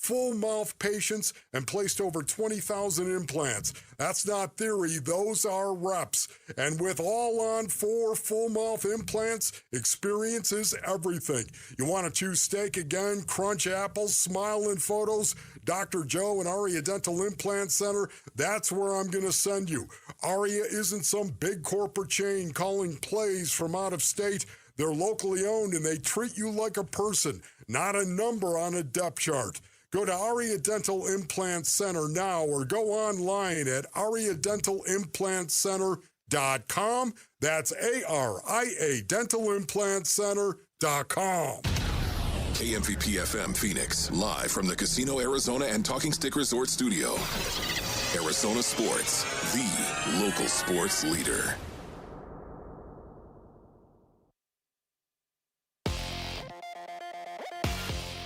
full mouth patients and placed over 20,000 implants. That's not theory, those are reps. And with all on 4 full mouth implants, experience is everything. You want to choose steak again, crunch apples, smile in photos? Dr. Joe and Aria Dental Implant Center, that's where I'm going to send you. Aria isn't some big corporate chain calling plays from out of state. They're locally owned and they treat you like a person, not a number on a depth chart. Go to Aria Dental Implant Center now or go online at ariadentalimplantcenter.com. That's ARIA dentalimplantcenter.com. AMVP FM Phoenix, live from the Casino Arizona and Talking Stick Resort Studio. Arizona Sports, the local sports leader.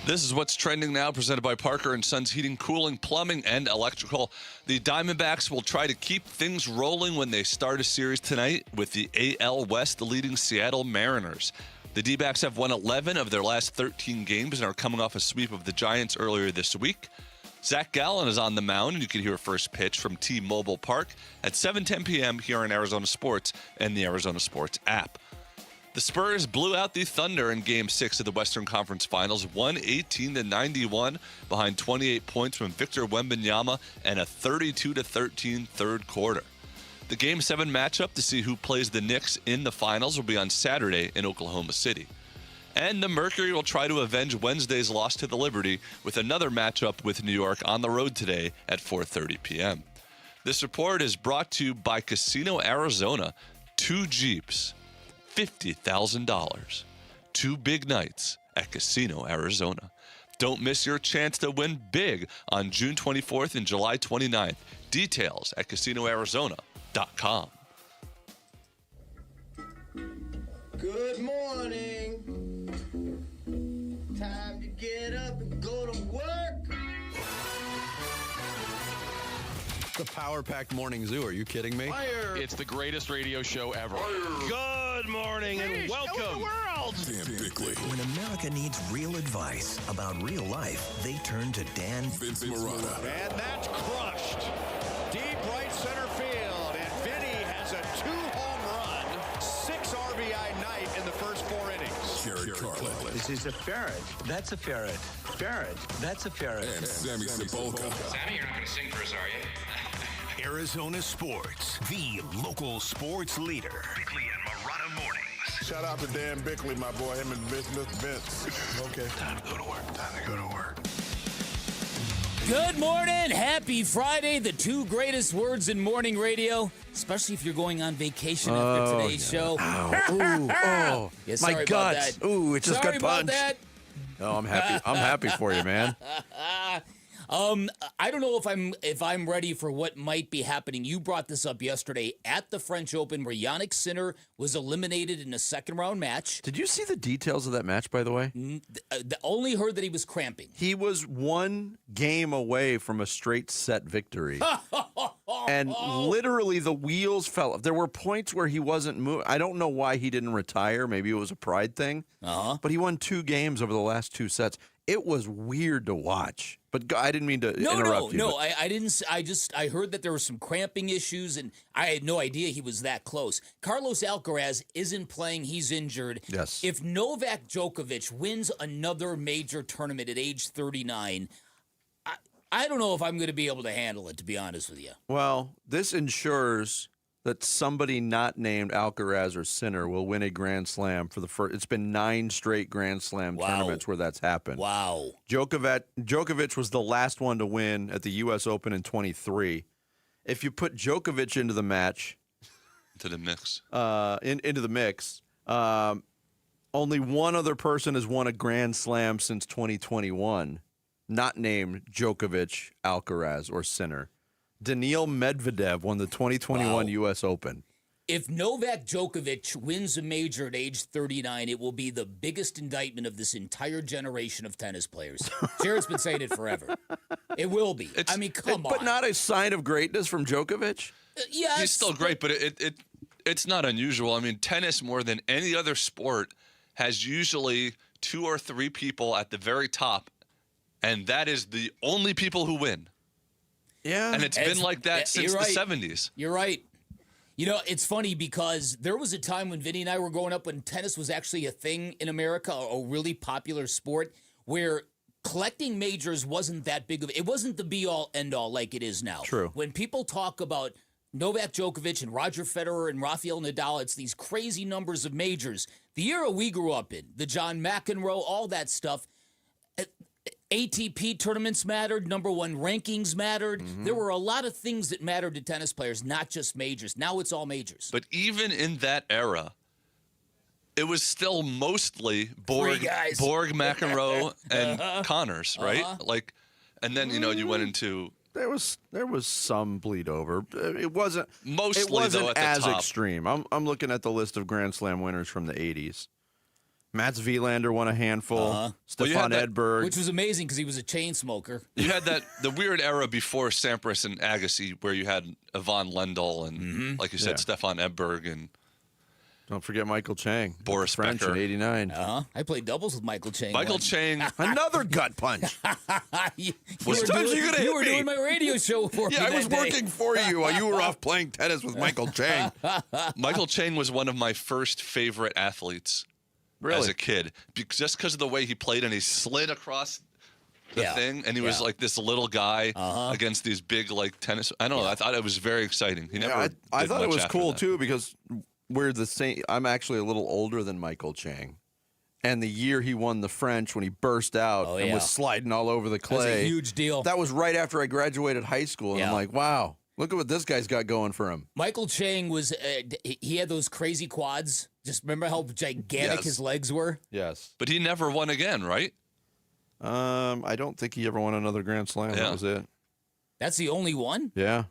This is what's trending now, presented by Parker & Sons Heating, Cooling, Plumbing, and Electrical. The Diamondbacks will try to keep things rolling when they start a series tonight with the AL West leading Seattle Mariners. The D-backs have won 11 of their last 13 games and are coming off a sweep of the Giants earlier this week. Zach Gallen is on the mound, and you can hear first pitch from T-Mobile Park at 7:10 p.m. here on Arizona Sports and the Arizona Sports app. The Spurs blew out the Thunder in Game 6 of the Western Conference Finals, 118-91, behind 28 points from Victor Wembanyama and a 32-13 third quarter. The Game 7 matchup to see who plays the Knicks in the finals will be on Saturday in Oklahoma City. And the Mercury will try to avenge Wednesday's loss to the Liberty with another matchup with New York on the road today at 4:30 p.m. This report is brought to you by Casino Arizona. 2 Jeeps, $50,000. 2 big nights at Casino Arizona. Don't miss your chance to win big on June 24th and July 29th. Details at casinoarizona.com. Good morning. Time to get up and go to work. The power-packed morning zoo. Are you kidding me? Fire. It's the greatest radio show ever. Fire. Good morning and welcome. The world. Dan Bickley. When America needs real advice about real life, they turn to Dan Vince Marotta. And that's crushed. Deep right center field. And Vinny has a 2-home run, 6 RBI night in the first 4 innings. Jared Carlin. This is a ferret. That's a ferret. Ferret. That's a ferret. And Sammy Sepulka. Sammy, you're not going to sing for us, are you? Arizona Sports, the local sports leader. Bickley and Marotta mornings. Shout out to Dan Bickley, my boy, him and Mr. Vince. Okay. Time to go to work. Time to go to work. Good morning. Happy Friday. The 2 greatest words in morning radio, especially if you're going on vacation after today's show. Ow. Ooh, oh, yeah, my gut. Ooh, it just sorry got punched. About that. Oh, I'm happy. I'm happy for you, man. I don't know if I'm ready for what might be happening. You brought this up yesterday at the French Open where Yannick Sinner was eliminated in a second-round match. Did you see the details of that match, by the way? Only heard that he was cramping. He was 1 game away from a straight set victory. And literally the wheels fell off. There were points where he wasn't moving. I don't know why he didn't retire. Maybe it was a pride thing. But he won 2 games over the last 2 sets. It was weird to watch. But I didn't mean to interrupt you. No, I didn't. I heard that there were some cramping issues, and I had no idea he was that close. Carlos Alcaraz isn't playing. He's injured. Yes. If Novak Djokovic wins another major tournament at age 39, I don't know if I'm going to be able to handle it, to be honest with you. Well, this ensures that somebody not named Alcaraz or Sinner will win a Grand Slam for the first. It's been 9 straight Grand Slam tournaments where that's happened. Wow. Djokovic was the last one to win at the U.S. Open in 23. If you put Djokovic into the match, into the mix, only one other person has won a Grand Slam since 2021, not named Djokovic, Alcaraz, or Sinner. Daniil Medvedev won the 2021 U.S. Open. If Novak Djokovic wins a major at age 39, it will be the biggest indictment of this entire generation of tennis players. Jared's been saying it forever. It will be. Come on. But not a sign of greatness from Djokovic? Yes. He's still great, but it's not unusual. I mean, tennis, more than any other sport, has usually 2 or 3 people at the very top and that is the only people who win. Yeah. And it's been like that since the 70s. You're right. You know, it's funny because there was a time when Vinny and I were growing up when tennis was actually a thing in America, a really popular sport, where collecting majors wasn't that big of it. Wasn't the be-all, end-all like it is now. True. When people talk about Novak Djokovic and Roger Federer and Rafael Nadal, it's these crazy numbers of majors. The era we grew up in, the John McEnroe, all that stuff, ATP tournaments mattered, number one rankings mattered. Mm-hmm. There were a lot of things that mattered to tennis players, not just majors. Now it's all majors. But even in that era, it was still mostly Borg, McEnroe, and Connors, right? And then you went into there was some bleed over. It wasn't mostly though at the as top. Extreme. I'm looking at the list of Grand Slam winners from the 80s. Mats Wilander won a handful. Stefan Edberg. Which was amazing because he was a chain smoker. You had the weird era before Sampras and Agassi where you had Yvonne Lendl and, like you said, Stefan Edberg and... Don't forget Michael Chang. Boris French Becker. in 89. I played doubles with Michael Chang. Chang. Another gut punch. You were doing my radio show for me I was that day. working for you while you were off playing tennis with Michael Chang. Michael Chang was one of my first favorite athletes as a kid. Just because of the way he played and he slid across the thing and he was like this little guy against these big tennis. I don't know. I thought it was very exciting. He never I thought it was cool that. too because we're the same. I'm actually a little older than Michael Chang. And the year he won the French when he burst out and was sliding all over the clay. That was a huge deal. That was right after I graduated high school. And I'm like, wow, look at what this guy's got going for him. Michael Chang was, he had those crazy quads. Just remember how gigantic his legs were? Yes. But he never won again, right? I don't think he ever won another Grand Slam. That was it. That's the only one? Yeah.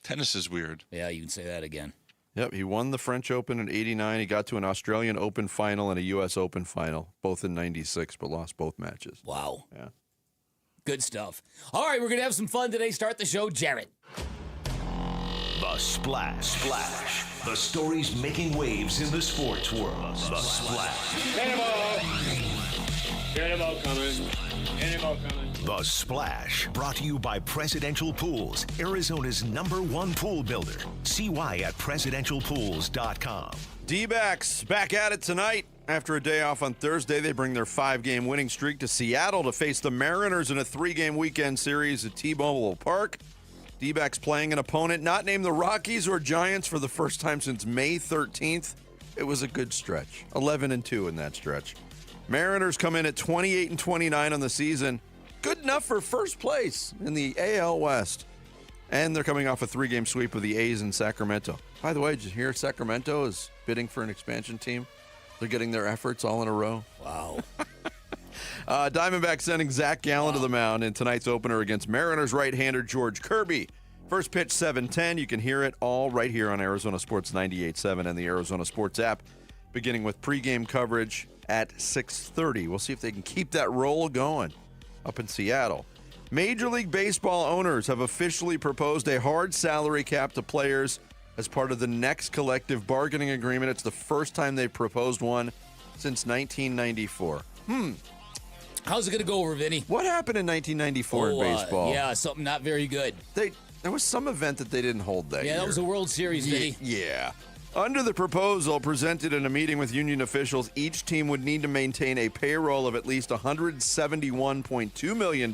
Tennis is weird. Yeah, you can say that again. Yep, he won the French Open in 89. He got to an Australian Open final and a U.S. Open final, both in 96, but lost both matches. Wow. Yeah. Good stuff. All right, we're going to have some fun today. Start the show, Jared. The Splash. The stories making waves in the sports world. The Splash. Cannonball coming. The Splash, brought to you by Presidential Pools, Arizona's #1 pool builder. See why at presidentialpools.com. D-backs back at it tonight. After a day off on Thursday, they bring their 5-game winning streak to Seattle to face the Mariners in a 3-game weekend series at T-Mobile Park. D-backs playing an opponent not named the Rockies or Giants for the first time since May 13th. It was a good stretch. 11-2 in that stretch. Mariners come in at 28-29 on the season. Good enough for first place in the AL West. And they're coming off a 3-game sweep of the A's in Sacramento. By the way, did you hear Sacramento is bidding for an expansion team? They're getting their efforts all in a row. Wow. Diamondbacks sending Zach Gallen to the mound in tonight's opener against Mariners right-hander George Kirby. First pitch 7:10. You can hear it all right here on Arizona Sports 98.7 and the Arizona Sports app, beginning with pregame coverage at 6:30. We'll see if they can keep that roll going up in Seattle. Major League Baseball owners have officially proposed a hard salary cap to players as part of the next collective bargaining agreement. It's the first time they've proposed one since 1994. How's it going to go over, Vinny? What happened in 1994 in baseball? Yeah, something not very good. There was some event that they didn't hold that year. Yeah, that was the World Series, Vinny. Yeah. Under the proposal presented in a meeting with union officials, each team would need to maintain a payroll of at least $171.2 million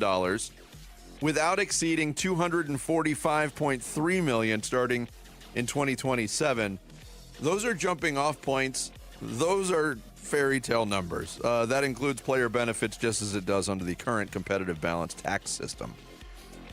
without exceeding $245.3 million starting in 2027. Those are jumping off points. Those are fairy tale numbers. That includes player benefits just as it does under the current competitive balance tax system.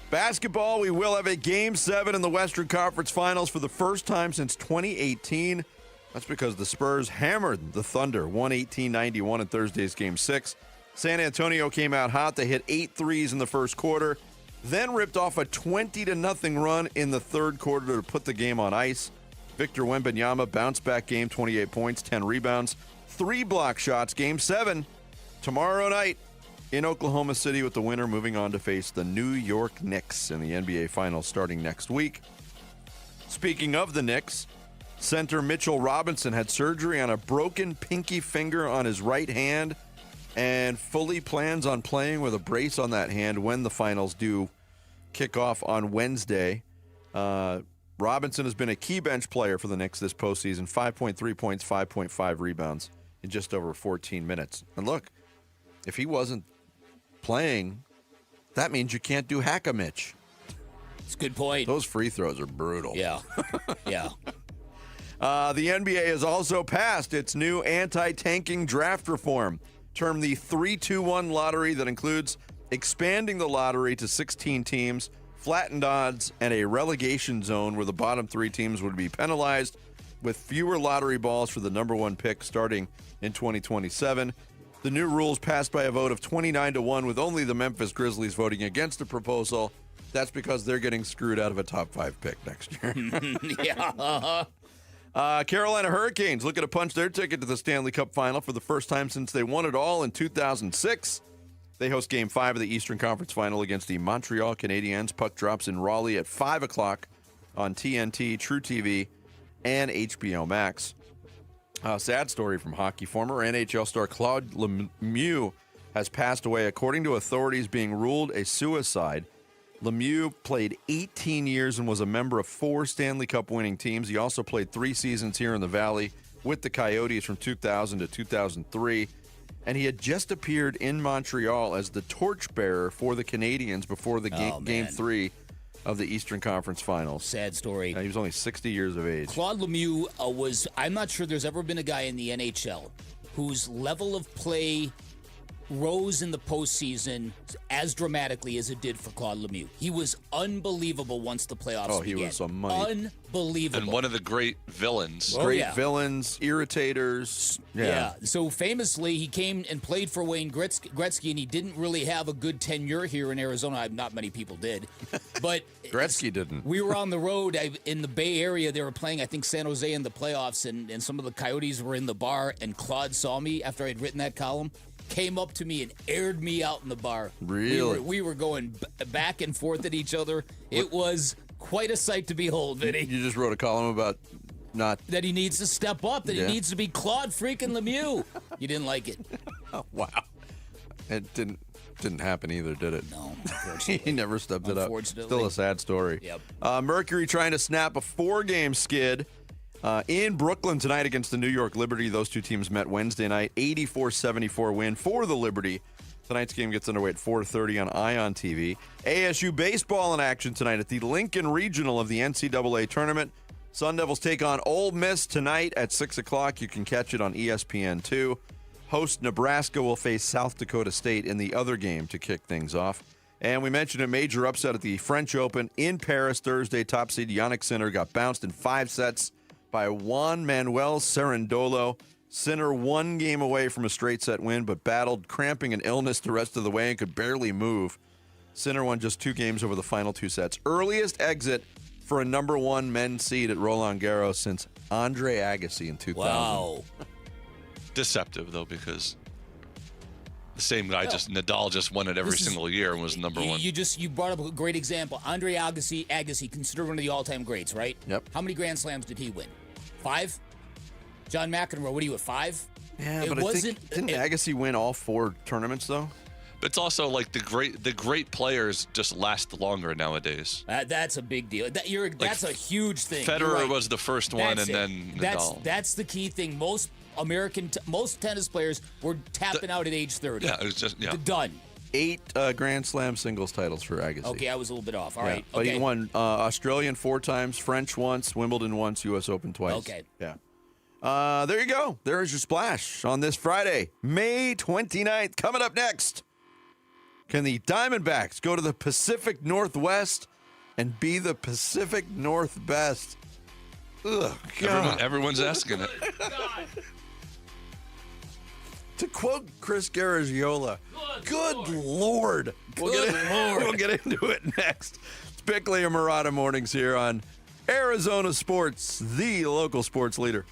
Basketball, we will have a Game 7 in the Western Conference Finals for the first time since 2018. That's because the Spurs hammered the Thunder, 118-91 in Thursday's Game 6. San Antonio came out hot. They hit 8 threes in the first quarter, then ripped off a 20-0 run in the third quarter to put the game on ice. Victor Wembanyama bounced back game, 28 points, 10 rebounds, 3 block shots. Game 7 tomorrow night in Oklahoma City, with the winner moving on to face the New York Knicks in the NBA Finals starting next week. Speaking of the Knicks, center Mitchell Robinson had surgery on a broken pinky finger on his right hand. and fully plans on playing with a brace on that hand when the finals do kick off on Wednesday. Robinson has been a key bench player for the Knicks this postseason. 5.3 points, 5.5 rebounds in just over 14 minutes. And look, if he wasn't playing, that means you can't do Hack-a-Mitch. It's a good point. Those free throws are brutal. Yeah. Yeah. The NBA has also passed its new anti-tanking draft reform, termed the 3-2-1 lottery, that includes expanding the lottery to 16 teams, flattened odds, and a relegation zone where the bottom 3 teams would be penalized with fewer lottery balls for the number 1 pick starting in 2027. The new rules passed by a vote of 29-1, with only the Memphis Grizzlies voting against the proposal. That's because they're getting screwed out of a top 5 pick next year. Yeah. Carolina Hurricanes looking to punch their ticket to the Stanley Cup Final for the first time since they won it all in 2006. They host Game 5 of the Eastern Conference Final against the Montreal Canadiens. Puck drops in Raleigh at 5 o'clock on TNT, True TV, and HBO Max. Sad story from hockey. Former NHL star Claude Lemieux has passed away, according to authorities, being ruled a suicide. Lemieux played 18 years and was a member of 4 Stanley Cup winning teams. He also played 3 seasons here in the Valley with the Coyotes from 2000 to 2003. And he had just appeared in Montreal as the torchbearer for the Canadiens before the Game 3 of the Eastern Conference Finals. Sad story. He was only 60 years of age. Claude Lemieux I'm not sure there's ever been a guy in the NHL whose level of play rose in the postseason as dramatically as it did for Claude Lemieux. He was unbelievable once the playoffs began. Oh, he was a money. Unbelievable. And one of the great villains. Villains, irritators. Yeah. So famously, he came and played for Wayne Gretzky, and he didn't really have a good tenure here in Arizona. Not many people did. But Gretzky didn't. We were on the road in the Bay Area. They were playing, I think, San Jose in the playoffs, and some of the Coyotes were in the bar, and Claude saw me after I'd written that column, came up to me and aired me out in the bar. Really? We were going back and forth at each other. It was quite a sight to behold, Vinny. You just wrote a column about that he needs to step up, that he needs to be Claude freaking Lemieux. You didn't like it. Oh, wow. It didn't happen either, did it? No, unfortunately. He never stepped it up. Unfortunately. Still a sad story. Yep. Mercury trying to snap a 4-game skid in Brooklyn tonight against the New York Liberty. Those two teams met Wednesday night. 84-74 win for the Liberty. Tonight's game gets underway at 4:30 on Ion TV. ASU baseball in action tonight at the Lincoln Regional of the NCAA tournament. Sun Devils take on Ole Miss tonight at 6 o'clock. You can catch it on ESPN2. Host Nebraska will face South Dakota State in the other game to kick things off. And we mentioned a major upset at the French Open in Paris Thursday. Top seed Yannick Sinner got bounced in 5 sets by Juan Manuel Cerundolo. Sinner 1 game away from a straight set win, but battled cramping and illness the rest of the way and could barely move. Sinner won just 2 games over the final 2 sets. Earliest exit for a number 1 men's seed at Roland Garros since Andre Agassi in 2000. Wow. Deceptive, though, because the same guy, Nadal just won it every single year and was number 1. You brought up a great example. Andre Agassi, considered one of the all-time greats, right? Yep. How many Grand Slams did he win? 5? John McEnroe, what are you at 5? Yeah, but I think, didn't Agassi win all 4 tournaments though? But it's also like the great players just last longer nowadays. That's a big deal. That's a huge thing. Federer was the first one, and then Nadal. That's the key thing. Most tennis players were tapping out at age 30. Yeah, it was just done. 8 Grand Slam singles titles for Agassi. Okay, I was a little bit off. All right. But he won Australian 4 times, French once, Wimbledon once, U.S. Open twice. Okay. Yeah. There you go. There's your splash on this Friday, May 29th. Coming up next, can the Diamondbacks go to the Pacific Northwest and be the Pacific North best? Ugh, God. Everyone's asking it. To quote Chris Garagiola, good Lord. We'll get into it next. It's Bickley and Murata Mornings here on Arizona Sports, the local sports leader.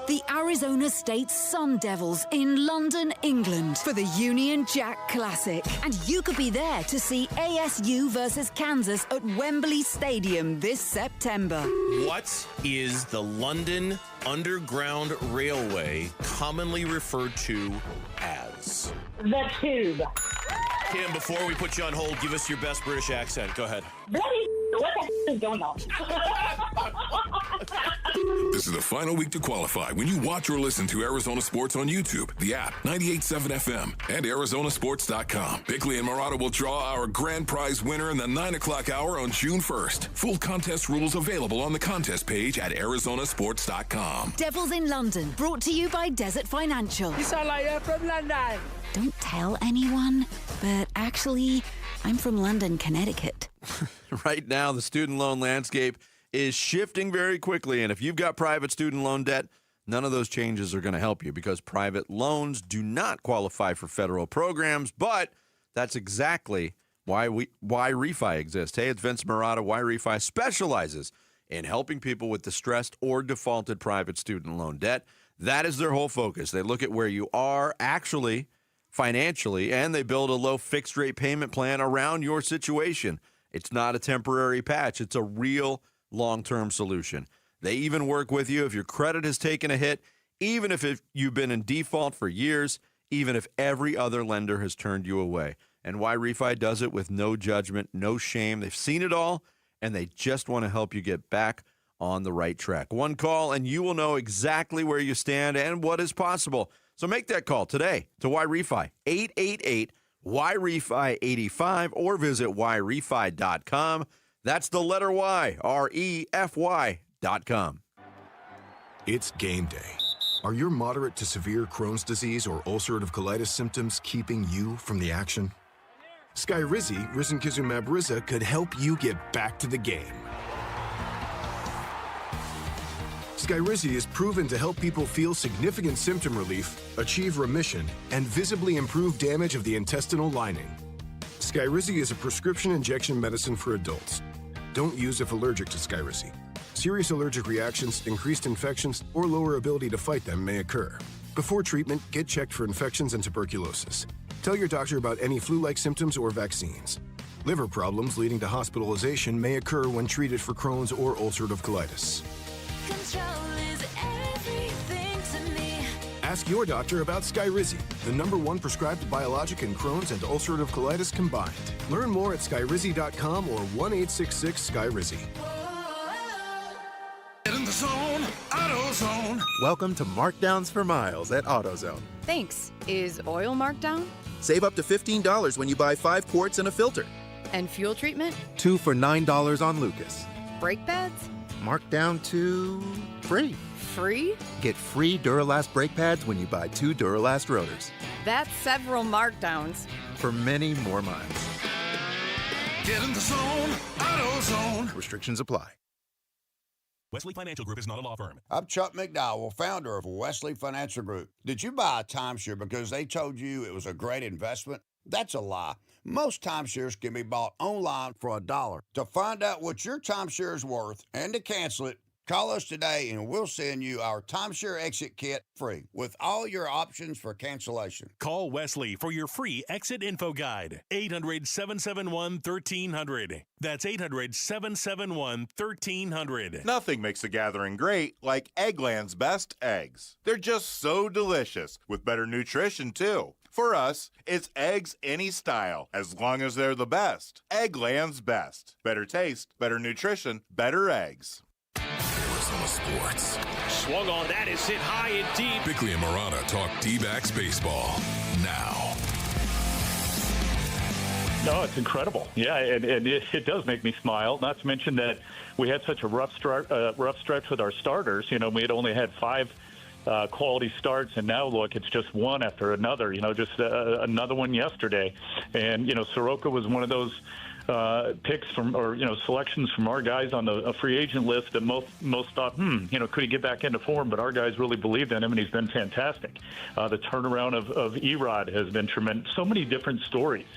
the Arizona State Sun Devils in London, England for the Union Jack Classic. And you could be there to see ASU versus Kansas at Wembley Stadium this September. What is the London Underground Railway commonly referred to as? The Tube. Kim, before we put you on hold, give us your best British accent. Go ahead. What the is going on? This is the final week to qualify when you watch or listen to Arizona Sports on YouTube, the app, 98.7 FM, and ArizonaSports.com. Bickley and Murata will draw our grand prize winner in the 9 o'clock hour on June 1st. Full contest rules available on the contest page at ArizonaSports.com. Devils in London, brought to you by Desert Financial. You sound like you're from London. Don't tell anyone, but actually, I'm from London, Connecticut. Right now, the student loan landscape is shifting very quickly, and if you've got private student loan debt, none of those changes are going to help you because private loans do not qualify for federal programs, but that's exactly why Refi exists. Hey, it's Vince Murata. Why Refi specializes in helping people with distressed or defaulted private student loan debt. That is their whole focus. They look at where you are actually financially, and they build a low fixed rate payment plan around your situation. It's not a temporary patch. It's a real long-term solution. They even work with you if your credit has taken a hit, even if you've been in default for years, even if every other lender has turned you away. And why Refi does it with no judgment, no shame. They've seen it all, and they just want to help you get back on the right track. One call, and you will know exactly where you stand and what is possible. So make that call today to Why Refi, 888-WHY-REFI-85, or visit whyrefi.com. That's the letter Y, REFY.com. It's game day. Are your moderate to severe Crohn's disease or ulcerative colitis symptoms keeping you from the action? Skyrizi, risankizumab Riza, could help you get back to the game. Skyrizi is proven to help people feel significant symptom relief, achieve remission, and visibly improve damage of the intestinal lining. Skyrizi is a prescription injection medicine for adults. Don't use if allergic to Skyrizi. Serious allergic reactions, increased infections, or lower ability to fight them may occur. Before treatment, get checked for infections and tuberculosis. Tell your doctor about any flu-like symptoms or vaccines. Liver problems leading to hospitalization may occur when treated for Crohn's or ulcerative colitis. Control is everything to me. Ask your doctor about Skyrizi, the #1 prescribed biologic in Crohn's and ulcerative colitis combined. Learn more at skyrizi.com or 1-866-SKYRIZI. Get in the zone, AutoZone. Welcome to Markdowns for Miles at AutoZone. Thanks. Is oil marked down? Save up to $15 when you buy 5 quarts and a filter. And fuel treatment? 2 for $9 on Lucas. Brake pads? Marked down to free. Free? Get free Duralast brake pads when you buy 2 Duralast rotors. That's several markdowns. For many more miles. Get in the zone, AutoZone. Restrictions apply. Wesley Financial Group is not a law firm. I'm Chuck McDowell, founder of Wesley Financial Group. Did you buy a timeshare because they told you it was a great investment? That's a lie. Most timeshares can be bought online for $1. To find out what your timeshare is worth and to cancel it, call us today and we'll send you our timeshare exit kit free with all your options for cancellation. Call Wesley for your free exit info guide. 800-771-1300. That's 800-771-1300. Nothing makes a gathering great like Eggland's Best Eggs. They're just so delicious, with better nutrition, too. For us, it's eggs any style, as long as they're the best. Eggland's Best. Better taste, better nutrition, better eggs. Arizona Sports. Swung on, that is hit high and deep. Bickley and Murata talk D-backs baseball now. No, it's incredible. Yeah, and it does make me smile. Not to mention that we had such a rough stretch with our starters. You know, we had only had 5 quality starts, and now look, it's just one after another. You know, just another one yesterday, and you know, Soroka was one of those picks from, or you know, selections from our guys on the free agent list that most thought, you know, could he get back into form? But our guys really believed in him, and he's been fantastic. The turnaround of Erod has been tremendous. So many different stories.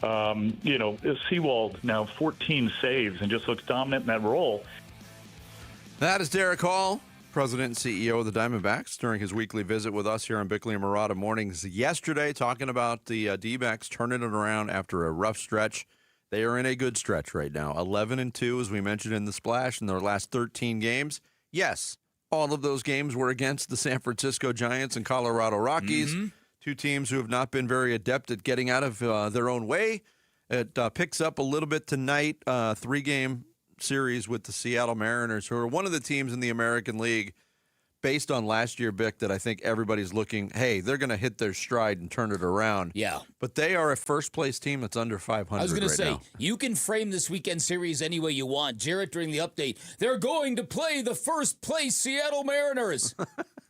You know, Seawald now 14 saves and just looks dominant in that role. That is Derek Hall. President and CEO of the Diamondbacks, during his weekly visit with us here on Bickley and Murata Mornings yesterday, talking about the D-backs turning it around after a rough stretch. They are in a good stretch right now. 11-2, as we mentioned in the splash, in their last 13 games. Yes, all of those games were against the San Francisco Giants and Colorado Rockies, two teams who have not been very adept at getting out of their own way. It picks up a little bit tonight, 3-game series with the Seattle Mariners, who are one of the teams in the American League, based on last year, Bick, that I think everybody's looking, hey, they're going to hit their stride and turn it around. Yeah. But they are a first-place team that's under 500 I was going to say, now. you can frame this weekend series any way you want. Jarrett, during the update, they're going to play the first-place Seattle Mariners.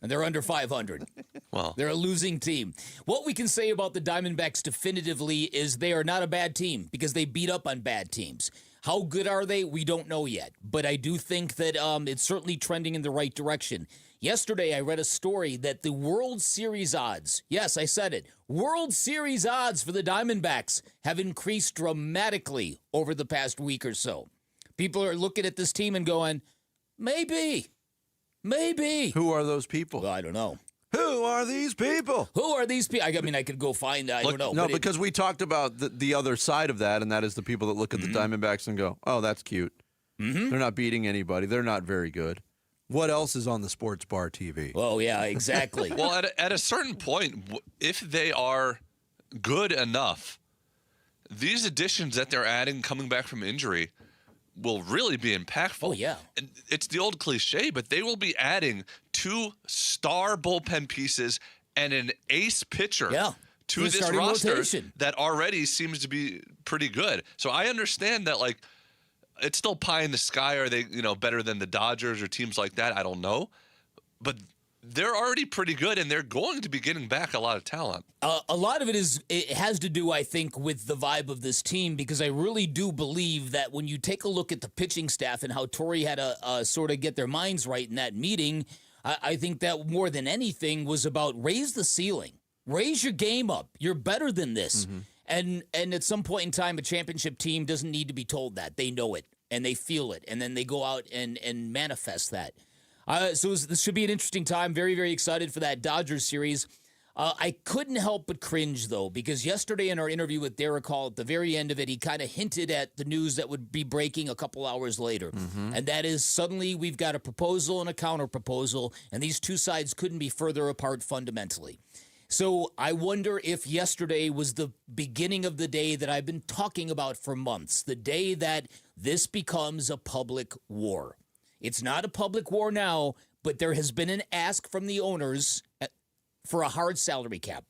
And they're under 500. Well, they're a losing team. What we can say about the Diamondbacks definitively is they are not a bad team because they beat up on bad teams. How good are they? We don't know yet. But I do think that it's certainly trending in the right direction. Yesterday, I read a story that the World Series odds, yes, I said it, World Series odds for the Diamondbacks have increased dramatically over the past week or so. People are looking at this team and going, maybe. Who are those people? Well, I don't know. Who are these people? Who are these people? I mean, I could go find, I don't know. No, because we talked about the other side of that, and that is the people that look at the Diamondbacks and go, oh, that's cute. They're not beating anybody. They're not very good. What else is on the sports bar TV? Oh, yeah, exactly. Well, at a certain point, if they are good enough, these additions that they're adding coming back from injury will really be impactful. Oh, yeah. And it's the old cliche, but they will be adding 2 star bullpen pieces and an ace pitcher to this roster that already seems to be pretty good. So I understand that, like, it's still pie in the sky. Are they, better than the Dodgers or teams like that? I don't know. But they're already pretty good, and they're going to be getting back a lot of talent. A lot of it has to do, I think, with the vibe of this team, because I really do believe that when you take a look at the pitching staff and how Torrey had to sort of get their minds right in that meeting, I think that more than anything was about raise the ceiling. Raise your game up. You're better than this. And at some point in time, a championship team doesn't need to be told that. They know it, and they feel it, and then they go out and manifest that. So this should be an interesting time. Very, very excited for that Dodgers series. I couldn't help but cringe, though, because yesterday in our interview with Derek Hall, at the very end of it, he kind of hinted at the news that would be breaking a couple hours later. And that is, suddenly we've got a proposal and a counter-proposal, and these two sides couldn't be further apart fundamentally. So I wonder if yesterday was the beginning of the day that I've been talking about for months, the day that this becomes a public war. It's not a public war now, but there has been an ask from the owners for a hard salary cap.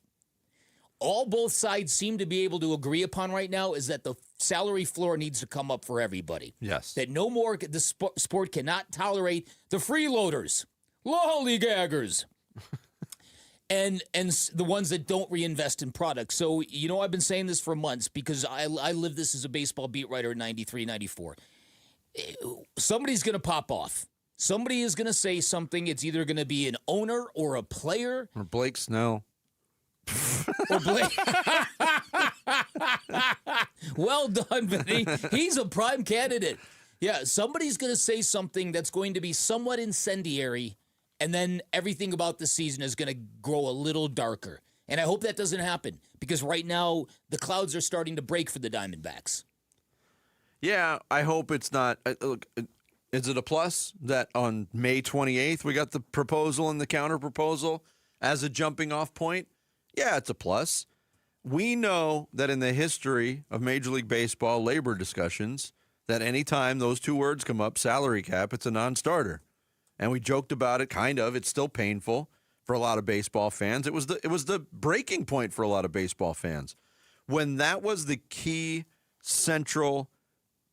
All both sides seem to be able to agree upon right now is that the salary floor needs to come up for everybody. Yes. That no more, the sport cannot tolerate the freeloaders, lollygaggers. And the ones that don't reinvest in products. So, I've been saying this for months because I lived this as a baseball beat writer in 93, 94. Somebody's going to pop off. Somebody is going to say something. It's either going to be an owner or a player. Or Blake Snell. Or Blake. Well done, Vinny. He's a prime candidate. Yeah, somebody's going to say something that's going to be somewhat incendiary, and then everything about the season is going to grow a little darker. And I hope that doesn't happen, because right now the clouds are starting to break for the Diamondbacks. Yeah, I hope it's not. Look, is it a plus that on May 28th we got the proposal and the counter-proposal as a jumping-off point? Yeah, it's a plus. We know that in the history of Major League Baseball labor discussions, that anytime those two words come up, salary cap, it's a non-starter. And we joked about it, kind of. It's still painful for a lot of baseball fans. It was the breaking point for a lot of baseball fans. When that was the key central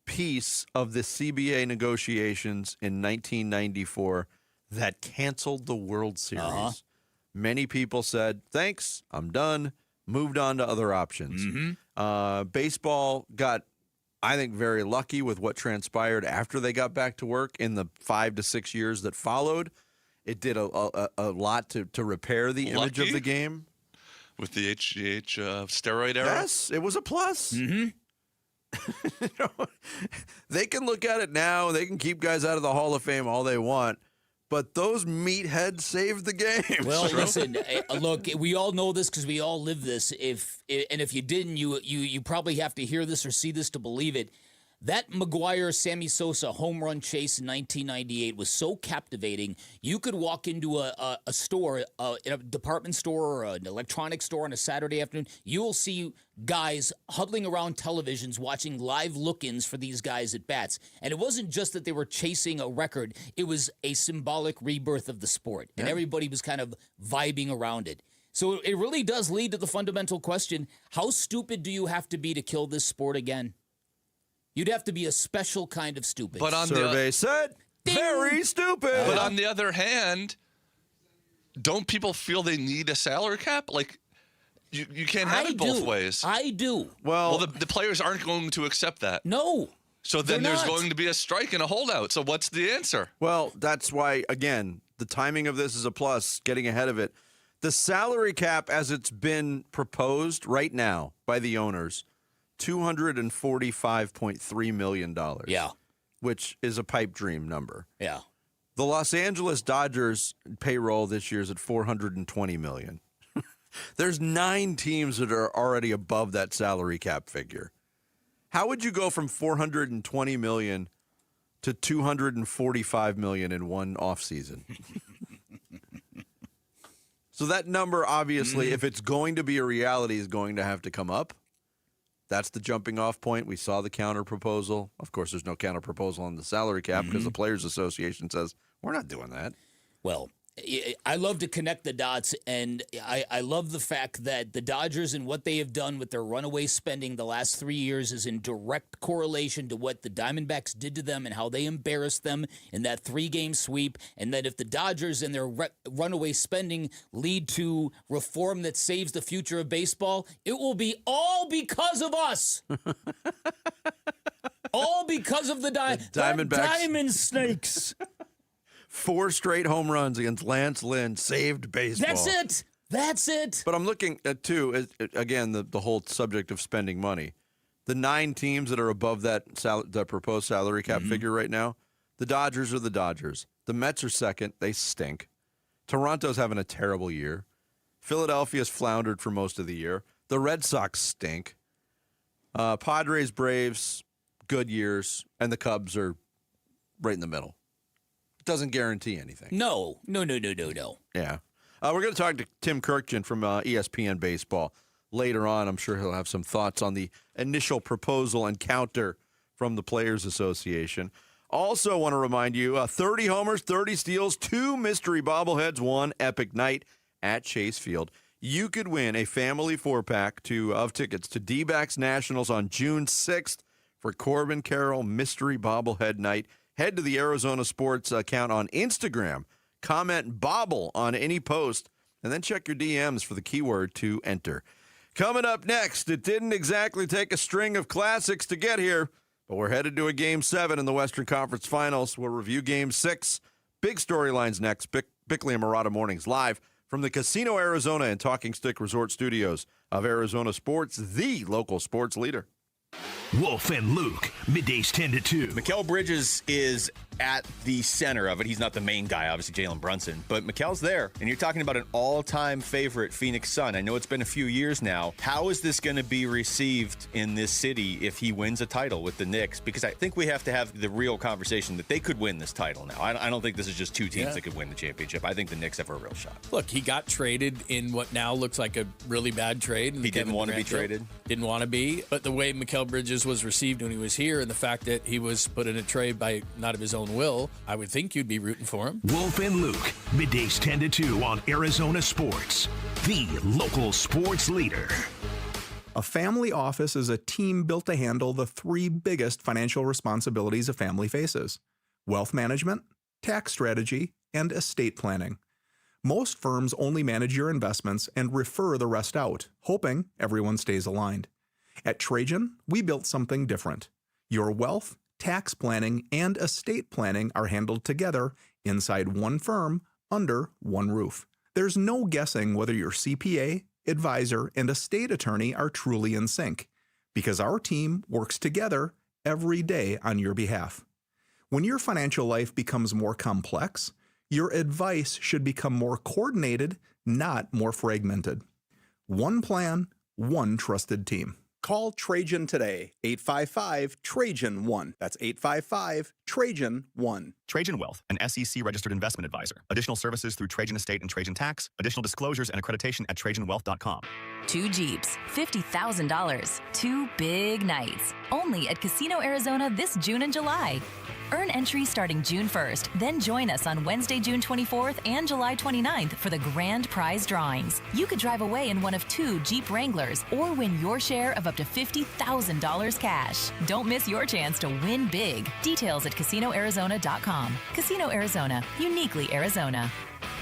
piece of the CBA negotiations in 1994 that canceled the World Series. Many people said, thanks, I'm done, moved on to other options. Baseball got, I think, very lucky with what transpired after they got back to work in the 5 to 6 years that followed. It did a lot to repair the image of the game. With the HGH steroid era? Yes, it was a plus. They can look at it now. They can keep guys out of the Hall of Fame all they want. but those meatheads saved the game. Well, listen, look, we all know this because we all live this. If you didn't, you probably have to hear this or see this to believe it. That Maguire-Sammy Sosa home run chase in 1998 was so captivating. You could walk into a store, in a department store or an electronics store on a Saturday afternoon. You will see guys huddling around televisions watching live look-ins for these guys at bats. And it wasn't just that they were chasing a record. It was a symbolic rebirth of the sport. And everybody was kind of vibing around it. So it really does lead to the fundamental question, how stupid do you have to be to kill this sport again? You'd have to be a special kind of stupid. But on Survey said, very stupid. But on the other hand, don't people feel they need a salary cap? Like, you can't have it both ways. I do. Well, the players aren't going to accept that. No. So then there's going to be a strike and a holdout. So what's the answer? Well, that's why, again, the timing of this is a plus, getting ahead of it. The salary cap, as it's been proposed right now by the owners, $245.3 million. Yeah. Which is a pipe dream number. Yeah. The Los Angeles Dodgers payroll this year is at $420 million. There's 9 teams that are already above that salary cap figure. How would you go from $420 million to $245 million in one offseason? So that number, obviously, if it's going to be a reality, is going to have to come up. That's the jumping off point. We saw the counter proposal. Of course, there's no counter proposal on the salary cap because the Players Association says, we're not doing that. Well, I love to connect the dots, and I love the fact that the Dodgers and what they have done with their runaway spending the last 3 years is in direct correlation to what the Diamondbacks did to them and how they embarrassed them in that 3-game sweep, and that if the Dodgers and their runaway spending lead to reform that saves the future of baseball, it will be all because of us. All because of the Diamondbacks. Diamond Snakes. 4 straight home runs against Lance Lynn saved baseball. That's it. But I'm looking at, too, again, the whole subject of spending money. The 9 teams that are above that proposed salary cap figure right now, the Dodgers are the Dodgers. The Mets are second. They stink. Toronto's having a terrible year. Philadelphia's floundered for most of the year. The Red Sox stink. Padres, Braves, good years. And the Cubs are right in the middle. Doesn't guarantee anything. No. Yeah. We're going to talk to Tim Kirkjian from ESPN Baseball later on. I'm sure he'll have some thoughts on the initial proposal and counter from the Players Association. Also want to remind you, 30 homers, 30 steals, 2 mystery bobbleheads, 1 epic night at Chase Field. You could win a family 4-pack of tickets to D-backs Nationals on June 6th for Corbin Carroll Mystery Bobblehead Night. Head to the Arizona Sports account on Instagram, comment "bobble" on any post, and then check your DMs for the keyword to enter. Coming up next, it didn't exactly take a string of classics to get here, but we're headed to a Game 7 in the Western Conference Finals. We'll review Game 6. Big storylines next. Bickley and Murata Mornings live from the Casino Arizona and Talking Stick Resort Studios of Arizona Sports, the local sports leader. Wolf and Luke, middays 10 to 2. Mikal Bridges is at the center of it. He's not the main guy, obviously, Jalen Brunson, but Mikal's there. And you're talking about an all-time favorite Phoenix Sun. I know it's been a few years now. How is this going to be received in this city if he wins a title with the Knicks? Because I think we have to have the real conversation that they could win this title now. I don't think this is just 2 teams that could win the championship. I think the Knicks have a real shot. Look, he got traded in what now looks like a really bad trade. He didn't want to be traded. Didn't want to be. But the way Mikal Bridges was received when he was here and the fact that he was put in a trade by not of his own will, I would think you'd be rooting for him. Wolf and Luke, middays 10 to 2 on Arizona Sports, the local sports leader. A family office is a team built to handle the 3 biggest financial responsibilities a family faces: wealth management, tax strategy, and estate planning. Most firms only manage your investments and refer the rest out, hoping everyone stays aligned. At Trajan, we built something different. Your wealth, tax planning, and estate planning are handled together inside one firm under one roof. There's no guessing whether your CPA, advisor, and estate attorney are truly in sync, because our team works together every day on your behalf. When your financial life becomes more complex, Your advice should become more coordinated, not more fragmented. One plan, one trusted team. Call Trajan today, 855-TRAJAN-1. That's 855-TRAJAN-1. Trajan Wealth, an SEC-registered investment advisor. Additional services through Trajan Estate and Trajan Tax. Additional disclosures and accreditation at TrajanWealth.com. 2 Jeeps, $50,000. 2 big nights. Only at Casino Arizona this June and July. Earn entry starting June 1st. Then join us on Wednesday, June 24th and July 29th for the grand prize drawings. You could drive away in one of 2 Jeep Wranglers or win your share of up to $50,000 cash. Don't miss your chance to win big. Details at CasinoArizona.com. Casino Arizona, uniquely Arizona.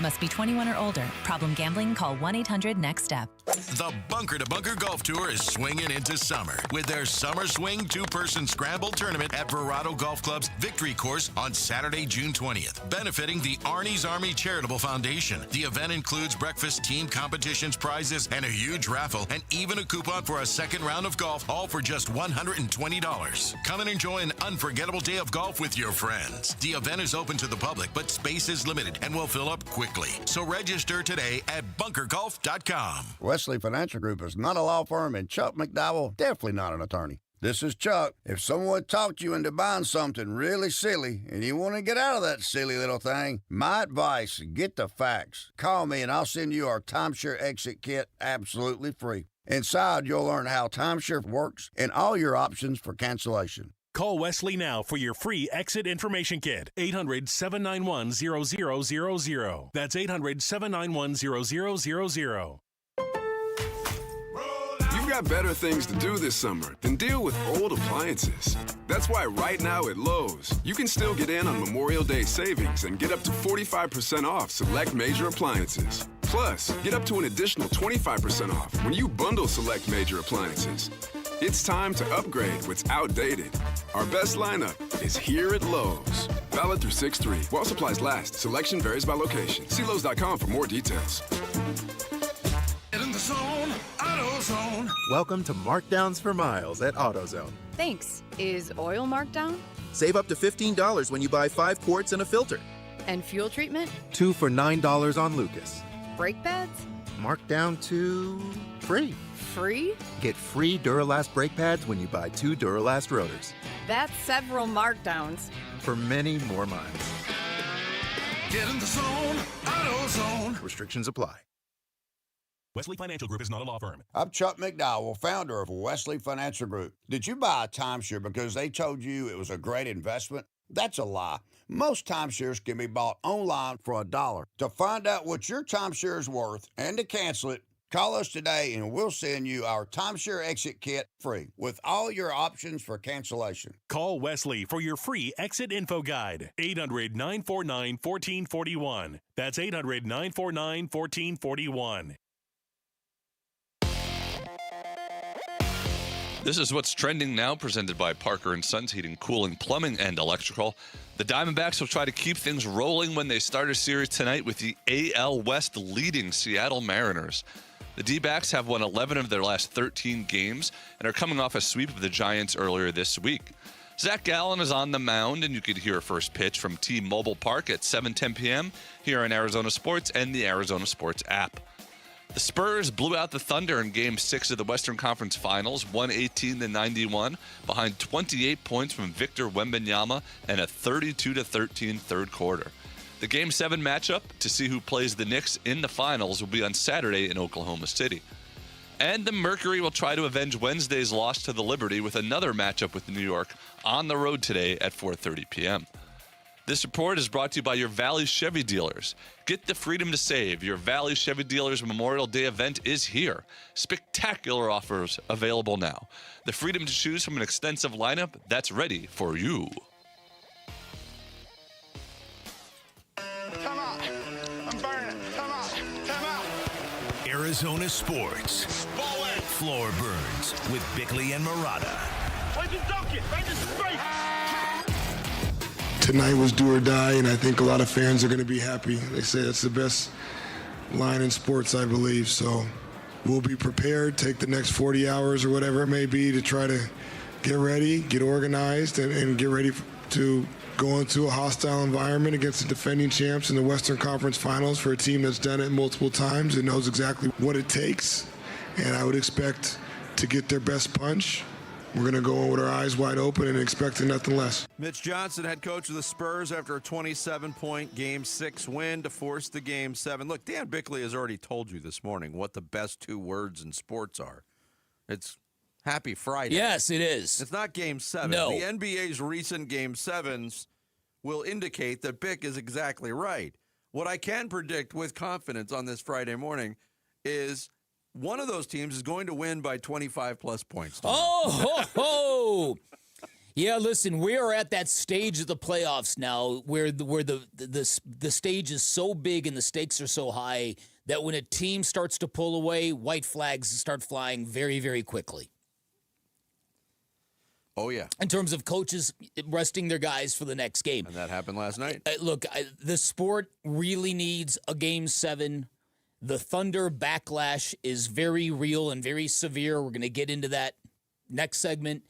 Must be 21 or older. Problem gambling? Call 1-800-NEXT-STEP. The Bunker to Bunker Golf Tour is swinging into summer with their Summer Swing 2-person Scramble Tournament at Verado Golf Club's Victory Course on Saturday, June 20th, benefiting the Arnie's Army Charitable Foundation. The event includes breakfast, team competitions, prizes, and a huge raffle, and even a coupon for a second round of golf, all for just $120. Come and enjoy an unforgettable day of golf with your friends. The event is open to the public, but space is limited and will fill up quickly. So register today at bunkergolf.com. Wesley Financial Group is not a law firm, and Chuck McDowell definitely not an attorney. This is Chuck. If someone talked you into buying something really silly and you want to get out of that silly little thing, my advice, get the facts. Call me and I'll send you our timeshare exit kit absolutely free. Inside, you'll learn how timeshare works and all your options for cancellation. Call Wesley now for your free exit information kit. 800-791-0000. That's 800-791-0000. You've got better things to do this summer than deal with old appliances. That's why right now at Lowe's, you can still get in on Memorial Day savings and get up to 45% off select major appliances. Plus, get up to an additional 25% off when you bundle select major appliances. It's time to upgrade what's outdated. Our best lineup is here at Lowe's. Valid through 6/3. While supplies last, selection varies by location. See Lowe's.com for more details. Get in the zone, AutoZone. Welcome to Markdowns for Miles at AutoZone. Thanks. Is oil marked down? Save up to $15 when you buy 5 quarts and a filter. And fuel treatment? 2 for $9 on Lucas. Brake pads? Marked down to free. Free? Get free Duralast brake pads when you buy 2 Duralast rotors. That's several markdowns. For many more miles. Get in the zone, AutoZone. Restrictions apply. Wesley Financial Group is not a law firm. I'm Chuck McDowell, founder of Wesley Financial Group. Did you buy a timeshare because they told you it was a great investment? That's a lie. Most timeshares can be bought online for $1. To find out what your timeshare is worth and to cancel it, call us today and we'll send you our timeshare exit kit free with all your options for cancellation. Call Wesley for your free exit info guide. 800-949-1441. That's 800-949-1441. This is what's trending now, presented by Parker & Sons Heating, Cooling, Plumbing, and Electrical. The Diamondbacks will try to keep things rolling when they start a series tonight with the AL West leading Seattle Mariners. The D-backs have won 11 of their last 13 games and are coming off a sweep of the Giants earlier this week. Zach Gallen is on the mound, and you could hear first pitch from T-Mobile Park at 7:10 p.m. here on Arizona Sports and the Arizona Sports app. The Spurs blew out the Thunder in Game 6 of the Western Conference Finals, 118-91, behind 28 points from Victor Wembanyama and a 32-13 third quarter. The Game 7 matchup to see who plays the Knicks in the finals will be on Saturday in Oklahoma City. And the Mercury will try to avenge Wednesday's loss to the Liberty with another matchup with New York on the road today at 4:30 p.m. This report is brought to you by your Valley Chevy dealers. Get the freedom to save. Your Valley Chevy dealers Memorial Day event is here. Spectacular offers available now. The freedom to choose from an extensive lineup that's ready for you. Come on. I'm burning. Come on. Come on. Arizona Sports. Floor Burns with Bickley and Murata. Tonight was do or die, and I think a lot of fans are going to be happy. They say that's the best line in sports, I believe. So we'll be prepared, take the next 40 hours or whatever it may be to try to get ready, get organized, and get ready to go into a hostile environment against the defending champs in the Western Conference Finals for a team that's done it multiple times and knows exactly what it takes. And I would expect to get their best punch. We're going to go in with our eyes wide open and expecting nothing less. Mitch Johnson, head coach of the Spurs, after a 27-point Game 6 win to force the Game 7. Look, Dan Bickley has already told you this morning what the best two words in sports are. It's Happy Friday. Yes, it is. It's not Game 7. No. The NBA's recent Game 7s will indicate that Bick is exactly right. What I can predict with confidence on this Friday morning is one of those teams is going to win by 25-plus points tomorrow. Oh, ho, ho. Yeah, listen, we are at that stage of the playoffs now where the stage is so big and the stakes are so high that when a team starts to pull away, white flags start flying very, very quickly. Oh, yeah. In terms of coaches resting their guys for the next game. And that happened last night. Look, the sport really needs a Game 7. The Thunder backlash is very real and very severe. We're going to get into that next segment.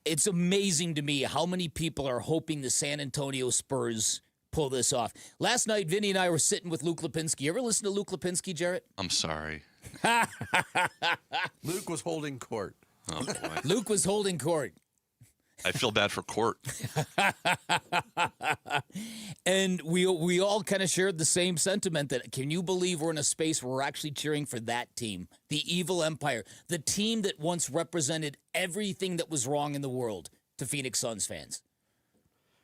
It's amazing to me how many people are hoping the San Antonio Spurs pull this off. Last night, Vinny and I were sitting with Luke Lipinski. You ever listen to Luke Lipinski, Jarrett? I'm sorry. Luke was holding court. Oh, boy. Luke was holding court. I feel bad for Court. And we all kind of shared the same sentiment that, can you believe we're in a space where we're actually cheering for that team, the evil empire, the team that once represented everything that was wrong in the world to Phoenix Suns fans?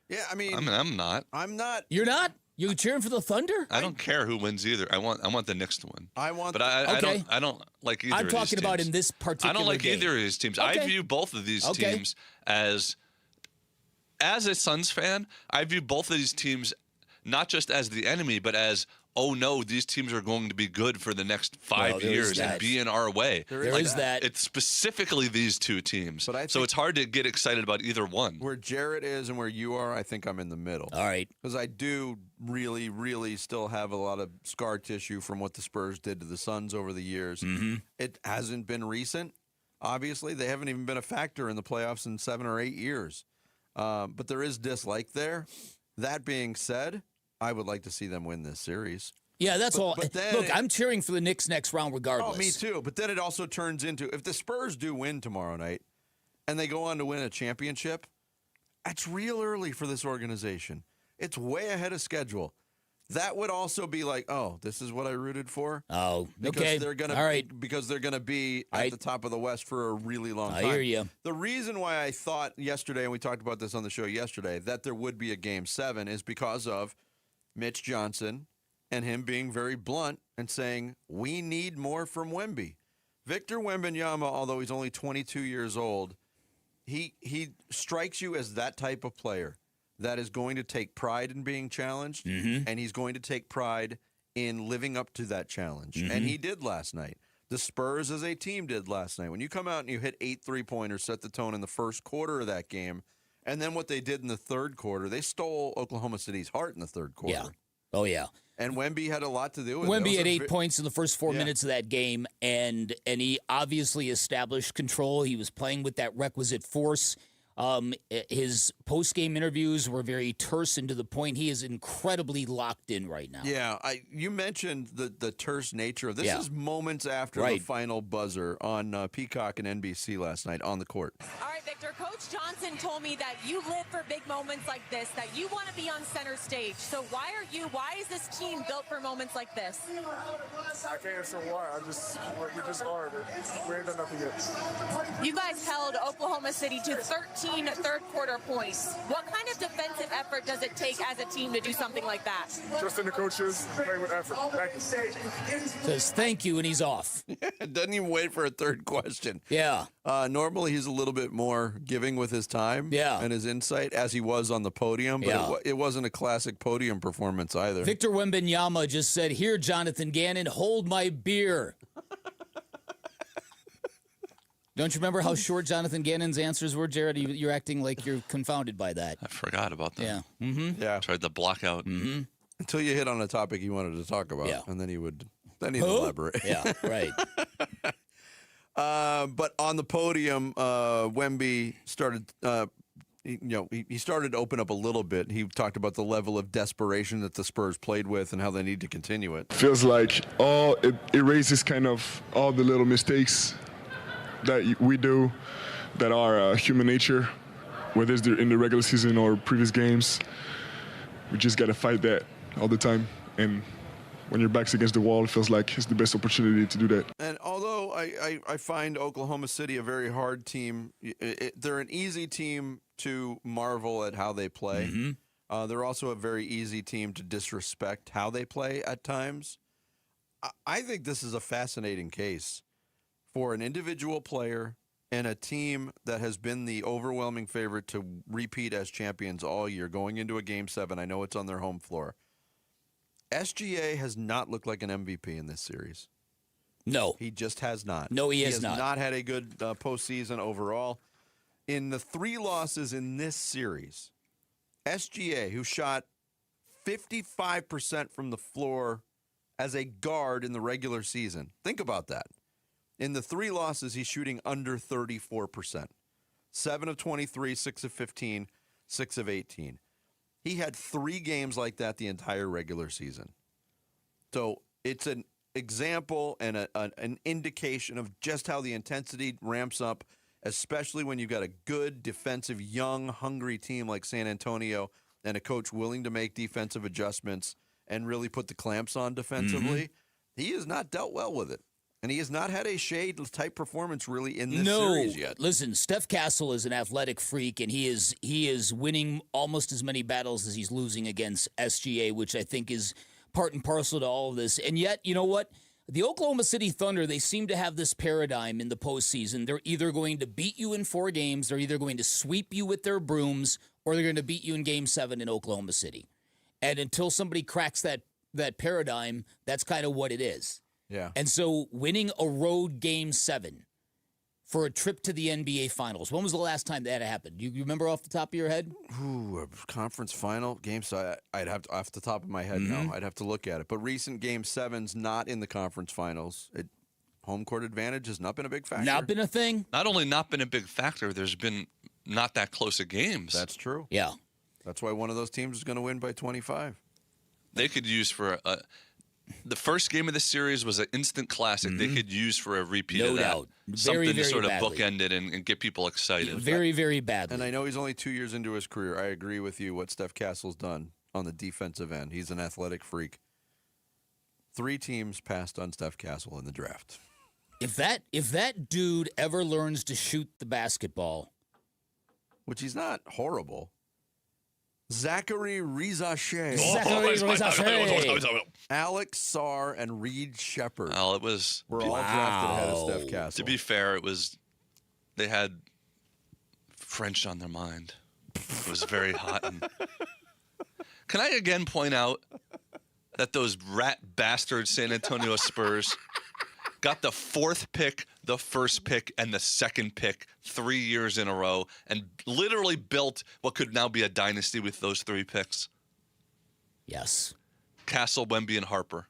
Yeah, I mean, I'm not. I'm not. You're not? You cheering for the Thunder? I don't care who wins either. I want the Knicks to win. I want, but I don't like either. I'm of talking these about teams. in this particular. I don't like game. either of these teams. Okay. I view both of these teams as a Suns fan. I view both of these teams not just as the enemy, but as, oh no, these teams are going to be good for the next 5 years and be in our way. There is that. It's specifically these two teams. So it's hard to get excited about either one. Where Jarrett is and where you are, I think I'm in the middle. All right. Because I do really, really still have a lot of scar tissue from what the Spurs did to the Suns over the years. Mm-hmm. It hasn't been recent. Obviously, they haven't even been a factor in the playoffs in 7 or 8 years. But there is dislike there. That being said, I would like to see them win this series. Yeah, that's all. But then Look, I'm cheering for the Knicks next round regardless. Oh, me too. But then it also turns into, if the Spurs do win tomorrow night and they go on to win a championship, that's real early for this organization. It's way ahead of schedule. That would also be like, oh, this is what I rooted for. Oh, because okay. They're gonna, all right. Because they're going to be at the top of the West for a really long time. I hear you. The reason why I thought yesterday, and we talked about this on the show yesterday, that there would be a Game 7 is because of Mitch Johnson and him being very blunt and saying, we need more from Wemby. Victor Wembanyama, although he's only 22 years old, he strikes you as that type of player that is going to take pride in being challenged, and he's going to take pride in living up to that challenge. And he did last night. The Spurs as a team did last night. When you come out and you hit 8 3-pointers, set the tone in the first quarter of that game, and then what they did in the third quarter, they stole Oklahoma City's heart in the third quarter. Yeah. Oh, yeah. And Wemby had a lot to do with it. Wemby had 8 points in the first 4 minutes of that game, and he obviously established control. He was playing with that requisite force. His post-game interviews were very terse and to the point. He is incredibly locked in right now. Yeah, you mentioned the terse nature of this. Is moments after the final buzzer on Peacock and NBC last night on the court. All right, Victor, Coach Johnson told me that you live for big moments like this, that you want to be on center stage. So why is this team built for moments like this? I can't answer why. We just are. We ain't done nothing yet. You guys held Oklahoma City to 13 third-quarter points. What kind of defensive effort does it take as a team to do something like that? Trusting the coaches, playing with effort. Thank you. Says thank you, and he's off. Doesn't even wait for a third question. Yeah. Normally, he's a little bit more giving with his time and his insight, as he was on the podium, but it wasn't a classic podium performance either. Victor Wembanyama just said, "Here, Jonathan Gannon, hold my beer." Don't you remember how short Jonathan Gannon's answers were, Jared? You're acting like you're confounded by that. I forgot about that. Yeah. Mm-hmm. Yeah. Tried to block out. Mm-hmm. Until you hit on a topic he wanted to talk about, and then he'd elaborate. Yeah, right. But on the podium, Wemby started he started to open up a little bit. He talked about the level of desperation that the Spurs played with and how they need to continue it. Feels like it erases kind of all the little mistakes that we do that are human nature, whether it's in the regular season or previous games. We just got to fight that all the time. And when your back's against the wall, it feels like it's the best opportunity to do that. And although I find Oklahoma City a very hard team, they're an easy team to marvel at how they play. Mm-hmm. They're also a very easy team to disrespect how they play at times. I think this is a fascinating case for an individual player and a team that has been the overwhelming favorite to repeat as champions all year, going into a Game 7. I know it's on their home floor. SGA has not looked like an MVP in this series. No. He just has not. No, he has not. He has not had a good postseason overall. In the 3 losses in this series, SGA, who shot 55% from the floor as a guard in the regular season. Think about that. In the 3 losses, he's shooting under 34%. 7 of 23, 6 of 15, 6 of 18. He had 3 games like that the entire regular season. So it's an example and an indication of just how the intensity ramps up, especially when you've got a good defensive, young, hungry team like San Antonio and a coach willing to make defensive adjustments and really put the clamps on defensively. He has not dealt well with it. And he has not had a shade-type performance really in this series yet. Listen, Steph Castle is an athletic freak, and he is winning almost as many battles as he's losing against SGA, which I think is part and parcel to all of this. And yet, you know what? The Oklahoma City Thunder, they seem to have this paradigm in the postseason. They're either going to beat you in 4 games, they're either going to sweep you with their brooms, or they're going to beat you in Game 7 in Oklahoma City. And until somebody cracks that paradigm, that's kind of what it is. Yeah. And so winning a road Game 7 for a trip to the NBA Finals. When was the last time that happened? You remember off the top of your head? Ooh, a conference final game. So I'd have to, off the top of my head, no, I'd have to look at it. But recent Game 7s not in the conference finals. Home court advantage has not been a big factor. Not been a thing? Not only not been a big factor, there's been not that close of games. That's true. Yeah. That's why one of those teams is going to win by 25. They could use for the first game of the series was an instant classic. They could use for a repeat No of that. doubt. Something Very, to sort of badly. bookend it and get people excited. Very, very badly. And I know he's only 2 years into his career. I agree with you what Steph Castle's done on the defensive end. He's an athletic freak. 3 teams passed on Steph Castle in the draft. If that dude ever learns to shoot the basketball, which he's not horrible. Zachary Rizache. Alex Sarr and Reed Shepard. Well, it was. We're all drafted ahead of Steph Castle. To be fair, they had French on their mind. It was very hot. Can I again point out that those rat bastard San Antonio Spurs got the 4th pick, the 1st pick, and the 2nd pick 3 years in a row and literally built what could now be a dynasty with those 3 picks? Yes. Castle, Wemby, and Harper.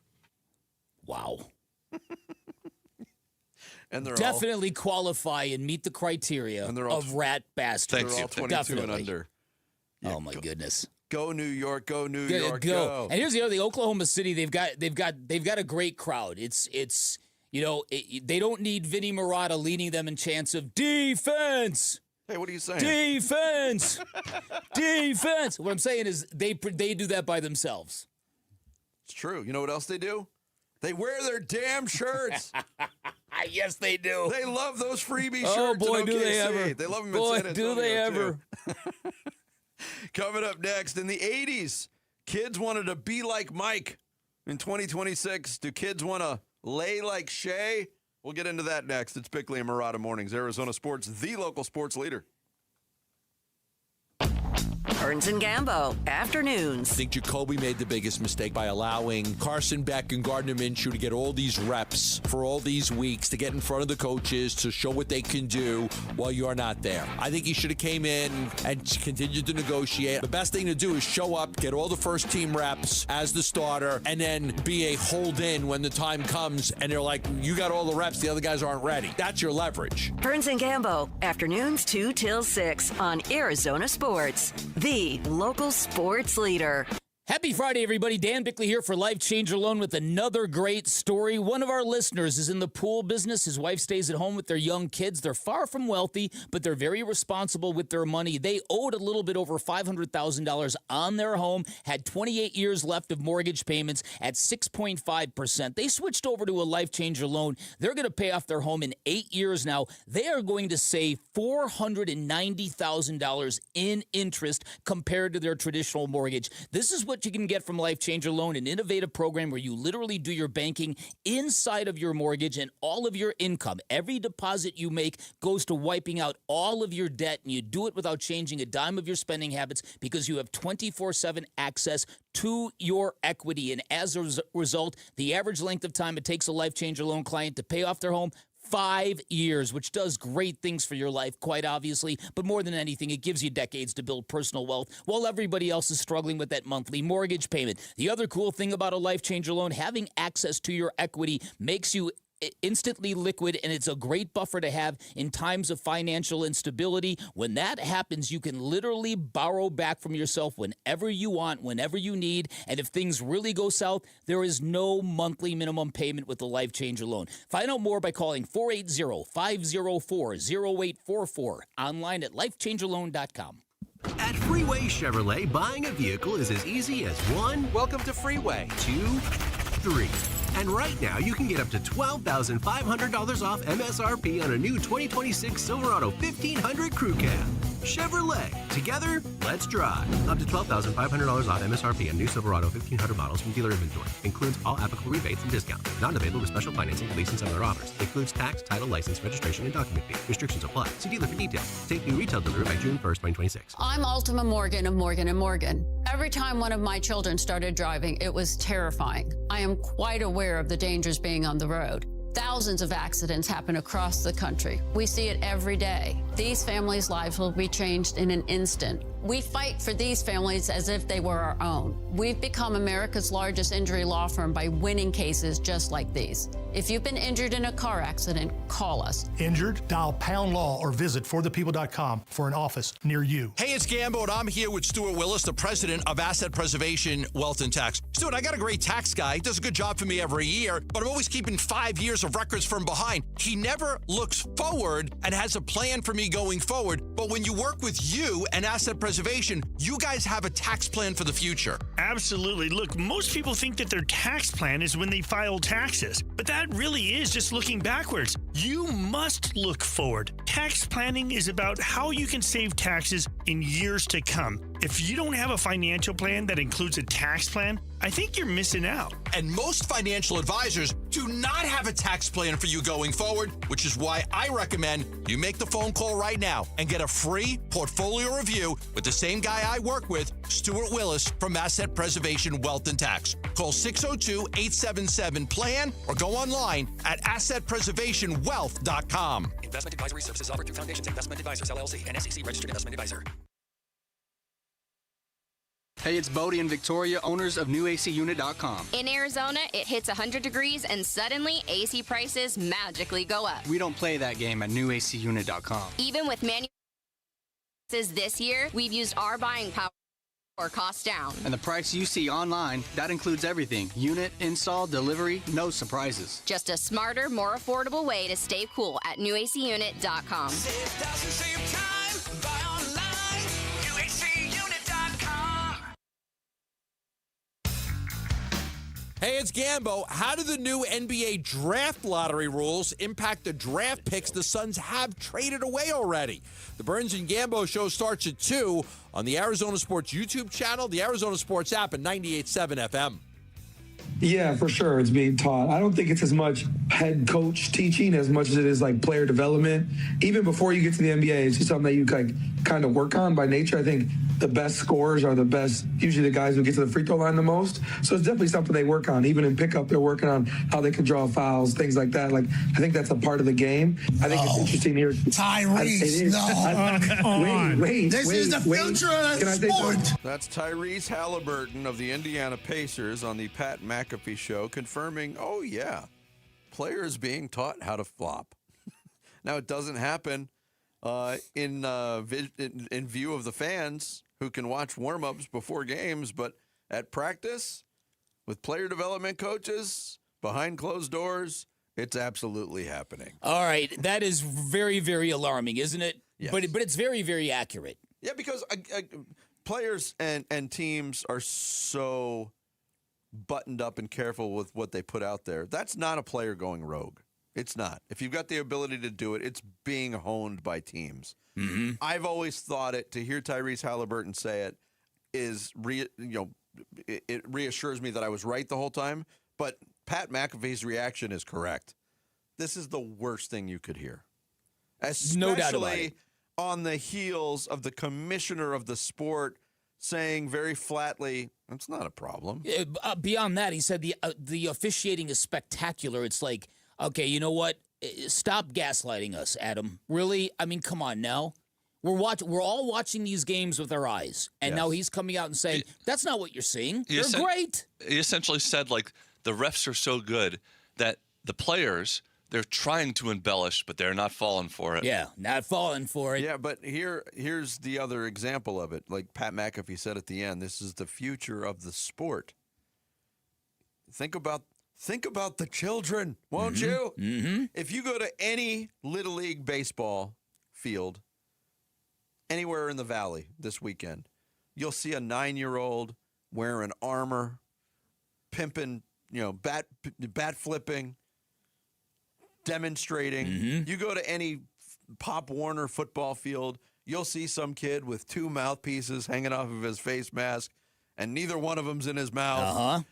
Wow. And they're definitely qualify and meet the criteria of rat bastards. They're all 22 and under. Oh my goodness. Go New York, go New York, go. And here's the other thing, Oklahoma City, they've got a great crowd. It's they don't need Vinny Marotta leading them in chants of defense. Hey, what are you saying? Defense. Defense. What I'm saying is they do that by themselves. It's true. You know what else they do? They wear their damn shirts. Yes, they do. They love those freebie Oh, shirts. boy, in do they OKC. ever. They love them Boy, in San Antonio, do they ever. too. Coming up next, in the 80s, kids wanted to be like Mike. In 2026, do kids want to lay like Shay? We'll get into that next. It's Bickley and Marotta Mornings, Arizona Sports, the local sports leader. Burns and Gambo, afternoons. I think Jacoby made the biggest mistake by allowing Carson Beck and Gardner Minshew to get all these reps for all these weeks, to get in front of the coaches, to show what they can do while you're not there. I think he should have came in and continued to negotiate. The best thing to do is show up, get all the first team reps as the starter, and then be a hold-in when the time comes and they're like, you got all the reps, the other guys aren't ready. That's your leverage. Burns and Gambo, afternoons 2 till 6 on Arizona Sports, the local sports leader. Happy Friday, everybody. Dan Bickley here for Life Changer Loan with another great story. One of our listeners is in the pool business. His wife stays at home with their young kids. They're far from wealthy, but they're very responsible with their money. They owed a little bit over $500,000 on their home, had 28 years left of mortgage payments at 6.5%. They switched over to a Life Changer Loan. They're going to pay off their home in 8 years now. They are going to save $490,000 in interest compared to their traditional mortgage. This is what you can get from Life Changer Loan, an innovative program where you literally do your banking inside of your mortgage, and all of your income, every deposit you make goes to wiping out all of your debt, and you do it without changing a dime of your spending habits because you have 24/7 access to your equity. And as a result, the average length of time it takes a Life Changer Loan client to pay off their home, 5 years, which does great things for your life, quite obviously. But more than anything, it gives you decades to build personal wealth while everybody else is struggling with that monthly mortgage payment. The other cool thing about a Life Changer Loan, having access to your equity makes you instantly liquid, and it's a great buffer to have in times of financial instability. When that happens, you can literally borrow back from yourself whenever you want, whenever you need, and if things really go south, there is no monthly minimum payment with the Life Changer Loan. Find out more by calling 480-504-0844, online at lifechangerloan.com. At Freeway Chevrolet, buying a vehicle is as easy as 1. Welcome to Freeway. 2, 3. And right now, you can get up to $12,500 off MSRP on a new 2026 Silverado 1500 Crew Cab. Chevrolet. Together, let's drive. Up to $12,500 off MSRP on new Silverado 1500 models from dealer inventory. Includes all applicable rebates and discounts. Not available with special financing, lease, and similar offers. Includes tax, title, license, registration, and document fee. Restrictions apply. See dealer for details. Take new retail delivery by June 1st, 2026. I'm Ultima Morgan of Morgan & Morgan. Every time one of my children started driving, it was terrifying. I am quite aware of the dangers being on the road. Thousands of accidents happen across the country. We see it every day. These families' lives will be changed in an instant. We fight for these families as if they were our own. We've become America's largest injury law firm by winning cases just like these. If you've been injured in a car accident, call us. Injured? Dial pound law or visit forthepeople.com for an office near you. Hey, it's Gambo, and I'm here with Stuart Willis, the president of Asset Preservation Wealth and Tax. Stuart, I got a great tax guy. He does a good job for me every year, but I'm always keeping 5 years of records from behind. He never looks forward and has a plan for me going forward. But when you work with you and Asset Preservation, you guys have a tax plan for the future. Absolutely. Look, most people think that their tax plan is when they file taxes, but that really is just looking backwards. You must look forward. Tax planning is about how you can save taxes in years to come. If you don't have a financial plan that includes a tax plan, I think you're missing out. And most financial advisors do not have a tax plan for you going forward, which is why I recommend you make the phone call right now and get a free portfolio review with the same guy I work with, Stuart Willis from Asset Preservation Wealth and Tax. Call 602-877-PLAN or go online at assetpreservationwealth.com. Investment advisory services offered through Foundations Investment Advisors, LLC, an SEC registered investment advisor. Hey, it's Bodie and Victoria, owners of NewACUnit.com. In Arizona, it hits 100 degrees and suddenly AC prices magically go up. We don't play that game at NewACUnit.com. Even with manual this year, we've used our buying power or cost down. And the price you see online, that includes everything. Unit, install, delivery, no surprises. Just a smarter, more affordable way to stay cool at NewACUnit.com. Save thousands, save time, buy online, NewACUnit.com. Hey, it's Gambo. How do the new NBA draft lottery rules impact the draft picks the Suns have traded away already? The Burns and Gambo show starts at 2 on the Arizona Sports YouTube channel, the Arizona Sports app, and 98.7 FM. Yeah, for sure. It's being taught. I don't think it's as much head coach teaching as much as it is like player development. Even before you get to the NBA, it's just something that you kind of work on by nature. I think the best scorers are usually the guys who get to the free throw line the most. So it's definitely something they work on. Even in pickup, they're working on how they can draw fouls, things like that. Like, I think that's a part of the game. I think it's interesting here. Tyrese, Wait. This is the future of Can I say sport. something? That's Tyrese Halliburton of the Indiana Pacers on the Pat McAfee show confirming, oh, yeah, players being taught how to flop. Now, it doesn't happen in view of the fans who can watch warm-ups before games, but at practice with player development coaches behind closed doors, it's absolutely happening. All right, that is very, very alarming, isn't it? Yes. But it's very, very accurate. Yeah, because players and teams are so buttoned up and careful with what they put out there. That's not a player going rogue. It's not. If you've got the ability to do it, it's being honed by teams. Mm-hmm. I've always thought it, to hear Tyrese Halliburton say it, it reassures me that I was right the whole time. But Pat McAfee's reaction is correct. This is the worst thing you could hear. Especially No doubt about it. On the heels of the commissioner of the sport saying very flatly, it's not a problem. Beyond that, he said the officiating is spectacular. It's like, okay, you know what? Stop gaslighting us, Adam. Really? I mean, come on now. We're all watching these games with our eyes, and now he's coming out and saying, that's not what you're seeing. They're great. He essentially said, like, the refs are so good that the players, they're trying to embellish, but they're not falling for it. Yeah, not falling for it. Yeah, but here's the other example of it. Like Pat McAfee said at the end, this is the future of the sport. Think about the children, won't you? Mm-hmm. If you go to any Little League baseball field anywhere in the Valley this weekend, you'll see a 9-year-old wearing armor, pimping, bat flipping, demonstrating. Mm-hmm. You go to any Pop Warner football field, you'll see some kid with 2 mouthpieces hanging off of his face mask, and neither one of them's in his mouth. Uh-huh.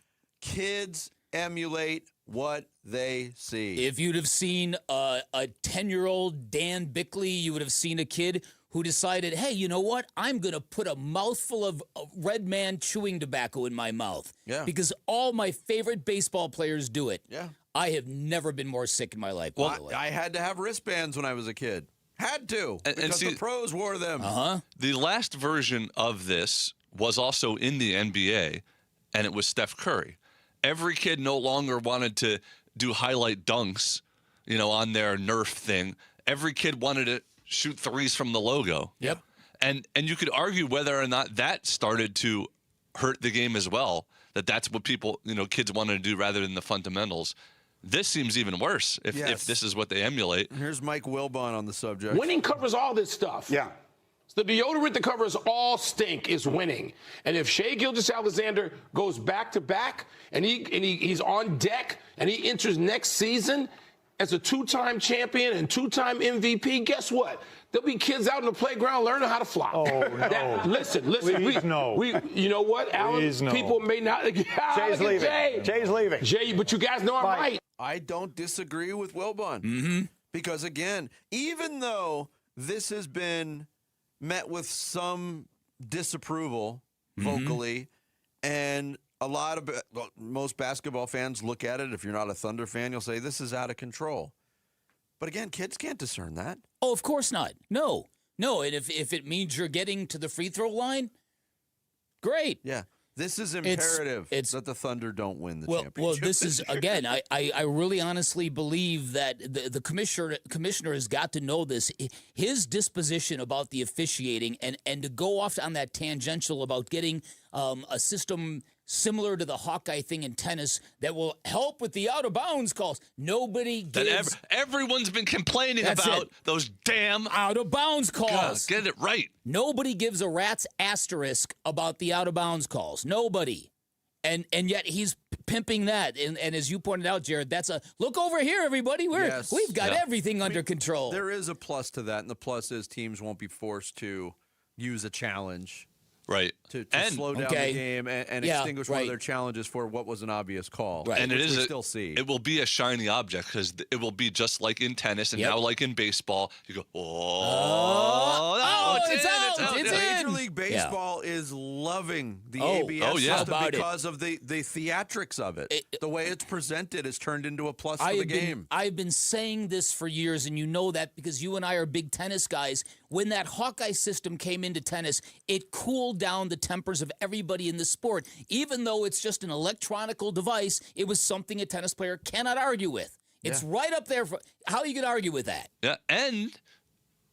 Kids emulate what they see. If you'd have seen a 10-year-old Dan Bickley, you would have seen a kid who decided, hey, you know what? I'm going to put a mouthful of Red Man chewing tobacco in my mouth. Yeah. Because all my favorite baseball players do it. Yeah. I have never been more sick in my life. Well, by the way. I had to have wristbands when I was a kid. Had to. And Because see, the pros wore them. Uh-huh. The last version of this was also in the NBA, and it was Steph Curry. Every kid no longer wanted to do highlight dunks, on their Nerf thing. Every kid wanted to shoot threes from the logo. Yep. And you could argue whether or not that started to hurt the game as well, that's what people, kids wanted to do rather than the fundamentals. This seems even worse if this is what they emulate. Here's Mike Wilbon on the subject. Winning covers all this stuff. Yeah. The deodorant that covers all stink is winning. And if Shai Gilgeous-Alexander goes back-to-back and he's on deck and he enters next season as a 2-time champion and 2-time MVP, guess what? There'll be kids out in the playground learning how to flop. Oh, no. Listen. Please, no. You know what, Alan? Please, no. People may not. Jay's leaving. Jay's leaving. Jay, but you guys know I'm right. I don't disagree with Wilbon. Mm-hmm. Because, again, even though this has been met with some disapproval vocally, and most basketball fans look at it. If you're not a Thunder fan, you'll say this is out of control. But again, kids can't discern that. Oh, of course not. No. And if it means you're getting to the free throw line, great. Yeah. This is imperative that the Thunder don't win the championship. Well, this is, again, I really honestly believe that the commissioner has got to know this. His disposition about the officiating and to go off on that tangential about getting a system similar to the Hawkeye thing in tennis that will help with the out-of-bounds calls. Nobody gives... Everyone's been complaining about those damn... out-of-bounds calls. God, get it right. Nobody gives a rat's asterisk about the out-of-bounds calls. Nobody. And yet he's pimping that. And as you pointed out, Jared, that's a... Look over here, everybody. We've got everything under control. There is a plus to that, and the plus is teams won't be forced to use a challenge. Right. To slow down the game and extinguish one of their challenges for what was an obvious call. Right. And we still see. It will be a shiny object because it will be just like in tennis and now like in baseball. You go, it's in. Major League Baseball is loving the Oh, ABS oh, yeah. system How about because of the theatrics of it. The way it's presented is turned into a plus for the game. I've been saying this for years, and you know that because you and I are big tennis guys. When that Hawkeye system came into tennis, it cooled down the tempers of everybody in the sport. Even though it's just an electronical device, it was something a tennis player cannot argue with. It's right up there. How are you going to argue with that? Yeah, and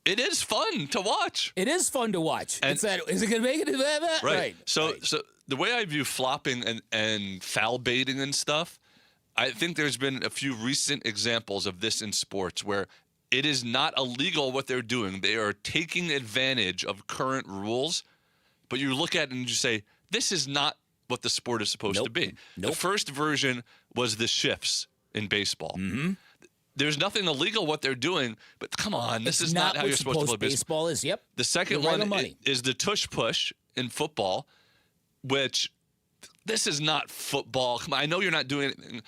it is fun to watch. It is fun to watch. Is it going to make it? Right. So the way I view flopping and foul baiting and stuff, I think there's been a few recent examples of this in sports where it is not illegal what they're doing. They are taking advantage of current rules, but you look at it and you say, this is not what the sport is supposed to be. The first version was the shifts in baseball. Mm-hmm. There's nothing illegal what they're doing, but come on, this is not how you're supposed to play baseball. Is. Yep. The second one is the tush push in football, which this is not football. Come on, I know you're not doing anything.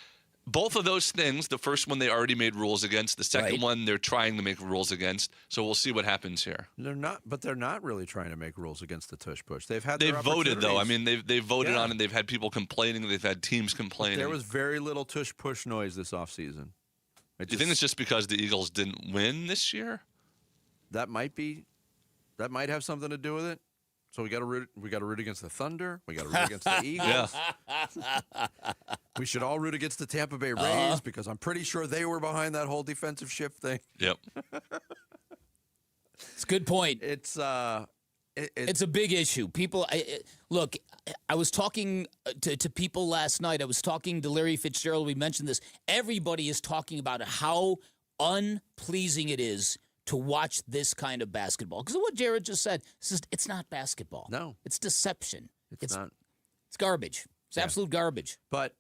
Both of those things, the first one they already made rules against. The second one they're trying to make rules against. So we'll see what happens here. They're not really trying to make rules against the tush push. They've voted though. I mean, they've voted on it. They've had people complaining. They've had teams complaining. There was very little tush push noise this offseason. Do you think it's just because the Eagles didn't win this year? That might have something to do with it. So we got to root against the Thunder. We got to root against the Eagles. We should all root against the Tampa Bay Rays because I'm pretty sure they were behind that whole defensive shift thing. Yep. It's a good point. It's a big issue. People, look, I was talking to people last night. I was talking to Larry Fitzgerald. We mentioned this. Everybody is talking about how unpleasing it is to watch this kind of basketball. Because of what Jared just said, it's not basketball. No. It's deception. It's not. It's garbage. It's absolute garbage. But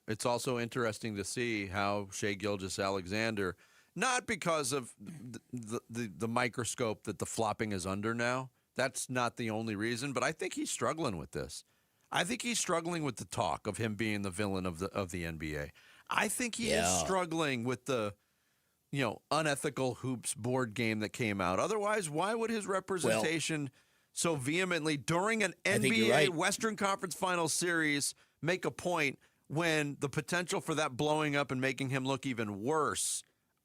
it's also interesting to see how Shai Gilgeous-Alexander, not because of the microscope that the flopping is under now, that's not the only reason, but I think he's struggling with this. I think he's struggling with the talk of him being the villain of the NBA. I think he is struggling with the unethical hoops board game that came out. Otherwise, why would his representation so vehemently during an NBA Western Conference Finals series make a point when the potential for that blowing up and making him look even worse?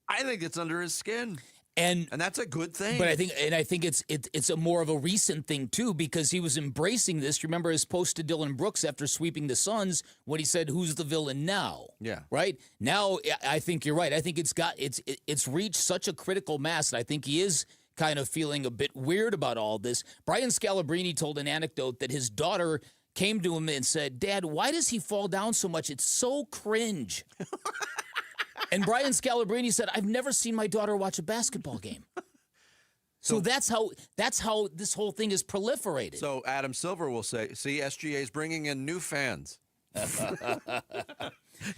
I think it's under his skin. And that's a good thing. But I think it's a more of a recent thing too, because he was embracing this. Remember his post to Dylan Brooks after sweeping the Suns when he said, "Who's the villain now?" Yeah. Right? Now I think you're right. I think it's reached such a critical mass, and I think he is kind of feeling a bit weird about all this. Brian Scalabrine told an anecdote that his daughter came to him and said, "Dad, why does he fall down so much? It's so cringe." And Brian Scalabrine said, "I've never seen my daughter watch a basketball game." So that's how this whole thing is proliferated. So Adam Silver will say, "See, SGA is bringing in new fans."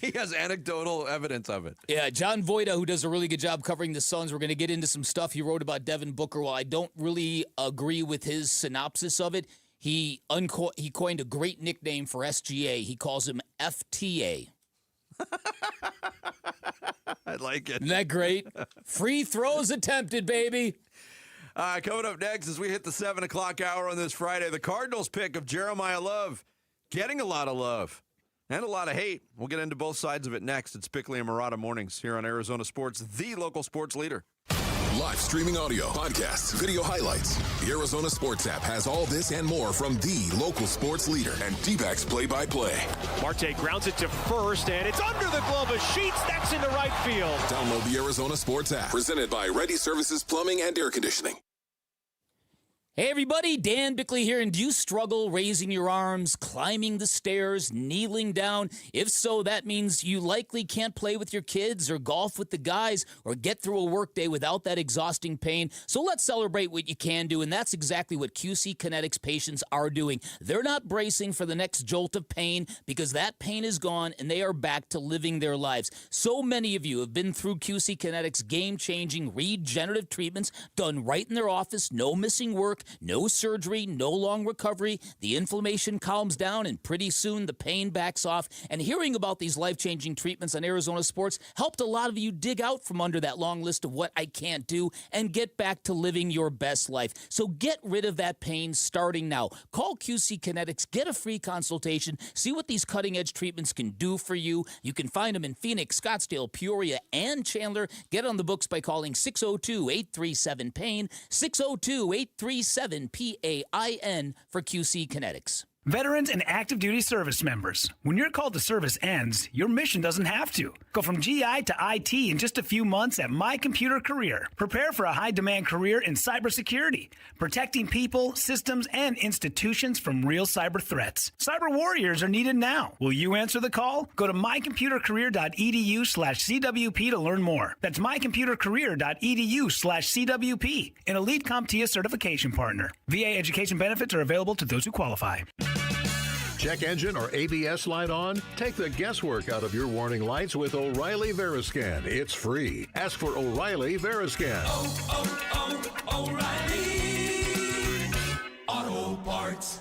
He has anecdotal evidence of it. Yeah, John Voida, who does a really good job covering the Suns, we're going to get into some stuff he wrote about Devin Booker. While I don't really agree with his synopsis of it, he coined a great nickname for SGA. He calls him FTA. I like it. Isn't that great? Free throws attempted, baby. Coming up next as we hit the 7 o'clock hour on this Friday, the Cardinals pick of Jeremiah Love getting a lot of love and a lot of hate. We'll get into both sides of it next. It's Bickley and Murata Mornings here on Arizona Sports, the local sports leader. Live streaming audio, podcasts, video highlights. The Arizona Sports app has all this and more from the local sports leader and D-backs play-by-play. Marte grounds it to first, and it's under the glove of Sheets. That's into right field. Download the Arizona Sports app. Presented by Ready Services Plumbing and Air Conditioning. Hey everybody, Dan Bickley here, and do you struggle raising your arms, climbing the stairs, kneeling down? If so, that means you likely can't play with your kids or golf with the guys or get through a workday without that exhausting pain. So let's celebrate what you can do, and that's exactly what QC Kinetics patients are doing. They're not bracing for the next jolt of pain because that pain is gone and they are back to living their lives. So many of you have been through QC Kinetics game-changing regenerative treatments done right in their office, no missing work, no surgery, no long recovery. The inflammation calms down, and pretty soon the pain backs off. And hearing about these life-changing treatments on Arizona Sports helped a lot of you dig out from under that long list of what I can't do and get back to living your best life. So get rid of that pain starting now. Call QC Kinetics, get a free consultation, see what these cutting-edge treatments can do for you. You can find them in Phoenix, Scottsdale, Peoria, and Chandler. Get on the books by calling 602-837-PAIN, 602-837-PAIN for QC Kinetics. Veterans and active duty service members, when your call to service ends, your mission doesn't have to. Go from GI to IT in just a few months at My Computer Career. Prepare for a high-demand career in cybersecurity, protecting people, systems, and institutions from real cyber threats. Cyber warriors are needed now. Will you answer the call? Go to mycomputercareer.edu/CWP to learn more. That's mycomputercareer.edu/CWP, an elite CompTIA certification partner. VA education benefits are available to those who qualify. Check engine or ABS light on? Take the guesswork out of your warning lights with O'Reilly Veriscan. It's free. Ask for O'Reilly Veriscan. O'Reilly Auto Parts.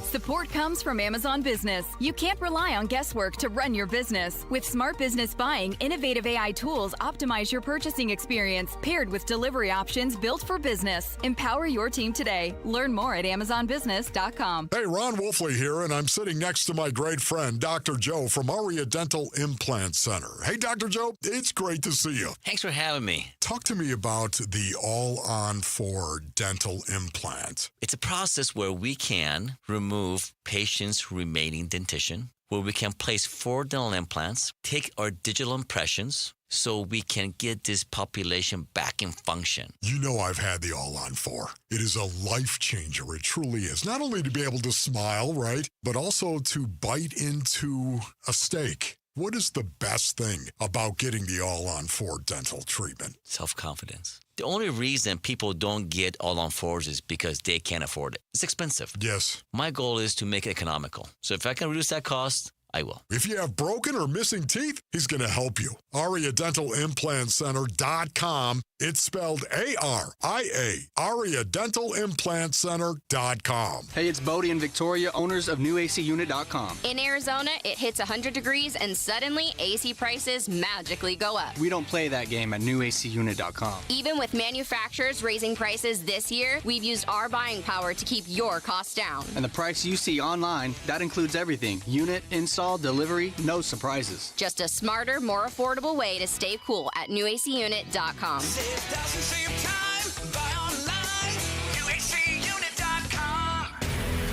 Support comes from Amazon Business. You can't rely on guesswork to run your business. With smart business buying, innovative AI tools optimize your purchasing experience, paired with delivery options built for business. Empower your team today. Learn more at AmazonBusiness.com. Hey, Ron Wolfley here, and I'm sitting next to my great friend, Dr. Joe from Aria Dental Implant Center. Hey, Dr. Joe, it's great to see you. Thanks for having me. Talk to me about the All-on-4 dental implant. It's a process where we can remove patients' remaining dentition, where we can place 4 dental implants, take our digital impressions, so we can get this population back in function. You know I've had the All-on-4. It is a life changer. It truly is. Not only to be able to smile, right, but also to bite into a steak. What is the best thing about getting the All-on-4 dental treatment? Self-confidence. The only reason people don't get All-on-4s is because they can't afford it. It's expensive. Yes. My goal is to make it economical. So if I can reduce that cost, I will. If you have broken or missing teeth, he's going to help you. AriaDentalImplantCenter.com. It's spelled A-R-I-A. AriaDentalImplantCenter.com. Hey, it's Bodie and Victoria, owners of NewACUnit.com. In Arizona, it hits 100 degrees and suddenly AC prices magically go up. We don't play that game at NewACUnit.com. Even with manufacturers raising prices this year, we've used our buying power to keep your costs down. And the price you see online, that includes everything. Unit, install, delivery, no surprises. Just a smarter, more affordable way to stay cool at NewACUnit.com. Save thousands, save time. Buy online. NewACUnit.com.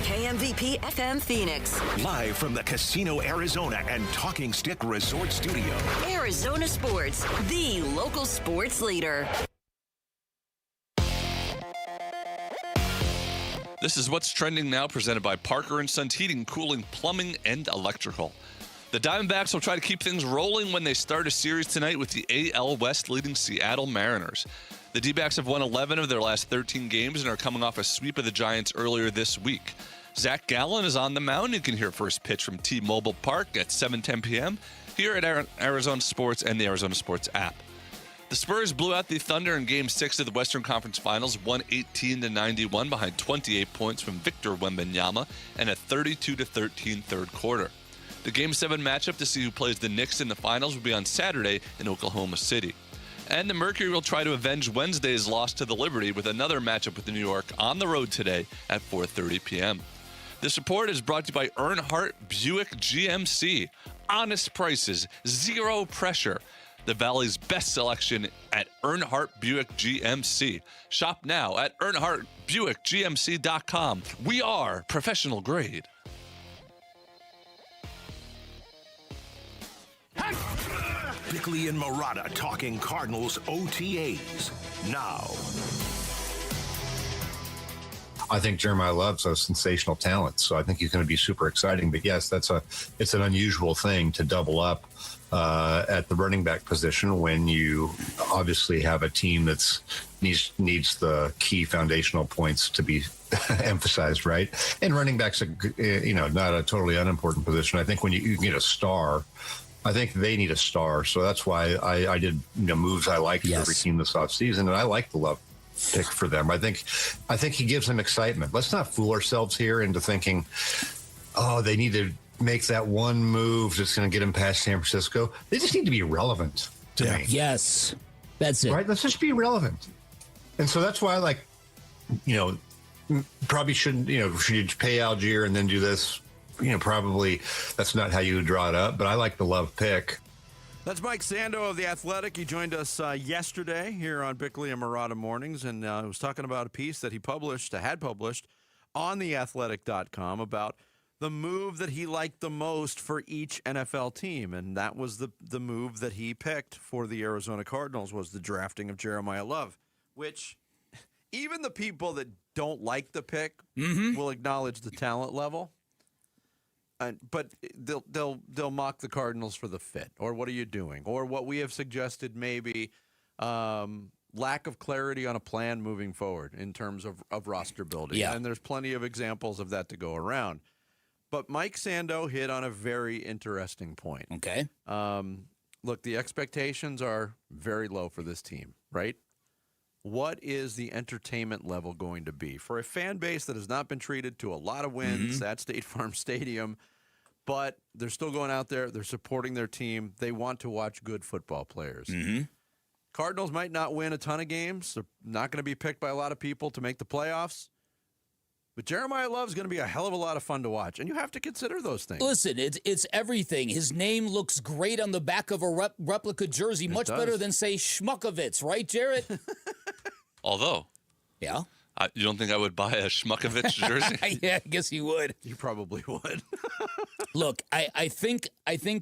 KMVP FM Phoenix. Live from the Casino Arizona and Talking Stick Resort Studio. Arizona Sports, the local sports leader. This is What's Trending Now, presented by Parker & Sons Heating, Cooling, Plumbing, and Electrical. The Diamondbacks will try to keep things rolling when they start a series tonight with the AL West leading Seattle Mariners. The D-backs have won 11 of their last 13 games and are coming off a sweep of the Giants earlier this week. Zach Gallen is on the mound. You can hear first pitch from T-Mobile Park at 7:10 p.m. here at Arizona Sports and the Arizona Sports app. The Spurs blew out the Thunder in Game 6 of the Western Conference Finals, 118-91 behind 28 points from Victor Wembanyama and a 32-13 third quarter. The Game 7 matchup to see who plays the Knicks in the finals will be on Saturday in Oklahoma City. And the Mercury will try to avenge Wednesday's loss to the Liberty with another matchup with New York on the road today at 4:30 p.m. This report is brought to you by Earnhardt Buick GMC. Honest prices, zero pressure. The Valley's best selection at Earnhardt Buick GMC. Shop now at EarnhardtBuickGMC.com. We are professional grade. Bickley and Marotta talking Cardinals OTAs now. I think Jeremiah Love's a sensational talent, so I think he's going to be super exciting. But yes, it's an unusual thing to double up at the running back position when you obviously have a team that's needs the key foundational points to be emphasized, right? And running back's not a totally unimportant position. I think when you get a star, I think they need a star. So that's why I did moves I liked for every team this offseason, and I like the Love pick for them. I think he gives them excitement. Let's not fool ourselves here into thinking, oh, they need to make that one move that's going to get them past San Francisco. They just need to be relevant to me. Yes, that's it. Right? Let's just be relevant. And so that's why, like, probably shouldn't, should you pay Algier and then do this? Probably that's not how you would draw it up, but I like the Love pick. That's Mike Sando of The Athletic. He joined us yesterday here on Bickley and Murata Mornings, and was talking about a piece that he had published on theathletic.com about the move that he liked the most for each NFL team, and that was the move that he picked for the Arizona Cardinals was the drafting of Jeremiah Love, which even the people that don't like the pick will acknowledge the talent level. But they'll mock the Cardinals for the fit, or what are you doing, or what we have suggested maybe lack of clarity on a plan moving forward in terms of roster building. Yeah. And there's plenty of examples of that to go around. But Mike Sando hit on a very interesting point. Okay. Look, the expectations are very low for this team, right? What is the entertainment level going to be for a fan base that has not been treated to a lot of wins at State Farm Stadium, but they're still going out there, they're supporting their team, they want to watch good football players. Cardinals might not win a ton of games, they're not going to be picked by a lot of people to make the playoffs, but Jeremiah Love is going to be a hell of a lot of fun to watch, and you have to consider those things. Listen, it's everything. His name looks great on the back of a replica jersey, much better than, say, Schmuckovitz, right, Jarrett? Although, yeah, you don't think I would buy a Schmuckovitz jersey? Yeah, I guess you would. You probably would. Look, I think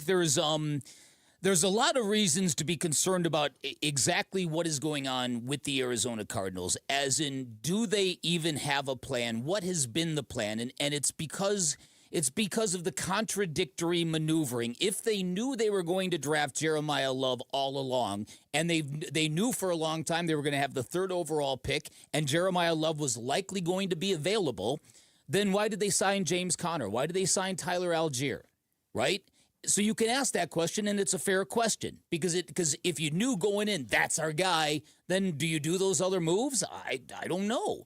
there's a lot of reasons to be concerned about exactly what is going on with the Arizona Cardinals, as in, do they even have a plan? What has been the plan? And it's because of the contradictory maneuvering. If they knew they were going to draft Jeremiah Love all along, and they knew for a long time they were going to have the 3rd overall pick, and Jeremiah Love was likely going to be available, then why did they sign James Conner? Why did they sign Tyler Algier? Right? So you can ask that question, and it's a fair question, because if you knew going in that's our guy, then do you do those other moves? I don't know.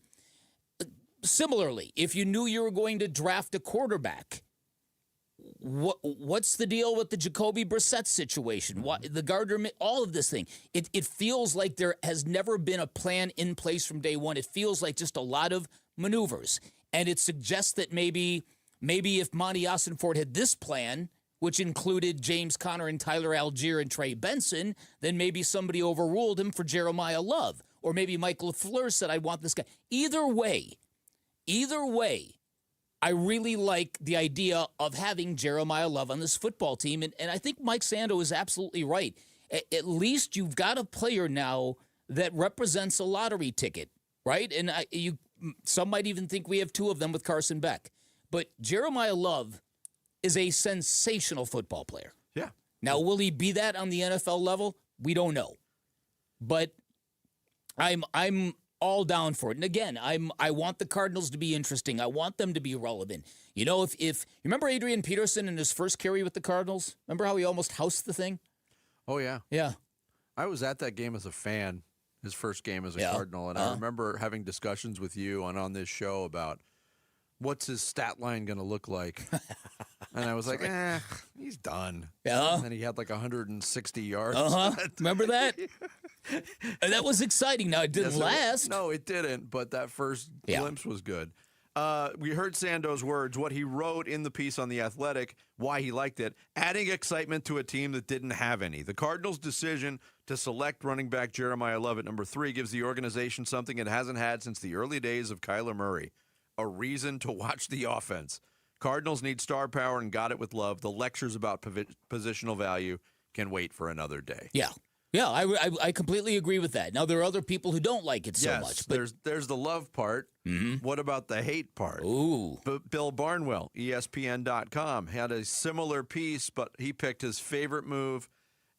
Similarly, if you knew you were going to draft a quarterback, what's the deal with the Jacoby Brissett situation? The Gardner, all of this thing. It feels like there has never been a plan in place from day one. It feels like just a lot of maneuvers, and it suggests that maybe if Monty Ossenfort had this plan, which included James Conner and Tyler Algier and Trey Benson, then maybe somebody overruled him for Jeremiah Love, or maybe Mike LaFleur said, "I want this guy." Either way, I really like the idea of having Jeremiah Love on this football team. And I think Mike Sando is absolutely right. At least you've got a player now that represents a lottery ticket, right? And some might even think we have 2 of them with Carson Beck. But Jeremiah Love is a sensational football player. Yeah. Now, will he be that on the NFL level? We don't know. But I'm all down for it. And again, I want the Cardinals to be interesting. I want them to be relevant. You know, if you remember Adrian Peterson in his first carry with the Cardinals? Remember how he almost housed the thing? Oh, yeah. Yeah. I was at that game as a fan, his first game as a Cardinal, and I remember having discussions with you on this show about what's his stat line going to look like. And I was like, he's done. Yeah. And then he had like 160 yards. Remember that? And that was exciting. Now, it didn't last. No, it didn't, but that first glimpse was good. We heard Sando's words, what he wrote in the piece on The Athletic, why he liked it, adding excitement to a team that didn't have any. The Cardinals' decision to select running back Jeremiah Love at number 3 gives the organization something it hasn't had since the early days of Kyler Murray, a reason to watch the offense. Cardinals need star power and got it with Love. The lectures about positional value can wait for another day. Yeah. Yeah, I completely agree with that. Now, there are other people who don't like it so much. But There's the love part. What about the hate part? Ooh. Bill Barnwell, ESPN.com, had a similar piece, but he picked his favorite move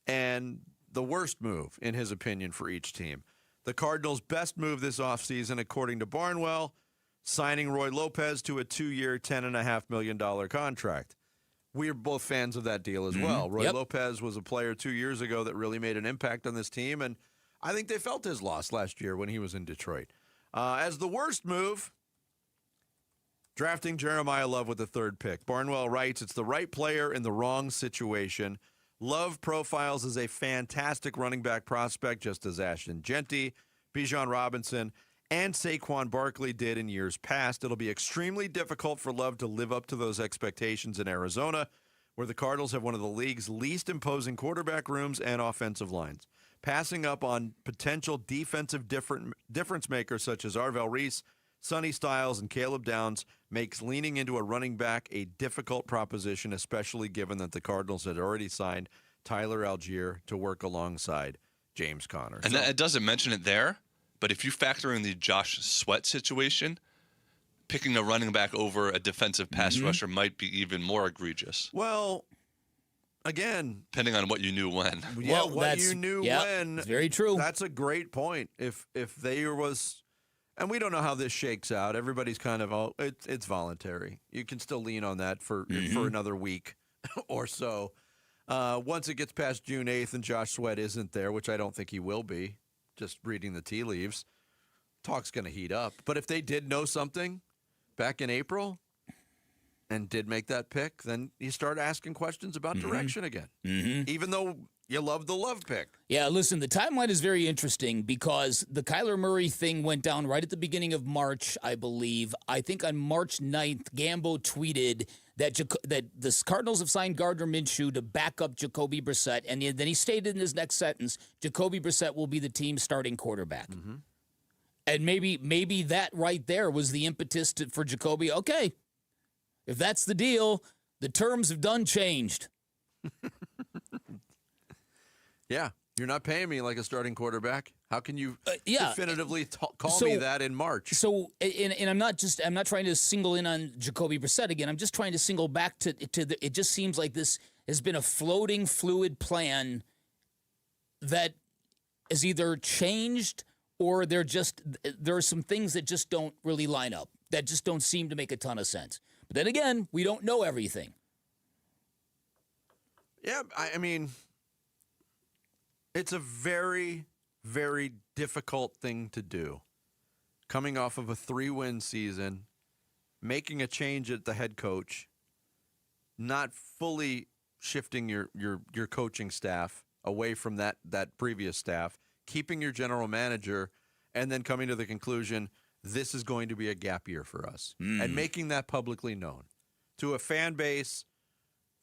and the worst move, in his opinion, for each team. The Cardinals' best move this offseason, according to Barnwell, signing Roy Lopez to a 2-year, $10.5 million contract. We're both fans of that deal as well. Roy Lopez was a player 2 years ago that really made an impact on this team, and I think they felt his loss last year when he was in Detroit. As the worst move, drafting Jeremiah Love with the 3rd pick. Barnwell writes, it's the right player in the wrong situation. Love profiles as a fantastic running back prospect, just as Ashton Genty, Bijan Robinson, and Saquon Barkley did in years past. It'll be extremely difficult for Love to live up to those expectations in Arizona, where the Cardinals have one of the league's least imposing quarterback rooms and offensive lines. Passing up on potential defensive difference makers such as Arvell Reese, Sonny Styles, and Caleb Downs makes leaning into a running back a difficult proposition, especially given that the Cardinals had already signed Tyler Algier to work alongside James Conner. And it doesn't mention it there, but if you factor in the Josh Sweat situation, picking a running back over a defensive pass rusher might be even more egregious. Well, again, depending on what you knew when. Yeah, what you knew when. It's very true. That's a great point. If there was, and we don't know how this shakes out. Everybody's kind of it's voluntary. You can still lean on that for another week or so. Once it gets past June 8th and Josh Sweat isn't there, which I don't think he will be, just reading the tea leaves, talk's going to heat up. But if they did know something back in April and did make that pick, then you start asking questions about direction again, even though you love the Love pick. Yeah, listen, the timeline is very interesting because the Kyler Murray thing went down right at the beginning of March, I believe. I think on March 9th, Gambo tweeted that the Cardinals have signed Gardner Minshew to back up Jacoby Brissett, and then he stated in his next sentence, Jacoby Brissett will be the team's starting quarterback. And maybe that right there was the impetus for Jacoby. Okay, if that's the deal, the terms have done changed. Yeah, you're not paying me like a starting quarterback. How can you definitively call me that in March? So, and I'm not trying to single in on Jacoby Brissett again. I'm just trying to single back to it just seems like this has been a floating, fluid plan that is either changed or there are some things that just don't really line up, that just don't seem to make a ton of sense. But then again, we don't know everything. Yeah, I mean, it's a very, very difficult thing to do. Coming off of a 3-win season, making a change at the head coach, not fully shifting your coaching staff away from that previous staff, keeping your general manager, and then coming to the conclusion, this is going to be a gap year for us. And making that publicly known to a fan base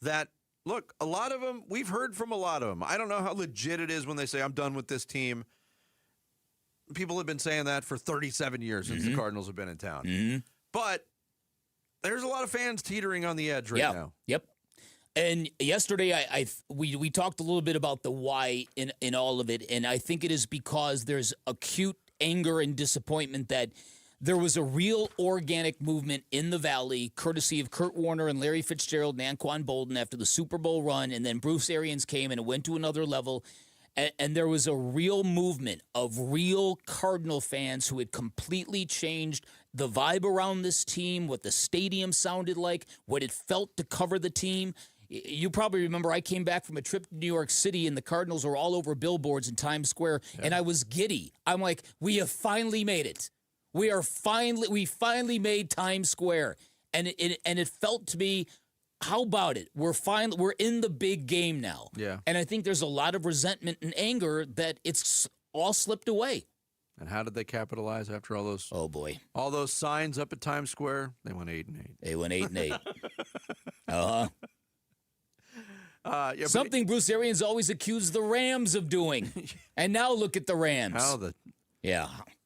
that, look, a lot of them, we've heard from a lot of them. I don't know how legit it is when they say, I'm done with this team. People have been saying that for 37 years since the Cardinals have been in town. But there's a lot of fans teetering on the edge right now. Yep. And yesterday, we talked a little bit about the why in all of it, and I think it is because there's acute anger and disappointment that there was a real organic movement in the Valley, courtesy of Kurt Warner and Larry Fitzgerald and Anquan Bolden after the Super Bowl run, and then Bruce Arians came and it went to another level, and there was a real movement of real Cardinal fans who had completely changed the vibe around this team, what the stadium sounded like, what it felt to cover the team. You probably remember I came back from a trip to New York City and the Cardinals were all over billboards in Times Square, and I was giddy. I'm like, we have finally made it. We finally made Times Square. And it felt to me, how about it? We're in the big game now. Yeah. And I think there's a lot of resentment and anger that it's all slipped away. And how did they capitalize after all those? Oh boy, all those signs up at Times Square. They went 8-8. They went 8-8. Uh-huh. Yeah, something Bruce Arians always accused the Rams of doing, and now look at the Rams.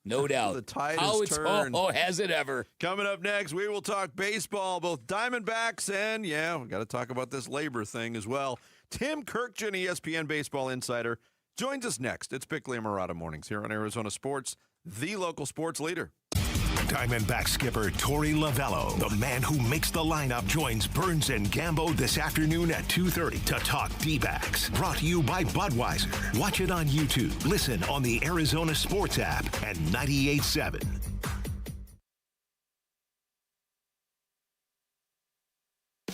No doubt. The tide has turned. Oh, has it ever? Coming up next, we will talk baseball, both Diamondbacks and, we got to talk about this labor thing as well. Tim Kirkjian, ESPN Baseball Insider, joins us next. It's Bickley and Murata Mornings here on Arizona Sports, the local sports leader. Diamondback skipper Torey Lovello, the man who makes the lineup, joins Burns and Gambo this afternoon at 2:30 to talk D-backs. Brought to you by Budweiser. Watch it on YouTube. Listen on the Arizona Sports app and 98.7.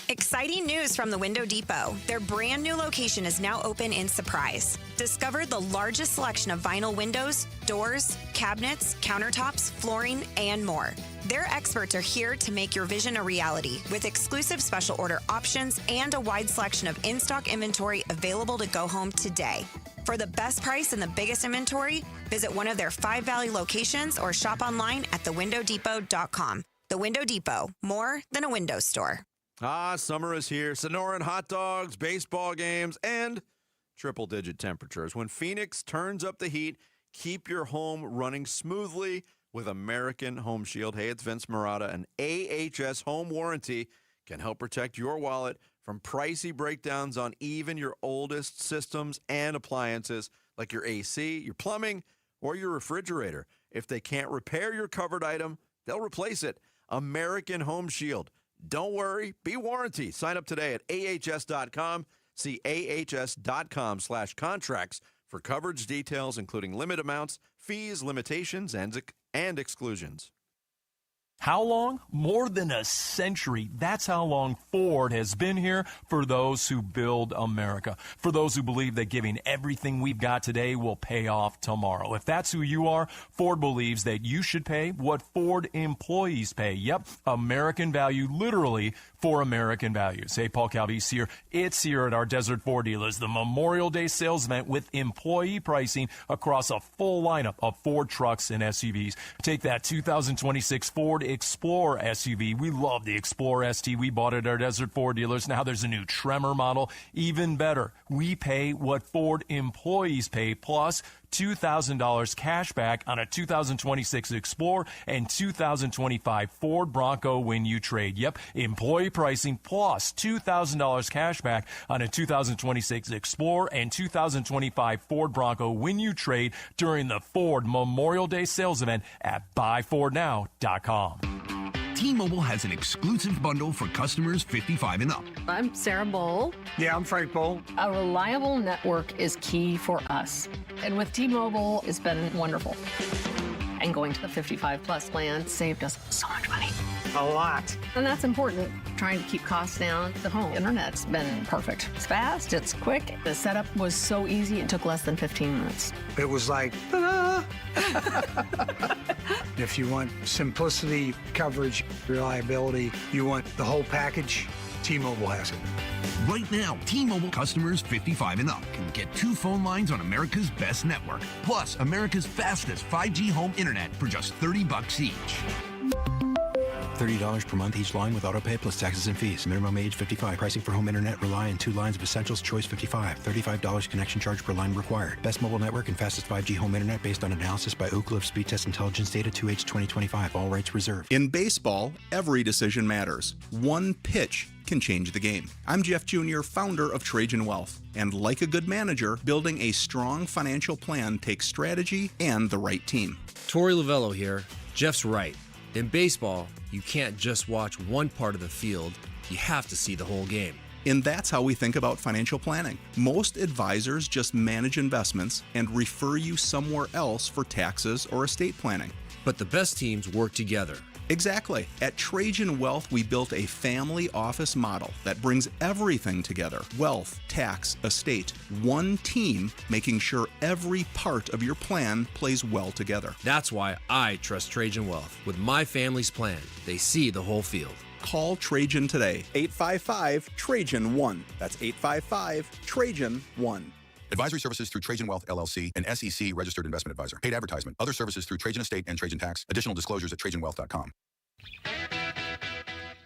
Exciting news from the Window Depot. Their brand new location is now open in Surprise. Discover the largest selection of vinyl windows, doors, cabinets, countertops, flooring, and more. Their experts are here to make your vision a reality with exclusive special order options and a wide selection of in-stock inventory available to go home today. For the best price and the biggest inventory, visit one of their 5 Valley locations or shop online at thewindowdepot.com. The Window Depot, more than a window store. Summer is here. Sonoran hot dogs, baseball games, and triple-digit temperatures. When Phoenix turns up the heat, keep your home running smoothly with American Home Shield. Hey, it's Vince Marotta. An AHS home warranty can help protect your wallet from pricey breakdowns on even your oldest systems and appliances like your AC, your plumbing, or your refrigerator. If they can't repair your covered item, they'll replace it. American Home Shield. Don't worry, be warranty. Sign up today at ahs.com. See ahs.com/contracts for coverage details, including limit amounts, fees, limitations, and exclusions. How long? More than a century. That's how long Ford has been here for those who build America. For those who believe that giving everything we've got today will pay off tomorrow. If that's who you are, Ford believes that you should pay what Ford employees pay. Yep, American value, literally for American values. Hey, Paul Calvise here. It's here at our Desert Ford dealers, the Memorial Day sales event with employee pricing across a full lineup of Ford trucks and SUVs. Take that 2026 Ford Explorer SUV. We love the Explorer ST. We bought it at our Desert Ford dealers. Now there's a new Tremor model. Even better, we pay what Ford employees pay, plus $2,000 cash back on a 2026 Explorer and 2025 Ford Bronco when you trade. Yep, employee pricing plus $2,000 cash back on a 2026 Explorer and 2025 Ford Bronco when you trade during the Ford Memorial Day sales event at buyfordnow.com. T-Mobile has an exclusive bundle for customers 55 and up. I'm Sarah Bowl. Yeah, I'm Frank Bowl. A reliable network is key for us. And with T-Mobile, it's been wonderful. And going to the 55 plus plan saved us so much money. A lot. And that's important. Trying to keep costs down. The home internet's been perfect. It's fast, it's quick. The setup was so easy, it took less than 15 minutes. It was like, ta-da! If you want simplicity, coverage, reliability, you want the whole package, T-Mobile has it. Right now, T-Mobile customers 55 and up can get 2 phone lines on America's best network, plus America's fastest 5G home internet for just $30 each. $30 per month each line with autopay plus taxes and fees. Minimum age 55. Pricing for home internet rely on 2 lines of essentials. Choice 55. $35 connection charge per line required. Best mobile network and fastest 5G home internet based on analysis by Ookla of Speed Test Intelligence data 2H 2025. All rights reserved. In baseball, every decision matters. One pitch can change the game. I'm Jeff Jr., founder of Trajan Wealth. And like a good manager, building a strong financial plan takes strategy and the right team. Torey Lavello here. Jeff's right. In baseball, you can't just watch one part of the field. You have to see the whole game. And that's how we think about financial planning. Most advisors just manage investments and refer you somewhere else for taxes or estate planning. But the best teams work together. Exactly. At Trajan Wealth, we built a family office model that brings everything together. Wealth, tax, estate. One team making sure every part of your plan plays well together. That's why I trust Trajan Wealth. With my family's plan, they see the whole field. Call Trajan today. 855-TRAJAN-1. That's 855-TRAJAN-1. Advisory services through Trajan Wealth, LLC, an SEC registered investment advisor. Paid advertisement. Other services through Trajan Estate and Trajan Tax. Additional disclosures at TrajanWealth.com.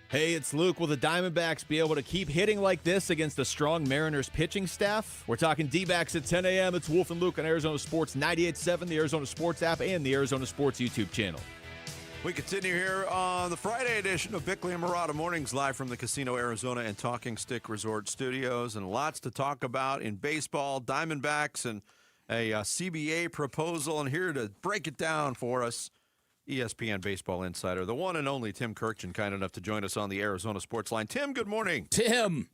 Hey, it's Luke. Will the Diamondbacks be able to keep hitting like this against the strong Mariners pitching staff? We're talking D-backs at 10 a.m. It's Wolf and Luke on Arizona Sports 98.7, the Arizona Sports app, and the Arizona Sports YouTube channel. We continue here on the Friday edition of Bickley and Marotta Mornings, live from the Casino Arizona and Talking Stick Resort Studios, and lots to talk about in baseball, Diamondbacks, and a CBA proposal. And here to break it down for us, ESPN Baseball Insider, the one and only Tim Kirkchin, kind enough to join us on the Arizona Sports Line. Tim, good morning. Tim.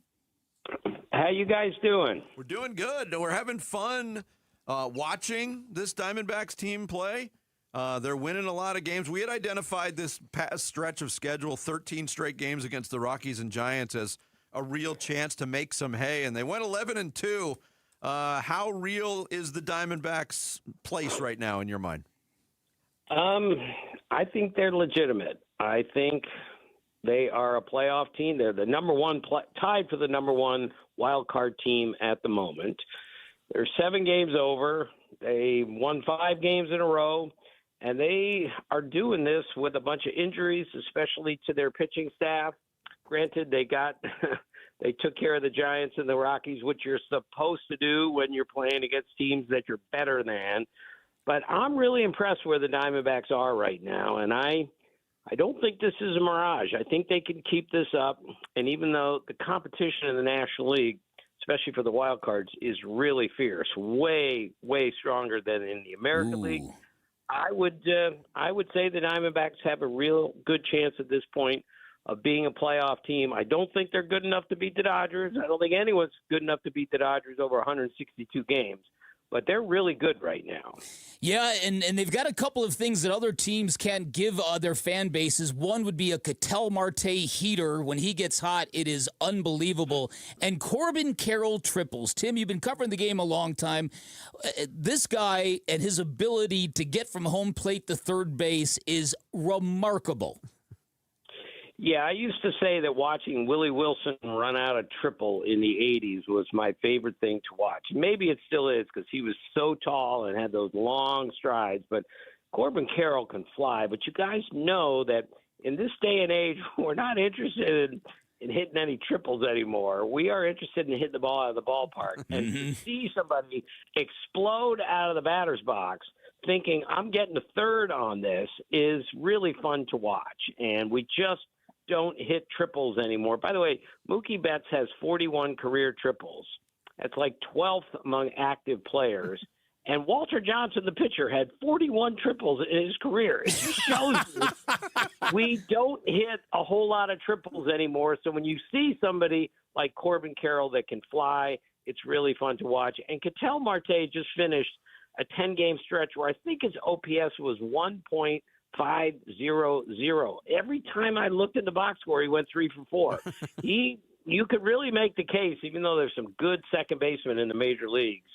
How you guys doing? We're doing good. We're having fun watching this Diamondbacks team play. They're winning a lot of games. We had identified this past stretch of schedule, 13 straight games against the Rockies and Giants, as a real chance to make some hay, and they went 11-2. How real is the Diamondbacks' place right now in your mind? I think they're legitimate. I think they are a playoff team. They're the number one, tied for the number one wild card team at the moment. They're 7 games over. They won 5 games in a row, and they are doing this with a bunch of injuries, especially to their pitching staff. Granted, they took care of the Giants and the Rockies, which you're supposed to do when you're playing against teams that you're better than. But I'm really impressed where the Diamondbacks are right now, and I don't think this is a mirage. I think they can keep this up, and even though the competition in the National League, especially for the wild cards, is really fierce, way, way stronger than in the American League, I would say the Diamondbacks have a real good chance at this point of being a playoff team. I don't think they're good enough to beat the Dodgers. I don't think anyone's good enough to beat the Dodgers over 162 games. But they're really good right now. Yeah, and they've got a couple of things that other teams can't give their fan bases. One would be a Ketel Marte heater. When he gets hot, it is unbelievable. And Corbin Carroll triples. Tim, you've been covering the game a long time. This guy and his ability to get from home plate to third base is remarkable. Yeah, I used to say that watching Willie Wilson run out a triple in the 80s was my favorite thing to watch. Maybe it still is because he was so tall and had those long strides. But Corbin Carroll can fly. But you guys know that in this day and age, we're not interested in hitting any triples anymore. We are interested in hitting the ball out of the ballpark. And to see somebody explode out of the batter's box thinking, I'm getting a third on this, is really fun to watch. And we just don't hit triples anymore. By the way, Mookie Betts has 41 career triples. That's like 12th among active players. And Walter Johnson, the pitcher, had 41 triples in his career. It just shows you we don't hit a whole lot of triples anymore. So when you see somebody like Corbin Carroll that can fly, it's really fun to watch. And Ketel Marte just finished a 10-game stretch where I think his OPS was 1.500. Every time I looked at the box score, he went 3 for 4. You could really make the case, even though there's some good second basemen in the major leagues.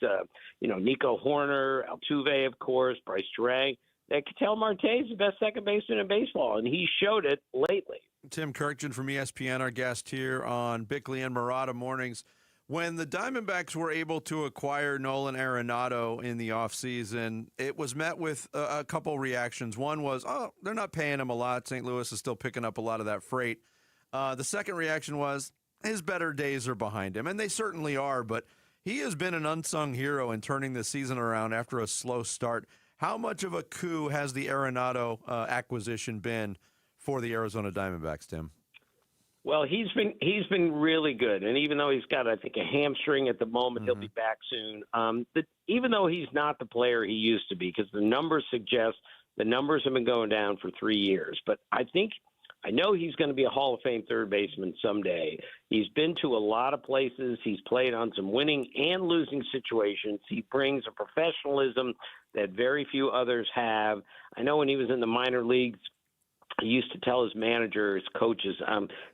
Nico Horner, Altuve, of course, Bryce Turang. That Ketel Marte is the best second baseman in baseball, and he showed it lately. Tim Kirkjian from ESPN, our guest here on Bickley and Marotta Mornings. When the Diamondbacks were able to acquire Nolan Arenado in the offseason, it was met with a couple reactions. One was, they're not paying him a lot. St. Louis is still picking up a lot of that freight. The second reaction was, his better days are behind him, and they certainly are, but he has been an unsung hero in turning the season around after a slow start. How much of a coup has the Arenado acquisition been for the Arizona Diamondbacks, Tim? Well, he's been really good, and even though he's got, I think, a hamstring at the moment, he'll be back soon. Even though he's not the player he used to be, because the numbers suggest the numbers have been going down for 3 years. But I know he's going to be a Hall of Fame third baseman someday. He's been to a lot of places. He's played on some winning and losing situations. He brings a professionalism that very few others have. I know when he was in the minor leagues, he used to tell his managers, coaches,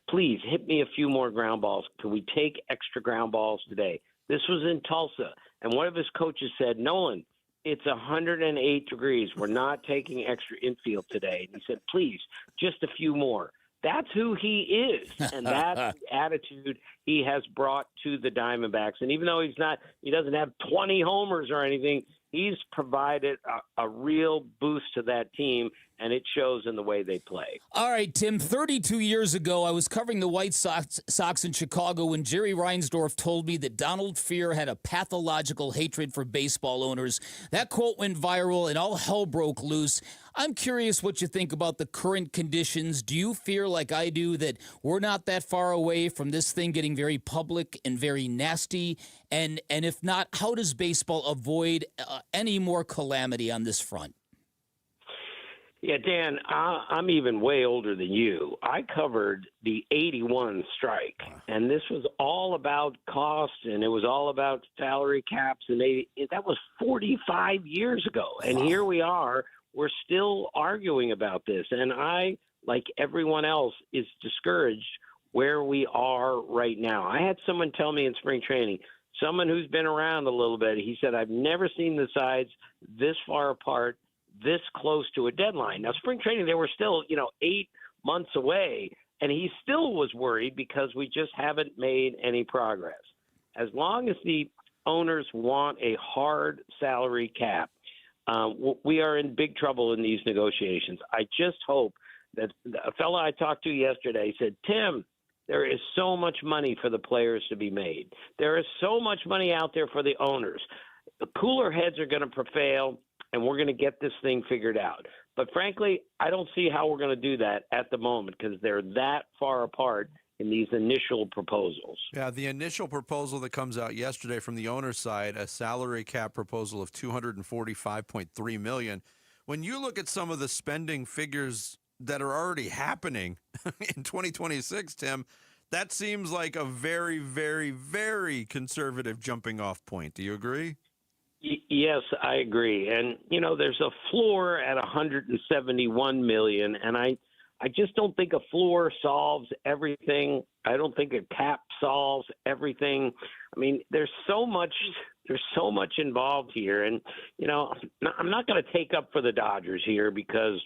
please hit me a few more ground balls. Can we take extra ground balls today? This was in Tulsa. And one of his coaches said, Nolan, it's 108 degrees. We're not taking extra infield today. And he said, please, just a few more. That's who he is. And that's the attitude he has brought to the Diamondbacks. And even though he doesn't have 20 homers or anything, he's provided a real boost to that team, and it shows in the way they play. All right, Tim, 32 years ago, I was covering the White Sox in Chicago when Jerry Reinsdorf told me that Donald Fehr had a pathological hatred for baseball owners. That quote went viral, and all hell broke loose. I'm curious what you think about the current conditions. Do you fear, like I do, that we're not that far away from this thing getting very public and very nasty? And if not, how does baseball avoid any more calamity on this front? Yeah, Dan, I'm even way older than you. I covered the 81 strike, and this was all about costs, and it was all about salary caps, and that was 45 years ago. And here we are. We're still arguing about this, and I, like everyone else, is discouraged where we are right now. I had someone tell me in spring training, someone who's been around a little bit, he said, I've never seen the sides this far apart, this close to a deadline. Now, spring training, they were still, 8 months away, and he still was worried because we just haven't made any progress. As long as the owners want a hard salary cap, we are in big trouble in these negotiations. I just hope that a fellow I talked to yesterday said, Tim, there is so much money for the players to be made. There is so much money out there for the owners. The cooler heads are going to prevail, and we're going to get this thing figured out. But frankly, I don't see how we're going to do that at the moment because they're that far apart in these initial proposals. Yeah, the initial proposal that comes out yesterday from the owner's side, a salary cap proposal of $245.3 million. When you look at some of the spending figures that are already happening in 2026, Tim, that seems like a very, very, very conservative jumping off point. Do you agree? Yes, I agree. And, there's a floor at $171 million, and I just don't think a floor solves everything. I don't think a cap solves everything. I mean, there's so much involved here. And, I'm not going to take up for the Dodgers here because,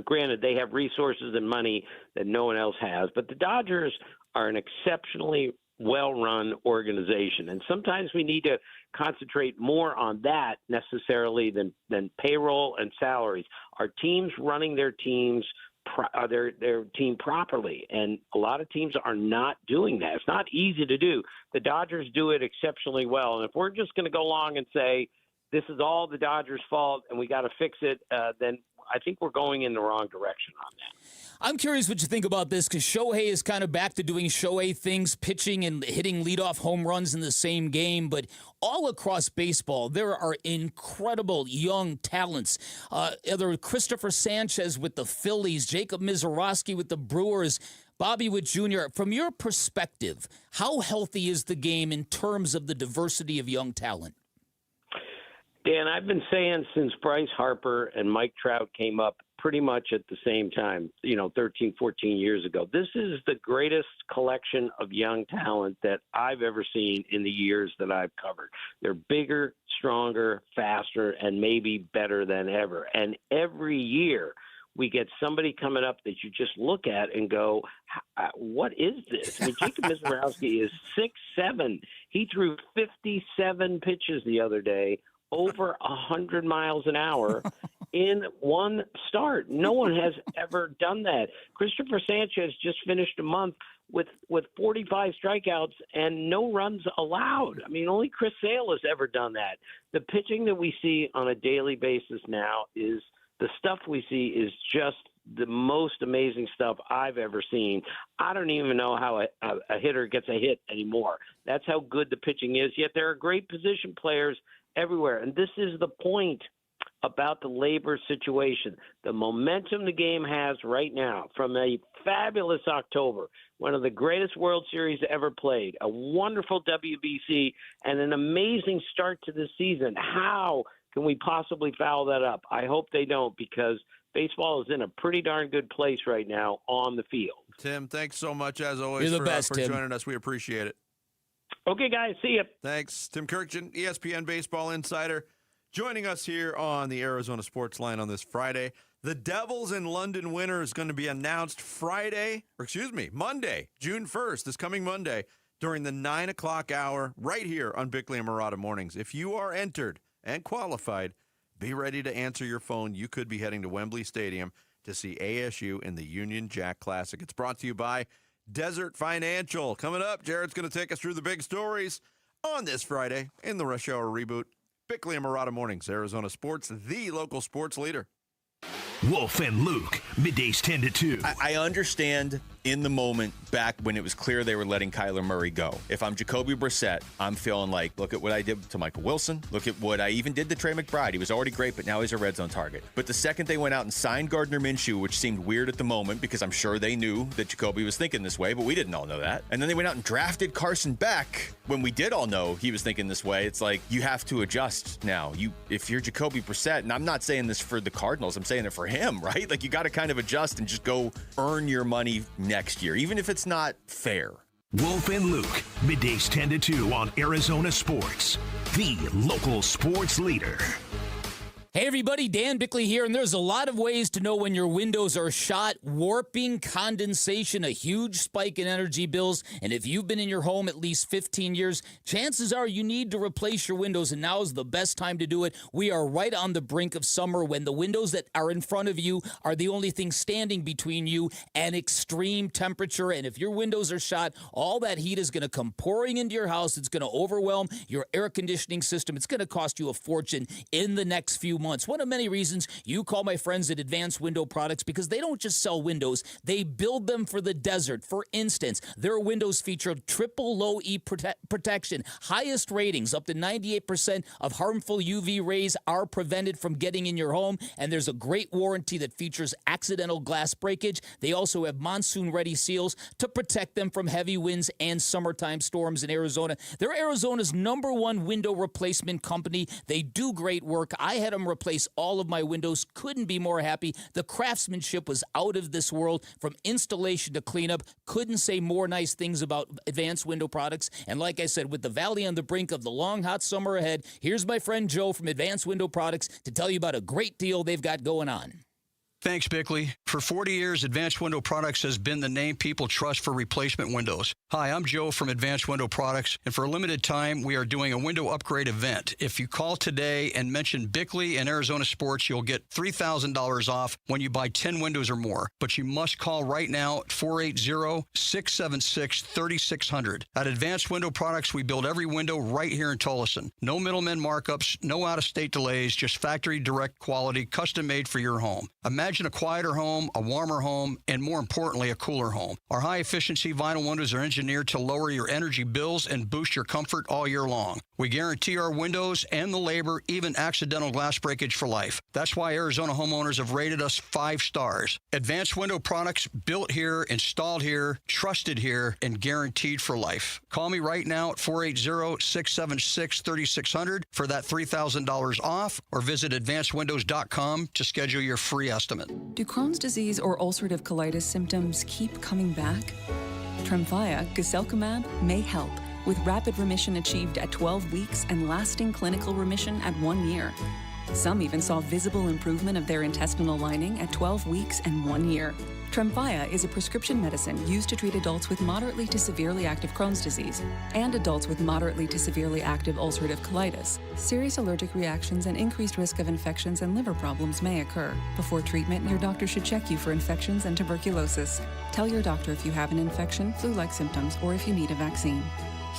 granted, they have resources and money that no one else has. But the Dodgers are an exceptionally well-run organization. And sometimes we need to concentrate more on that necessarily than payroll and salaries. Our teams running their teams their team properly, and a lot of teams are not doing that. It's not easy to do. The Dodgers do it exceptionally well, and if we're just going to go along and say this is all the Dodgers' fault and we got to fix it, then I think we're going in the wrong direction on that. I'm curious what you think about this because Shohei is kind of back to doing Shohei things, pitching and hitting leadoff home runs in the same game. But all across baseball, there are incredible young talents. Either Christopher Sanchez with the Phillies, Jacob Mizorowski with the Brewers, Bobby Witt Jr. From your perspective, how healthy is the game in terms of the diversity of young talent? Dan, I've been saying since Bryce Harper and Mike Trout came up pretty much at the same time, 13, 14 years ago. This is the greatest collection of young talent that I've ever seen in the years that I've covered. They're bigger, stronger, faster, and maybe better than ever. And every year we get somebody coming up that you just look at and go, what is this? I mean, Jacob Mizorowski is 6'7". He threw 57 pitches the other day, over 100 miles an hour in one start. No one has ever done that. Christopher Sanchez just finished a month with 45 strikeouts and no runs allowed. I mean, only Chris Sale has ever done that. The pitching that we see on a daily basis now is the stuff we see is just the most amazing stuff I've ever seen. I don't even know how a hitter gets a hit anymore. That's how good the pitching is. Yet there are great position players everywhere. And this is the point about the labor situation. The momentum the game has right now from a fabulous October, one of the greatest World Series ever played, a wonderful WBC, and an amazing start to the season. How can we possibly foul that up? I hope they don't, because baseball is in a pretty darn good place right now on the field. Tim, thanks so much, as always, You're the best, for Tim. joining us. We appreciate it. Okay, guys, see you. Thanks. Tim Kirkjian, ESPN Baseball Insider, joining us here on the Arizona Sports Line on this Friday. The Devils in London winner is going to be announced Monday, June 1st, this coming Monday, during the 9 o'clock hour right here on Bickley and Marotta Mornings. If you are entered and qualified, be ready to answer your phone. You could be heading to Wembley Stadium to see ASU in the Union Jack Classic. It's brought to you by Desert Financial. Coming up, Jared's going to take us through the big stories on this Friday in the Rush Hour Reboot. Bickley and Marotta Mornings, Arizona Sports, the local sports leader. Wolf and Luke, middays 10 to 2. I understand in the moment back when it was clear they were letting Kyler Murray go. If I'm Jacoby Brissett, I'm feeling like, look at what I did to Michael Wilson. Look at what I even did to Trey McBride. He was already great, but now he's a red zone target. But the second they went out and signed Gardner Minshew, which seemed weird at the moment because I'm sure they knew that Jacoby was thinking this way, but we didn't all know that. And then they went out and drafted Carson Beck when we did all know he was thinking this way. It's like, you have to adjust now. If you're Jacoby Brissett, and I'm not saying this for the Cardinals, I'm saying it for him, right? Like, you got to kind of adjust and just go earn your money now. next year, even if it's not fair. Wolf and Luke, middays 10 to 2 on Arizona Sports, the local sports leader. Hey everybody, Dan Bickley here, and there's a lot of ways to know when your windows are shot. Warping, condensation, a huge spike in energy bills, and if you've been in your home at least 15 years, chances are you need to replace your windows, and now is the best time to do it. We are right on the brink of summer when the windows that are in front of you are the only thing standing between you and extreme temperature, and if your windows are shot, all that heat is going to come pouring into your house. It's going to overwhelm your air conditioning system. It's going to cost you a fortune in the next few months. One of many reasons you call my friends at Advanced Window Products, because they don't just sell windows, they build them for the desert. For instance, their windows feature triple low E protection, highest ratings, up to 98% of harmful UV rays are prevented from getting in your home, and there's a great warranty that features accidental glass breakage. They also have monsoon-ready seals to protect them from heavy winds and summertime storms in Arizona. They're Arizona's #1 window replacement company. They do great work. I had them replace all of my windows. Couldn't be more happy. The craftsmanship was out of this world, from installation to cleanup. Couldn't say more nice things about Advanced Window Products. And like I said, with the valley on the brink of the long, hot summer ahead, here's my friend Joe from Advanced Window Products to tell you about a great deal they've got going on. Thanks, Bickley. For 40 years, Advanced Window Products has been the name people trust for replacement windows. Hi, I'm Joe from Advanced Window Products, and for a limited time, we are doing a window upgrade event. If you call today and mention Bickley and Arizona Sports, you'll get $3,000 off when you buy 10 windows or more. But you must call right now at 480-676-3600. At Advanced Window Products, we build every window right here in Tolleson. No middlemen markups, no out-of-state delays, just factory direct quality, custom made for your home. Imagine a quieter home, a warmer home, and more importantly, a cooler home. Our high-efficiency vinyl windows are engineered to lower your energy bills and boost your comfort all year long. We guarantee our windows and the labor, even accidental glass breakage, for life. That's why Arizona homeowners have rated us 5 stars. Advanced Window Products, built here, installed here, trusted here, and guaranteed for life. Call me right now at 480-676-3600 for that $3,000 off, or visit advancedwindows.com to schedule your free estimate. Do Crohn's disease or ulcerative colitis symptoms keep coming back? Tremfya, guselkumab, may help, with rapid remission achieved at 12 weeks and lasting clinical remission at 1 year. Some even saw visible improvement of their intestinal lining at 12 weeks and 1 year. Tremfya is a prescription medicine used to treat adults with moderately to severely active Crohn's disease and adults with moderately to severely active ulcerative colitis. Serious allergic reactions and increased risk of infections and liver problems may occur. Before treatment, your doctor should check you for infections and tuberculosis. Tell your doctor if you have an infection, flu-like symptoms, or if you need a vaccine.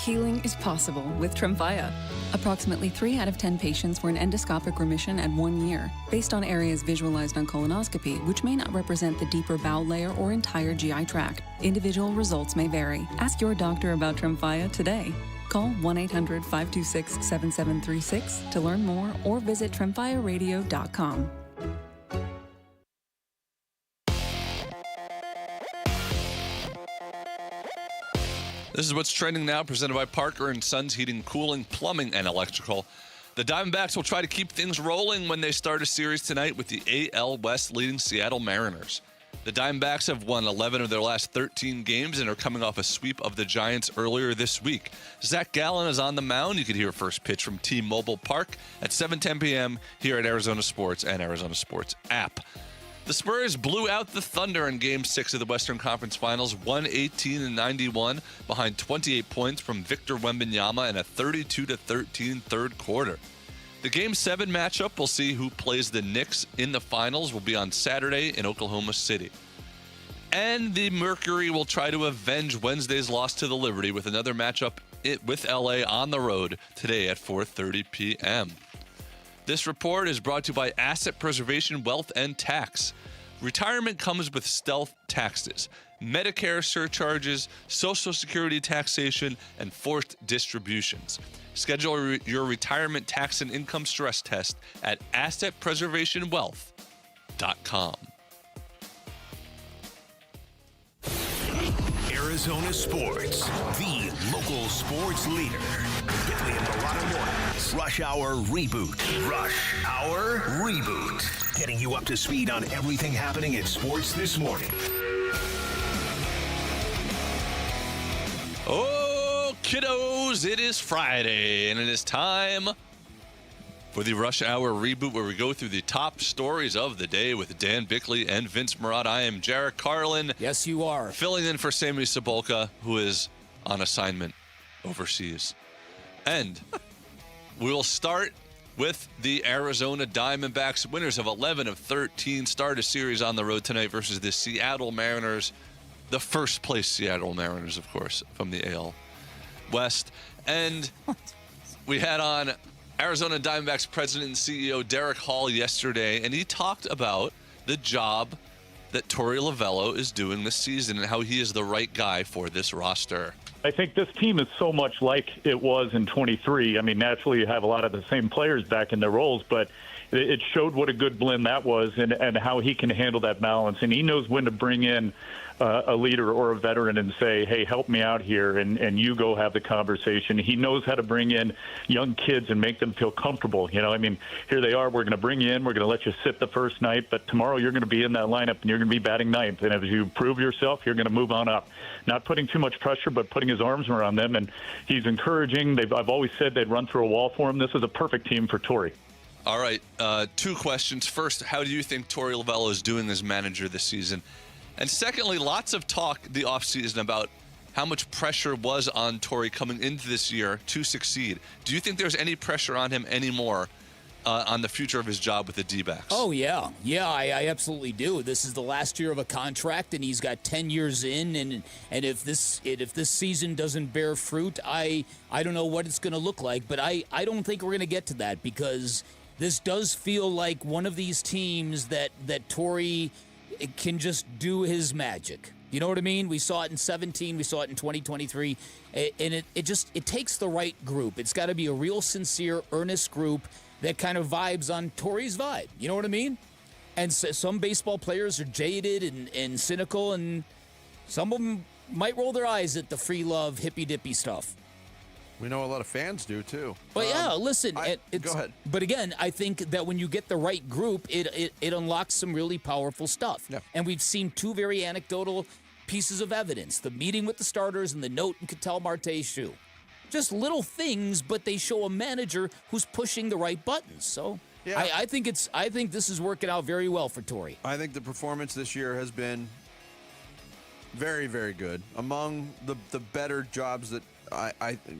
Healing is possible with Tremfya. Approximately 3 out of 10 patients were in endoscopic remission at 1 year, based on areas visualized on colonoscopy, which may not represent the deeper bowel layer or entire GI tract. Individual results may vary. Ask your doctor about Tremfya today. Call 1-800-526-7736 to learn more, or visit tremfyaradio.com. This is what's trending now, presented by Parker & Sons Heating, Cooling, Plumbing, and Electrical. The Diamondbacks will try to keep things rolling when they start a series tonight with the AL West leading Seattle Mariners. The Diamondbacks have won 11 of their last 13 games and are coming off a sweep of the Giants earlier this week. Zach Gallen is on the mound. You could hear first pitch from T-Mobile Park at 7:10 p.m. here at Arizona Sports and Arizona Sports app. The Spurs blew out the Thunder in Game 6 of the Western Conference Finals, 118-91, behind 28 points from Victor Wembanyama in a 32-13 third quarter. The Game 7 matchup, we'll see who plays the Knicks in the finals, will be on Saturday in Oklahoma City. And the Mercury will try to avenge Wednesday's loss to the Liberty with another matchup with LA on the road today at 4:30 p.m. This report is brought to you by Asset Preservation Wealth and Tax. Retirement comes with stealth taxes, Medicare surcharges, Social Security taxation, and forced distributions. Schedule your retirement tax and income stress test at assetpreservationwealth.com. Arizona Sports, the local sports leader. Bickley and Milano Mornings. Rush Hour Reboot. Rush Hour Reboot. Getting you up to speed on everything happening in sports this morning. Oh, kiddos, it is Friday, and it is time for the Rush Hour Reboot, where we go through the top stories of the day with Dan Bickley and Vince Murat. I am Jarek Carlin. Yes, you are. Filling in for Sammy Sabolka, who is on assignment overseas. And we'll start with the Arizona Diamondbacks, winners of 11 of 13, start a series on the road tonight versus the Seattle Mariners, the first place Seattle Mariners, of course, from the AL West. And we had on Arizona Diamondbacks president and CEO Derek Hall yesterday, and he talked about the job that Torey Lovullo is doing this season and how he is the right guy for this roster. I think this team is so much like it was in 23. I mean, naturally, you have a lot of the same players back in their roles, but it showed what a good blend that was and how he can handle that balance. And he knows when to bring in a leader or a veteran and say, hey, help me out here, and you go have the conversation. He knows how to bring in young kids and make them feel comfortable. You know, I mean, here they are. We're going to bring you in. We're going to let you sit the first night, but tomorrow you're going to be in that lineup and you're going to be batting ninth. And as you prove yourself, you're going to move on up. Not putting too much pressure, but putting his arms around them. And he's encouraging. I've always said they'd run through a wall for him. This is a perfect team for Torey. All right, two questions. First, how do you think Torey Lovullo is doing as manager this season? And secondly, lots of talk the offseason about how much pressure was on Torey coming into this year to succeed. Do you think there's any pressure on him anymore on the future of his job with the D-backs? Oh, yeah. Yeah, I absolutely do. This is the last year of a contract, and he's got 10 years in, and if this season doesn't bear fruit, I don't know what it's going to look like, but I don't think we're going to get to that because this does feel like one of these teams that Torey can just do his magic. You know what I mean? We saw it in 17. We saw it in 2023. And it takes the right group. It's got to be a real sincere, earnest group that kind of vibes on Torey's vibe. You know what I mean? And so, some baseball players are jaded and cynical, and some of them might roll their eyes at the free love, hippy-dippy stuff. We know a lot of fans do, too. But yeah, listen. Go ahead. But again, I think that when you get the right group, it unlocks some really powerful stuff. Yeah. And we've seen two very anecdotal pieces of evidence. The meeting with the starters and the note in Ketel Marte's shoe. Just little things, but they show a manager who's pushing the right buttons. So yeah. I think this is working out very well for Torey. I think the performance this year has been very, very good. Among the better jobs that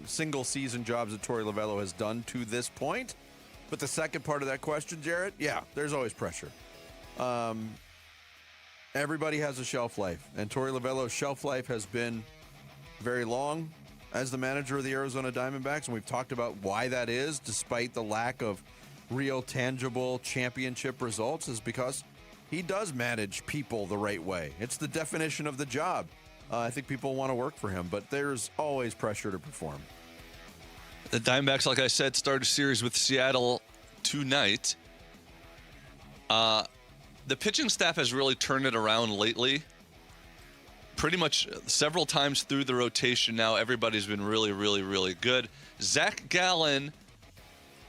single season jobs that Torey Lovullo has done to this point. But the second part of that question, Jarrett, yeah, there's always pressure. Everybody has a shelf life, and Torey Lovullo's shelf life has been very long as the manager of the Arizona Diamondbacks, and we've talked about why that is, despite the lack of real tangible championship results, is because he does manage people the right way. It's the definition of the job. I think people want to work for him, but there's always pressure to perform. The Diamondbacks, like I said, start a series with Seattle tonight. The pitching staff has really turned it around lately. Pretty much several times through the rotation now, everybody's been really, really, really good. Zach Gallen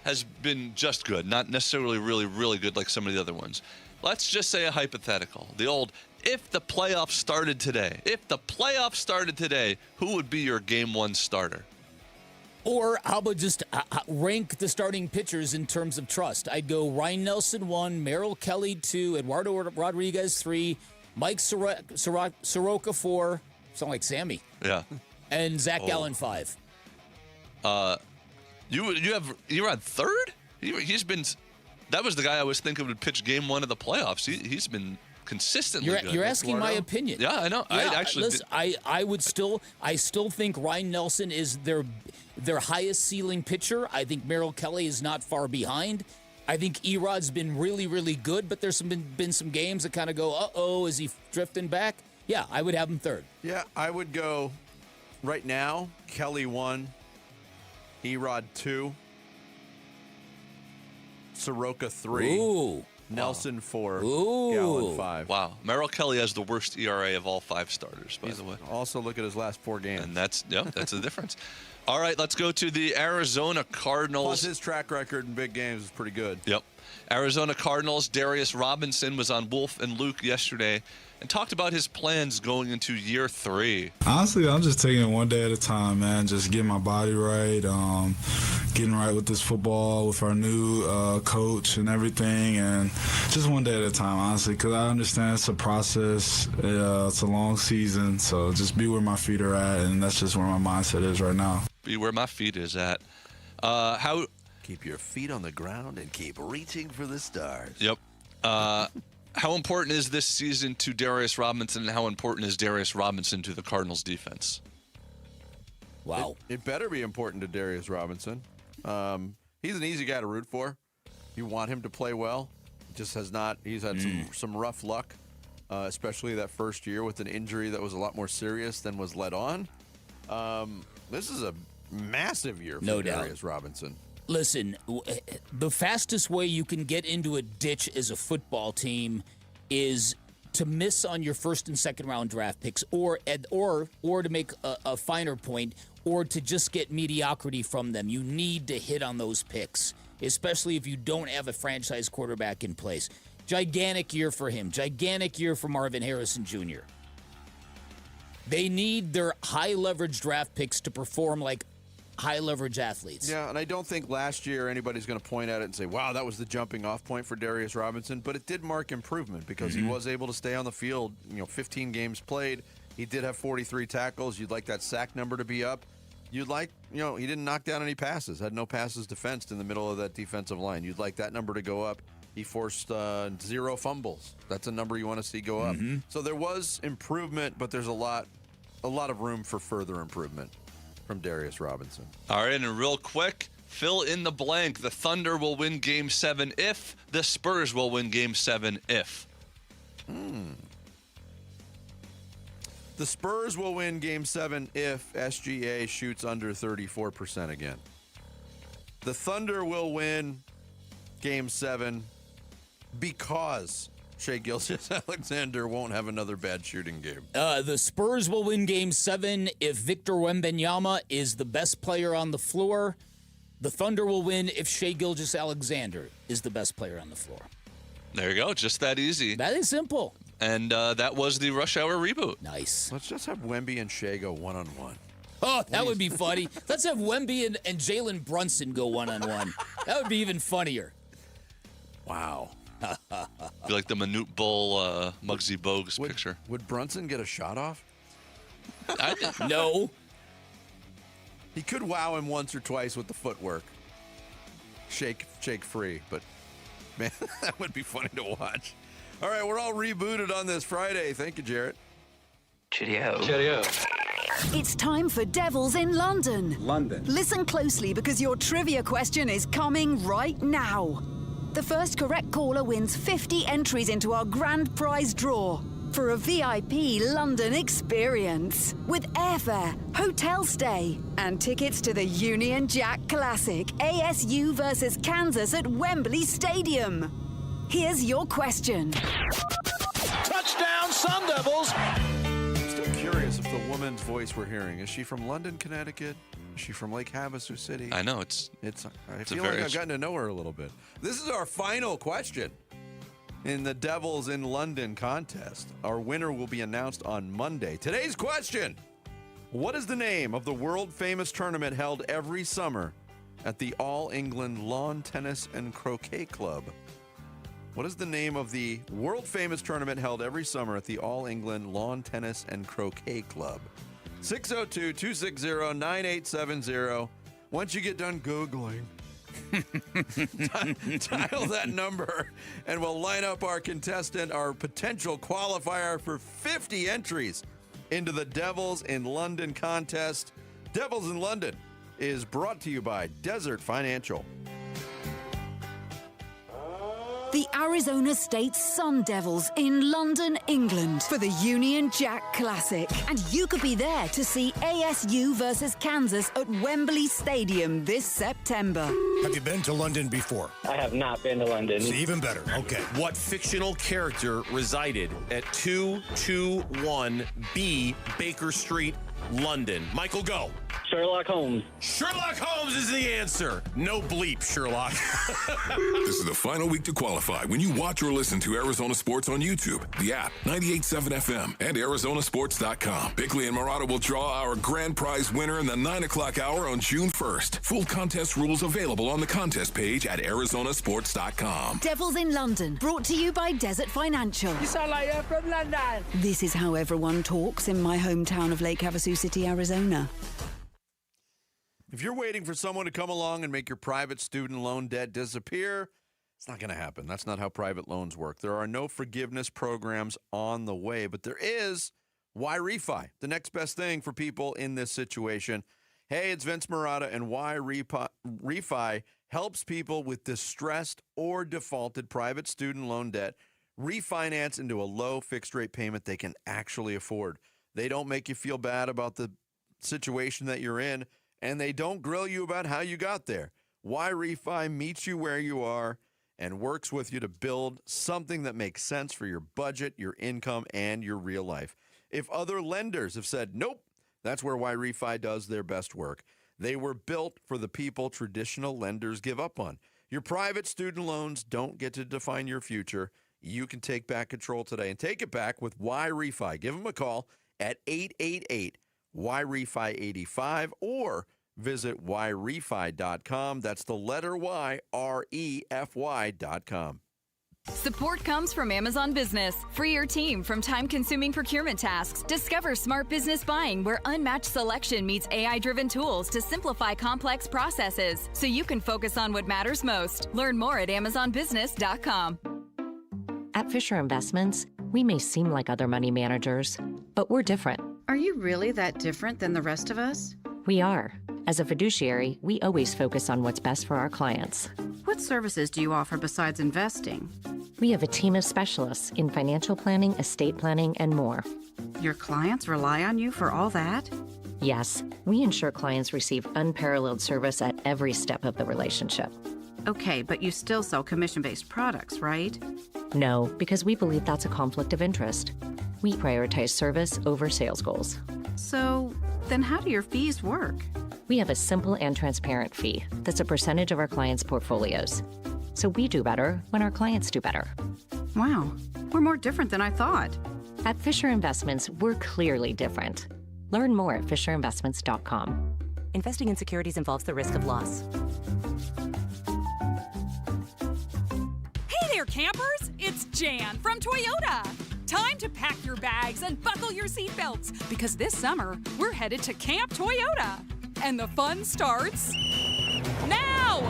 has been just good, not necessarily really, really good like some of the other ones. Let's just say a hypothetical. The old, if the playoffs started today, who would be your game one starter? Or how about just rank the starting pitchers in terms of trust? I'd go Ryan Nelson 1, Merrill Kelly 2, Eduardo Rodriguez 3, Mike Soroka 4. Sound like Sammy. Yeah. And Zach Gallen 5. You're on third? He's been. That was the guy I was thinking would pitch game one of the playoffs. He's been consistently good. You're asking my opinion. Yeah, I know. Yeah, I still think Ryan Nelson is their highest ceiling pitcher. I think Merrill Kelly is not far behind. I think Erod's been really, really good, but there's been some games that kind of go, uh-oh, is he drifting back? Yeah, I would have him third. Yeah, I would go right now, Kelly 1, Erod 2, Soroka 3. Ooh. Nelson 4, Ooh. Gallen 5. Wow. Merrill Kelly has the worst ERA of all 5 starters, by the way. Also, look at his last 4 games. And that's the difference. All right, let's go to the Arizona Cardinals. Plus, his track record in big games is pretty good. Yep. Arizona Cardinals, Darius Robinson was on Wolf and Luke yesterday. and talked about his plans going into year 3. Honestly, I'm just taking it one day at a time, man. Just getting my body right, getting right with this football, with our new coach and everything, and just one day at a time, honestly, because I understand it's a process. It's a long season, so just be where my feet are at, and that's just where my mindset is right now. Be where my feet is at. Keep your feet on the ground and keep reaching for the stars. Yep. How important is this season to Darius Robinson, and how important is Darius Robinson to the Cardinals defense? Wow. It better be important to Darius Robinson. He's an easy guy to root for. You want him to play well. Just has not. He's had some rough luck, especially that first year with an injury that was a lot more serious than was let on. This is a massive year for Darius Robinson. Listen, the fastest way you can get into a ditch as a football team is to miss on your first and second round draft picks, or to make a finer point, or to just get mediocrity from them. You need to hit on those picks, especially if you don't have a franchise quarterback in place. Gigantic year for him. Gigantic year for Marvin Harrison Jr. They need their high leverage draft picks to perform like high leverage athletes. Yeah, and I don't think last year anybody's going to point at it and say, wow, that was the jumping off point for Darius Robinson, but it did mark improvement because he was able to stay on the field, 15 games played. He did have 43 tackles. You'd like that sack number to be up. You'd like, he didn't knock down any passes, had no passes defensed in the middle of that defensive line. You'd like that number to go up. He forced 0 fumbles. That's a number you want to see go up. So there was improvement, but there's a lot of room for further improvement from Darius Robinson. All right, and real quick, fill in the blank. The Thunder will win Game 7 if. The Spurs will win Game 7 if. The Spurs will win Game 7 if SGA shoots under 34% again. The Thunder will win Game 7 because Shai Gilgeous-Alexander won't have another bad shooting game. The Spurs will win Game 7 if Victor Wembanyama is the best player on the floor. The Thunder will win if Shai Gilgeous-Alexander is the best player on the floor. There you go. Just that easy. That is simple. And that was the Rush Hour reboot. Nice. Let's just have Wemby and Shai go one-on-one. Oh, that would be funny. Let's have Wemby and Jalen Brunson go one-on-one. That would be even funnier. Wow. Be like the Manute Bull Muggsy Bogues picture. Would Brunson get a shot off? No. He could wow him once or twice with the footwork. Shake free, but man, that would be funny to watch. All right, we're all rebooted on this Friday. Thank you, Jarrett. Cheerio. Cheerio. It's time for Devils in London. Listen closely because your trivia question is coming right now. The first correct caller wins 50 entries into our grand prize draw for a VIP London experience with airfare, hotel stay, and tickets to the Union Jack Classic, ASU versus Kansas at Wembley Stadium. Here's your question. Touchdown, Sun Devils! I'm still curious if the woman's voice we're hearing, is she from London, Connecticut? Is she from Lake Havasu City? I know, it's I feel like I've gotten to know her a little bit. This is our final question in the Devils in London contest. Our winner will be announced on Monday. Today's question: what is the name of the world-famous tournament held every summer at the All England Lawn Tennis and Croquet Club? What is the name of the world-famous tournament held every summer at the All England Lawn Tennis and Croquet Club? 602-260-9870. Once you get done Googling, dial that number, and we'll line up our contestant, our potential qualifier for 50 entries into the Devils in London contest. Devils in London is brought to you by Desert Financial. The Arizona State Sun Devils in London, England for the Union Jack Classic. And you could be there to see ASU versus Kansas at Wembley Stadium this September. Have you been to London before? I have not been to London. It's even better. Okay. What fictional character resided at 221B Baker Street, London? Michael, go. Sherlock Holmes. Sherlock Holmes is the answer. No bleep, Sherlock. This is the final week to qualify when you watch or listen to Arizona Sports on YouTube, the app, 98.7 FM, and ArizonaSports.com. Bickley and Murata will draw our grand prize winner in the 9 o'clock hour on June 1st. Full contest rules available on the contest page at ArizonaSports.com. Devils in London, brought to you by Desert Financial. You sound like you're from London. This is how everyone talks in my hometown of Lake Havasu City, Arizona. If you're waiting for someone to come along and make your private student loan debt disappear, it's not going to happen. That's not how private loans work. There are no forgiveness programs on the way, but there is Why Refi, the next best thing for people in this situation. Hey, it's Vince Murata, and Why Refi helps people with distressed or defaulted private student loan debt refinance into a low fixed rate payment they can actually afford. They don't make you feel bad about the situation that you're in, and they don't grill you about how you got there. Why Refi meets you where you are and works with you to build something that makes sense for your budget, your income, and your real life. If other lenders have said, nope, that's where Why Refi does their best work. They were built for the people traditional lenders give up on. Your private student loans don't get to define your future. You can take back control today and take it back with Why Refi. Give them a call at 888-WHY-REFI-85 or visit whyrefi.com. That's the letter Y, REFY.com. Support comes from Amazon Business. Free your team from time-consuming procurement tasks. Discover smart business buying where unmatched selection meets AI-driven tools to simplify complex processes so you can focus on what matters most. Learn more at amazonbusiness.com. At Fisher Investments, we may seem like other money managers, but we're different. Are you really that different than the rest of us? We are. As a fiduciary, we always focus on what's best for our clients. What services do you offer besides investing? We have a team of specialists in financial planning, estate planning, and more. Your clients rely on you for all that? Yes, we ensure clients receive unparalleled service at every step of the relationship. Okay, but you still sell commission-based products, right? No, because we believe that's a conflict of interest. We prioritize service over sales goals. So, then how do your fees work? We have a simple and transparent fee that's a percentage of our clients' portfolios. So we do better when our clients do better. Wow, we're more different than I thought. At Fisher Investments, we're clearly different. Learn more at fisherinvestments.com. Investing in securities involves the risk of loss. Hey there, campers! It's Jan from Toyota. Time to pack your bags and buckle your seatbelts because this summer we're headed to Camp Toyota. And the fun starts now!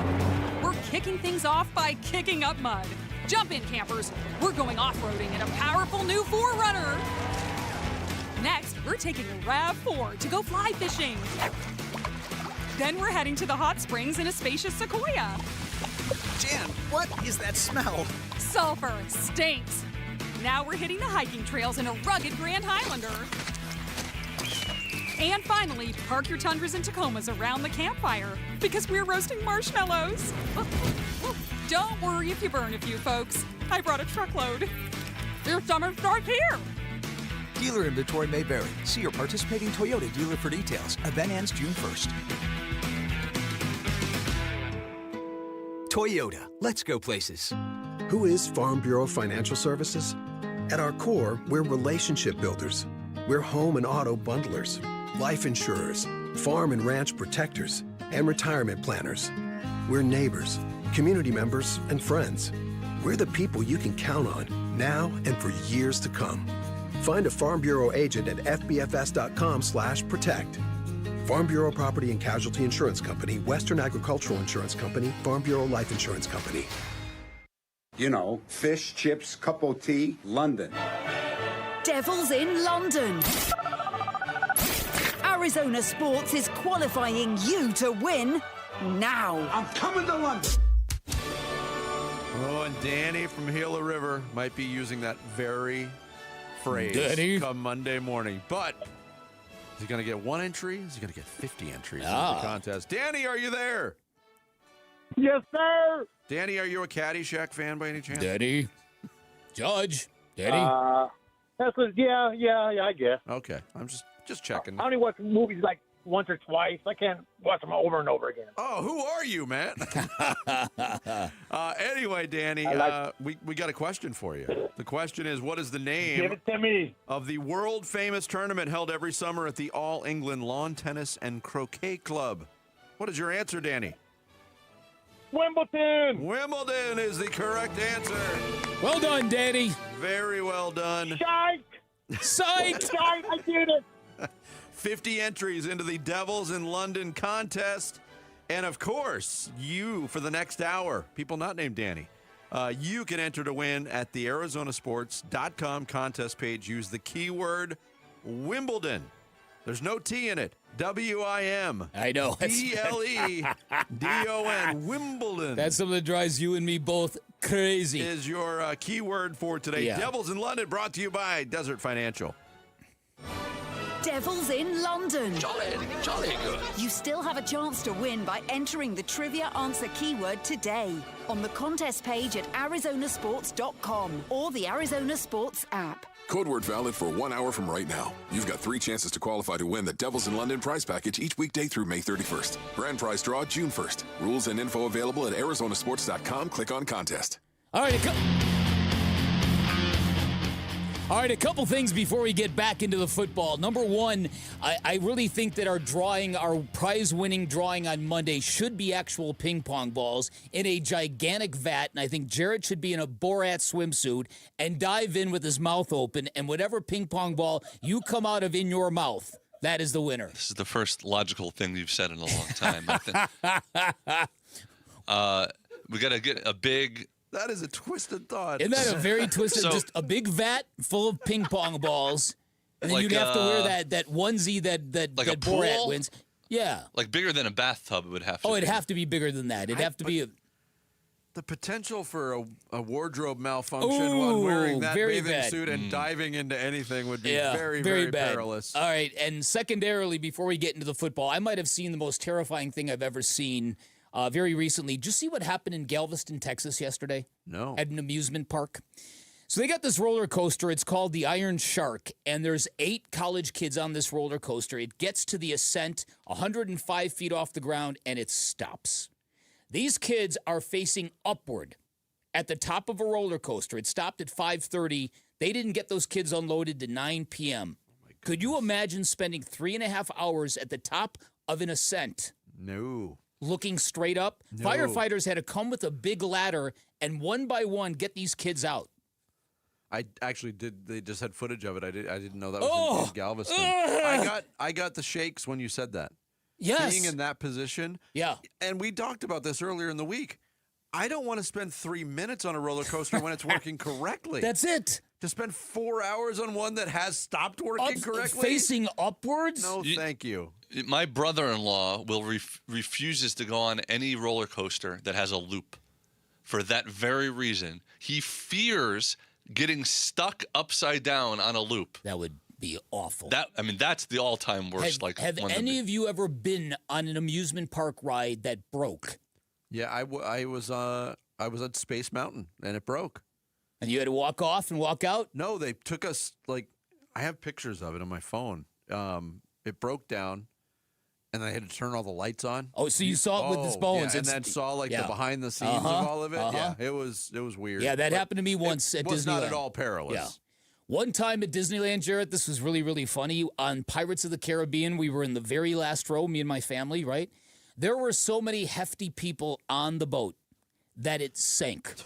We're kicking things off by kicking up mud. Jump in, campers. We're going off-roading in a powerful new 4Runner. Next, we're taking a RAV4 to go fly fishing. Then we're heading to the hot springs in a spacious Sequoia. Jan, what is that smell? Sulfur stinks. Now we're hitting the hiking trails in a rugged Grand Highlander. And finally, park your Tundras and Tacomas around the campfire because we're roasting marshmallows. Don't worry if you burn a few, folks. I brought a truckload. Your summer starts here. Dealer inventory may vary. See your participating Toyota dealer for details. Event ends June 1st. Toyota, let's go places. Who is Farm Bureau Financial Services? At our core, we're relationship builders. We're home and auto bundlers, life insurers, farm and ranch protectors, and retirement planners. We're neighbors, community members, and friends. We're the people you can count on now and for years to come. Find a Farm Bureau agent at fbfs.com/protect. Farm Bureau Property and Casualty Insurance Company, Western Agricultural Insurance Company, Farm Bureau Life Insurance Company. You know, fish, chips, cup of tea, London. Devils in London. Arizona Sports is qualifying you to win now. I'm coming to London. Oh, and Danny from Gila River might be using that very phrase come Monday morning. But is he going to get one entry? Is he going to get 50 entries in the contest? Danny, are you there? Yes, sir. Danny, are you a Caddyshack fan by any chance? Danny. Judge. Danny. Yeah, I guess. Okay, I'm just checking. I only watch movies like once or twice. I can't watch them over and over again. Oh, who are you, man? Anyway, Danny, we got a question for you. The question is, what is the name Give it to me. of the world-famous tournament held every summer at the All England Lawn Tennis and Croquet Club? What is your answer, Danny? Wimbledon. Wimbledon is the correct answer. Well done, Danny. Very well done. Psych! I did it. 50 entries into the Devils in London contest. And, of course, you, for the next hour, people not named Danny, you can enter to win at the ArizonaSports.com contest page. Use the keyword Wimbledon. There's no T in it. W-I-M. I know. B-L-E-D-O-N. Wimbledon. That's something that drives you and me both crazy. Is your keyword for today. Yeah. Devils in London, brought to you by Desert Financial. Devils in London. Jolly good. You still have a chance to win by entering the trivia answer keyword today on the contest page at arizonasports.com or the Arizona Sports app. Code word valid for 1 hour from right now. You've got 3 chances to qualify to win the Devils in London prize package each weekday through May 31st. Grand prize draw June 1st. Rules and info available at arizonasports.com. Click on contest. All right, a couple things before we get back into the football. Number one, I really think that our prize-winning drawing on Monday should be actual ping pong balls in a gigantic vat, and I think Jarrett should be in a Borat swimsuit and dive in with his mouth open, and whatever ping pong ball you come out of in your mouth, that is the winner. This is the first logical thing you've said in a long time. We got to get a big... That is a twisted thought. Isn't that a very twisted, just a big vat full of ping pong balls, and then you'd have to wear that onesie that like a Borat pool? wins. Yeah. Like bigger than a bathtub, it would have to be. Oh, it'd have to be bigger than that. It'd have to be the potential for a wardrobe malfunction while wearing that bathing bad. suit and diving into anything would be very, very bad. perilous. All right, and secondarily, before we get into the football, I might have seen the most terrifying thing I've ever seen very recently. Did you see what happened in Galveston, Texas yesterday? No. At an amusement park. So they got this roller coaster. It's called the Iron Shark, and there's 8 college kids on this roller coaster. It gets to the ascent 105 feet off the ground, and it stops. These kids are facing upward at the top of a roller coaster. It stopped at 5:30. They didn't get those kids unloaded to 9 p.m. Could you imagine spending 3.5 hours at the top of an ascent? No. Looking straight up? No. Firefighters had to come with a big ladder and one by one get these kids out. I actually did. They just had footage of it. I didn't know that was in Galveston. I got the shakes when you said that. Yes. Being in that position. Yeah. And we talked about this earlier in the week. I don't want to spend 3 minutes on a roller coaster when it's working correctly. That's it. To spend 4 hours on one that has stopped working correctly? Facing upwards? No, thank you. My brother-in-law refuses to go on any roller coaster that has a loop. For that very reason, he fears getting stuck upside down on a loop. That would be awful. That's the all-time worst. Have any of you ever been on an amusement park ride that broke? Yeah, I was at Space Mountain and it broke. And you had to walk off and walk out? No, they took us I have pictures of it on my phone. It broke down. And I had to turn all the lights on. Oh, so you saw it with its bones. Yeah, and then saw the behind the scenes of all of it. Yeah, it was weird. Yeah, that happened to me once at Disneyland. It was not at all perilous. Yeah. One time at Disneyland, Jarrett, this was really, really funny. On Pirates of the Caribbean, we were in the very last row, me and my family, right? There were so many hefty people on the boat that it sank.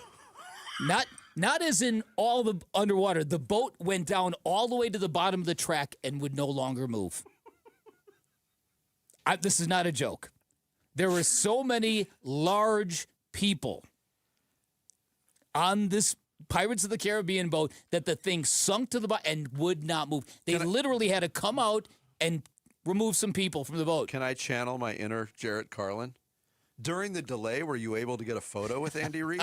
Not as in all the underwater. The boat went down all the way to the bottom of the track and would no longer move. This is not a joke. There were so many large people on this Pirates of the Caribbean boat that the thing sunk to the bottom and would not move. They literally had to come out and remove some people from the boat. Can I channel my inner Jarrett Carlin? During the delay, were you able to get a photo with Andy Reid?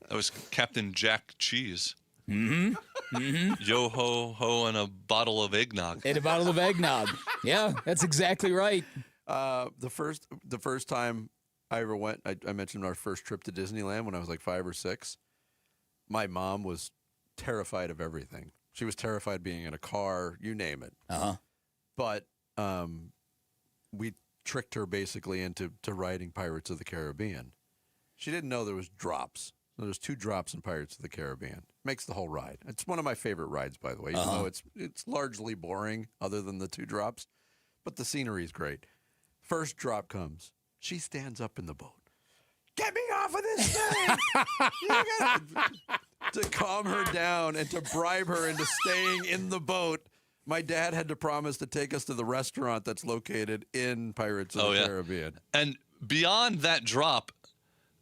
That was Captain Jack Cheese. Mm-hmm. Mm-hmm. Yo ho ho and a bottle of eggnog. And a bottle of eggnog. Yeah, that's exactly right. The first time I ever went, I mentioned our first trip to Disneyland when I was like 5 or 6. My mom was terrified of everything. She was terrified being in a car, you name it. Uh-huh. But we tricked her basically into riding Pirates of the Caribbean. She didn't know there was drops. There's 2 drops in Pirates of the Caribbean. Makes the whole ride. It's one of my favorite rides, by the way, even though it's largely boring other than the 2 drops. But the scenery is great. First drop comes. She stands up in the boat. Get me off of this thing! To calm her down and to bribe her into staying in the boat, my dad had to promise to take us to the restaurant that's located in Pirates of the Caribbean. And beyond that drop,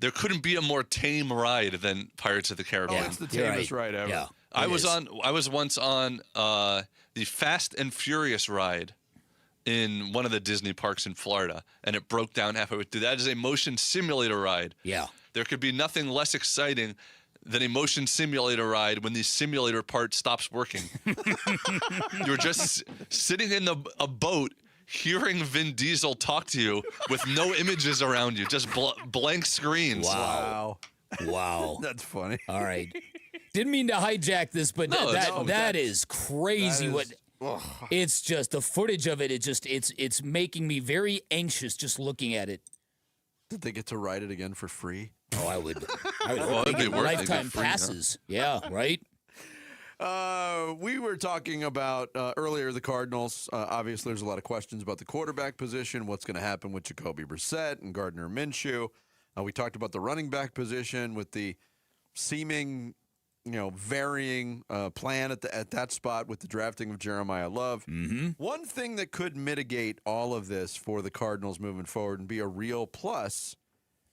there couldn't be a more tame ride than Pirates of the Caribbean. Oh, it's the tamest ride ever. Yeah, I was once on the Fast and Furious ride in one of the Disney parks in Florida, and it broke down halfway through. That is a motion simulator ride. Yeah. There could be nothing less exciting than a motion simulator ride when the simulator part stops working. You're just sitting in a boat, hearing Vin Diesel talk to you with no images around you, just blank screens. Wow. That's funny. All right. Didn't mean to hijack this, but that is crazy. It's just the footage of it. It's making me very anxious just looking at it. Did they get to ride it again for free? Oh, I would. It'd be worth it. Lifetime passes. Yeah, right. We were talking about earlier the Cardinals. Obviously, there's a lot of questions about the quarterback position, what's going to happen with Jacoby Brissett and Gardner Minshew. We talked about the running back position with the seeming, varying plan at that spot with the drafting of Jeremiah Love. Mm-hmm. One thing that could mitigate all of this for the Cardinals moving forward and be a real plus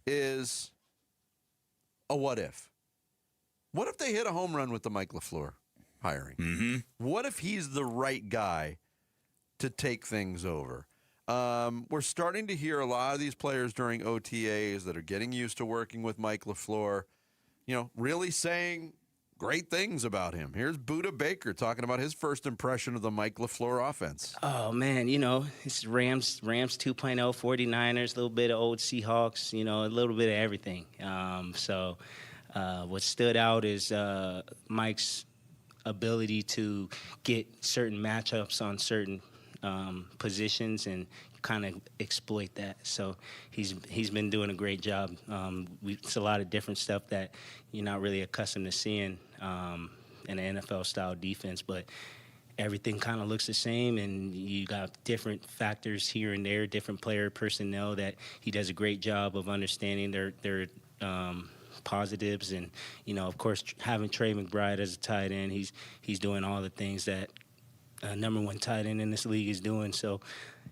is a what if. What if they hit a home run with the Mike LaFleur hiring? Mm-hmm. What if he's the right guy to take things over? We're starting to hear a lot of these players during OTAs that are getting used to working with Mike LaFleur, really saying great things about him. Here's Buda Baker talking about his first impression of the Mike LaFleur offense. Oh, man, it's Rams 2.0, 49ers, a little bit of old Seahawks, a little bit of everything. What stood out is Mike's ability to get certain matchups on certain positions and kind of exploit that. So he's been doing a great job. It's a lot of different stuff that you're not really accustomed to seeing in an NFL-style defense, but everything kind of looks the same, and you got different factors here and there, different player personnel that he does a great job of understanding their positives. And, of course, having Trey McBride as a tight end, he's doing all the things that number one tight end in this league is doing. So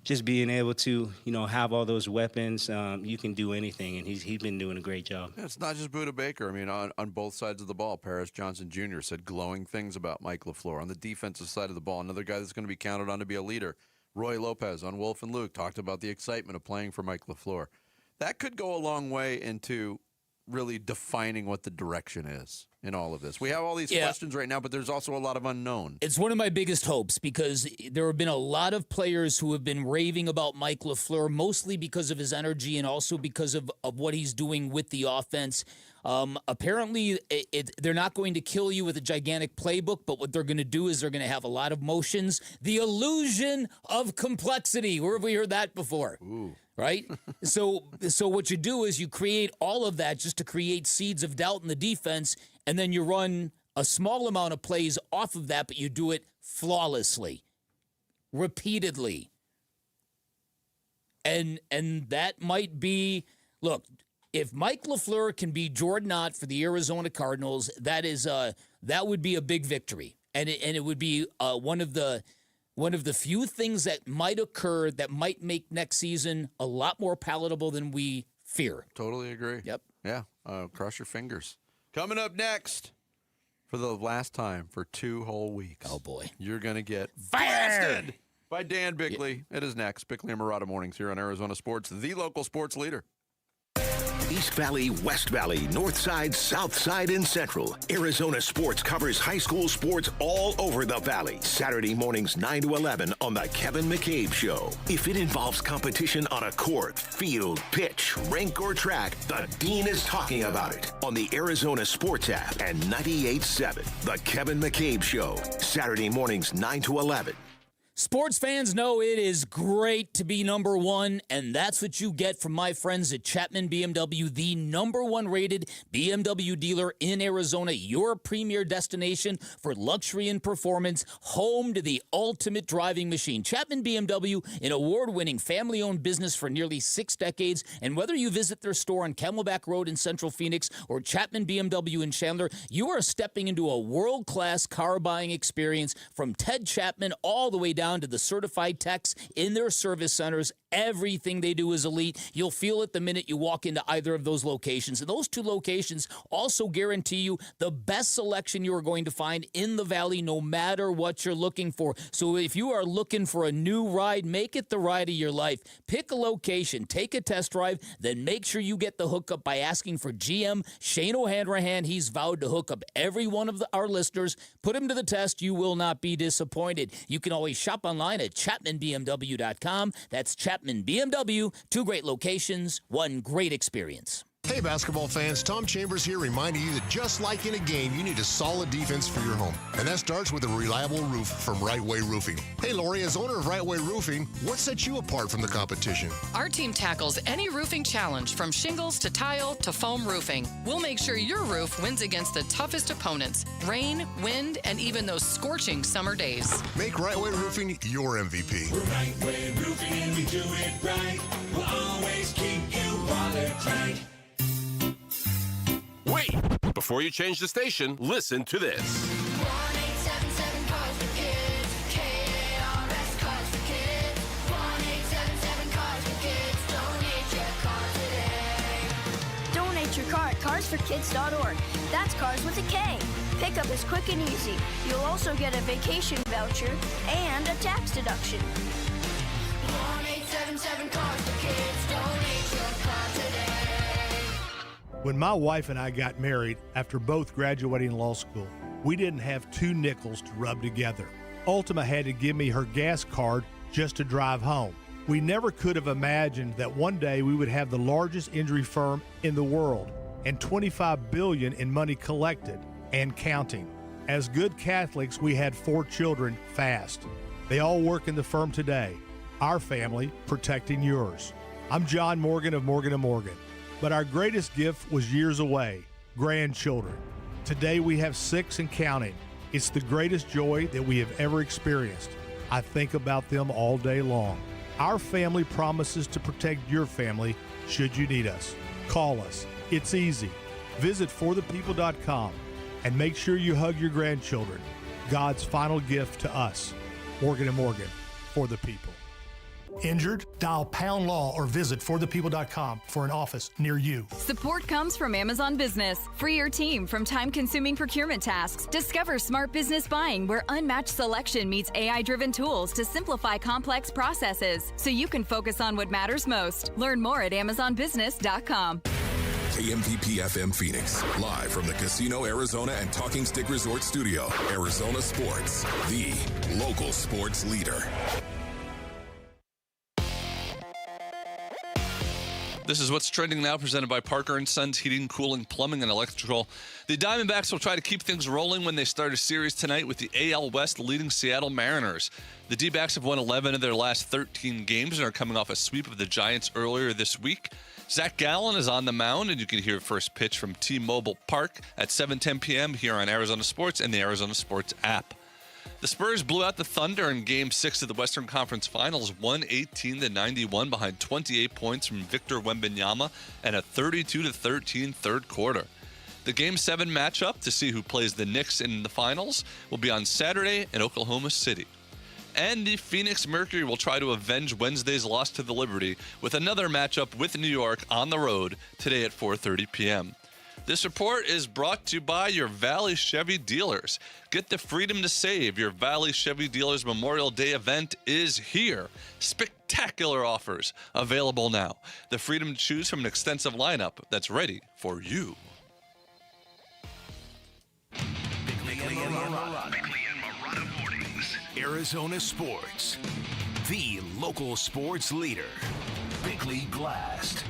just being able to, have all those weapons, you can do anything, and he's been doing a great job. Yeah, it's not just Buda Baker. I mean, on both sides of the ball, Paris Johnson Jr. said glowing things about Mike LaFleur. On the defensive side of the ball, another guy that's going to be counted on to be a leader, Roy Lopez on Wolf and Luke, talked about the excitement of playing for Mike LaFleur. That could go a long way into really defining what the direction is in all of this. We have all these questions right now, but there's also a lot of unknown. It's one of my biggest hopes because there have been a lot of players who have been raving about Mike LaFleur, mostly because of his energy and also because of what he's doing with the offense. Apparently, they're not going to kill you with a gigantic playbook, but what they're going to do is they're going to have a lot of motions. The illusion of complexity. Where have we heard that before? Ooh. Right? So what you do is you create all of that just to create seeds of doubt in the defense, and then you run a small amount of plays off of that, but you do it flawlessly, repeatedly. And that might be, look, if Mike LaFleur can be Jordan Ott for the Arizona Cardinals, that would be a big victory. And it would be one of the few things that might occur that might make next season a lot more palatable than we fear. Totally agree. Yep. Yeah. Cross your fingers. Coming up next, for the last time for 2 whole weeks. Oh, boy. You're going to get fired blasted by Dan Bickley. It is next. Bickley and Murata Mornings here on Arizona Sports, the local sports leader. East Valley, West Valley, North Side, South Side, and Central. Arizona Sports covers high school sports all over the Valley. Saturday mornings 9 to 11 on The Kevin McCabe Show. If it involves competition on a court, field, pitch, rink, or track, the Dean is talking about it on the Arizona Sports app and 98.7. The Kevin McCabe Show. Saturday mornings 9 to 11. Sports fans know it is great to be number one, and that's what you get from my friends at Chapman BMW, the number one rated BMW dealer in Arizona, your premier destination for luxury and performance, home to the ultimate driving machine. Chapman BMW, an award-winning family-owned business for nearly 6 decades, and whether you visit their store on Camelback Road in Central Phoenix or Chapman BMW in Chandler, you are stepping into a world-class car buying experience from Ted Chapman all the way down to the certified techs in their service centers. Everything they do is elite. You'll feel it the minute you walk into either of those locations. And those 2 locations also guarantee you the best selection you are going to find in the Valley, no matter what you're looking for. So if you are looking for a new ride, make it the ride of your life. Pick a location, take a test drive, then make sure you get the hookup by asking for GM Shane O'Hanrahan. He's vowed to hook up every one of our listeners. Put him to the test. You will not be disappointed. You can always shop online at ChapmanBMW.com. That's Chapman BMW. 2 great locations, 1 great experience. Hey, basketball fans, Tom Chambers here reminding you that just like in a game, you need a solid defense for your home. And that starts with a reliable roof from Right Way Roofing. Hey, Lori, as owner of Right Way Roofing, what sets you apart from the competition? Our team tackles any roofing challenge, from shingles to tile to foam roofing. We'll make sure your roof wins against the toughest opponents, rain, wind, and even those scorching summer days. Make Right Way Roofing your MVP. We're Right Way Roofing and we do it right. We'll always keep you watertight. Wait! Before you change the station, listen to this. 1-877 Cars for Kids. KARS Cars for Kids. 1-877 Cars for Kids. Donate your car today. Donate your car at carsforkids.org. That's cars with a K. Pickup is quick and easy. You'll also get a vacation voucher and a tax deduction. 1-877 Cars for Kids. Donate your car today. When my wife and I got married after both graduating law school, we didn't have 2 nickels to rub together. Ultima had to give me her gas card just to drive home. We never could have imagined that one day we would have the largest injury firm in the world and $25 billion in money collected and counting. As good Catholics, we had 4 children fast. They all work in the firm today. Our family protecting yours. I'm John Morgan of Morgan & Morgan. But our greatest gift was years away, grandchildren. Today we have 6 and counting. It's the greatest joy that we have ever experienced. I think about them all day long. Our family promises to protect your family should you need us. Call us. It's easy. Visit forthepeople.com and make sure you hug your grandchildren. God's final gift to us. Morgan & Morgan, for the people. Injured? Dial Pound Law or visit forthepeople.com for an office near you. Support comes from Amazon Business. Free your team from time-consuming procurement tasks. Discover smart business buying, where unmatched selection meets AI-driven tools to simplify complex processes, so you can focus on what matters most. Learn more at amazonbusiness.com. KMVP FM Phoenix, live from the Casino Arizona and Talking Stick Resort Studio. Arizona Sports, the local sports leader. This is what's trending now, presented by Parker & Sons Heating, Cooling, Plumbing, and Electrical. The Diamondbacks will try to keep things rolling when they start a series tonight with the AL West leading Seattle Mariners. The D-backs have won 11 of their last 13 games and are coming off a sweep of the Giants earlier this week. Zach Gallen is on the mound, and you can hear first pitch from T-Mobile Park at 7:10 p.m. here on Arizona Sports and the Arizona Sports app. The Spurs blew out the Thunder in Game 6 of the Western Conference Finals, 118-91 behind 28 points from Victor Wembanyama and a 32-13 third quarter. The Game 7 matchup to see who plays the Knicks in the finals will be on Saturday in Oklahoma City. And the Phoenix Mercury will try to avenge Wednesday's loss to the Liberty with another matchup with New York on the road today at 4:30 p.m. This report is brought to you by your Valley Chevy dealers. Get the freedom to save. Your Valley Chevy Dealers Memorial Day event is here. Spectacular spectacular offers available now. The freedom to choose from an extensive lineup that's ready for you. Bickley and Marotta Mornings. Arizona Sports. The local sports leader. Bickley Blast.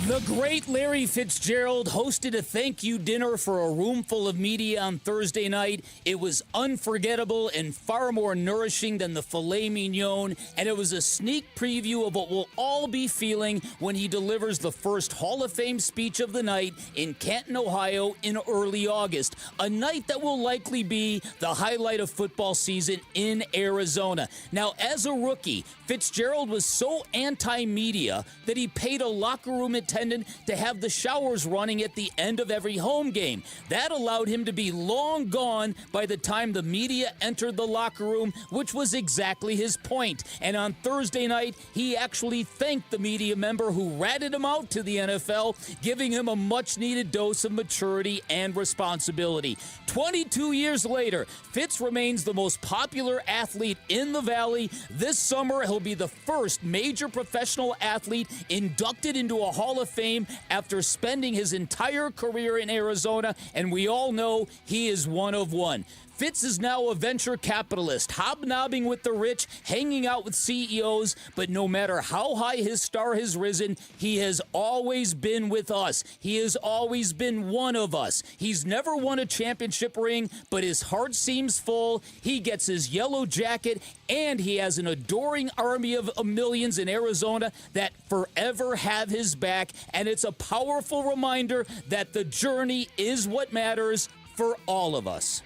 The great Larry Fitzgerald hosted a thank you dinner for a room full of media on Thursday night. It was unforgettable and far more nourishing than the filet mignon, and it was a sneak preview of what we'll all be feeling when he delivers the first Hall of Fame speech of the night in Canton, Ohio in early August, a night that will likely be the highlight of football season in Arizona. Now, as a rookie, Fitzgerald was so anti-media that he paid a locker room attendant to have the showers running at the end of every home game. That allowed him to be long gone by the time the media entered the locker room, which was exactly his point. And on Thursday night, he actually thanked the media member who ratted him out to the NFL, giving him a much-needed dose of maturity and responsibility. 22 years later, Fitz remains the most popular athlete in the Valley. This summer, he'll be the first major professional athlete inducted into a Hall of Fame after spending his entire career in Arizona, and we all know he is one of one. Fitz is now a venture capitalist, hobnobbing with the rich, hanging out with CEOs, but no matter how high his star has risen, he has always been with us. He has always been one of us. He's never won a championship ring, but his heart seems full. He gets his yellow jacket, and he has an adoring army of millions in Arizona that forever have his back, and it's a powerful reminder that the journey is what matters for all of us.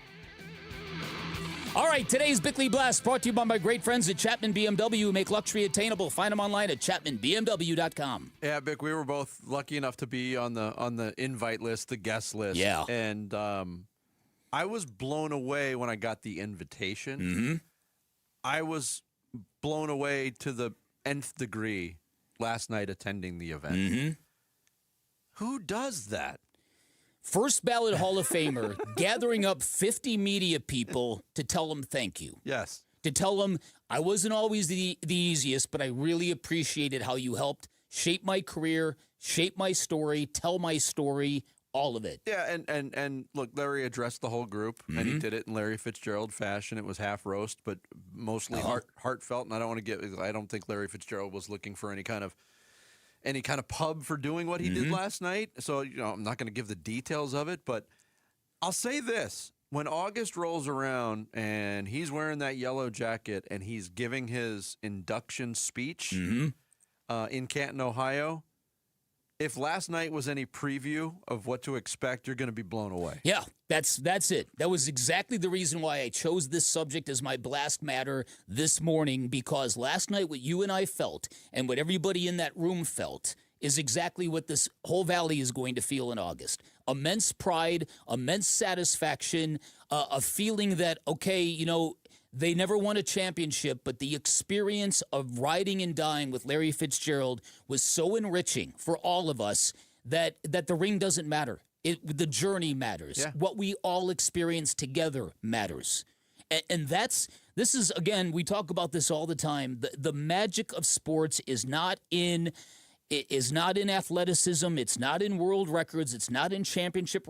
All right, today's Bickley Blast brought to you by my great friends at Chapman BMW, who make luxury attainable. Find them online at chapmanbmw.com. Yeah, Bick, we were both lucky enough to be on the invite list, the guest list. Yeah. And I was blown away when I got the invitation. Mm-hmm. I was blown away to the nth degree last night attending the event. Mm-hmm. Who does that? First ballot Hall of Famer gathering up 50 media people to tell them thank you. Yes. To tell them, I wasn't always the easiest, but I really appreciated how you helped shape my career, shape my story, tell my story, all of it. Yeah, and look, Larry addressed the whole group, and he did it in Larry Fitzgerald fashion. It was half roast, but mostly heartfelt, and I don't think Larry Fitzgerald was looking for any kind of pub for doing what he did last night. So, I'm not going to give the details of it, but I'll say this. When August rolls around and he's wearing that yellow jacket and he's giving his induction speech in Canton, Ohio, if last night was any preview of what to expect, you're going to be blown away. Yeah, that's it. That was exactly the reason why I chose this subject as my blast matter this morning, because last night what you and I felt and what everybody in that room felt is exactly what this whole valley is going to feel in August. Immense pride, immense satisfaction, a feeling that, okay, they never won a championship, but the experience of riding and dying with Larry Fitzgerald was so enriching for all of us that the ring doesn't matter. The journey matters. Yeah. What we all experience together matters. And this is, again, we talk about this all the time. The magic of sports is not in athleticism. It's not in world records. It's not in championship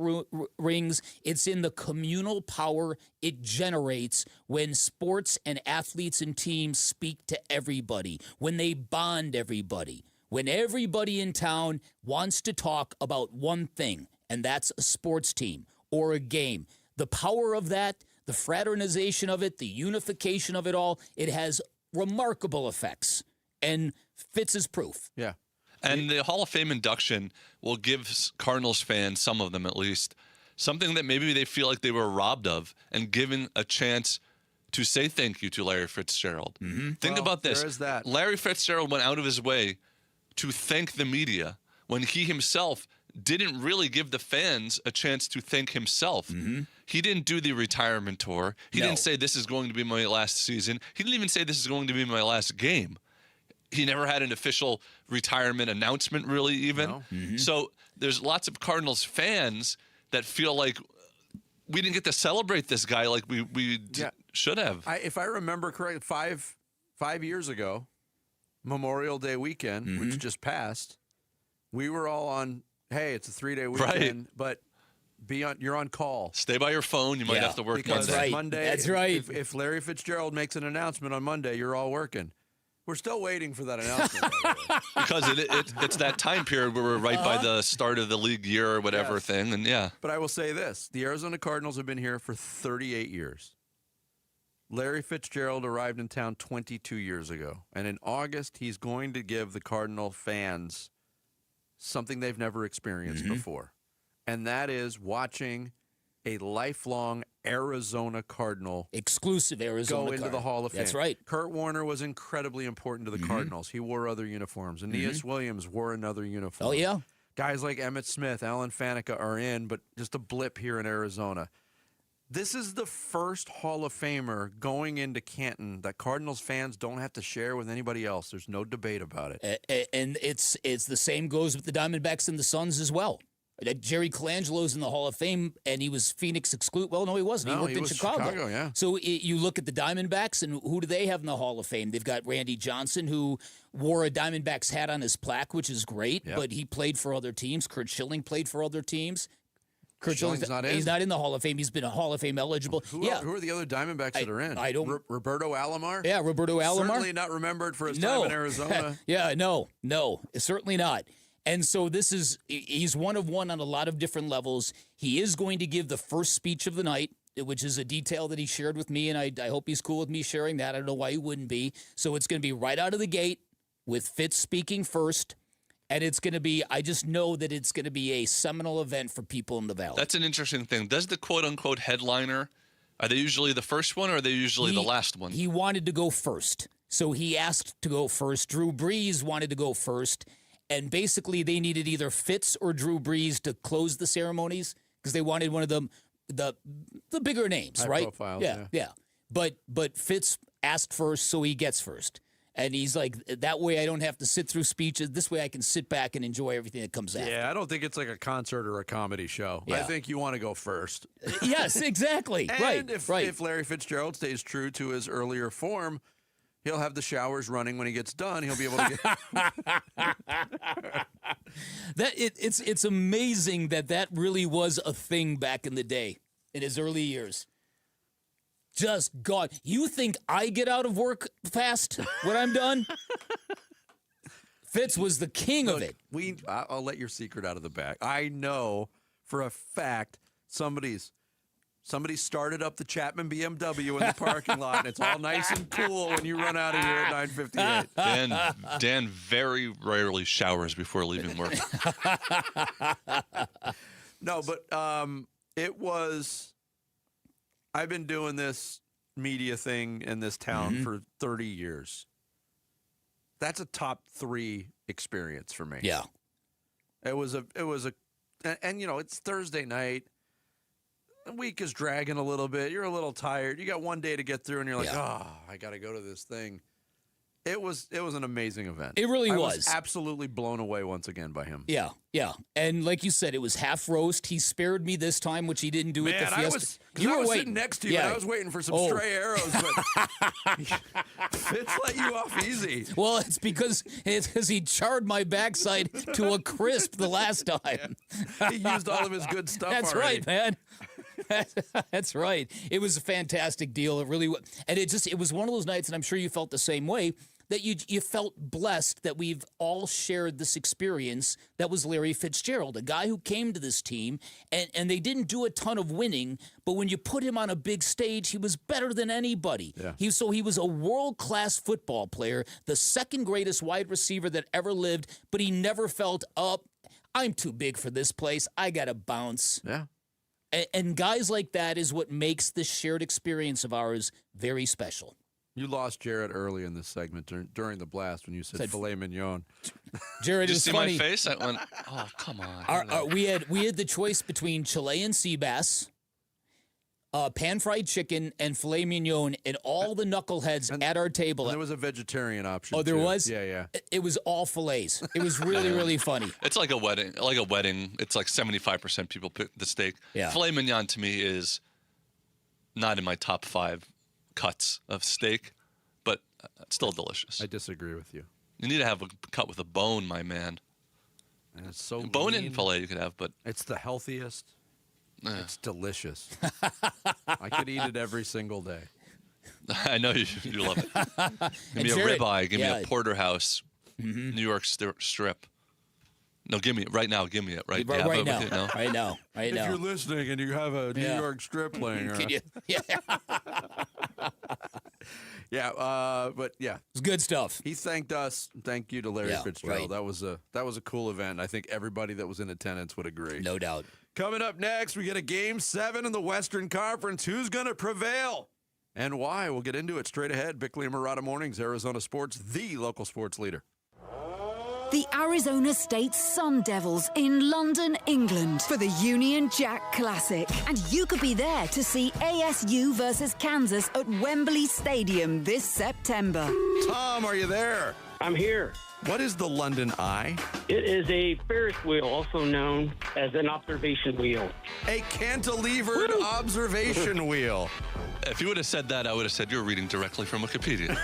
rings. It's in the communal power it generates when sports and athletes and teams speak to everybody, when they bond everybody, when everybody in town wants to talk about one thing, and that's a sports team or a game. The power of that, the fraternization of it, the unification of it all, it has remarkable effects. And Fitz is proof. Yeah. And the Hall of Fame induction will give Cardinals fans, some of them at least, something that maybe they feel like they were robbed of, and given a chance to say thank you to Larry Fitzgerald. Think about this. There is that. Larry Fitzgerald went out of his way to thank the media when he himself didn't really give the fans a chance to thank himself. He didn't do the retirement tour. He didn't say this is going to be my last season. He didn't even say this is going to be my last game. He never had an official retirement announcement, really, even. No. So there's lots of Cardinals fans that feel like we didn't get to celebrate this guy like we should have. If I remember correctly, five years ago, Memorial Day weekend, which just passed, we were all on, hey, it's a 3-day weekend, but you're on call. Stay by your phone. You might have to work because Monday. Monday. That's right. If Larry Fitzgerald makes an announcement on Monday, you're all working. We're still waiting for that announcement. Because it's that time period where we're right by the start of the league year or whatever thing. And But I will say this. The Arizona Cardinals have been here for 38 years. Larry Fitzgerald arrived in town 22 years ago. And in August, he's going to give the Cardinal fans something they've never experienced before. And that is watching a lifelong Arizona Cardinal. Exclusive Arizona go into the Hall of Fame. That's right. Kurt Warner was incredibly important to the Cardinals. He wore other uniforms. Aeneas Williams wore another uniform. Oh, yeah. Guys like Emmitt Smith, Alan Faneca are in, but just a blip here in Arizona. This is the first Hall of Famer going into Canton that Cardinals fans don't have to share with anybody else. There's no debate about it. And it's the same goes with the Diamondbacks and the Suns as well. Jerry Colangelo's in the Hall of Fame, and he was Phoenix exclusive. Well, no, he wasn't. He worked in Chicago. Yeah. So you look at the Diamondbacks, and who do they have in the Hall of Fame? They've got Randy Johnson, who wore a Diamondbacks hat on his plaque, which is great, but he played for other teams. Curt Schilling played for other teams. Curt Schilling's not in. He's not in the Hall of Fame. He's been a Hall of Fame eligible. Who are the other Diamondbacks that are in? I don't. Roberto Alomar? Yeah, Roberto Alomar. Certainly not remembered for his time in Arizona. No, certainly not. And so he's one of one on a lot of different levels. He is going to give the first speech of the night, which is a detail that he shared with me, and I hope he's cool with me sharing that. I don't know why he wouldn't be. So it's going to be right out of the gate with Fitz speaking first, and it's going to be, I just know that it's going to be a seminal event for people in the Valley. That's an interesting thing. Does the quote-unquote headliner, are they usually the first one or are they usually the last one? He wanted to go first, so he asked to go first. Drew Brees wanted to go first. And basically, they needed either Fitz or Drew Brees to close the ceremonies because they wanted one of them, the bigger names, high right? Profiles, yeah. But Fitz asked first, so he gets first. And he's like, that way I don't have to sit through speeches. This way I can sit back and enjoy everything that comes after. Yeah, I don't think it's like a concert or a comedy show. Yeah. I think you want to go first. Yes, exactly. And if Larry Fitzgerald stays true to his earlier form, he'll have the showers running when he gets done. He'll be able to get. It's amazing that really was a thing back in the day, in his early years. Just God, you think I get out of work fast when I'm done? Fitz was the king of it. I'll let your secret out of the bag. I know for a fact somebody started up the Chapman BMW in the parking lot, and it's all nice and cool when you run out of here at 9:58. Dan very rarely showers before leaving work. No, but it was. I've been doing this media thing in this town for 30 years. That's a top 3 experience for me. Yeah, it was a, and you know, it's Thursday night. The week is dragging a little bit. You're a little tired. You got one day to get through, and you're like, I got to go to this thing. It was an amazing event. It really I was. Absolutely blown away once again by him. Yeah. And like you said, it was half roast. He spared me this time, which he didn't do at the Fiesta. I was sitting next to you, and I was waiting for some stray arrows, but Fitz let you off easy. Well, it's because he charred my backside to a crisp the last time. He used all of his good stuff. That's already. right, man. That's right. It was a fantastic deal. It really was. And it was one of those nights, and I'm sure you felt the same way, that you felt blessed that we've all shared this experience that was Larry Fitzgerald, a guy who came to this team, and they didn't do a ton of winning, but when you put him on a big stage, he was better than anybody. Yeah. He was a world-class football player, the second greatest wide receiver that ever lived, but he never felt, I'm too big for this place. I got to bounce. Yeah. And guys like that is what makes this shared experience of ours very special. You lost Jared early in this segment during the blast when you said filet mignon. Jared, Did you is see funny. my face? I went, oh, come on. We had the choice between Chilean sea bass, pan-fried chicken, and filet mignon, and all the knuckleheads at our table. There was a vegetarian option. Oh, there too. was? Yeah. It was all fillets. It was really, really funny. It's like a wedding. It's like 75% people pick the steak. Yeah. Filet mignon to me is not in my top 5 cuts of steak, but it's still delicious. I disagree with you. You need to have a cut with a bone, my man. And it's so bone-in lean. filet you could have, but It's the healthiest. It's delicious. I could eat it every single day. I know you love it. Give me a ribeye. Give me a porterhouse. New York strip. No, give me it right now. Give me it right now. Right now. If you're listening and you have a New York strip laying around. But it's good stuff. He thanked us. Thank you to Larry Fitzgerald. That was a cool event. I think everybody that was in attendance would agree. No doubt. Coming up next, we get a Game 7 in the Western Conference. Who's going to prevail and why? We'll get into it straight ahead. Bickley and Murata Mornings, Arizona Sports, the local sports leader. The Arizona State Sun Devils in London, England for the Union Jack Classic. And you could be there to see ASU versus Kansas at Wembley Stadium this September. Tom, are you there? I'm here. What is the London Eye? It is a Ferris wheel, also known as an observation wheel. A cantilevered observation wheel. If you would have said that, I would have said you're reading directly from Wikipedia.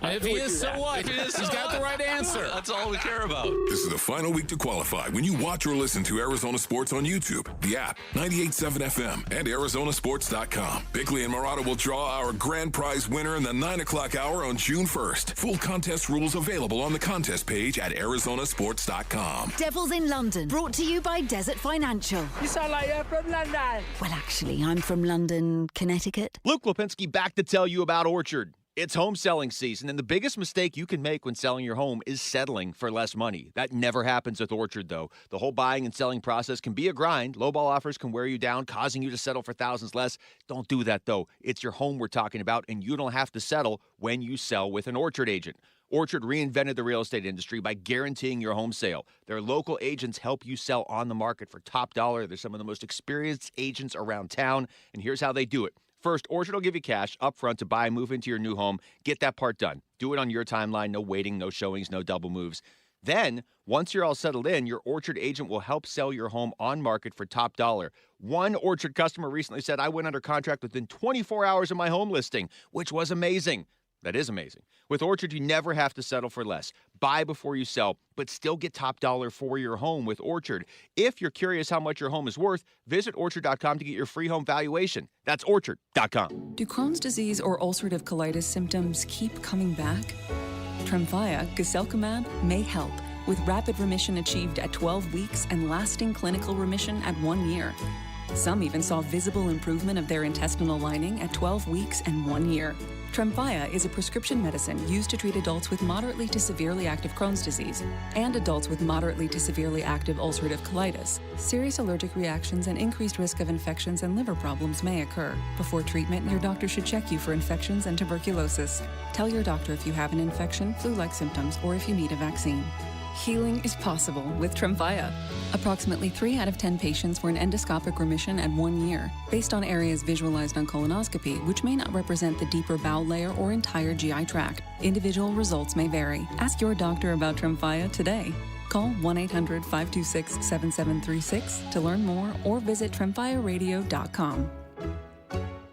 If he is, so what? He's got the right answer. That's all we care about. This is the final week to qualify when you watch or listen to Arizona Sports on YouTube, the app, 98.7 FM, and ArizonaSports.com. Bickley and Murata will draw our grand prize winner in the 9 o'clock hour on June 1st. Full contest rules available on the contest page at ArizonaSports.com. Devils in London, brought to you by Desert Financial. You sound like you're from London. Well, actually, I'm from London, Connecticut. Luke Lipinski back to tell you about Orchard. It's home selling season, and the biggest mistake you can make when selling your home is settling for less money. That never happens with Orchard, though. The whole buying and selling process can be a grind. Lowball offers can wear you down, causing you to settle for thousands less. Don't do that, though. It's your home we're talking about, and you don't have to settle when you sell with an Orchard agent. Orchard reinvented the real estate industry by guaranteeing your home sale. Their local agents help you sell on the market for top dollar. They're some of the most experienced agents around town, and here's how they do it. First, Orchard will give you cash up front to buy and move into your new home. Get that part done. Do it on your timeline. No waiting, no showings, no double moves. Then, once you're all settled in, your Orchard agent will help sell your home on market for top dollar. One Orchard customer recently said, I went under contract within 24 hours of my home listing, which was amazing. That is amazing. With Orchard, you never have to settle for less. Buy before you sell, but still get top dollar for your home with Orchard. If you're curious how much your home is worth, visit Orchard.com to get your free home valuation. That's Orchard.com. Do Crohn's disease or ulcerative colitis symptoms keep coming back? Tremfya, guselkumab, may help, with rapid remission achieved at 12 weeks and lasting clinical remission at 1 year. Some even saw visible improvement of their intestinal lining at 12 weeks and 1 year. Tremfya is a prescription medicine used to treat adults with moderately to severely active Crohn's disease and adults with moderately to severely active ulcerative colitis. Serious allergic reactions and increased risk of infections and liver problems may occur. Before treatment, your doctor should check you for infections and tuberculosis. Tell your doctor if you have an infection, flu-like symptoms, or if you need a vaccine. Healing is possible with Tremfya. Approximately 3 out of 10 patients were in endoscopic remission at 1 year, based on areas visualized on colonoscopy, which may not represent the deeper bowel layer or entire GI tract. Individual results may vary. Ask your doctor about Tremfya today. Call 1-800-526-7736 to learn more or visit tremfyaradio.com.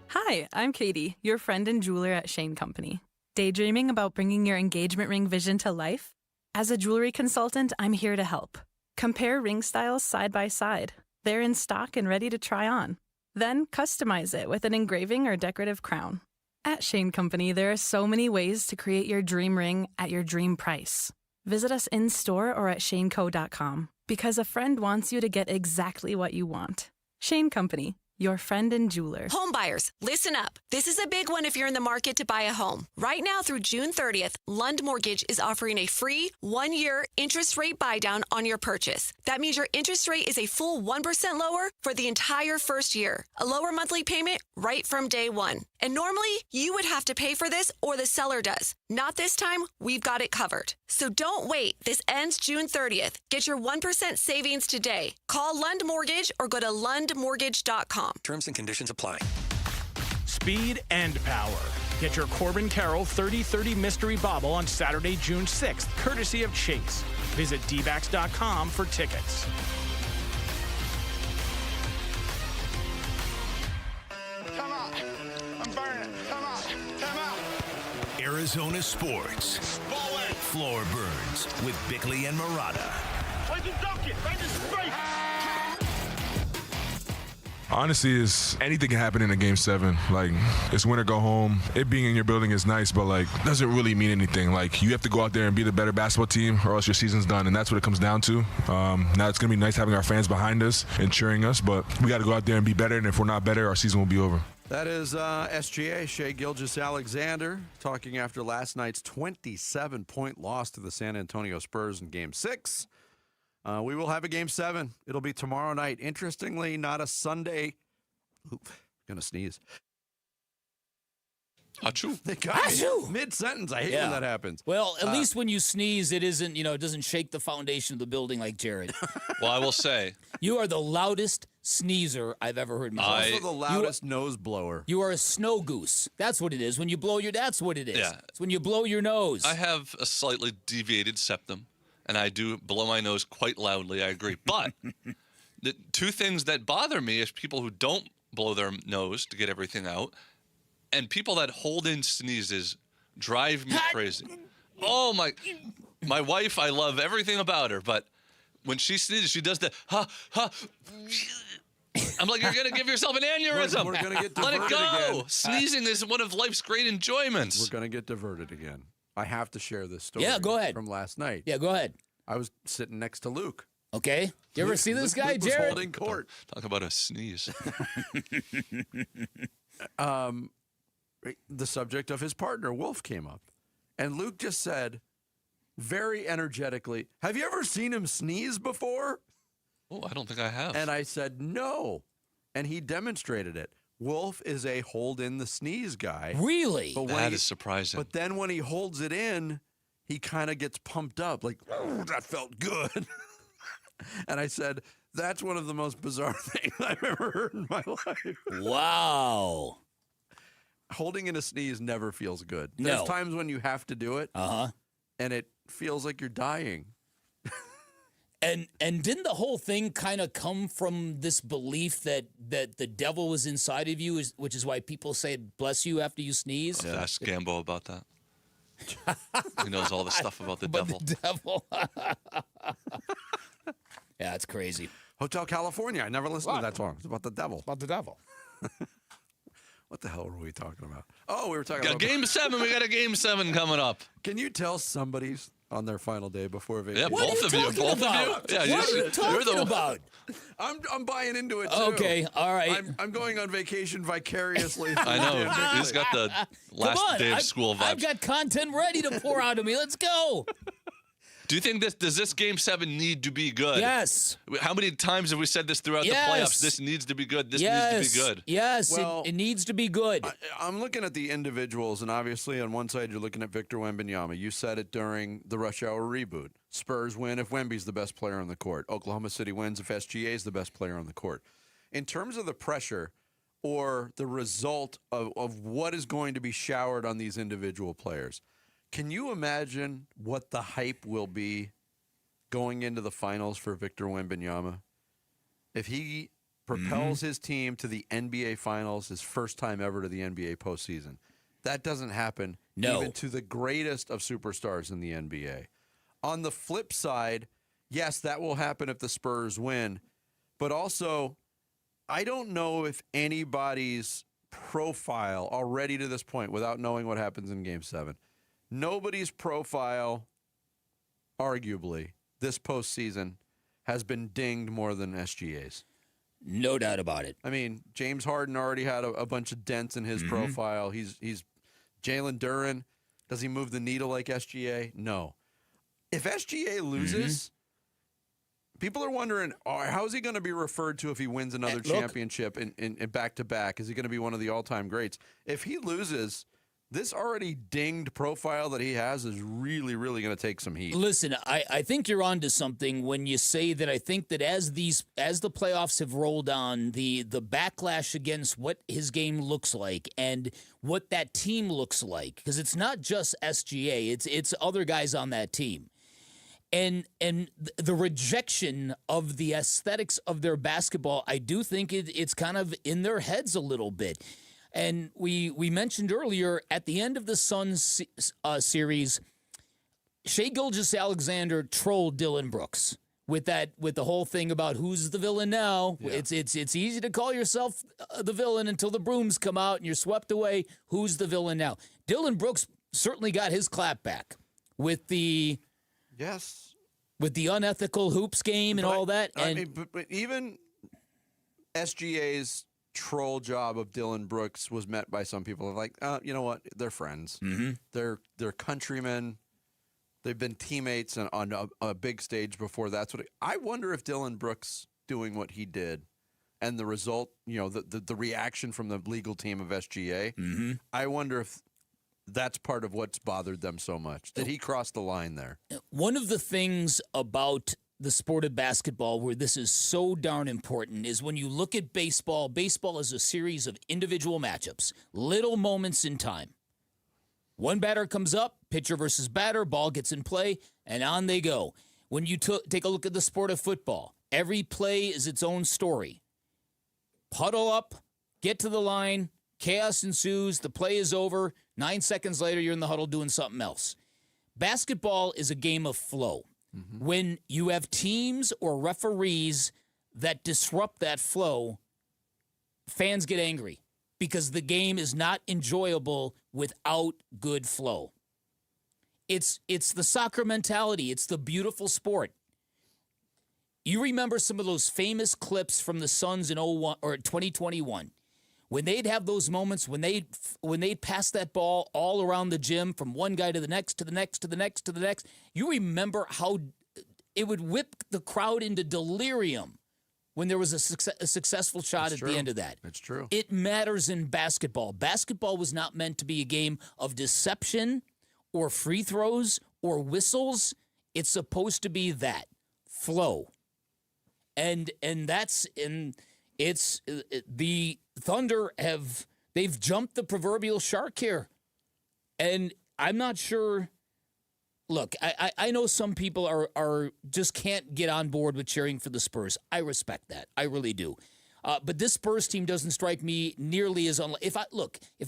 Hi, I'm Katie, your friend and jeweler at Shane Company. Daydreaming about bringing your engagement ring vision to life? As a jewelry consultant, I'm here to help. Compare ring styles side by side. They're in stock and ready to try on. Then customize it with an engraving or decorative crown. At Shane Company, there are so many ways to create your dream ring at your dream price. Visit us in-store or at shaneco.com, because a friend wants you to get exactly what you want. Shane Company, your friend and jeweler. Home buyers, listen up. This is a big one if you're in the market to buy a home. Right now through June 30th, Lund Mortgage is offering a free 1-year interest rate buydown on your purchase. That means your interest rate is a full 1% lower for the entire first year. A lower monthly payment right from day one. And normally, you would have to pay for this or the seller does. Not this time, we've got it covered. So don't wait. This ends June 30th. Get your 1% savings today. Call Lund Mortgage or go to lundmortgage.com. Terms and conditions apply. Speed and power. Get your Corbin Carroll 30-30 Mystery Bobble on Saturday, June 6th, courtesy of Chase. Visit dbacks.com for tickets. Come on. I'm burning. Come on. Come on. Arizona Sports. Ball Floor Burns with Bickley and Marotta. Honestly, anything can happen in a Game 7. Like, it's win or go home. It being in your building is nice, but, like, doesn't really mean anything. Like, you have to go out there and be the better basketball team or else your season's done, and that's what it comes down to. Now, it's going to be nice having our fans behind us and cheering us, but we got to go out there and be better, and if we're not better, our season will be over. That is SGA, Shai Gilgeous-Alexander, talking after last night's 27-point loss to the San Antonio Spurs in Game 6. We will have a Game 7. It'll be tomorrow night. Interestingly, not a Sunday. Gonna sneeze. Achoo. They got me mid-sentence. I hate when that happens. Well, at least when you sneeze, it isn't, it doesn't shake the foundation of the building like Jared. Well, I will say. You are the loudest sneezer I've ever heard in my life. Also the loudest nose blower. You are a snow goose. That's what it is. When you blow that's what it is. Yeah. It's when you blow your nose. I have a slightly deviated septum, and I do blow my nose quite loudly, I agree. But the two things that bother me is people who don't blow their nose to get everything out, and people that hold in sneezes drive me crazy. Oh, my wife, I love everything about her, but when she sneezes, she does the ha, ha. I'm like, you're going to give yourself an aneurysm. We're going to get Let diverted it go. again. Sneezing is one of life's great enjoyments. We're going to get diverted again. I have to share this story. Yeah, go ahead. From last night. Yeah, go ahead. I was sitting next to Luke. Okay. You ever see this guy, Luke was Jared? holding court. Talk about a sneeze. The subject of his partner, Wolf, came up. And Luke just said, very energetically, have you ever seen him sneeze before? Oh, I don't think I have. And I said, no. And he demonstrated it. Wolf is a hold in the sneeze guy. Really? That is surprising. But then when he holds it in, he kind of gets pumped up, like, oh, that felt good. And I said, that's one of the most bizarre things I've ever heard in my life. Wow. Holding in a sneeze never feels good. No. There's times when you have to do it, and it feels like you're dying. And didn't the whole thing kind of come from this belief that the devil was inside of you, which is why people say bless you after you sneeze? Yeah, ask Gambo about that. He knows all the stuff about the devil. The devil. Yeah, it's crazy. Hotel California. I never listened to that song. It's about the devil. About the devil. What the hell were we talking about? Oh, we were talking Got about Game 7. We got a Game 7 coming up. Can you tell somebody's on their final day before vacation? Yeah, both of you. Both of you. Yeah, What are you talking about? I'm buying into it too. Okay, all right. I'm going on vacation vicariously. I know. He's got the last day of school vibes. I've got content ready to pour out of me. Let's go. Do you think does this Game 7 need to be good? Yes. How many times have we said this throughout the playoffs? This needs to be good. This needs to be good. Yes, Well, it needs to be good. I'm looking at the individuals, and obviously on one side you're looking at Victor Wembanyama. You said it during the Rush Hour reboot. Spurs win if Wemby's the best player on the court. Oklahoma City wins if SGA is the best player on the court. In terms of the pressure or the result of what is going to be showered on these individual players, can you imagine what the hype will be going into the finals for Victor Wembanyama? If he propels his team to the NBA Finals, his first time ever to the NBA postseason, that doesn't happen even to the greatest of superstars in the NBA. On the flip side, yes, that will happen if the Spurs win. But also, I don't know if anybody's profile already to this point, without knowing what happens in Game 7, nobody's profile, arguably, this postseason has been dinged more than SGA's. No doubt about it. I mean, James Harden already had a bunch of dents in his profile. He's Jalen Duren. Does he move the needle like SGA? No. If SGA loses, people are wondering, how is he going to be referred to if he wins another championship in back-to-back? Is he going to be one of the all-time greats? If he loses, this already dinged profile that he has is really, really going to take some heat. Listen, I think you're onto something when you say that I think that as the playoffs have rolled on, the backlash against what his game looks like and what that team looks like, because it's not just SGA, it's other guys on that team. And the rejection of the aesthetics of their basketball, I do think it's kind of in their heads a little bit. And we mentioned earlier, at the end of the Suns series, Shai Gilgeous-Alexander trolled Dylan Brooks with the whole thing about who's the villain now. Yeah. It's easy to call yourself the villain until the brooms come out and you're swept away. Who's the villain now? Dylan Brooks certainly got his clap back with the unethical hoops game and all that. But even SGA's troll job of Dylan Brooks was met by some people like, you know what? They're friends. Mm-hmm. They're countrymen. They've been teammates on a big stage before. I wonder if Dylan Brooks doing what he did and the result, the reaction from the legal team of SGA, mm-hmm. I wonder if that's part of what's bothered them so much. Did he cross the line there? One of the things about the sport of basketball where this is so darn important is when you look at baseball is a series of individual matchups, little moments in time. One batter comes up, pitcher versus batter, ball gets in play, and on they go. When you take a look at the sport of football, every play is its own story. Huddle up, get to the line, chaos ensues, the play is over, 9 seconds later you're in the huddle doing something else. Basketball is a game of flow. Mm-hmm. When you have teams or referees that disrupt that flow, fans get angry because the game is not enjoyable without good flow. It's the soccer mentality. It's the beautiful sport. You remember some of those famous clips from the Suns in 2021 when they'd have those moments when they'd pass that ball all around the gym from one guy to the next, to the next, to the next, to the next. You remember how it would whip the crowd into delirium when there was a successful shot at the end of that. It's true. It matters in basketball. Basketball was not meant to be a game of deception or free throws or whistles. It's supposed to be that flow. And it's the Thunder they've jumped the proverbial shark here. And I'm not sure. Look, I know some people are just can't get on board with cheering for the Spurs. I respect that. I really do. But this Spurs team doesn't strike me nearly as if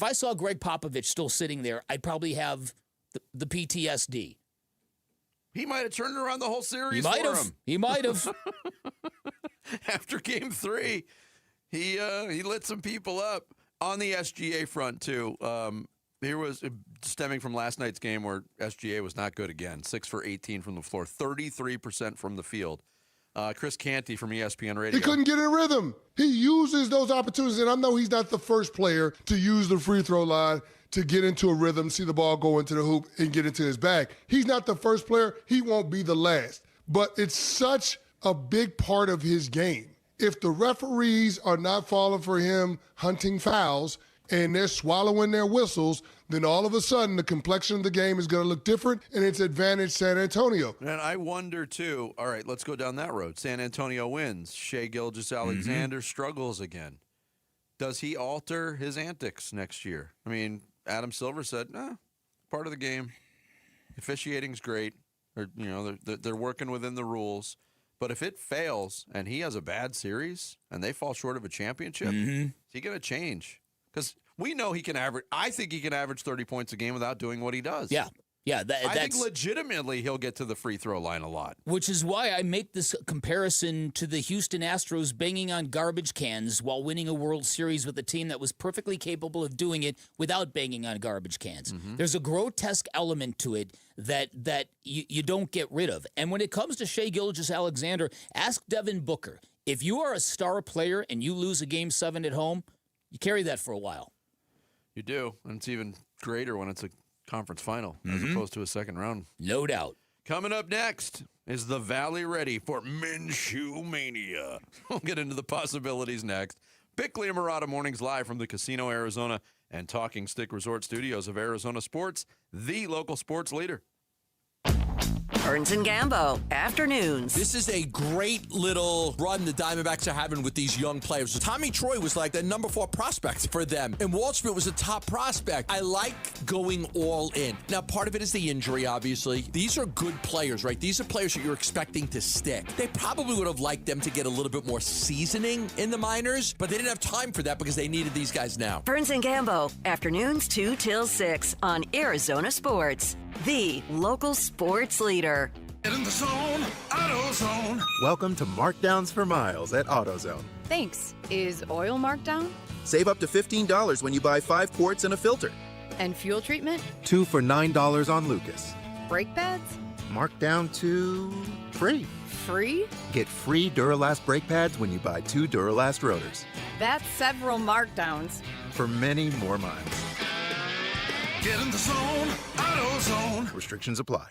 I saw Greg Popovich still sitting there, I'd probably have the PTSD. He might have turned around the whole series. He might have. After Game 3, he lit some people up on the SGA front too. Here was stemming from last night's game where SGA was not good again. 6 for 18 from the floor, 33% from the field. Chris Canty from ESPN Radio. He couldn't get in rhythm. He uses those opportunities, and I know he's not the first player to use the free throw line to get into a rhythm, see the ball go into the hoop, and get into his bag. He's not the first player. He won't be the last. But it's such a big part of his game. If the referees are not falling for him hunting fouls, and they're swallowing their whistles, then all of a sudden the complexion of the game is going to look different, and it's advantage San Antonio. And I wonder, too, all right, let's go down that road. San Antonio wins. Shai Gilgeous-Alexander struggles again. Does he alter his antics next year? I mean, Adam Silver said, part of the game. Officiating's great. They're working within the rules. But if it fails and he has a bad series and they fall short of a championship, is he going to change? Because we know he can average. I think he can average 30 points a game without doing what he does. Yeah. I think legitimately he'll get to the free throw line a lot. Which is why I make this comparison to the Houston Astros banging on garbage cans while winning a World Series with a team that was perfectly capable of doing it without banging on garbage cans. Mm-hmm. There's a grotesque element to it that you don't get rid of. And when it comes to Shai Gilgeous-Alexander, ask Devin Booker. If you are a star player and you lose a Game 7 at home, you carry that for a while. You do, and it's even greater when it's a conference final as opposed to a second round. No doubt. Coming up next, is the Valley ready for Minshew Mania? We'll get into the possibilities next. Bickley and Murata mornings live from the Casino Arizona and Talking Stick Resort Studios of Arizona Sports, the local sports leader. Burns and Gambo, afternoons. This is a great little run the Diamondbacks are having with these young players. Tommy Troy was like the number 4 prospect for them, and Walt Schmidt was a top prospect. I like going all in. Now, part of it is the injury, obviously. These are good players, right? These are players that you're expecting to stick. They probably would have liked them to get a little bit more seasoning in the minors, but they didn't have time for that because they needed these guys now. Burns and Gambo, afternoons 2 till 6 on Arizona Sports, the local sports leader. Get in the zone, AutoZone. Welcome to Markdowns for Miles at AutoZone. Thanks. Is oil marked down? Save up to $15 when you buy 5 quarts and a filter. And fuel treatment? 2 for $9 on Lucas. Brake pads? Marked down to free. Free? Get free Duralast brake pads when you buy 2 Duralast rotors. That's several markdowns. For many more miles. Get in the zone, AutoZone. Restrictions apply.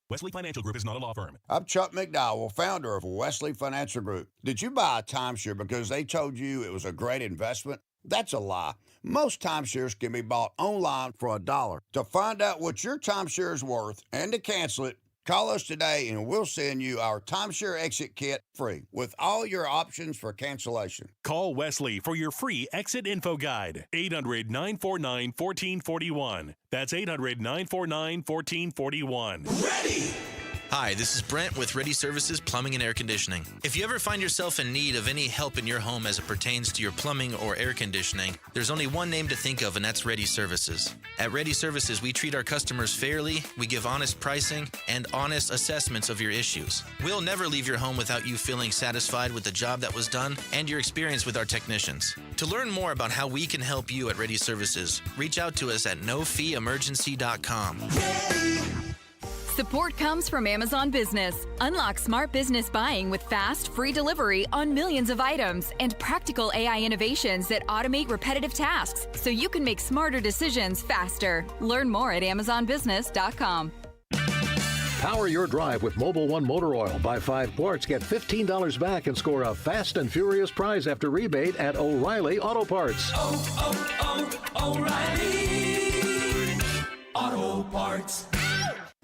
Wesley Financial Group is not a law firm. I'm Chuck McDowell, founder of Wesley Financial Group. Did you buy a timeshare because they told you it was a great investment? That's a lie. Most timeshares can be bought online for $1. To find out what your timeshare is worth and to cancel it, call us today and we'll send you our timeshare exit kit free with all your options for cancellation. Call Wesley for your free exit info guide. 800-949-1441. That's 800-949-1441. Ready! Hi, this is Brent with Ready Services Plumbing and Air Conditioning. If you ever find yourself in need of any help in your home as it pertains to your plumbing or air conditioning, there's only one name to think of, and that's Ready Services. At Ready Services, we treat our customers fairly, we give honest pricing, and honest assessments of your issues. We'll never leave your home without you feeling satisfied with the job that was done and your experience with our technicians. To learn more about how we can help you at Ready Services, reach out to us at nofeeemergency.com. Support comes from Amazon Business. Unlock smart business buying with fast, free delivery on millions of items and practical AI innovations that automate repetitive tasks so you can make smarter decisions faster. Learn more at amazonbusiness.com. Power your drive with Mobil 1 Motor Oil. Buy 5 quarts, get $15 back, and score a fast and furious prize after rebate at O'Reilly Auto Parts. O'Reilly Auto Parts.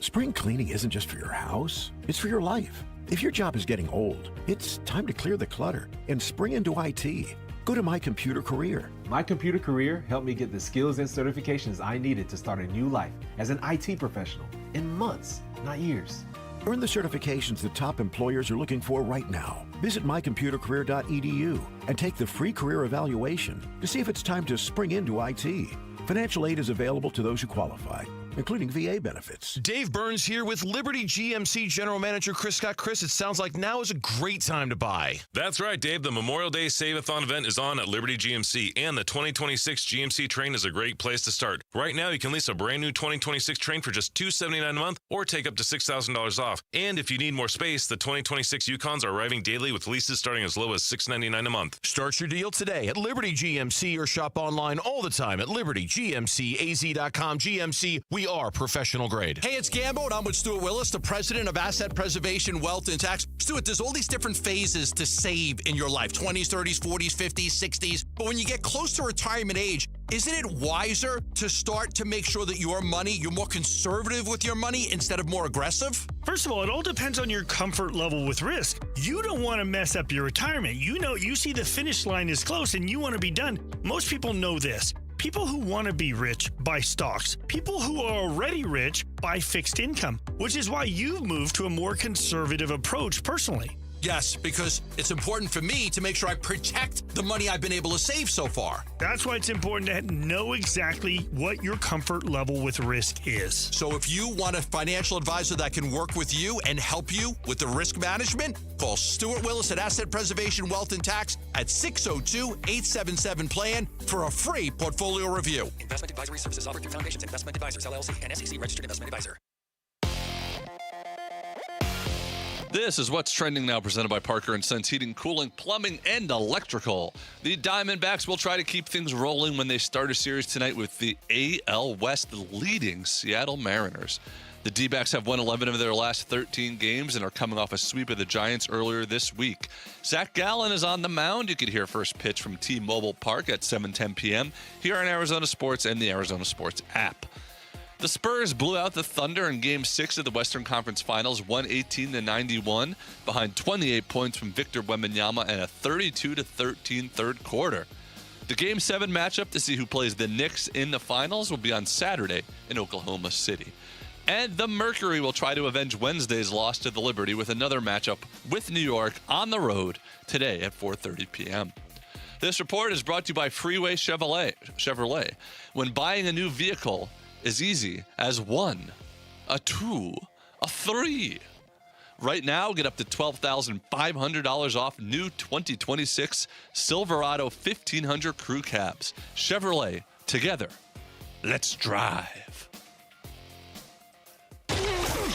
Spring cleaning isn't just for your house, it's for your life. If your job is getting old, it's time to clear the clutter and spring into IT. Go to My Computer Career. My Computer Career helped me get the skills and certifications I needed to start a new life as an IT professional in months, not years. Earn the certifications the top employers are looking for right now. Visit mycomputercareer.edu and take the free career evaluation to see if it's time to spring into IT. Financial aid is available to those who qualify, including VA benefits. Dave Burns here with Liberty GMC General Manager Chris Scott. Chris, it sounds like now is a great time to buy. That's right, Dave. The Memorial Day Save-a-thon event is on at Liberty GMC, and the 2026 GMC Train is a great place to start. Right now, you can lease a brand new 2026 Train for just $279 a month or take up to $6,000 off. And if you need more space, the 2026 Yukons are arriving daily with leases starting as low as $699 a month. Start your deal today at Liberty GMC or shop online all the time at libertygmcaz.com. GMC, we are professional grade. Hey, it's Gambo, and I'm with Stuart Willis, the president of Asset Preservation, Wealth, and Tax. Stuart, there's all these different phases to save in your life, 20s, 30s, 40s, 50s, 60s. But when you get close to retirement age, isn't it wiser to start to make sure that your money, you're more conservative with your money instead of more aggressive? First of all, it all depends on your comfort level with risk. You don't want to mess up your retirement. You know, you see the finish line is close and you want to be done. Most people know this. People who want to be rich buy stocks. People who are already rich buy fixed income, which is why you've moved to a more conservative approach personally. Yes, because it's important for me to make sure I protect the money I've been able to save so far. That's why it's important to know exactly what your comfort level with risk is. So if you want a financial advisor that can work with you and help you with the risk management, call Stuart Willis at Asset Preservation, Wealth, and Tax at 602-877-PLAN for a free portfolio review. Investment advisory services offered through Foundations Investment Advisors, LLC, and SEC registered investment advisor. This is What's Trending Now, presented by Parker & Sons Heating, Cooling, Plumbing, and Electrical. The Diamondbacks will try to keep things rolling when they start a series tonight with the AL West leading Seattle Mariners. The D-backs have won 11 of their last 13 games and are coming off a sweep of the Giants earlier this week. Zach Gallen is on the mound. You could hear first pitch from T-Mobile Park at 7:10 p.m. here on Arizona Sports and the Arizona Sports app. The Spurs blew out the Thunder in Game 6 of the Western Conference Finals, 118-91, behind 28 points from Victor Wembanyama and a 32-13 third quarter. The Game 7 matchup to see who plays the Knicks in the finals will be on Saturday in Oklahoma City. And the Mercury will try to avenge Wednesday's loss to the Liberty with another matchup with New York on the road today at 4:30 p.m. This report is brought to you by Freeway Chevrolet. When buying a new vehicle is easy as 1, a 2, a 3. Right now, get up to $12,500 off new 2026 Silverado 1500 Crew Cabs. Chevrolet, together, let's drive.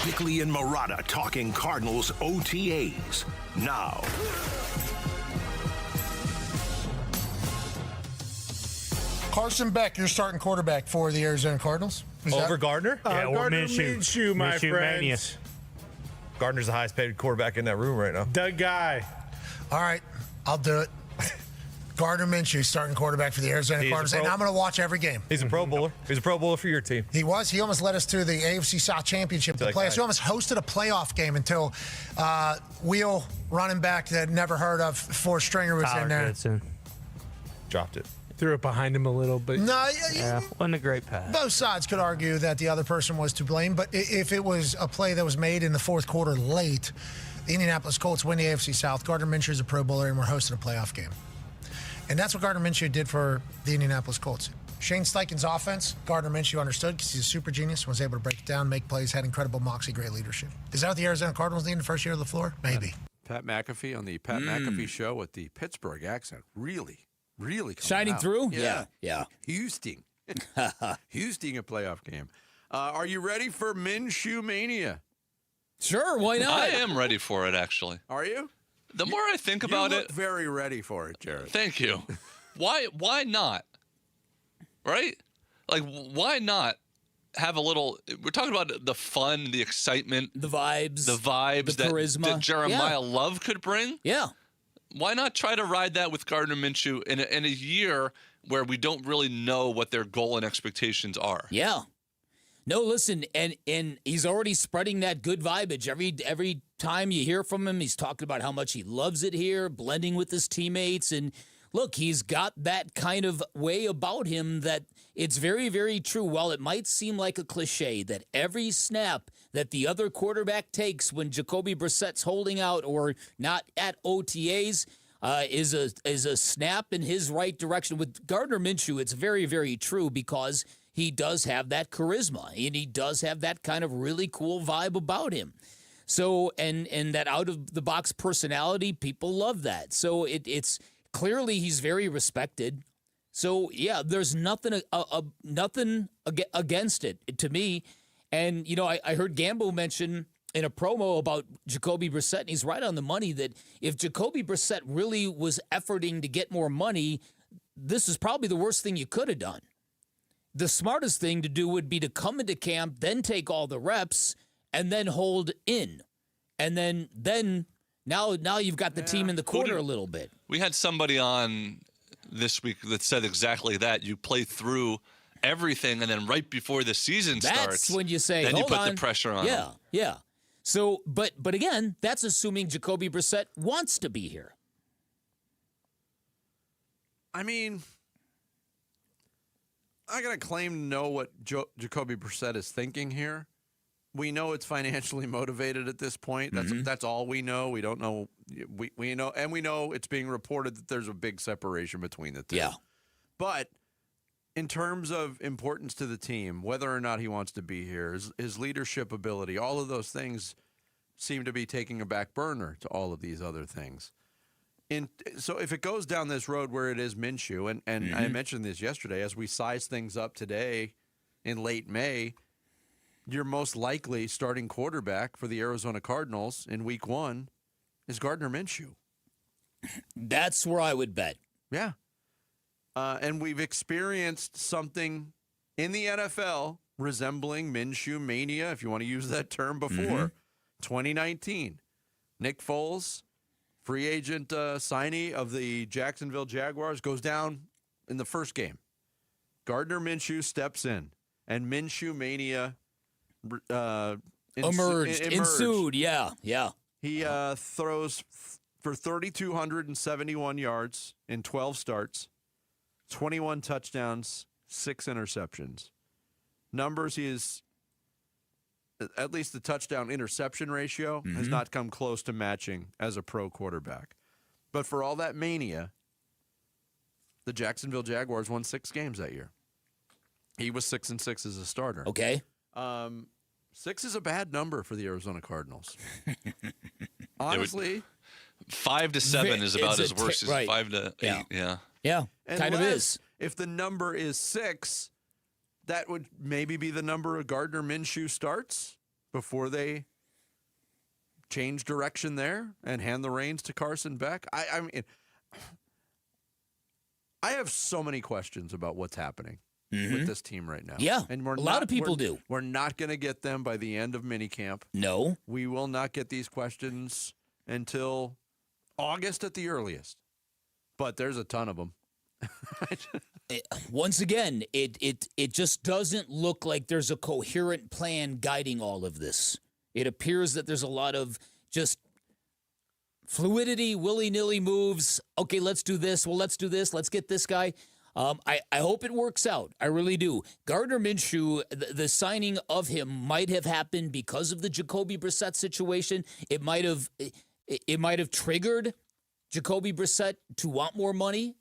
Bickley and Marotta talking Cardinals OTAs now. Carson Beck, your starting quarterback for the Arizona Cardinals. Over Gardner? Yeah, or Gardner Minshew, my Minshew friends. mania. Gardner's the highest paid quarterback in that room right now. The guy. All right, I'll do it. Gardner Minshew, starting quarterback for the Arizona Cardinals, and I'm going to watch every game. He's a Pro Bowler. He's a Pro Bowler for your team. He was. He almost led us to the AFC South Championship, the playoffs. He almost hosted a playoff game until Wheel running back that never heard of, Forrest Stringer was in there. Goodson. Dropped it. Threw it behind him a little, but No, wasn't a great pass. both sides could argue that the other person was to blame, but if it was a play that was made in the fourth quarter late, the Indianapolis Colts win the AFC South. Gardner Minshew is a Pro Bowler, and we're hosting a playoff game. And that's what Gardner Minshew did for the Indianapolis Colts. Shane Steichen's offense, Gardner Minshew understood because he's a super genius, was able to break it down, make plays, had incredible moxie, great leadership. Is that what the Arizona Cardinals need in the first year of LaFleur? Maybe. Pat McAfee on the Pat McAfee show with the Pittsburgh accent. Really coming Shining out. through? Yeah. Yeah. Houston. Houston, a playoff game. Are you ready for Minshew Mania? Sure, why not? I am ready for it, actually. Are you? The more I think about you it, look very ready for it, Jared. Thank you. Why not? Right? Like, why not have a little? We're talking about the fun, the excitement, the vibes, the that, charisma that Jeremiah Love could bring. Yeah. Why not try to ride that with Gardner Minshew in a year where we don't really know what their goal and expectations are? Yeah. No, listen, and he's already spreading that good vibage. Every time you hear from him, he's talking about how much he loves it here, blending with his teammates. And look, he's got that kind of way about him that it's very, very true. While it might seem like a cliche that every snap that the other quarterback takes when Jacoby Brissett's holding out or not at OTAs is a snap in his right direction. With Gardner Minshew, it's very, very true because he does have that charisma, and he does have that kind of really cool vibe about him. So, and that out-of-the-box personality, people love that. So it's clearly he's very respected. So, yeah, there's nothing against it to me. And, you know, I heard Gambo mention in a promo about Jacoby Brissett, and he's right on the money that if Jacoby Brissett really was efforting to get more money, this is probably the worst thing you could have done. The smartest thing to do would be to come into camp, then take all the reps, and then hold in. And then now you've got the team in the corner a little bit. We had somebody on this week that said exactly that. You play through everything, and then right before the season starts, that's when you say, then you hold put on. the pressure on them. Yeah. So, but again, that's assuming Jacoby Brissett wants to be here. I mean, I got to claim to know what Jacoby Brissett is thinking here. We know it's financially motivated at this point. That's all we know. We don't know. We know, and we know it's being reported that there's a big separation between the two. Yeah. But in terms of importance to the team, whether or not he wants to be here, his leadership ability, all of those things seem to be taking a back burner to all of these other things. So if it goes down this road where it is Minshew, and I mentioned this yesterday, as we size things up today in late May, your most likely starting quarterback for the Arizona Cardinals in week 1 is Gardner Minshew. That's where I would bet. Yeah. And we've experienced something in the NFL resembling Minshew mania, if you want to use that term, before. 2019. Nick Foles, free agent signee of the Jacksonville Jaguars, goes down in the first game. Gardner Minshew steps in and Minshew mania ensued. Yeah. He throws for 3,271 yards in 12 starts, 21 touchdowns, 6 interceptions. Numbers, he is, at least the touchdown interception ratio, has not come close to matching as a pro quarterback. But for all that mania, the Jacksonville Jaguars won 6 games that year. He was 6-6 as a starter. Okay. 6 is a bad number for the Arizona Cardinals. Honestly, 5 to 7 is about as worse as right. 5 to 8. Yeah. Yeah, kind of is. If the number is 6, that would maybe be the number of Gardner Minshew starts before they change direction there and hand the reins to Carson Beck. I mean, I have so many questions about what's happening with this team right now. Yeah, and a lot of people do. We're not going to get them by the end of minicamp. No. We will not get these questions until August at the earliest. But there's a ton of them. Once again, it just doesn't look like there's a coherent plan guiding all of this. It appears that there's a lot of just fluidity, willy-nilly moves. Okay, let's do this. Well, let's do this. Let's get this guy. I hope it works out. I really do. Gardner Minshew, the signing of him might have happened because of the Jacoby Brissett situation. It might have triggered Jacoby Brissett to want more money.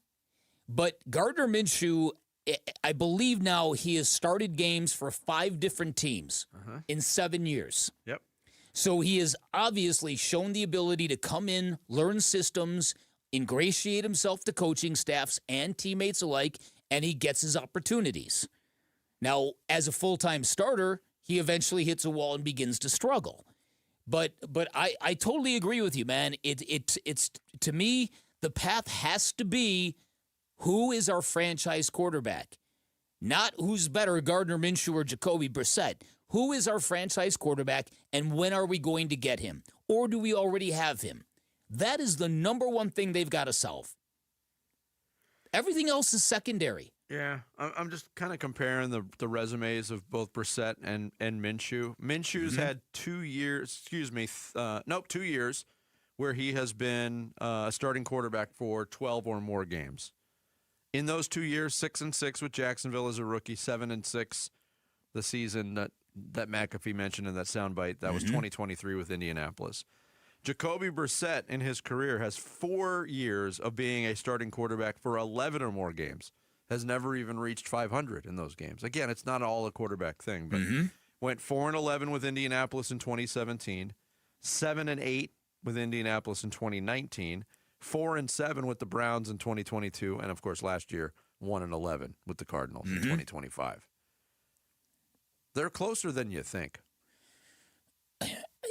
But Gardner Minshew, I believe now he has started games for 5 different teams in 7 years. Yep. So he has obviously shown the ability to come in, learn systems, ingratiate himself to coaching staffs and teammates alike, and he gets his opportunities. Now, as a full-time starter, he eventually hits a wall and begins to struggle. But I totally agree with you, man. It's to me, the path has to be, who is our franchise quarterback? Not who's better, Gardner Minshew or Jacoby Brissett. Who is our franchise quarterback, and when are we going to get him? Or do we already have him? That is the number one thing they've got to solve. Everything else is secondary. Yeah, I'm just kind of comparing the resumes of both Brissett and Minshew. Minshew's had 2 years, 2 years where he has been a starting quarterback for 12 or more games. In those 2 years, 6-6 with Jacksonville as a rookie, 7-6 the season that McAfee mentioned in that soundbite. That was 2023 with Indianapolis. Jacoby Brissett in his career has 4 years of being a starting quarterback for 11 or more games. Has never even reached 500 in those games. Again, it's not all a quarterback thing, but went 4-11 with Indianapolis in 2017, 7-8 with Indianapolis in 2019, 4-7 with the Browns in 2022, and of course last year 1-11 with the Cardinals in 2025. They're closer than you think.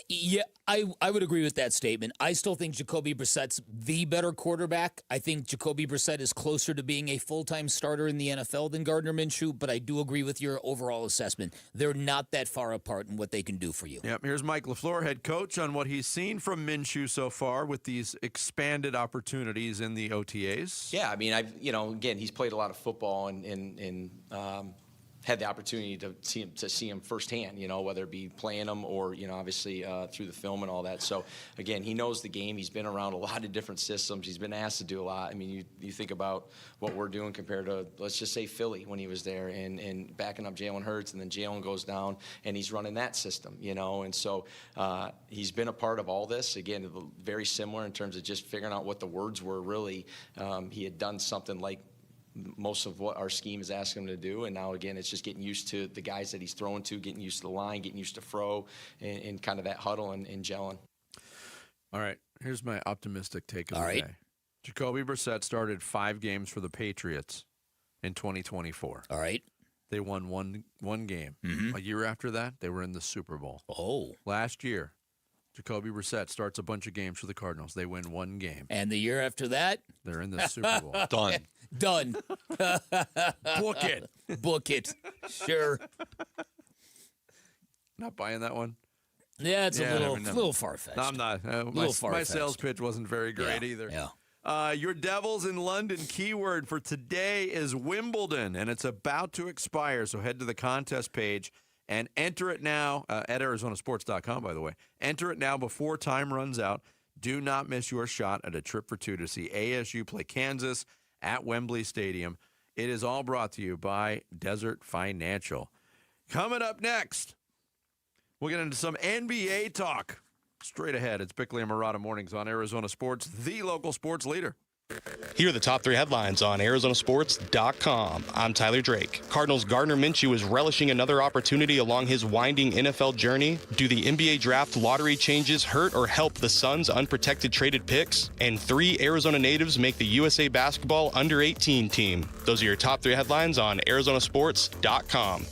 Yeah, I would agree with that statement. I still think Jacoby Brissett's the better quarterback. I think Jacoby Brissett is closer to being a full-time starter in the NFL than Gardner Minshew, but I do agree with your overall assessment. They're not that far apart in what they can do for you. Yep, here's Mike LaFleur, head coach, on what he's seen from Minshew so far with these expanded opportunities in the OTAs. Yeah, I mean, again, he's played a lot of football and had the opportunity to see him firsthand, whether it be playing him or, obviously through the film and all that. So, again, he knows the game. He's been around a lot of different systems. He's been asked to do a lot. I mean, you think about what we're doing compared to, let's just say, Philly when he was there and backing up Jalen Hurts, and then Jalen goes down and he's running that system, And so he's been a part of all this. Again, very similar in terms of just figuring out what the words were really. He had done something like most of what our scheme is asking him to do, and now again it's just getting used to the guys that he's throwing to, getting used to the line, getting used to Fro, and kind of that huddle and gelling. All right, here's my optimistic take of the day. Jacoby Brissett started 5 games for the Patriots in 2024. All right. They won one game. A year after that, they were in the Super Bowl. Oh. Last year, Jacoby Brissett starts a bunch of games for the Cardinals. They win 1 game. And the year after that? They're in the Super Bowl. Done. Done. Book it. Book it. Sure. Not buying that one? Yeah, it's a little far-fetched. No, I'm not. My sales pitch wasn't very great either. Yeah. Your Devils in London keyword for today is Wimbledon, and it's about to expire. So head to the contest page and enter it now at ArizonaSports.com, by the way. Enter it now before time runs out. Do not miss your shot at a trip for two to see ASU play Kansas at Wembley Stadium. It is all brought to you by Desert Financial. Coming up next, we'll get into some NBA talk. Straight ahead, it's Bickley and Murata Mornings on Arizona Sports, the local sports leader. Here are the top 3 headlines on ArizonaSports.com. I'm Tyler Drake. Cardinals' Gardner Minshew is relishing another opportunity along his winding NFL journey. Do the NBA draft lottery changes hurt or help the Suns' unprotected traded picks? And 3 Arizona natives make the USA Basketball Under-18 team. Those are your top 3 headlines on ArizonaSports.com.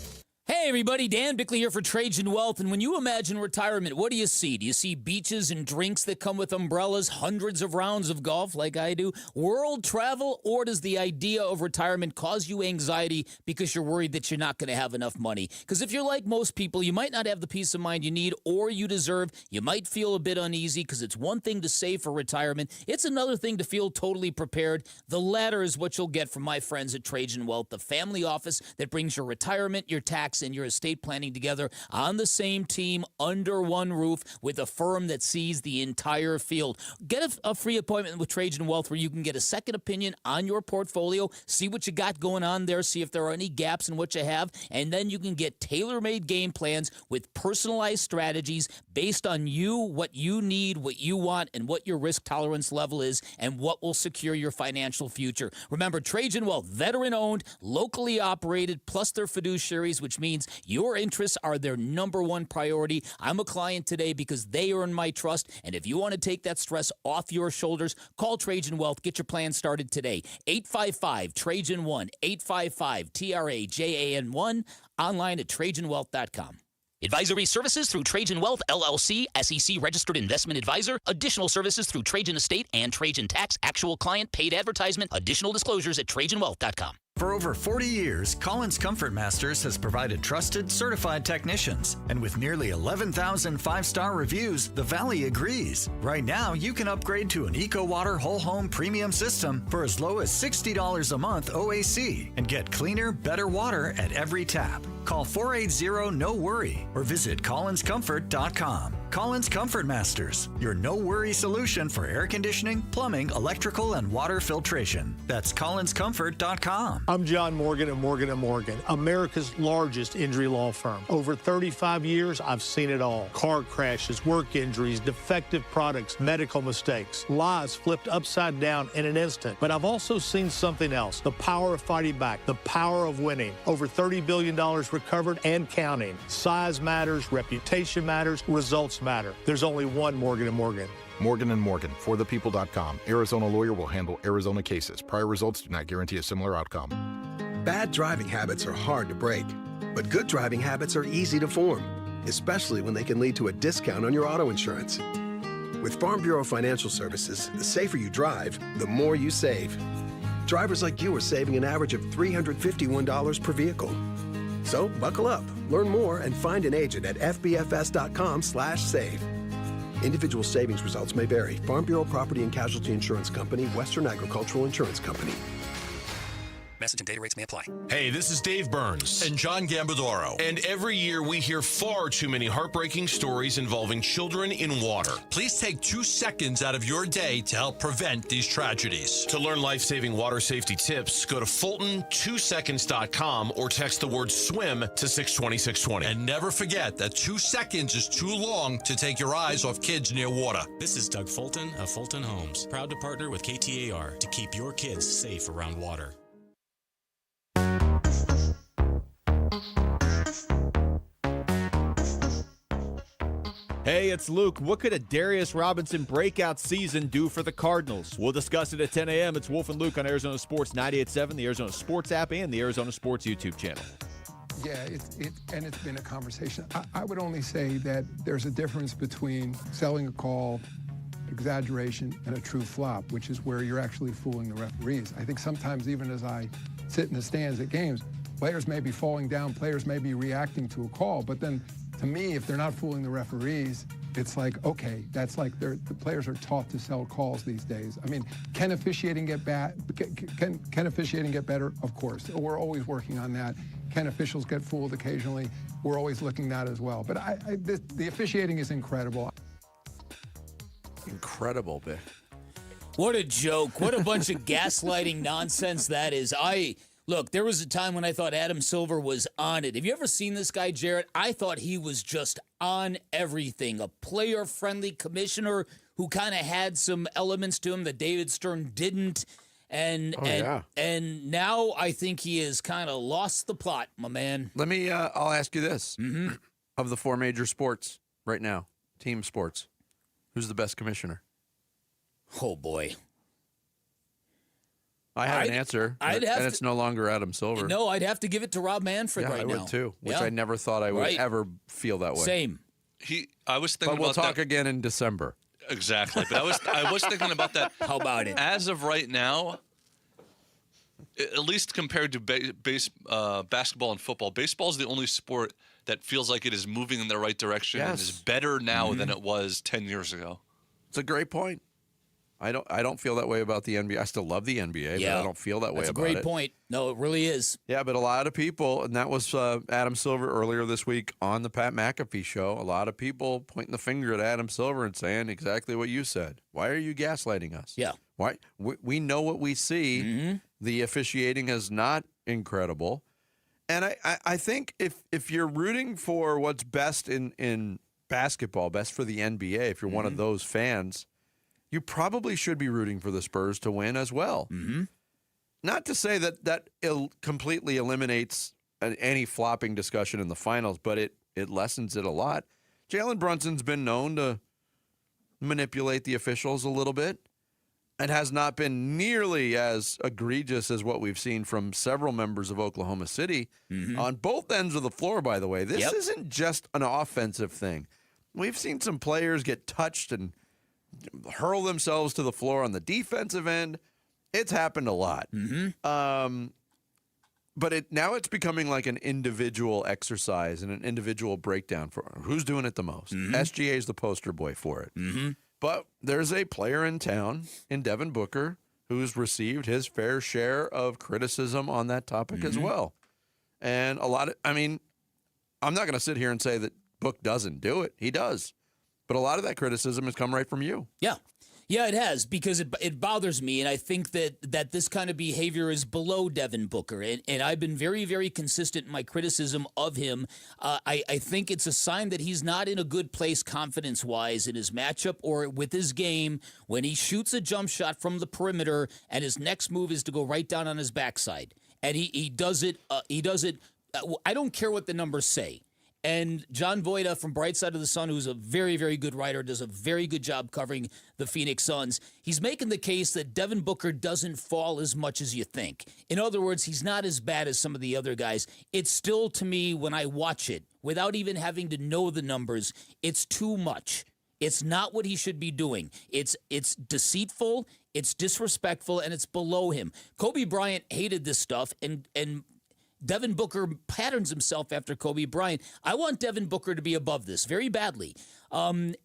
Hey everybody, Dan Bickley here for Trajan Wealth, and when you imagine retirement, what do you see? Do you see beaches and drinks that come with umbrellas, hundreds of rounds of golf like I do, world travel, or does the idea of retirement cause you anxiety because you're worried that you're not going to have enough money? Because if you're like most people, you might not have the peace of mind you need or you deserve. You might feel a bit uneasy because it's one thing to save for retirement. It's another thing to feel totally prepared. The latter is what you'll get from my friends at Trajan Wealth, the family office that brings your retirement, your tax, and your estate planning together on the same team under one roof with a firm that sees the entire field. Get a free appointment with Trajan Wealth where you can get a second opinion on your portfolio, see what you got going on there, see if there are any gaps in what you have, and then you can get tailor-made game plans with personalized strategies based on you, what you need, what you want, and what your risk tolerance level is, and what will secure your financial future. Remember, Trajan Wealth, veteran-owned, locally operated, plus their fiduciaries, which means your interests are their number one priority. I'm a client today because they earn my trust, and if you want to take that stress off your shoulders, call Trajan Wealth. Get your plan started today. 855-TRAJAN-1, 855-TRAJAN-1, online at TrajanWealth.com. Advisory services through Trajan Wealth, LLC, SEC registered investment advisor. Additional services through Trajan Estate and Trajan Tax. Actual client paid advertisement. Additional disclosures at TrajanWealth.com. For over 40 years, Collins Comfort Masters has provided trusted, certified technicians. And with nearly 11,000 five-star reviews, the Valley agrees. Right now, you can upgrade to an EcoWater Whole Home Premium System for as low as $60 a month OAC and get cleaner, better water at every tap. Call 480-NO-WORRY or visit collinscomfort.com. Collins Comfort Masters, your no-worry solution for air conditioning, plumbing, electrical, and water filtration. That's collinscomfort.com. I'm John Morgan at Morgan & Morgan, America's largest injury law firm. Over 35 years, I've seen it all. Car crashes, work injuries, defective products, medical mistakes, lives flipped upside down in an instant. But I've also seen something else, the power of fighting back, the power of winning. Over $30 billion recovered and counting. Size matters, reputation matters, results matter. There's only one Morgan & Morgan. Morgan & Morgan, forthepeople.com. Arizona lawyer will handle Arizona cases. Prior results do not guarantee a similar outcome. Bad driving habits are hard to break, but good driving habits are easy to form, especially when they can lead to a discount on your auto insurance. With Farm Bureau Financial Services, the safer you drive, the more you save. Drivers like you are saving an average of $351 per vehicle. So buckle up, learn more, and find an agent at fbfs.com/save. Individual savings results may vary. Farm Bureau Property and Casualty Insurance Company, Western Agricultural Insurance Company. Message and data rates may apply. Hey, this is Dave Burns. And John Gambadoro. And every year we hear far too many heartbreaking stories involving children in water. Please take 2 seconds out of your day to help prevent these tragedies. To learn life-saving water safety tips, go to Fulton2seconds.com or text the word SWIM to 620-620. And never forget that 2 seconds is too long to take your eyes off kids near water. This is Doug Fulton of Fulton Homes, proud to partner with KTAR to keep your kids safe around water. Hey, it's Luke. What could a Darius Robinson breakout season do for the Cardinals? We'll discuss it at 10 a.m. It's Wolf and Luke on Arizona Sports 98.7, the Arizona Sports app, and the Arizona Sports YouTube channel. Yeah, it's been a conversation. I would only say that there's a difference between selling a call, exaggeration, and a true flop, which is where you're actually fooling the referees. I think sometimes even as I sit in the stands at games, players may be falling down, players may be reacting to a call, but then to me, if they're not fooling the referees, it's like, okay, that's like the players are taught to sell calls these days. I mean, can officiating get bad? Can officiating get better? Of course. We're always working on that. Can officials get fooled occasionally? We're always looking at that as well. But the officiating is incredible. Incredible, Vic. What a joke. What a bunch of gaslighting nonsense that is. Look, there was a time when I thought Adam Silver was on it. Have you ever seen this guy, Jarrett? I thought he was just on everything. A player-friendly commissioner who kind of had some elements to him that David Stern didn't. And now I think he has kind of lost the plot, my man. Let me, I'll ask you this. Mm-hmm. Of the 4 major sports right now, team sports, who's the best commissioner? Oh, boy. I have an answer, and it's no longer Adam Silver. No, I'd have to give it to Rob Manfred right now. I would too, which I never thought I would ever feel that way. Same. I was thinking but we'll about talk again in December. Exactly. But I was thinking about that. How about it? As of right now, at least compared to basketball and football, baseball is the only sport that feels like it is moving in the right direction and is better now than it was 10 years ago. It's a great point. I don't feel that way about the NBA. I still love the NBA, but I don't feel that way about it. That's a great point. No, it really is. Yeah, but a lot of people, and that was Adam Silver earlier this week on the Pat McAfee show, a lot of people pointing the finger at Adam Silver and saying exactly what you said. Why are you gaslighting us? Yeah. Why? We know what we see. Mm-hmm. The officiating is not incredible. And I think if you're rooting for what's best in basketball, best for the NBA, if you're one of those fans, you probably should be rooting for the Spurs to win as well. Mm-hmm. Not to say that completely eliminates any flopping discussion in the finals, but it lessens it a lot. Jalen Brunson's been known to manipulate the officials a little bit. It has not been nearly as egregious as what we've seen from several members of Oklahoma City on both ends of the floor, by the way. This isn't just an offensive thing. We've seen some players get touched and hurl themselves to the floor on the defensive end. It's happened a lot. But now it's becoming like an individual exercise and an individual breakdown for who's doing it the most. SGA is the poster boy for it. But there's a player in town, in Devin Booker, who's received his fair share of criticism on that topic as well. And I'm not going to sit here and say that Book doesn't do it. He does. But a lot of that criticism has come right from you. Yeah. Yeah, it has, because it bothers me, and I think that this kind of behavior is below Devin Booker, and I've been very, very consistent in my criticism of him. I think it's a sign that he's not in a good place confidence-wise in his matchup or with his game when he shoots a jump shot from the perimeter and his next move is to go right down on his backside. And he does it. I don't care what the numbers say. And John Voida from Bright Side of the Sun, who's a very, very good writer, does a very good job covering the Phoenix Suns. He's making the case that Devin Booker doesn't fall as much as you think. In other words, he's not as bad as some of the other guys. It's still, to me, when I watch it, without even having to know the numbers, it's too much. It's not what he should be doing. It's deceitful, it's disrespectful, and it's below him. Kobe Bryant hated this stuff, and Devin Booker patterns himself after Kobe Bryant. I want Devin Booker to be above this very badly. And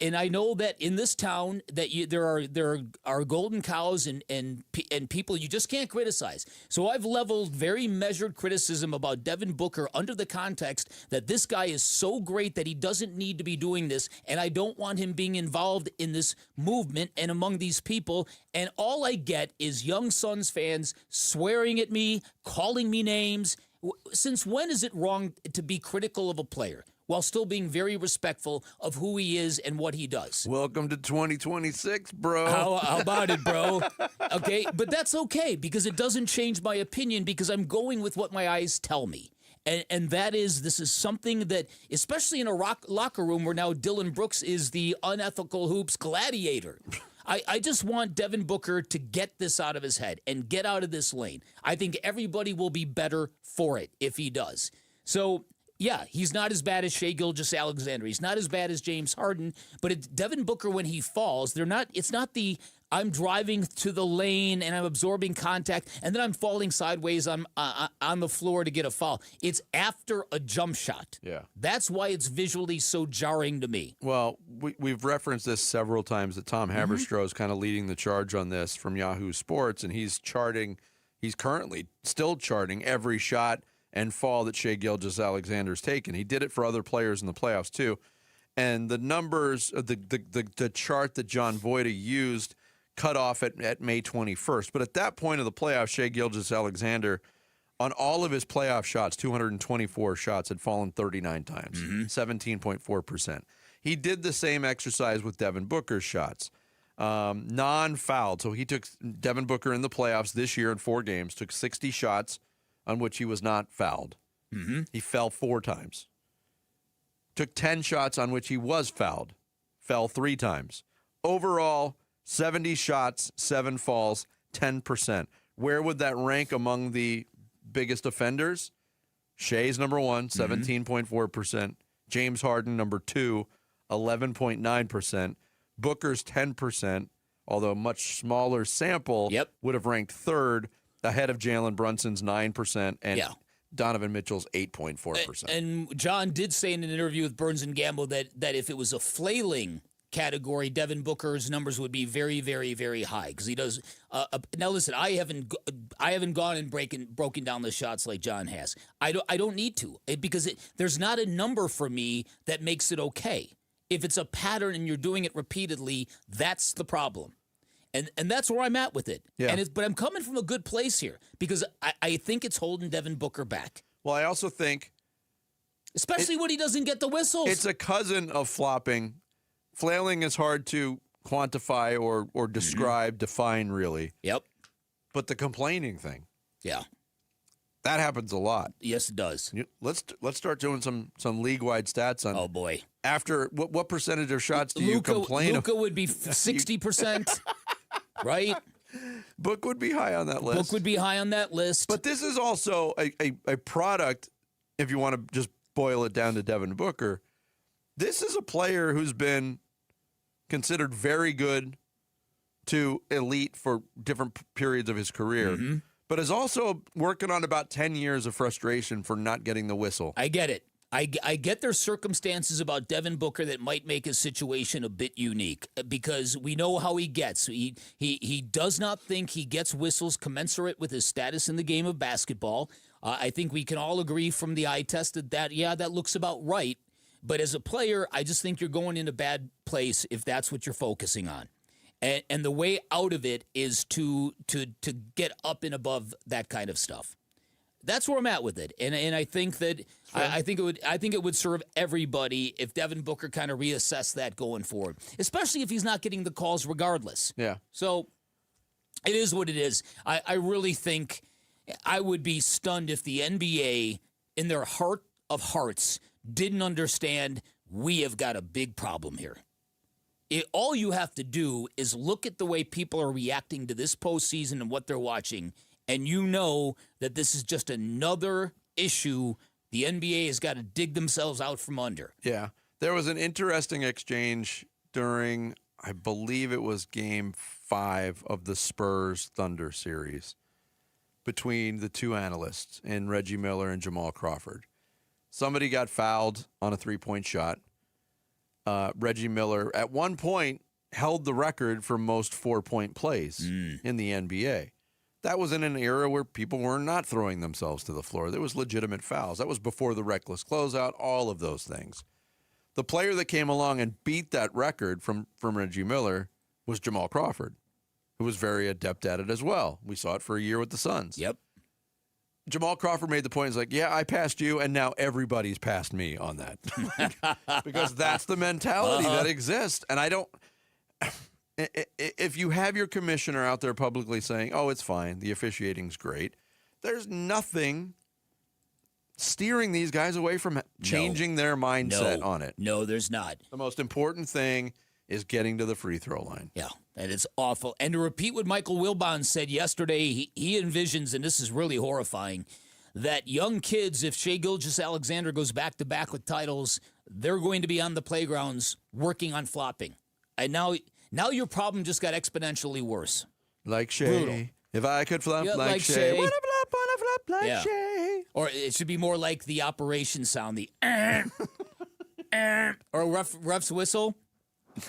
I know that in this town that there are golden cows and people you just can't criticize. So I've leveled very measured criticism about Devin Booker under the context that this guy is so great that he doesn't need to be doing this, and I don't want him being involved in this movement and among these people. And all I get is young Suns fans swearing at me, calling me names. Since when is it wrong to be critical of a player while still being very respectful of who he is and what he does? Welcome to 2026, bro. How about it, bro? Okay, but that's okay because it doesn't change my opinion because I'm going with what my eyes tell me. And that is, this is something that, especially in a locker room where now Dylan Brooks is the unethical hoops gladiator. I just want Devin Booker to get this out of his head and get out of this lane. I think everybody will be better for it if he does. So, yeah, he's not as bad as Shai Gilgeous-Alexander. He's not as bad as James Harden. But Devin Booker, when he falls, it's not the I'm driving to the lane and I'm absorbing contact, and then I'm falling sideways on the floor to get a foul. It's after a jump shot. Yeah. That's why it's visually so jarring to me. Well, we've referenced this several times that Tom Haberstroh is kind of leading the charge on this from Yahoo Sports, and he's currently still charting every shot and fall that Shai Gilgeous-Alexander's taken. He did it for other players in the playoffs too. And the numbers, the chart that John Voida used cut off at May 21st. But at that point of the playoffs, Shai Gilgeous-Alexander, on all of his playoff shots, 224 shots, had fallen 39 times, 17.4%. He did the same exercise with Devin Booker's shots. Non-fouled. So he took Devin Booker in the playoffs this year in 4 games, took 60 shots on which he was not fouled. He fell 4 times. Took 10 shots on which he was fouled, fell 3 times. Overall, 70 shots, 7 falls, 10%. Where would that rank among the biggest offenders? Shai's number 1, 17.4%. James Harden, number 2, 11.9%. Booker's 10%, although a much smaller sample, would have ranked 3rd, ahead of Jalen Brunson's 9%, and Donovan Mitchell's 8.4%. And John did say in an interview with Burns and Gamble that if it was a flailing category, Devin Booker's numbers would be very, very, very high because he does. Now listen, I haven't gone and broken down the shots like John has. I don't need to because there's not a number for me that makes it okay. If it's a pattern and you're doing it repeatedly, that's the problem. And that's where I'm at with it. Yeah. But I'm coming from a good place here because I think it's holding Devin Booker back. Well, I also think, especially when he doesn't get the whistles, it's a cousin of flopping. Flailing is hard to quantify or describe, define really. Yep. But the complaining thing, that happens a lot. Yes, it does. Let's start doing some league-wide stats on. Oh boy! After what percentage of shots do you complain? Luka would be 60%, right? Book would be high on that list. Book would be high on that list. But this is also a product, if you want to just boil it down to Devin Booker. This is a player who's been considered very good to elite for different periods of his career, but is also working on about 10 years of frustration for not getting the whistle. I get it. I get there's circumstances about Devin Booker that might make his situation a bit unique because we know how he gets. He does not think he gets whistles commensurate with his status in the game of basketball. I think we can all agree from the eye test that looks about right. But as a player, I just think you're going in a bad place if that's what you're focusing on. And the way out of it is to get up and above that kind of stuff. That's where I'm at with it. And I think that I think it would serve everybody if Devin Booker kind of reassessed that going forward, especially if he's not getting the calls regardless. Yeah. So it is what it is. I really think I would be stunned if the NBA, in their heart of hearts, didn't understand we have got a big problem here. All you have to do is look at the way people are reacting to this postseason and what they're watching, and you know that this is just another issue the NBA has got to dig themselves out from under. Yeah. There was an interesting exchange during, I believe it was Game 5 of the Spurs-Thunder series between the two analysts in Reggie Miller and Jamal Crawford. Somebody got fouled on a three-point shot. Reggie Miller, at one point, held the record for most four-point plays in the NBA. That was in an era where people were not throwing themselves to the floor. There was legitimate fouls. That was before the reckless closeout, all of those things. The player that came along and beat that record from Reggie Miller was Jamal Crawford, who was very adept at it as well. We saw it for a year with the Suns. Yep. Jamal Crawford made the point, he's like, yeah, I passed you, and now everybody's passed me on that. Because that's the mentality that exists. And I don't... If you have your commissioner out there publicly saying, oh, it's fine, the officiating's great, there's nothing steering these guys away from changing their mindset on it. No, there's not. The most important thing is getting to the free throw line. Yeah, and it's awful. And to repeat what Michael Wilbon said yesterday, he envisions, and this is really horrifying, that young kids, if Shai Gilgeous-Alexander goes back-to-back with titles, they're going to be on the playgrounds working on flopping. And now Now your problem just got exponentially worse. Like Shay. Brutal. If I could flop Yeah, like Shay. Wanna flop like Yeah. Shay. Or it should be more like the operation sound, the or a ref's whistle.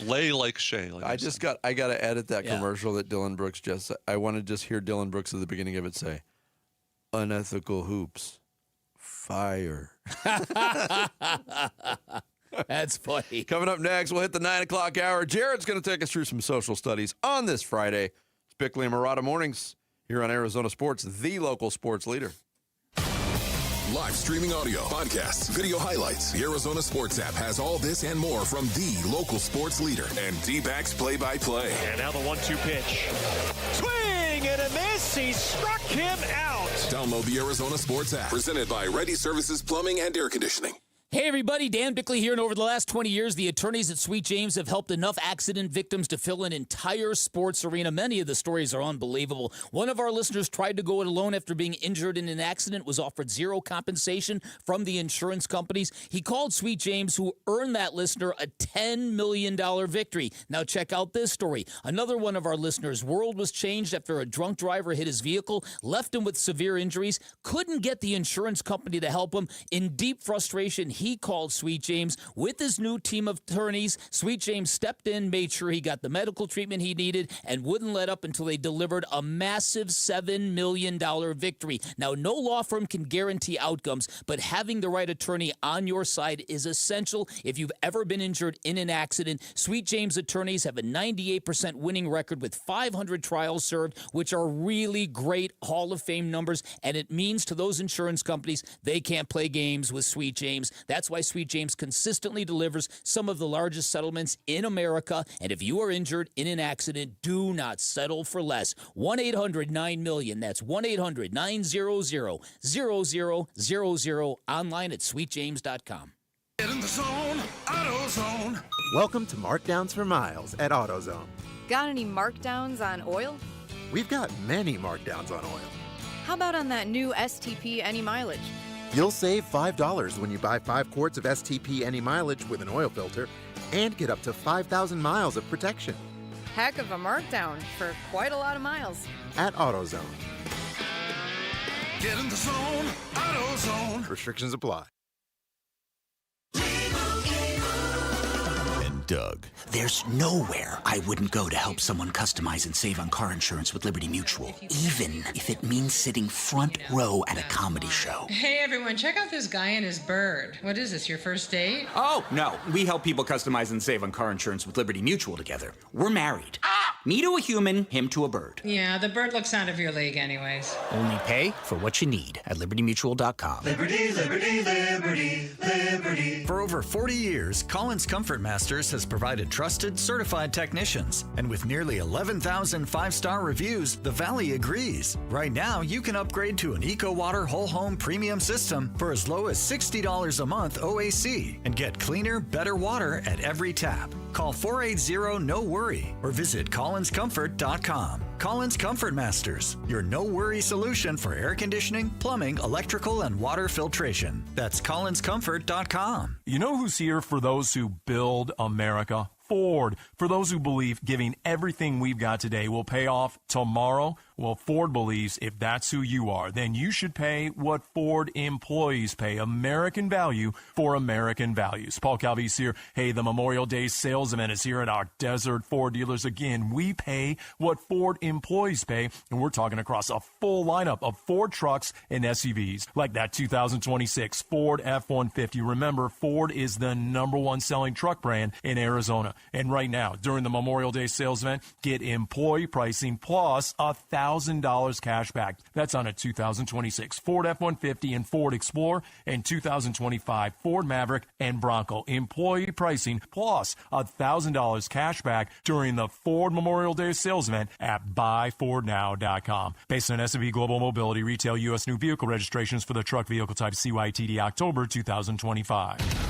Lay like Shay. I got to edit that commercial that Dylan Brooks just. I want to just hear Dylan Brooks at the beginning of it say, "Unethical hoops, fire." That's funny. Coming up next, we'll hit the 9 o'clock hour. Jared's going to take us through some social studies on this Friday. It's Bickley and Murata Mornings here on Arizona Sports, the local sports leader. Live streaming audio, podcasts, video highlights. The Arizona Sports app has all this and more from the local sports leader and D-backs play-by-play. And now the 1-2 pitch. Swing and a miss. He struck him out. Download the Arizona Sports app. Presented by Ready Services Plumbing and Air Conditioning. Hey everybody, Dan Bickley here, and over the last 20 years, the attorneys at Sweet James have helped enough accident victims to fill an entire sports arena. Many of the stories are unbelievable. One of our listeners tried to go it alone after being injured in an accident, was offered zero compensation from the insurance companies. He called Sweet James, who earned that listener a $10 million victory. Now check out this story. Another one of our listeners' world was changed after a drunk driver hit his vehicle, left him with severe injuries, couldn't get the insurance company to help him. In deep frustration, he called Sweet James with his new team of attorneys. Sweet James stepped in, made sure he got the medical treatment he needed, and wouldn't let up until they delivered a massive $7 million victory. Now, no law firm can guarantee outcomes, but having the right attorney on your side is essential if you've ever been injured in an accident. Sweet James attorneys have a 98% winning record with 500 trials served, which are really great Hall of Fame numbers, and it means to those insurance companies they can't play games with Sweet James. That's why Sweet James consistently delivers some of the largest settlements in America. And if you are injured in an accident, do not settle for less. 1-800-9-MILLION. That's 1-800-900-0000. Online at sweetjames.com. Get in the zone, AutoZone. Welcome to Markdowns for Miles at AutoZone. Got any markdowns on oil? We've got many markdowns on oil. How about on that new STP Any Mileage? You'll save $5 when you buy 5 quarts of STP Any Mileage with an oil filter and get up to 5,000 miles of protection. Heck of a markdown for quite a lot of miles. At AutoZone. Get in the zone, AutoZone. Restrictions apply. Doug. There's nowhere I wouldn't go to help someone customize and save on car insurance with Liberty Mutual, even if it means sitting front row at a comedy show. Hey everyone, check out this guy and his bird. What is this, your first date? Oh, no. We help people customize and save on car insurance with Liberty Mutual together. We're married. Me to a human, him to a bird. Yeah, the bird looks out of your league anyways. Only pay for what you need at libertymutual.com. Liberty, liberty, liberty, liberty. For over 40 years, Collins Comfort Masters has provided trusted, certified technicians. And with nearly 11,000 5-star reviews, the Valley agrees. Right now, you can upgrade to an EcoWater Whole Home Premium System for as low as $60 a month OAC and get cleaner, better water at every tap. Call 480-NO-WORRY or visit collinscomfort.com. Collins Comfort Masters, your no-worry solution for air conditioning, plumbing, electrical, and water filtration. That's collinscomfort.com. You know who's here for those who build America? Ford. For those who believe giving everything we've got today will pay off tomorrow, well, Ford believes if that's who you are, then you should pay what Ford employees pay. American value for American values. Paul Calvi's here. Hey, the Memorial Day sales event is here at our Desert Ford dealers again. We pay what Ford employees pay, and we're talking across a full lineup of Ford trucks and SUVs, like that 2026 Ford F-150. Remember, Ford is the #1 selling truck brand in Arizona. And right now, during the Memorial Day sales event, get employee pricing plus $1,000 cash back. That's on a 2026 Ford F-150 and Ford Explorer and 2025 Ford Maverick and Bronco. Employee pricing plus $1,000 cash back during the Ford Memorial Day sales event at buyfordnow.com. Based on S&P Global Mobility, retail U.S. new vehicle registrations for the truck vehicle type CYTD October 2025.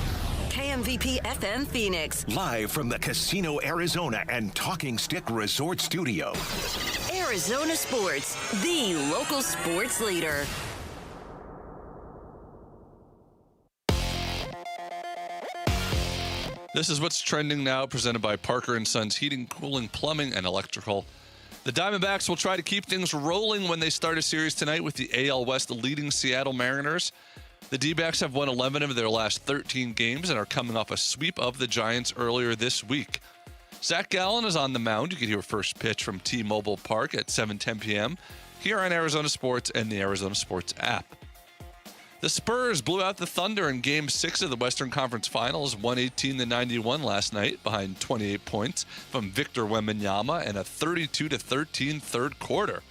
KMVP FM Phoenix. Live from the Casino Arizona and Talking Stick Resort Studio. Arizona Sports, the local sports leader. This is what's trending now, presented by Parker & Sons Heating, Cooling, Plumbing, and Electrical. The Diamondbacks will try to keep things rolling when they start a series tonight with the AL West leading Seattle Mariners. The D-backs have won 11 of their last 13 games and are coming off a sweep of the Giants earlier this week. Zach Gallen is on the mound. You can hear first pitch from T-Mobile Park at 7:10 p.m. here on Arizona Sports and the Arizona Sports app. The Spurs blew out the Thunder in Game 6 of the Western Conference Finals, 118-91 last night, behind 28 points from Victor Wembanyama and a 32-13 third quarter.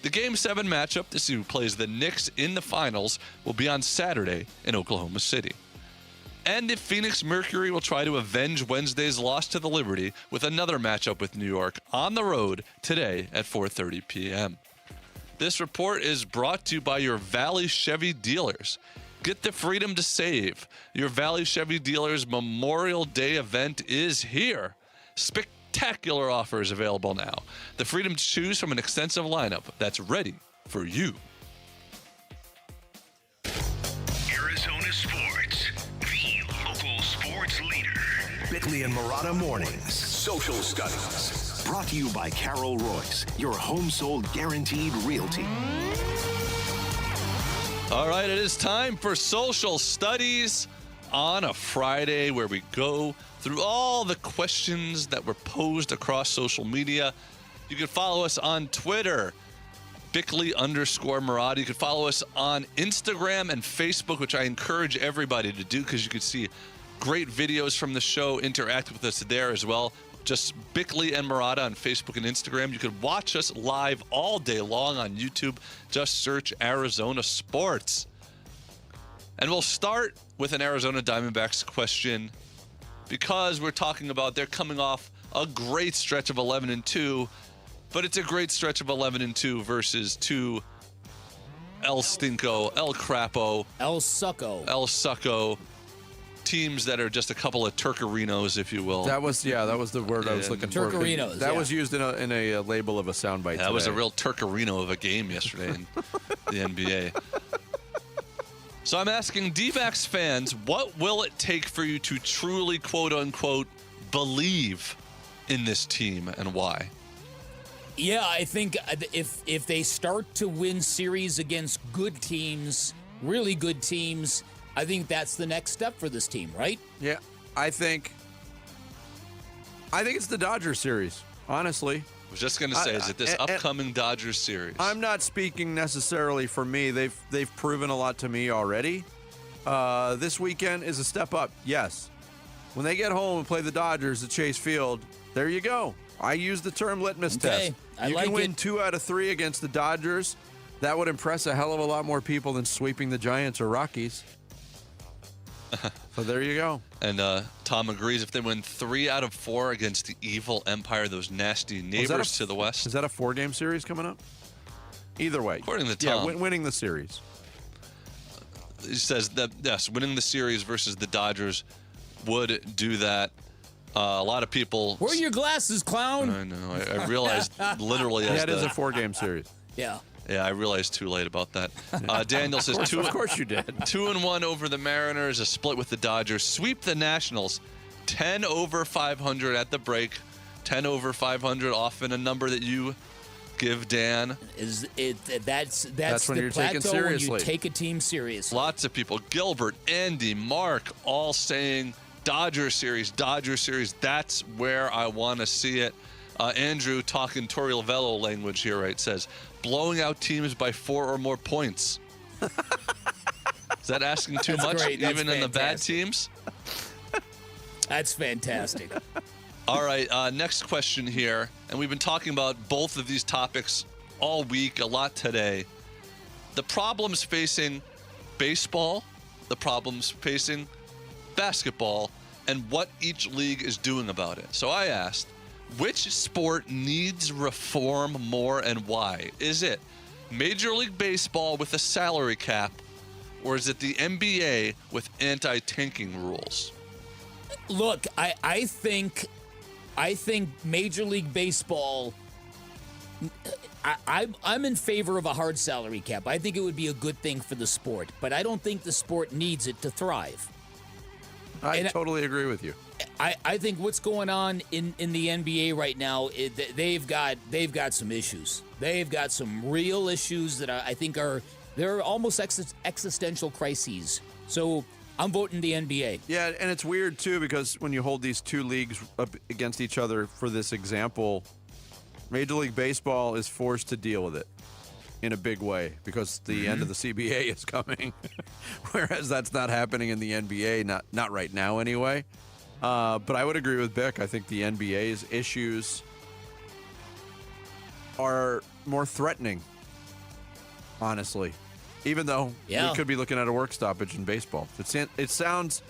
The Game 7 matchup to see who plays the Knicks in the finals will be on Saturday in Oklahoma City. And the Phoenix Mercury will try to avenge Wednesday's loss to the Liberty with another matchup with New York on the road today at 4:30 p.m. This report is brought to you by your Valley Chevy dealers. Get the freedom to save. Your Valley Chevy dealers Memorial Day event is here. Spectacular offers available now. The freedom to choose from an extensive lineup that's ready for you. Arizona Sports, the local sports leader. Bickley and Marotta Mornings. Social Studies. Brought to you by Carol Royce, your home sold guaranteed realty. All right, it is time for Social Studies on a Friday, where we go through all the questions that were posed across social media. You can follow us on Twitter, Bickley_Marotta. You can follow us on Instagram and Facebook, which I encourage everybody to do because you can see great videos from the show. Interact with us there as well. Just Bickley and Marotta on Facebook and Instagram. You can watch us live all day long on YouTube. Just search Arizona Sports. And we'll start with an Arizona Diamondbacks question because we're talking about they're coming off a great stretch of 11-2, but it's a great stretch of 11-2 versus two El Stinko, El Crapo, El Succo teams that are just a couple of Turkerinos, if you will. That was the word I was looking for. Turkerinos. That was used in a label of a soundbite. That was a real Turkerino of a game yesterday in the NBA. So I'm asking D-backs fans, what will it take for you to truly, quote unquote, believe in this team and why? Yeah, I think if they start to win series against good teams, really good teams, I think that's the next step for this team, right? Yeah, I think it's the Dodgers series, honestly. I was just going to say, is it this upcoming Dodgers series? I'm not speaking necessarily for me. They've proven a lot to me already. This weekend is a step up, yes. When they get home and play the Dodgers at Chase Field, there you go. I use the term litmus test. You can win 2 out of 3 against the Dodgers. That would impress a hell of a lot more people than sweeping the Giants or Rockies. So there you go. And Tom agrees if they win 3 out of 4 against the evil Empire, those nasty neighbors to the west. Is that a 4-game series coming up? Either way. According to Tom. Yeah, winning the series. He says that, yes, winning the series versus the Dodgers would do that. A lot of people... Where are your glasses, clown? I know. I realized literally... That is a 4-game series. Yeah. Yeah, I realized too late about that. Daniel says of course you did. 2-1 over the Mariners, a split with the Dodgers. Sweep the Nationals, 10 over 500 at the break. 10 over 500, often a number that you give, Dan. That's when the you're plateau taken seriously. when you take a team seriously. Lots of people, Gilbert, Andy, Mark, all saying Dodger series. That's where I want to see it. Andrew, talking Torey Lovello language here, right, says, blowing out teams by 4 or more points. Is that asking too much, even in the bad teams? That's fantastic. All right, next question here. And we've been talking about both of these topics all week, a lot today. The problems facing baseball, the problems facing basketball, and what each league is doing about it. So I asked, which sport needs reform more and why? Is it Major League Baseball with a salary cap, or is it the NBA with anti-tanking rules? Look, I think Major League Baseball, I'm in favor of a hard salary cap. I think it would be a good thing for the sport, but I don't think the sport needs it to thrive. I totally agree with you. I think what's going on in the NBA right now, they've got some issues. They've got some real issues that I think they're almost existential crises. So I'm voting the NBA. Yeah, and it's weird, too, because when you hold these two leagues up against each other for this example, Major League Baseball is forced to deal with it in a big way because the end of the CBA is coming, whereas that's not happening in the NBA, not right now anyway. But I would agree with Bick. I think the NBA's issues are more threatening, honestly. Even though we could be looking at a work stoppage in baseball. It sounds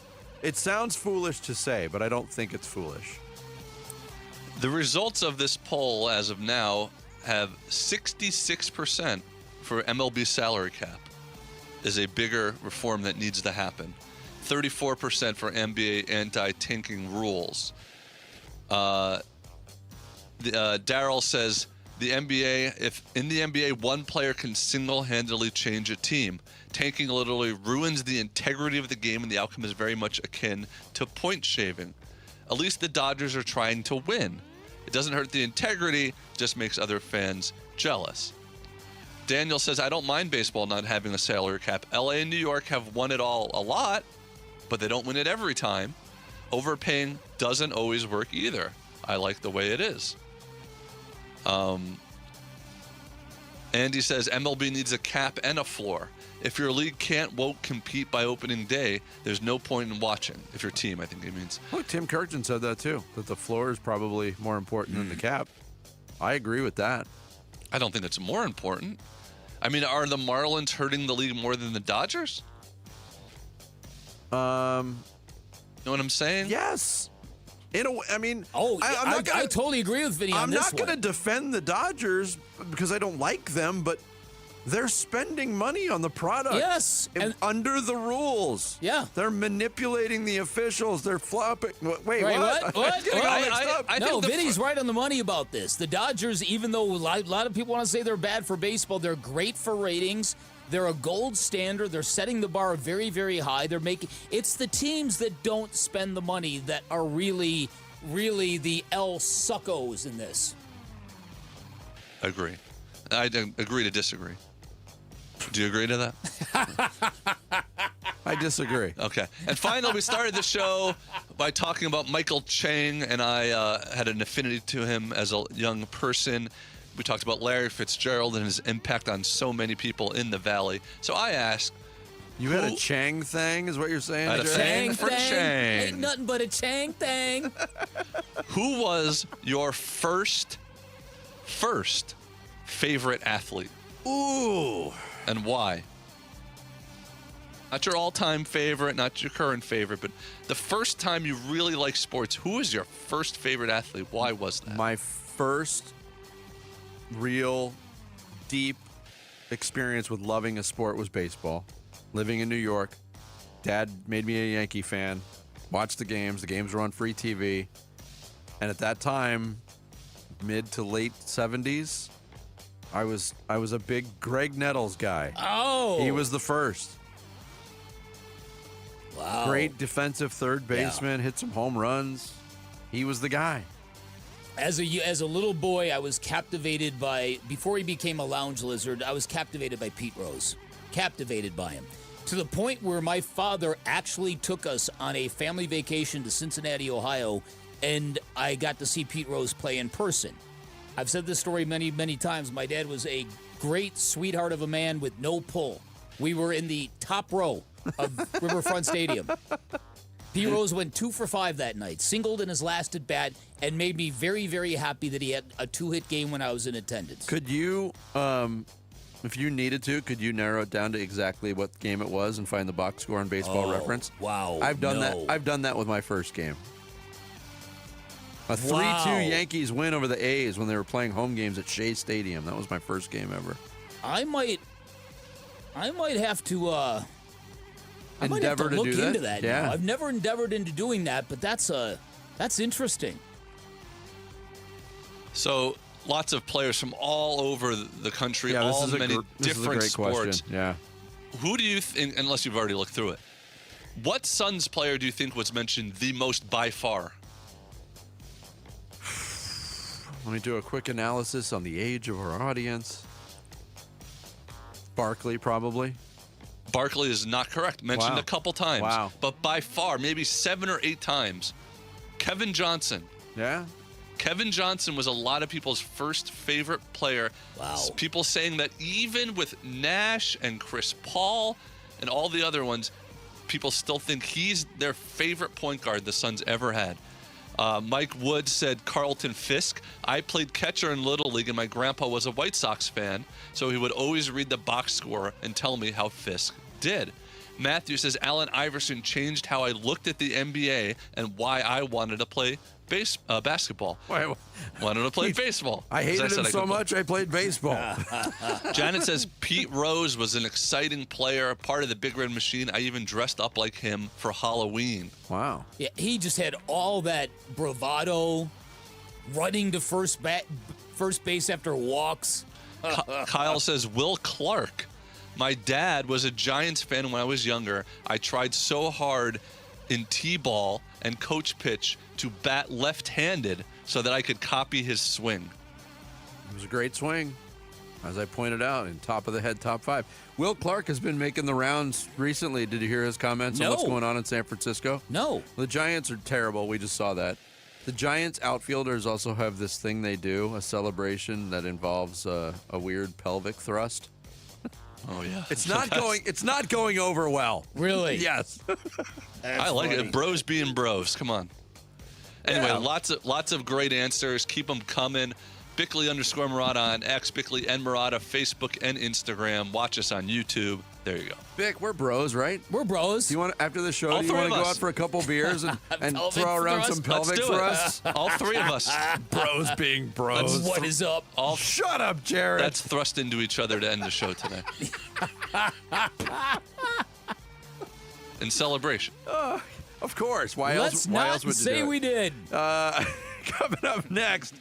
foolish to say, but I don't think it's foolish. The results of this poll as of now have 66% for MLB salary cap is a bigger reform that needs to happen. 34% for NBA anti-tanking rules. Daryl says the NBA, if in the NBA one player can single-handedly change a team, tanking literally ruins the integrity of the game, and the outcome is very much akin to point shaving. At least the Dodgers are trying to win. It doesn't hurt the integrity, just makes other fans jealous. Daniel says, I don't mind baseball not having a salary cap. LA and New York have won it all a lot, but they don't win it every time. Overpaying doesn't always work either. I like the way it is. Andy says MLB needs a cap and a floor. If your league won't compete by opening day, there's no point in watching. If your team, I think it means. Look, Tim Kirkton said that too, that the floor is probably more important than the cap. I agree with that. I don't think it's more important. I mean, are the Marlins hurting the league more than the Dodgers? You know what I'm saying? Yes. In a way, I mean, I totally agree with Vinny on this one. I'm not going to defend the Dodgers because I don't like them, but they're spending money on the product. Yes. And under the rules. Yeah. They're manipulating the officials. They're flopping. Wait, what? No, Vinny's right on the money about this. The Dodgers, even though a lot of people want to say they're bad for baseball, they're great for ratings. They're a gold standard. They're setting the bar very, very high. It's the teams that don't spend the money that are really, really the El Suckos in this. Agree. I agree to disagree. Do you agree to that? I disagree. Okay. And finally, we started the show by talking about Michael Chang, and I had an affinity to him as a young person. We talked about Larry Fitzgerald and his impact on so many people in the Valley. So I asked, you had a Chang thing, is what you're saying? I had a thing for Chang. Ain't nothing but a Chang thing. Who was your first favorite athlete? Ooh. And why? Not your all-time favorite, not your current favorite, but the first time you really liked sports. Who was your first favorite athlete? Why was that? My first real deep experience with loving a sport was baseball. Living in New York, Dad made me a Yankee fan. Watched the games. The games were on free TV. And at that time, mid to late 70s, I was a big Greg Nettles guy. Oh. He was the first. Wow. Great defensive third baseman, hit some home runs. He was the guy. As a little boy, I was captivated by, before he became a lounge lizard, I was captivated by Pete Rose. Captivated by him. To the point where my father actually took us on a family vacation to Cincinnati, Ohio, and I got to see Pete Rose play in person. I've said this story many, many times. My dad was a great sweetheart of a man with no pull. We were in the top row of Riverfront Stadium. Pete Rose went 2 for 5 that night, singled in his last at bat, and made me very, very happy that he had a 2-hit game when I was in attendance. Could you, if you needed to, could you narrow it down to exactly what game it was and find the box score on Baseball Reference? Wow. I've done that. I've done that with my first game. A 3-2 Yankees win over the A's when they were playing home games at Shea Stadium. That was my first game ever. I might have to endeavor to look do into that. Yeah. Now. I've never endeavored into doing that, but that's interesting. So lots of players from all over the country, all many different sports. Question. Yeah. Who do you think, unless you've already looked through it, what Suns player do you think was mentioned the most by far Let me do a quick analysis on the age of our audience. Barkley, probably. Barkley is not correct. Mentioned a couple times. Wow. But by far, maybe 7 or 8 times, Kevin Johnson. Yeah? Kevin Johnson was a lot of people's first favorite player. Wow. People saying that even with Nash and Chris Paul and all the other ones, people still think he's their favorite point guard the Suns ever had. Mike Wood said Carlton Fisk. I played catcher in Little League, and my grandpa was a White Sox fan, so he would always read the box score and tell me how Fisk did. Matthew says Allen Iverson changed how I looked at the NBA and why I wanted to play basketball. Wanted to play baseball. I hated him so much I played baseball. Janet says Pete Rose was an exciting player, part of the Big Red Machine. I even dressed up like him for Halloween. Wow. Yeah, he just had all that bravado, running to first base after walks. Kyle says Will Clark. My dad was a Giants fan when I was younger. I tried so hard in T-ball and coach pitch to bat left-handed so that I could copy his swing. It was a great swing, as I pointed out, in top of the head, top 5. Will Clark has been making the rounds recently. Did you hear his comments on what's going on in San Francisco? No. The Giants are terrible. We just saw that. The Giants outfielders also have this thing they do, a celebration that involves a weird pelvic thrust. Oh yeah, it's not going over well. Really? Yes. I like it. Bros being bros. Come on. Anyway, lots of great answers. Keep them coming. Bickley_Murata on X, Bickley and Murata, Facebook and Instagram. Watch us on YouTube. There you go. Bick, we're bros, right? We're bros. Do you want after the show? Do you want to go out for a couple beers and throw around some pelvic thrusts? All 3 of us. Bros being bros. What is up? Shut up, Jared. Let's thrust into each other to end the show today. In celebration. Of course. Why else would you say do it? we did. Coming up next,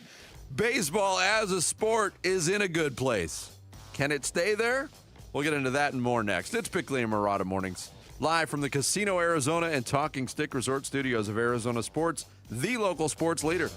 baseball as a sport is in a good place. Can it stay there? We'll get into that and more next. It's Bickley and Murata Mornings. Live from the Casino Arizona and Talking Stick Resort Studios of Arizona Sports, the local sports leader.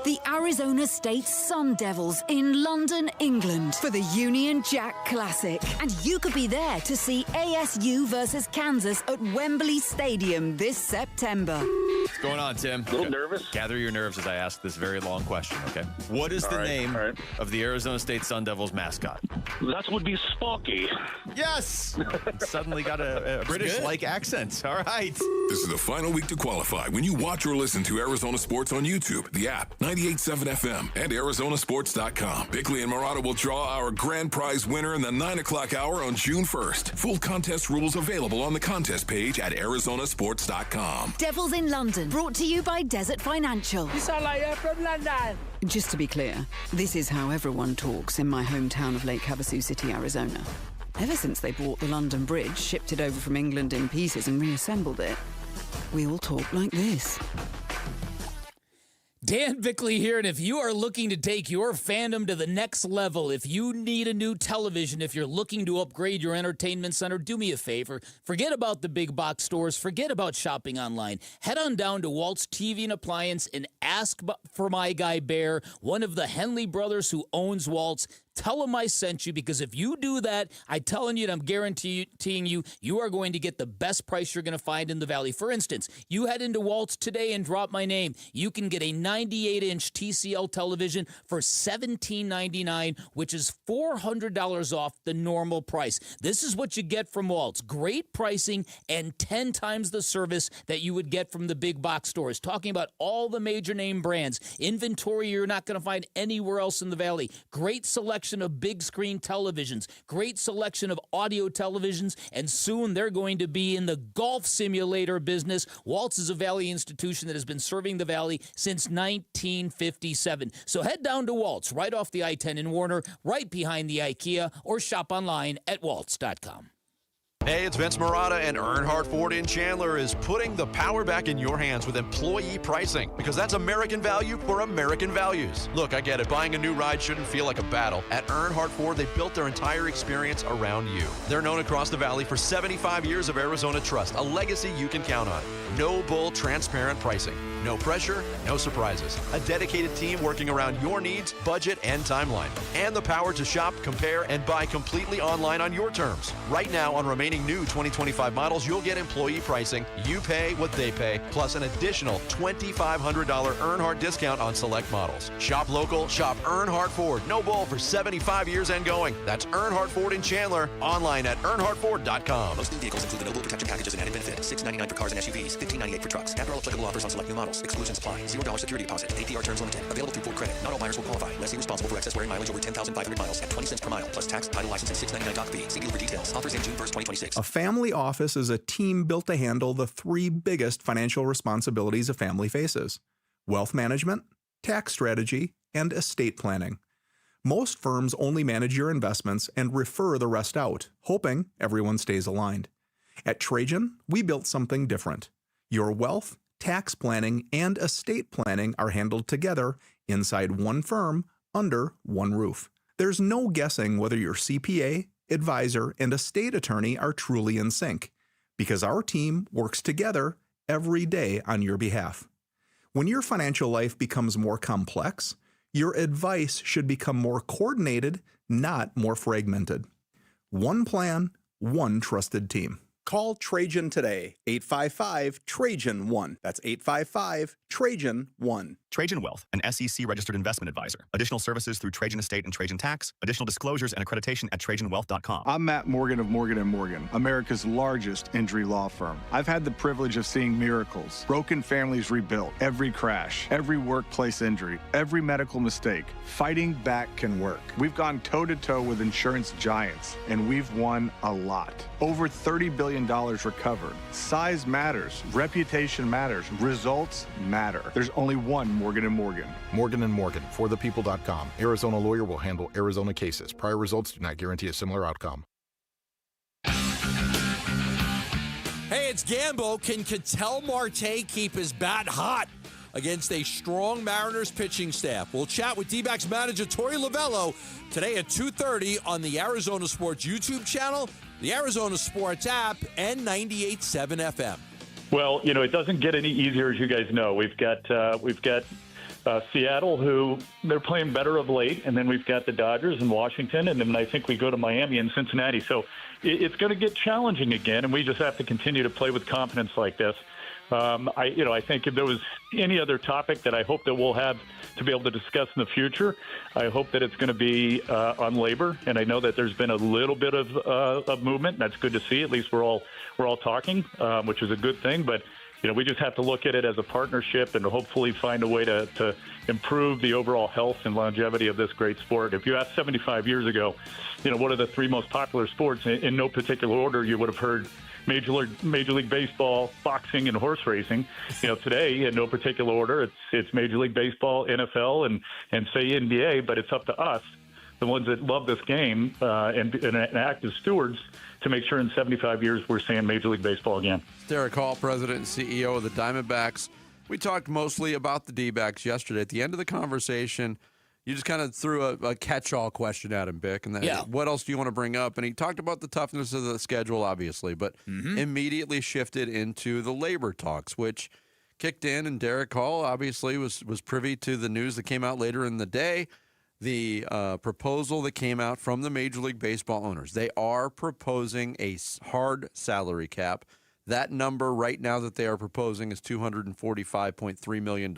The Arizona State Sun Devils in London, England for the Union Jack Classic. And you could be there to see ASU versus Kansas at Wembley Stadium this September. What's going on, Tim? A little nervous. Gather your nerves as I ask this very long question, okay? What is the name of the Arizona State Sun Devils mascot? That would be Sparky. Yes! Suddenly got a British-like accent. All right. This is the final week to qualify when you watch or listen to Arizona Sports on YouTube, the app, 98.7 FM, and ArizonaSports.com. Bickley and Murata will draw our grand prize winner in the 9 o'clock hour on June 1st. Full contest rules available on the contest page at ArizonaSports.com. Devils in London, brought to you by Desert Financial. You sound like you're from London. Just to be clear, this is how everyone talks in my hometown of Lake Havasu City, Arizona. Ever since they bought the London Bridge, shipped it over from England in pieces and reassembled it, we all talk like this. Dan Bickley here, and if you are looking to take your fandom to the next level, if you need a new television, if you're looking to upgrade your entertainment center, do me a favor. Forget about the big box stores. Forget about shopping online. Head on down to Walt's TV and Appliance and ask for my guy Bear, one of the Henley brothers who owns Walt's. Tell him I sent you, because if you do that, I'm telling you and I'm guaranteeing you, you are going to get the best price you're going to find in the Valley. For instance, you head into Walt's today and drop my name. You can get a 98-inch TCL television for $17.99, which is $400 off the normal price. This is what you get from Walt's. Great pricing and 10 times the service that you would get from the big box stores. Talking about all the major name brands. Inventory you're not going to find anywhere else in the Valley. Great selection of big screen televisions, great selection of audio televisions, and soon they're going to be in the golf simulator business. Waltz is a Valley institution that has been serving the Valley since 1957. So head down to Waltz, right off the I-10 in Warner, right behind the IKEA, or shop online at waltz.com. Hey, it's Vince Murata, and Earnhardt Ford in Chandler is putting the power back in your hands with employee pricing, because that's American value for American values. Look, I get it. Buying a new ride shouldn't feel like a battle. At Earnhardt Ford, they built their entire experience around you. They're known across the Valley for 75 years of Arizona trust, a legacy you can count on. No bull, transparent pricing. No pressure, no surprises. A dedicated team working around your needs, budget, and timeline. And the power to shop, compare, and buy completely online on your terms. Right now, on remaining new 2025 models, you'll get employee pricing. You pay what they pay, plus an additional $2,500 Earnhardt discount on select models. Shop local, shop Earnhardt Ford. No bull for 75 years and going. That's Earnhardt Ford in Chandler. Online at earnhardtford.com. Most new vehicles include the no-bull protection packages and added benefit. $699 for cars and SUVs, $1,598 for trucks. After all applicable offers on select new models. Exclusions apply. $0 security deposit. APR terms limited. Available through Ford Credit. Not all buyers will qualify. Lessee responsible for excess wearing mileage over 10,500 miles at 20 cents per mile, plus tax, title, license, and $699 doc fee. See dealer for details. Offers in June 1st, 2026. A family office is a team built to handle the three biggest financial responsibilities a family faces: wealth management, tax strategy, and estate planning. Most firms only manage your investments and refer the rest out, hoping everyone stays aligned. At Trajan, we built something different. Your wealth, tax planning, and estate planning are handled together inside one firm under one roof. There's no guessing whether your CPA, advisor, and estate attorney are truly in sync, because our team works together every day on your behalf. When your financial life becomes more complex, your advice should become more coordinated, not more fragmented. One plan, one trusted team. Call Trajan today, 855-TRAJAN-1. That's 855-TRAJAN-1. Trajan Wealth, an SEC-registered investment advisor. Additional services through Trajan Estate and Trajan Tax. Additional disclosures and accreditation at TrajanWealth.com. I'm Matt Morgan of Morgan & Morgan, America's largest injury law firm. I've had the privilege of seeing miracles, broken families rebuilt, every crash, every workplace injury, every medical mistake. Fighting back can work. We've gone toe-to-toe with insurance giants, and we've won a lot. Over $30 billion recovered. Size matters. Reputation matters. Results matter. There's only one Morgan & Morgan. Morgan & Morgan, forthepeople.com. Arizona lawyer will handle Arizona cases. Prior results do not guarantee a similar outcome. Hey, it's Gambo. Can Ketel Marte keep his bat hot against a strong Mariners pitching staff? We'll chat with D-backs manager Torey Lovello today at 2:30 on the Arizona Sports YouTube channel, the Arizona Sports app, and 98.7 FM. Well, you know, it doesn't get any easier, as you guys know. We've got Seattle, who they're playing better of late, and then we've got the Dodgers and Washington, and then I think we go to Miami and Cincinnati. So it's going to get challenging again, and we just have to continue to play with confidence like this. I think if there was any other topic that I hope that we'll have to be able to discuss in the future, I hope that it's going to be on labor. And I know that there's been a little bit of movement. That's good to see. At least we're all talking, which is a good thing. But we just have to look at it as a partnership and hopefully find a way to improve the overall health and longevity of this great sport. If you asked 75 years ago, what are the three most popular sports in no particular order, you would have heard Major League Baseball, boxing, and horse racing. Today, in no particular order, it's Major League Baseball, NFL, and say NBA. But it's up to us, the ones that love this game and active stewards, to make sure in 75 years we're seeing Major League Baseball again. Derek Hall, President and CEO of the Diamondbacks. We talked mostly about the D-backs yesterday. At the end of the conversation, you just kind of threw a catch-all question at him, Bick. And then, what else do you want to bring up? And he talked about the toughness of the schedule, obviously, but immediately shifted into the labor talks, which kicked in. And Derek Hall obviously was privy to the news that came out later in the day, the proposal that came out from the Major League Baseball owners. They are proposing a hard salary cap. That number right now that they are proposing is $245.3 million.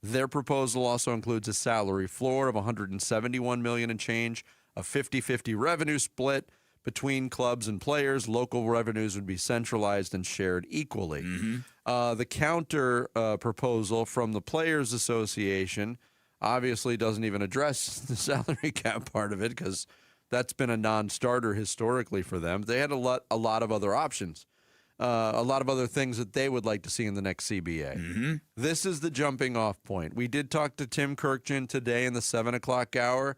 Their proposal also includes a salary floor of $171 million and change, a 50-50 revenue split between clubs and players. Local revenues would be centralized and shared equally. The counter proposal from the Players Association obviously doesn't even address the salary cap part of it, because that's been a non-starter historically for them. They had a lot of other options. A lot of other things that they would like to see in the next CBA. This is the jumping off point. We did talk to Tim Kirkjian today in the 7 o'clock hour,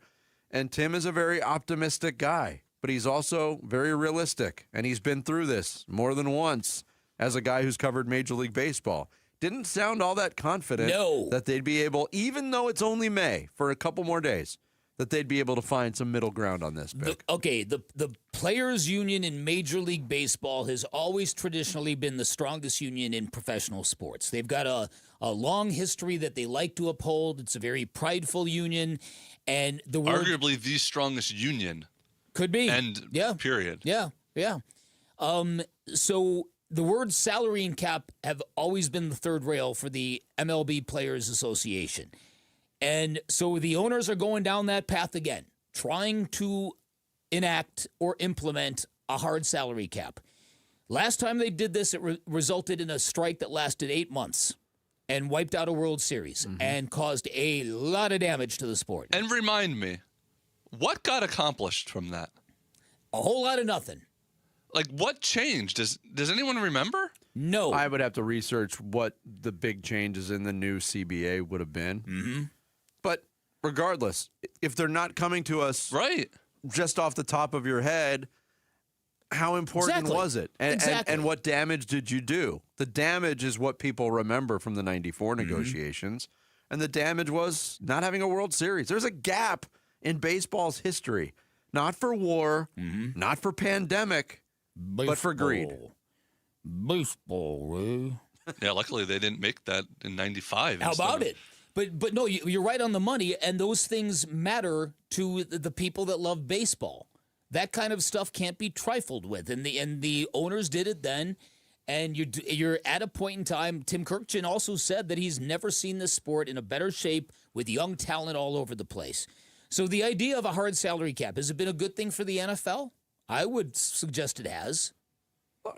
and Tim is a very optimistic guy, but he's also very realistic, and he's been through this more than once as a guy who's covered Major League Baseball. Didn't sound all that confident that they'd be able, even though it's only May, for a couple more days, that they'd be able to find some middle ground on this, Vic. The Players Union in Major League Baseball has always traditionally been the strongest union in professional sports. They've got a long history that they like to uphold. It's a very prideful union. And the word... Arguably the strongest union. Could be. And period. Yeah. So the words salary and cap have always been the third rail for the MLB Players Association. And so the owners are going down that path again, trying to enact or implement a hard salary cap. Last time they did this, it resulted in a strike that lasted 8 months and wiped out a World Series and caused a lot of damage to the sport. And remind me, what got accomplished from that? A whole lot of nothing. Like, what changed? Does anyone remember? No. I would have to research what the big changes in the new CBA would have been. Mm-hmm. But regardless, if they're not coming to us just off the top of your head, how important was it? And what damage did you do? The damage is what people remember from the 94 negotiations. And the damage was not having a World Series. There's a gap in baseball's history. Not for war, not for pandemic, but for greed. Baseball, Ray. Yeah, luckily they didn't make that in 95. How about it? But no, you're right on the money, and those things matter to the people that love baseball. That kind of stuff can't be trifled with, and the owners did it then, and you're at a point in time. Tim Kirkchin also said that he's never seen this sport in a better shape with young talent all over the place. So the idea of a hard salary cap, has it been a good thing for the NFL? I would suggest it has.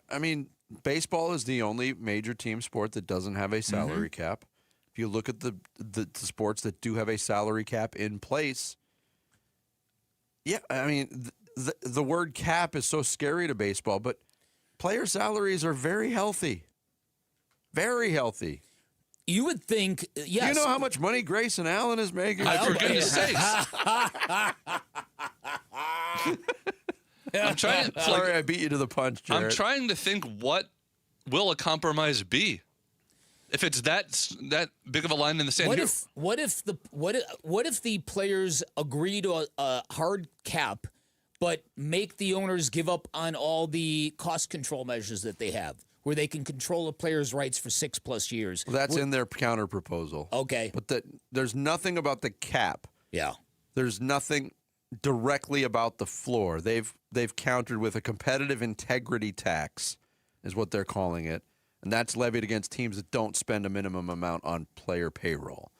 I mean, baseball is the only major team sport that doesn't have a salary cap. If you look at the sports that do have a salary cap in place, I mean, the word cap is so scary to baseball, but player salaries are very healthy. Very healthy. You would think, yes. You know how much money Grayson Allen is making? For goodness sakes. I'm trying. Sorry, I beat you to the punch, Jared. I'm trying to think, what will a compromise be? If it's that big of a line in the sand. What if the players agree to a hard cap, but make the owners give up on all the cost control measures that they have, where they can control a player's rights for 6+ years? Well, that's in their counter proposal. Okay, but there's nothing about the cap. Yeah, there's nothing directly about the floor. They've countered with a competitive integrity tax, is what they're calling it. And that's levied against teams that don't spend a minimum amount on player payroll.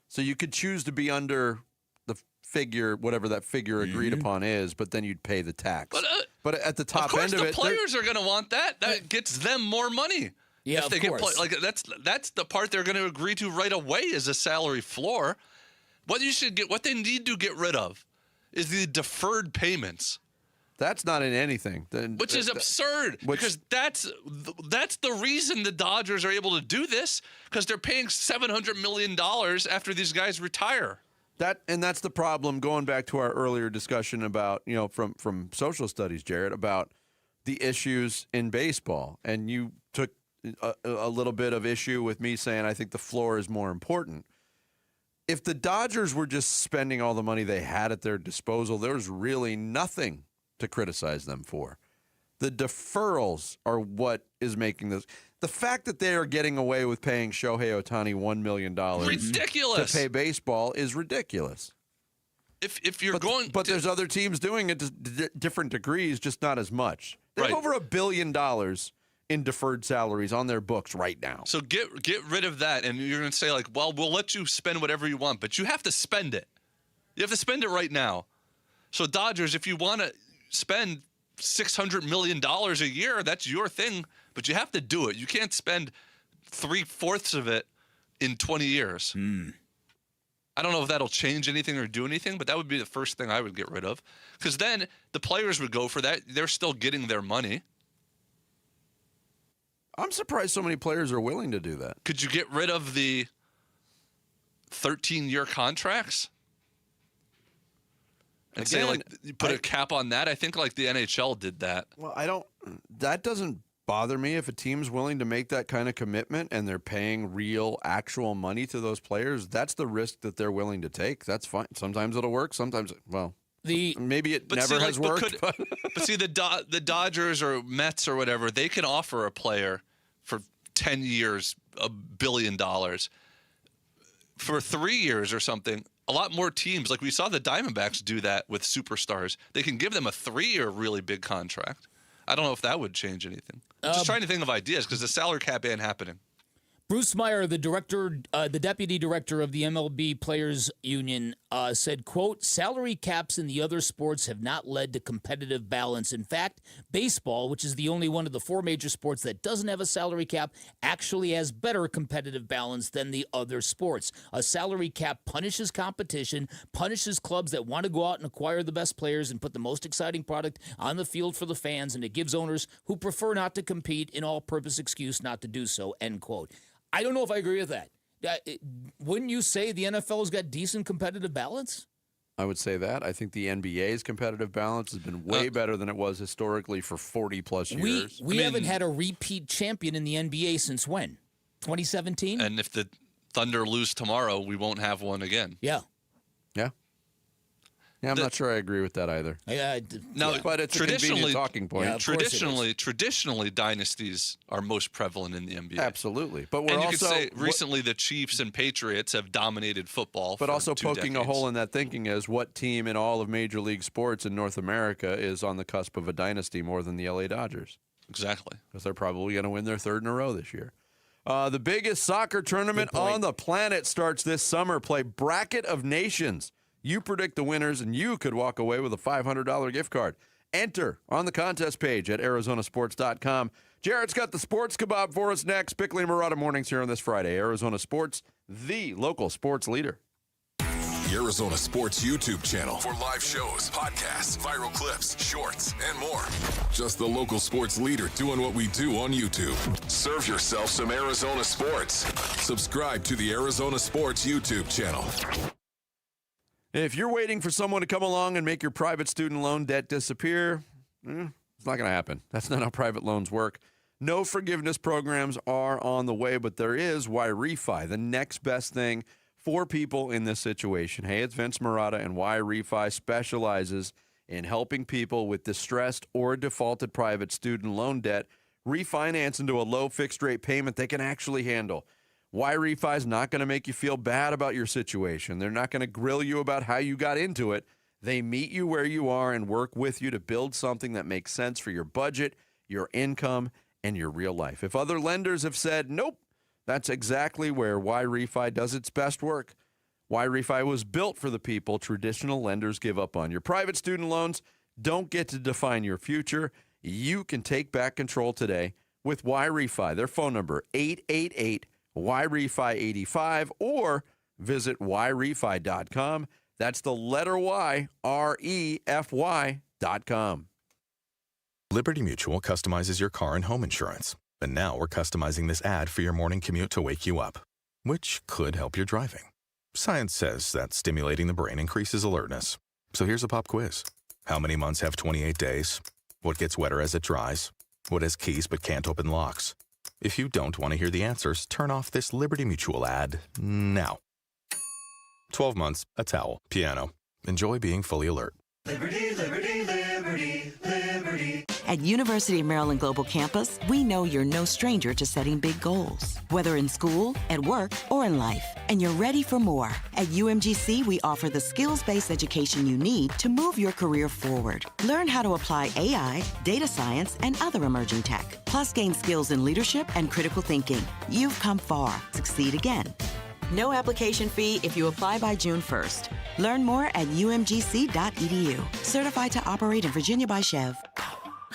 So you could choose to be under the figure, whatever that figure agreed upon is, but then you'd pay the tax. But at the top end of it, the players are going to want that. That gets them more money. Yeah, if they of course. That's the part they're going to agree to right away is a salary floor. What they need to get rid of is the deferred payments. That's not in anything. Which is absurd, because that's the reason the Dodgers are able to do this, because they're paying $700 million after these guys retire. That's the problem, going back to our earlier discussion about, from social studies, Jared, about the issues in baseball. And you took a little bit of issue with me saying I think the floor is more important. If the Dodgers were just spending all the money they had at their disposal, there was really nothing to criticize them for. The deferrals are what is making this. The fact that they are getting away with paying Shohei Ohtani $1 million ridiculous to pay baseball is ridiculous. If you're but there's other teams doing it to different degrees, just not as much. They have over $1 billion in deferred salaries on their books right now. So get rid of that, and you're going to say, like, well, we'll let you spend whatever you want, but you have to spend it. You have to spend it right now. So Dodgers, if you want to spend $600 million a year, that's your thing, but you have to do it. You can't spend 3/4 of it in 20 years. I don't know if that'll change anything or do anything, but that would be the first thing I would get rid of, because then the players would go for that. They're still getting their money. I'm surprised so many players are willing to do that. Could you get rid of the 13-year contracts? And say, like, you put a cap on that? I think, like, the NHL did that. Well, that doesn't bother me if a team's willing to make that kind of commitment and they're paying real, actual money to those players. That's the risk that they're willing to take. That's fine. Sometimes it'll work. Sometimes, maybe it never has worked. But see, the Dodgers or Mets or whatever, they can offer a player for 10 years $1 billion. For 3 years or something, a lot more teams, like we saw the Diamondbacks do that with superstars. They can give them a 3-year really big contract. I don't know if that would change anything. I'm just trying to think of ideas because the salary cap ain't happening. Bruce Meyer, the deputy director of the MLB Players Union, said, quote, salary caps in the other sports have not led to competitive balance. In fact, baseball, which is the only one of the 4 major sports that doesn't have a salary cap, actually has better competitive balance than the other sports. A salary cap punishes competition, punishes clubs that want to go out and acquire the best players and put the most exciting product on the field for the fans, and it gives owners who prefer not to compete an all-purpose excuse not to do so, end quote. I don't know if I agree with that. Wouldn't you say the NFL's got decent competitive balance? I would say that. I think the NBA's competitive balance has been way better than it was historically for 40-plus years. We haven't had a repeat champion in the NBA since when? 2017? And if the Thunder lose tomorrow, we won't have one again. Yeah. Yeah. Yeah, I'm not sure I agree with that either. But it's a convenient talking point. Yeah, traditionally, dynasties are most prevalent in the NBA. Absolutely. But you could say recently the Chiefs and Patriots have dominated football. But for also 2 poking decades. a hole in that thinking is what team in all of Major League Sports in North America is on the cusp of a dynasty more than the LA Dodgers? Exactly. Because they're probably going to win their 3rd in a row this year. The biggest soccer tournament on the planet starts this summer. Play Bracket of Nations. You predict the winners, and you could walk away with a $500 gift card. Enter on the contest page at ArizonaSports.com. Jarrett's got the sports kebab for us next. Bickley and Murata mornings here on this Friday. Arizona Sports, the local sports leader. The Arizona Sports YouTube channel for live shows, podcasts, viral clips, shorts, and more. Just the local sports leader doing what we do on YouTube. Serve yourself some Arizona sports. Subscribe to the Arizona Sports YouTube channel. If you're waiting for someone to come along and make your private student loan debt disappear, it's not going to happen. That's not how private loans work. No forgiveness programs are on the way, but there is YRefi, the next best thing for people in this situation. Hey, it's Vince Murata, and YRefi specializes in helping people with distressed or defaulted private student loan debt refinance into a low fixed rate payment they can actually handle. YRefi is not going to make you feel bad about your situation. They're not going to grill you about how you got into it. They meet you where you are and work with you to build something that makes sense for your budget, your income, and your real life. If other lenders have said, nope, that's exactly where YRefi does its best work. YRefi was built for the people traditional lenders give up on. Your private student loans don't get to define your future. You can take back control today with YRefi. Their phone number, 888-YRefi85, or visit YRefi.com. That's the letter Y, REFY.com. Liberty Mutual customizes your car and home insurance. And now we're customizing this ad for your morning commute to wake you up, which could help your driving. Science says that stimulating the brain increases alertness. So here's a pop quiz. How many months have 28 days? What gets wetter as it dries? What has keys but can't open locks? If you don't want to hear the answers, turn off this Liberty Mutual ad now. 12 months, a towel, piano. Enjoy being fully alert. Liberty, liberty, liberty, liberty. At University of Maryland Global Campus, we know you're no stranger to setting big goals, whether in school, at work, or in life, and you're ready for more. At UMGC, we offer the skills-based education you need to move your career forward. Learn how to apply AI, data science, and other emerging tech, plus gain skills in leadership and critical thinking. You've come far. Succeed again. No application fee if you apply by June 1st. Learn more at umgc.edu. Certified to operate in Virginia by Chev.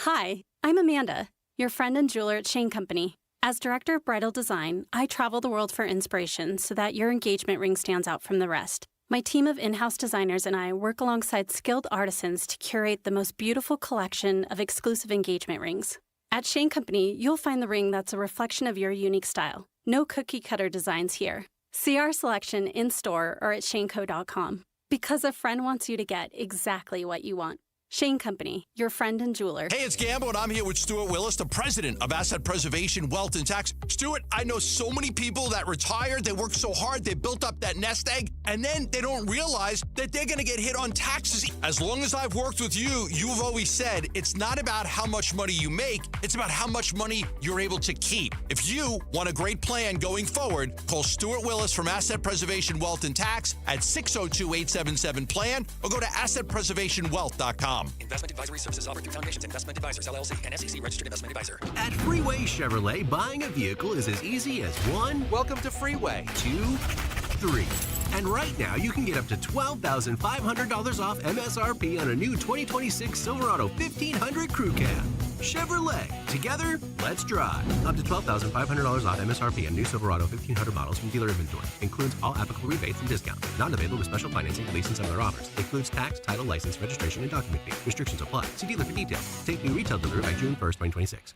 Hi, I'm Amanda, your friend and jeweler at Shane Company. As director of bridal design, I travel the world for inspiration so that your engagement ring stands out from the rest. My team of in-house designers and I work alongside skilled artisans to curate the most beautiful collection of exclusive engagement rings. At Shane Company, you'll find the ring that's a reflection of your unique style. No cookie-cutter designs here. See our selection in-store or at shaneco.com. Because a friend wants you to get exactly what you want. Shane Company, your friend and jeweler. Hey, it's Gambo, and I'm here with Stuart Willis, the president of Asset Preservation, Wealth, and Tax. Stuart, I know so many people that retired, they worked so hard, they built up that nest egg, and then they don't realize that they're going to get hit on taxes. As long as I've worked with you, you've always said it's not about how much money you make, it's about how much money you're able to keep. If you want a great plan going forward, call Stuart Willis from Asset Preservation, Wealth, and Tax at 602-877-PLAN or go to assetpreservationwealth.com. Investment advisory services offered through Foundations Investment Advisors, LLC, and SEC registered investment advisor. At Freeway Chevrolet, buying a vehicle is as easy as 1. Welcome to Freeway. 2, 3. And right now, you can get up to $12,500 off MSRP on a new 2026 Silverado 1500 Crew Cab. Chevrolet. Together, let's drive. Up to $12,500 off MSRP on new Silverado 1500 models from dealer inventory. Includes all applicable rebates and discounts. Not available with special financing, lease, and similar offers. Includes tax, title, license, registration, and document fee. Restrictions apply. See dealer for details. Take new retail delivery by June 1st, 2026.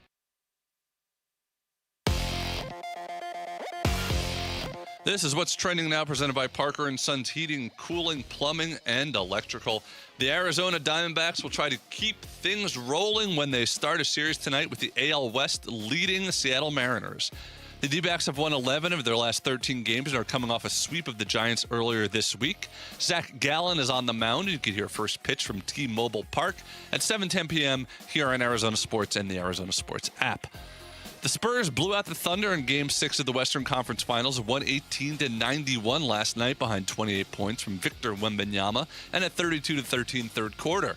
This is what's trending now, presented by Parker & Sons Heating, Cooling, Plumbing, and Electrical. The Arizona Diamondbacks will try to keep things rolling when they start a series tonight with the AL West leading the Seattle Mariners. The D-backs have won 11 of their last 13 games and are coming off a sweep of the Giants earlier this week. Zach Gallen is on the mound. You can hear first pitch from T-Mobile Park at 7:10 p.m. here on Arizona Sports and the Arizona Sports app. The Spurs blew out the Thunder in Game 6 of the Western Conference Finals, 118-91 last night behind 28 points from Victor Wembanyama and a 32-13 third quarter.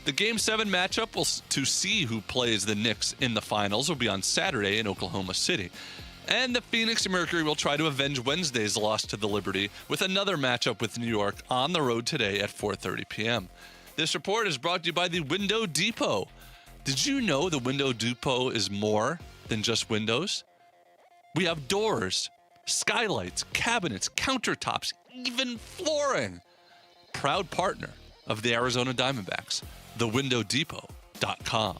The Game 7 matchup to see who plays the Knicks in the finals will be on Saturday in Oklahoma City. And the Phoenix Mercury will try to avenge Wednesday's loss to the Liberty with another matchup with New York on the road today at 4:30 p.m. This report is brought to you by the Window Depot. Did you know the Window Depot is more than just windows? We have doors, skylights, cabinets, countertops, even flooring. Proud partner of the Arizona Diamondbacks, thewindowdepot.com.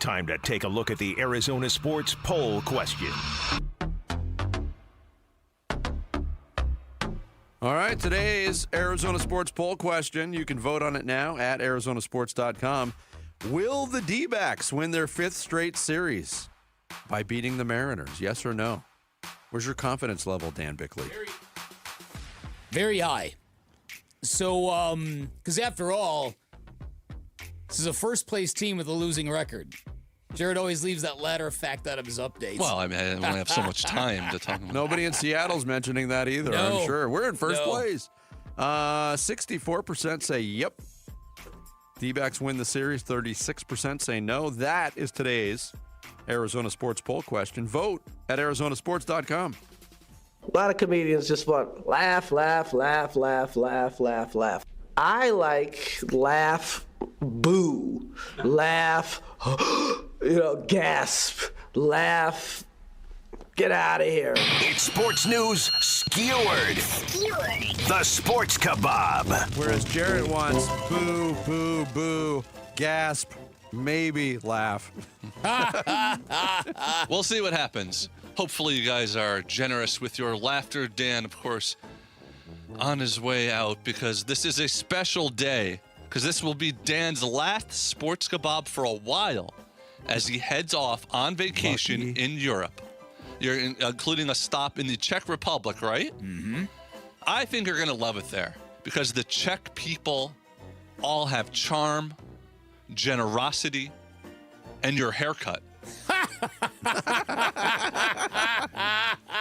Time to take a look at the Arizona Sports Poll Question. All right, today's Arizona Sports Poll Question. You can vote on it now at arizonasports.com. Will the D-backs win their 5th straight series by beating the Mariners? Yes or no? Where's your confidence level, Dan Bickley? Very high. So, because after all, this is a first-place team with a losing record. Jared always leaves that latter fact out of his updates. Well, I mean, I only have so much time to talk about. Nobody in Seattle's mentioning that either, No. I'm sure. We're in first No. place. 64% say yep. D-backs win the series. 36% say no. That is today's Arizona Sports Poll Question. Vote at arizonasports.com. A lot of comedians just want laugh, laugh, laugh, laugh, laugh, laugh, laugh. I like laugh, boo, laugh, gasp, laugh, get out of here. It's sports news skewered. The Sports Kebab. Whereas Jared wants boo, boo, boo, gasp, maybe laugh. We'll see what happens. Hopefully you guys are generous with your laughter. Dan, of course, on his way out, because this is a special day, because this will be Dan's last Sports Kebab for a while as he heads off on vacation in Europe. You're including a stop in the Czech Republic, right? Mm-hmm. I think you're going to love it there because the Czech people all have charm, generosity, and your haircut.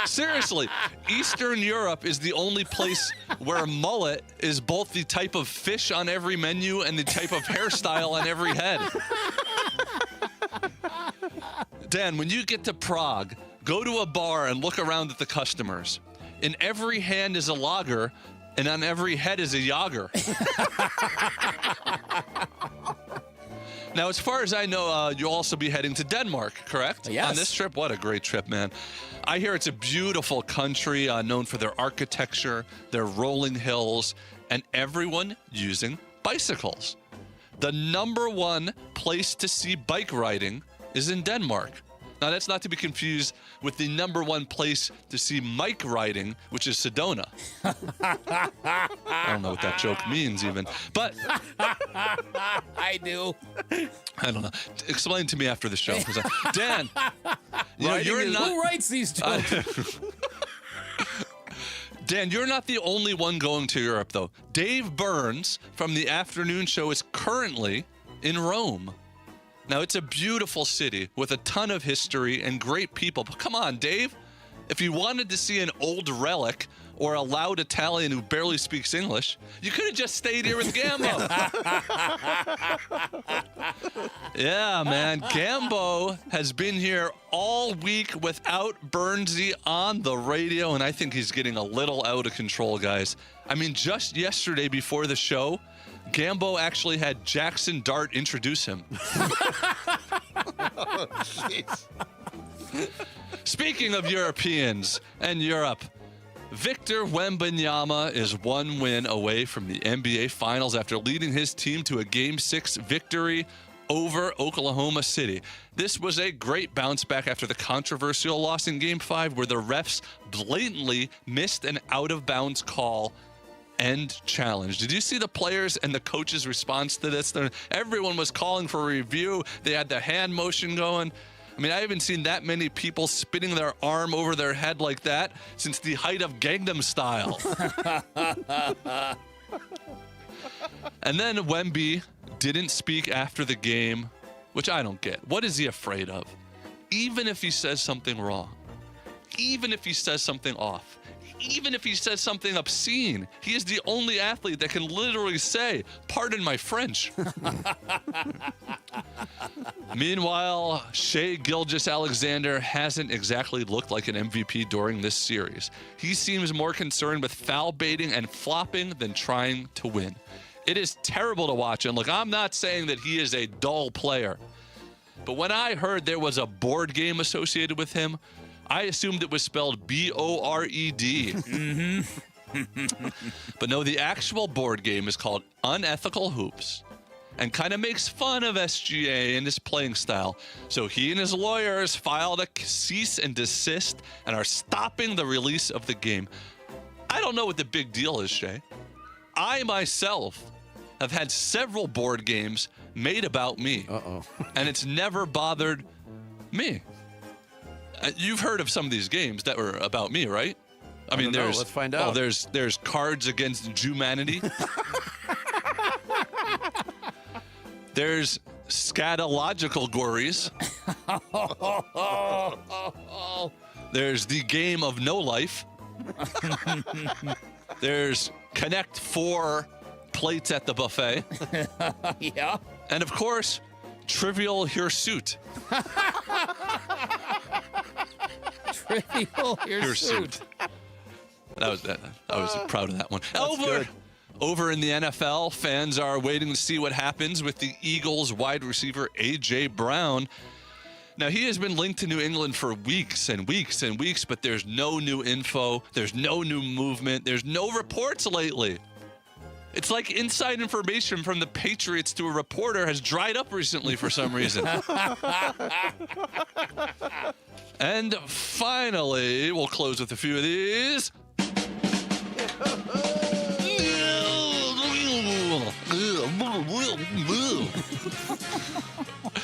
Seriously, Eastern Europe is the only place where mullet is both the type of fish on every menu and the type of hairstyle on every head. Dan, when you get to Prague, go to a bar and look around at the customers. In every hand is a lager, and on every head is a Jager. Now, as far as I know, you'll also be heading to Denmark, correct? Yes. On this trip? What a great trip, man. I hear it's a beautiful country known for their architecture, their rolling hills, and everyone using bicycles. The #1 place to see bike riding is in Denmark. Now, that's not to be confused with the number one place to see Mike riding, which is Sedona. I don't know what that joke means even, but I do. I don't know. Explain to me after the show. Dan, you're not. Who writes these jokes? Dan, you're not the only one going to Europe, though. Dave Burns from the afternoon show is currently in Rome. Now, it's a beautiful city with a ton of history and great people. But come on, Dave. If you wanted to see an old relic or a loud Italian who barely speaks English, you could have just stayed here with Gambo. Yeah, man. Gambo has been here all week without Burnsy on the radio, and I think he's getting a little out of control, guys. I mean, just yesterday before the show, Gambo actually had Jackson Dart introduce him. Oh, jeez. Speaking of Europeans and Europe, Victor Wembanyama is one win away from the NBA Finals after leading his team to a Game 6 victory over Oklahoma City. This was a great bounce back after the controversial loss in Game 5 where the refs blatantly missed an out-of-bounds call and challenge. Did you see the players and the coaches' response to this? Everyone was calling for a review. They had the hand motion going. I mean, I haven't seen that many people spinning their arm over their head like that since the height of Gangnam Style. And then Wemby didn't speak after the game, which I don't get. What is he afraid of? Even if he says something wrong, even if he says something off, even if he says something obscene, he is the only athlete that can literally say, "Pardon my French." Meanwhile, Shai Gilgeous-Alexander hasn't exactly looked like an MVP during this series. He seems more concerned with foul baiting and flopping than trying to win. It is terrible to watch. And look, I'm not saying that he is a dull player, but when I heard there was a board game associated with him, I assumed it was spelled B-O-R-E-D. Mm-hmm. But no, the actual board game is called Unethical Hoops and kind of makes fun of SGA and his playing style. So he and his lawyers filed a cease and desist and are stopping the release of the game. I don't know what the big deal is, Shay. I myself have had several board games made about me. And it's never bothered me. You've heard of some of these games that were about me, right? I mean, there's. Let's find out. Oh, there's Cards Against Humanity. There's Scatological Gories. There's The Game of No Life. There's Connect 4 Plates at the Buffet. Yeah. And of course, Trivial Hirsute. Trivial Hirsute. I was proud of that one. Over in the NFL, fans are waiting to see what happens with the Eagles wide receiver A.J. Brown. Now, he has been linked to New England for weeks and weeks and weeks, but there's no new info. There's no new movement. There's no reports lately. It's like inside information from the Patriots to a reporter has dried up recently for some reason. And finally, we'll close with a few of these.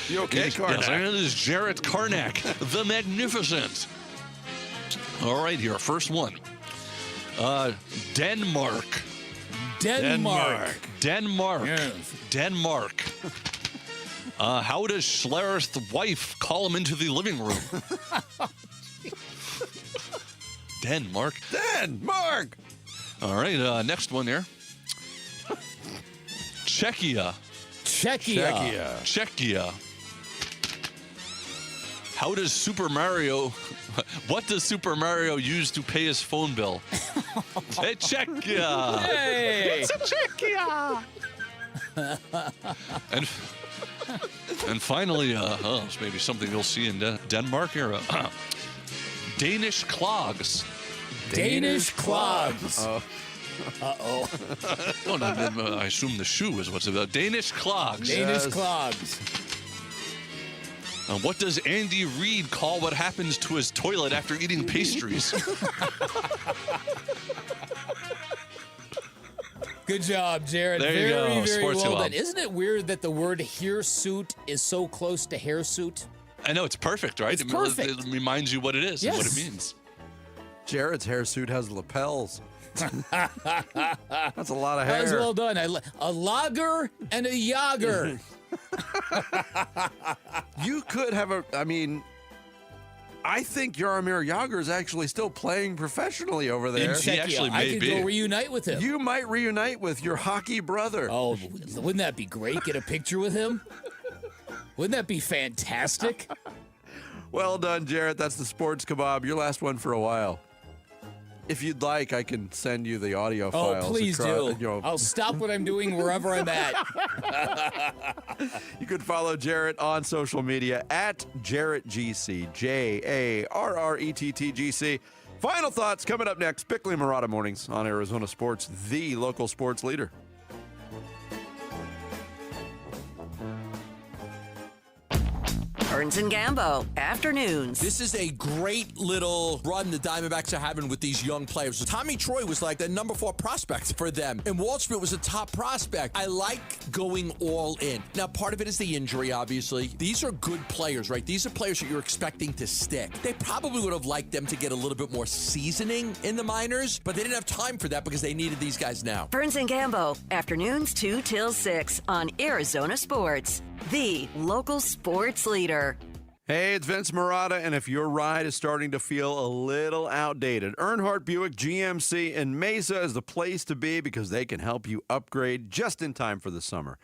You okay, Karnak? Yes, it is Jarrett Karnak, the Magnificent. All right, here, first one. Denmark. Denmark. Yes. Denmark. How does Schlereth's wife call him into the living room? Denmark. All right, next one here. Czechia. How does Super Mario... What does Super Mario use to pay his phone bill? Hey, Czechia! Hey! It's a Czechia! And finally, it's maybe something you'll see in Denmark here. Danish clogs. Danish clogs. Uh-oh. Oh, no, I assume the shoe is what's about. Danish clogs. Danish clogs. What does Andy Reid call what happens to his toilet after eating pastries? Good job, Jared. There you go. Very Sports well Club. done. Isn't it weird that the word hirsute is so close to hairsuit? I know, it's perfect, right? It's perfect. It reminds you what it is and what it Yes. means. Jared's hairsuit has lapels. That's a lot of hair. That was well done. A lager and a yager. You could have I think Jaromir Jagr is actually still playing professionally over there. I could go reunite with him. You might reunite with your hockey brother. Oh, wouldn't that be great? Get a picture with him? Wouldn't that be fantastic? Well done, Jared. That's the Sports Kebab. Your last one for a while. If you'd like, I can send you the audio files. Oh, please do. I'll stop what I'm doing wherever I'm at. You can follow Jarrett on social media at JarrettGC, JarrettGC. Final thoughts coming up next. Bickley and Murata Mornings on Arizona Sports, the local sports leader. Burns and Gambo, afternoons. This is a great little run the Diamondbacks are having with these young players. Tommy Troy was like the number 4 prospect for them, and Waldschmidt was a top prospect. I like going all in. Now, part of it is the injury, obviously. These are good players, right? These are players that you're expecting to stick. They probably would have liked them to get a little bit more seasoning in the minors, but they didn't have time for that because they needed these guys now. Burns and Gambo, afternoons 2 till 6 on Arizona Sports, the local sports leader. Hey, it's Vince Murata, and if your ride is starting to feel a little outdated, Earnhardt Buick GMC in Mesa is the place to be because they can help you upgrade just in time for the summer.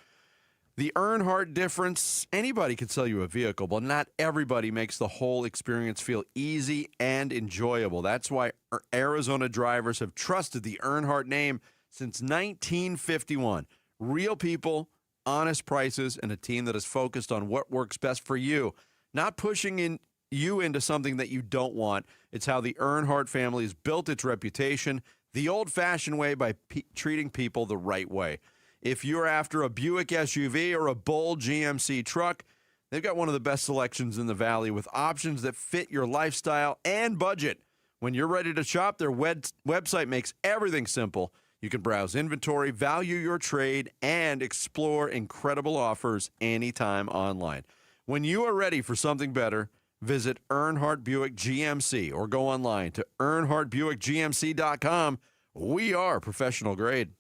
The Earnhardt difference, anybody can sell you a vehicle, but not everybody makes the whole experience feel easy and enjoyable. That's why Arizona drivers have trusted the Earnhardt name since 1951. Real people, honest prices, and a team that is focused on what works best for you. Not pushing you into something that you don't want. It's how the Earnhardt family has built its reputation the old-fashioned way by treating people the right way. If you're after a Buick SUV or a bold GMC truck, they've got one of the best selections in the valley with options that fit your lifestyle and budget. When you're ready to shop, their website makes everything simple. You can browse inventory, value your trade, and explore incredible offers anytime online. When you are ready for something better, visit Earnhardt Buick GMC or go online to EarnhardtBuickGMC.com. We are professional grade.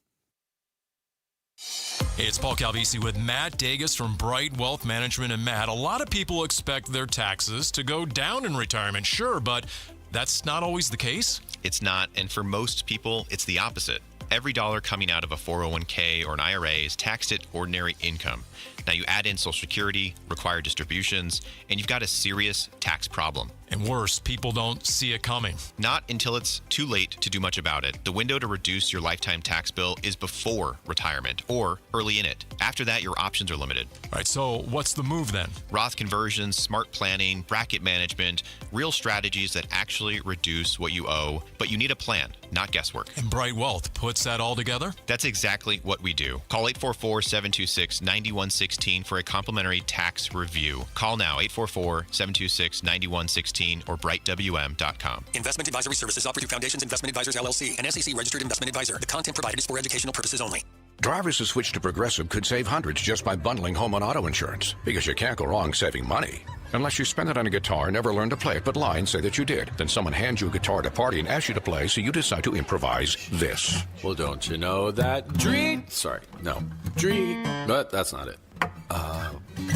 Hey, it's Paul Calvisi with Matt Dagas from Bright Wealth Management. And Matt, a lot of people expect their taxes to go down in retirement, sure, but that's not always the case. It's not, and for most people, it's the opposite. Every dollar coming out of a 401k or an IRA is taxed at ordinary income. Now you add in Social Security, required distributions, and you've got a serious tax problem. And worse, people don't see it coming. Not until it's too late to do much about it. The window to reduce your lifetime tax bill is before retirement or early in it. After that, your options are limited. All right, so what's the move then? Roth conversions, smart planning, bracket management, real strategies that actually reduce what you owe, but you need a plan, not guesswork. And Bright Wealth puts that all together? That's exactly what we do. Call 844-726-9116 for a complimentary tax review. Call now, 844-726-9116 or brightwm.com. Investment advisory services offered through Foundations Investment Advisors, LLC, an SEC-registered investment advisor. The content provided is for educational purposes only. Drivers who switch to Progressive could save hundreds just by bundling home and auto insurance, because you can't go wrong saving money. Unless you spend it on a guitar and never learn to play it, but lie and say that you did. Then someone hands you a guitar at a party and asks you to play, so you decide to improvise this. Well, don't you know that dream... But that's not it.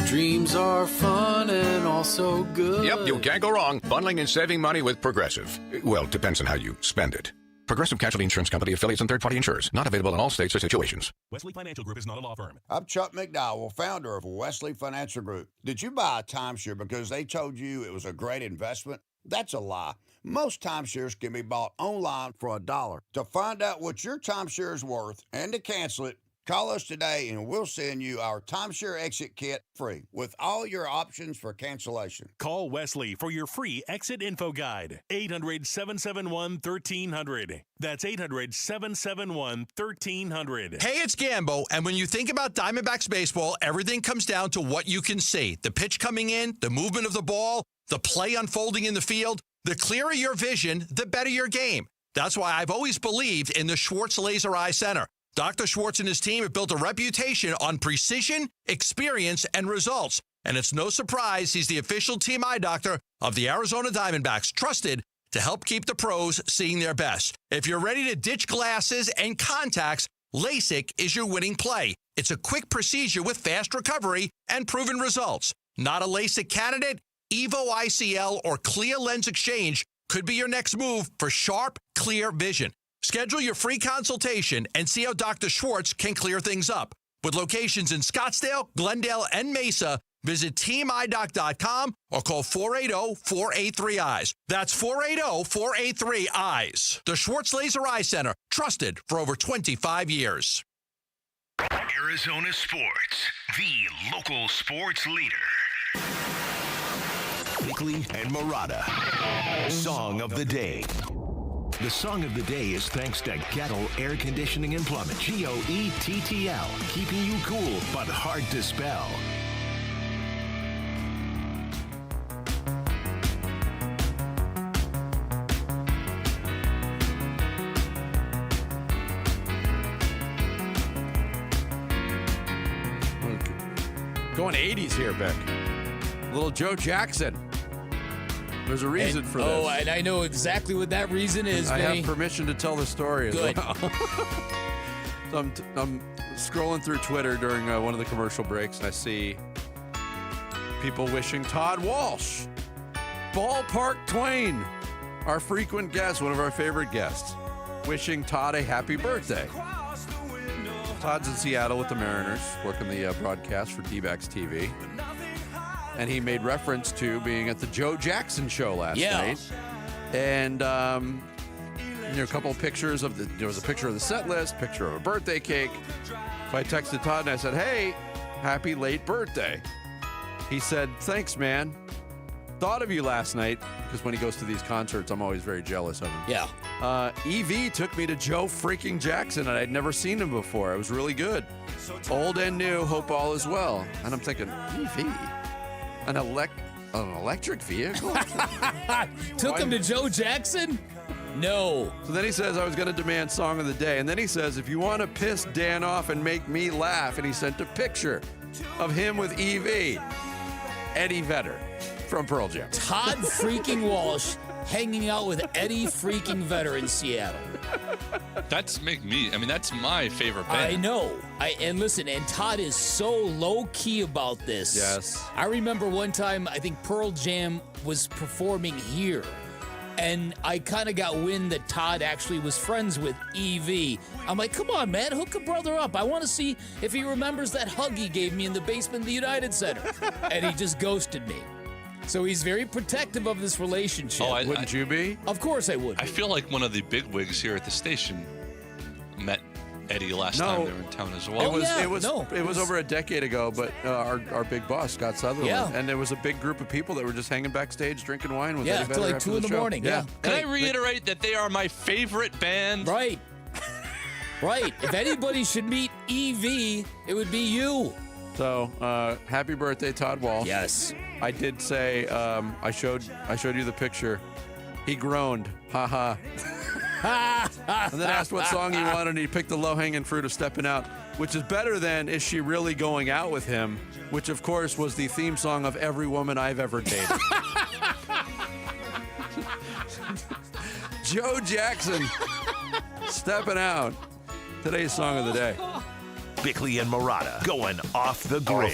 Dreams are fun and also good. Yep, you can't go wrong bundling and saving money with Progressive. Well, it depends on how you spend it. Progressive Casualty Insurance Company, affiliates, and third-party insurers. Not available in all states or situations. Wesley Financial Group is not a law firm. I'm Chuck McDowell, founder of Wesley Financial Group. Did you buy a timeshare because they told you it was a great investment? That's a lie. Most timeshares can be bought online for $1. To find out what your timeshare is worth and to cancel it, Call us today and we'll send you our timeshare exit kit free with all your options for cancellation. Call Wesley for your free exit info guide. 800-771-1300. That's 800-771-1300. Hey, it's Gambo, and when you think about Diamondbacks baseball, everything comes down to what you can see. The pitch coming in, the movement of the ball, the play unfolding in the field. The clearer your vision, the better your game. That's why I've always believed in the Schwartz Laser Eye Center. Dr. Schwartz and his team have built a reputation on precision, experience, and results. And it's no surprise he's the official team eye doctor of the Arizona Diamondbacks, trusted to help keep the pros seeing their best. If you're ready to ditch glasses and contacts, LASIK is your winning play. It's a quick procedure with fast recovery and proven results. Not a LASIK candidate? Evo ICL or Clear Lens Exchange could be your next move for sharp, clear vision. Schedule your free consultation and see how Dr. Schwartz can clear things up. With locations in Scottsdale, Glendale, and Mesa, visit teamidoc.com or call 480-483-EYES. That's 480-483-EYES. The Schwartz Laser Eye Center, trusted for over 25 years. Arizona Sports, the local sports leader. Bickley and Murata. Song of the Day. The song of the day is thanks to Gettle Air Conditioning and Plumbing. GOETTL. Keeping you cool, but hard to spell. Going 80s here, Beck. Little Joe Jackson. There's a reason for this. Oh, and I know exactly what that reason is, I Vinny. have permission to tell the story as Good. well. So I'm scrolling through Twitter during one of the commercial breaks, and I see people wishing Todd Walsh, Ballpark Twain, our frequent guest, one of our favorite guests, wishing Todd a happy birthday. Todd's in Seattle with the Mariners, working the broadcast for D-backs TV. And he made reference to being at the Joe Jackson show last night. And a couple of pictures of there was a picture of the set list, picture of a birthday cake. So I texted Todd and I said, hey, happy late birthday. He said, thanks, man. Thought of you last night, because when he goes to these concerts, I'm always very jealous of him. Yeah. EV took me to Joe freaking Jackson, and I'd never seen him before. It was really good. Old and new, hope all is well. And I'm thinking, EV? An electric vehicle? Took him to Joe Jackson? No. So then he says, I was going to demand song of the day. And then he says, if you want to piss Dan off and make me laugh. And he sent a picture of him with EV. Eddie Vedder from Pearl Jam. Todd freaking Walsh hanging out with Eddie freaking Vedder in Seattle. That's my favorite band. I know. And listen, and Todd is so low-key about this. Yes. I remember one time, I think Pearl Jam was performing here, and I kind of got wind that Todd actually was friends with EV. I'm like, come on, man, hook a brother up. I want to see if he remembers that hug he gave me in the basement of the United Center. And he just ghosted me. So he's very protective of this relationship. Wouldn't you be? Of course I would. I feel like one of the big wigs here at the station met Eddie last time they were in town as well. It was over a decade ago, but our big boss, Scott Sutherland, and there was a big group of people that were just hanging backstage drinking wine with Eddie Vedder till like after 2 in the show. morning. Yeah. Can I reiterate that they are my favorite band? Right. Right. If anybody should meet EV, it would be you. So, happy birthday, Todd Walsh. Yes. I did say, I showed you the picture. He groaned, ha. And then asked what song he wanted, and he picked the low-hanging fruit of Stepping Out, which is better than Is She Really Going Out With Him, which, of course, was the theme song of every woman I've ever dated. Joe Jackson, Stepping Out. Today's song of the day. Bickley and Murata going off the grid.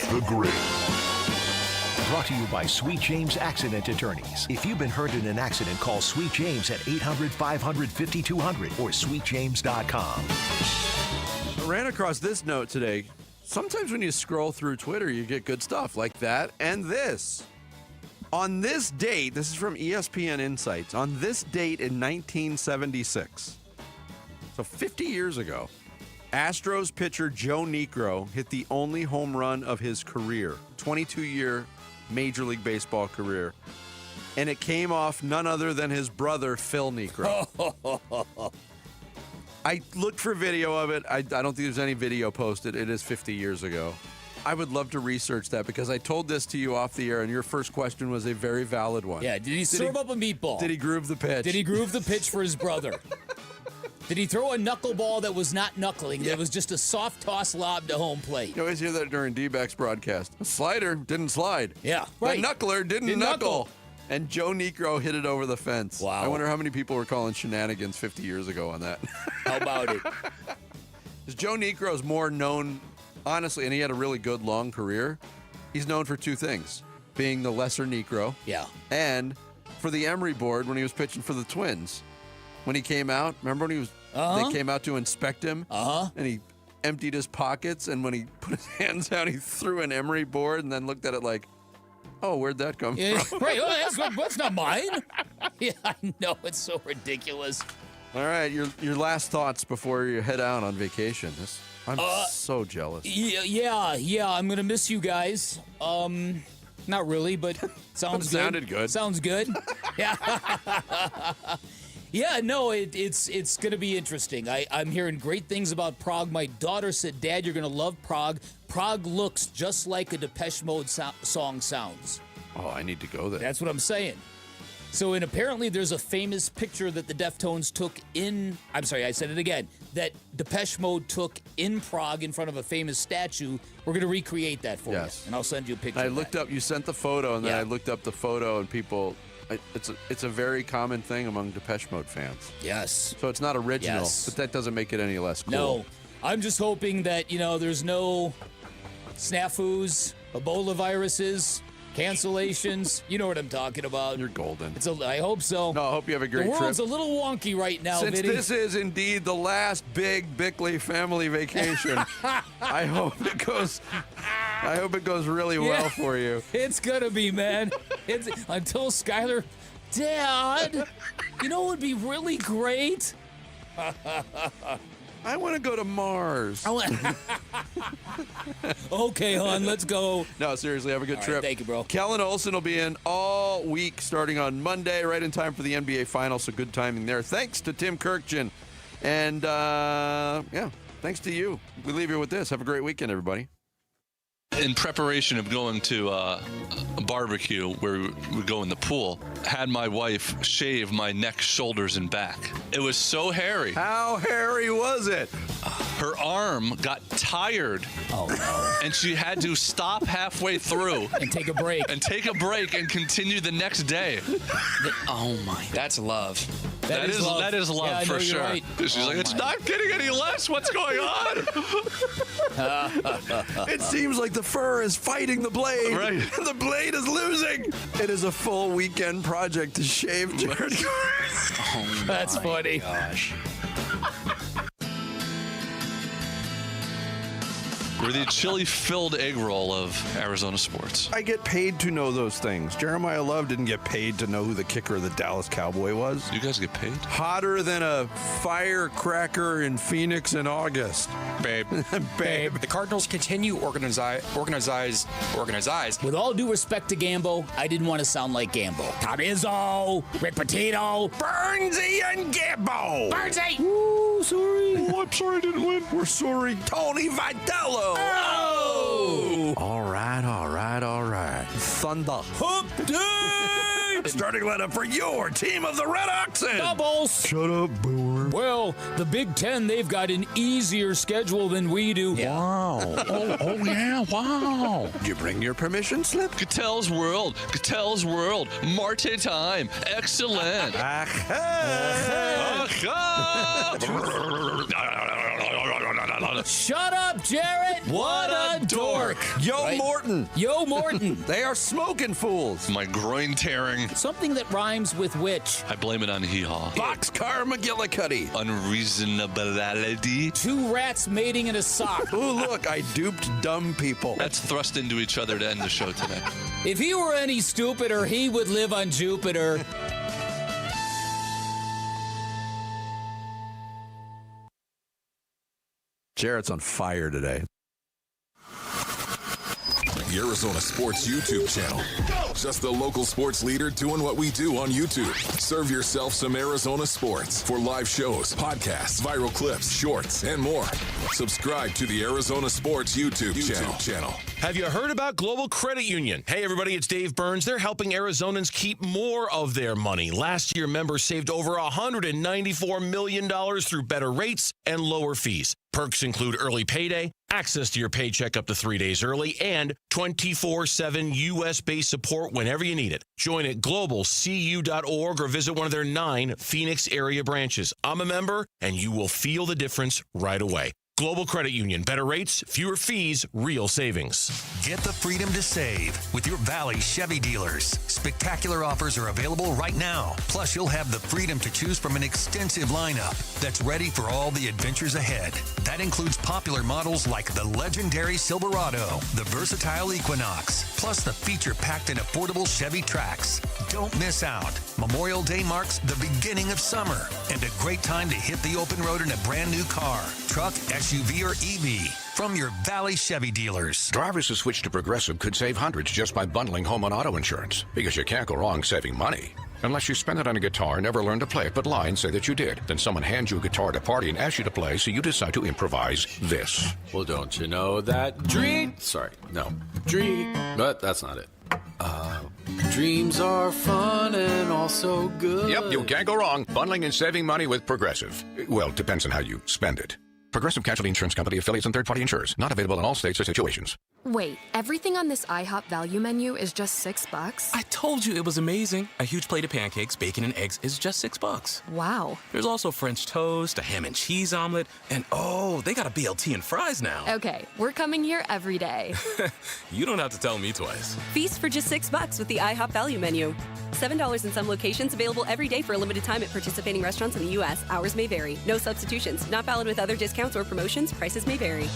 Brought to you by Sweet James Accident Attorneys. If you've been hurt in an accident, call Sweet James at 800-500-5200 or sweetjames.com. I ran across this note today. Sometimes when you scroll through Twitter, you get good stuff like that and this. On this date, this is from ESPN Insights, on this date in 1976, so 50 years ago, Astros pitcher Joe Niekro hit the only home run of his career, 22-year Major League Baseball career. And it came off none other than his brother, Phil Niekro. I looked for video of it. I don't think there's any video posted. It is 50 years ago. I would love to research that because I told this to you off the air, and your first question was a very valid one. Yeah, did he serve up a meatball? Did he groove the pitch? Did he groove the pitch for his brother? Did he throw a knuckleball that was not knuckling? That was just a soft toss lob to home plate? You always hear that during D-backs broadcast. A slider didn't slide. Yeah, right. The knuckler didn't knuckle. And Joe Niekro hit it over the fence. Wow. I wonder how many people were calling shenanigans 50 years ago on that. How about it? Joe Niekro is more known, honestly, and he had a really good long career. He's known for two things, being the lesser Niekro. Yeah. And for the Emery board when he was pitching for the Twins. When he came out, remember when they came out to inspect him? And he emptied his pockets, and when he put his hands out, he threw an Emery board and then looked at it like, oh, where'd that come from? Right, that's not mine. Yeah, I know, it's so ridiculous. All right, your last thoughts before you head out on vacation. I'm so jealous. Yeah, I'm going to miss you guys. Not really, but sounds good. Sounded good. Sounds good. Yeah. Yeah, no, it's going to be interesting. I'm hearing great things about Prague. My daughter said, Dad, you're going to love Prague. Prague looks just like a Depeche Mode song sounds. Oh, I need to go there. That's what I'm saying. So, and apparently there's a famous picture that the Deftones took in, I'm sorry, I said it again, that Depeche Mode took in Prague in front of a famous statue. We're going to recreate that for you. And I'll send you a picture I of looked that. up, you sent the photo, and then I looked up the photo, and people, it's a very common thing among Depeche Mode fans. Yes. So it's not original, Yes. but that doesn't make it any less cool. No. I'm just hoping that, there's no snafus, Ebola viruses, cancellations. You know what I'm talking about. You're golden. I hope so. No, I hope you have a great trip. The world's trip. a little wonky right now, Since Vinny. this is indeed the last big Bickley family vacation, I hope it goes really well for you. It's gonna be, man. It's until Skylar, Dad, you know what would be really great? I want to go to Mars. Okay, hon, let's go. No, seriously, have a good All right, trip. thank you, bro. Kellen Olson will be in all week starting on Monday, right in time for the NBA Finals, so good timing there. Thanks to Tim Kirkjian. And, thanks to you. We leave you with this. Have a great weekend, everybody. In preparation of going to a barbecue where we go in the pool, had my wife shave my neck, shoulders, and back. It was so hairy. How hairy was it? Her arm got tired. Oh, no. And she had to stop halfway through. And take a break. And continue the next day. Oh, my. That's love. That is love yeah, for sure. Right. She's like, it's not getting any less. What's going on? It seems like the fur is fighting the blade. Right. The blade is losing. It is a full weekend project to shave Jared. That's funny. Gosh. We're the chili-filled egg roll of Arizona sports. I get paid to know those things. Jeremiah Love didn't get paid to know who the kicker of the Dallas Cowboy was. You guys get paid? Hotter than a firecracker in Phoenix in August. Babe. Babe. The Cardinals continue organize. With all due respect to Gambo, I didn't want to sound like Gambo. Tom Izzo, Rick Pitino, Burnsy and Gambo. Burnsy! Ooh, sorry. Oh, I'm sorry I didn't win. We're sorry. Tony Vitello. Oh! All right. Thunder. Hump day! Starting lineup for your team of the Red Oxen. Doubles! Shut up, Boomer. Well, the Big Ten, they've got an easier schedule than we do. Yeah. Wow. oh, yeah, wow. Did you bring your permission slip? Gattel's World, Marte time, excellent. Shut up, Jarrett! What a dork! Yo, right? Morton. Yo, Morton. They are smoking fools. My groin tearing. Something that rhymes with which. I blame it on hee-haw. Boxcar McGillicuddy. Unreasonability. Two rats mating in a sock. Ooh, look, I duped dumb people. Let's thrust into each other to end the show today. If he were any stupider, he would live on Jupiter. Jarrett's on fire today. The Arizona Sports YouTube channel. Just the local sports leader doing what we do on YouTube. Serve yourself some Arizona sports for live shows, podcasts, viral clips, shorts, and more. Subscribe to the Arizona Sports YouTube channel. Have you heard about Global Credit Union? Hey, everybody, it's Dave Burns. They're helping Arizonans keep more of their money. Last year, members saved over $194 million through better rates and lower fees. Perks include early payday, access to your paycheck up to 3 days early, and 24/7 U.S.-based support whenever you need it. Join at globalcu.org or visit one of their 9 Phoenix area branches. I'm a member, and you will feel the difference right away. Global Credit Union. Better rates, fewer fees, real savings. Get the freedom to save with your Valley Chevy dealers. Spectacular offers are available right now. Plus, you'll have the freedom to choose from an extensive lineup that's ready for all the adventures ahead. That includes popular models like the legendary Silverado, the versatile Equinox, plus the feature-packed and affordable Chevy Trax. Don't miss out. Memorial Day marks the beginning of summer and a great time to hit the open road in a brand new car, truck, SUV, or EV from your Valley Chevy dealers. Drivers who switch to Progressive could save hundreds just by bundling home and auto insurance. Because you can't go wrong saving money. Unless you spend it on a guitar, never learn to play it, but lie and say that you did. Then someone hands you a guitar at a party and asks you to play, so you decide to improvise this. Well, don't you know that but that's not it. Dreams are fun and also good. Yep, you can't go wrong bundling and saving money with Progressive. Well, depends on how you spend it. Progressive Casualty Insurance Company, affiliates, and third-party insurers. Not available in all states or situations. Wait, everything on this IHOP value menu is just $6? I told you it was amazing. A huge plate of pancakes, bacon, and eggs is just $6. Wow. There's also French toast, a ham and cheese omelet, and they got a BLT and fries now. Okay, we're coming here every day. You don't have to tell me twice. Feast for just $6 with the IHOP value menu. $7 in some locations, available every day for a limited time at participating restaurants in the U.S. Hours may vary. No substitutions. Not valid with other discounts or promotions. Prices may vary.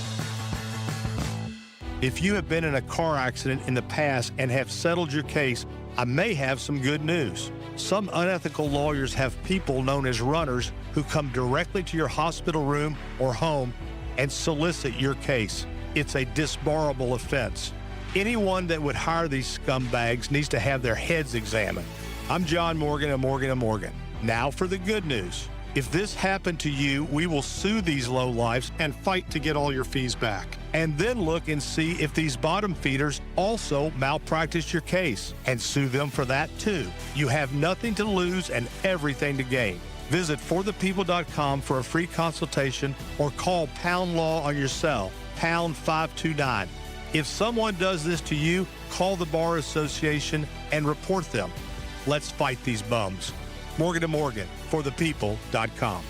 If you have been in a car accident in the past and have settled your case, I may have some good news. Some unethical lawyers have people known as runners who come directly to your hospital room or home and solicit your case. It's a disbarable offense. Anyone that would hire these scumbags needs to have their heads examined. I'm John Morgan of Morgan & Morgan. Now for the good news. If this happened to you, we will sue these lowlifes and fight to get all your fees back. And then look and see if these bottom feeders also malpracticed your case and sue them for that too. You have nothing to lose and everything to gain. Visit forthepeople.com for a free consultation or call Pound Law on your cell, pound 529. If someone does this to you, call the Bar Association and report them. Let's fight these bums. Morgan & Morgan, forthepeople.com.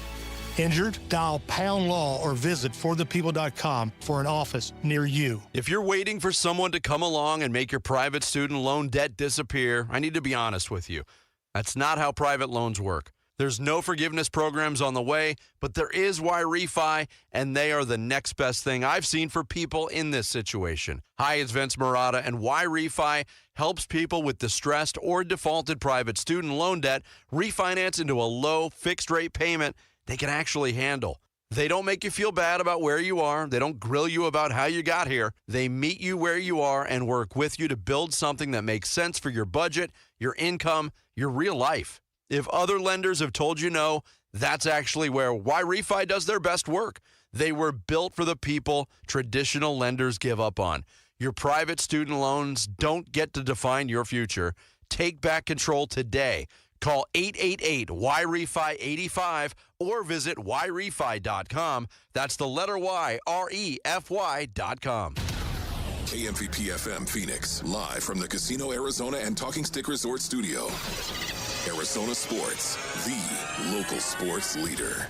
Injured? Dial Pound Law or visit forthepeople.com for an office near you. If you're waiting for someone to come along and make your private student loan debt disappear, I need to be honest with you. That's not how private loans work. There's no forgiveness programs on the way, but there is Y-Refi, and they are the next best thing I've seen for people in this situation. Hi, it's Vince Marotta, and Y-Refi helps people with distressed or defaulted private student loan debt refinance into a low fixed-rate payment they can actually handle. They don't make you feel bad about where you are. They don't grill you about how you got here. They meet you where you are and work with you to build something that makes sense for your budget, your income, your real life. If other lenders have told you no, that's actually where Y-Refi does their best work. They were built for the people traditional lenders give up on. Your private student loans don't get to define your future. Take back control today. Call 888-Y-REFI-85 or visit YREFI.com. That's the letter Y, REFY.com. KMVP FM Phoenix, live from the Casino Arizona and Talking Stick Resort Studio. Arizona Sports, the local sports leader.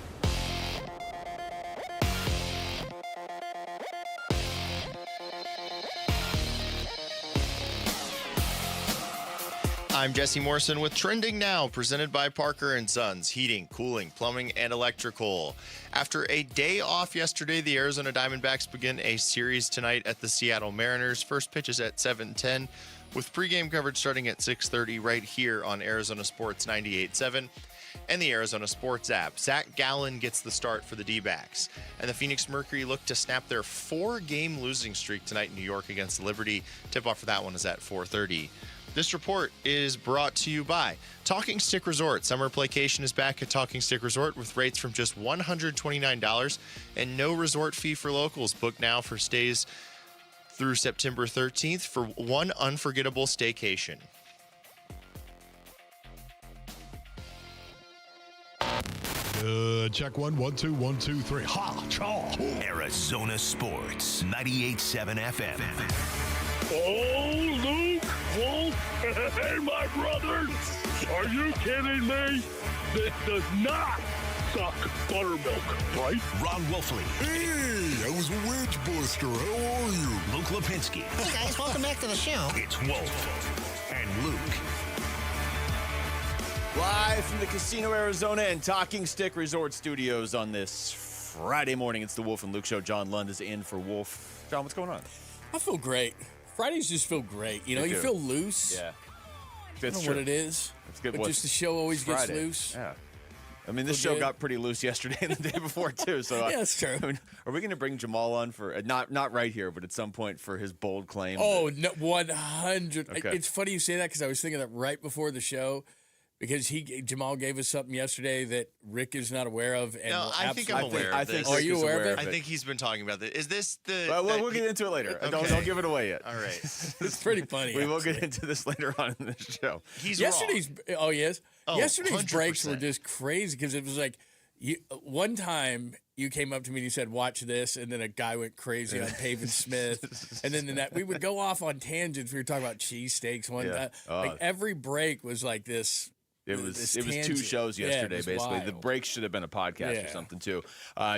I'm Jesse Morrison with Trending Now, presented by Parker & Sons, heating, cooling, plumbing, and electrical. After a day off yesterday, the Arizona Diamondbacks begin a series tonight at the Seattle Mariners. First pitch is at 7:10, with pregame coverage starting at 6:30 right here on Arizona Sports 98.7. and the Arizona Sports app. Zach Gallen gets the start for the D-backs. And the Phoenix Mercury look to snap their 4-game losing streak tonight in New York against Liberty. Tip-off for that one is at 4:30. This report is brought to you by Talking Stick Resort. Summer playcation is back at Talking Stick Resort with rates from just $129 and no resort fee for locals. Book now for stays through September 13th for one unforgettable staycation. Check 1, 1, 2, 1, 2, 3. Ha! Chaw! Arizona Sports, 98.7 FM. Oh, Luke, Wolf, hey, my brothers. Are you kidding me? This does not suck buttermilk, right? Ron Wolfley. Hey, I was a wedge buster. How are you? Luke Lipinski. Hey, guys, welcome back to the show. It's Wolf and Luke. Live from the Casino Arizona and Talking Stick Resort Studios on this Friday morning. It's the Wolf and Luke Show. John Lund is in for Wolf. John, what's going on? I feel great. Fridays just feel great. You know, you feel loose. Yeah. I don't know what it is. It's good. But just the show always gets Friday. loose. Yeah. I mean, this show got pretty loose yesterday and the day before, too. So yeah, that's true. I mean, are we going to bring Jamal on for, not right here, but at some point for his bold claim? Oh, no, 100. Okay. It's funny you say that because I was thinking that right before the show. Because Jamal gave us something yesterday that Rick is not aware of. And No, I think I'm aware of this. Are you aware of it? I think he's been talking about this. Is this the... Well, we'll get into it later. Okay. Don't give it away yet. All right. It's pretty funny. We will get into this later on in the show. He's Yesterday's, wrong. Oh, yes. Oh, Yesterday's 100%. breaks were just crazy because it was like, one time you came up to me and you said, watch this, and then a guy went crazy on Pavin Smith. And then we would go off on tangents. We were talking about cheesesteaks one time. Like every break was like this. It was 2 shows yesterday, basically. Wild. The break should have been a podcast or Yeah. something, too.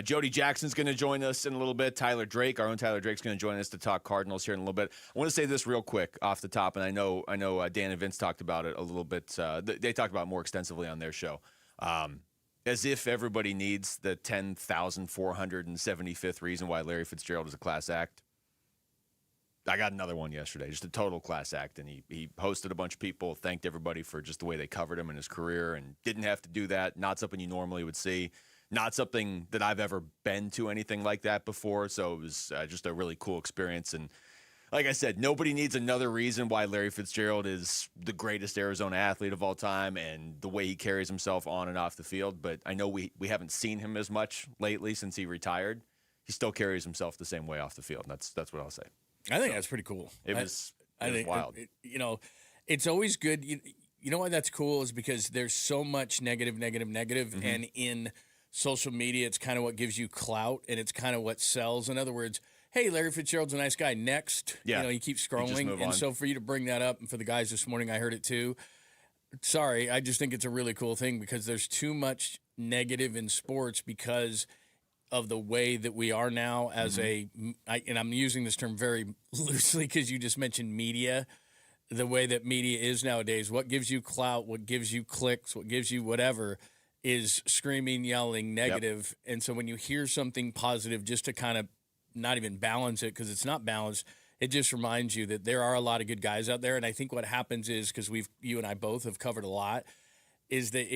Jody Jackson's going to join us in a little bit. Tyler Drake, our own Tyler Drake's going to join us to talk Cardinals here in a little bit. I want to say this real quick off the top, and I know Dan and Vince talked about it a little bit. They talked about it more extensively on their show. As if everybody needs the 10,475th reason why Larry Fitzgerald is a class act. I got another one yesterday, just a total class act, and he hosted a bunch of people, thanked everybody for just the way they covered him in his career, and didn't have to do that. Not something you normally would see. Not something that I've ever been to anything like that before, so it was just a really cool experience. And like I said, nobody needs another reason why Larry Fitzgerald is the greatest Arizona athlete of all time and the way he carries himself on and off the field. But I know we haven't seen him as much lately since he retired. He still carries himself the same way off the field, and that's what I'll say. I think that's pretty cool. It was think wild. It's always good. You know why that's cool is because there's so much negative, Mm-hmm. and in social media, it's kind of what gives you clout, and it's kind of what sells. In other words, hey, Larry Fitzgerald's a nice guy. Next, Yeah. you keep You just scrolling, move and on. so for you to bring that up, and for the guys this morning, I heard it too. Sorry, I just think it's a really cool thing because there's too much negative in sports because of the way that we are now as and I'm using this term very loosely because you just mentioned media, the way that media is nowadays. What gives you clout, what gives you clicks, what gives you whatever is screaming, yelling, negative. And so when you hear something positive, just to kind of not even balance it because it's not balanced, it just reminds you that there are a lot of good guys out there. And I think what happens is, because you and I both have covered a lot, is that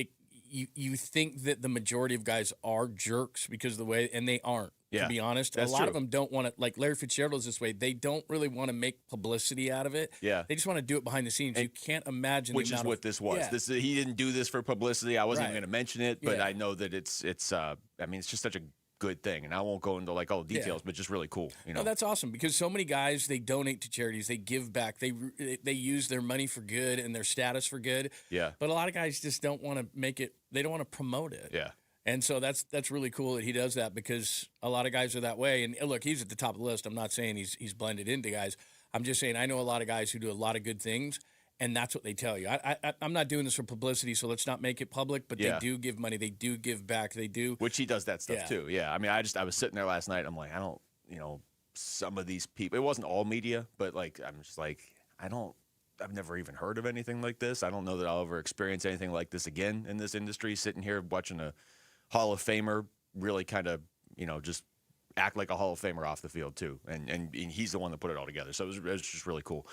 you think that the majority of guys are jerks because of the way, and they aren't. Yeah, to be honest, that's a lot true. of them don't want to. Like Larry Fitzgerald is this way. They don't really want to make publicity out of it. Yeah. They just want to do it behind the scenes. You can't imagine. Which the is amount what of, this was. Yeah. He didn't do this for publicity. I wasn't Right. even going to mention it, but Yeah. I know that it's it's just such a good thing, and I won't go into like all the details, but just really cool. No, that's awesome because so many guys, they donate to charities, they give back, they use their money for good and their status for good. Yeah. But a lot of guys just don't want to make it. They don't want to promote it. Yeah. And so that's really cool that he does that because a lot of guys are that way. And look, he's at the top of the list. I'm not saying he's blended into guys. I'm just saying I know a lot of guys who do a lot of good things, and that's what they tell you. I'm not doing this for publicity, so let's not make it public. But Yeah. they do give money. They do give back. They do. Which he does that stuff Yeah. too. Yeah. I mean, I was sitting there last night. I'm like, I don't, some of these people. It wasn't all media, but like, I'm just like, I've never even heard of anything like this. I don't know that I'll ever experience anything like this again in this industry. Sitting here watching a Hall of Famer really kind of, just act like a Hall of Famer off the field too. And he's the one that put it all together. So it was just really cool.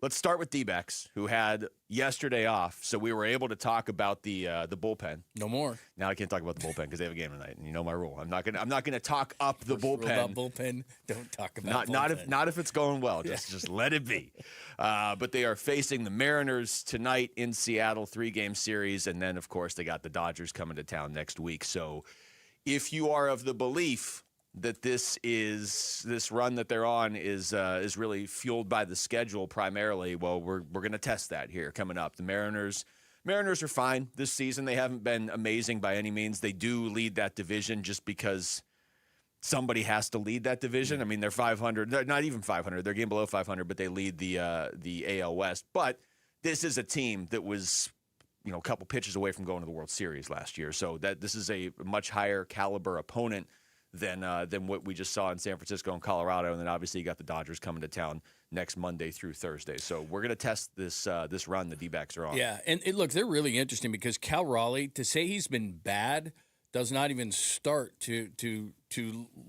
let's start with D-backs, who had yesterday off, so we were able to talk about the bullpen. No more. Now I can't talk about the bullpen because they have a game tonight, and you know my rule. I'm not gonna talk up the bullpen. Rule about bullpen. Don't talk about bullpen. Not if it's going well. Just let it be. But they are facing the Mariners tonight in Seattle, 3-game series, and then of course they got the Dodgers coming to town next week. So if you are of the belief that this run that they're on is really fueled by the schedule primarily, well, we're going to test that here coming up. The Mariners are fine this season. They haven't been amazing by any means. They do lead that division just because somebody has to lead that division. I mean, they're 500. They're not even 500. They're a game below 500, but they lead the AL West. But this is a team that was, a couple pitches away from going to the World Series last year. So that this is a much higher caliber opponent than what we just saw in San Francisco and Colorado. And then obviously you got the Dodgers coming to town next Monday through Thursday. So we're going to test this run the D-backs are on. Yeah, and look, they're really interesting because Cal Raleigh, to say he's been bad, does not even start to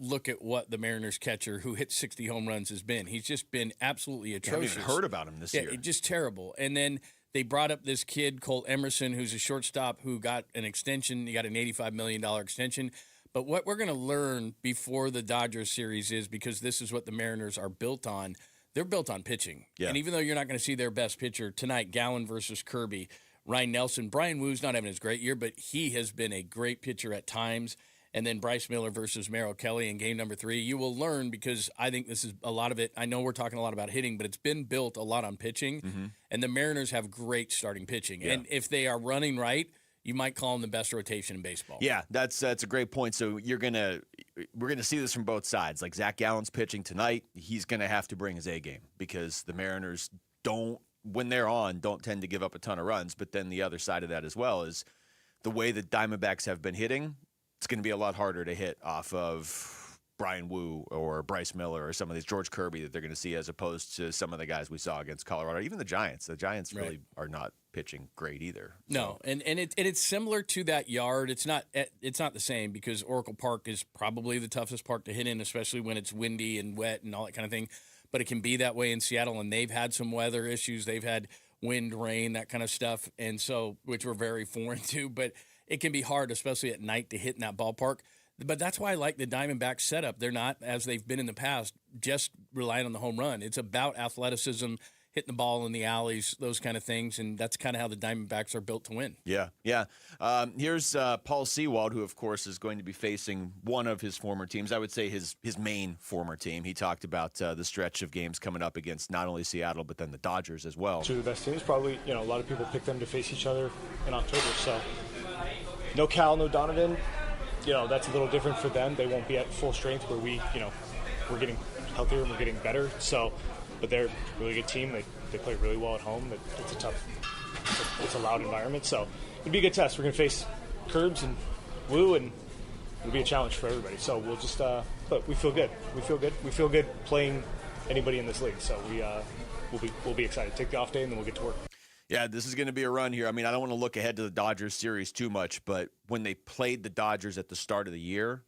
look at what the Mariners catcher who hit 60 home runs has been. He's just been absolutely atrocious. I haven't even heard about him this year. Yeah, just terrible. And then they brought up this kid, Colt Emerson, who's a shortstop who got an extension. He got an $85 million extension. But what we're going to learn before the Dodgers series is, because this is what the Mariners are built on, they're built on pitching. Yeah. And even though you're not going to see their best pitcher tonight, Gowan versus Kirby, Ryan Nelson, Brian Woo's not having his great year, but he has been a great pitcher at times. And then Bryce Miller versus Merrill Kelly in game number 3. You will learn, because I think this is a lot of it. I know we're talking a lot about hitting, but it's been built a lot on pitching. Mm-hmm. And the Mariners have great starting pitching. Yeah. And if they are running right, you might call them the best rotation in baseball. Yeah, that's a great point. So we're gonna see this from both sides. Like Zach Gallen's pitching tonight, he's gonna have to bring his A game because the Mariners when they're on, don't tend to give up a ton of runs. But then the other side of that as well is the way the Diamondbacks have been hitting. It's going to be a lot harder to hit off of Brian Woo or Bryce Miller or some of these George Kirby that they're going to see, as opposed to some of the guys we saw against Colorado. Even the Giants. The Giants really are not pitching great either. No, and it's similar to that yard. It's not the same, because Oracle Park is probably the toughest park to hit in, especially when it's windy and wet and all that kind of thing. But it can be that way in Seattle, and they've had some weather issues. They've had wind, rain, that kind of stuff, and so, which we're very foreign to. But it can be hard, especially at night, to hit in that ballpark. But that's why I like the Diamondbacks setup. They're not, as they've been in the past, just relying on the home run. It's about athleticism, hitting the ball in the alleys, those kind of things, and that's kind of how the Diamondbacks are built to win. Yeah. Here's Paul Sewald, who, of course, is going to be facing one of his former teams. I would say his main former team. He talked about the stretch of games coming up against not only Seattle, but then the Dodgers as well. Two of the best teams. Probably, a lot of people pick them to face each other in October. So no Cal, no Donovan. That's a little different for them. They won't be at full strength where we're getting healthier and we're getting better. So, but they're a really good team. They play really well at home. It's a loud environment. So it'd be a good test. We're going to face Curbs and Woo, and it'll be a challenge for everybody. So we'll just, but we feel good. We feel good playing anybody in this league. So we'll be excited. Take the off day and then we'll get to work. Yeah, this is going to be a run here. I mean, I don't want to look ahead to the Dodgers series too much, but when they played the Dodgers at the start of the year,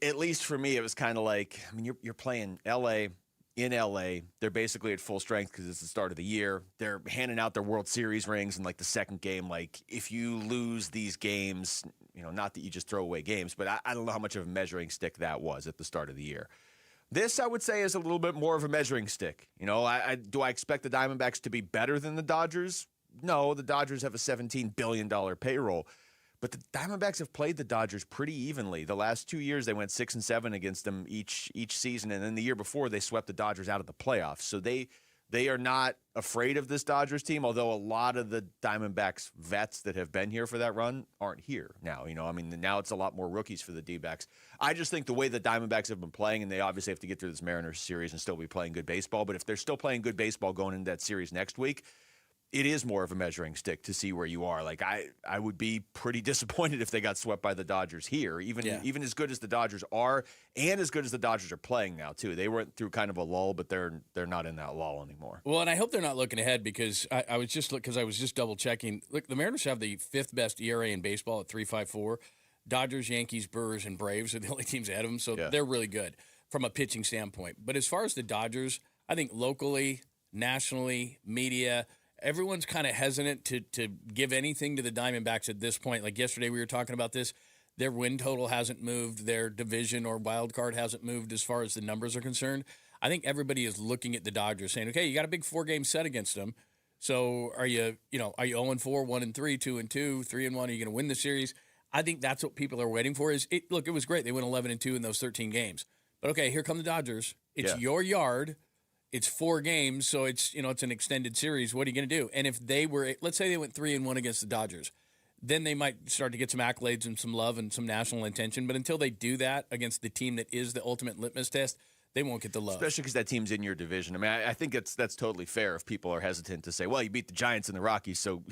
at least for me, it was kind of like, I mean, you're playing L.A., in L.A., they're basically at full strength because it's the start of the year. They're handing out their World Series rings in, like, the second game. Like, if you lose these games, not that you just throw away games, but I don't know how much of a measuring stick that was at the start of the year. This, I would say, is a little bit more of a measuring stick. Do I expect the Diamondbacks to be better than the Dodgers? No, the Dodgers have a $17 billion payroll. But the Diamondbacks have played the Dodgers pretty evenly. The last 2 years, they went 6-7 against them each season. And then the year before, they swept the Dodgers out of the playoffs. So they are not afraid of this Dodgers team, although a lot of the Diamondbacks vets that have been here for that run aren't here now. Now it's a lot more rookies for the D-backs. I just think the way the Diamondbacks have been playing, and they obviously have to get through this Mariners series and still be playing good baseball, but if they're still playing good baseball going into that series next week, it is more of a measuring stick to see where you are. Like, I would be pretty disappointed if they got swept by the Dodgers here, even as good as the Dodgers are and as good as the Dodgers are playing now, too. They went through kind of a lull, but they're not in that lull anymore. Well, and I hope they're not looking ahead, because I was just double checking. Look, the Mariners have the 5th best ERA in baseball at 3.54. Dodgers, Yankees, Brewers, and Braves are the only teams ahead of them, so they're really good from a pitching standpoint. But as far as the Dodgers, I think locally, nationally, media, everyone's kind of hesitant to give anything to the Diamondbacks at this point. Like yesterday we were talking about this. Their win total hasn't moved. Their division or wild card hasn't moved as far as the numbers are concerned. I think everybody is looking at the Dodgers saying, okay, you got a big 4-game set against them. So are you 0-4, 1-3, 2-2, 3-1? Are you going to win the series? I think that's what people are waiting for. Look, it was great. They went 11-2 in those 13 games. But okay, here come the Dodgers. It's your yard. It's 4 games, so it's an extended series. What are you going to do? And if they were, let's say they went 3-1 against the Dodgers, then they might start to get some accolades and some love and some national attention. But until they do that against the team that is the ultimate litmus test, they won't get the love. Especially because that team's in your division. I mean, I think that's totally fair if people are hesitant to say, well, you beat the Giants and the Rockies, so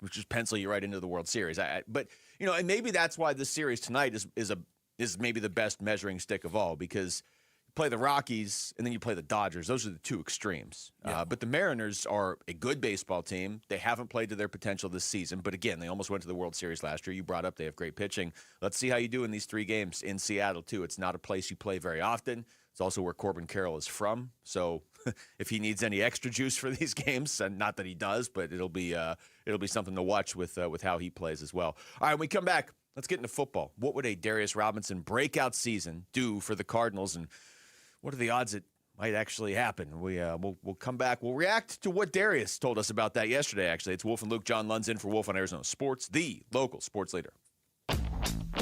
we'll just pencil you right into the World Series. But and maybe that's why this series tonight is maybe the best measuring stick of all, because you play the Rockies and then you play the Dodgers. Those are the two extremes. Yeah. But the Mariners are a good baseball team. They haven't played to their potential this season. But again, they almost went to the World Series last year. You brought up they have great pitching. Let's see how you do in these 3 games in Seattle, too. It's not a place you play very often. It's also where Corbin Carroll is from. So if he needs any extra juice for these games, and not that he does, but it'll be something to watch with how he plays as well. All right, when we come back, let's get into football. What would a Darius Robinson breakout season do for the Cardinals, and what are the odds it might actually happen? We'll come back. We'll react to what Darius told us about that yesterday, actually. It's Wolf and Luke. John Lund's in for Wolf on Arizona Sports, the local sports leader.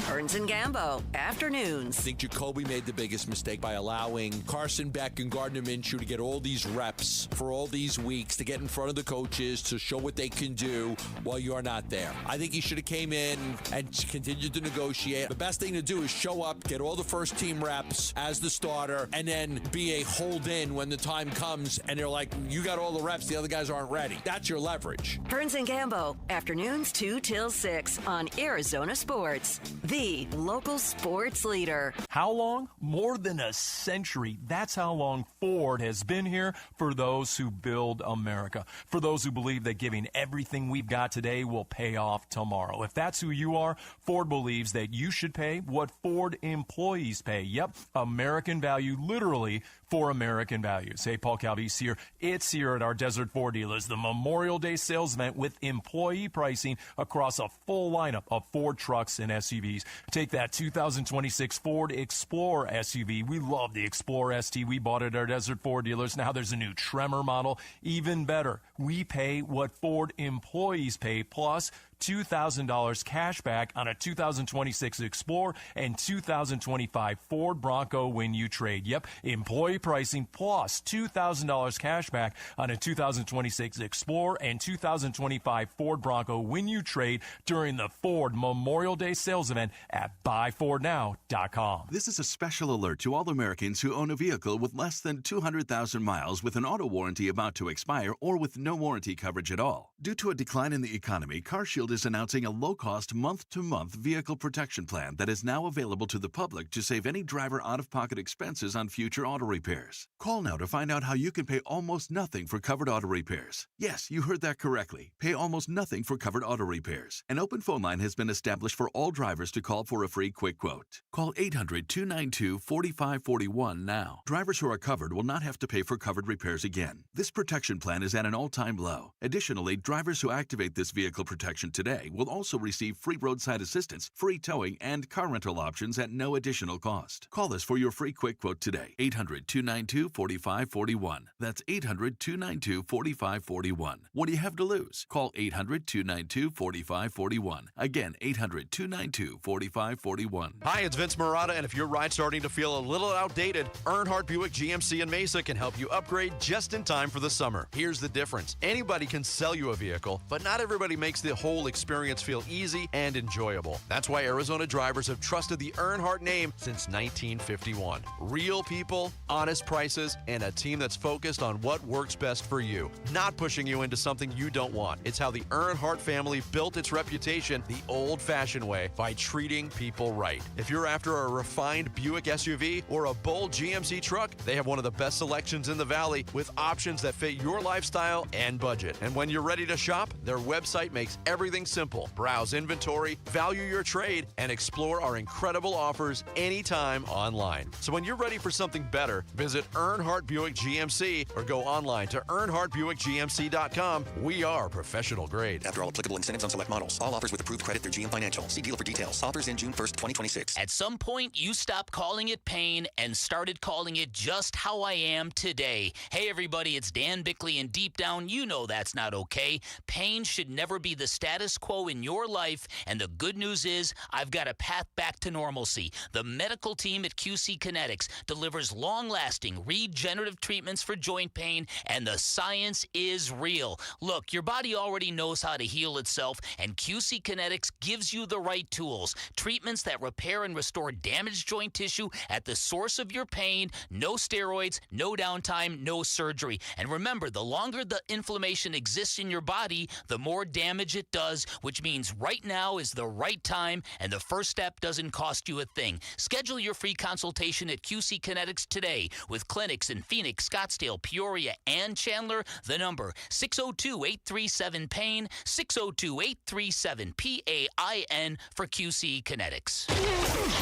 Burns and Gambo, afternoons. I think Jacoby made the biggest mistake by allowing Carson Beck and Gardner Minshew to get all these reps for all these weeks, to get in front of the coaches, to show what they can do while you're not there. I think he should have came in and continued to negotiate. The best thing to do is show up, get all the first team reps as the starter, and then be a hold-in when the time comes and they're like, you got all the reps, the other guys aren't ready. That's your leverage. Burns and Gambo, afternoons 2 till 6 on Arizona Sports, the local sports leader. How long? More than a century. That's how long Ford has been here for those who build America. For those who believe that giving everything we've got today will pay off tomorrow. If that's who you are, Ford believes that you should pay what Ford employees pay. Yep, American value, literally for American values. Hey, Paul Calvise here. It's here at our Desert Ford dealers, the Memorial Day sales event with employee pricing across a full lineup of Ford trucks and SUVs. Take that 2026 Ford Explorer SUV. We love the Explorer ST. We bought it at our Desert Ford dealers. Now there's a new Tremor model. Even better, we pay what Ford employees pay, plus $2,000 cash back on a 2026 Explorer and 2025 Ford Bronco when you trade. Yep, employee pricing plus $2,000 cash back on a 2026 Explorer and 2025 Ford Bronco when you trade during the Ford Memorial Day sales event at buyfordnow.com. This is a special alert to all Americans who own a vehicle with less than 200,000 miles with an auto warranty about to expire or with no warranty coverage at all. Due to a decline in the economy, CarShield is announcing a low-cost month-to-month vehicle protection plan that is now available to the public to save any driver out-of-pocket expenses on future auto repairs. Call now to find out how you can pay almost nothing for covered auto repairs. Yes, you heard that correctly. Pay almost nothing for covered auto repairs. An open phone line has been established for all drivers to call for a free quick quote. Call 800-292-4541 now. Drivers who are covered will not have to pay for covered repairs again. This protection plan is at an all-time low. Additionally, drivers who activate this vehicle protection today will also receive free roadside assistance, free towing, and car rental options at no additional cost. Call us for your free quick quote today. 800-292-4541. That's 800-292-4541. What do you have to lose? Call 800-292-4541. Again, 800-292-4541. Hi, it's Vince Marotta, and if your ride's starting to feel a little outdated, Earnhardt Buick GMC in Mesa can help you upgrade just in time for the summer. Here's the difference. Anybody can sell you a vehicle, but not everybody makes the whole experience feel easy and enjoyable. That's why Arizona drivers have trusted the Earnhardt name since 1951. Real people, honest prices, and a team that's focused on what works best for you, not pushing you into something you don't want. It's how the Earnhardt family built its reputation the old-fashioned way, by treating people right. If you're after a refined Buick SUV or a bold GMC truck, they have one of the best selections in the Valley with options that fit your lifestyle and budget. And when you're ready to shop, their website makes everything everything simple. Browse inventory, value your trade, and explore our incredible offers anytime online. So when you're ready for something better, visit Earnhardt Buick GMC or go online to EarnhardtBuickGMC.com. We are professional grade. After all applicable incentives on select models. All offers with approved credit through GM Financial. See dealer for details. Offers in June 1st, 2026. At some point, you stopped calling it pain and started calling it just how I am today. Hey, everybody, it's Dan Bickley, and deep down, you know that's not okay. Pain should never be the status quo in your life, and the good news is I've got a path back to normalcy. The medical team at QC Kinetics delivers long-lasting regenerative treatments for joint pain, and the science is real. Look, your body already knows how to heal itself, and QC Kinetics gives you the right tools. Treatments that repair and restore damaged joint tissue at the source of your pain. No steroids, no downtime, no surgery. And remember, the longer the inflammation exists in your body, the more damage it does, which means right now is the right time, and the first step doesn't cost you a thing. Schedule your free consultation at QC Kinetics today with clinics in Phoenix, Scottsdale, Peoria, and Chandler. The number 602-837-PAIN, 602-837-PAIN for QC Kinetics.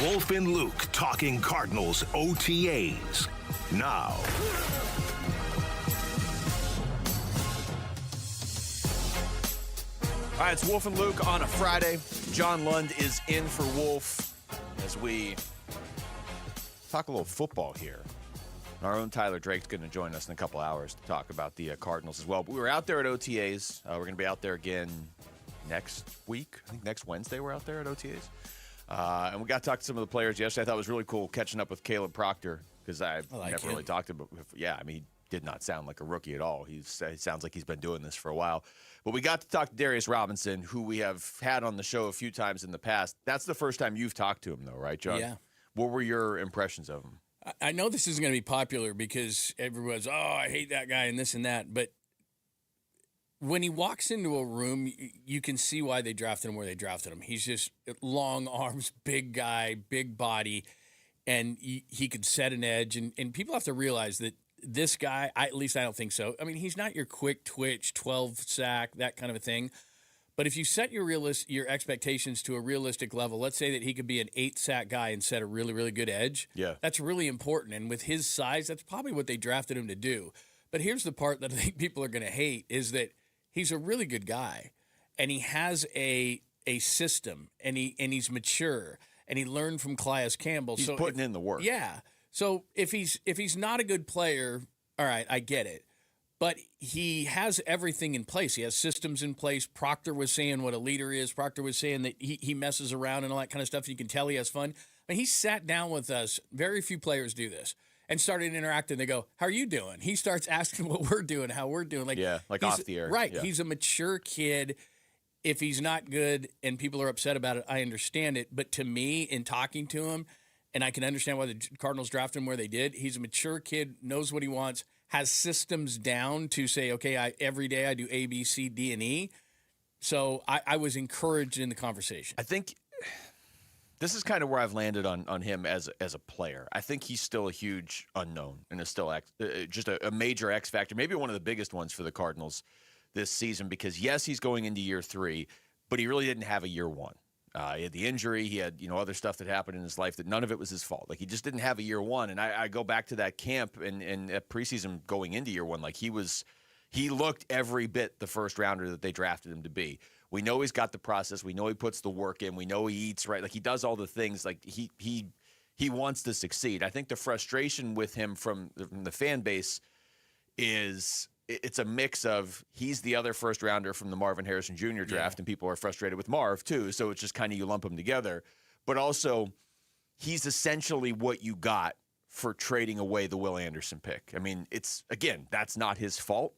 Wolf and Luke talking Cardinals OTAs. Now. All right, it's Wolf and Luke on a Friday. John Lund is in for Wolf as we talk a little football here. Our own Tyler Drake's going to join us in a couple hours to talk about the Cardinals as well. But we were out there at OTAs. We're going to be out there again next week. I think next Wednesday we're out there at OTAs. And we got to talk to some of the players yesterday. I thought it was really cool catching up with Caleb Proctor because I've never really talked to him. Yeah, I mean, he did not sound like a rookie at all. He sounds like he's been doing this for a while. But we got to talk to Darius Robinson, who we have had on the show a few times in the past. That's the first time you've talked to him, though, right, John? Yeah. What were your impressions of him? I know this isn't going to be popular because everyone's, I hate that guy and this and that. But when he walks into a room, you can see why they drafted him where they drafted him. He's just long arms, big guy, big body, and he could set an edge. And people have to realize that this guy, at least I don't think so. I mean, he's not your quick twitch, 12 sack, that kind of a thing. But if you set your expectations to a realistic level, let's say that he could be an 8-sack guy and set a really, really good edge. Yeah. That's really important. And with his size, that's probably what they drafted him to do. But here's the part that I think people are going to hate is that he's a really good guy. And he has a system. And he's mature. And he learned from Calais Campbell. He's putting in the work. Yeah. So if he's not a good player, all right, I get it. But he has everything in place. He has systems in place. Proctor was saying what a leader is. Proctor was saying that he messes around and all that kind of stuff. You can tell he has fun. I mean, he sat down with us. Very few players do this. And started interacting. They go, how are you doing? He starts asking what we're doing, how we're doing. Like off the air. Right. Yeah. He's a mature kid. If he's not good and people are upset about it, I understand it. But to me, in talking to him, and I can understand why the Cardinals drafted him where they did, he's a mature kid, knows what he wants, has systems down to say, okay, every day I do A, B, C, D, and E. So I was encouraged in the conversation. I think this is kind of where I've landed on him as a player. I think he's still a huge unknown and is still just a major X factor, maybe one of the biggest ones for the Cardinals this season because, yes, he's going into year 3, but he really didn't have a year 1. He had the injury. He had, other stuff that happened in his life that none of it was his fault. Like, he just didn't have a year 1. And I go back to that camp and at preseason going into year 1, like he looked every bit the first rounder that they drafted him to be. We know he's got the process. We know he puts the work in. We know he eats right. Like, he does all the things. Like, he wants to succeed. I think the frustration with him from the fan base is it's a mix of he's the other first rounder from the Marvin Harrison Jr. draft, and people are frustrated with Marv too. So it's just kind of you lump them together. But also, he's essentially what you got for trading away the Will Anderson pick. I mean, that's not his fault.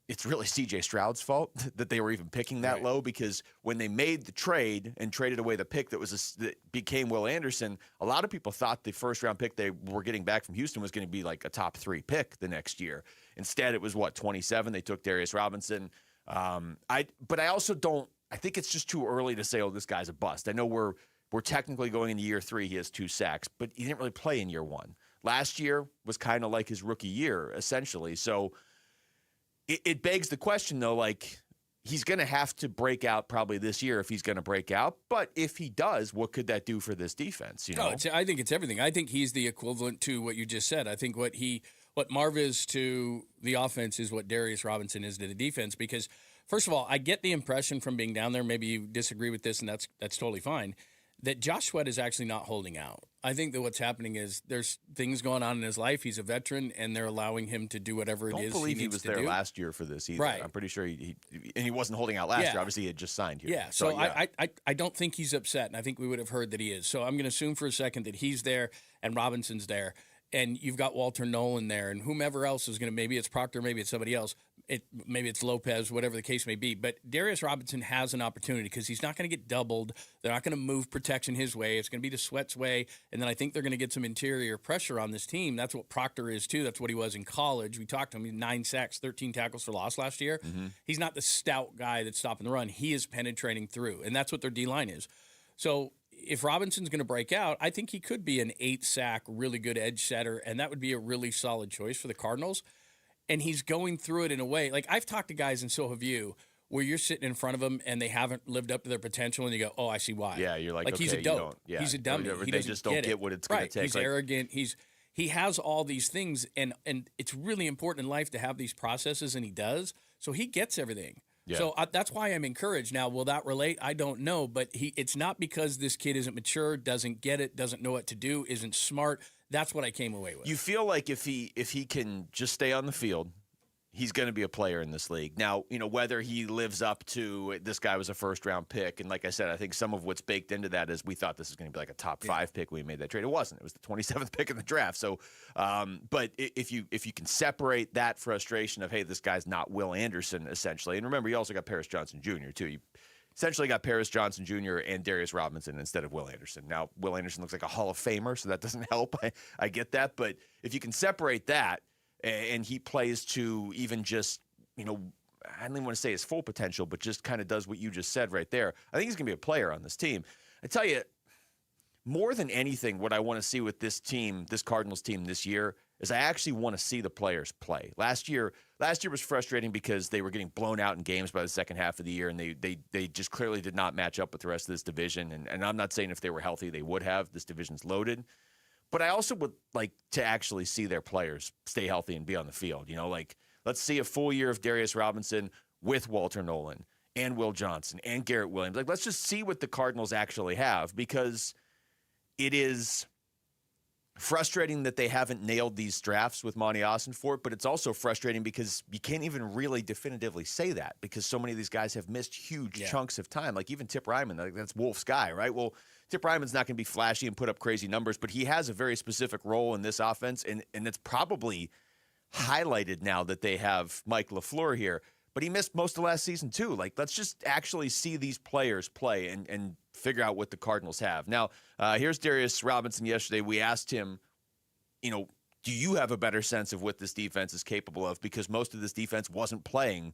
It's really C.J. Stroud's fault that they were even picking that low because when they made the trade and traded away the pick that became Will Anderson, a lot of people thought the first-round pick they were getting back from Houston was going to be like a top 3 pick the next year. Instead, it was, 27? They took Darius Robinson. But I also don't – I think it's just too early to say, this guy's a bust. I know we're technically going into year 3. He has 2 sacks, but he didn't really play in year 1. Last year was kind of like his rookie year, essentially. So – It begs the question, though, like, he's going to have to break out probably this year if he's going to break out. But if he does, what could that do for this defense? You know, I think it's everything. I think he's the equivalent to what you just said. I think what Marv is to the offense is what Darius Robinson is to the defense. Because first of all, I get the impression from being down there. Maybe you disagree with this, and that's totally fine. That Josh Sweat is actually not holding out. I think that what's happening is there's things going on in his life. He's a veteran, and they're allowing him to do whatever it is he needs to do. Don't believe he was there last year for this either. Right. I'm pretty sure he wasn't holding out last year. Obviously, he had just signed here. Yeah, so I don't think he's upset, and I think we would have heard that he is. So I'm going to assume for a second that he's there and Robinson's there, and you've got Walter Nolan there, and whomever else is going to, maybe it's Proctor, maybe it's somebody else. Maybe it's Lopez, whatever the case may be. But Darius Robinson has an opportunity because he's not going to get doubled. They're not going to move protection his way. It's going to be the Sweat's way. And then I think they're going to get some interior pressure on this team. That's what Proctor is, too. That's what he was in college. We talked to him. He had 9 sacks, 13 tackles for loss last year. Mm-hmm. He's not the stout guy that's stopping the run. He is penetrating through. And that's what their D-line is. So if Robinson's going to break out, I think he could be an 8-sack, really good edge setter. And that would be a really solid choice for the Cardinals. And he's going through it in a way. Like, I've talked to guys, and so have you, where you're sitting in front of them and they haven't lived up to their potential, and you go, oh, I see why. Yeah, you're like, okay, he's a dope. He's a dummy. They just don't get what it's going to take. He's arrogant. He has all these things, and it's really important in life to have these processes, and he does. So he gets everything. Yeah. So that's why I'm encouraged. Now, will that relate? I don't know, but it's not because this kid isn't mature, doesn't get it, doesn't know what to do, isn't smart. That's what I came away with. You feel like if he can just stay on the field, he's going to be a player in this league. Now, you know, whether he lives up to this guy was a first-round pick, and like I said, I think some of what's baked into that is we thought this was going to be like a top 5 pick when we made that trade. It wasn't. It was the 27th pick in the draft. So, but if you can separate that frustration of, hey, this guy's not Will Anderson, essentially, and remember, you also got Paris Johnson Jr., too. You essentially got Paris Johnson Jr. and Darius Robinson instead of Will Anderson. Now, Will Anderson looks like a Hall of Famer, so that doesn't help. I get that. But if you can separate that and he plays to even just, you know, I don't even want to say his full potential, but just kind of does what you just said right there, I think he's going to be a player on this team. I tell you, more than anything, what I want to see with this team, this Cardinals team this year, is I actually want to see the players play. Last year was frustrating because they were getting blown out in games by the second half of the year, and they just clearly did not match up with the rest of this division. And I'm not saying if they were healthy they would have. This division's loaded. But I also would like to actually see their players stay healthy and be on the field. You know, like, let's see a full year of Darius Robinson with Walter Nolan and Will Johnson and Garrett Williams. Like, let's just see what the Cardinals actually have, because it is frustrating that they haven't nailed these drafts with Monty Ossenfort, but it's also frustrating because you can't even really definitively say that because so many of these guys have missed huge chunks of time. Like even Tip Ryman, like that's Wolf's guy, right? Well, Tip Ryman's not going to be flashy and put up crazy numbers, but he has a very specific role in this offense, and it's probably highlighted now that they have Mike LaFleur here. But he missed most of last season too. Like, let's just actually see these players play and figure out what the Cardinals have. Now, here's Darius Robinson yesterday. We asked him, you know, do you have a better sense of what this defense is capable of? Because most of this defense wasn't playing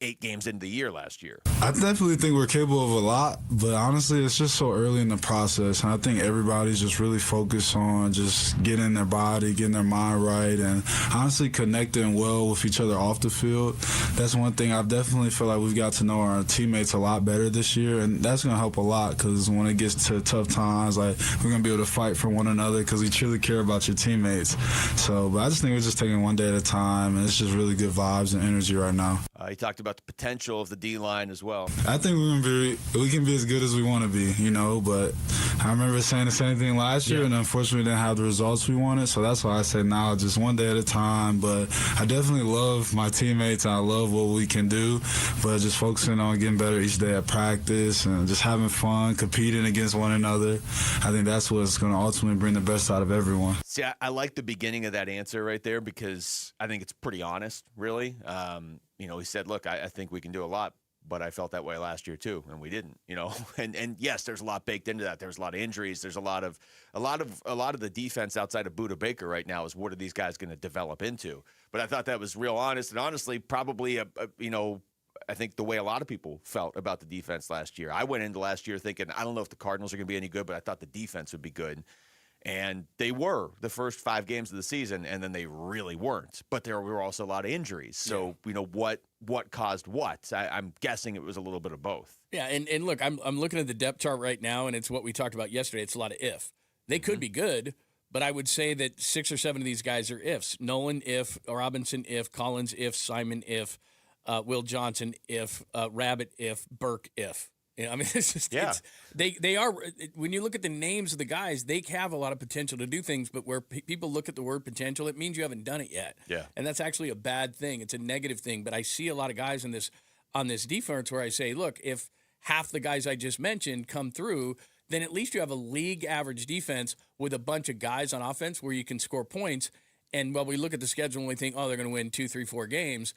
8 games into the year last year. I definitely think we're capable of a lot, but honestly, it's just so early in the process. And I think everybody's just really focused on just getting their body, getting their mind right, and honestly connecting well with each other off the field. That's one thing I definitely feel like we've got to know our teammates a lot better this year, and that's going to help a lot because when it gets to tough times, like we're going to be able to fight for one another because we truly care about your teammates. So, but I just think we're just taking one day at a time, and it's just really good vibes and energy right now. He talked about the potential of the D-line as well. I think we can be as good as we want to be, you know, but I remember saying the same thing last year, and unfortunately we didn't have the results we wanted, so that's why I say now just one day at a time. But I definitely love my teammates, and I love what we can do, but just focusing on getting better each day at practice and just having fun, competing against one another. I think that's what's going to ultimately bring the best out of everyone. See, I like the beginning of that answer right there because I think it's pretty honest, really. You know, he said, look, I think we can do a lot, but I felt that way last year too, and we didn't, you know. And yes, there's a lot baked into that. There's a lot of injuries. There's a lot of the defense outside of Budda Baker right now is what are these guys going to develop into? But I thought that was real honest, and honestly, probably you know, I think the way a lot of people felt about the defense last year. I went into last year thinking, I don't know if the Cardinals are going to be any good, but I thought the defense would be good. And they were the first 5 games of the season, and then they really weren't. But there were also a lot of injuries. So, you know, what what caused what. I'm guessing it was a little bit of both. Yeah, and look, I'm looking at the depth chart right now, and it's what we talked about yesterday. It's a lot of if. They could be good, but I would say that 6 or 7 of these guys are ifs. Nolan, if. Robinson, if. Collins, if. Simon, if. Will Johnson, if. Rabbit, if. Burke, if. You know, I mean, it's just they are. When you look at the names of the guys, they have a lot of potential to do things. But where people look at the word potential, it means you haven't done it yet. Yeah, and that's actually a bad thing. It's a negative thing. But I see a lot of guys on this defense where I say, look, if half the guys I just mentioned come through, then at least you have a league average defense with a bunch of guys on offense where you can score points. And while we look at the schedule and we think, oh, they're going to win 2, 3, 4 games,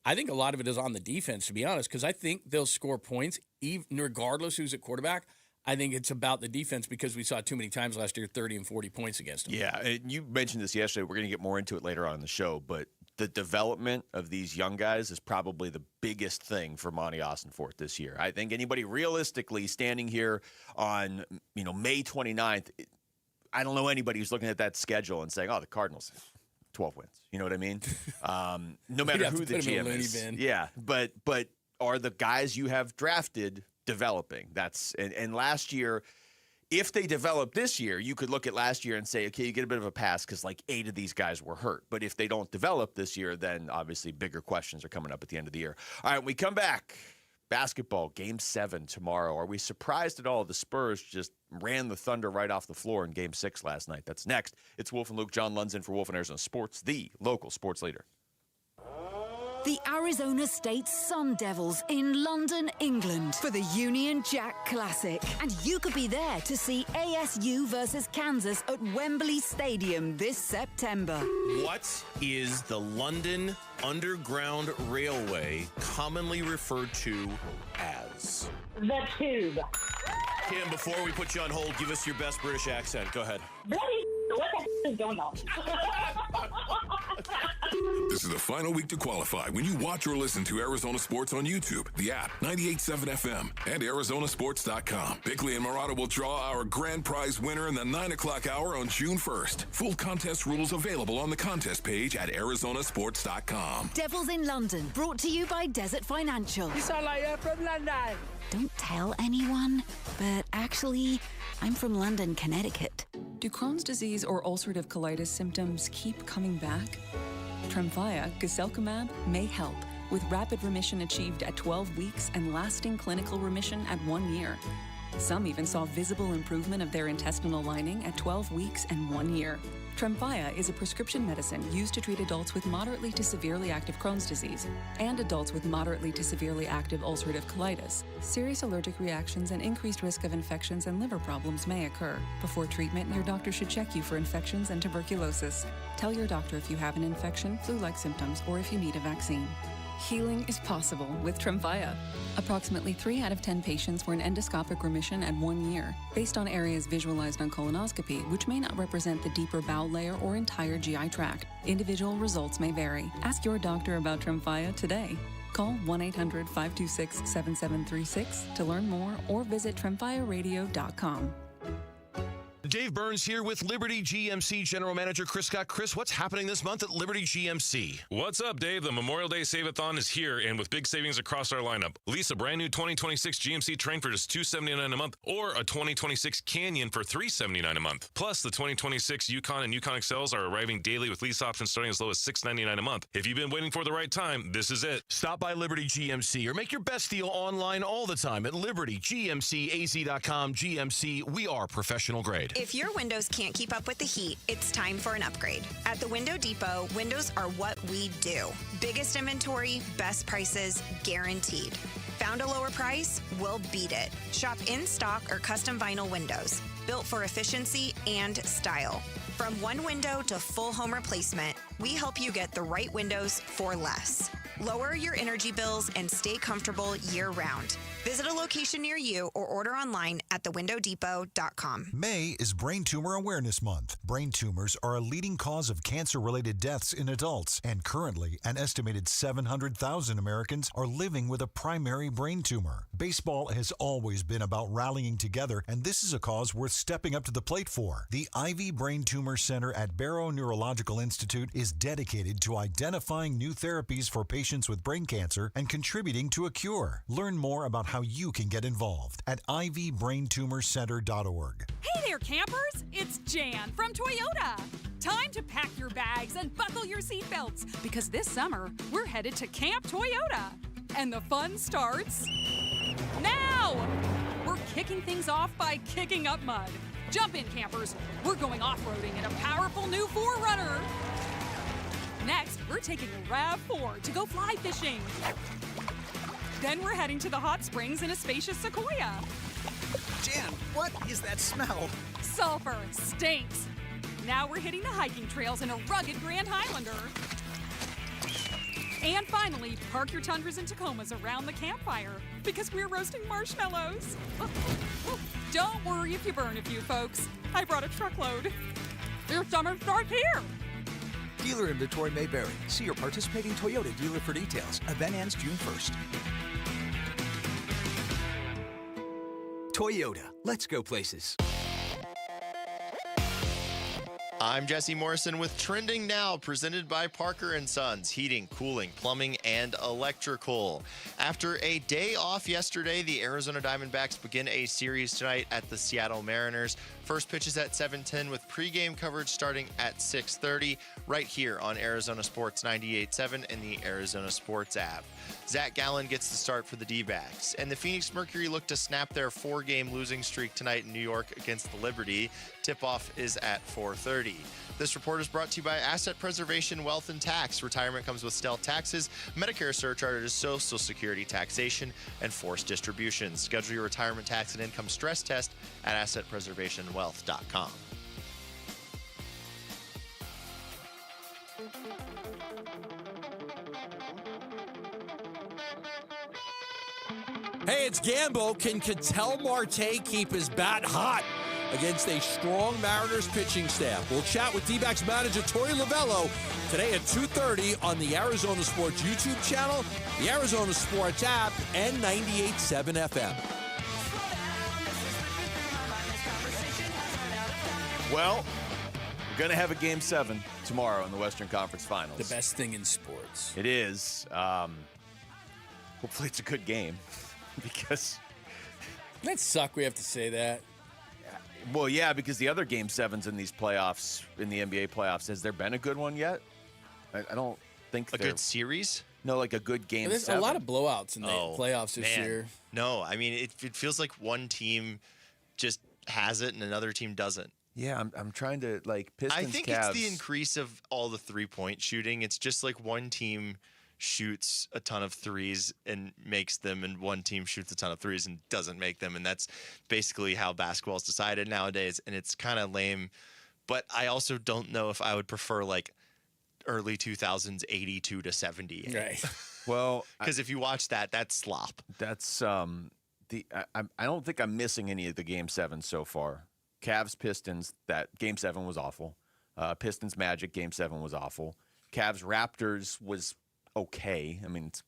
I think a lot of it is on the defense, to be honest, because I think they'll score points even regardless who's at quarterback. I think it's about the defense because we saw too many times last year 30 and 40 points against them. Yeah, and you mentioned this yesterday. We're going to get more into it later on in the show, but the development of these young guys is probably the biggest thing for Monty Austin-Fort this year. I think anybody realistically standing here on May 29th, I don't know anybody who's looking at that schedule and saying, oh, the Cardinals, 12 wins. You know what I mean? No matter who the GM is. Yeah, but are the guys you have drafted developing? And last year, if they develop this year, you could look at last year and say, okay, you get a bit of a pass because like 8 of these guys were hurt. But if they don't develop this year, then obviously bigger questions are coming up at the end of the year. All right, when we come back, basketball, Game 7 tomorrow. Are we surprised at all the Spurs just ran the Thunder right off the floor in Game 6 last night? That's next. It's Wolf and Luke. John Lund's in for Wolf and Arizona Sports, the local sports leader. The Arizona State Sun Devils in London, England for the Union Jack Classic. And you could be there to see ASU versus Kansas at Wembley Stadium this September. What is the London Underground Railway commonly referred to as? The Tube. Kim, before we put you on hold, give us your best British accent. Go ahead. What the is going on? This is the final week to qualify when you watch or listen to Arizona Sports on YouTube, the app, 98.7 FM, and Arizonasports.com. Bickley and Murata will draw our grand prize winner in the 9 o'clock hour on June 1st. Full contest rules available on the contest page at Arizonasports.com. Devils in London, brought to you by Desert Financial. You sound like you're from London. Don't tell anyone, but actually, I'm from London, Connecticut. Do Crohn's disease or ulcerative colitis symptoms keep coming back? Tremfya, guselkumab, may help, with rapid remission achieved at 12 weeks and lasting clinical remission at 1 year. Some even saw visible improvement of their intestinal lining at 12 weeks and 1 year. Tremfya is a prescription medicine used to treat adults with moderately to severely active Crohn's disease and adults with moderately to severely active ulcerative colitis. Serious allergic reactions and increased risk of infections and liver problems may occur. Before treatment, your doctor should check you for infections and tuberculosis. Tell your doctor if you have an infection, flu-like symptoms, or if you need a vaccine. Healing is possible with Tremfya. Approximately 3 out of 10 patients were in endoscopic remission at 1 year, based on areas visualized on colonoscopy, which may not represent the deeper bowel layer or entire GI tract. Individual results may vary. Ask your doctor about Tremfya today. Call 1-800-526-7736 to learn more or visit tremfyaradio.com. Dave Burns here with Liberty GMC General Manager Chris Scott. Chris, what's happening this month at Liberty GMC? What's up, Dave? The Memorial Day Save-a-thon is here, and with big savings across our lineup. Lease a brand new 2026 GMC Terrain for just $279 a month, or a 2026 Canyon for $379 a month. Plus, the 2026 Yukon and Yukon XLs are arriving daily with lease options starting as low as $699 a month. If you've been waiting for the right time, this is it. Stop by Liberty GMC or make your best deal online all the time at libertygmcaz.com. GMC, we are professional grade. If your windows can't keep up with the heat, it's time for an upgrade. At the Window Depot, windows are what we do. Biggest inventory, best prices, guaranteed. Found a lower price? We'll beat it. Shop in stock or custom vinyl windows, built for efficiency and style. From one window to full home replacement, we help you get the right windows for less. Lower your energy bills and stay comfortable year-round. Visit a location near you or order online at thewindowdepot.com. May is Brain Tumor Awareness Month. Brain tumors are a leading cause of cancer-related deaths in adults, and currently, an estimated 700,000 Americans are living with a primary brain tumor. Baseball has always been about rallying together, and this is a cause worth stepping up to the plate for. The Ivy Brain Tumor Center at Barrow Neurological Institute is dedicated to identifying new therapies for patients with brain cancer and contributing to a cure. Learn more about how you can get involved at ivybraintumorcenter.org. Hey there, campers! It's Jan from Toyota. Time to pack your bags and buckle your seatbelts because this summer we're headed to Camp Toyota. And the fun starts now! We're kicking things off by kicking up mud. Jump in, campers. We're going off-roading in a powerful new 4Runner. Next, we're taking a RAV4 to go fly fishing. Then we're heading to the hot springs in a spacious Sequoia. Jan, what is that smell? Sulfur stinks. Now we're hitting the hiking trails in a rugged Grand Highlander. And finally, park your Tundras and Tacomas around the campfire because we're roasting marshmallows. Don't worry if you burn a few, folks. I brought a truckload. Your summer starts here. Dealer inventory may vary. See your participating Toyota dealer for details. Event ends June 1st. Toyota, let's go places. I'm Jesse Morrison with Trending Now, presented by Parker & Sons, heating, cooling, plumbing, and electrical. After a day off yesterday, the Arizona Diamondbacks begin a series tonight at the Seattle Mariners. First pitch is at 7:10 with pregame coverage starting at 6:30 right here on Arizona Sports 98.7 and the Arizona Sports app. Zach Gallen gets the start for the D-backs, and the Phoenix Mercury look to snap their 4-game losing streak tonight in New York against the Liberty. Tip-off is at 4:30. This report is brought to you by Asset Preservation Wealth and Tax. Retirement comes with stealth taxes, Medicare surcharges, Social Security taxation, and forced distributions. Schedule your retirement tax and income stress test at AssetPreservationWealth.com. Hey, it's Gamble. Can Ketel Marte keep his bat hot against a strong Mariners pitching staff? We'll chat with D-backs manager Torey Lovello today at 2:30 on the Arizona Sports YouTube channel, the Arizona Sports app, and 98.7 FM. Well, we're going to have a Game 7 tomorrow in the Western Conference Finals. The best thing in sports. It is. Hopefully it's a good game because... That suck we have to say that. Well, yeah, because the other Game 7s in these playoffs, in the NBA playoffs, has there been a good one yet? I don't think A good series? No, like a good Game There's 7. a lot of blowouts in the playoffs this year. No, I mean, it feels like one team just has it and another team doesn't. Yeah, I'm trying to, like, Pistons, I think Cavs. it's the increase of all the three-point shooting. It's just like one team shoots a ton of threes and makes them, and one team shoots a ton of threes and doesn't make them, and that's basically how basketball is decided nowadays, and it's kind of lame. But I also don't know if I would prefer, like, early 2000s 82 to 78. Right. Well, because if you watch that, that's slop. That's I don't think I'm missing any of the Game 7s so far. Cavs Pistons, that Game 7 was awful. Pistons Magic Game 7 was awful. Cavs Raptors was okay. I mean, it's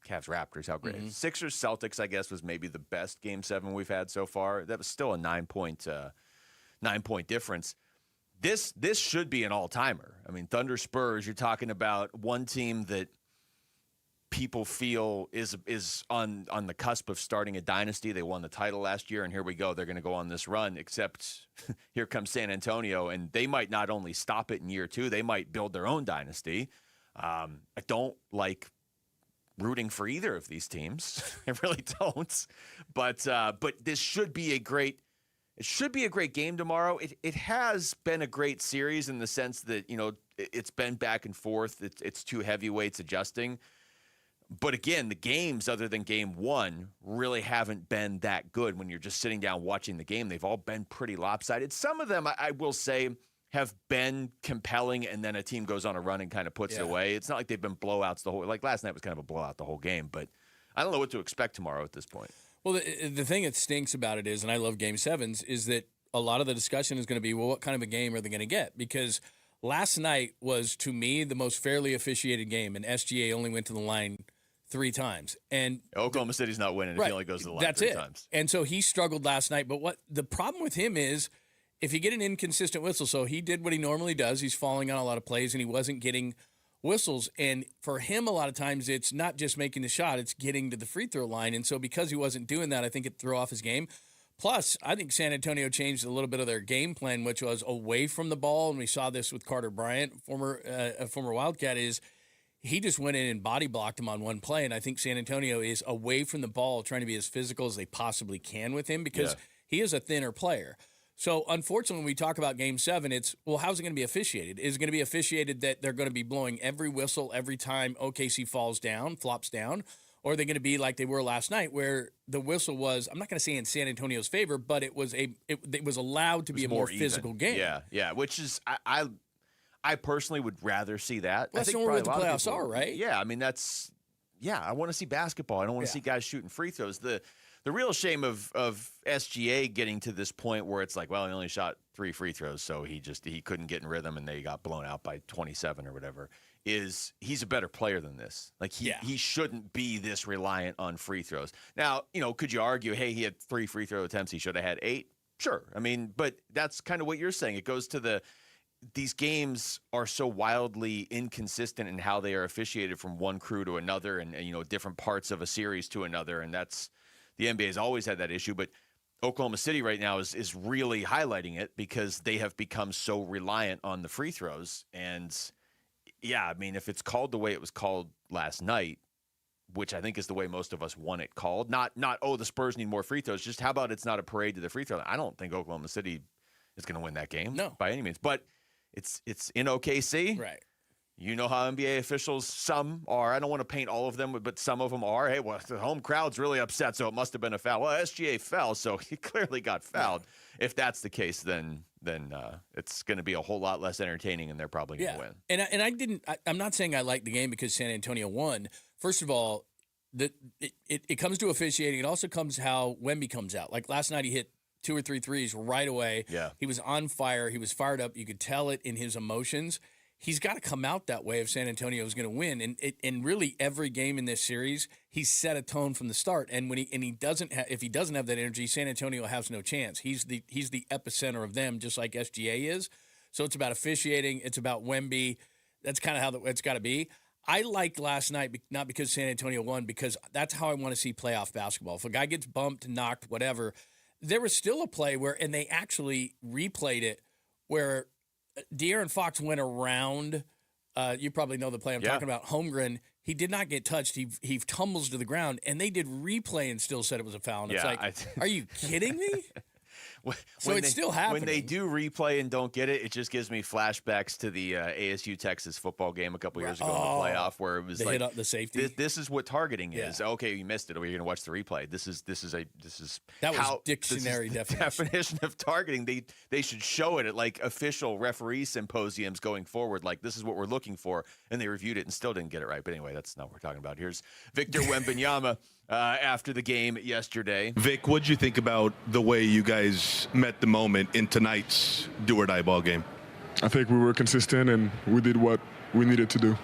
Cavs Raptors, how great. Mhm. Sixers Celtics, I guess, was maybe the best Game 7 we've had so far. That was still a 9-point difference. This should be an all-timer. I mean, Thunder Spurs, you're talking about one team that people feel is on the cusp of starting a dynasty. They won the title last year, and here we go. They're going to go on this run, except here comes San Antonio, and they might not only stop it in year 2, they might build their own dynasty. I don't like rooting for either of these teams. I really don't. But this should be a great game tomorrow. It has been a great series in the sense that, you know, it's been back and forth. It's two heavyweights adjusting. But again, the games other than Game 1 really haven't been that good when you're just sitting down watching the game. They've all been pretty lopsided. Some of them, I will say, have been compelling, and then a team goes on a run and kind of puts it away. It's not like they've been blowouts the whole – like last night was kind of a blowout the whole game. But I don't know what to expect tomorrow at this point. Well, the thing that stinks about it is, and I love Game 7s, is that a lot of the discussion is going to be, well, what kind of a game are they going to get? Because last night was, to me, the most fairly officiated game, and SGA only went to the line 3 times. And Oklahoma City's not winning if he only goes to the line that's 3 it. times. And so he struggled last night. But what the problem with him is, if you get an inconsistent whistle, so he did what he normally does. He's falling on a lot of plays, and he wasn't getting whistles. And for him, a lot of times, it's not just making the shot, it's getting to the free throw line. And so because he wasn't doing that, I think it threw off his game. Plus, I think San Antonio changed a little bit of their game plan, which was away from the ball. And we saw this with Carter Bryant, a former Wildcat, is he just went in and body blocked him on one play. And I think San Antonio is away from the ball, trying to be as physical as they possibly can with him because he is a thinner player. So, unfortunately, when we talk about Game 7, it's, well, how's it going to be officiated? Is it going to be officiated that they're going to be blowing every whistle every time OKC flops down? Or are they going to be like they were last night where the whistle was, I'm not going to say in San Antonio's favor, but it was allowed to be a more physical game. Yeah, which is, I personally would rather see that. Well, I that's think what the probably a lot of playoffs people- are, right? Yeah, I mean, I want to see basketball. I don't want to see guys shooting free throws. The real shame of SGA getting to this point where it's like, well, he only shot 3 free throws, so he couldn't get in rhythm and they got blown out by 27 or whatever, is he's a better player than this. Like, he shouldn't be this reliant on free throws. Now, could you argue, hey, he had 3 free throw attempts, he should have had 8? Sure. I mean, but that's kind of what you're saying. It goes to these games are so wildly inconsistent in how they are officiated from one crew to another and different parts of a series to another, and that's the NBA has always had that issue, but Oklahoma City right now is really highlighting it because they have become so reliant on the free throws. And, yeah, I mean, if it's called the way it was called last night, which I think is the way most of us want it called, not the Spurs need more free throws, just how about it's not a parade to the free throw? I don't think Oklahoma City is going to win that game by any means. But it's in OKC. Right. You know how NBA officials, some are. I don't want to paint all of them, but some of them are. Hey, well, the home crowd's really upset, so it must have been a foul. Well, SGA fell, so he clearly got fouled. Yeah. If that's the case, then it's going to be a whole lot less entertaining, and they're probably going to win. And I'm not saying I like the game because San Antonio won. First of all, it comes to officiating. It also comes how Wemby comes out. Like last night, he hit 2 or 3 threes right away. Yeah. He was on fire. He was fired up. You could tell it in his emotions. He's got to come out that way if San Antonio is going to win. And really every game in this series, he's set a tone from the start. And if he doesn't have that energy, San Antonio has no chance. He's the epicenter of them, just like SGA is. So it's about officiating. It's about Wemby. That's kind of how it's got to be. I liked last night, not because San Antonio won, because that's how I want to see playoff basketball. If a guy gets bumped, knocked, whatever, there was still a play and they actually replayed it, where De'Aaron Fox went around. You probably know the play I'm talking about. Holmgren, he did not get touched. He tumbles to the ground, and they did replay and still said it was a foul. And it's like, are you kidding me? So it's still happening. When they do replay and don't get it, it just gives me flashbacks to the ASU Texas football game a couple years ago in the playoff, where it was hit up the safety. This is what targeting is. Okay, you missed it. Or you're going to watch the replay. This is that was dictionary definition of targeting. They should show it at like official referee symposiums going forward. Like, this is what we're looking for, and they reviewed it and still didn't get it right. But anyway, that's not what we're talking about. Here's Victor Wembanyama after the game yesterday. Vic, what'd you think about the way you guys met the moment in tonight's do-or-die ball game? I think we were consistent and we did what we needed to do.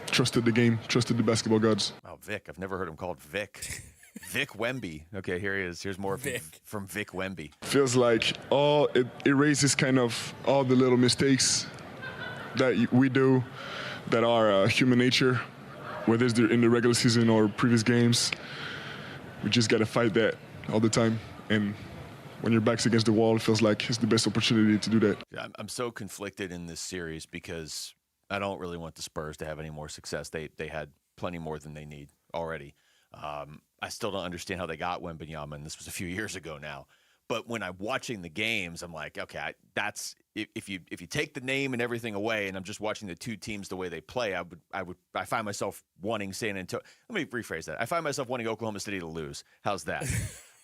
Trusted the game, trusted the basketball gods. Oh, Vic. I've never heard him called Vic. Vic Wemby. Okay, here he is. Here's more from Vic Wemby. Feels like it erases kind of all the little mistakes that we do that are human nature, whether it's in the regular season or previous games. We just got to fight that all the time. And when your back's against the wall, it feels like it's the best opportunity to do that. I'm so conflicted in this series because I don't really want the Spurs to have any more success. They had plenty more than they need already. I still don't understand how they got Wembanyama, and this was a few years ago now. But when I'm watching the games, I'm like, okay, that's if you take the name and everything away, and I'm just watching the two teams the way they play, I find myself wanting San Antonio. Let me rephrase that. I find myself wanting Oklahoma City to lose. How's that?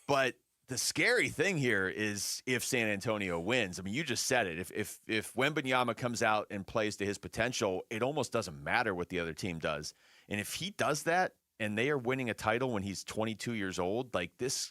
But the scary thing here is if San Antonio wins. I mean, you just said it. If Wembanyama comes out and plays to his potential, it almost doesn't matter what the other team does. And if he does that, and they are winning a title when he's 22 years old, like this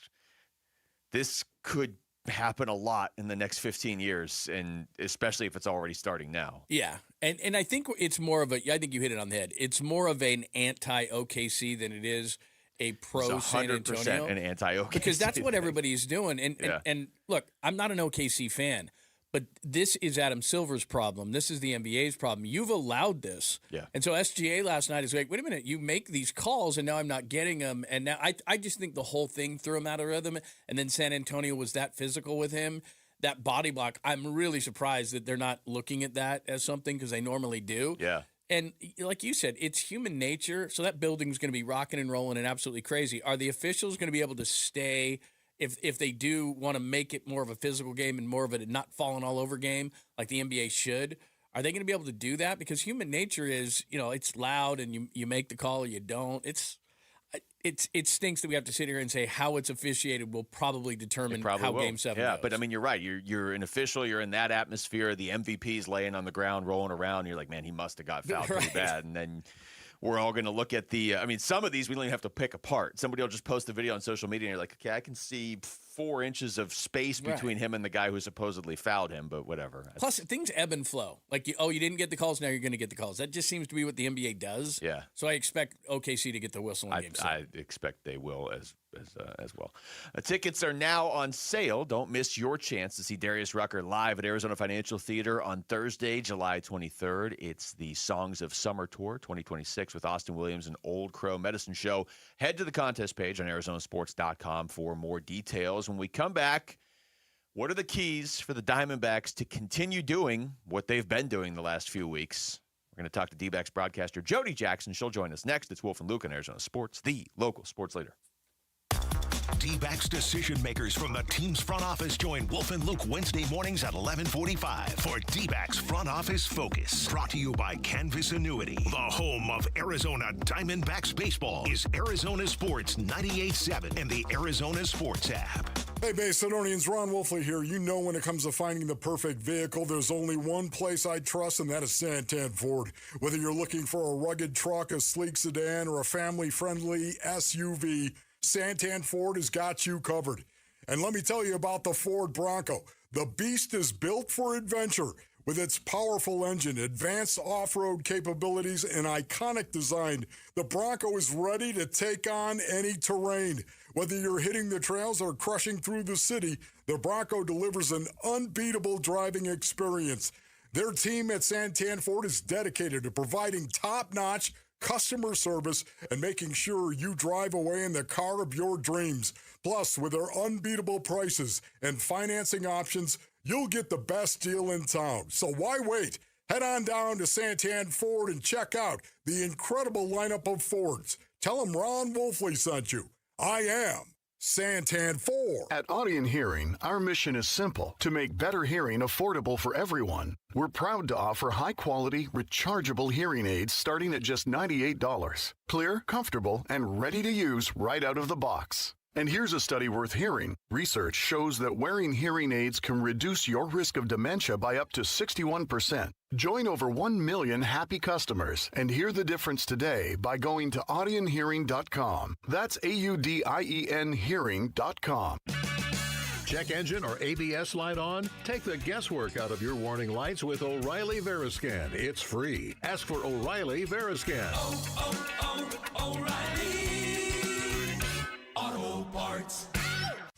could happen a lot in the next 15 years, and especially if it's already starting now. Yeah. And I think it's more of I think you hit it on the head. It's more of an anti-OKC than it is a pro San Antonio. 100% an anti-OKC. Because that's what everybody is doing. And look, I'm not an OKC fan, but this is Adam Silver's problem. This is the NBA's problem. You've allowed this. Yeah. And so SGA last night is like, wait a minute, you make these calls and now I'm not getting them. And now I just think the whole thing threw him out of rhythm. And then San Antonio was that physical with him. That body block, I'm really surprised that they're not looking at that as something because they normally do. Yeah. And like you said, it's human nature. So that building's going to be rocking and rolling and absolutely crazy. Are the officials going to be able to stay if they do want to make it more of a physical game and more of a not falling all over game like the NBA should? Are they going to be able to do that? Because human nature is, it's loud and you make the call or you don't. It stinks that we have to sit here and say how it's officiated will probably determine how Game 7 goes. Yeah, but I mean, you're right. You're an official. You're in that atmosphere. The MVP's laying on the ground, rolling around. And you're like, man, he must have got fouled pretty bad. And then we're all going to look at some of these we don't even have to pick apart. Somebody will just post a video on social media, and you're like, okay, I can see 4 inches of space between him and the guy who supposedly fouled him, but whatever. Plus, things ebb and flow. Like, you didn't get the calls, now you're going to get the calls. That just seems to be what the NBA does. Yeah. So I expect OKC to get the whistle in Game 7. I expect they will as well. Tickets are now on sale. Don't miss your chance to see Darius Rucker live at Arizona Financial Theater on Thursday, July 23rd. It's the Songs of Summer Tour 2026 with Austin Williams and Old Crow Medicine Show. Head to the contest page on arizonasports.com for more details. When we come back, what are the keys for the Diamondbacks to continue doing what they've been doing the last few weeks? We're going to talk to D-backs broadcaster Jody Jackson. She'll join us next. It's Wolf and Luke on Arizona Sports, the local sports leader. D-backs decision makers from the team's front office join Wolf and Luke Wednesday mornings at 11:45 for D-backs Front Office Focus. Brought to you by Canvas Annuity. The home of Arizona Diamondbacks baseball is Arizona Sports 98.7 and the Arizona Sports app. Hey, Bay Sidonians, Ron Wolfley here. You know when it comes to finding the perfect vehicle, there's only one place I trust, and that is Santan Ford. Whether you're looking for a rugged truck, a sleek sedan, or a family-friendly SUV, Santan Ford has got you covered. And let me tell you about the Ford Bronco. The beast is built for adventure. With its powerful engine, advanced off-road capabilities, and iconic design, the Bronco is ready to take on any terrain. Whether you're hitting the trails or crushing through the city, the Bronco delivers an unbeatable driving experience. Their team at Santan Ford is dedicated to providing top-notch customer service and making sure you drive away in the car of your dreams. Plus, with their unbeatable prices and financing options, you'll get the best deal in town. So why wait? Head on down to Santan Ford and check out the incredible lineup of Fords. Tell them Ron Wolfley sent you. I am Santan Ford. At Audion Hearing, our mission is simple: to make better hearing affordable for everyone. We're proud to offer high-quality, rechargeable hearing aids starting at just $98. Clear, comfortable, and ready to use right out of the box. And here's a study worth hearing. Research shows that wearing hearing aids can reduce your risk of dementia by up to 61%. Join over 1 million happy customers and hear the difference today by going to audionhearing.com. That's AUDIEN hearing.com. Check engine or ABS light on? Take the guesswork out of your warning lights with O'Reilly Veriscan. It's free. Ask for O'Reilly Veriscan. O'Reilly Auto Parts.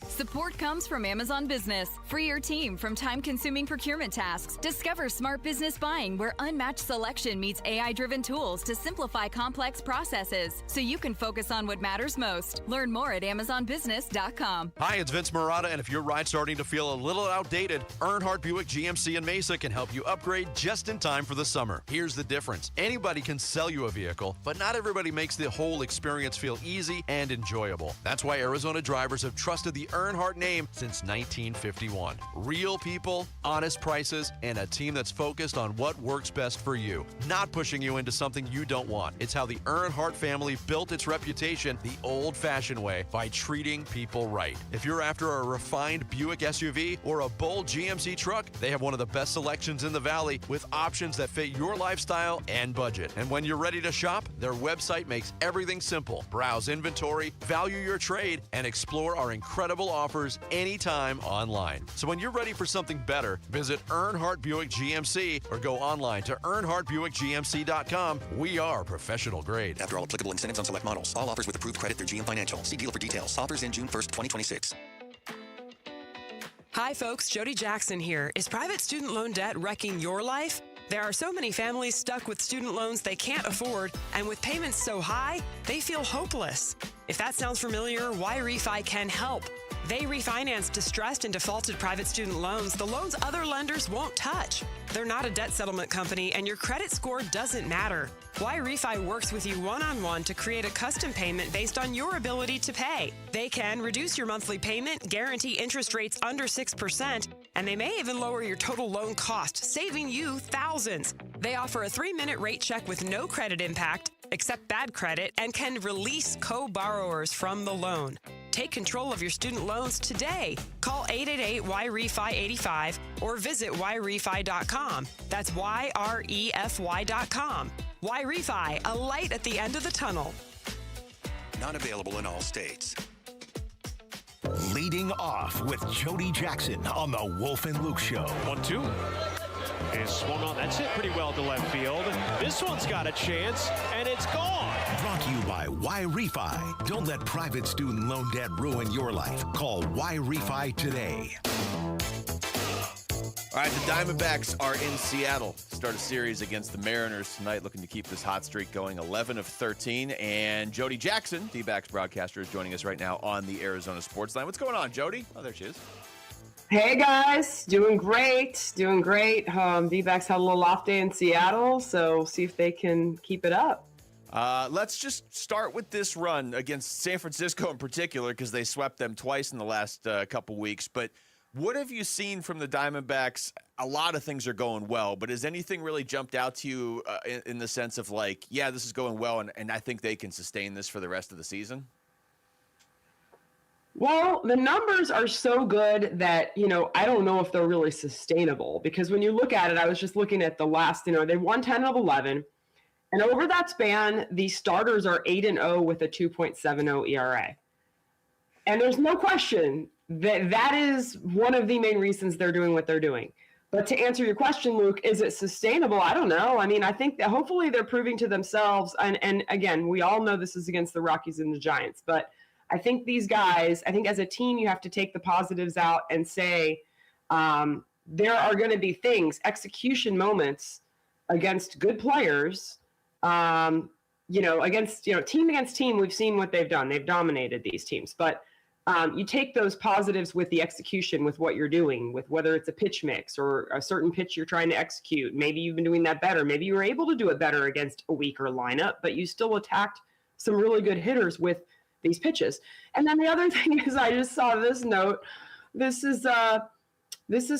Support comes from Amazon Business. Free your team from time-consuming procurement tasks. Discover smart business buying where unmatched selection meets AI-driven tools to simplify complex processes so you can focus on what matters most. Learn more at amazonbusiness.com. Hi, it's Vince Marotta, and if your ride's starting to feel a little outdated, Earnhardt Buick GMC in Mesa can help you upgrade just in time for the summer. Here's the difference. Anybody can sell you a vehicle, but not everybody makes the whole experience feel easy and enjoyable. That's why Arizona drivers have trusted the Earnhardt Earnhardt name since 1951. Real people, honest prices, and a team that's focused on what works best for you, not pushing you into something you don't want. It's how the Earnhardt family built its reputation the old-fashioned way, by treating people right. If you're after a refined Buick SUV or a bold GMC truck, they have one of the best selections in the Valley with options that fit your lifestyle and budget. And when you're ready to shop, their website makes everything simple. Browse inventory, value your trade, and explore our incredible offers anytime online. So when you're ready for something better, visit Earnhardt Buick GMC or go online to EarnhardtBuickGMC.com. We are professional grade. After all applicable incentives on select models. All offers with approved credit through GM Financial. See dealer for details. Offers in June 1st, 2026. Hi, folks. Jody Jackson here. Is private student loan debt wrecking your life? There are so many families stuck with student loans they can't afford, and with payments so high, they feel hopeless. If that sounds familiar, Y-Refi can help. They refinance distressed and defaulted private student loans, the loans other lenders won't touch. They're not a debt settlement company, and your credit score doesn't matter. Y-Refi works with you one-on-one to create a custom payment based on your ability to pay. They can reduce your monthly payment, guarantee interest rates under 6%, and they may even lower your total loan cost, saving you thousands. They offer a 3-minute rate check with no credit impact, accept bad credit, and can release co-borrowers from the loan. Take control of your student loans today. Call 888-YREFI-85 or visit YREFI.com. That's YREFY.com. Y-Refi, a light at the end of the tunnel. Not available in all states. Leading off with Jody Jackson on the Wolf and Luke Show. 1-2. Is swung on. That's hit pretty well to left field. This one's got a chance, and it's gone. Brought to you by Y-Refi. Don't let private student loan debt ruin your life. Call Y-Refi today. All right, the Diamondbacks are in Seattle. Start a series against the Mariners tonight, looking to keep this hot streak going, 11 of 13. And Jody Jackson, D-backs broadcaster, is joining us right now on the Arizona Sports Line. What's going on, Jody? Oh, there she is. Hey, guys. Doing great. D-backs had a little off day in Seattle, so see if they can keep it up. Let's just start with this run against San Francisco in particular, because they swept them twice in the last couple weeks. But what have you seen from the Diamondbacks? A lot of things are going well, but has anything really jumped out to you in the sense of like, yeah, this is going well, and I think they can sustain this for the rest of the season? Well, the numbers are so good that, I don't know if they're really sustainable, because when you look at it, I was just looking at the last, they won 10 of 11. And over that span, the starters are 8-0 with a 2.70 ERA. And there's no question that is one of the main reasons they're doing what they're doing. But to answer your question, Luke, is it sustainable? I don't know. I mean, I think that hopefully they're proving to themselves. And again, we all know this is against the Rockies and the Giants. But I think these guys, as a team, you have to take the positives out and say there are going to be things, execution moments against good players. Against team against team, we've seen what they've done. They've dominated these teams. But you take those positives with the execution, with what you're doing, with whether it's a pitch mix or a certain pitch you're trying to execute. Maybe you've been doing that better. Maybe you were able to do it better against a weaker lineup, but you still attacked some really good hitters with these pitches. And then the other thing is, I just saw this note. This is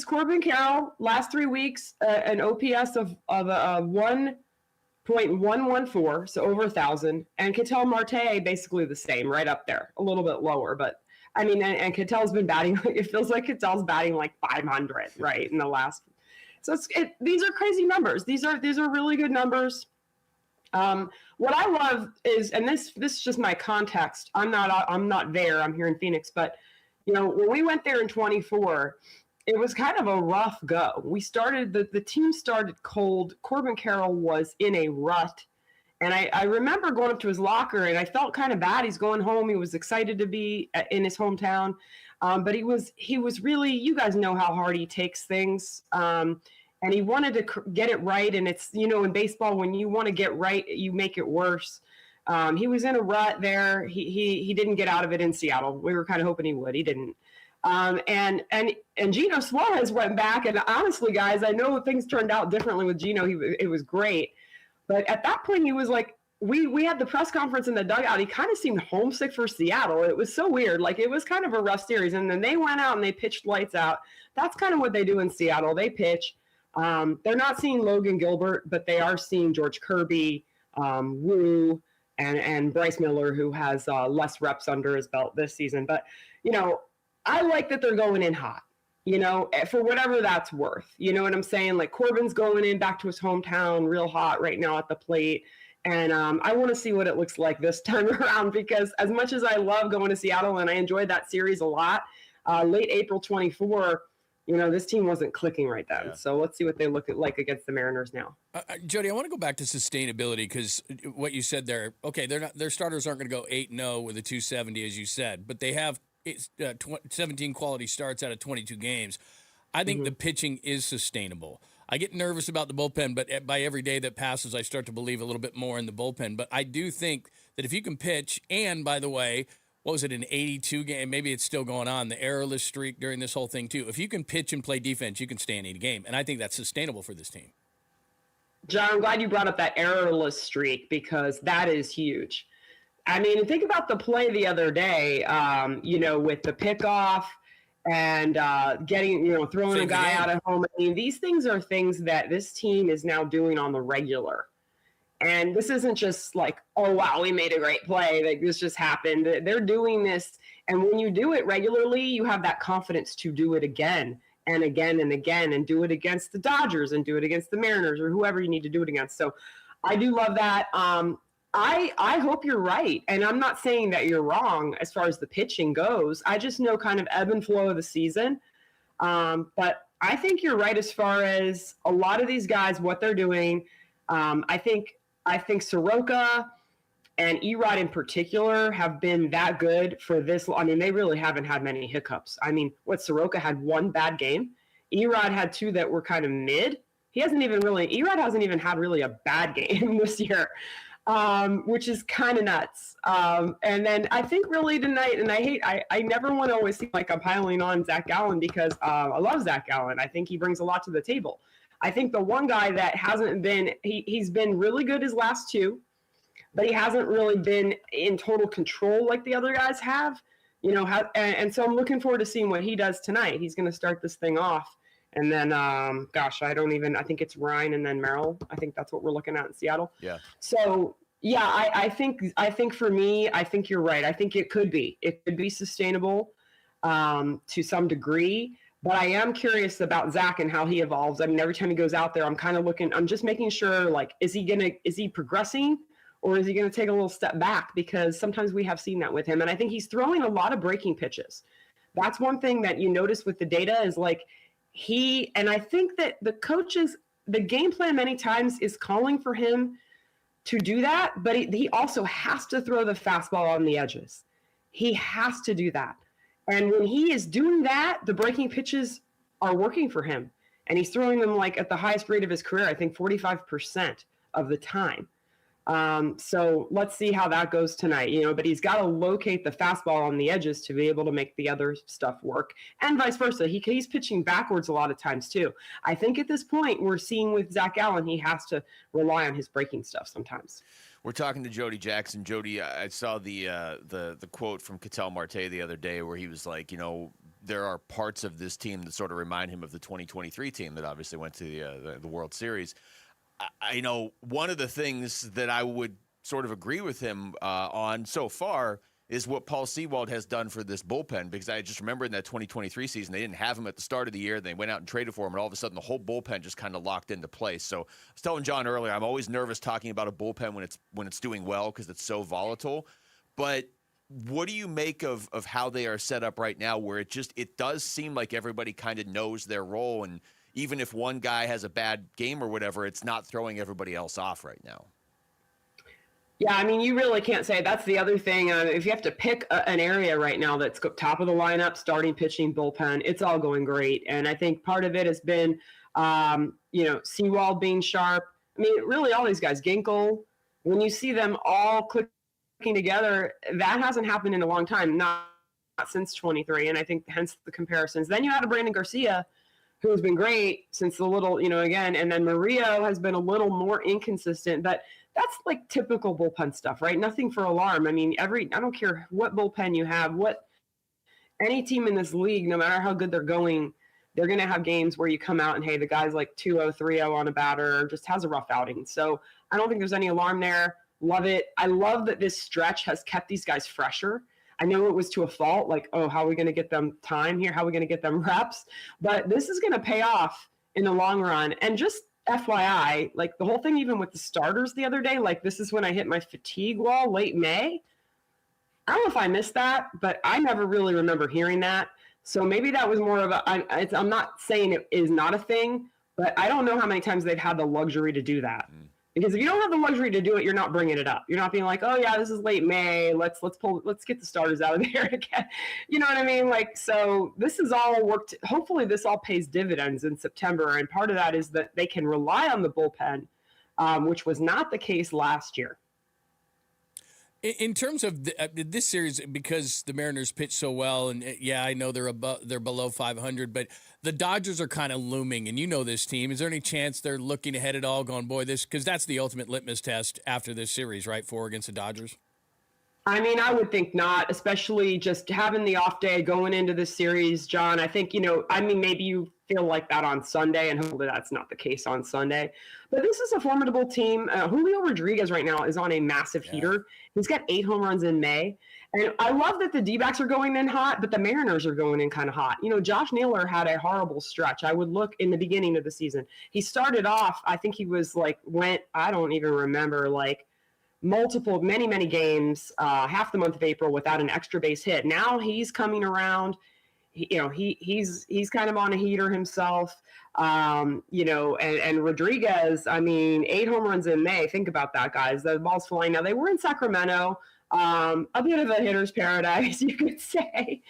Corbin Carroll, last 3 weeks, an OPS of 1.114, so over 1,000. And Ketel Marte, basically the same, right up there, a little bit lower, but I mean, and Ketel's been batting, it feels like Ketel's batting like 500, right, in the last. So these are crazy numbers. These are really good numbers. What I love is, and this is just my context. I'm not there. I'm here in Phoenix, but when we went there in 24, it was kind of a rough go. We started the team started cold. Corbin Carroll was in a rut. And I remember going up to his locker, and I felt kind of bad. He's going home. He was excited to be in his hometown. But he was really, you guys know how hard he takes things. And he wanted to get it right. And it's, in baseball, when you want to get right, you make it worse. He was in a rut there. He didn't get out of it in Seattle. We were kind of hoping he would. He didn't. And Gino Suarez went back. And honestly, guys, I know things turned out differently with Gino. It was great. But at that point, he was like we had the press conference in the dugout. He kind of seemed homesick for Seattle. It was so weird. Like, it was kind of a rough series. And then they went out and they pitched lights out. That's kind of what they do in Seattle. They pitch. They're not seeing Logan Gilbert, but they are seeing George Kirby, Wu, and Bryce Miller, who has less reps under his belt this season. But, I like that they're going in hot, for whatever that's worth. You know what I'm saying? Like, Corbin's going in back to his hometown real hot right now at the plate. And I want to see what it looks like this time around, because as much as I love going to Seattle and I enjoyed that series a lot, late April 24, this team wasn't clicking right then. Yeah. So let's see what they look like against the Mariners now. Jody, I want to go back to sustainability, because what you said there, okay, their starters aren't going to go 8-0 with a 270, as you said, but they have 17 quality starts out of 22 games. I think the pitching is sustainable. I get nervous about the bullpen, but by every day that passes, I start to believe a little bit more in the bullpen. But I do think that if you can pitch, and by the way, what was it, an 82 game? Maybe it's still going on, the errorless streak during this whole thing too. If you can pitch and play defense, you can stay in 80 game. And I think that's sustainable for this team. John, I'm glad you brought up that errorless streak, because that is huge. I mean, think about the play the other day, with the pickoff, and getting, throwing a guy out at home. I mean, these things are things that this team is now doing on the regular. And this isn't just like, oh, wow, we made a great play. Like, this just happened. They're doing this. And when you do it regularly, you have that confidence to do it again and again and again, and do it against the Dodgers and do it against the Mariners or whoever you need to do it against. So I do love that. I hope you're right. And I'm not saying that you're wrong as far as the pitching goes. I just know kind of ebb and flow of the season. But I think you're right as far as a lot of these guys, what they're doing. I think Soroka and Erod in particular have been that good for this. I mean, they really haven't had many hiccups. I mean, Soroka had one bad game. Erod had two that were kind of mid. Erod hasn't even had really a bad game this year. Which is kind of nuts. And then I think really tonight, and I never want to always seem like I'm piling on Zach Gallen, because I love Zach Gallen. I think he brings a lot to the table. I think the one guy that hasn't been, he's been really good his last two, but he hasn't really been in total control like the other guys have, and so I'm looking forward to seeing what he does tonight. He's going to start this thing off. And then, I think it's Ryan and then Merrill. I think that's what we're looking at in Seattle. Yeah. So, yeah, I think for me, I think you're right. I think it could be sustainable to some degree. But I am curious about Zach and how he evolves. I mean, every time he goes out there, I'm just making sure, like, is he progressing, or is he going to take a little step back? Because sometimes we have seen that with him. And I think he's throwing a lot of breaking pitches. That's one thing that you notice with the data is, like, and I think that the game plan many times is calling for him to do that, but he also has to throw the fastball on the edges. He has to do that. And when he is doing that, the breaking pitches are working for him. And he's throwing them like at the highest rate of his career, I think 45% of the time. So let's see how that goes tonight, but he's got to locate the fastball on the edges to be able to make the other stuff work, and vice versa. He's pitching backwards a lot of times too. I think at this point we're seeing with Zach Allen, he has to rely on his breaking stuff sometimes. We're talking to Jody Jackson. Jody, I saw the quote from Ketel Marte the other day where he was like, there are parts of this team that sort of remind him of the 2023 team that obviously went to the World Series. I know one of the things that I would sort of agree with him on so far is what Paul Sewald has done for this bullpen, because I just remember in that 2023 season, they didn't have him at the start of the year. They went out and traded for him, and all of a sudden the whole bullpen just kind of locked into place. So I was telling John earlier, I'm always nervous talking about a bullpen when it's doing well because it's so volatile. But what do you make of how they are set up right now, where it does seem like everybody kind of knows their role, and even if one guy has a bad game or whatever, it's not throwing everybody else off right now? Yeah, I mean, you really can't say. That's the other thing. If you have to pick an area right now that's top of the lineup, starting pitching, bullpen, it's all going great. And I think part of it has been, Sewald being sharp. I mean, really all these guys, Ginkel, when you see them all clicking together, that hasn't happened in a long time, not since 23. And I think hence the comparisons. Then you had a Brandon Garcia, who has been great since the little, again, and then Murillo has been a little more inconsistent, but that's like typical bullpen stuff, right? Nothing for alarm. I mean, I don't care what bullpen you have, any team in this league, no matter how good they're going, they're going to have games where you come out and, hey, the guy's like 2-0, 3-0 on a batter, or just has a rough outing. So I don't think there's any alarm there. Love it. I love that this stretch has kept these guys fresher. I know it was to a fault, like, oh, how are we going to get them time here? How are we going to get them reps? But this is going to pay off in the long run. And just FYI, like the whole thing, even with the starters the other day, like this is when I hit my fatigue wall late May. I don't know if I missed that, but I never really remember hearing that. So maybe that was more of I'm not saying it is not a thing, but I don't know how many times they've had the luxury to do that. Because if you don't have the luxury to do it, you're not bringing it up. You're not being like, oh yeah, this is late May. Let's get the starters out of there again. You know what I mean? Like, so this is all worked. Hopefully this all pays dividends in September. And part of that is that they can rely on the bullpen, which was not the case last year. In terms of this series, because the Mariners pitch so well, and yeah, I know they're below 500, but the Dodgers are kind of looming, and you know this team. Is there any chance they're looking ahead at all, going, boy, because that's the ultimate litmus test after this series, right? 4 against the Dodgers. I mean, I would think not, especially just having the off day going into this series, John. I think, maybe you feel like that on Sunday, and hopefully that's not the case on Sunday. But this is a formidable team. Julio Rodriguez right now is on a massive heater. He's got 8 home runs in May. And I love that the D-backs are going in hot, but the Mariners are going in kind of hot. Josh Naylor had a horrible stretch. I would look in the beginning of the season. He started off, I think he was I don't even remember, many games, half the month of April without an extra base hit. Now he's coming around. He's kind of on a heater himself. And Rodriguez, 8 home runs in May. Think about that, guys. The ball's flying. Now they were in Sacramento, a bit of a hitter's paradise, you could say.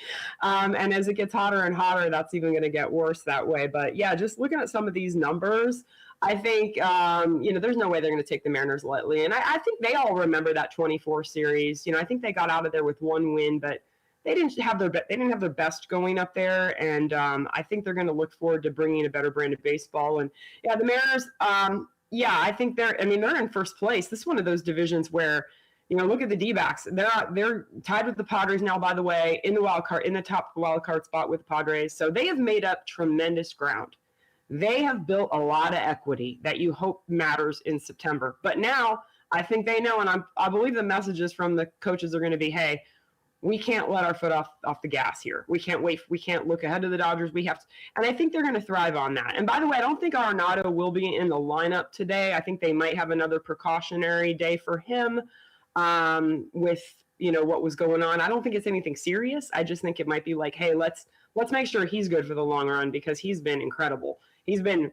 And as it gets hotter and hotter, that's even going to get worse that way. But yeah, just looking at some of these numbers, I think, there's no way they're going to take the Mariners lightly. And I think they all remember that 24 series. I think they got out of there with 1 win, but they didn't have their best going up there. And I think they're going to look forward to bringing a better brand of baseball. And yeah, the Mariners, I think they're in first place. This is one of those divisions where, look at the D-backs. They're tied with the Padres now, by the way, in the top wild card spot with the Padres. So they have made up tremendous ground. They have built a lot of equity that you hope matters in September. But now I think they know, and I believe the messages from the coaches are going to be, hey, we can't let our foot off the gas here. We can't wait. We can't look ahead of the Dodgers. We have to, and I think they're going to thrive on that. And by the way, I don't think Arenado will be in the lineup today. I think they might have another precautionary day for him with, what was going on. I don't think it's anything serious. I just think it might be like, hey, let's make sure he's good for the long run because he's been incredible. He's been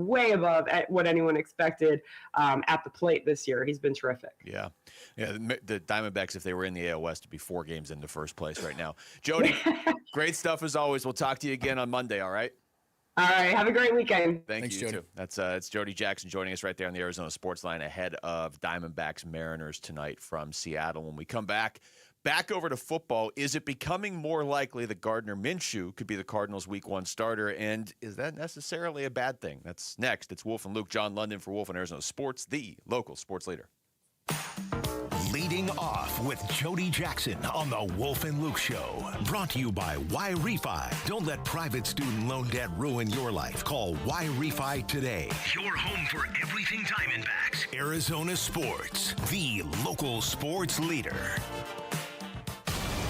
way above at what anyone expected at the plate this year. He's been terrific. Yeah. The Diamondbacks, if they were in the AL West, would be 4 games into first place right now. Jody, great stuff as always. We'll talk to you again on Monday. All right. All right. Have a great weekend. Thanks, you Jody. too. It's Jody Jackson joining us right there on the Arizona Sports Line ahead of Diamondbacks Mariners tonight from Seattle. When we come back over to football, is it becoming more likely that Gardner Minshew could be the Cardinals' Week 1 starter? And is that necessarily a bad thing? That's next. It's Wolf and Luke, John London for Wolf and Arizona Sports, the local sports leader. Leading off with Jody Jackson on the Wolf and Luke Show. Brought to you by Y-Refi. Don't let private student loan debt ruin your life. Call Y-Refi today. Your home for everything Diamondbacks. Arizona Sports, the local sports leader.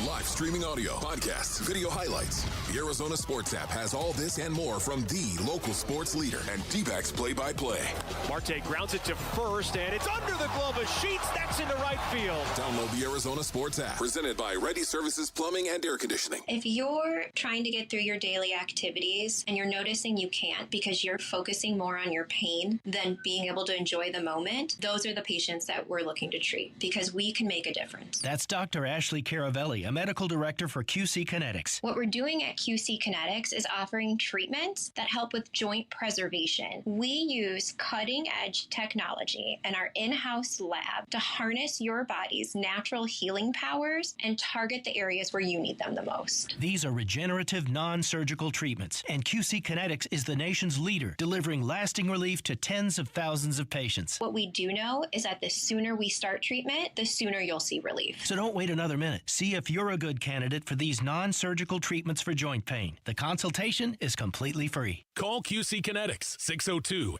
Live streaming audio, podcasts, video highlights. The Arizona Sports app has all this and more from the local sports leader and D-backs play-by-play. Marte grounds it to first, and it's under the glove of Sheets. That's into right field. Download the Arizona Sports app, presented by Ready Services Plumbing and Air Conditioning. If you're trying to get through your daily activities and you're noticing you can't because you're focusing more on your pain than being able to enjoy the moment, those are the patients that we're looking to treat because we can make a difference. That's Dr. Ashley Caravelli, a medical Director for QC Kinetics. What we're doing at QC Kinetics is offering treatments that help with joint preservation. We use cutting-edge technology in our in-house lab to harness your body's natural healing powers and target the areas where you need them the most. These are regenerative, non-surgical treatments, and QC Kinetics is the nation's leader, delivering lasting relief to tens of thousands of patients. What we do know is that the sooner we start treatment, the sooner you'll see relief. So don't wait another minute. See if you're a good candidate for these non-surgical treatments for joint pain. The consultation is completely free. Call QC Kinetics,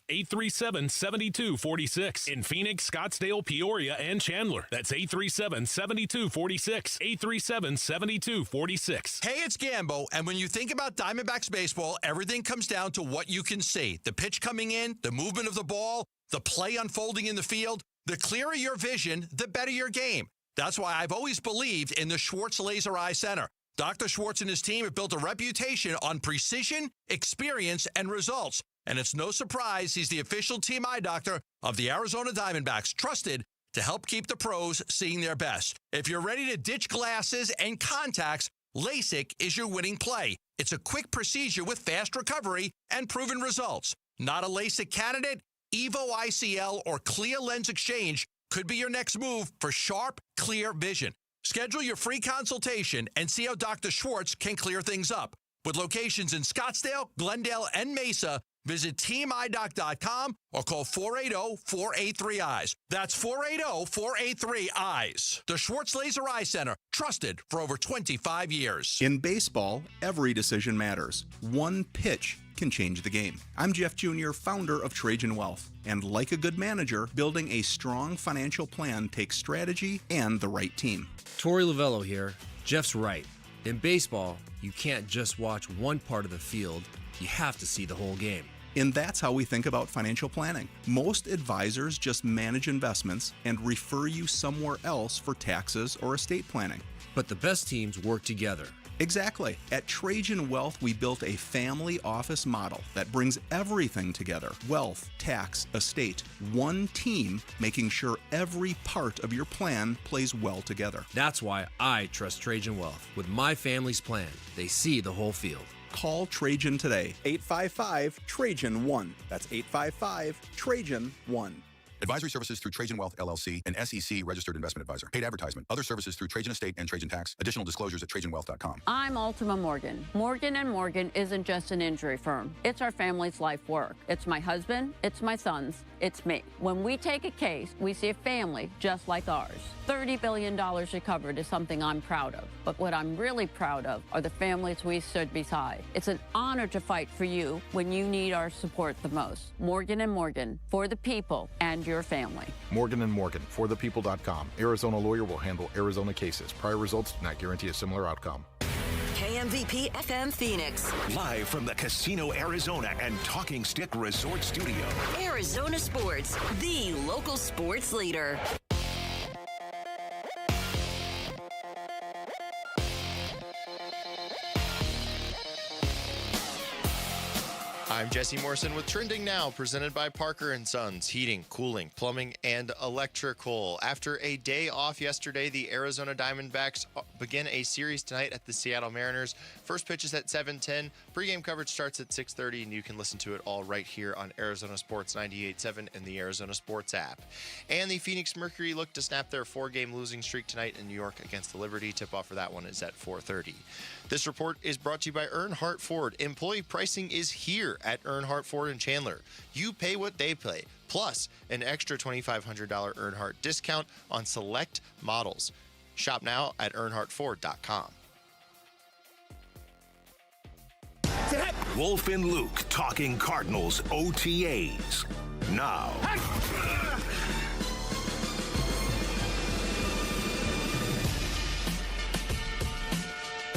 602-837-7246. In Phoenix, Scottsdale, Peoria, and Chandler. That's 837-7246. 837-7246. Hey, it's Gambo, and when you think about Diamondbacks baseball, everything comes down to what you can see. The pitch coming in, the movement of the ball, the play unfolding in the field. The clearer your vision, the better your game. That's why I've always believed in the Schwartz Laser Eye Center. Dr. Schwartz and his team have built a reputation on precision, experience, and results. And it's no surprise he's the official team eye doctor of the Arizona Diamondbacks, trusted to help keep the pros seeing their best. If you're ready to ditch glasses and contacts, LASIK is your winning play. It's a quick procedure with fast recovery and proven results. Not a LASIK candidate? Evo ICL or Clear Lens Exchange could be your next move for sharp, clear vision. Schedule your free consultation and see how Dr. Schwartz can clear things up. With locations in Scottsdale, Glendale, and Mesa, visit teamidoc.com or call 480-483-EYES. That's 480-483-EYES. The Schwartz Laser Eye Center, trusted for over 25 years. In baseball, every decision matters. One pitch can change the game. I'm Jeff Jr., founder of Trajan Wealth. And like a good manager, building a strong financial plan takes strategy and the right team. Torey Lavello here. Jeff's right. In baseball, you can't just watch one part of the field. You have to see the whole game. And that's how we think about financial planning. Most advisors just manage investments and refer you somewhere else for taxes or estate planning. But the best teams work together. Exactly. At Trajan Wealth, we built a family office model that brings everything together. Wealth, tax, estate, one team, making sure every part of your plan plays well together. That's why I trust Trajan Wealth. With my family's plan, they see the whole field. Call Trajan today. 855-TRAJAN-1. That's 855-TRAJAN-1. Advisory services through Trajan Wealth, LLC, an SEC registered investment advisor. Paid advertisement. Other services through Trajan Estate and Trajan Tax. Additional disclosures at TrajanWealth.com. I'm Ultima Morgan. Morgan & Morgan isn't just an injury firm. It's our family's life work. It's my husband. It's my sons. It's me. When we take a case, we see a family just like ours. $30 billion recovered is something I'm proud of. But what I'm really proud of are the families we stood beside. It's an honor to fight for you when you need our support the most. Morgan & Morgan, for the people and your family. Morgan & Morgan, forthepeople.com. Arizona lawyer will handle Arizona cases. Prior results do not guarantee a similar outcome. KMVP FM Phoenix. Live from the Casino Arizona and Talking Stick Resort Studio. Arizona Sports, the local sports leader. I'm Jesse Morrison with Trending Now, presented by Parker & Sons, heating, cooling, plumbing, and electrical. After a day off yesterday, the Arizona Diamondbacks begin a series tonight at the Seattle Mariners. First pitch is at 7:10. Pre-game coverage starts at 6:30, and you can listen to it all right here on Arizona Sports 98.7 and the Arizona Sports app. And the Phoenix Mercury look to snap their 4-game losing streak tonight in New York against the Liberty. Tip-off for that one is at 4:30. This report is brought to you by Earnhardt Ford. Employee pricing is here at Earnhardt Ford in Chandler. You pay what they pay, plus an extra $2,500 Earnhardt discount on select models. Shop now at earnhardtford.com. Wolf and Luke talking Cardinals OTAs. Now.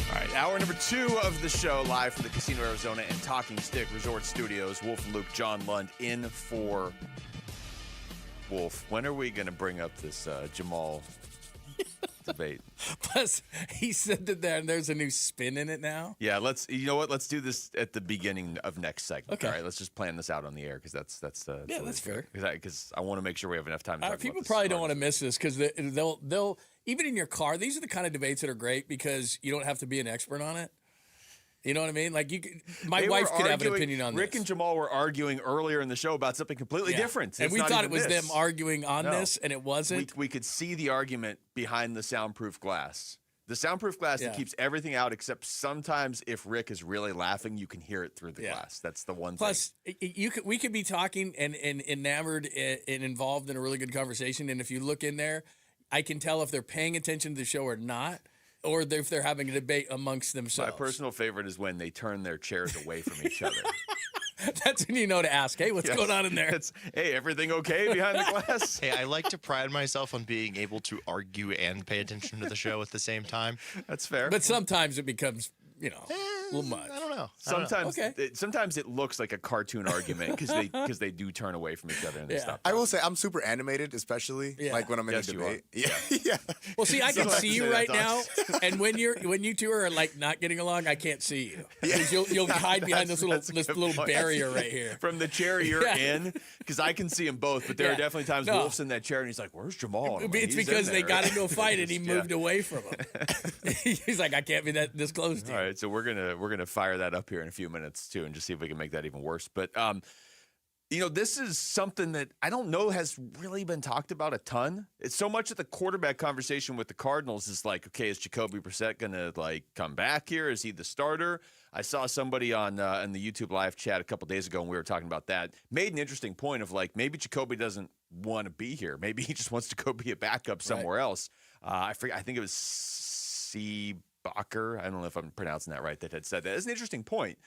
All right, hour number 2 of the show, live from the Casino Arizona and Talking Stick Resort Studios. Wolf and Luke, John Lund in for Wolf. When are we going to bring up this Jamal debate? Plus, he said that there's a new spin in it now. Yeah, you know what? Let's do this at the beginning of next segment. Okay. All right, let's just plan this out on the air because that's that's fair. Because I want to make sure we have enough time to talk People about this. probably don't want to miss this because they'll even in your car, these are the kind of debates that are great because you don't have to be an expert on it. You know what I mean? Like my wife could have an opinion on this. Rick and Jamal were arguing earlier in the show about something completely different. And we thought it was them arguing on this, and it wasn't. We could see the argument behind the soundproof glass. The soundproof glass that keeps everything out, except sometimes if Rick is really laughing, you can hear it through the glass. That's the one thing. Plus, we could be talking and enamored and involved in a really good conversation, and if you look in there, I can tell if they're paying attention to the show or not. Or if they're having a debate amongst themselves. My personal favorite is when they turn their chairs away from each other. That's when you know to ask, hey, what's going on in there? Hey, everything okay behind the glass? Hey, I like to pride myself on being able to argue and pay attention to the show at the same time. That's fair. But sometimes it becomes, a little much. I don't know. Sometimes it looks like a cartoon argument because they do turn away from each other and they stop. I will say I'm super animated, especially like when I'm in a debate. Yeah. Well, see, I can see you right now, and when you two are like not getting along, I can't see you because you'll hide behind this little barrier right here. From the chair you're in, because I can see them both, but there are definitely times Wolf's in that chair and he's like, "Where's Jamal?" It's because they got into a fight and he moved away from him. He's like, "I can't be this close to you." All right, so we're gonna fire that up here in a few minutes too, and just see if we can make that even worse. But this is something that I don't know has really been talked about a ton. It's so much of the quarterback conversation with the Cardinals is like, okay, is Jacoby Brissett gonna come back here? Is he the starter? I saw somebody on in the YouTube live chat a couple days ago, and we were talking about that. Made an interesting point of maybe Jacoby doesn't want to be here. Maybe he just wants to go be a backup somewhere else. I think it was C. Bacher, I don't know if I'm pronouncing that right, that had said that. It's an interesting point,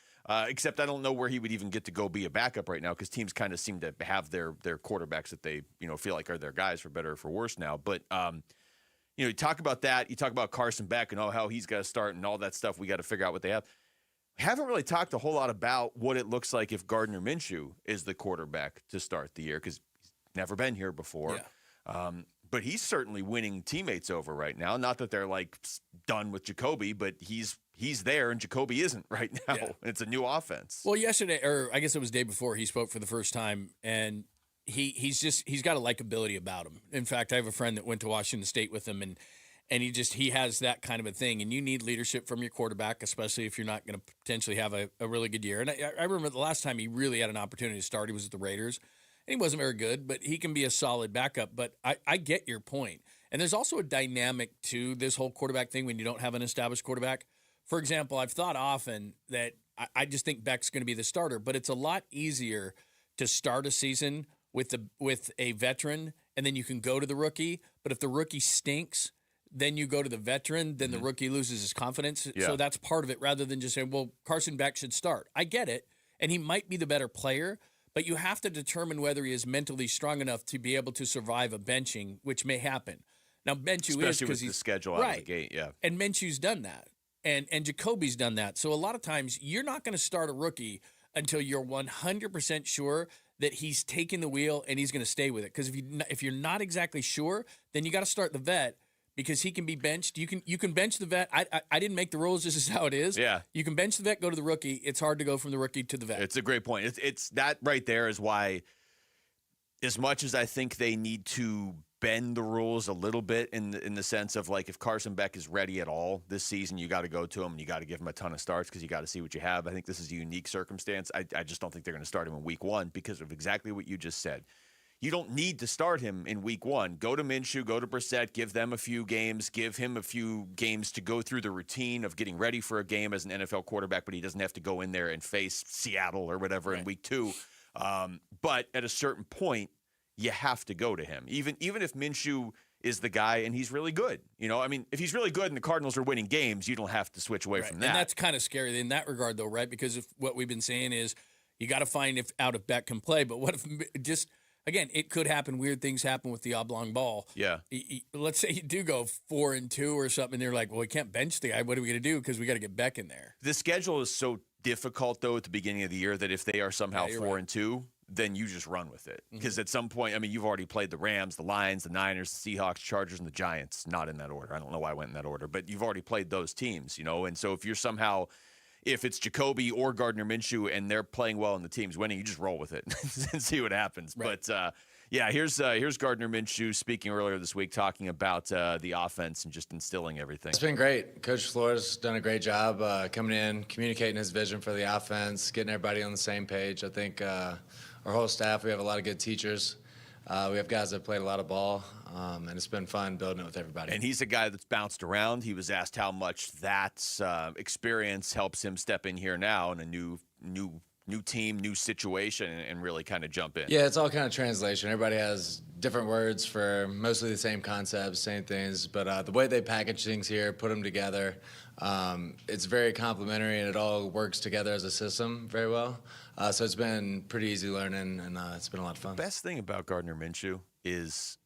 except I don't know where he would even get to go be a backup right now because teams kind of seem to have their quarterbacks that they feel like are their guys for better or for worse now. But you talk about that, you talk about Carson Beck and how he's got to start and all that stuff. We got to figure out what they have. We haven't really talked a whole lot about what it looks like if Gardner Minshew is the quarterback to start the year because he's never been here before. Yeah. But he's certainly winning teammates over right now. Not that they're done with Jacoby, but he's there and Jacoby isn't right now. Yeah. It's a new offense. Well, yesterday, or I guess it was the day before, he spoke for the first time, and he's got a likability about him. In fact, I have a friend that went to Washington State with him, and he has that kind of a thing. And you need leadership from your quarterback, especially if you're not going to potentially have a really good year. And I remember the last time he really had an opportunity to start, he was at the Raiders. And he wasn't very good, but he can be a solid backup. But I get your point. And there's also a dynamic to this whole quarterback thing when you don't have an established quarterback. For example, I've thought often that I just think Beck's going to be the starter, but it's a lot easier to start a season with a veteran, and then you can go to the rookie. But if the rookie stinks, then you go to the veteran, then the rookie loses his confidence. Yeah. So that's part of it, rather than just saying, well, Carson Beck should start. I get it, and he might be the better player, but you have to determine whether he is mentally strong enough to be able to survive a benching, which may happen. Now, Minshew especially with the schedule out of the gate, yeah. And Minshew's done that, and Jacoby's done that. So a lot of times you're not going to start a rookie until you're 100% sure that he's taking the wheel and he's going to stay with it. Because if you're not exactly sure, then you got to start the vet. Because he can be benched. You can bench the vet. I didn't make the rules. This is how it is. Yeah. You can bench the vet, go to the rookie. It's hard to go from the rookie to the vet. It's a great point. It's that right there is why, as much as I think they need to bend the rules a little bit in the sense of if Carson Beck is ready at all this season, you got to go to him and you got to give him a ton of starts because you got to see what you have. I think this is a unique circumstance. I just don't think they're going to start him in week one because of exactly what you just said. You don't need to start him in week one. Go to Minshew, go to Brissett, give them a few games, give him a few games to go through the routine of getting ready for a game as an NFL quarterback, but he doesn't have to go in there and face Seattle or whatever in week two. But at a certain point, you have to go to him. Even if Minshew is the guy and he's really good. If he's really good and the Cardinals are winning games, you don't have to switch away from that. And that's kind of scary in that regard, though, right? Because if what we've been saying is you got to find if Beck can play, but what if just – again, it could happen. Weird things happen with the oblong ball. Yeah. Let's say you do go 4-2 or something, and they're like, well, we can't bench the guy. What are we going to do? Because we got to get Beck in there. The schedule is so difficult, though, at the beginning of the year that if they are somehow 4-2, then you just run with it. Because at some point, you've already played the Rams, the Lions, the Niners, the Seahawks, Chargers, and the Giants. Not in that order. I don't know why I went in that order. But you've already played those teams, And so if you're somehow – if it's Jacoby or Gardner Minshew and they're playing well and the team's winning, you just roll with it and see what happens. Right. But Yeah, here's Gardner Minshew speaking earlier this week, talking about the offense and just instilling everything. It's been great. Coach Flores done a great job coming in, communicating his vision for the offense, getting everybody on the same page. I think our whole staff, we have a lot of good teachers. We have guys that played a lot of ball, and it's been fun building it with everybody. And he's a guy that's bounced around. He was asked how much that experience helps him step in here now in a new team, new situation, and really kind of jump in. Yeah, it's all kind of translation. Everybody has different words for mostly the same concepts, same things, but the way they package things here, put them together, it's very complementary, and it all works together as a system very well. So it's been pretty easy learning, and it's been a lot of fun. The best thing about Gardner Minshew is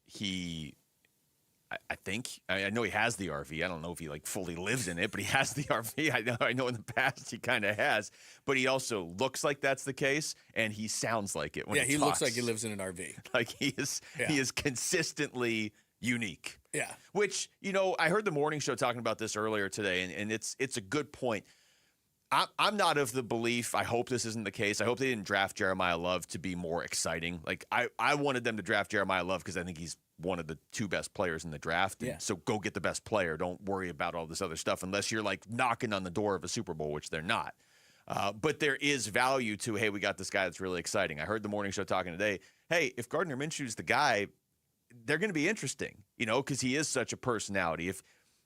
I know he has the RV. I don't know if he fully lives in it, but he has the RV. I know in the past he kind of has, but he also looks like that's the case, and he sounds like it when he talks. looks like he lives in an RV. He is consistently unique. Yeah. Which, I heard the morning show talking about this earlier today, and it's a good point. I'm not of the belief, I hope this isn't the case. I hope they didn't draft Jeremiah Love to be more exciting. I wanted them to draft Jeremiah Love because I think he's one of the 2 best players in the draft. Yeah. So go get the best player. Don't worry about all this other stuff unless you're knocking on the door of a Super Bowl, which they're not. But there is value to, hey, we got this guy that's really exciting. I heard the morning show talking today, hey, if Gardner Minshew's the guy, they're going to be interesting, because he is such a personality.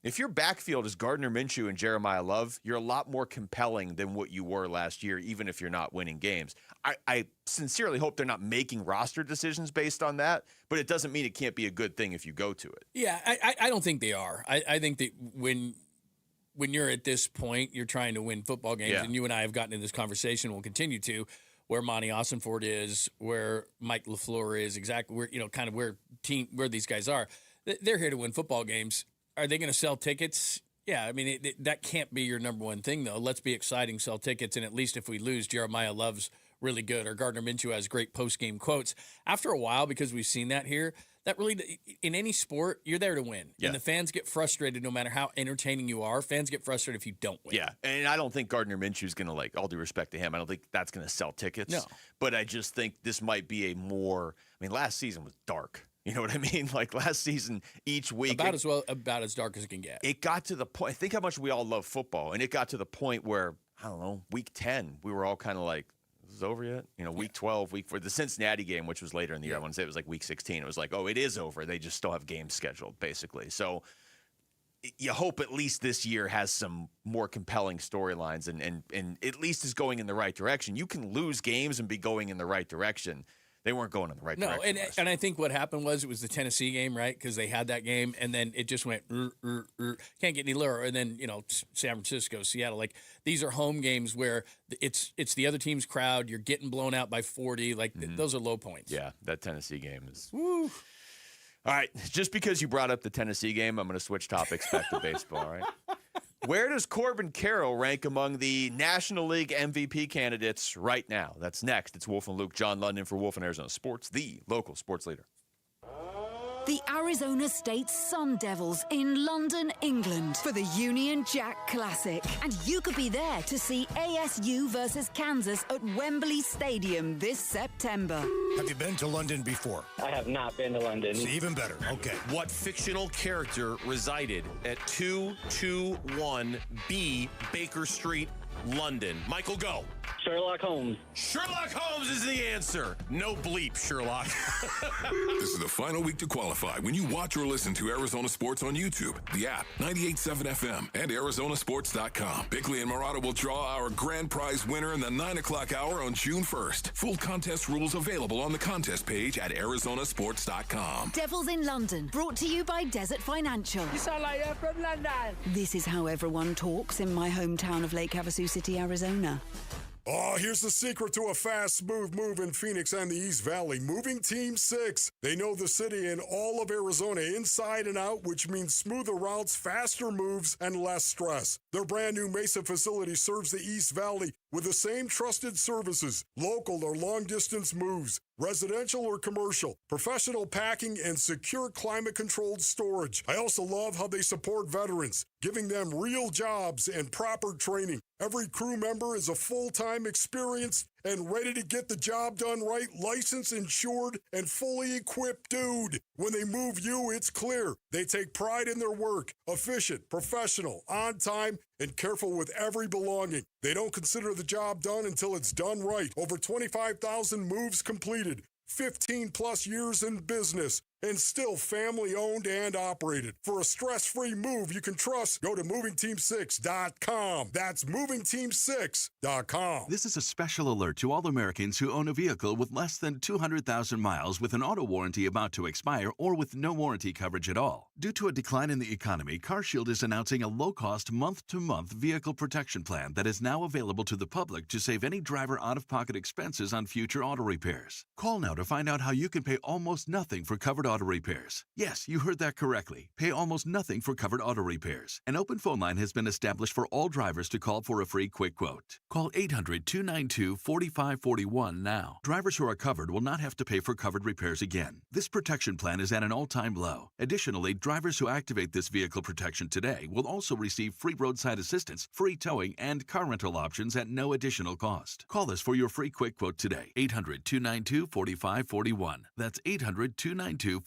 If your backfield is Gardner Minshew and Jeremiah Love, you're a lot more compelling than what you were last year, even if you're not winning games. I sincerely hope they're not making roster decisions based on that, but it doesn't mean it can't be a good thing if you go to it. Yeah, I don't think they are. I think that when you're at this point, you're trying to win football games, and you and I have gotten in this conversation, we'll continue to, where Monty Ossenford is, where Mike LaFleur is, exactly where, kind of where these guys are. They're here to win football games. Are they going to sell tickets? Yeah, I mean, that can't be your number one thing, though. Let's be exciting, sell tickets, and at least if we lose, Jeremiah Love's really good, or Gardner Minshew has great post-game quotes. After a while, because we've seen that here, that really, in any sport, you're there to win. Yeah. And the fans get frustrated no matter how entertaining you are. Fans get frustrated if you don't win. Yeah, and I don't think Gardner Minshew's going to, all due respect to him, I don't think that's going to sell tickets. No. But I just think this might be last season was dark. You know what I mean? Last season, each week. About as dark as it can get. It got to the point, think how much we all love football, and it got to the point where, I don't know, week 10, we were all kind of like, is this over yet? Week 12, for the Cincinnati game, which was later in the year, I want to say it was week 16. It was it is over. They just still have games scheduled, basically. So you hope at least this year has some more compelling storylines and at least is going in the right direction. You can lose games and be going in the right direction. They weren't going in the right direction. No, and I think what happened was it was the Tennessee game, right? Because they had that game, and then it just went, can't get any lower. And then, San Francisco, Seattle. These are home games where it's the other team's crowd. You're getting blown out by 40. Those are low points. Yeah, that Tennessee game is. Woo. All right, just because you brought up the Tennessee game, I'm going to switch topics back to baseball, all right? Where does Corbin Carroll rank among the National League MVP candidates right now? That's next. It's Wolf and Luke, John London for Wolf and Arizona Sports, the local sports leader. The Arizona State Sun Devils in London, England for the Union Jack Classic. And you could be there to see ASU versus Kansas at Wembley Stadium this September. Have you been to London before? I have not been to London. It's even better. Okay. What fictional character resided at 221B Baker Street, London? Michael, go. Sherlock Holmes. Sherlock Holmes is the answer. No bleep, Sherlock. This is the final week to qualify when you watch or listen to Arizona Sports on YouTube, the app, 98.7 FM, and ArizonaSports.com. Bickley and Murata will draw our grand prize winner in the 9 o'clock hour on June 1st. Full contest rules available on the contest page at ArizonaSports.com. Devils in London, brought to you by Desert Financial. You sound like you're from London. This is how everyone talks in my hometown of Lake Havasu City, Arizona. Oh, here's the secret to a fast, smooth move in Phoenix and the East Valley. Moving Team 6. They know the city and all of Arizona inside and out, which means smoother routes, faster moves, and less stress. Their brand new Mesa facility serves the East Valley with the same trusted services, local or long-distance moves, residential or commercial, professional packing, and secure climate-controlled storage. I also love how they support veterans, giving them real jobs and proper training. Every crew member is a full-time, experienced, and ready to get the job done right, licensed, insured, and fully equipped dude. When they move you, it's clear. They take pride in their work. Efficient, professional, on time, and careful with every belonging. They don't consider the job done until it's done right. Over 25,000 moves completed. 15 plus years in business, and still family owned and operated. For a stress-free move you can trust, go to movingteam6.com. That's movingteam6.com. This is a special alert to all Americans who own a vehicle with less than 200,000 miles with an auto warranty about to expire or with no warranty coverage at all. Due to a decline in the economy, CarShield is announcing a low-cost month-to-month vehicle protection plan that is now available to the public to save any driver out-of-pocket expenses on future auto repairs. Call now to find out how you can pay almost nothing for covered auto repairs. Yes, you heard that correctly. Pay almost nothing for covered auto repairs. An open phone line has been established for all drivers to call for a free quick quote. Call 800-292-4541 now. Drivers who are covered will not have to pay for covered repairs again. This protection plan is at an all-time low. Additionally, drivers who activate this vehicle protection today will also receive free roadside assistance, free towing, and car rental options at no additional cost. Call us for your free quick quote today. 800-292-4541. That's 800-292-4541.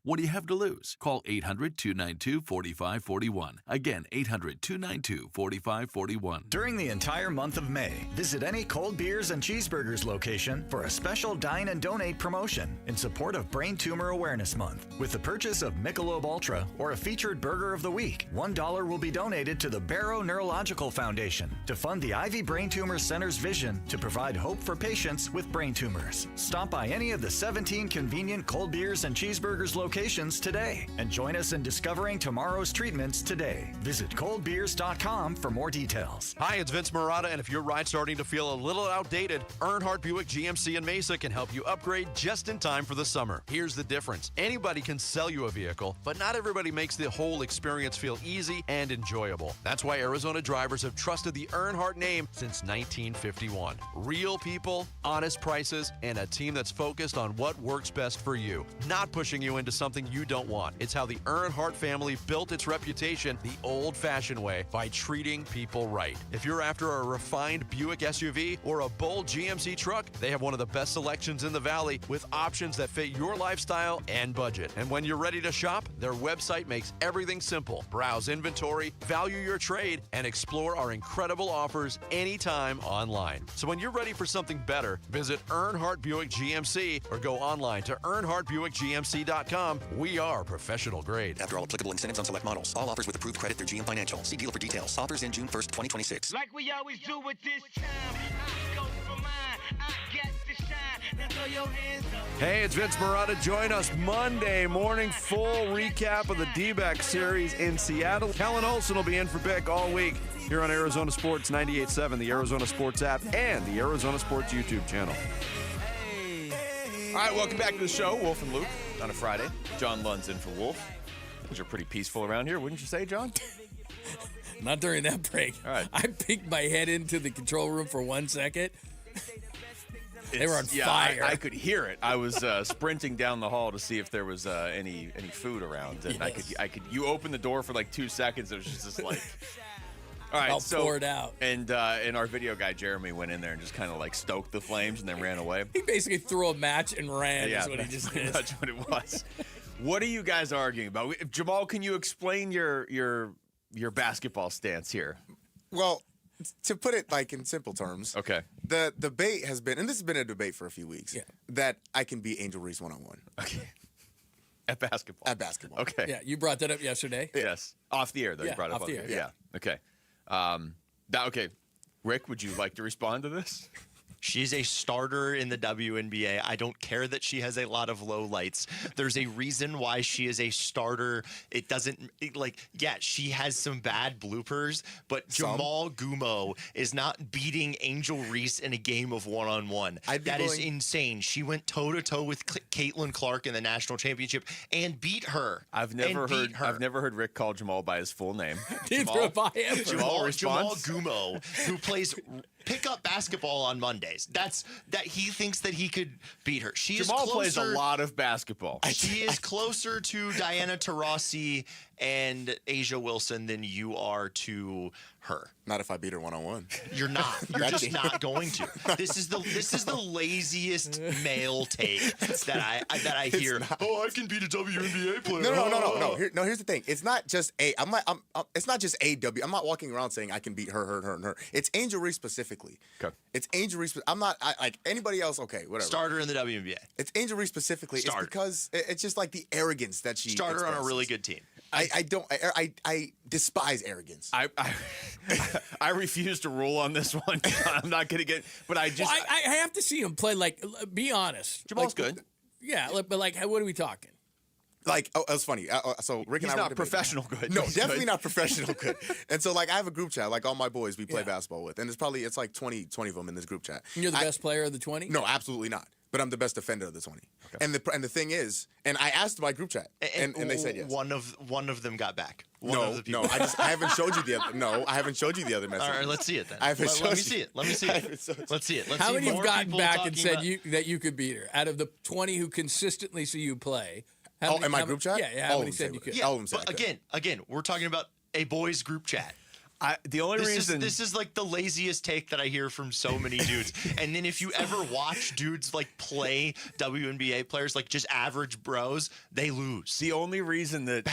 What do you have to lose? Call 800-292-4541. Again, 800-292-4541. During the entire month of May, visit any Cold Beers and Cheeseburgers location for a special Dine and Donate promotion in support of Brain Tumor Awareness Month. With the purchase of Michelob Ultra or a featured Burger of the Week, $1 will be donated to the Barrow Neurological Foundation to fund the Ivy Brain Tumor Center's vision to provide hope for patients with brain tumors. Stop by any of the 17 convenient Cold Beers and Cheeseburgers locations today and join us in discovering tomorrow's treatments today. Visit coldbeers.com for more details. Hi, it's Vince Marotta, and if your ride's starting to feel a little outdated, Earnhardt Buick GMC in Mesa can help you upgrade just in time for the summer. Here's the difference. Anybody can sell you a vehicle, but not everybody makes the whole experience feel easy and enjoyable. That's why Arizona drivers have trusted the Earnhardt name since 1951. Real people, honest prices, and a team that's focused on what works best for you, not pushing you into something you don't want. It's how the Earnhardt family built its reputation the old-fashioned way, by treating people right. If you're after a refined Buick SUV or a bold GMC truck, they have one of the best selections in the valley with options that fit your lifestyle and budget. And when you're ready to shop, their website makes everything simple. Browse inventory, value your trade, and explore our incredible offers anytime online. So when you're ready for something better, visit Earnhardt Buick GMC or go online to EarnhardtBuickGMC.com. We are professional grade. After all applicable incentives on select models. All offers with approved credit through GM Financial. See dealer for details. Offers in June 1st, 2026. Like we always do with this time. I go for mine. I get to shine. Now throw your hands up. Hey, it's Vince Marotta. Join us Monday morning. Full recap of the D-back series in Seattle. Kellen Olson will be in for Bick all week here on Arizona Sports 98.7, the Arizona Sports app, and the Arizona Sports YouTube channel. All right, welcome back to the show. Wolf and Luke on a Friday. John Lund's in for Wolf. Things are pretty peaceful around here, wouldn't you say, John? Not during that break. All right. I peeked my head into the control room for 1 second. They were on fire. I could hear it. I was sprinting down the hall to see if there was any food around, and Yes. You opened the door for like 2 seconds. It was just like, all right, I'll so pour it out. And our video guy Jeremy went in there and just kind of like stoked the flames and then ran away. He basically threw a match and ran. Yeah, is what he just pretty did. much what it was. What are you guys arguing about? Jamal, can you explain your basketball stance here? Well, to put it like in simple terms, okay. The debate has been, and this has been a debate for a few weeks, that I can beat Angel Reese one-on-one. Okay. At basketball. At basketball. Okay. Yeah, you brought that up yesterday. Yes. Off the air, though. Yeah, You brought it up off the air. Yeah. Okay. Okay. Rick, would you like to respond to this? She's a starter in the WNBA. I don't care that she has a lot of lowlights. There's a reason why she is a starter. It doesn't, she has some bad bloopers, but Jamal Gumo is not beating Angel Reese in a game of one-on-one. That is insane. She went toe-to-toe with Caitlin Clark in the national championship and beat her. I've never heard Rick call Jamal by his full name. Neither have I ever. Jamal Gumo, who plays pickup basketball on Mondays. That he thinks that he could beat her. Jamal plays a lot of basketball. She is closer to Diana Taurasi and Asia Wilson than you are to her. Not if I beat her one-on-one. You're not. You're just not going to. This is the laziest male take that I hear. Oh, I can beat a WNBA player. No. Here's the thing. It's not just it's not just AW. I'm not walking around saying I can beat her, and her. It's Angel Reese specifically. Okay. It's Angel Reese. I'm not like anybody else. Okay, whatever. Starter in the WNBA. It's Angel Reese specifically. Starter. It's because it's just like the arrogance that she Starter on a expresses. really good team. I despise arrogance. I refuse to rule on this one. I'm not gonna get, but I just I have to see him play. Like, be honest. Jamal's good. Yeah, but like, what are we talking? Like, it was funny. So Rick and He's I not professional good. No, He's definitely good. not professional good. And so, like, I have a group chat, like all my boys we play basketball with, and it's like 20 of them in this group chat. You're the best player of the 20? No, absolutely not. But I'm the best defender of the 20. Okay. And the thing is, and I asked my group chat, and they said yes. One of them got back. No, I haven't showed you the other. No, I haven't showed you the other message. All right, let's see it then. Let me see it. Let's see it. How many have gotten back and said that you could beat her? Out of the 20 who consistently see you play. In my group chat? Yeah, how many said you could? Yeah, but again, we're talking about a boys group chat. The only reason this is like the laziest take that I hear from so many dudes. And then if you ever watch dudes like play WNBA players, like just average bros, they lose. The only reason that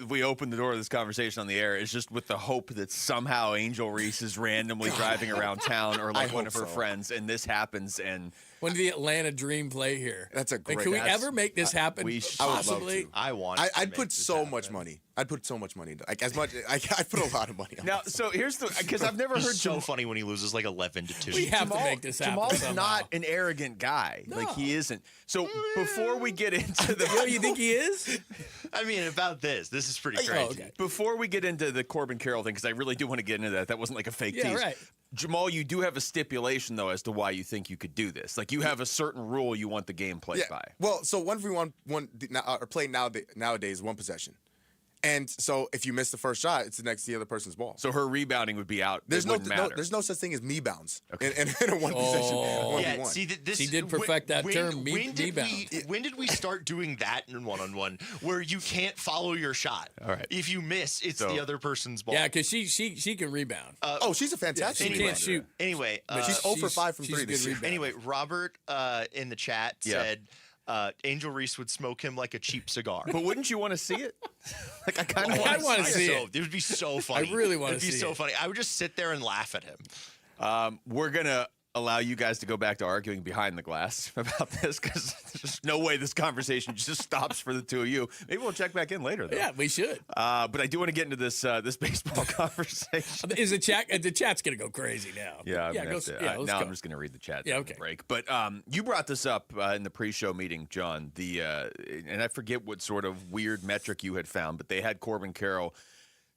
we opened the door to this conversation on the air is just with the hope that somehow Angel Reese is randomly driving around town or like one of her friends, and this happens. And when did the Atlanta Dream play here? That's a great. Can we ever make this happen? Possibly. I'd put so much money. I'd put so much money. Like as much. I put a lot of money. Now, so here's because I've never heard so funny when he loses like 11-2. We have to make this happen. Jamal's somehow. not an arrogant guy. No. Like he isn't. So before we get into the, you think he is? I mean, about this is pretty crazy. Okay. Before we get into the Corbin Carroll thing, because I really do want to get into that. That wasn't like a fake tease. Right. Jamal, you do have a stipulation though as to why you think you could do this. Like you have a certain rule you want the game played by. Well, so 1v1 play nowadays one possession. And so if you miss the first shot, it's the other person's ball. So her rebounding would be out. There's no such thing as me bounds in a one possession. Yeah, see, he did perfect that term. When did we start doing that in one-on-one where you can't follow your shot? All right. If you miss, it's the other person's ball. Yeah, because she can rebound. She's a fantastic. She can't shoot. Anyway, she's 0 for 5 from 3 this year. Anyway, Robert in the chat said. Angel Reese would smoke him like a cheap cigar. But wouldn't you want to see it? Like I kind of I want to see it. It would be so funny. I really want to see it. It'd be so funny. I would just sit there and laugh at him. We're gonna allow you guys to go back to arguing behind the glass about this because there's no way this conversation just stops for the two of you. Maybe we'll check back in later, though. Yeah, we should. But I do want to get into this baseball conversation. Is the chat's gonna go crazy now? Yeah, now I'm just gonna read the chat. Yeah, okay. Break. But you brought this up in the pre-show meeting, John. And I forget what sort of weird metric you had found, but they had Corbin Carroll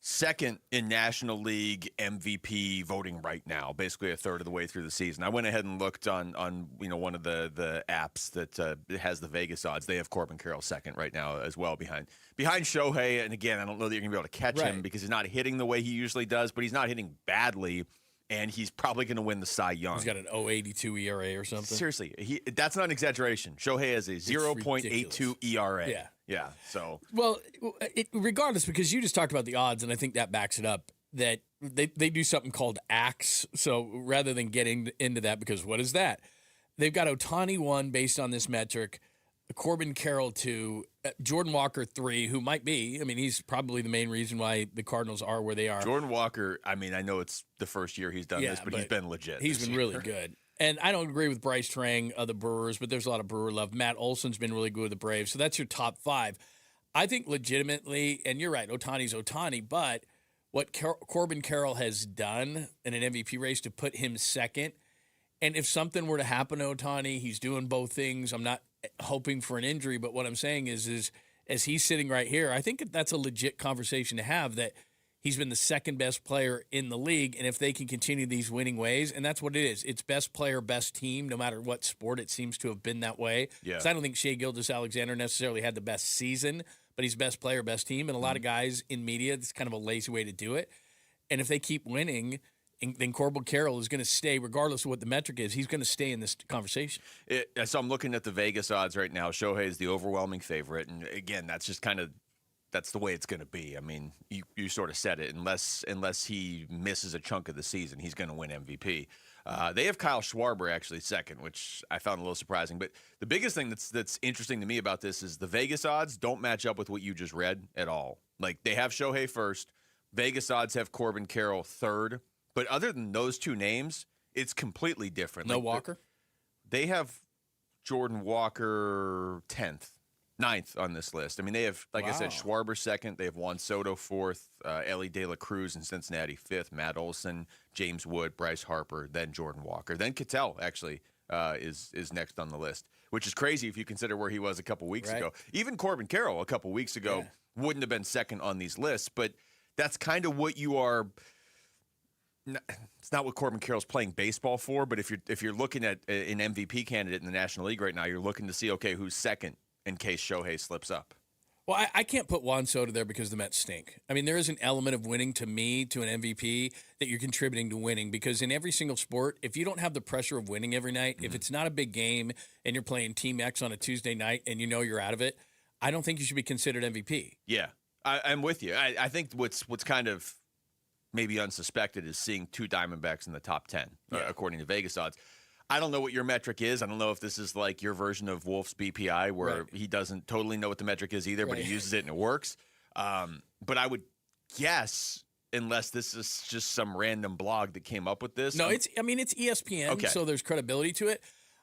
second in National League MVP voting right now, basically a third of the way through the season. I went ahead and looked on one of the apps that has the Vegas odds. They have Corbin Carroll second right now as well behind Shohei. And again, I don't know that you're going to be able to catch him because he's not hitting the way he usually does, but he's not hitting badly. And he's probably going to win the Cy Young. He's got an 0.82 ERA or something. Seriously, that's not an exaggeration. Shohei has a 0.82 ERA. Yeah. Yeah, so. Well, regardless, because you just talked about the odds, and I think that backs it up, that they do something called AX. So rather than getting into that, because what is that? They've got Ohtani 1 based on this metric, Corbin Carroll 2, Jordan Walker 3, who might be, I mean, he's probably the main reason why the Cardinals are where they are. Jordan Walker, I mean, I know it's the first year he's done this, but he's been legit. He's been really good. And I don't agree with Bryce Trang of the Brewers, but there's a lot of Brewer love. Matt Olson's been really good with the Braves. So that's your top 5. I think legitimately, and you're right, Ohtani's Ohtani, but what Corbin Carroll has done in an MVP race to put him second, and if something were to happen to Ohtani, he's doing both things. I'm not hoping for an injury, but what I'm saying is as he's sitting right here, I think that's a legit conversation to have, that he's been the second best player in the league, and if they can continue these winning ways, and that's what it is. It's best player, best team, no matter what sport. It seems to have been that way. Yeah. So I don't think Shai Gilgeous-Alexander necessarily had the best season, but he's best player, best team, and a lot of guys in media, it's kind of a lazy way to do it. And if they keep winning, then Corbin Carroll is going to stay, regardless of what the metric is. He's going to stay in this conversation. So I'm looking at the Vegas odds right now. Shohei is the overwhelming favorite, and again, that's that's the way it's going to be. I mean, you sort of said it. Unless he misses a chunk of the season, he's going to win MVP. They have Kyle Schwarber actually second, which I found a little surprising. But the biggest thing that's interesting to me about this is the Vegas odds don't match up with what you just read at all. Like, they have Shohei first. Vegas odds have Corbin Carroll third. But other than those two names, it's completely different. No Walker? They have Jordan Walker 10th. 9th on this list. I mean, they have, like I said, Schwarber second. They have Juan Soto fourth, Ellie De La Cruz in Cincinnati fifth, Matt Olson, James Wood, Bryce Harper, then Jordan Walker. Then Cattell, actually, is next on the list, which is crazy if you consider where he was a couple weeks ago. Even Corbin Carroll a couple weeks ago wouldn't have been second on these lists, but that's kind of what you are. It's not what Corbin Carroll's playing baseball for, but if you're looking at an MVP candidate in the National League right now, you're looking to see, okay, who's second in case Shohei slips up. Well, I can't put Juan Soto there because the Mets stink. I mean, there is an element of winning to me, to an MVP, that you're contributing to winning. Because in every single sport, if you don't have the pressure of winning every night, if it's not a big game and you're playing Team X on a Tuesday night and you know you're out of it, I don't think you should be considered MVP. Yeah, I'm with you. I think what's kind of maybe unsuspected is seeing two Diamondbacks in the top 10, according to Vegas odds. I don't know what your metric is. I don't know if this is like your version of Wolf's BPI where he doesn't totally know what the metric is either, but he uses it and it works. But I would guess, unless this is just some random blog that came up with this. No, it's ESPN, so there's credibility to it.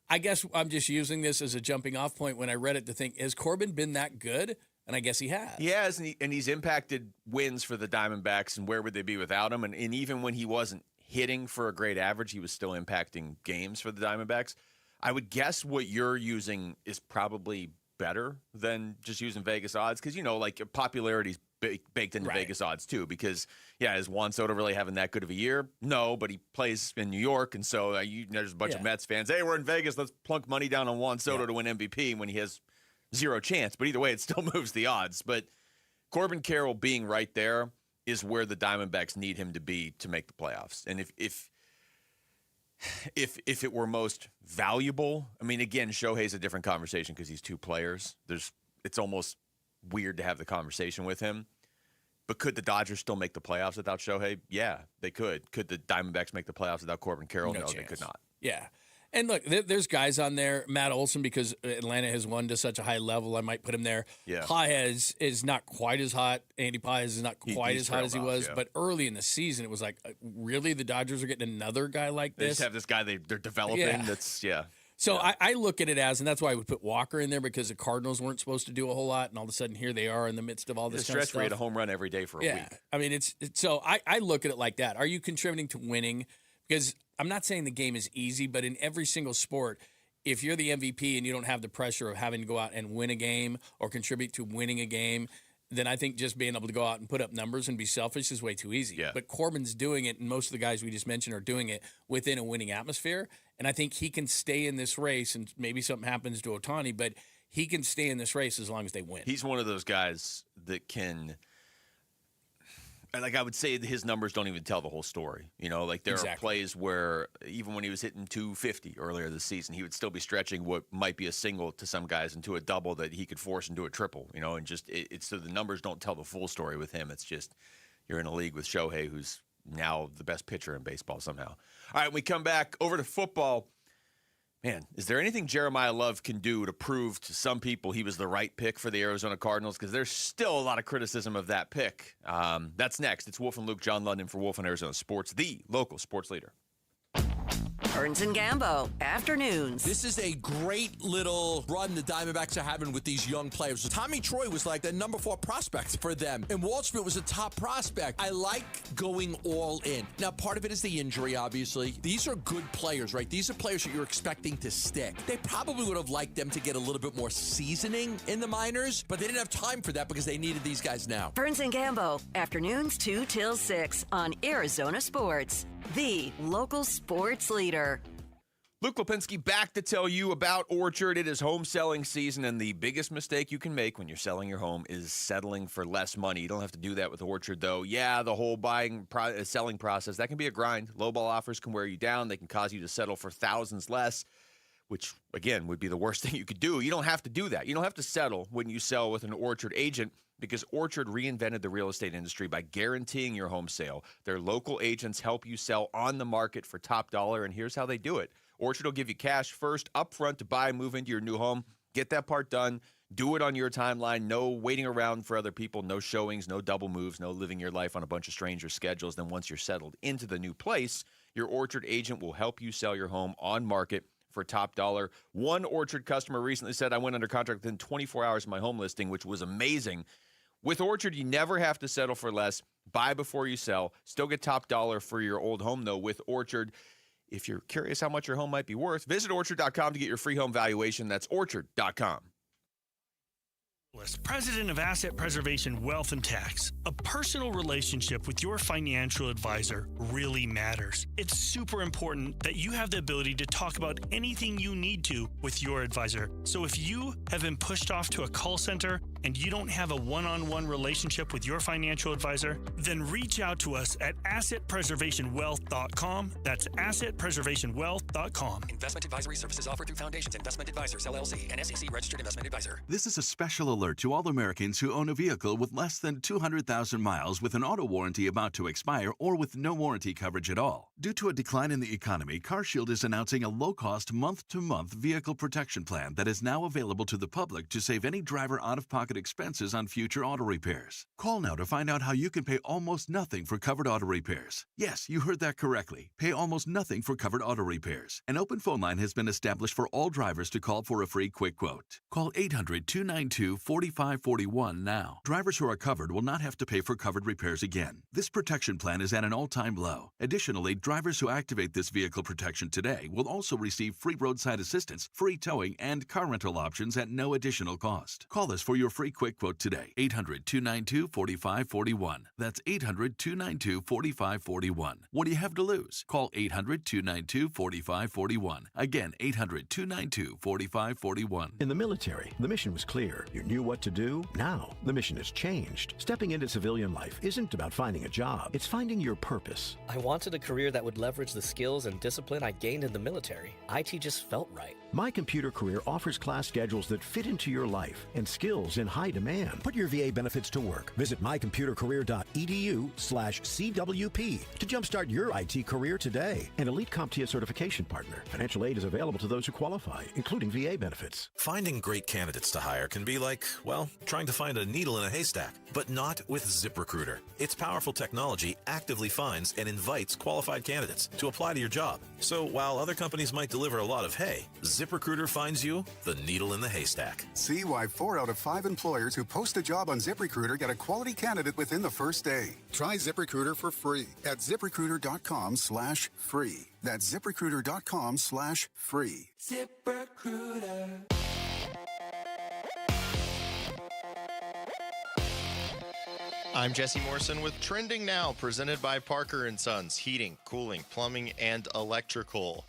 I guess I'm just using this as a jumping off point when I read it to think, has Corbin been that good? And I guess he has. He has, and he's impacted wins for the Diamondbacks, and where would they be without him? And even when he wasn't hitting for a great average, he was still impacting games for the Diamondbacks. I would guess what you're using is probably better than just using Vegas odds because, like popularity's baked into Vegas odds too because, is Juan Soto really having that good of a year? No, but he plays in New York, and so there's a bunch of Mets fans. Hey, we're in Vegas. Let's plunk money down on Juan Soto to win MVP when he has zero chance. But either way, it still moves the odds. But Corbin Carroll being right there is where the Diamondbacks need him to be to make the playoffs. And if it were most valuable, I mean, again, Shohei's a different conversation because he's two players. It's almost weird to have the conversation with him. But could the Dodgers still make the playoffs without Shohei? Yeah, they could. Could the Diamondbacks make the playoffs without Corbin Carroll? No, they could not. Yeah. And look, there's guys on there. Matt Olson, because Atlanta has won to such a high level, I might put him there. Yeah. Paez is not quite as hot. Andy Paez is not quite as hot as he was. But early in the season, it was like, really? The Dodgers are getting another guy like this? They just have this guy they're developing that's, So I look at it as, and that's why I would put Walker in there because the Cardinals weren't supposed to do a whole lot, and all of a sudden here they are in the midst of all this kind of stuff. Stretch rate a home run every day for a week. I mean, so I look at it like that. Are you contributing to winning? Because I'm not saying the game is easy, but in every single sport, if you're the MVP and you don't have the pressure of having to go out and win a game or contribute to winning a game, then I think just being able to go out and put up numbers and be selfish is way too easy. Yeah. But Corbin's doing it, and most of the guys we just mentioned are doing it within a winning atmosphere. And I think he can stay in this race, and maybe something happens to Ohtani, but he can stay in this race as long as they win. He's one of those guys that can, like I would say his numbers don't even tell the whole story. Like there are plays where even when he was hitting 250 earlier this season, he would still be stretching what might be a single to some guys into a double that he could force into a triple, and just it's so the numbers don't tell the full story with him. It's just you're in a league with Shohei, who's now the best pitcher in baseball somehow. All right, when we come back over to football. Man, is there anything Jeremiah Love can do to prove to some people he was the right pick for the Arizona Cardinals? Because there's still a lot of criticism of that pick. That's next. It's Wolf and Luke, John London for Wolf and Arizona Sports, the local sports leader. Burns and Gambo, afternoons. This is a great little run the Diamondbacks are having with these young players. Tommy Troy was like the number 4 prospect for them, and Waldschmidt was a top prospect. I like going all in. Now, part of it is the injury, obviously. These are good players, right? These are players that you're expecting to stick. They probably would have liked them to get a little bit more seasoning in the minors, but they didn't have time for that because they needed these guys now. Burns and Gambo, afternoons 2 till 6 on Arizona Sports, the local sports leader. Luke Lipinski back to tell you about Orchard. It is home selling season, and the biggest mistake you can make when you're selling your home is settling for less money. You don't have to do that with Orchard, though. Yeah, the whole selling process, that can be a grind. Lowball offers can wear you down. They can cause you to settle for thousands less, which, again, would be the worst thing you could do. You don't have to do that. You don't have to settle when you sell with an Orchard agent because Orchard reinvented the real estate industry by guaranteeing your home sale. Their local agents help you sell on the market for top dollar, and here's how they do it. Orchard will give you cash first up front to buy and move into your new home. Get that part done. Do it on your timeline. No waiting around for other people, no showings, no double moves, no living your life on a bunch of strangers' schedules. Then once you're settled into the new place, your Orchard agent will help you sell your home on market for top dollar. One Orchard customer recently said, I went under contract within 24 hours of my home listing, which was amazing. With Orchard, you never have to settle for less. Buy before you sell. Still get top dollar for your old home, though, with Orchard. If you're curious how much your home might be worth, visit Orchard.com to get your free home valuation. That's Orchard.com. President of Asset Preservation Wealth and Tax. A personal relationship with your financial advisor really matters. It's super important that you have the ability to talk about anything you need to with your advisor. So if you have been pushed off to a call center and you don't have a one-on-one relationship with your financial advisor, then reach out to us at assetpreservationwealth.com. That's assetpreservationwealth.com. Investment advisory services offered through Foundations Investment Advisors, LLC, an SEC-registered investment advisor. This is a special alert to all Americans who own a vehicle with less than 200,000 miles with an auto warranty about to expire or with no warranty coverage at all. Due to a decline in the economy, CarShield is announcing a low-cost month-to-month vehicle protection plan that is now available to the public to save any driver out-of-pocket expenses on future auto repairs. Call now to find out how you can pay almost nothing for covered auto repairs. Yes, you heard that correctly. Pay almost nothing for covered auto repairs. An open phone line has been established for all drivers to call for a free quick quote. Call 800-292-4541 now. Drivers who are covered will not have to pay for covered repairs again. This protection plan is at an all-time low. Additionally, drivers who activate this vehicle protection today will also receive free roadside assistance, free towing, and car rental options at no additional cost. Call us for your free quick quote today. 800-292-4541. That's 800-292-4541. What do you have to lose? Call 800-292-4541. Again, 800-292-4541. In the military, the mission was clear. You knew what to do. Now, the mission has changed. Stepping into civilian life isn't about finding a job. It's finding your purpose. I wanted a career that would leverage the skills and discipline I gained in the military. IT just felt right. My Computer Career offers class schedules that fit into your life and skills in high demand. Put your VA benefits to work. Visit mycomputercareer.edu/CWP to jumpstart your IT career today. An elite CompTIA certification partner. Financial aid is available to those who qualify, including VA benefits. Finding great candidates to hire can be like, well, trying to find a needle in a haystack, but not with ZipRecruiter. Its powerful technology actively finds and invites qualified candidates to apply to your job. So while other companies might deliver a lot of hay, ZipRecruiter finds you the needle in the haystack. See why 4 out of 5 employers who post a job on ZipRecruiter get a quality candidate within the first day. Try ZipRecruiter for free at ZipRecruiter.com/free. That's ZipRecruiter.com/free. ZipRecruiter. I'm Jesse Morrison with Trending Now, presented by Parker & Sons, heating, cooling, plumbing, and electrical.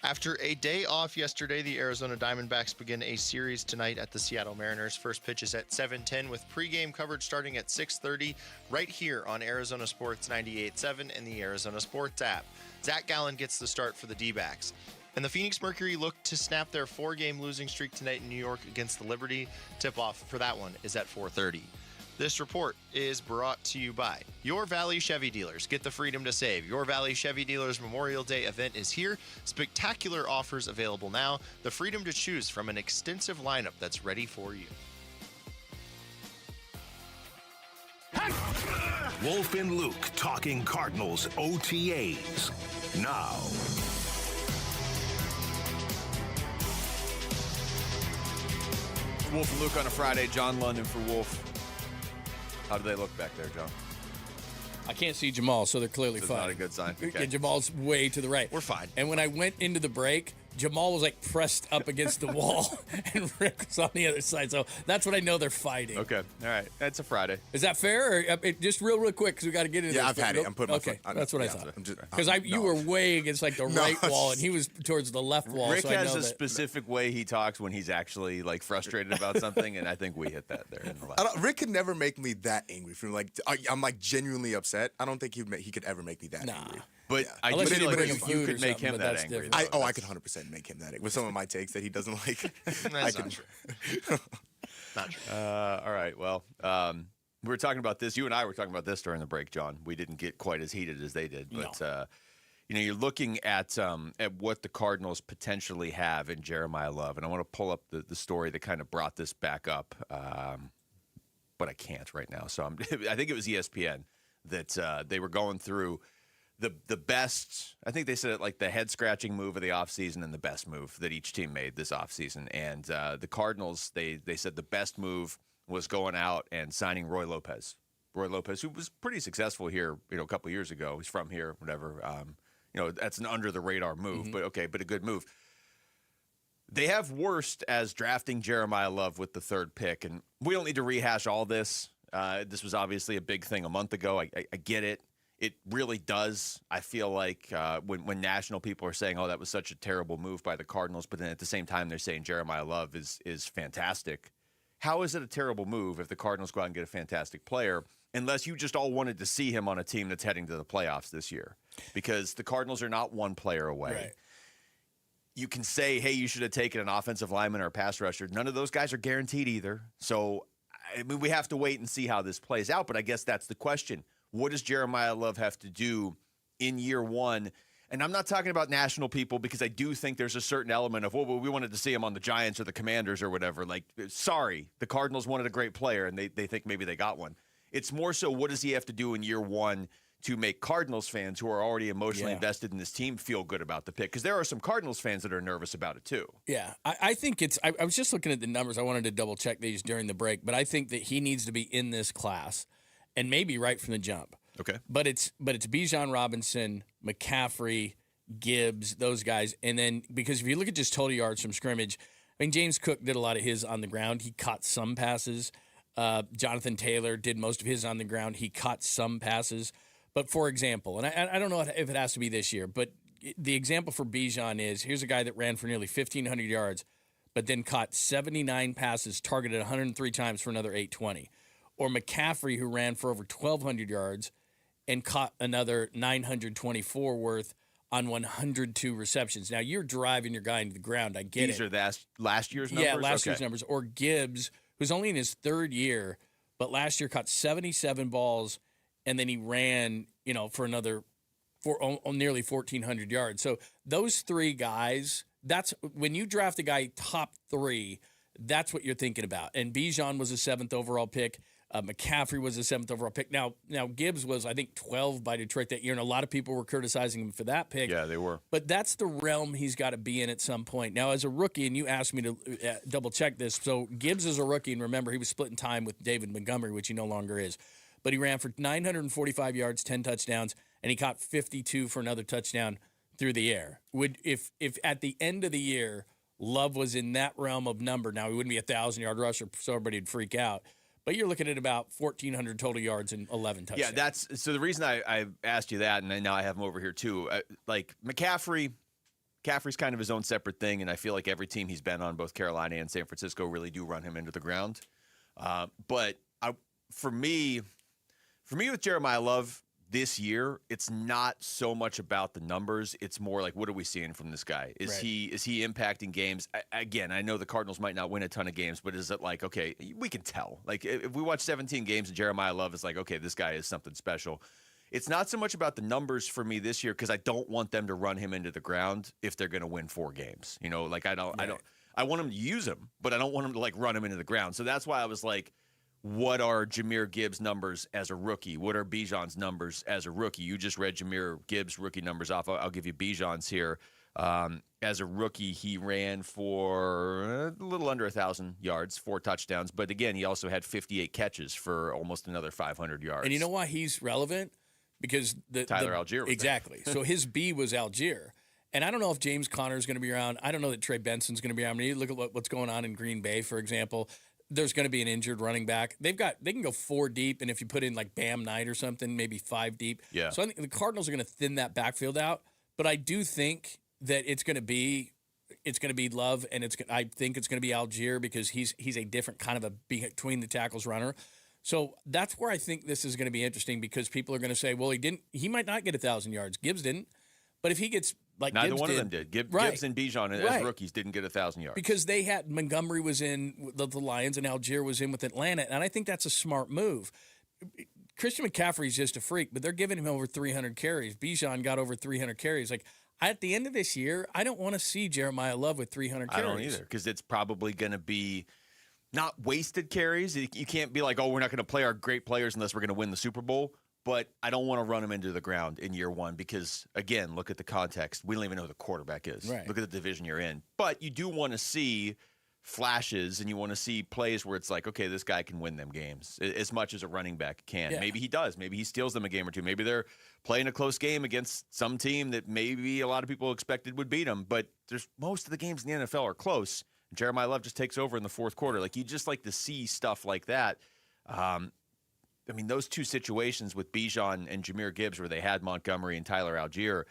After a day off yesterday, the Arizona Diamondbacks begin a series tonight at the Seattle Mariners. First pitch is at 7:10 with pregame coverage starting at 6:30 right here on Arizona Sports 98.7 and the Arizona Sports app. Zach Gallen gets the start for the D-backs. And the Phoenix Mercury look to snap their 4-game losing streak tonight in New York against the Liberty. Tip-off for that one is at 4:30. This report is brought to you by Your Valley Chevy Dealers. Get the freedom to save. Your Valley Chevy Dealers Memorial Day event is here. Spectacular offers available now. The freedom to choose from an extensive lineup that's ready for you. Wolf and Luke talking Cardinals OTAs. Now. Wolf and Luke on a Friday. John London for Wolf. How do they look back there, John? I can't see Jamal, so they're clearly fine. Not a good sign. Okay. Yeah, Jamal's way to the right. We're fine. And when I went into the break, Jamal was like pressed up against the wall, and Rick was on the other side. So that's what I know they're fighting. Okay. All right. That's a Friday. Is that fair? Or, just real quick, because we got to get into this. Yeah, I've had it. I'm putting my foot. That's what I thought. Because you were way against like the right wall, and he was towards the left wall. Rick so has a specific way he talks when he's actually like frustrated about something, and I think we hit that there. In the last Rick could never make me that angry. From like, I'm like genuinely upset. I don't think he could ever make me that angry. But I do feel like you could make him that angry. I could 100% make him that angry with some of my takes that he doesn't like. That's not true. Not true. All right. Well, We were talking about this. You and I were talking about this during the break, John. We didn't get quite as heated as they did, but you're looking at what the Cardinals potentially have in Jeremiah Love, and I want to pull up the story that kind of brought this back up, but I can't right now. So I think it was ESPN that they were going through the best. I think they said it like the head scratching move of the offseason and the best move that each team made this offseason. And the Cardinals, they said the best move was going out and signing Roy Lopez. Roy Lopez, who was pretty successful here, a couple years ago. He's from here, whatever. That's an under the radar move, but a good move. They have worst as drafting Jeremiah Love with the third pick, and we don't need to rehash all this. This was obviously a big thing a month ago. I get it. It really does. I feel like when national people are saying, "Oh, that was such a terrible move by the Cardinals," but then at the same time they're saying Jeremiah Love is fantastic. How is it a terrible move if the Cardinals go out and get a fantastic player, unless you just all wanted to see him on a team that's heading to the playoffs this year? Because the Cardinals are not one player away. Right. You can say, hey, you should have taken an offensive lineman or a pass rusher. None of those guys are guaranteed either. So, we have to wait and see how this plays out. But I guess that's the question. What does Jeremiah Love have to do in year one? And I'm not talking about national people, because I do think there's a certain element of, well, we wanted to see him on the Giants or the Commanders or whatever. Like, sorry, the Cardinals wanted a great player, and they think maybe they got one. It's more so, what does he have to do in year one to make Cardinals fans who are already emotionally invested in this team feel good about the pick? Because there are some Cardinals fans that are nervous about it too. Yeah, I think it's – I was just looking at the numbers. I wanted to double-check these during the break, but I think that he needs to be in this class and maybe right from the jump. Okay. But it's Bijan Robinson, McCaffrey, Gibbs, those guys. And then because if you look at just total yards from scrimmage, I mean, James Cook did a lot of his on the ground. He caught some passes. Jonathan Taylor did most of his on the ground. He caught some passes. But, for example, and I don't know if it has to be this year, but the example for Bijan is, here's a guy that ran for nearly 1,500 yards, but then caught 79 passes, targeted 103 times for another 820. Or McCaffrey, who ran for over 1,200 yards and caught another 924 worth on 102 receptions. Now, you're driving your guy into the ground. I get These it. are last year's numbers? Yeah, last year's numbers. Or Gibbs, who's only in his third year, but last year caught 77 balls, and then he ran, for another nearly 1,400 yards. So those three guys, that's when you draft a guy top three, that's what you're thinking about. And Bijan was a 7th overall pick. McCaffrey was a 7th overall pick. Now Gibbs was, I think, 12 by Detroit that year, and a lot of people were criticizing him for that pick. Yeah, they were. But that's the realm he's got to be in at some point. Now, as a rookie, and you asked me to double-check this, so Gibbs is a rookie, and remember, he was splitting time with David Montgomery, which he no longer is. But he ran for 945 yards, 10 touchdowns, and he caught 52 for another touchdown through the air. If at the end of the year, Love was in that realm of number, now he wouldn't be a 1,000-yard rusher, so everybody would freak out. But you're looking at about 1,400 total yards and 11 touchdowns. Yeah, so the reason I asked you that, and now I have him over here too, like McCaffrey's kind of his own separate thing, and I feel like every team he's been on, both Carolina and San Francisco, really do run him into the ground. But for me, with Jeremiah Love this year, it's not so much about the numbers. It's more like, what are we seeing from this guy? Is he impacting games? Again, I know the Cardinals might not win a ton of games, but is it like, okay, we can tell. Like, if we watch 17 games and Jeremiah Love is like, okay, this guy is something special. It's not so much about the numbers for me this year, because I don't want them to run him into the ground if they're going to win 4 games. I want him to use him, but I don't want him to like run him into the ground. So that's why I was like, what are Jahmyr Gibbs' numbers as a rookie? What are Bijan's numbers as a rookie? You just read Jahmyr Gibbs' rookie numbers off. I'll give you Bijan's here. As a rookie, he ran for a little under 1,000 yards, 4 touchdowns. But again, he also had 58 catches for almost another 500 yards. And you know why he's relevant? Because Tyler Algier was exactly. So his B was Algier. And I don't know if James Conner is going to be around. I don't know that Trey Benson's going to be around. I mean, you look at what's going on in Green Bay, for example. There's going to be an injured running back. They can go 4 deep, and if you put in like Bam Knight or something, maybe 5 deep. Yeah. So I think the Cardinals are going to thin that backfield out. But I do think that it's going to be Love, and I think it's going to be Algier, because he's a different kind of a between the tackles runner. So that's where I think this is going to be interesting, because people are going to say, well, he might not get 1,000 yards. Gibbs didn't. But if he gets like neither Gibbs one did, of them did. right. Gibbs and Bijan as rookies didn't get 1,000 yards because they had Montgomery was in the Lions and Algier was in with Atlanta, and I think that's a smart move. Christian McCaffrey's just a freak, but they're giving him over 300 carries. Bijan got over 300 carries. Like, at the end of this year, I don't want to see Jeremiah Love with 300 carries. I don't either, because it's probably going to be not wasted carries. You can't be like, oh, we're not going to play our great players unless we're going to win the Super Bowl. But I don't want to run them into the ground in year one because, again, look at the context. We don't even know who the quarterback is. Right. Look at the division you're in. But you do want to see flashes, and you want to see plays where it's like, okay, this guy can win them games as much as a running back can. Yeah. Maybe he does. Maybe he steals them a game or two. Maybe they're playing a close game against some team that maybe a lot of people expected would beat them. But most of the games in the NFL are close. Jeremiah Love just takes over in the fourth quarter. Like, you just like to see stuff like that. I mean, those two situations with Bijan and Jahmyr Gibbs where they had Montgomery and Tyler Algier,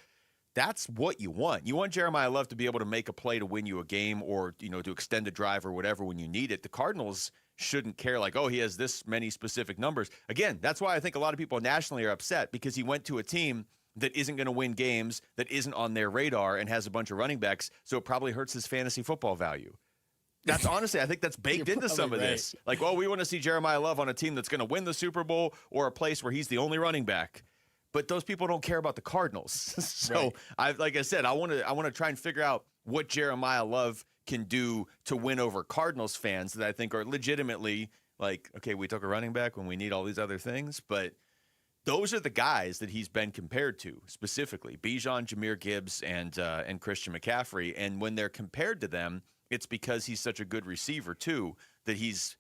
that's what you want. You want Jeremiah Love to be able to make a play to win you a game or, to extend a drive or whatever when you need it. The Cardinals shouldn't care like, oh, he has this many specific numbers. Again, that's why I think a lot of people nationally are upset because he went to a team that isn't going to win games, that isn't on their radar and has a bunch of running backs, so it probably hurts his fantasy football value. That's honestly, I think that's baked into some of this. Like, well, we want to see Jeremiah Love on a team that's going to win the Super Bowl or a place where he's the only running back. But those people don't care about the Cardinals. So, like I said, I want to try and figure out what Jeremiah Love can do to win over Cardinals fans that I think are legitimately like, okay, we took a running back when we need all these other things. But those are the guys that he's been compared to specifically, Bijan, Jahmyr Gibbs, and Christian McCaffrey. And when they're compared to them, it's because he's such a good receiver, too, that he's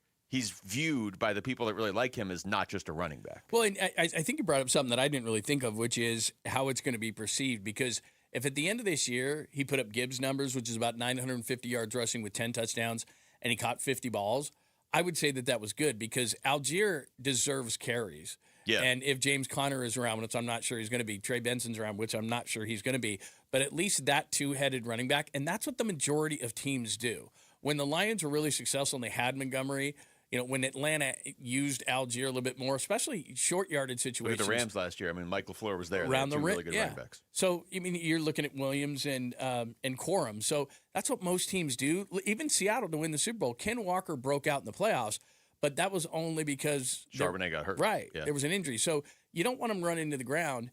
viewed by the people that really like him as not just a running back. Well, and I think you brought up something that I didn't really think of, which is how it's going to be perceived. Because if at the end of this year he put up Gibbs' numbers, which is about 950 yards rushing with 10 touchdowns, and he caught 50 balls, I would say that was good because Algier deserves carries. Yeah. And if James Conner is around, which I'm not sure he's going to be, Trey Benson's around, which I'm not sure he's going to be, but at least that two-headed running back, and that's what the majority of teams do. When the Lions were really successful and they had Montgomery, when Atlanta used Algier a little bit more, especially short yardage situations. Look at the Rams last year. I mean, Mike LaFleur was there. Around they had the two really good running backs. So, I mean, you're looking at Williams and Corum. So that's what most teams do. Even Seattle to win the Super Bowl. Ken Walker broke out in the playoffs, but that was only because Charbonnet got hurt. Right. Yeah. There was an injury. So you don't want them running into the ground.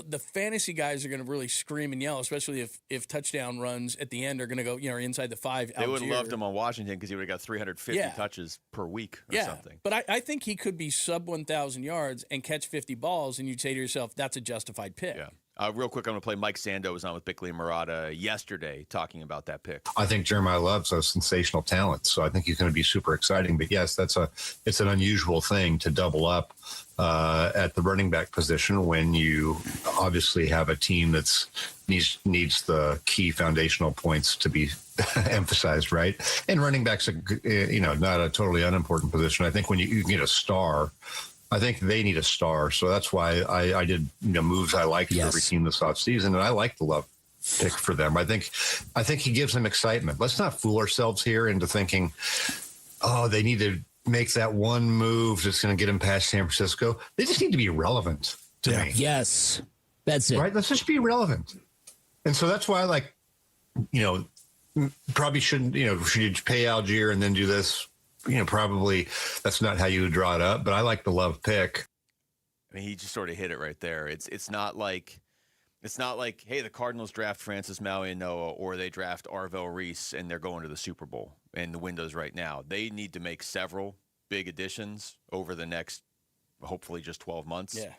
The fantasy guys are going to really scream and yell, especially if touchdown runs at the end are going to go, inside the 5. They would have loved him on Washington because he would have got 350 touches per week or something. But I think he could be sub 1,000 yards and catch 50 balls, and you'd say to yourself, that's a justified pick. Yeah. Real quick, I'm going to play Mike Sando was on with Bickley and Murata yesterday talking about that pick. I think Jeremiah Love's a sensational talent, so I think he's going to be super exciting. But yes, it's an unusual thing to double up at the running back position when you obviously have a team that's needs the key foundational points to be emphasized, right? And running back's not a totally unimportant position. I think when you get a star, I think they need a star. So that's why I did moves I liked for every team this offseason, and I like the Love pick for them. I think he gives them excitement. Let's not fool ourselves here into thinking, oh, they need to make that one move that's going to get them past San Francisco. They just need to be relevant to me. Yes, that's it. Right? Let's just be relevant. And so that's why I probably shouldn't, should you pay Algier and then do this? Probably that's not how you would draw it up, but I like the Love pick. I mean, he just sort of hit it right there. It's not like, hey, the Cardinals draft Francis Mauigoa or they draft Arvell Reese and they're going to the Super Bowl and the window's right now. They need to make several big additions over the next, hopefully just 12 months. Yeah.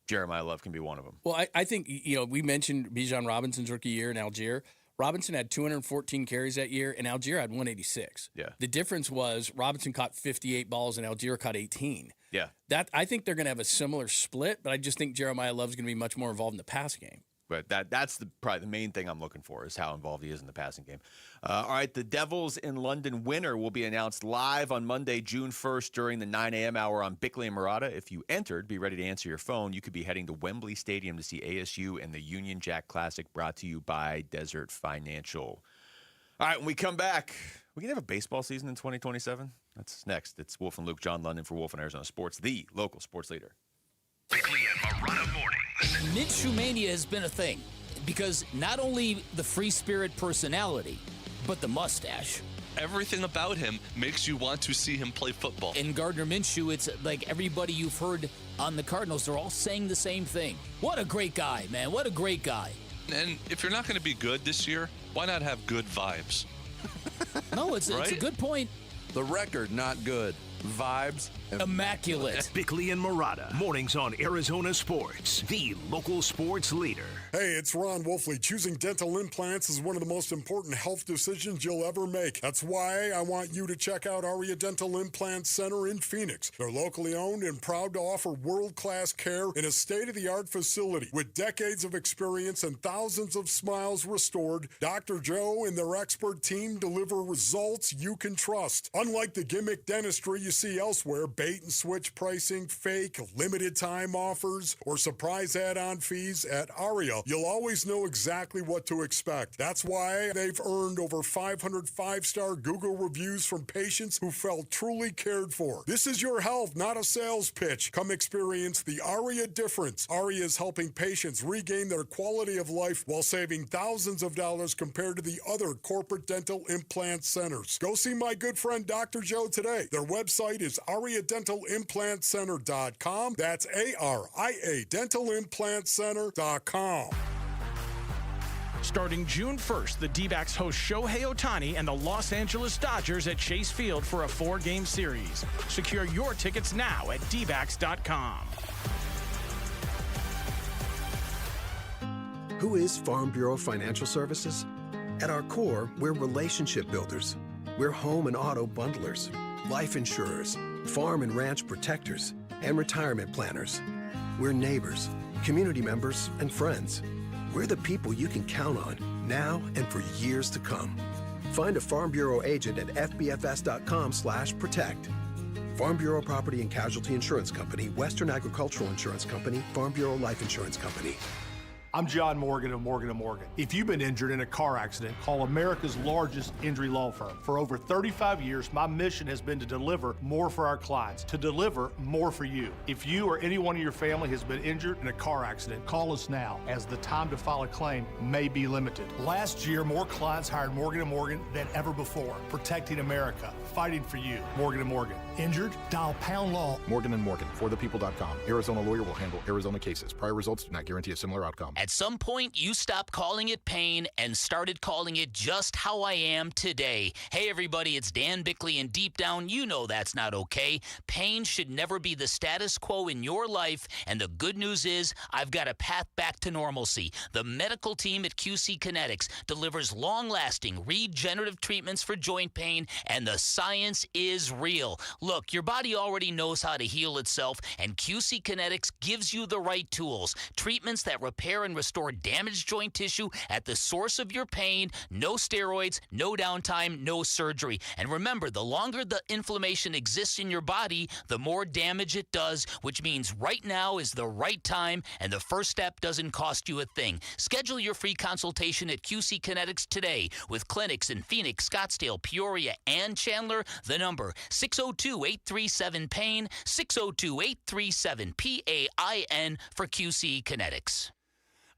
Jeremiah Love can be one of them. Well, I think, we mentioned Bijan Robinson's rookie year in Algier. Robinson had 214 carries that year, and Algier had 186. Yeah. The difference was Robinson caught 58 balls, and Algier caught 18. Yeah. I think they're going to have a similar split, but I just think Jeremiah Love's going to be much more involved in the pass game. But that's probably the main thing I'm looking for is how involved he is in the passing game. All right, the Devils in London winner will be announced live on Monday, June 1st during the 9 a.m. hour on Bickley and Murata. If you entered, be ready to answer your phone. You could be heading to Wembley Stadium to see ASU and the Union Jack Classic brought to you by Desert Financial. All right, when we come back, we can have a baseball season in 2027. That's next. It's Wolf and Luke, John London for Wolf and Arizona Sports, the local sports leader. Bickley and Murata mornings. Minshewmania has been a thing because not only the free spirit personality, but the mustache. everything about him makes you want to see him play football. In Gardner Minshew, it's like everybody you've heard on the Cardinals, they're all saying the same thing. What a great guy, man. What a great guy. And if you're not going to be good this year, why not have good vibes? No, it's a good point. The record, not good. Vibes, immaculate. Bickley and Murata, mornings on Arizona Sports, the local sports leader. Hey, it's Ron Wolfley. Choosing dental implants is one of the most important health decisions you'll ever make. That's why I want you to check out Aria Dental Implant Center in Phoenix. They're locally owned and proud to offer world-class care in a state-of-the-art facility. With decades of experience and thousands of smiles restored, Dr. Joe and their expert team deliver results you can trust. Unlike the gimmick dentistry you see elsewhere, bait and switch pricing, fake, limited time offers, or surprise add-on fees, at Aria, you'll always know exactly what to expect. That's why they've earned over 500 five-star Google reviews from patients who felt truly cared for. This is your health, not a sales pitch. Come experience the Aria difference. Aria is helping patients regain their quality of life while saving thousands of dollars compared to the other corporate dental implant centers. Go see my good friend Dr. Joe today. Their website is ariadentalimplantcenter.com. That's ARIA dentalimplantcenter.com. Starting June 1st, the D-backs host Shohei Ohtani and the Los Angeles Dodgers at Chase Field for a 4-game series. Secure your tickets now at dbacks.com. Who is Farm Bureau Financial Services? At our core, we're relationship builders. We're home and auto bundlers, life insurers, farm and ranch protectors, and retirement planners. We're neighbors, community members, and friends. We're the people you can count on now and for years to come. Find a Farm Bureau agent at fbfs.com/protect. Farm Bureau Property and Casualty Insurance Company, Western Agricultural Insurance Company, Farm Bureau Life Insurance Company. I'm John Morgan of Morgan & Morgan. If you've been injured in a car accident, call America's largest injury law firm. For over 35 years, my mission has been to deliver more for our clients, to deliver more for you. If you or anyone in your family has been injured in a car accident, call us now, as the time to file a claim may be limited. Last year, more clients hired Morgan & Morgan than ever before, protecting America, fighting for you. Morgan & Morgan. Injured? Dial pound law. Morgan & Morgan, forthepeople.com. Arizona lawyer will handle Arizona cases. Prior results do not guarantee a similar outcome. At some point, you stopped calling it pain and started calling it just how I am today. Hey, everybody, it's Dan Bickley, and deep down, you know that's not okay. Pain should never be the status quo in your life, and the good news is I've got a path back to normalcy. The medical team at QC Kinetics delivers long-lasting regenerative treatments for joint pain, and the science is real. Look, your body already knows how to heal itself, and QC Kinetics gives you the right tools. Treatments that repair and restore damaged joint tissue at the source of your pain. No steroids, no downtime, no surgery. And remember, the longer the inflammation exists in your body, the more damage it does, which means right now is the right time, and the first step doesn't cost you a thing. Schedule your free consultation at QC Kinetics today with clinics in Phoenix, Scottsdale, Peoria, and Chandler. The number 602-837-PAIN, 602-837-PAIN for QC Kinetics.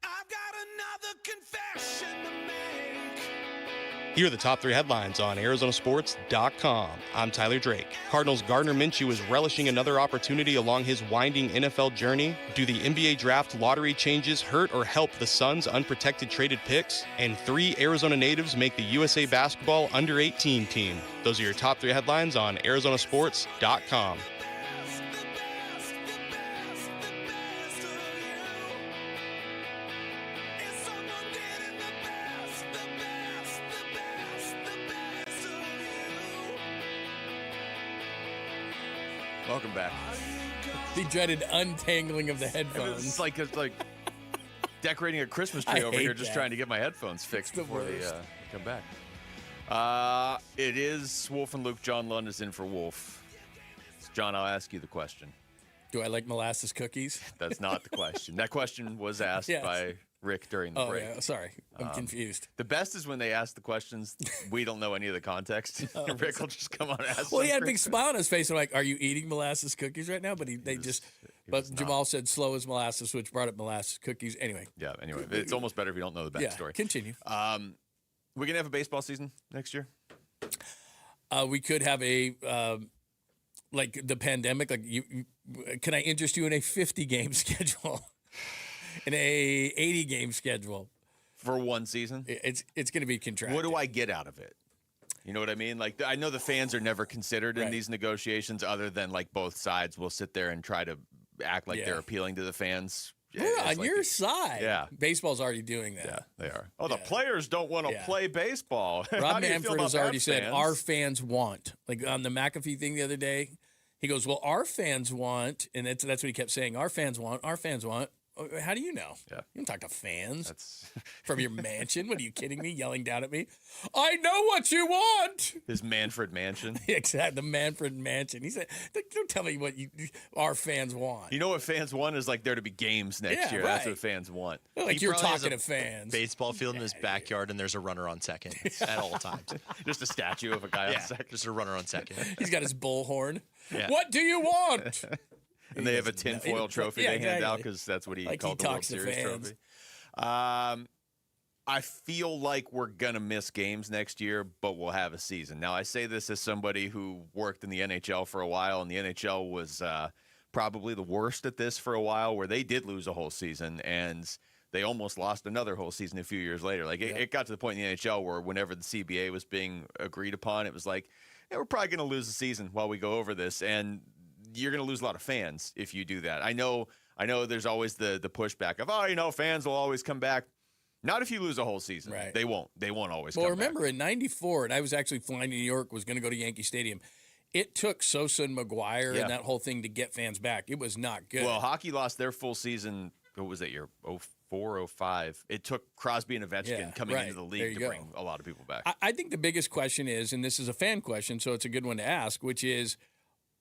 I've got another confession to make. Here are the top 3 headlines on ArizonaSports.com. I'm Tyler Drake. Cardinals' Gardner Minshew is relishing another opportunity along his winding NFL journey. Do the NBA draft lottery changes hurt or help the Suns' unprotected traded picks? And 3 Arizona natives make the USA Basketball Under-18 team. Those are your top 3 headlines on ArizonaSports.com. Welcome back. The dreaded untangling of the headphones. It's like decorating a Christmas tree over here, just trying to get my headphones fixed before they come back. It is Wolf and Luke. John Lund is in for Wolf. John, I'll ask you the question. Do I like molasses cookies? That's not the question. That question was asked by Rick during the break. Yeah, sorry. I'm confused. The best is when they ask the questions, we don't know any of the context. Rick will just come on and ask. Well, he had a big smile on his face. I'm like, are you eating molasses cookies right now? But Jamal said slow as molasses, which brought up molasses cookies. Anyway. Yeah, anyway. It's almost better if you don't know the backstory. Yeah, continue. We're going to have a baseball season next year? We could have a like the pandemic. Like, can I interest you in a 50-game schedule, in a 80-game schedule for one season? It's going to be contracted. What do I get out of it? You know what I mean? Like, I know the fans are never considered in these negotiations, other than like both sides will sit there and try to act like they're appealing to the fans. We're on your side. Yeah. Baseball's already doing that. Yeah, they are. Oh, the players don't want to play baseball. Rob Manfred has already said our fans want. Like on the McAfee thing the other day, he goes, well, our fans want, and that's what he kept saying, our fans want. How do you know? Yeah. You don't talk to fans from your mansion. What are you kidding me? Yelling down at me. I know what you want. His Manfred mansion. Exactly. The Manfred mansion. He said, don't tell me what our fans want. You know what fans want is like there to be games next year. That's what fans want. Like you're talking to fans. Baseball field in his backyard, and there's a runner on second at all times. Just a statue of a guy on second. Just a runner on second. He's got his bullhorn. Yeah. What do you want? And they have a tinfoil trophy they hand out because that's what he called the World Series trophy. I feel like we're going to miss games next year, but we'll have a season. Now, I say this as somebody who worked in the NHL for a while, and the NHL was probably the worst at this for a while, where they did lose a whole season, and they almost lost another whole season a few years later. Like, it got to the point in the NHL where whenever the CBA was being agreed upon, it was like, we're probably going to lose the season while we go over this, and you're going to lose a lot of fans if you do that. I know there's always the pushback of, fans will always come back. Not if you lose a whole season. Right. They won't always come back. Well, remember in 94, and I was actually flying to New York, was going to go to Yankee Stadium. It took Sosa and McGuire and that whole thing to get fans back. It was not good. Well, hockey lost their full season, what was that year? 04, 05. It took Crosby and Ovechkin coming into the league to bring a lot of people back. I think the biggest question is, and this is a fan question, so it's a good one to ask, which is,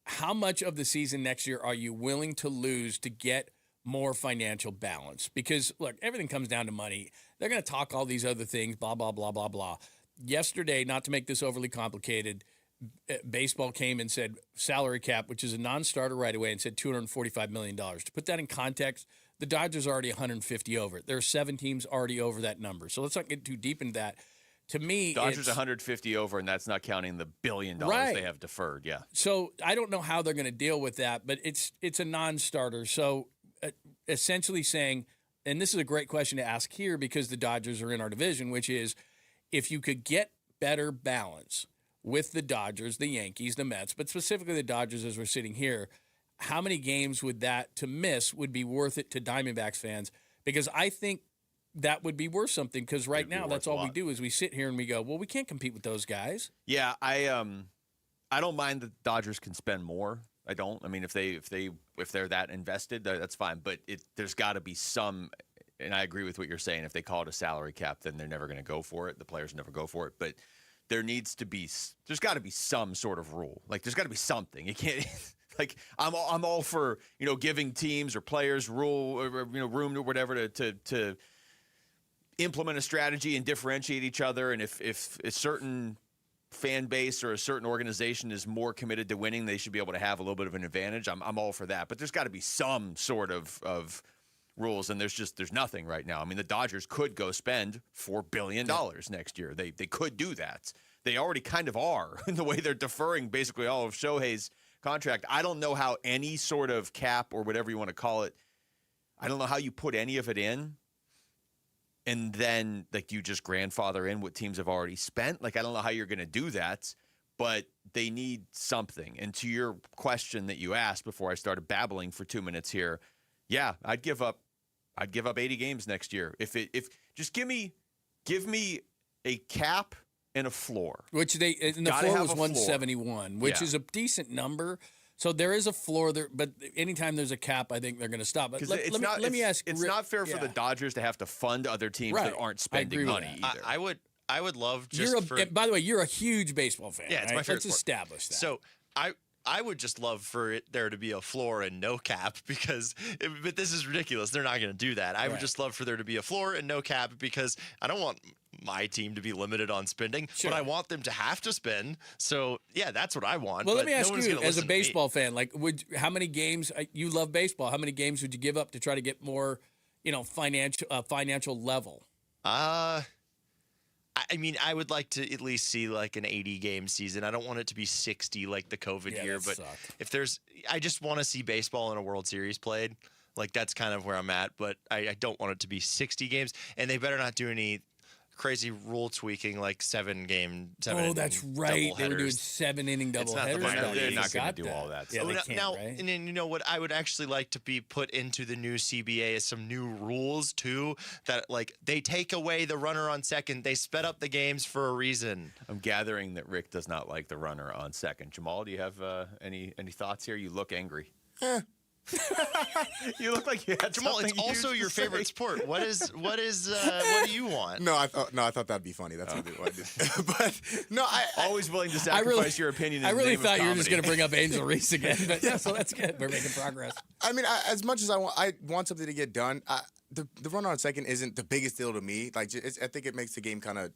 how much of the season next year are you willing to lose to get more financial balance? Because, look, everything comes down to money. They're going to talk all these other things, blah, blah, blah, blah, blah. Yesterday, not to make this overly complicated, baseball came and said salary cap, which is a non-starter right away, and said $245 million. To put that in context, the Dodgers are already 150 over it. There are 7 teams already over that number. So let's not get too deep into that. To me, Dodgers 150 over, and that's not counting the $1 billion they have deferred. Yeah. So I don't know how they're going to deal with that, but it's a non-starter. So essentially saying, and this is a great question to ask here because the Dodgers are in our division, which is if you could get better balance with the Dodgers, the Yankees, the Mets, but specifically the Dodgers as we're sitting here, how many games would that to miss would be worth it to Diamondbacks fans? Because I think that would be worth something because right now that's all we do is we sit here and we go, well, we can't compete with those guys. Yeah, I don't mind the Dodgers can spend more. I don't. I mean, if they're that invested, that's fine. But there's got to be some. And I agree with what you're saying. If they call it a salary cap, then they're never going to go for it. The players never go for it. But there's got to be some sort of rule. Like there's got to be something. You can't. Like I'm all for giving teams or players room or whatever to implement a strategy and differentiate each other. And if a certain fan base or a certain organization is more committed to winning, they should be able to have a little bit of an advantage. I'm all for that. But there's got to be some sort of rules, and there's nothing right now. I mean, the Dodgers could go spend $4 billion next year. They could do that. They already kind of are in the way they're deferring basically all of Shohei's contract. I don't know how any sort of cap or whatever you want to call it, I don't know how you put any of it in and then like you just grandfather in what teams have already spent. Like I don't know how you're going to do that, but they need something. And to your question that you asked before I started babbling for 2 minutes here, yeah, I'd give up 80 games next year. If just give me a cap and a floor. Which the floor was 171, which is a decent number. So there is a floor there, but anytime there's a cap, I think they're going to stop. But let me ask. It's not fair for the Dodgers to have to fund other teams that aren't spending money either. I would love by the way, you're a huge baseball fan. Yeah, it's right? my favorite. Let's establish that. So I would just love for there to be a floor and no cap but this is ridiculous. They're not going to do that. I would just love for there to be a floor and no cap because I don't want my team to be limited on spending, but I want them to have to spend. So yeah, that's what I want. Well, let me ask you, as a baseball fan, like, how many games you love baseball? How many games would you give up to try to get more, financial level? I mean, I would like to at least see like an 80-game season. I don't want it to be 60 like the COVID year, but if there's, I just want to see baseball in a World Series played. Like, that's kind of where I'm at, but I don't want it to be 60 games, and they better not do any crazy rule tweaking like 7-game. Oh, that's right. They were doing 7-inning doubleheaders. They're not going to do all that. Yeah, So. they can't, Now, right? and then you know what I would actually like to be put into the new CBA is some new rules too. That like they take away the runner on second. They sped up the games for a reason. I'm gathering that Rick does not like the runner on second. Jamal, do you have any thoughts here? You look angry. You look like you had Jamal, something it's also huge your to say. favorite sport. What do you want? No, I thought that'd be funny. That's what I did. But no, I always willing to sacrifice your opinion. I in really the name thought of you were just going to comedy. bring up Angel Reese again, but yeah, so that's good. We're making progress. I mean, as much as I want something to get done. The runner on second isn't the biggest deal to me. Like, I think it makes the game kind of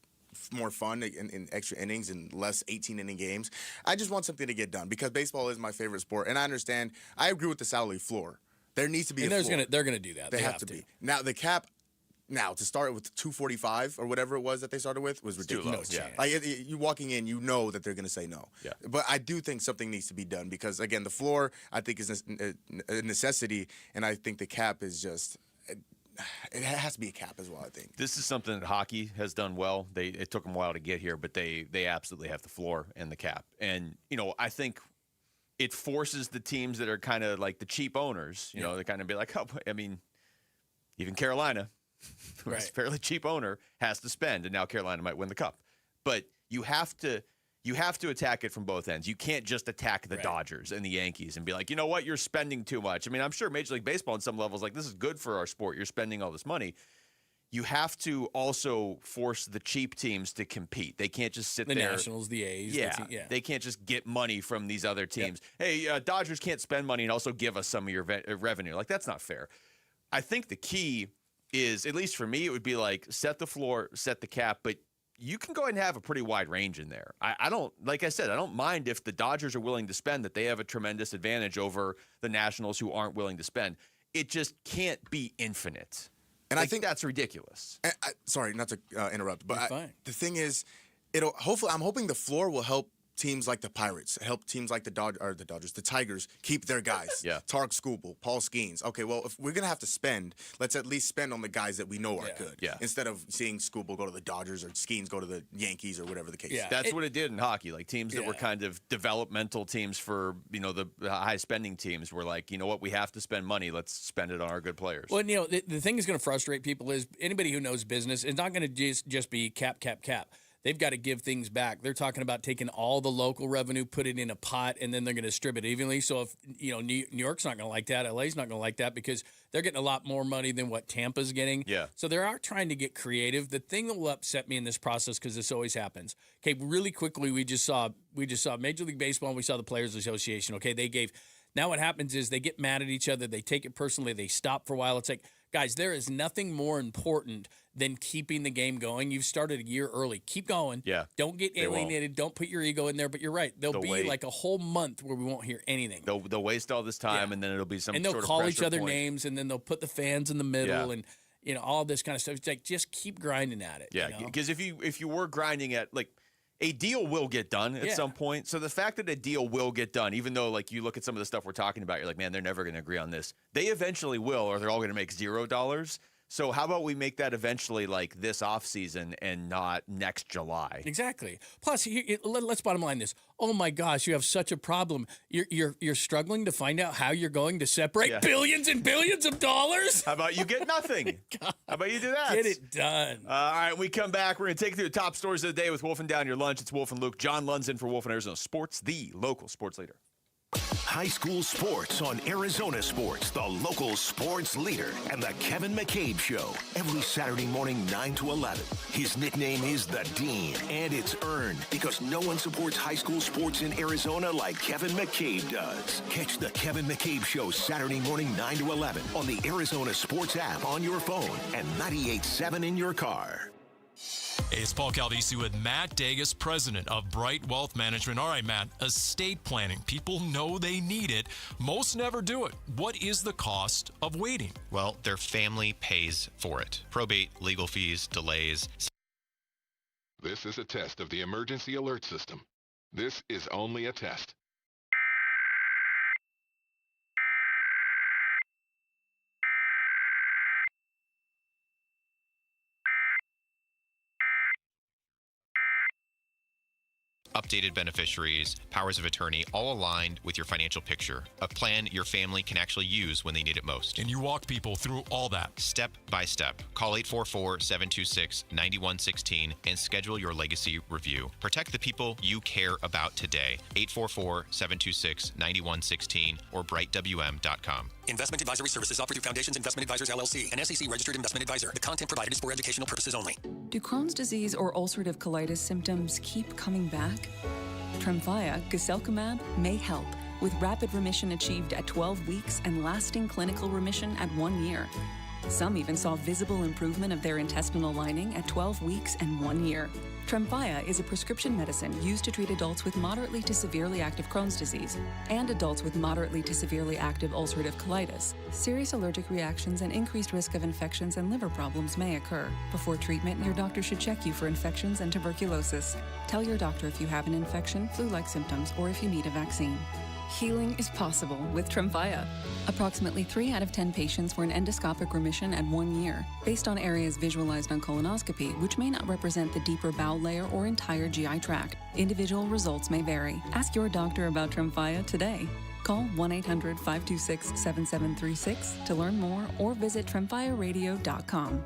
more fun in extra innings and less 18-inning games. I just want something to get done because baseball is my favorite sport, and I understand. I agree with the salary floor. There needs to be And a floor. they're gonna do that. They have to be. Now the cap. Now to start with 245 or whatever it was that they started with was ridiculous. low. Like you walking in, you know that they're going to say no. Yeah. But I do think something needs to be done because again, the floor I think is a necessity, and I think the cap is just. It has to be a cap as well, I think. This is something that hockey has done well. It took them a while to get here, but they absolutely have the floor and the cap. And, I think it forces the teams that are kind of like the cheap owners, they kind of be like, even Carolina, who's a fairly cheap owner, has to spend, and now Carolina might win the cup. But you have to attack it from both ends. You can't just attack the Dodgers and the Yankees and be like, you know what, you're spending too much. I mean, I'm sure Major League Baseball on some levels, like, this is good for our sport. You're spending all this money. You have to also force the cheap teams to compete. They can't just sit The there. Nationals, the A's. Yeah, yeah. they can't just get money from these other teams. Hey, Dodgers can't spend money and also give us some of your revenue. Like, that's not fair. I think the key is, at least for me, it would be like set the floor, set the cap, but you can go ahead and have a pretty wide range in there. I don't, like I said, I don't mind if the Dodgers are willing to spend, that they have a tremendous advantage over the Nationals who aren't willing to spend. It just can't be infinite. And I think that's ridiculous. Sorry, not to interrupt, but You're fine. the thing is, I'm hoping the floor will help teams like the Pirates, help teams like the Dodgers, the Tigers keep their guys. Yeah. Tarek Skubal, Paul Skeens. Okay, well, if we're gonna have to spend, let's at least spend on the guys that we know are good. Yeah. Instead of seeing Skubal go to the Dodgers or Skeens go to the Yankees or whatever the case. Yeah. That's what it did in hockey. Like, teams that were kind of developmental teams for, the high spending teams were like, you know what, we have to spend money. Let's spend it on our good players. Well, the thing that's going to frustrate people is anybody who knows business is not going to just be cap. They've got to give things back. They're talking about taking all the local revenue, put it in a pot, and then they're going to distribute it evenly. So if New York's not going to like that, LA's not going to like that because they're getting a lot more money than what Tampa's getting. Yeah. So they are trying to get creative. The thing that will upset me in this process, because this always happens. Okay, really quickly, we just saw Major League Baseball and we saw the Players Association. Okay, now what happens is they get mad at each other. They take it personally. They stop for a while. It's like, guys, there is nothing more important than keeping the game going. You've started a year early. Keep going. Yeah. Don't get alienated. Don't put your ego in there. But you're right. There'll be like a whole month where we won't hear anything. They'll waste all this time, and then it'll be some and they'll sort of call each pressure other point. names, and then they'll put the fans in the middle, and all this kind of stuff. It's like, just keep grinding at it. Yeah, because if you were grinding at, like, a deal will get done at some point. So the fact that a deal will get done, even though, like, you look at some of the stuff we're talking about, you're like, man, they're never going to agree on this. They eventually will, or they're all going to make $0. So how about we make that eventually, like, this offseason and not next July? Exactly. Plus, let's bottom line this. Oh my gosh, you have such a problem. You're struggling to find out how you're going to separate billions and billions of dollars. How about you get nothing? How about you do that? Get it done. All right, when we come back, we're going to take you through the top stories of the day with Wolf and Down Your Lunch. It's Wolf and Luke. John Lund's in for Wolf and Arizona Sports, the local sports leader. High school sports on Arizona Sports, the local sports leader, and the Kevin McCabe Show. Every Saturday morning, 9 to 11. His nickname is the Dean, and it's earned because no one supports high school sports in Arizona like Kevin McCabe does. Catch the Kevin McCabe Show Saturday morning, 9 to 11 on the Arizona Sports app on your phone and 98.7 in your car. Hey, it's Paul Calvisi with Matt Dagas, president of Bright Wealth Management. All right, Matt, estate planning. People know they need it. Most never do it. What is the cost of waiting? Well, their family pays for it. Probate, legal fees, delays. This is a test of the emergency alert system. This is only a test. Updated beneficiaries, powers of attorney, all aligned with your financial picture. A plan your family can actually use when they need it most. And you walk people through all that. Step by step. Call 844-726-9116 and schedule your legacy review. Protect the people you care about today. 844-726-9116 or brightwm.com. Investment advisory services offered through Foundations Investment Advisors, LLC, an SEC-registered investment advisor. The content provided is for educational purposes only. Do Crohn's disease or ulcerative colitis symptoms keep coming back? Tremfya, guselkumab, may help, with rapid remission achieved at 12 weeks and lasting clinical remission at 1 year. Some even saw visible improvement of their intestinal lining at 12 weeks and 1 year. Tremfya is a prescription medicine used to treat adults with moderately to severely active Crohn's disease and adults with moderately to severely active ulcerative colitis. Serious allergic reactions and increased risk of infections and liver problems may occur. Before treatment, your doctor should check you for infections and tuberculosis. Tell your doctor if you have an infection, flu-like symptoms, or if you need a vaccine. Healing is possible with Tremfya. Approximately 3 out of 10 patients were in endoscopic remission at 1 year, based on areas visualized on colonoscopy, which may not represent the deeper bowel layer or entire GI tract. Individual results may vary. Ask your doctor about Tremfya today. Call 1-800-526-7736 to learn more or visit tremfyaradio.com.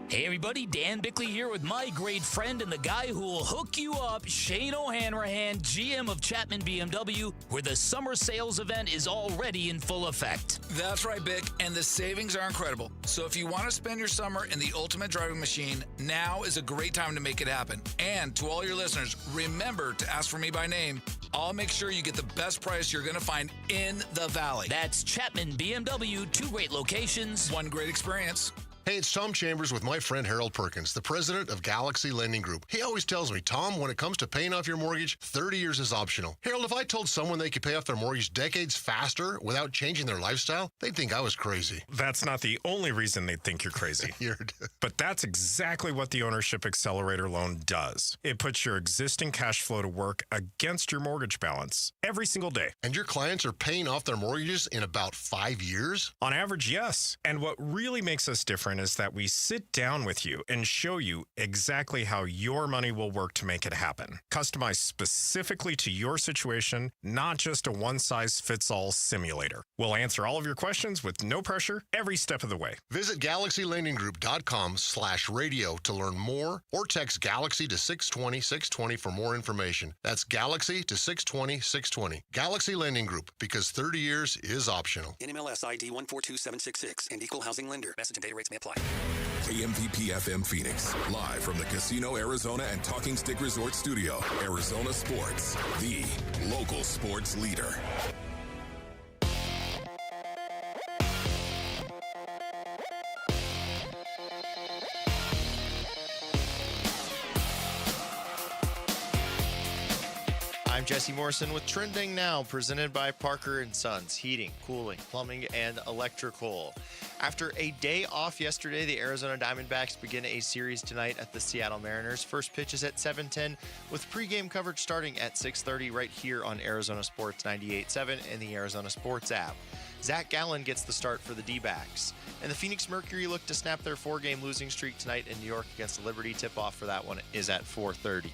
Hey everybody, Dan Bickley here with my great friend and the guy who will hook you up, Shane O'Hanrahan, GM of Chapman BMW, where the summer sales event is already in full effect. That's right, Bick, and the savings are incredible. So if you want to spend your summer in the ultimate driving machine, now is a great time to make it happen. And to all your listeners, remember to ask for me by name. I'll make sure you get the best price you're going to find in the Valley. That's Chapman BMW, 2 great locations, 1 great experience. Hey, it's Tom Chambers with my friend Harold Perkins, the president of Galaxy Lending Group. He always tells me, Tom, when it comes to paying off your mortgage, 30 years is optional. Harold, if I told someone they could pay off their mortgage decades faster without changing their lifestyle, they'd think I was crazy. That's not the only reason they'd think you're crazy. But that's exactly what the Ownership Accelerator loan does. It puts your existing cash flow to work against your mortgage balance every single day. And your clients are paying off their mortgages in about 5 years? On average, yes. And what really makes us different is that we sit down with you and show you exactly how your money will work to make it happen. Customized specifically to your situation, not just a one-size-fits-all simulator. We'll answer all of your questions with no pressure every step of the way. Visit GalaxyLendingGroup.com/radio to learn more or text Galaxy to 620-620 for more information. That's Galaxy to 620-620. Galaxy Lending Group, because 30 years is optional. NMLS ID 142766 and equal housing lender. Message and data rates may apply. KMVP FM Phoenix, live from the Casino Arizona and Talking Stick Resort Studio. Arizona Sports, the local sports leader. I'm Jesse Morrison with Trending Now, presented by Parker & Sons, heating, cooling, plumbing, and electrical. After a day off yesterday, the Arizona Diamondbacks begin a series tonight at the Seattle Mariners. First pitch is at 7:10, with pregame coverage starting at 6:30 right here on Arizona Sports 98.7 and the Arizona Sports app. Zach Gallen gets the start for the D-backs. And the Phoenix Mercury look to snap their 4-game losing streak tonight in New York against Liberty. Tip-off for that one is at 4:30.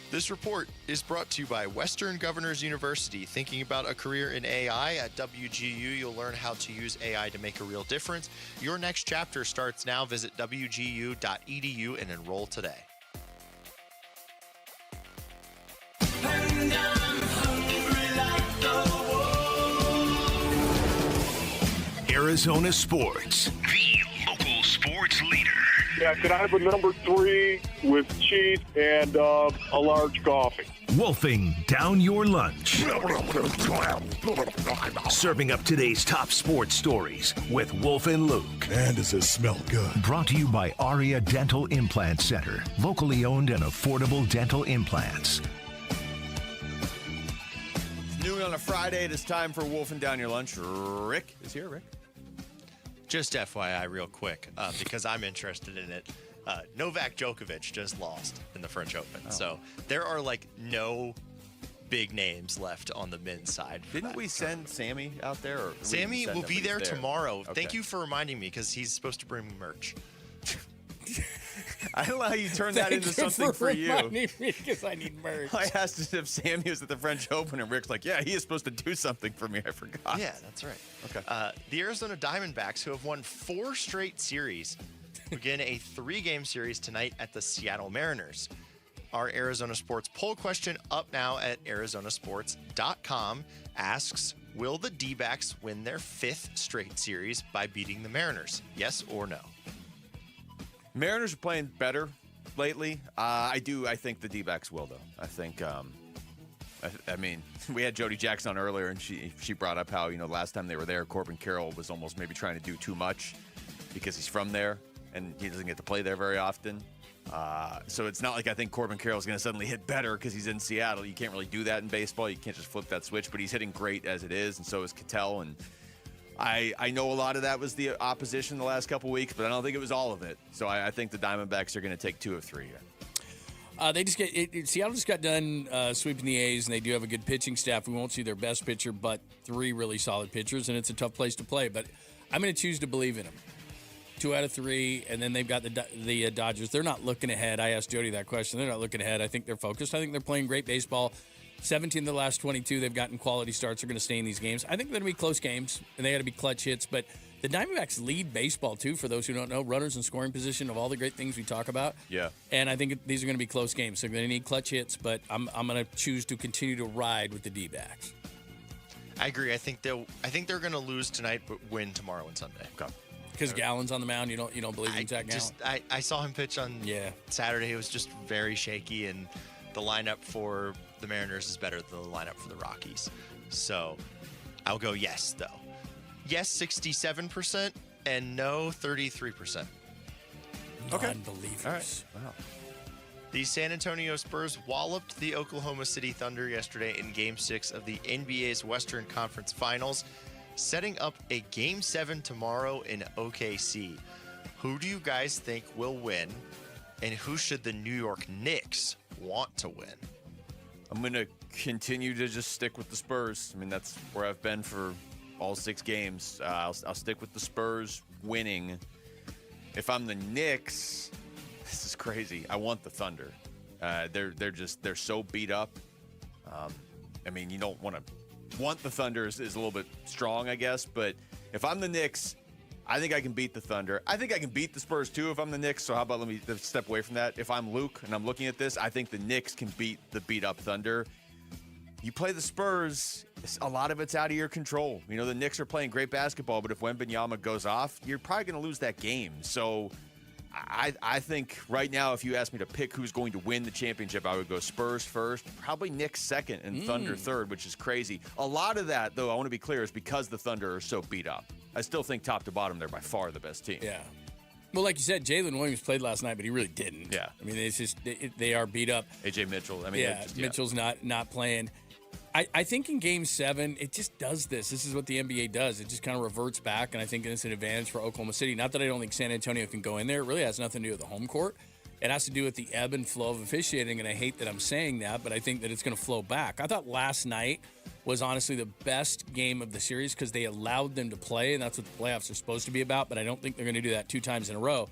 This report is brought to you by Western Governors University. Thinking about a career in AI? At WGU, you'll learn how to use AI to make a real difference. Your next chapter starts now. Visit wgu.edu and enroll today. And I'm hungry like the wolf. Arizona Sports, the local sports leader. Yeah, could I have a number 3 with cheese and a large coffee? Wolfing down your lunch. Serving up today's top sports stories with Wolf and Luke. Man, does it smell good. Brought to you by Aria Dental Implant Center. Locally owned and affordable dental implants. It's noon on a Friday. It is time for Wolfing Down Your Lunch. Rick is here. Rick? Just FYI real quick, because I'm interested in it. Novak Djokovic just lost in the French Open. So there are like no big names left on the men's side. Didn't we send Sammy out there? Or Sammy will be there tomorrow. Okay. Thank you for reminding me because he's supposed to bring me merch. I don't know how you turned that into something for you. Because I need merch. I asked if Sammy was at the French Open, and Rick's like, yeah, he is supposed to do something for me. I forgot. Yeah, that's right. Okay. The Arizona Diamondbacks, who have won 4 straight series, begin a 3-game series tonight at the Seattle Mariners. Our Arizona Sports poll question up now at arizonasports.com asks, will the D-backs win their 5th straight series by beating the Mariners? Yes or no? Mariners are playing better lately. I think the D-backs will, though. I think, I mean, we had Jody Jackson on earlier, and she brought up how, last time they were there, Corbin Carroll was almost maybe trying to do too much because he's from there, and he doesn't get to play there very often. So it's not like I think Corbin Carroll's going to suddenly hit better because he's in Seattle. You can't really do that in baseball. You can't just flip that switch, but he's hitting great as it is, and so is Ketel, and I know a lot of that was the opposition the last couple weeks, but I don't think it was all of it. So I think the Diamondbacks are going to take 2 of 3 here. Seattle just got done sweeping the A's, and they do have a good pitching staff. We won't see their best pitcher, but 3 really solid pitchers, and it's a tough place to play. But I'm going to choose to believe in them. 2 out of 3, and then they've got the Dodgers. They're not looking ahead. I asked Jody that question. They're not looking ahead. I think they're focused. I think they're playing great baseball. 17 of the last 22, they've gotten quality starts. They're going to stay in these games. I think they're going to be close games, and they got to be clutch hits. But the Diamondbacks lead baseball, too, for those who don't know. Runners in scoring position of all the great things we talk about. Yeah. And I think these are going to be close games. They're going to need clutch hits, but I'm going to choose to continue to ride with the D-backs. I agree. I think they're going to lose tonight, but win tomorrow and Sunday. Okay. Because Gallen's on the mound, you don't believe in Zach Gallen? I saw him pitch on Saturday. It was just very shaky, and the lineup for the Mariners is better than the lineup for the Rockies. So I'll go yes, though. Yes, 67%, and no, 33%. Okay. Unbelievers. All right. Wow. The San Antonio Spurs walloped the Oklahoma City Thunder yesterday in Game 6 of the NBA's Western Conference Finals, setting up a Game 7 tomorrow in OKC. Who do you guys think will win, and who should the New York Knicks want to win? I'm going to continue to just stick with the Spurs. I mean, that's where I've been for all 6 games. I'll stick with the Spurs winning. If I'm the Knicks, this is crazy. I want the Thunder. They're so beat up. I mean, you don't want the Thunder is a little bit strong, I guess. But if I'm the Knicks, I think I can beat the Thunder. I think I can beat the Spurs, too, if I'm the Knicks. So how about let me step away from that. If I'm Luke and I'm looking at this, I think the Knicks can beat the beat-up Thunder. You play the Spurs, a lot of it's out of your control. The Knicks are playing great basketball, but if Wembanyama goes off, you're probably going to lose that game. So I think right now, if you ask me to pick who's going to win the championship, I would go Spurs first, probably Knicks second, and Thunder third, which is crazy. A lot of that, though, I want to be clear, is because the Thunder are so beat up. I still think top to bottom, they're by far the best team. Yeah. Well, like you said, Jalen Williams played last night, but he really didn't. Yeah. I mean, it's just they are beat up. AJ Mitchell. I mean, yeah, Mitchell's not playing. I think in Game 7, it just does this. This is what the NBA does. It just kind of reverts back, and I think it's an advantage for Oklahoma City. Not that I don't think San Antonio can go in there. It really has nothing to do with the home court. It has to do with the ebb and flow of officiating, and I hate that I'm saying that, but I think that it's going to flow back. I thought last night was honestly the best game of the series because they allowed them to play, and that's what the playoffs are supposed to be about, but I don't think they're going to do that 2 times in a row.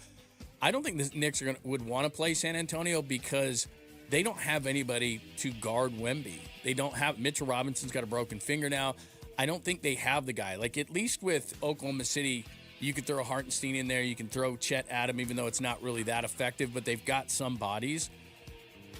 I don't think the Knicks would want to play San Antonio because they don't have anybody to guard Wemby. They don't have – Mitchell Robinson's got a broken finger now. I don't think they have the guy. Like, at least with Oklahoma City, you could throw Hartenstein in there. You can throw Chet Adam, even though it's not really that effective, but they've got some bodies.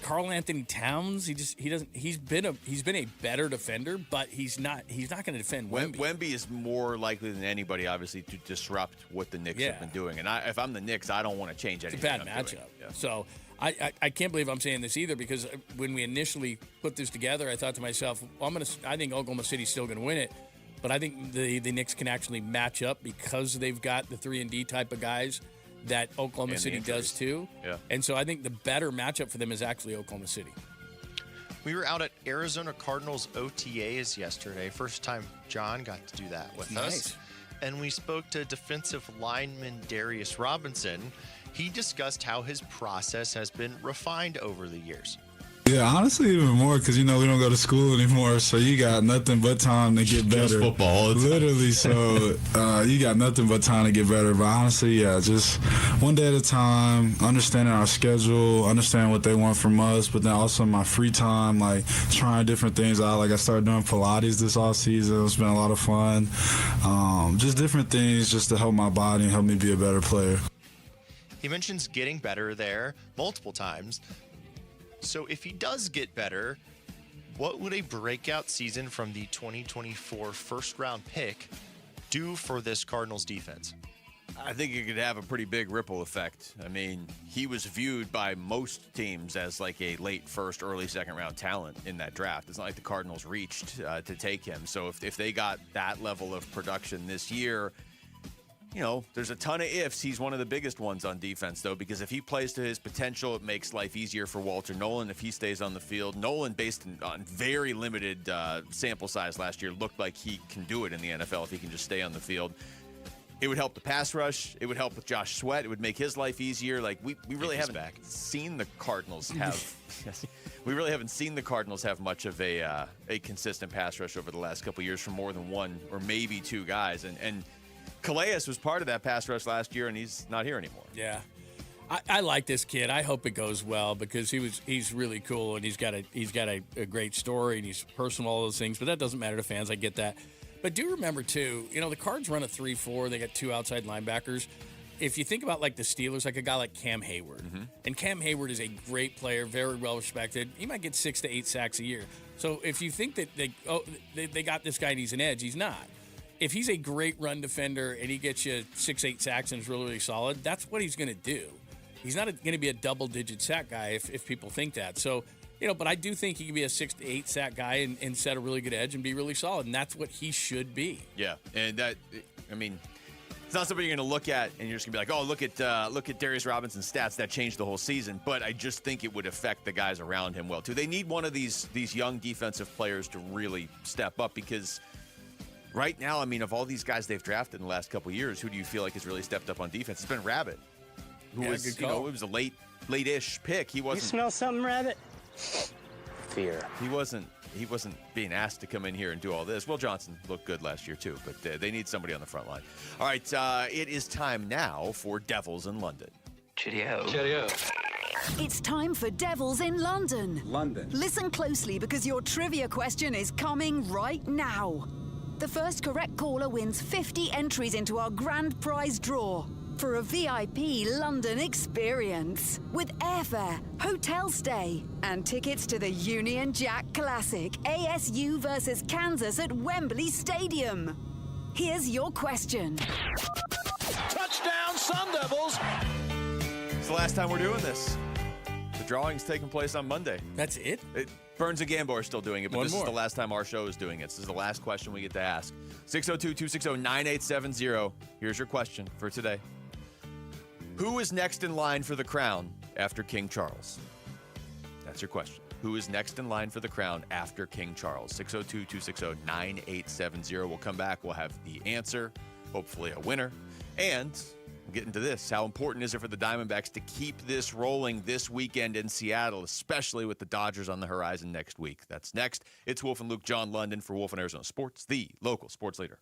Karl Anthony Towns, he's been a better defender, but he's not going to defend Wemby. Wemby is more likely than anybody, obviously, to disrupt what the Knicks have been doing. And if I'm the Knicks, I don't want to change anything. It's a bad matchup. Yeah. So I can't believe I'm saying this either because when we initially put this together, I thought to myself, I think Oklahoma City's still going to win it, but I think the Knicks can actually match up because they've got the 3-and-D type of guys that Oklahoma City does too. Yeah. And so I think the better matchup for them is actually Oklahoma City. We were out at Arizona Cardinals OTAs yesterday. First time John got to do that with us. And we spoke to defensive lineman Darius Robinson. He discussed how his process has been refined over the years. Yeah, honestly, even more because, we don't go to school anymore, so you got nothing but time to get better. Just football. Literally, so you got nothing but time to get better. But honestly, yeah, just one day at a time, understanding our schedule, understanding what they want from us, but then also my free time, like trying different things out. Like I started doing Pilates this off season. It's been a lot of fun. Just different things just to help my body and help me be a better player. He mentions getting better there multiple times. So if he does get better, what would a breakout season from the 2024 first-round pick do for this Cardinals defense? I think it could have a pretty big ripple effect. I mean, he was viewed by most teams as like a late first, early second-round talent in that draft. It's not like the Cardinals reached to take him. So if they got that level of production this year, there's a ton of ifs. He's one of the biggest ones on defense, though, because if he plays to his potential, it makes life easier for Walter Nolan if he stays on the field. Nolan, based on very limited sample size last year, looked like he can do it in the NFL if he can just stay on the field. It would help the pass rush. It would help with Josh Sweat. It would make his life easier. Like, we really haven't seen the Cardinals have we really haven't seen the Cardinals have much of a consistent pass rush over the last couple of years from more than one or maybe two guys. And Calais was part of that pass rush last year, and he's not here anymore. Yeah. I like this kid. I hope it goes well because he's really cool, and he's got a great story, and he's personal, all those things. But that doesn't matter to fans. I get that. But do remember, too, the Cards run a 3-4. They got two outside linebackers. If you think about, like, the Steelers, like a guy like Cam Hayward. Mm-hmm. And Cam Hayward is a great player, very well respected. He might get 6 to 8 sacks a year. So if you think that they got this guy and he's an edge, he's not. If he's a great run defender and he gets you 6-8 sacks and is really, really solid, that's what he's going to do. He's not going to be a double-digit sack guy if people think that. So, but I do think he can be a 6 to 8 sack guy and set a really good edge and be really solid, and that's what he should be. Yeah, and it's not something you're going to look at and you're just going to be like, oh, look at Darius Robinson's stats. That changed the whole season. But I just think it would affect the guys around him well, too. They need one of these young defensive players to really step up because – right now, of all these guys they've drafted in the last couple of years, who do you feel like has really stepped up on defense? It's been Rabbit, who was, it was a late-ish pick. He wasn't. You smell something, Rabbit? Fear. He wasn't being asked to come in here and do all this. Will Johnson looked good last year too, but they need somebody on the front line. All right, it is time now for Devils in London. Cheerio. Cheerio. It's time for Devils in London. Listen closely because your trivia question is coming right now. The first correct caller wins 50 entries into our grand prize draw for a VIP London experience with airfare, hotel stay, and tickets to the Union Jack Classic ASU versus Kansas at Wembley Stadium. Here's your question. Touchdown, Sun Devils! It's the last time we're doing this. The drawing's taking place on Monday. That's it? Burns and Gambo are still doing it, but this is the last time our show is doing it. This is the last question we get to ask. 602-260-9870. Here's your question for today. Who is next in line for the crown after King Charles? That's your question. Who is next in line for the crown after King Charles? 602-260-9870. We'll come back. We'll have the answer, hopefully a winner. And we'll get into this. How important is it for the Diamondbacks to keep this rolling this weekend in Seattle, especially with the Dodgers on the horizon next week? That's next. It's Wolf and Luke, John London for Wolf and Arizona Sports, the local sports leader.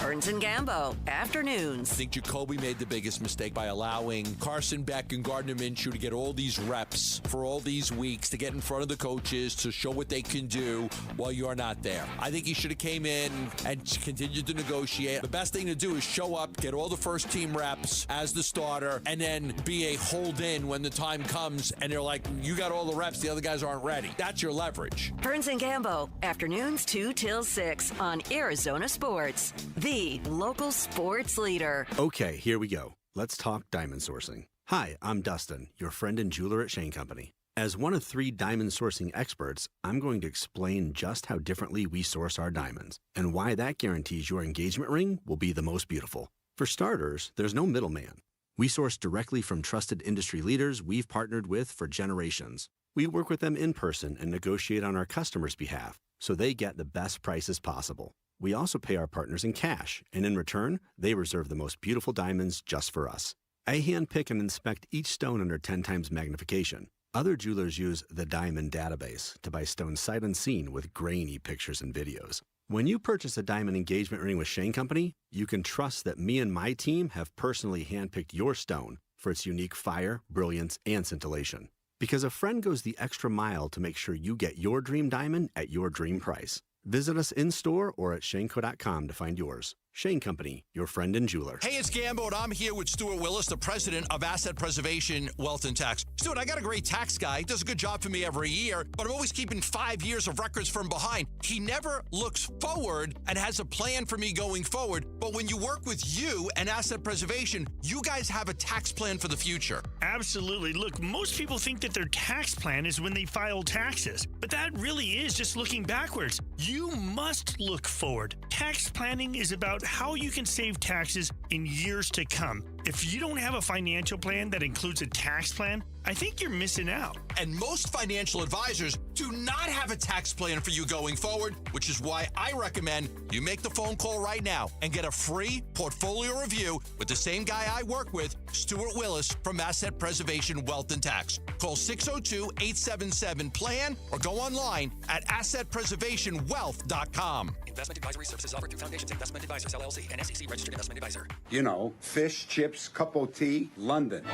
Burns and Gambo, afternoons. I think Jacoby made the biggest mistake by allowing Carson Beck and Gardner Minshew to get all these reps for all these weeks, to get in front of the coaches, to show what they can do while you're not there. I think he should have came in and continued to negotiate. The best thing to do is show up, get all the first team reps as the starter, and then be a hold-in when the time comes, and they're like, you got all the reps, the other guys aren't ready. That's your leverage. Burns and Gambo, afternoons 2 till 6 on Arizona Sports, the local sports leader. Okay, here we go. Let's talk diamond sourcing. Hi, I'm Dustin, your friend and jeweler at Shane Company. As one of 3 diamond sourcing experts, I'm going to explain just how differently we source our diamonds and why that guarantees your engagement ring will be the most beautiful. For starters, there's no middleman. We source directly from trusted industry leaders we've partnered with for generations. We work with them in person and negotiate on our customers' behalf so they get the best prices possible. We also pay our partners in cash, and in return, they reserve the most beautiful diamonds just for us. I handpick and inspect each stone under 10 times magnification. Other jewelers use the Diamond Database to buy stones sight unseen with grainy pictures and videos. When you purchase a diamond engagement ring with Shane Company, you can trust that me and my team have personally handpicked your stone for its unique fire, brilliance, and scintillation. Because a friend goes the extra mile to make sure you get your dream diamond at your dream price. Visit us in-store or at shaneco.com to find yours. Shane Company, your friend and jeweler. Hey, it's Gambo, and I'm here with Stuart Willis, the president of Asset Preservation Wealth and Tax. Stuart, I got a great tax guy. He does a good job for me every year, but I'm always keeping 5 years of records from behind. He never looks forward and has a plan for me going forward. But when you work with you and Asset Preservation, you guys have a tax plan for the future. Absolutely. Look, most people think that their tax plan is when they file taxes, but that really is just looking backwards. You must look forward. Tax planning is about how you can save taxes in years to come. If you don't have a financial plan that includes a tax plan, I think you're missing out. And most financial advisors do not have a tax plan for you going forward, which is why I recommend you make the phone call right now and get a free portfolio review with the same guy I work with, Stuart Willis from Asset Preservation Wealth and Tax. Call 602-877-PLAN or go online at assetpreservationwealth.com. Investment advisory services offered through Foundations Investment Advisors, LLC, an SEC registered investment advisor. You know, fish, chips, cup of tea, London.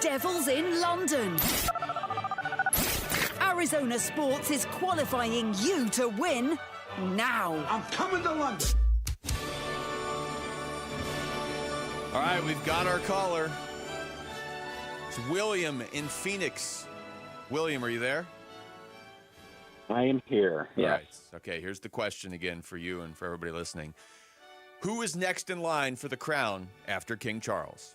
Devils in London. Arizona Sports is qualifying you to win now. I'm coming to London. All right, we've got our caller. It's William in Phoenix. William, are you there? I am here. All Yeah. right. Okay, here's the question again for you and for everybody listening. Who is next in line for the crown after King Charles?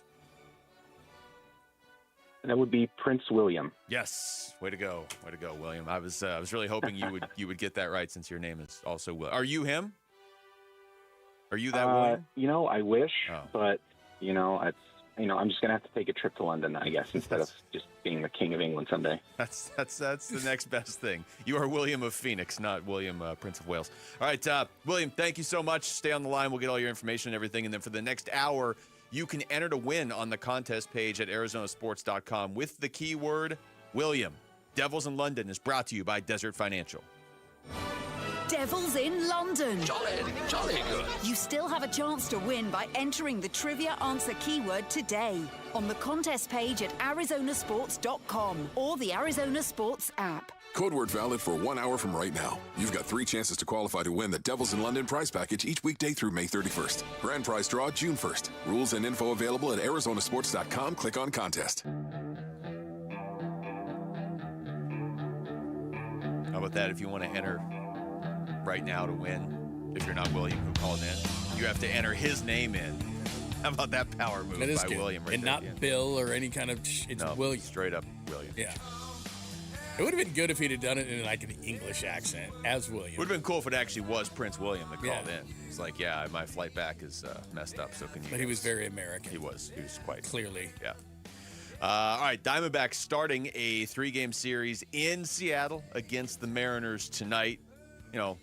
That would be Prince William. Yes. Way to go, William. I was really hoping you would get that right since your name is also William. Are you him? Are you that William? You know, I wish, but I'm just gonna have to take a trip to London, I guess, instead of just being the King of England someday. That's the next best thing. You are William of Phoenix, not William Prince of Wales. All right, William, thank you so much. Stay on the line. We'll get all your information and everything, and then for the next hour, you can enter to win on the contest page at arizonasports.com with the keyword William. Devils in London is brought to you by Desert Financial. Devils in London. Jolly good. You still have a chance to win by entering the trivia answer keyword today on the contest page at arizonasports.com or the Arizona Sports app. Code word valid for 1 hour from right now. You've got 3 chances to qualify to win the Devils in London prize package each weekday through May 31st. Grand prize draw June 1st. Rules and info available at arizonasports.com. Click on contest. How about that if you want to enter right now to win? If you're not William who called in, you have to enter his name in. How about that power move That is by good. William? Right and there not at the end? Bill or any kind of. It's William. Straight up William. Yeah. It would have been good if he'd have done it in like an English accent as William. Would have been cool if it actually was Prince William that called in. It's like, yeah, my flight back is messed up, so can you? But he was very American. He was quite clearly. Yeah. All right, Diamondbacks starting a 3-game series in Seattle against the Mariners tonight. You know,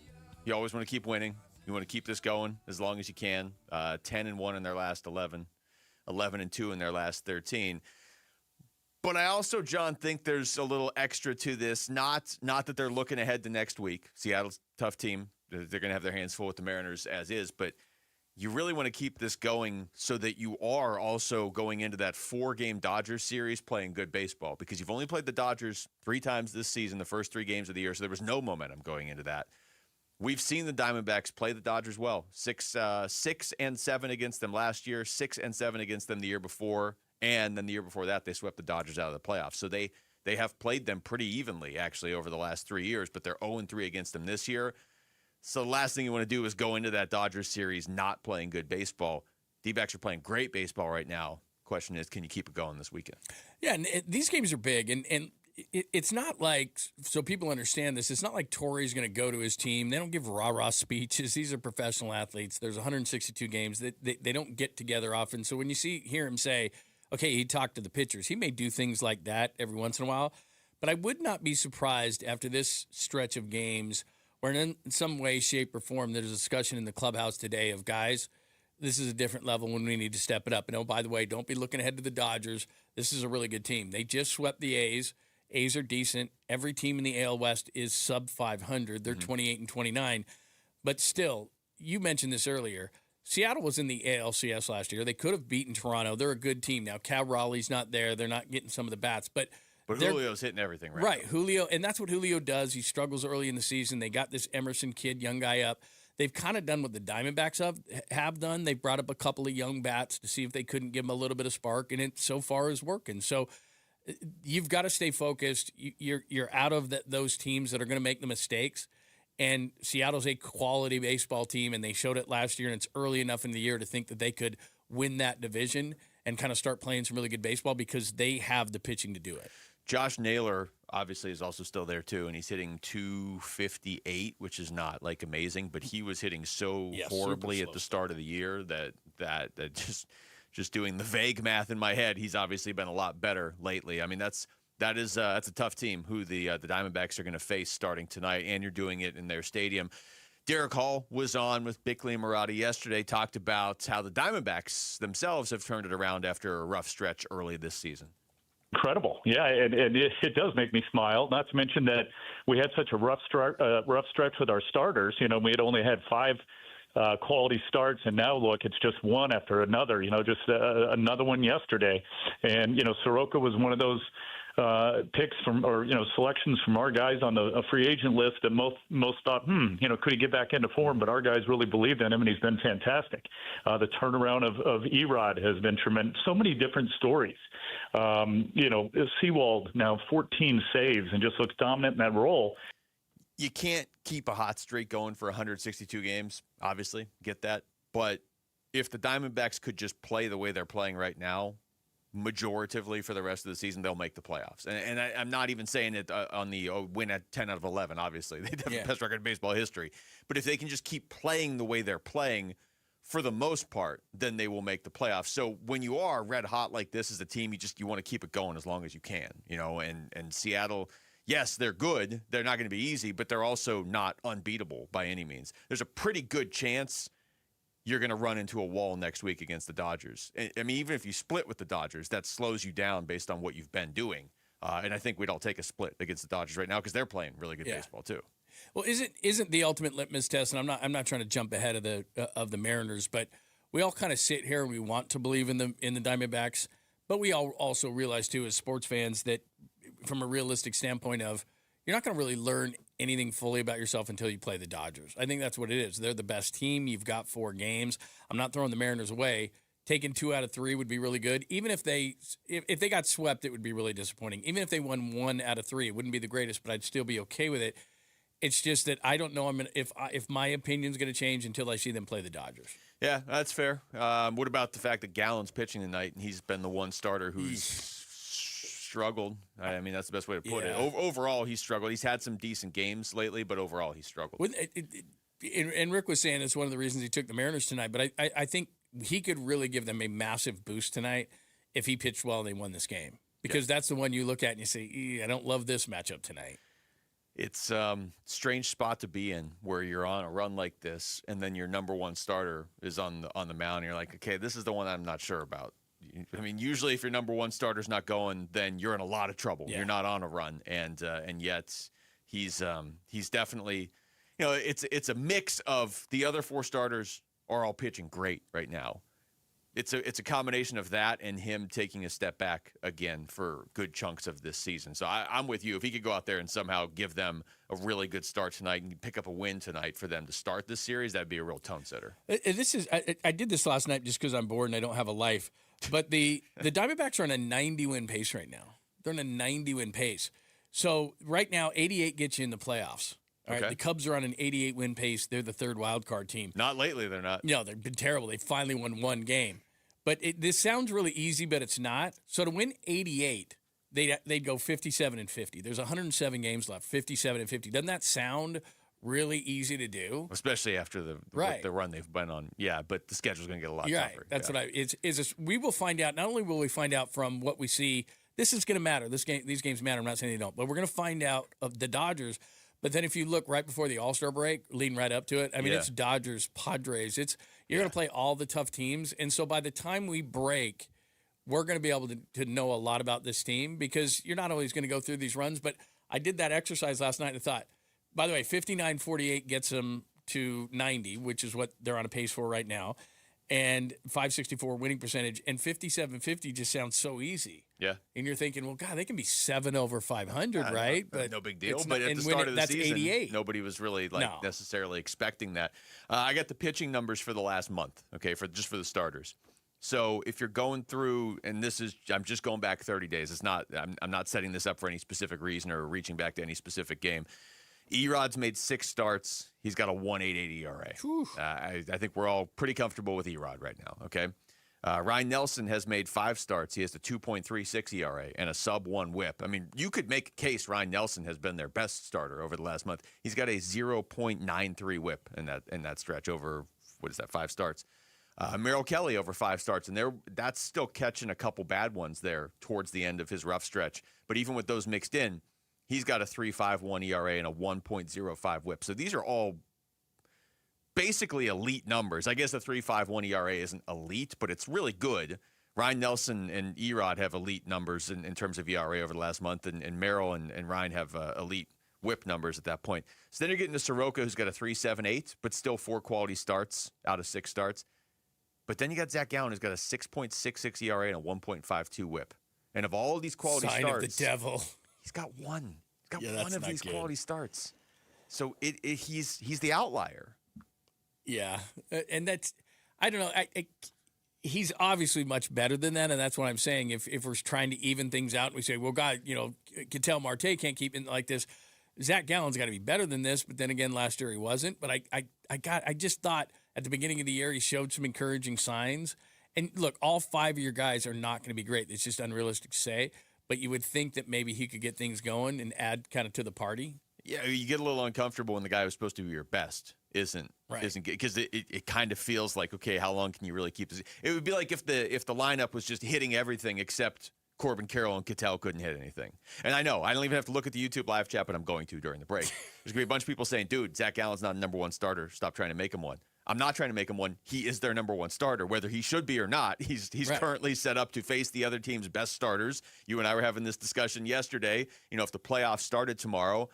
you always want to keep winning. You want to keep this going as long as you can. 10-1 in their last 11, 11-2 in their last 13. But I also, John, think there's a little extra to this. Not that they're looking ahead to next week. Seattle's a tough team. They're going to have their hands full with the Mariners as is. But you really want to keep this going so that you are also going into that 4-game Dodgers series playing good baseball. Because you've only played the Dodgers 3 times this season, the first 3 games of the year. So there was no momentum going into that. We've seen the Diamondbacks play the Dodgers well. 6-7 against them last year, 6-7 against them the year before. And then the year before that, they swept the Dodgers out of the playoffs. So they have played them pretty evenly, actually, over the last 3 years, but they're 0-3 against them this year. So the last thing you want to do is go into that Dodgers series not playing good baseball. D-backs are playing great baseball right now. Question is, can you keep it going this weekend? Yeah, and these games are big, and it's not like, so people understand this, it's not like Torrey's going to go to his team. They don't give rah-rah speeches. These are professional athletes. There's 162 games. They don't get together often. So when you hear him say, okay, he talked to the pitchers. He may do things like that every once in a while, but I would not be surprised after this stretch of games where in some way, shape, or form there's a discussion in the clubhouse today of guys, this is a different level when we need to step it up. And, oh, by the way, don't be looking ahead to the Dodgers. This is a really good team. They just swept the A's. A's are decent. Every team in the AL West is sub 500. They're 28 and 29. But still, you mentioned this earlier. Seattle was in the ALCS last year. They could have beaten Toronto. They're a good team. Now, Cal Raleigh's not there. They're not getting some of the bats. But Julio's hitting everything right. Right, Julio. And that's what Julio does. He struggles early in the season. They got this Emerson kid, young guy up. They've kind of done what the Diamondbacks have done. They've brought up a couple of young bats to see if they couldn't give them a little bit of spark, and it so far is working. So you've got to stay focused. You're out of those teams that are going to make the mistakes, and Seattle's a quality baseball team, and they showed it last year, and it's early enough in the year to think that they could win that division and kind of start playing some really good baseball because they have the pitching to do it. Josh Naylor obviously is also still there too, and he's hitting 258, which is not like amazing, but he was hitting so horribly at the start of the year that just doing the vague math in my head, he's obviously been a lot better lately. I mean, that's a tough team who the Diamondbacks are going to face starting tonight, and you're doing it in their stadium. Derek Hall was on with Bickley and Marotti yesterday, talked about how the Diamondbacks themselves have turned it around after a rough stretch early this season. Incredible. Yeah, and it does make me smile, not to mention that we had such a rough stretch with our starters. You know, we had only had 5 quality starts, and now, look, it's just one after another, just another one yesterday. And, Soroka was one of those picks from, or selections from our guys on the free agent list that most thought, could he get back into form? But our guys really believed in him, and he's been fantastic. The turnaround of Erod has been tremendous. So many different stories. Sewald now 14 saves and just looks dominant in that role. You can't keep a hot streak going for 162 games, obviously, get that. But if the Diamondbacks could just play the way they're playing right now, majoritively for the rest of the season, they'll make the playoffs. And I'm not even saying it on the win at 10 out of 11, obviously. They have the best record in baseball history. But if they can just keep playing the way they're playing, for the most part, then they will make the playoffs. So when you are red hot like this as a team, you want to keep it going as long as you can, and Seattle, yes, they're good. They're not going to be easy, but they're also not unbeatable by any means. There's a pretty good chance you're going to run into a wall next week against the Dodgers. I mean, even if you split with the Dodgers, that slows you down based on what you've been doing. And I think we'd all take a split against the Dodgers right now because they're playing really good baseball too. Well, isn't the ultimate litmus test? And I'm not trying to jump ahead of the Mariners, but we all kind of sit here and we want to believe in the Diamondbacks, but we all also realize too as sports fans that from a realistic standpoint of you're not going to really learn anything fully about yourself until you play the Dodgers. I think that's what it is. They're the best team. You've got 4 games. I'm not throwing the Mariners away. Taking 2 out of 3 would be really good. Even if they got swept, it would be really disappointing. Even if they won 1 out of 3, it wouldn't be the greatest, but I'd still be okay with it. It's just that I don't know if my opinion's going to change until I see them play the Dodgers. Yeah, that's fair. What about the fact that Gallen's pitching tonight, and he's been the one starter who's struggled? I mean, that's the best way to put it. Overall, he's struggled. He's had some decent games lately, but overall, he's struggled. And Rick was saying it's one of the reasons he took the Mariners tonight, but I think he could really give them a massive boost tonight if he pitched well and they won this game. Because that's the one you look at and you say, I don't love this matchup tonight. It's a strange spot to be in where you're on a run like this, and then your number one starter is on the mound. And you're like, okay, this is the one I'm not sure about. I mean, usually if your number one starter's not going, then you're in a lot of trouble. Yeah. You're not on a run, and yet he's definitely, it's a mix of the other 4 starters are all pitching great right now. It's a combination of that and him taking a step back again for good chunks of this season. So I'm with you. If he could go out there and somehow give them a really good start tonight and pick up a win tonight for them to start this series, that'd be a real tone setter. I did this last night just because I'm bored and I don't have a life. But the Diamondbacks are on a 90-win pace right now. They're on a 90-win pace. So right now, 88 gets you in the playoffs. All right, the Cubs are on an 88-win pace. They're the 3rd wild card team. Not lately, they're not. No, they've been terrible. They finally won 1 game. But this sounds really easy, but it's not. So to win 88, they'd go 57-50. There's 107 games left, 57-50. Doesn't that sound really easy to do? Especially after the run they've been on. Yeah, but the schedule's going to get a lot tougher. That's what we will find out. Not only will we find out from what we see, this is going to matter. These games matter. I'm not saying they don't, but we're going to find out of the Dodgers. But then if you look right before the All-Star break, leading right up to it, I mean, it's Dodgers, Padres. It's, You're going to play all the tough teams. And so by the time we break, we're going to be able to know a lot about this team because you're not always going to go through these runs. But I did that exercise last night and thought, by the way, 59-48 gets them to 90, which is what they're on a pace for right now, and 564 winning percentage, and 57-50 just sounds so easy. Yeah. And you're thinking, well, God, they can be 7 over 500, right? But no big deal. But at the start of the season, 88. Nobody was really necessarily expecting that. I got the pitching numbers for the last month, okay, for the starters. So if you're going through, and I'm just going back 30 days. It's not. I'm not setting this up for any specific reason or reaching back to any specific game. Erod's made 6 starts. He's got a 1.88 ERA. I think we're all pretty comfortable with Erod right now, okay? Ryan Nelson has made 5 starts. He has a 2.36 ERA and a sub-1 whip. I mean, you could make a case Ryan Nelson has been their best starter over the last month. He's got a 0.93 whip in that stretch over, 5 starts. Merrill Kelly over 5 starts, and that's still catching a couple bad ones there towards the end of his rough stretch. But even with those mixed in, he's got a 3.51 ERA and a 1.05 whip. So these are all basically elite numbers. I guess the 3.51 ERA isn't elite, but it's really good. Ryan Nelson and Erod have elite numbers in terms of ERA over the last month, and Merrill and Ryan have elite whip numbers at that point. So then you're getting to Soroka, who's got a 3.78, but still 4 quality starts out of 6 starts. But then you got Zach Gallen, who's got a 6.66 ERA and a 1.52 whip. And of all of these quality starts, Sign of the devil. He's got one. He's got one of these quality starts. So he's the outlier. Yeah, and that's, I don't know. He's obviously much better than that, and that's what I'm saying. If we're trying to even things out, we say, well, God, Ketel Marte can't keep it like this. Zach Gallen's got to be better than this, but then again, last year he wasn't. But I just thought at the beginning of the year he showed some encouraging signs. And look, all 5 of your guys are not going to be great. It's just unrealistic to say. But you would think that maybe he could get things going and add kind of to the party. Yeah, you get a little uncomfortable when the guy who's supposed to be your best isn't good, because it kind of feels like, okay, how long can you really keep this? It would be like if the lineup was just hitting everything except Corbin Carroll and Ketel couldn't hit anything. And I know I don't even have to look at the YouTube live chat, but I'm going to during the break. There's gonna be a bunch of people saying, "Dude, Zach Gallen's not a number 1 starter. Stop trying to make him one." I'm not trying to make him one. He is their number 1 starter, whether he should be or not. He's currently set up to face the other team's best starters. You and I were having this discussion yesterday. If the playoffs started tomorrow,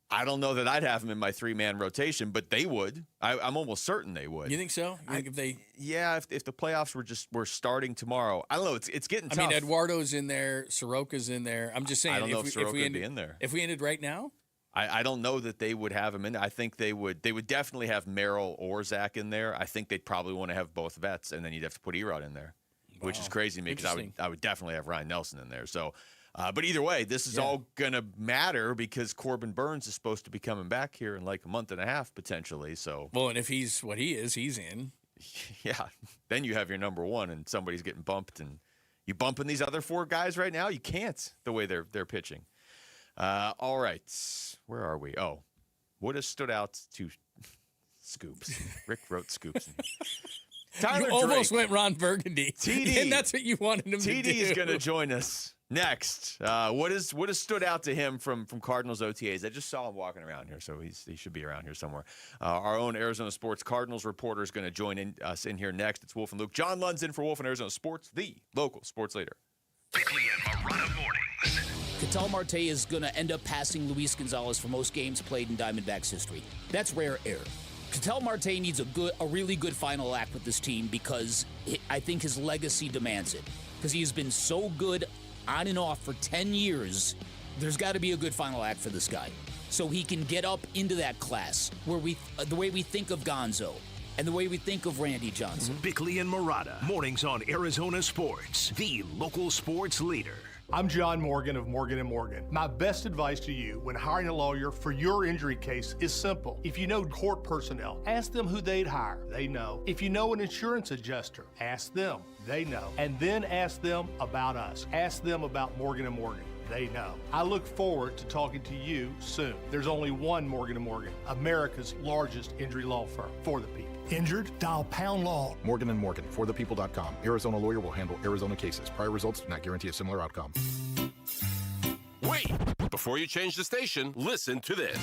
I don't know that I'd have him in my 3-man rotation, but they would. I'm almost certain they would. You think so? You think if they? Yeah, if the playoffs were starting tomorrow, I don't know. It's getting tough. I mean, Eduardo's in there, Soroka's in there. I'm just saying. I don't know if Soroka would be in there. If we ended right now. I don't know that they would have him in there. I think they would definitely have Merrill or Zach in there. I think they'd probably want to have both vets, and then you'd have to put Erod in there, which is crazy to me because I would definitely have Ryan Nelson in there. So, but either way, this is all going to matter because Corbin Burns is supposed to be coming back here in like a month and a half potentially. So, well, and if he's what he is, he's in. Yeah, then you have your number 1, and somebody's getting bumped, and you bumping these other 4 guys right now. You can't the way they're pitching. All right, where are we? Oh, what has stood out to Scoops? Rick wrote Scoops. Tyler you almost went Ron Burgundy. TD, and that's what you wanted him to do. TD is going to join us next. What has stood out to him from Cardinals OTAs? I just saw him walking around here, so he should be around here somewhere. Our own Arizona Sports Cardinals reporter is going to join us in here next. It's Wolf and Luke. John Lund's in for Wolf and Arizona Sports, the local sports leader. Bickley and Marotta mornings. Ketel Marte is going to end up passing Luis Gonzalez for most games played in Diamondbacks history. That's rare air. Ketel Marte needs a really good final act with this team because I think his legacy demands it. Because he has been so good on and off for 10 years, there's got to be a good final act for this guy. So he can get up into that class where the way we think of Gonzo and the way we think of Randy Johnson. Bickley and Marotta, mornings on Arizona Sports, the local sports leader. I'm John Morgan of Morgan & Morgan. My best advice to you when hiring a lawyer for your injury case is simple. If you know court personnel, ask them who they'd hire. They know. If you know an insurance adjuster, ask them. They know. And then ask them about us. Ask them about Morgan & Morgan. They know. I look forward to talking to you soon. There's only one Morgan & Morgan, America's largest injury law firm for the people. Injured? Dial pound law. Morgan & Morgan, forthepeople.com. Arizona lawyer will handle Arizona cases. Prior results do not guarantee a similar outcome. Wait! Before you change the station, listen to this.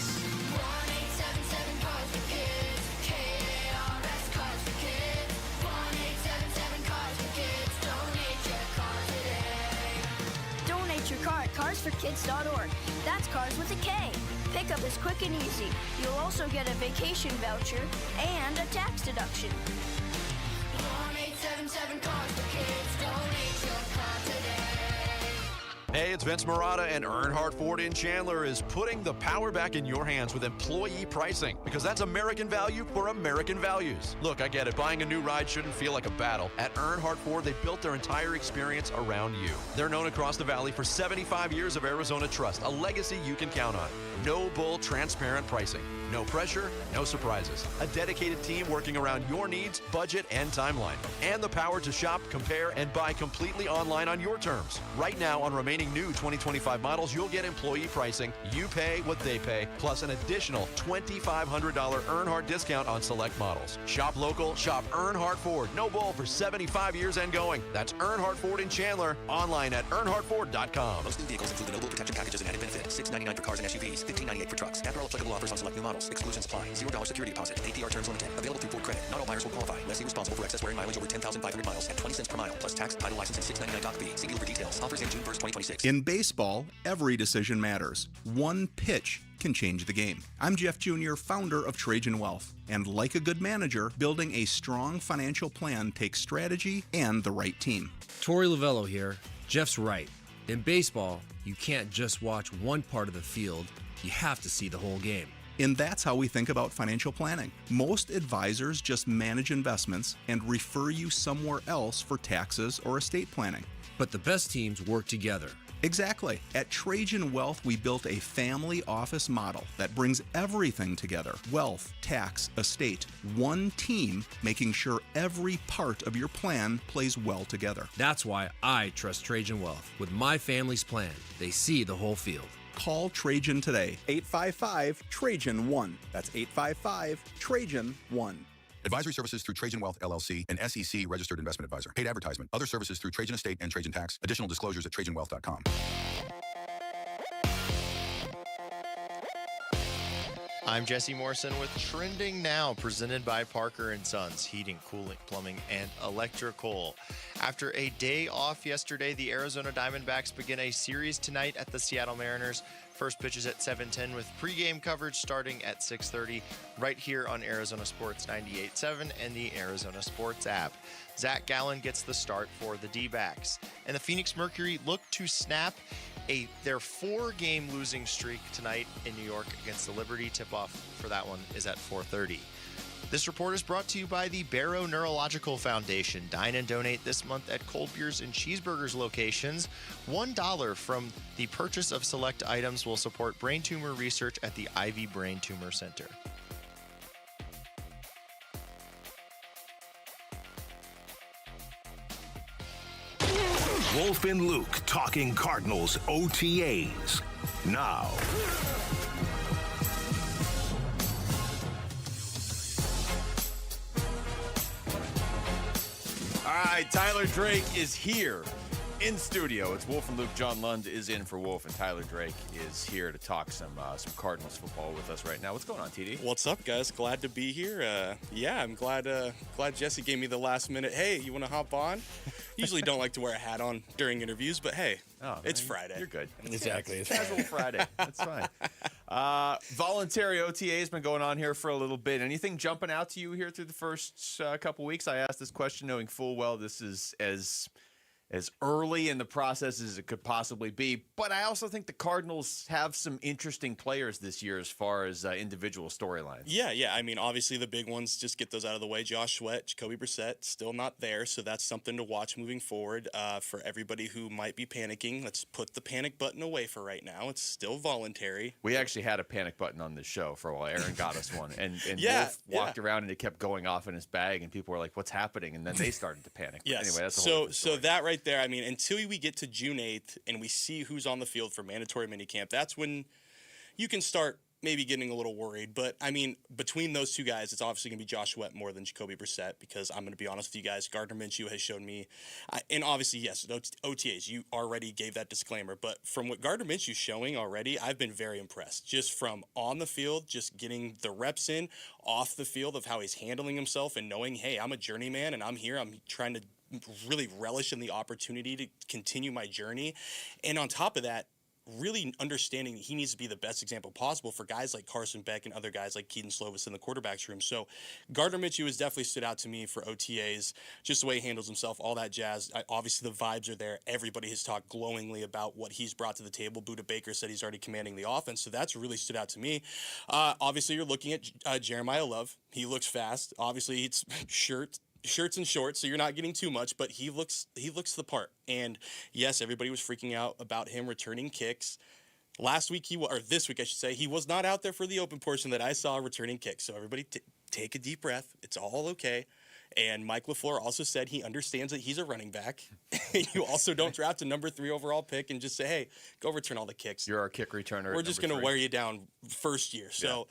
carsforkids.org. That's cars with a K. Pickup is quick and easy. You'll also get a vacation voucher and a tax deduction. 1-877 Cars for Kids. Donate your car today. Hey, it's Vince Marotta, and Earnhardt Ford in Chandler is putting the power back in your hands with employee pricing, because that's American value for American values. Look, I get it. Buying a new ride shouldn't feel like a battle. At Earnhardt Ford, they built their entire experience around you. They're known across the valley for 75 years of Arizona trust, a legacy you can count on. No bull, transparent pricing. No pressure, no surprises. A dedicated team working around your needs, budget, and timeline. And the power to shop, compare, and buy completely online on your terms. Right now, on remaining new 2025 models, you'll get employee pricing. You pay what they pay, plus an additional $2,500 Earnhardt discount on select models. Shop local, shop Earnhardt Ford. No bull for 75 years and going. That's Earnhardt Ford in Chandler. Online at earnhardtford.com. Most new vehicles include the no bull protection packages and added benefit. $699 for cars and SUVs, $1598 for trucks. After all applicable offers on select new models. Exclusions apply. $0 security deposit. APR terms limited. Available through Ford Credit. Not all buyers will qualify. Lessee responsible for excess wearing mileage over 10,500 miles at 20 cents per mile, plus tax, title, license, and $699 doc fee. See dealer for details. Offers in June 1st, 2026. In baseball, every decision matters. One pitch can change the game. I'm Jeff Jr., founder of Trajan Wealth. And like a good manager, building a strong financial plan takes strategy and the right team. Torey Lavello here. Jeff's right. In baseball, you can't just watch one part of the field. You have to see the whole game. And that's how we think about financial planning. Most advisors just manage investments and refer you somewhere else for taxes or estate planning. But the best teams work together. Exactly. At Trajan Wealth, we built a family office model that brings everything together. Wealth, tax, estate. One team making sure every part of your plan plays well together. That's why I trust Trajan Wealth. With my family's plan, they see the whole field. Call Trajan today. 855-TRAJAN-1. That's 855-TRAJAN-1. Advisory services through Trajan Wealth, LLC, an SEC registered investment advisor. Paid advertisement. Other services through Trajan Estate and Trajan Tax. Additional disclosures at TrajanWealth.com. I'm Jesse Morrison with Trending Now, presented by Parker & Sons, heating, cooling, plumbing, and electrical. After a day off yesterday, the Arizona Diamondbacks begin a series tonight at the Seattle Mariners. First pitch is at 7:10 with pregame coverage starting at 6:30 right here on Arizona Sports 98.7 and the Arizona Sports app. Zach Gallen gets the start for the D-backs. And the Phoenix Mercury look to snap their 4-game losing streak tonight in New York against the Liberty. Tip-off for that one is at 4:30. This report is brought to you by the Barrow Neurological Foundation. Dine and donate this month at Cold Beers and Cheeseburgers locations. $1 from the purchase of select items will support brain tumor research at the Ivy Brain Tumor Center. Wolf and Luke talking Cardinals OTAs. Now. All right, Tyler Drake is here in studio. It's Wolf and Luke. John Lund is in for Wolf, and Tyler Drake is here to talk some Cardinals football with us right now. What's going on, TD? What's up, guys? Glad to be here. I'm glad Jesse gave me the last minute. Hey, you want to hop on? Usually don't like to wear a hat on during interviews, but hey, it's Friday. You're good. Exactly. It's casual Friday. That's fine. Voluntary OTA has been going on here for a little bit. Anything jumping out to you here through the first couple weeks? I asked this question knowing full well this is as early in the process as it could possibly be. But I also think the Cardinals have some interesting players this year as far as individual storylines. Yeah. I mean, obviously the big ones, just get those out of the way. Josh Sweat, Jacoby Brissett, still not there. So that's something to watch moving forward for everybody who might be panicking. Let's put the panic button away for right now. It's still voluntary. We actually had a panic button on this show for a while. Aaron got us one. And Wolf walked around and it kept going off in his bag. And people were like, what's happening? And then they started to panic. Yes. But anyway, that's a whole different story. So that right there, I mean, until we get to June 8th and we see who's on the field for mandatory minicamp, that's when you can start maybe getting a little worried. But, I mean, between those two guys, it's obviously going to be Josh Sweat more than Jacoby Brissett because I'm going to be honest with you guys, Gardner Minshew has shown me, and obviously, yes, OTAs, you already gave that disclaimer, but from what Gardner Minshew's showing already, I've been very impressed. Just from on the field, just getting the reps in, off the field of how he's handling himself and knowing, hey, I'm a journeyman and I'm here, I'm trying to really relish in the opportunity to continue my journey. And on top of that, really understanding that he needs to be the best example possible for guys like Carson Beck and other guys like Keaton Slovis in the quarterback's room. So Gardner Minshew has definitely stood out to me for OTAs, just the way he handles himself, all that jazz. Obviously, the vibes are there. Everybody has talked glowingly about what he's brought to the table. Buda Baker said he's already commanding the offense, so that's really stood out to me. Obviously, you're looking at Jeremiah Love. He looks fast. Obviously, it's shirts and shorts, so you're not getting too much, but he looks the part. And yes, everybody was freaking out about him returning kicks. This week I should say, he was not out there for the open portion that I saw returning kicks. So everybody take a deep breath. It's all okay. And Mike LaFleur also said he understands that he's a running back. You also don't draft a number 3 overall pick and just say, hey, go return all the kicks. You're our kick returner. We're just going to wear you down first year. So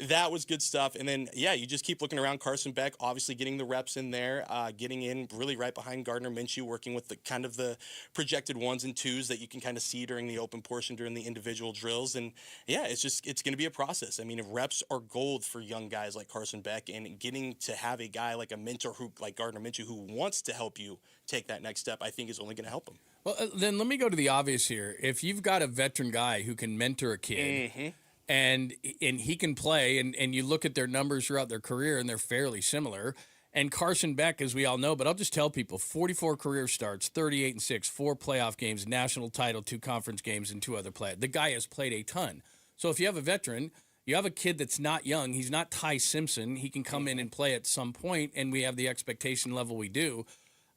that was good stuff. And then, you just keep looking around. Carson Beck, obviously getting the reps in there, getting in really right behind Gardner Minshew, working with the kind of the projected 1s and 2s that you can kind of see during the open portion, during the individual drills. And it's going to be a process. I mean, reps are gold for young guys like Carson Beck, and getting to have a guy like a mentor like Gardner Minshew who wants to help you take that next step, I think is only going to help him. Well, then let me go to the obvious here. If you've got a veteran guy who can mentor a kid, and he can play, and you look at their numbers throughout their career, and they're fairly similar. And Carson Beck, as we all know, but I'll just tell people, 44 career starts, 38-6, 4 playoff games, national title, 2 conference games, and 2 other playoffs. The guy has played a ton. So if you have a veteran, you have a kid that's not young. He's not Ty Simpson. He can come in and play at some point, and we have the expectation level we do.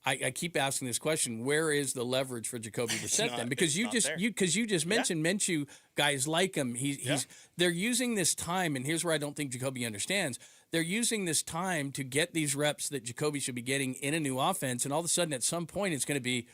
I keep asking this question: where is the leverage for Jacoby Brissett then? Because you just mentioned Minshew, guys like him. They're using this time, and here's where I don't think Jacoby understands. They're using this time to get these reps that Jacoby should be getting in a new offense, and all of a sudden, at some point, it's going to be,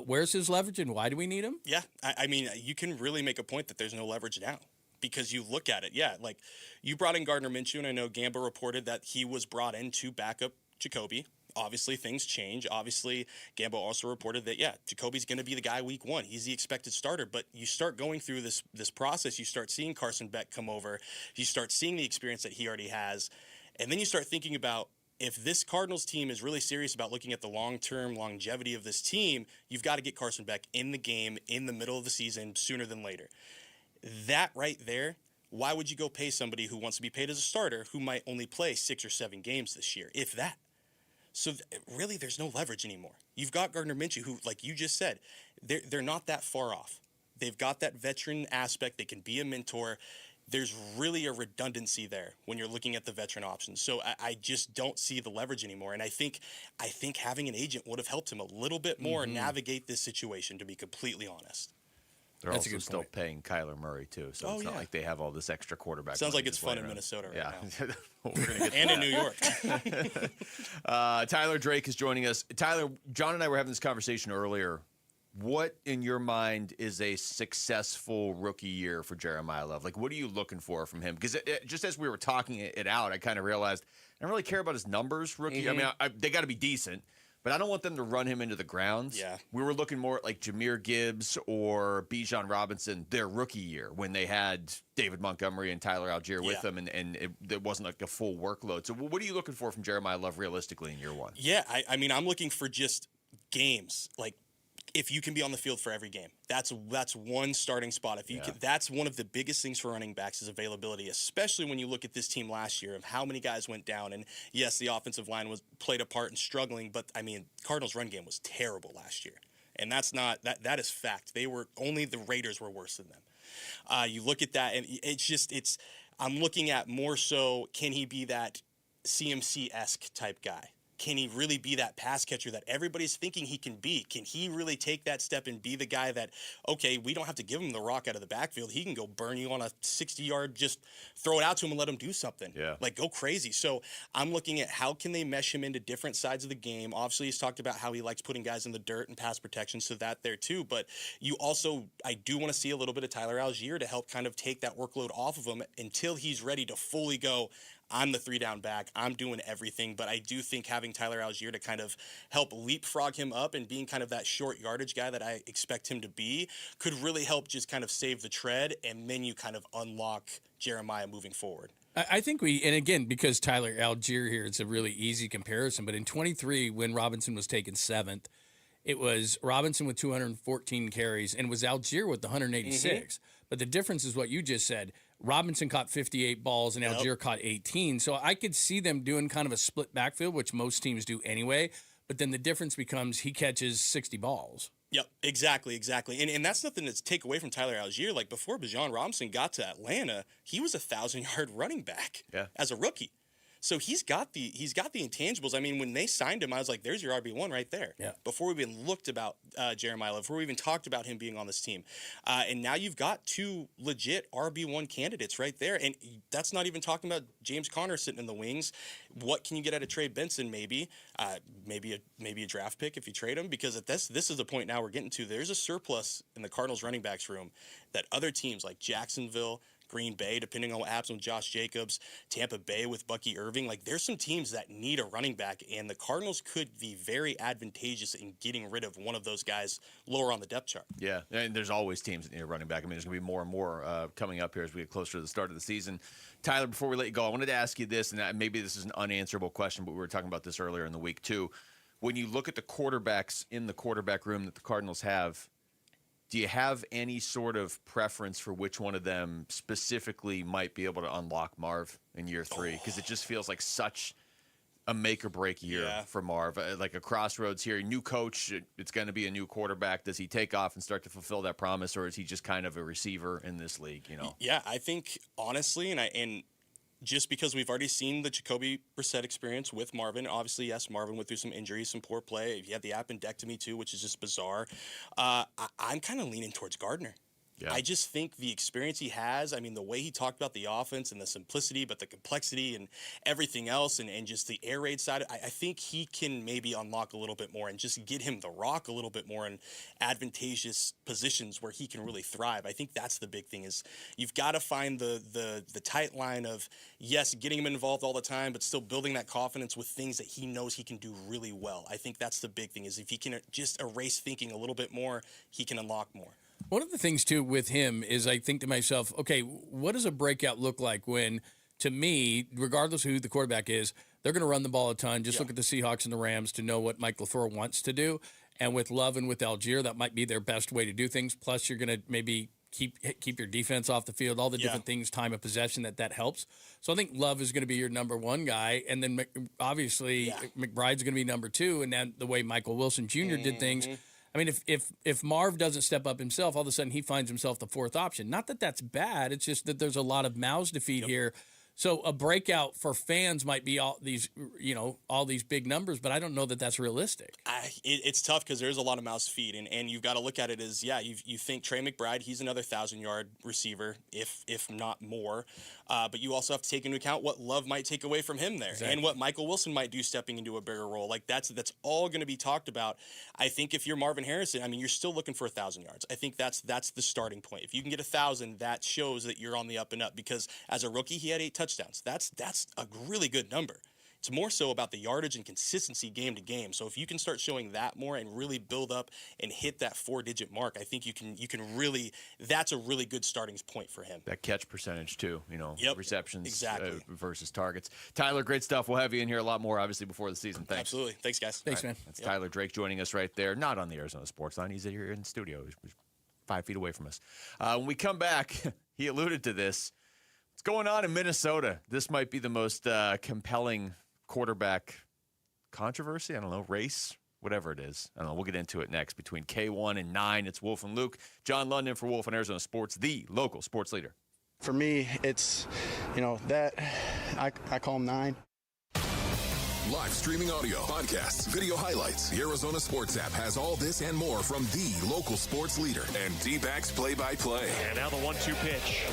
where's his leverage, and why do we need him? Yeah, I mean, you can really make a point that there's no leverage now. Because you look at it, like you brought in Gardner Minshew, and I know Gamba reported that he was brought in to back up Jacoby. Obviously, things change. Obviously, Gambo also reported that, Jacoby's going to be the guy week 1. He's the expected starter. But you start going through this process. You start seeing Carson Beck come over. You start seeing the experience that he already has. And then you start thinking about, if this Cardinals team is really serious about looking at the long-term longevity of this team, you've got to get Carson Beck in the game in the middle of the season sooner than later. That right there, why would you go pay somebody who wants to be paid as a starter who might only play 6 or 7 games this year, if that? So really, there's no leverage anymore. You've got Gardner Minshew, who, like you just said, they're not that far off. They've got that veteran aspect. They can be a mentor. There's really a redundancy there when you're looking at the veteran options. So I just don't see the leverage anymore. And I think having an agent would have helped him a little bit more navigate this situation, to be completely honest. They're also still paying Kyler Murray, too. So it's not like they have all this extra quarterback. Sounds like it's fun in Minnesota right now. We're gonna get and in New York. Tyler Drake is joining us. Tyler, John and I were having this conversation earlier. What, in your mind, is a successful rookie year for Jeremiah Love? Like, what are you looking for from him? Because just as we were talking it out, I kind of realized I don't really care about his numbers, rookie. I mean, they got to be decent. But I don't want them to run him into the ground. Yeah. We were looking more at like Jahmyr Gibbs or Bijan Robinson their rookie year when they had David Montgomery and Tyler Algier with them, and it wasn't like a full workload. So what are you looking for from Jeremiah Love realistically in year 1? Yeah, I mean, I'm looking for just games. Like, if you can be on the field for every game, that's one starting spot. If you can, that's one of the biggest things for running backs is availability, especially when you look at this team last year of how many guys went down. And yes, the offensive line played a part in struggling, but I mean, Cardinals' run game was terrible last year, and that is fact. They were only the Raiders were worse than them. You look at that, and I'm looking at more so, can he be that CMC-esque type guy? Can he really be that pass catcher that everybody's thinking he can be? Can he really take that step and be the guy that, okay, we don't have to give him the rock out of the backfield. He can go burn you on a 60-yard, just throw it out to him and let him do something. Yeah. Like, go crazy. So I'm looking at how can they mesh him into different sides of the game. Obviously, he's talked about how he likes putting guys in the dirt and pass protection, so that there too. But I do want to see a little bit of Tyler Algier to help kind of take that workload off of him until he's ready to fully go, I'm the 3-down back. I'm doing everything. But I do think having Tyler Algier to kind of help leapfrog him up and being kind of that short yardage guy that I expect him to be could really help just kind of save the tread, and then you kind of unlock Jeremiah moving forward. I think and again, because Tyler Algier here, it's a really easy comparison, but in 23, when Robinson was taken 7th, it was Robinson with 214 carries, and it was Algier with 186. But the difference is what you just said. Robinson caught 58 balls, and Algier caught 18. So I could see them doing kind of a split backfield, which most teams do anyway. But then the difference becomes he catches 60 balls. Yep, exactly. And that's nothing to take away from Tyler Algier. Like, before Bijan Robinson got to Atlanta, he was a 1,000-yard running back as a rookie. So he's got the intangibles. I mean, when they signed him, I was like, there's your RB1 right there. Yeah. Before we even looked about Jeremiah Love, before we even talked about him being on this team. And now you've got 2 legit RB1 candidates right there. And that's not even talking about James Conner sitting in the wings. What can you get out of Trey Benson maybe? Maybe a draft pick if you trade him. Because at this is the point now we're getting to. There's a surplus in the Cardinals running backs room that other teams like Jacksonville, Green Bay, depending on what happens with Josh Jacobs, Tampa Bay with Bucky Irving. Like, there's some teams that need a running back, and the Cardinals could be very advantageous in getting rid of one of those guys lower on the depth chart. Yeah, and there's always teams that need a running back. I mean, there's going to be more and more coming up here as we get closer to the start of the season. Tyler, before we let you go, I wanted to ask you this, and maybe this is an unanswerable question, but we were talking about this earlier in the week too. When you look at the quarterbacks in the quarterback room that the Cardinals have, do you have any sort of preference for which one of them specifically might be able to unlock Marv in year 3? Because it just feels like such a make-or-break year for Marv. Like a crossroads here. New coach, it's going to be a new quarterback. Does he take off and start to fulfill that promise, or is he just kind of a receiver in this league? You know? Yeah, I think, honestly, and just because we've already seen the Jacoby Brissett experience with Marvin. Obviously, yes, Marvin went through some injuries, some poor play. He had the appendectomy too, which is just bizarre. I'm kind of leaning towards Gardner. Yeah. I just think the experience he has, I mean, the way he talked about the offense and the simplicity, but the complexity and everything else and just the air raid side, I think he can maybe unlock a little bit more and just get him the rock a little bit more in advantageous positions where he can really thrive. I think that's the big thing is you've got to find the tight line of, yes, getting him involved all the time, but still building that confidence with things that he knows he can do really well. I think that's the big thing is if he can just erase thinking a little bit more, he can unlock more. One of the things, too, with him is I think to myself, okay, what does a breakout look like when, to me, regardless of who the quarterback is, they're going to run the ball a ton. Just look at the Seahawks and the Rams to know what Mike LaFleur wants to do. And with Love and with Algier, that might be their best way to do things. Plus, you're going to maybe keep your defense off the field, all the different things, time of possession, that helps. So I think Love is going to be your number 1 guy. And then, obviously, McBride's going to be number 2. And then the way Michael Wilson Jr. did things – I mean, if Marv doesn't step up himself, all of a sudden he finds himself the 4th option. Not that that's bad. It's just that there's a lot of mouths to feed here. So a breakout for fans might be all these big numbers, but I don't know that that's realistic. It's tough because there's a lot of mouths to feed, and you've got to look at it as, you think Trey McBride, he's another 1,000-yard receiver, if not more. But you also have to take into account what Love might take away from him there and what Michael Wilson might do stepping into a bigger role. Like that's all going to be talked about. I think if you're Marvin Harrison, I mean, you're still looking for 1,000 yards. I think that's the starting point. If you can get 1,000, that shows that you're on the up and up because as a rookie, he had 8 touchdowns. That's a really good number. It's more so about the yardage and consistency game to game. So if you can start showing that more and really build up and hit that 4-digit mark, I think you can really. That's a really good starting point for him. That catch percentage too, receptions versus targets. Tyler, great stuff. We'll have you in here a lot more, obviously, before the season. Thanks. Absolutely. Thanks, guys. Thanks, man. That's Tyler Drake joining us right there, not on the Arizona Sports Line. He's here in the studio. He's 5 feet away from us. When we come back, he alluded to this. What's going on in Minnesota? This might be the most compelling quarterback controversy. I don't know, race, whatever it is. I don't know. We'll get into it next. Between K1 and 9, it's Wolf and Luke. John London for Wolf and Arizona Sports, the local sports leader. For me, it's, that I call him 9. Live streaming audio, podcasts, video highlights. The Arizona Sports app has all this and more from the local sports leader and D-backs play-by-play. And now the 1-2 pitch.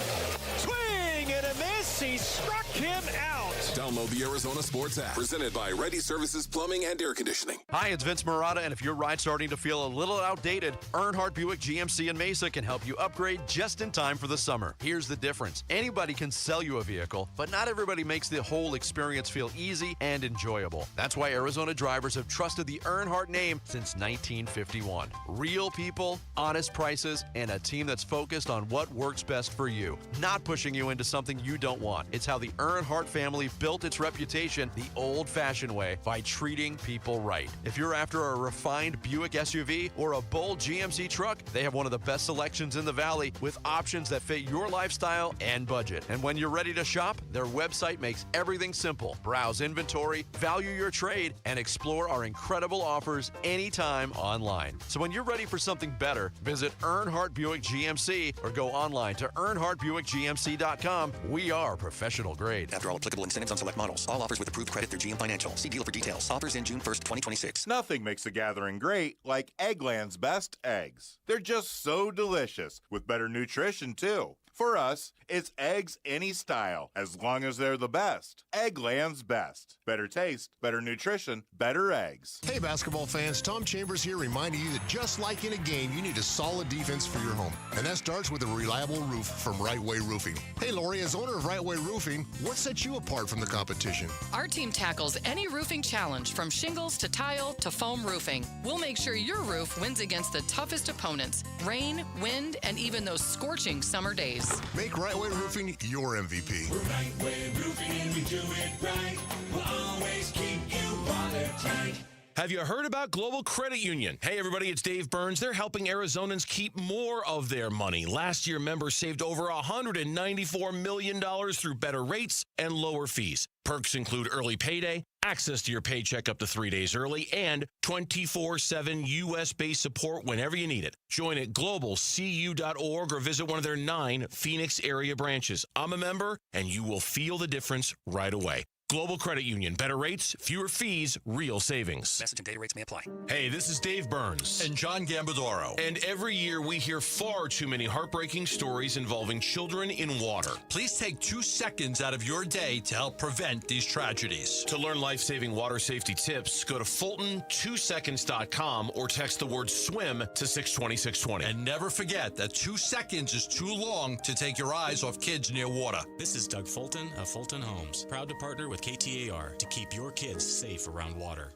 Swing and a miss. He struck him out. Download the Arizona Sports app. Presented by Ready Services Plumbing and Air Conditioning. Hi, it's Vince Marotta, and if your ride's starting to feel a little outdated, Earnhardt Buick GMC in Mesa can help you upgrade just in time for the summer. Here's the difference. Anybody can sell you a vehicle, but not everybody makes the whole experience feel easy and enjoyable. That's why Arizona drivers have trusted the Earnhardt name since 1951. Real people, honest prices, and a team that's focused on what works best for you, not pushing you into something you don't want. want. It's how the Earnhardt family built its reputation the old-fashioned way, by treating people right. If you're after a refined Buick SUV or a bold GMC truck, they have one of the best selections in the Valley with options that fit your lifestyle and budget. And when you're ready to shop, their website makes everything simple. Browse inventory, value your trade, and explore our incredible offers anytime online. So when you're ready for something better, visit Earnhardt Buick GMC or go online to EarnhardtBuickGMC.com. We are professional grade. After all applicable incentives on select models. All offers with approved credit through GM Financial. See dealer for details. Offers in June 1st, 2026. Nothing makes a gathering great like Eggland's best eggs. They're just so delicious, with better nutrition, too. For us, it's eggs any style, as long as they're the best. Eggland's best. Better taste, better nutrition, better eggs. Hey, basketball fans, Tom Chambers here reminding you that just like in a game, you need a solid defense for your home. And that starts with a reliable roof from Right Way Roofing. Hey, Lori, as owner of Right Way Roofing, what sets you apart from the competition? Our team tackles any roofing challenge, from shingles to tile to foam roofing. We'll make sure your roof wins against the toughest opponents: rain, wind, and even those scorching summer days. Make Right Way Roofing your MVP. We're Right Way Roofing and we do it right. We'll always keep you watertight. Have you heard about Global Credit Union? Hey, everybody, it's Dave Burns. They're helping Arizonans keep more of their money. Last year, members saved over $194 million through better rates and lower fees. Perks include early payday, access to your paycheck up to 3 days early, and 24/7 U.S.-based support whenever you need it. Join at globalcu.org or visit one of their 9 Phoenix area branches. I'm a member, and you will feel the difference right away. Global Credit Union. Better rates, fewer fees, real savings. Message and data rates may apply. Hey, this is Dave Burns. And John Gambadoro. And every year we hear far too many heartbreaking stories involving children in water. Please take 2 seconds out of your day to help prevent these tragedies. To learn life-saving water safety tips, go to Fulton2seconds.com or text the word SWIM to 620-620. And never forget that 2 seconds is too long to take your eyes off kids near water. This is Doug Fulton of Fulton Homes, proud to partner with KTAR to keep your kids safe around water.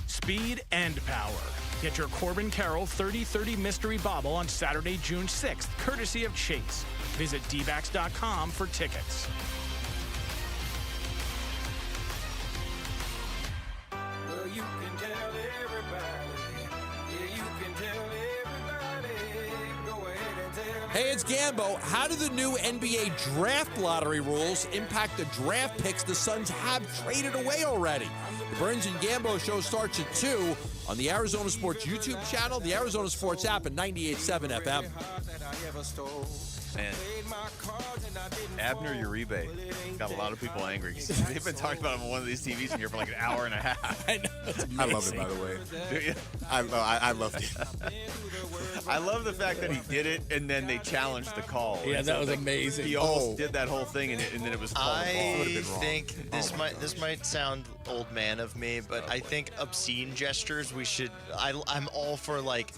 Speed and power. Get your Corbin Carroll 30-30 mystery bobble on Saturday, June 6th, courtesy of Chase. Visit dbacks.com for tickets. Well, you can tell everybody. Yeah, you can tell everybody. Go ahead and tell. Hey, it's Gambo. How do the new NBA draft lottery rules impact the draft picks the Suns have traded away already? The Burns and Gambo show starts at 2 on the Arizona Sports YouTube channel, the Arizona Sports app, and 98.7 FM. Man, Abner Uribe got a lot of people angry. They've been talking about him on one of these TVs in here for like an hour and a half. I know. I love it, by the way. Do you? I loved it. I love the fact that he did it and then they challenged the call. Yeah, And that so was they- amazing. He almost did that whole thing and then it was called. I think this might sound old man of me, but I think obscene gestures we should. I'm all for, like,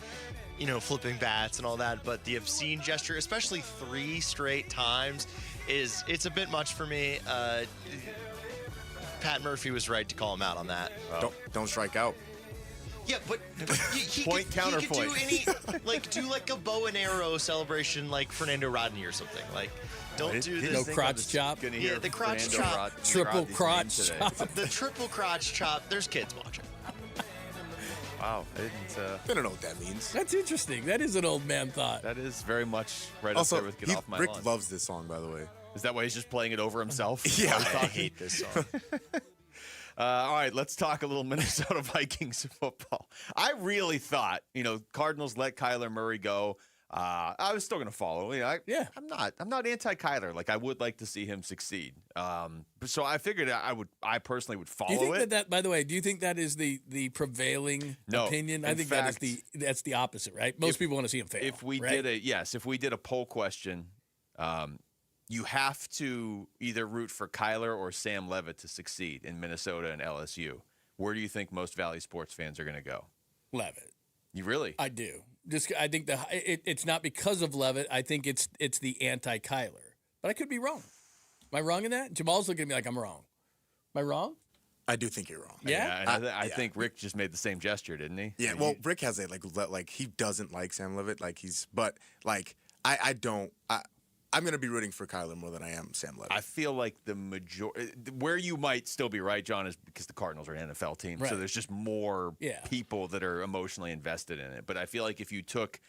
you know, flipping bats and all that, but the obscene gesture, especially 3 straight times, it's a bit much for me. Pat Murphy was right to call him out on that. Don't strike out. Yeah, but he Point, could counterpoint. do like a bow and arrow celebration like Fernando Rodney or something. Like, don't do this. No crotch chop. Yeah, the crotch chop. Triple crotch chop. The triple crotch chop. There's kids watching. Wow, I didn't. They don't know what that means. That's interesting. That is an old man thought. That is very much right Also, up there with Get Off My Rick Lawn. loves this song, by the way. Is that why he's just playing it over himself? Yeah. I hate this song. All right, let's talk a little Minnesota Vikings football. I really thought, Cardinals let Kyler Murray go. I was still going to follow. I'm not anti-Kyler. Like, I would like to see him succeed. So I figured I personally would follow Do you think it. that, by the way, do you think that is the prevailing opinion? I think that's the opposite, right? Most people want to see him fail. If we right? did a poll question, you have to either root for Kyler or Sam Levitt to succeed in Minnesota and LSU. Where do you think most Valley sports fans are going to go? Levitt. You really? I do. I think it's not because of Levitt. I think it's the anti-Kyler. But I could be wrong. Am I wrong in that? Jamal's looking at me like I'm wrong. Am I wrong? I do think you're wrong. Yeah? I think Rick just made the same gesture, didn't he? Yeah, well, Rick has a like he doesn't like Sam Levitt, I I'm going to be rooting for Kyler more than I am Sam Levitt. I feel like the majority, where you might still be right, John, is because the Cardinals are an NFL team. Right. So there's just more Yeah. people that are emotionally invested in it. But I feel like if you took,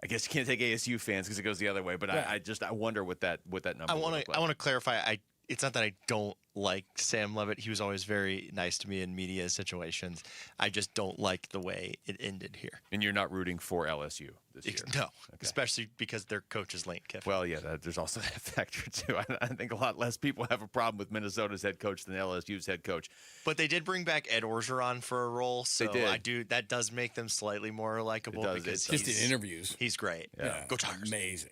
I guess you can't take ASU fans because it goes the other way. But Right. I wonder what that number. I would want look to like. I want to clarify. It's not that I don't like Sam Levitt. He was always very nice to me in media situations. I just don't like the way it ended here. And you're not rooting for LSU this year? No, especially because their coach is Lane Kiffin. Well, yeah, there's also that factor, too. I think a lot less people have a problem with Minnesota's head coach than LSU's head coach. But they did bring back Ed Orgeron for a role, so They did. that does make them slightly more likable. It does. Because Just in interviews. he's great. Yeah. Go Tigers. Amazing.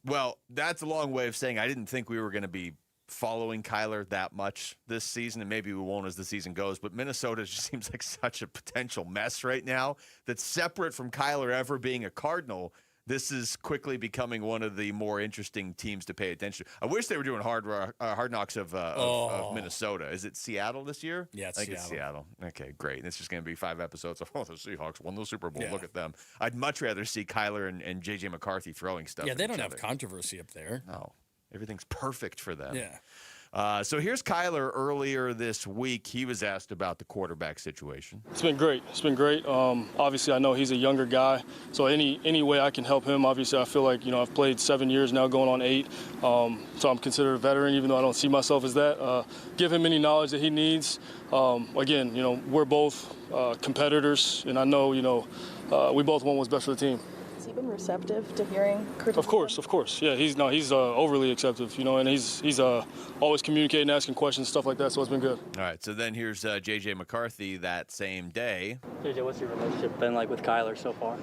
Well, that's a long way of saying I didn't think we were going to be following Kyler that much this season, and maybe we won't as the season goes, but Minnesota just seems like such a potential mess right now that's separate from Kyler ever being a Cardinal. This is quickly becoming one of the more interesting teams to pay attention to. I wish they were doing hard knocks of Minnesota. Is it Seattle this year? Yeah, it's I think it's Seattle. Okay, great. And it's just going to be 5 episodes of, the Seahawks won the Super Bowl. Yeah. Look at them. I'd much rather see Kyler and J.J. McCarthy throwing stuff. Yeah, at they each don't have other. controversy up there. No. Everything's perfect for them. Yeah. So here's Kyler earlier this week. He was asked about the quarterback situation. It's been great. It's been great. Obviously, I know he's a younger guy, so any way I can help him. Obviously, I feel like I've played 7 years now, going on 8. So I'm considered a veteran, even though I don't see myself as that. Give him any knowledge that he needs. Again, we're both competitors, and I know we both want what's best for the team. Has he been receptive to hearing criticism? Of course. Yeah, he's overly acceptive, and he's always communicating, asking questions, stuff like that. So it's been good. All right. So then here's J.J. McCarthy that same day. JJ, what's your relationship been like with Kyler so far?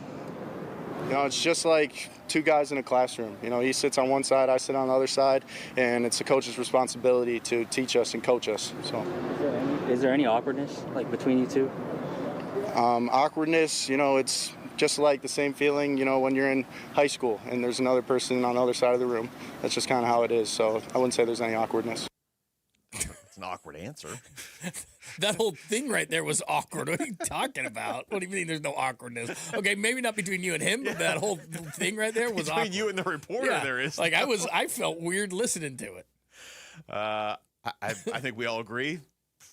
It's just like two guys in a classroom. He sits on one side, I sit on the other side, and it's the coach's responsibility to teach us and coach us. So, is there any awkwardness between you two? Awkwardness, it's just like the same feeling, when you're in high school and there's another person on the other side of the room. That's just kind of how it is. So I wouldn't say there's any awkwardness. It's an awkward answer. That whole thing right there was awkward. What are you talking about? What do you mean there's no awkwardness? Okay, maybe not between you and him, but that whole thing right there was between awkward. you and the reporter. Yeah. There is. I felt weird listening to it. I think we all agree.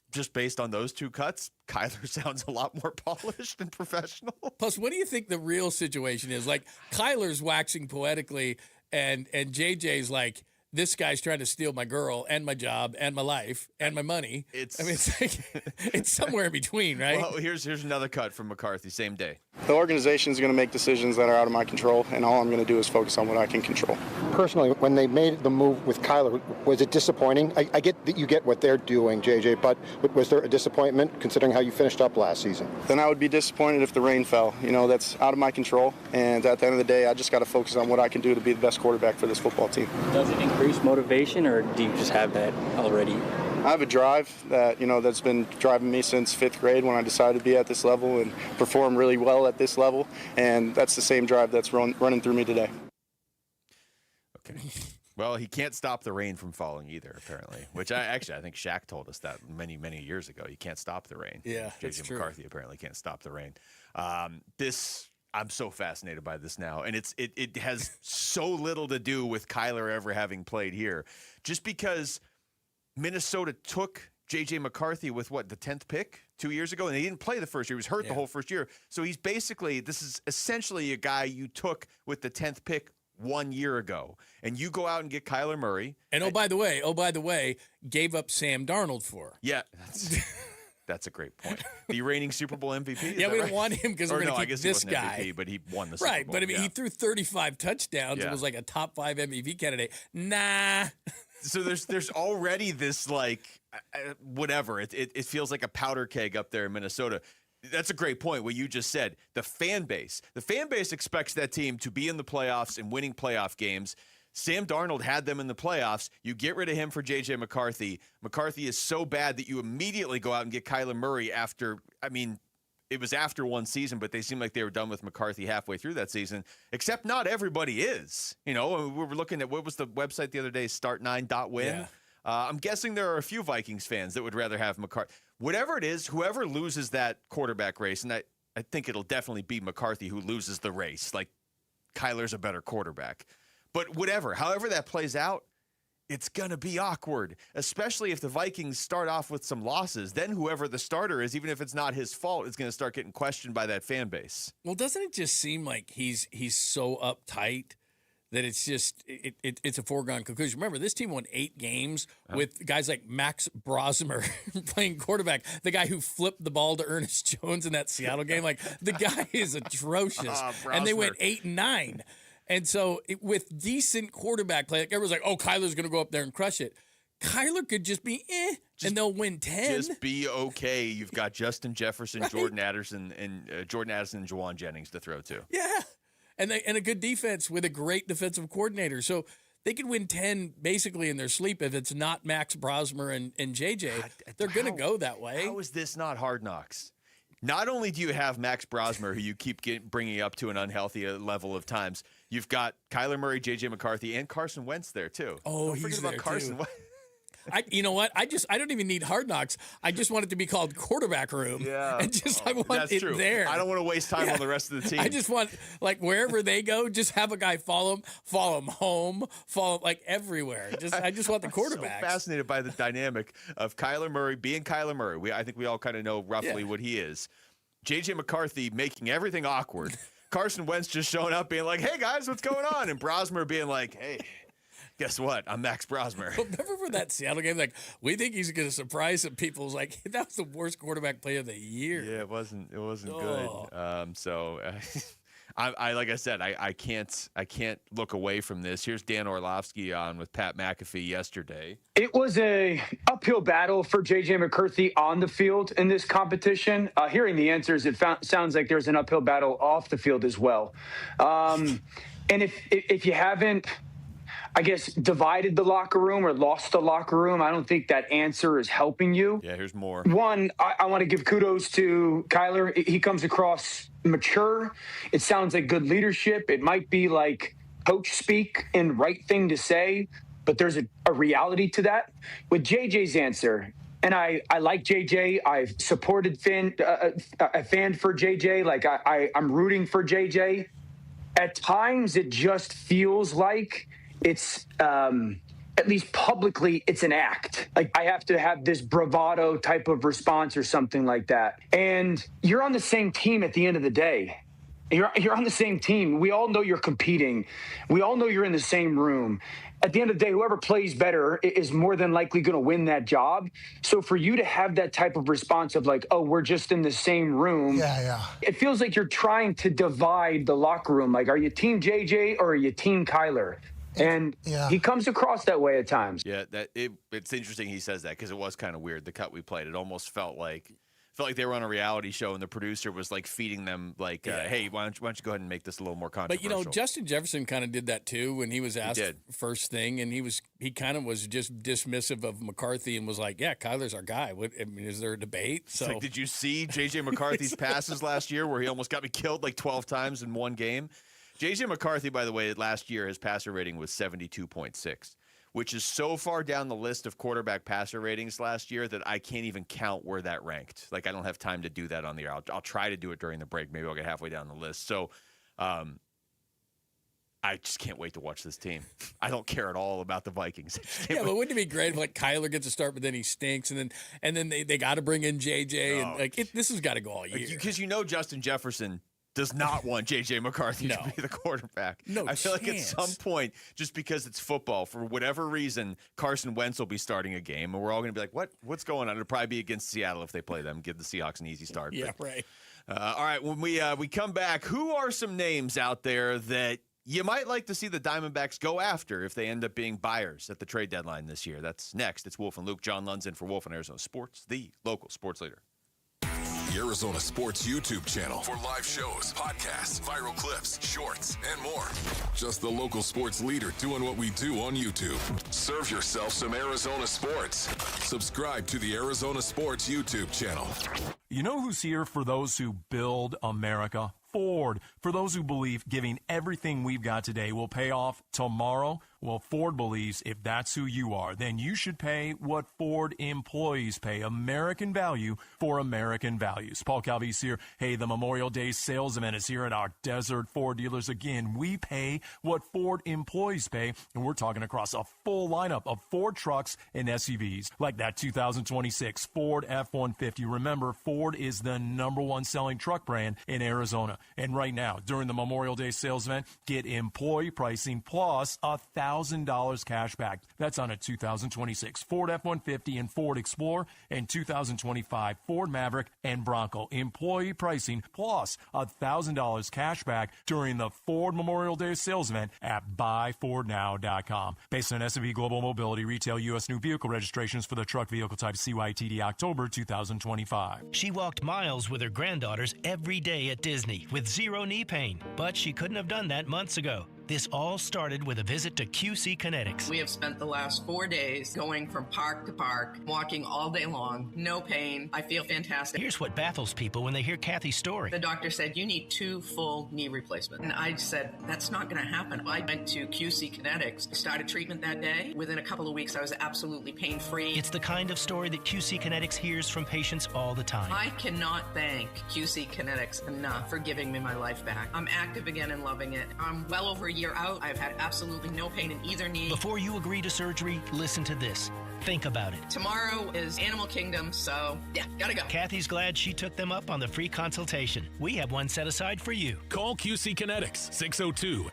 Just based on those two cuts, Kyler sounds a lot more polished and professional. Plus, what do you think the real situation is? Like, Kyler's waxing poetically, and JJ's like, this guy's trying to steal my girl and my job and my life and my money. It's somewhere in between, right? Well, here's another cut from McCarthy, same day. The organization is going to make decisions that are out of my control, and all I'm going to do is focus on what I can control. Personally, when they made the move with Kyler, was it disappointing? I get that you get what they're doing, JJ, but was there a disappointment considering how you finished up last season? Then I would be disappointed if the rain fell. That's out of my control, and at the end of the day, I just got to focus on what I can do to be the best quarterback for this football team. Does it increase motivation, or do you just have that already? I have a drive that, that's been driving me since 5th grade when I decided to be at this level and perform really well at this level, and that's the same drive that's running through me today. Okay. Well, he can't stop the rain from falling either, apparently, which I think Shaq told us that many, many years ago. You can't stop the rain. Yeah, that's J.J. true. McCarthy apparently can't stop the rain. I'm so fascinated by this now, and it has so little to do with Kyler ever having played here. Just because Minnesota took J.J. McCarthy with, the 10th pick 2 years ago, and he didn't play the first year. He was hurt the whole first year. So this is essentially a guy you took with the 10th pick 1 year ago, and you go out and get Kyler Murray. And oh, by the way, gave up Sam Darnold for. Yeah, that's a great point. The reigning Super Bowl MVP. Is Yeah, that we right? don't want him because we're going to keep this guy. MVP, but he won the Super Right, Bowl. but I mean, he threw 35 touchdowns Yeah. and was like a top 5 MVP candidate. Nah. So there's already this whatever. It feels like a powder keg up there in Minnesota. That's a great point, what you just said. The fan base expects that team to be in the playoffs and winning playoff games. Sam Darnold had them in the playoffs. You get rid of him for J.J. McCarthy. McCarthy is so bad that you immediately go out and get Kyler Murray after, it was after one season, but they seemed like they were done with McCarthy halfway through that season, except not everybody is. We were looking at, what was the website the other day, start9.win? Yeah. I'm guessing there are a few Vikings fans that would rather have McCarthy. Whatever it is, whoever loses that quarterback race, and I think it'll definitely be McCarthy who loses the race. Like, Kyler's a better quarterback. But whatever, however that plays out, it's going to be awkward, especially if the Vikings start off with some losses. Then whoever the starter is, even if it's not his fault, is going to start getting questioned by that fan base. Well, doesn't it just seem like he's so uptight that it's just it's a foregone conclusion? Remember, this team won 8 games with guys like Max Brosmer playing quarterback, the guy who flipped the ball to Ernest Jones in that Seattle game. Like, the guy is atrocious. And they went 8-9. And so with decent quarterback play, like everyone's like, oh, Kyler's going to go up there and crush it. Kyler could just be and they'll win 10. Just be okay. You've got Justin Jefferson, right? Jordan Addison, and Juwan Jennings to throw to. Yeah, and a good defense with a great defensive coordinator. So they could win 10 basically in their sleep if it's not Max Brosmer and JJ. They're going to go that way. How is this not Hard Knocks? Not only do you have Max Brosmer, who you keep bringing up to an unhealthy level of times, you've got Kyler Murray, J.J. McCarthy, and Carson Wentz there, too. Oh, don't forget about Carson Wentz. You know what? I don't even need Hard Knocks. I just want it to be called Quarterback Room. Yeah. And I want it true. there. I don't want to waste time on the rest of the team. I just want, like, wherever they go, just have a guy follow him home, follow him, like, everywhere. I just want the quarterback. I'm so fascinated by the dynamic of Kyler Murray being Kyler Murray. I think we all kind of know roughly what he is. J.J. McCarthy making everything awkward. Carson Wentz just showing up being like, hey, guys, what's going on? And Brosmer being like, hey, guess what? I'm Max Brosmer. Remember for that Seattle game, like, we think he's going to surprise some people. It was like, that was the worst quarterback play of the year. Yeah, it wasn't good. I like I said, I can't look away from this. Here's Dan Orlovsky on with Pat McAfee yesterday. It was a uphill battle for J.J. McCarthy on the field in this competition. Hearing the answers, it sounds like there's an uphill battle off the field as well. And if you haven't, I guess, divided the locker room or lost the locker room, I don't think that answer is helping you. Yeah, here's more. One, I want to give kudos to Kyler. He comes across mature. It sounds like good leadership. It might be like coach speak and right thing to say, but there's a reality to that. With JJ's answer, and I like JJ. I've supported a fan for JJ. Like I'm rooting for JJ. At times, it just feels like it's at least publicly, it's an act. Like, I have to have this bravado type of response or something like that. And you're on the same team at the end of the day. You're on the same team. We all know you're competing. We all know you're in the same room. At the end of the day, whoever plays better is more than likely going to win that job. So for you to have that type of response of like, oh, we're just in the same room. Yeah. It feels like you're trying to divide the locker room. Like, are you team JJ or are you team Kyler? And he comes across that way at times. Yeah, it's interesting he says that because it was kind of weird, the cut we played. It almost felt like they were on a reality show and the producer was like feeding them like, hey, why don't you go ahead and make this a little more controversial? But, Justin Jefferson kind of did that too when he was asked first thing, and he kind of was just dismissive of McCarthy and was like, yeah, Kyler's our guy. Is there a debate? So like, did you see J.J. McCarthy's passes last year where he almost got me killed like 12 times in one game? J.J. McCarthy, by the way, last year, his passer rating was 72.6, which is so far down the list of quarterback passer ratings last year that I can't even count where that ranked. Like, I don't have time to do that on the air. I'll try to do it during the break. Maybe I'll get halfway down the list. So I just can't wait to watch this team. I don't care at all about the Vikings. Yeah, but wouldn't it be great if, like, Kyler gets a start, but then he stinks, and then they got to bring in JJ, and this has got to go all year. Because Justin Jefferson does not want J.J. McCarthy to be the quarterback. I feel like at some point, just because it's football, for whatever reason, Carson Wentz will be starting a game, and we're all going to be like, what's going on? It'll probably be against Seattle if they play them, give the Seahawks an easy start. Yeah, right. All right, when we come back, who are some names out there that you might like to see the Diamondbacks go after if they end up being buyers at the trade deadline this year? That's next. It's Wolf and Luke. John Lund's in for Wolf and Arizona Sports, the local sports leader. The Arizona Sports YouTube channel for live shows, podcasts, viral clips, shorts, and more. Just the local sports leader doing what we do on YouTube. Serve yourself some Arizona sports. Subscribe to the Arizona Sports YouTube channel. You know who's here for those who build America? Ford. For those who believe giving everything we've got today will pay off tomorrow, Well, Ford believes if that's who you are, then you should pay what Ford employees pay. American value for American values. Paul Calvise here. Hey, the Memorial Day sales event is here at our Desert Ford dealers. Again, we pay what Ford employees pay, and we're talking across a full lineup of Ford trucks and SUVs, like that 2026 Ford F-150. Remember, Ford is the #1 selling truck brand in Arizona. And right now, during the Memorial Day sales event, get employee pricing plus $1,000 cash back. That's on a 2026 Ford F-150 and Ford Explorer and 2025 Ford Maverick and Bronco. Employee pricing plus $1,000 cash back during the Ford Memorial Day sales event at buyfordnow.com. Based on S&P Global Mobility, retail U.S. new vehicle registrations for the truck vehicle type CYTD October 2025. She walked miles with her granddaughters every day at Disney with zero knee pain, but she couldn't have done that months ago. This all started with a visit to QC Kinetics. We have spent the last 4 days going from park to park, walking all day long, no pain. I feel fantastic. Here's what baffles people when they hear Kathy's story. The doctor said, you need 2 full knee replacements. And I said, that's not going to happen. I went to QC Kinetics, started treatment that day. Within a couple of weeks, I was absolutely pain-free. It's the kind of story that QC Kinetics hears from patients all the time. I cannot thank QC Kinetics enough for giving me my life back. I'm active again and loving it. I'm well over a year out. I've had absolutely no pain in either knee. Before you agree to surgery, listen to this. Think about it. Tomorrow is Animal Kingdom, so yeah, gotta go. Kathy's glad she took them up on the free consultation. We have one set aside for you. Call QC Kinetics,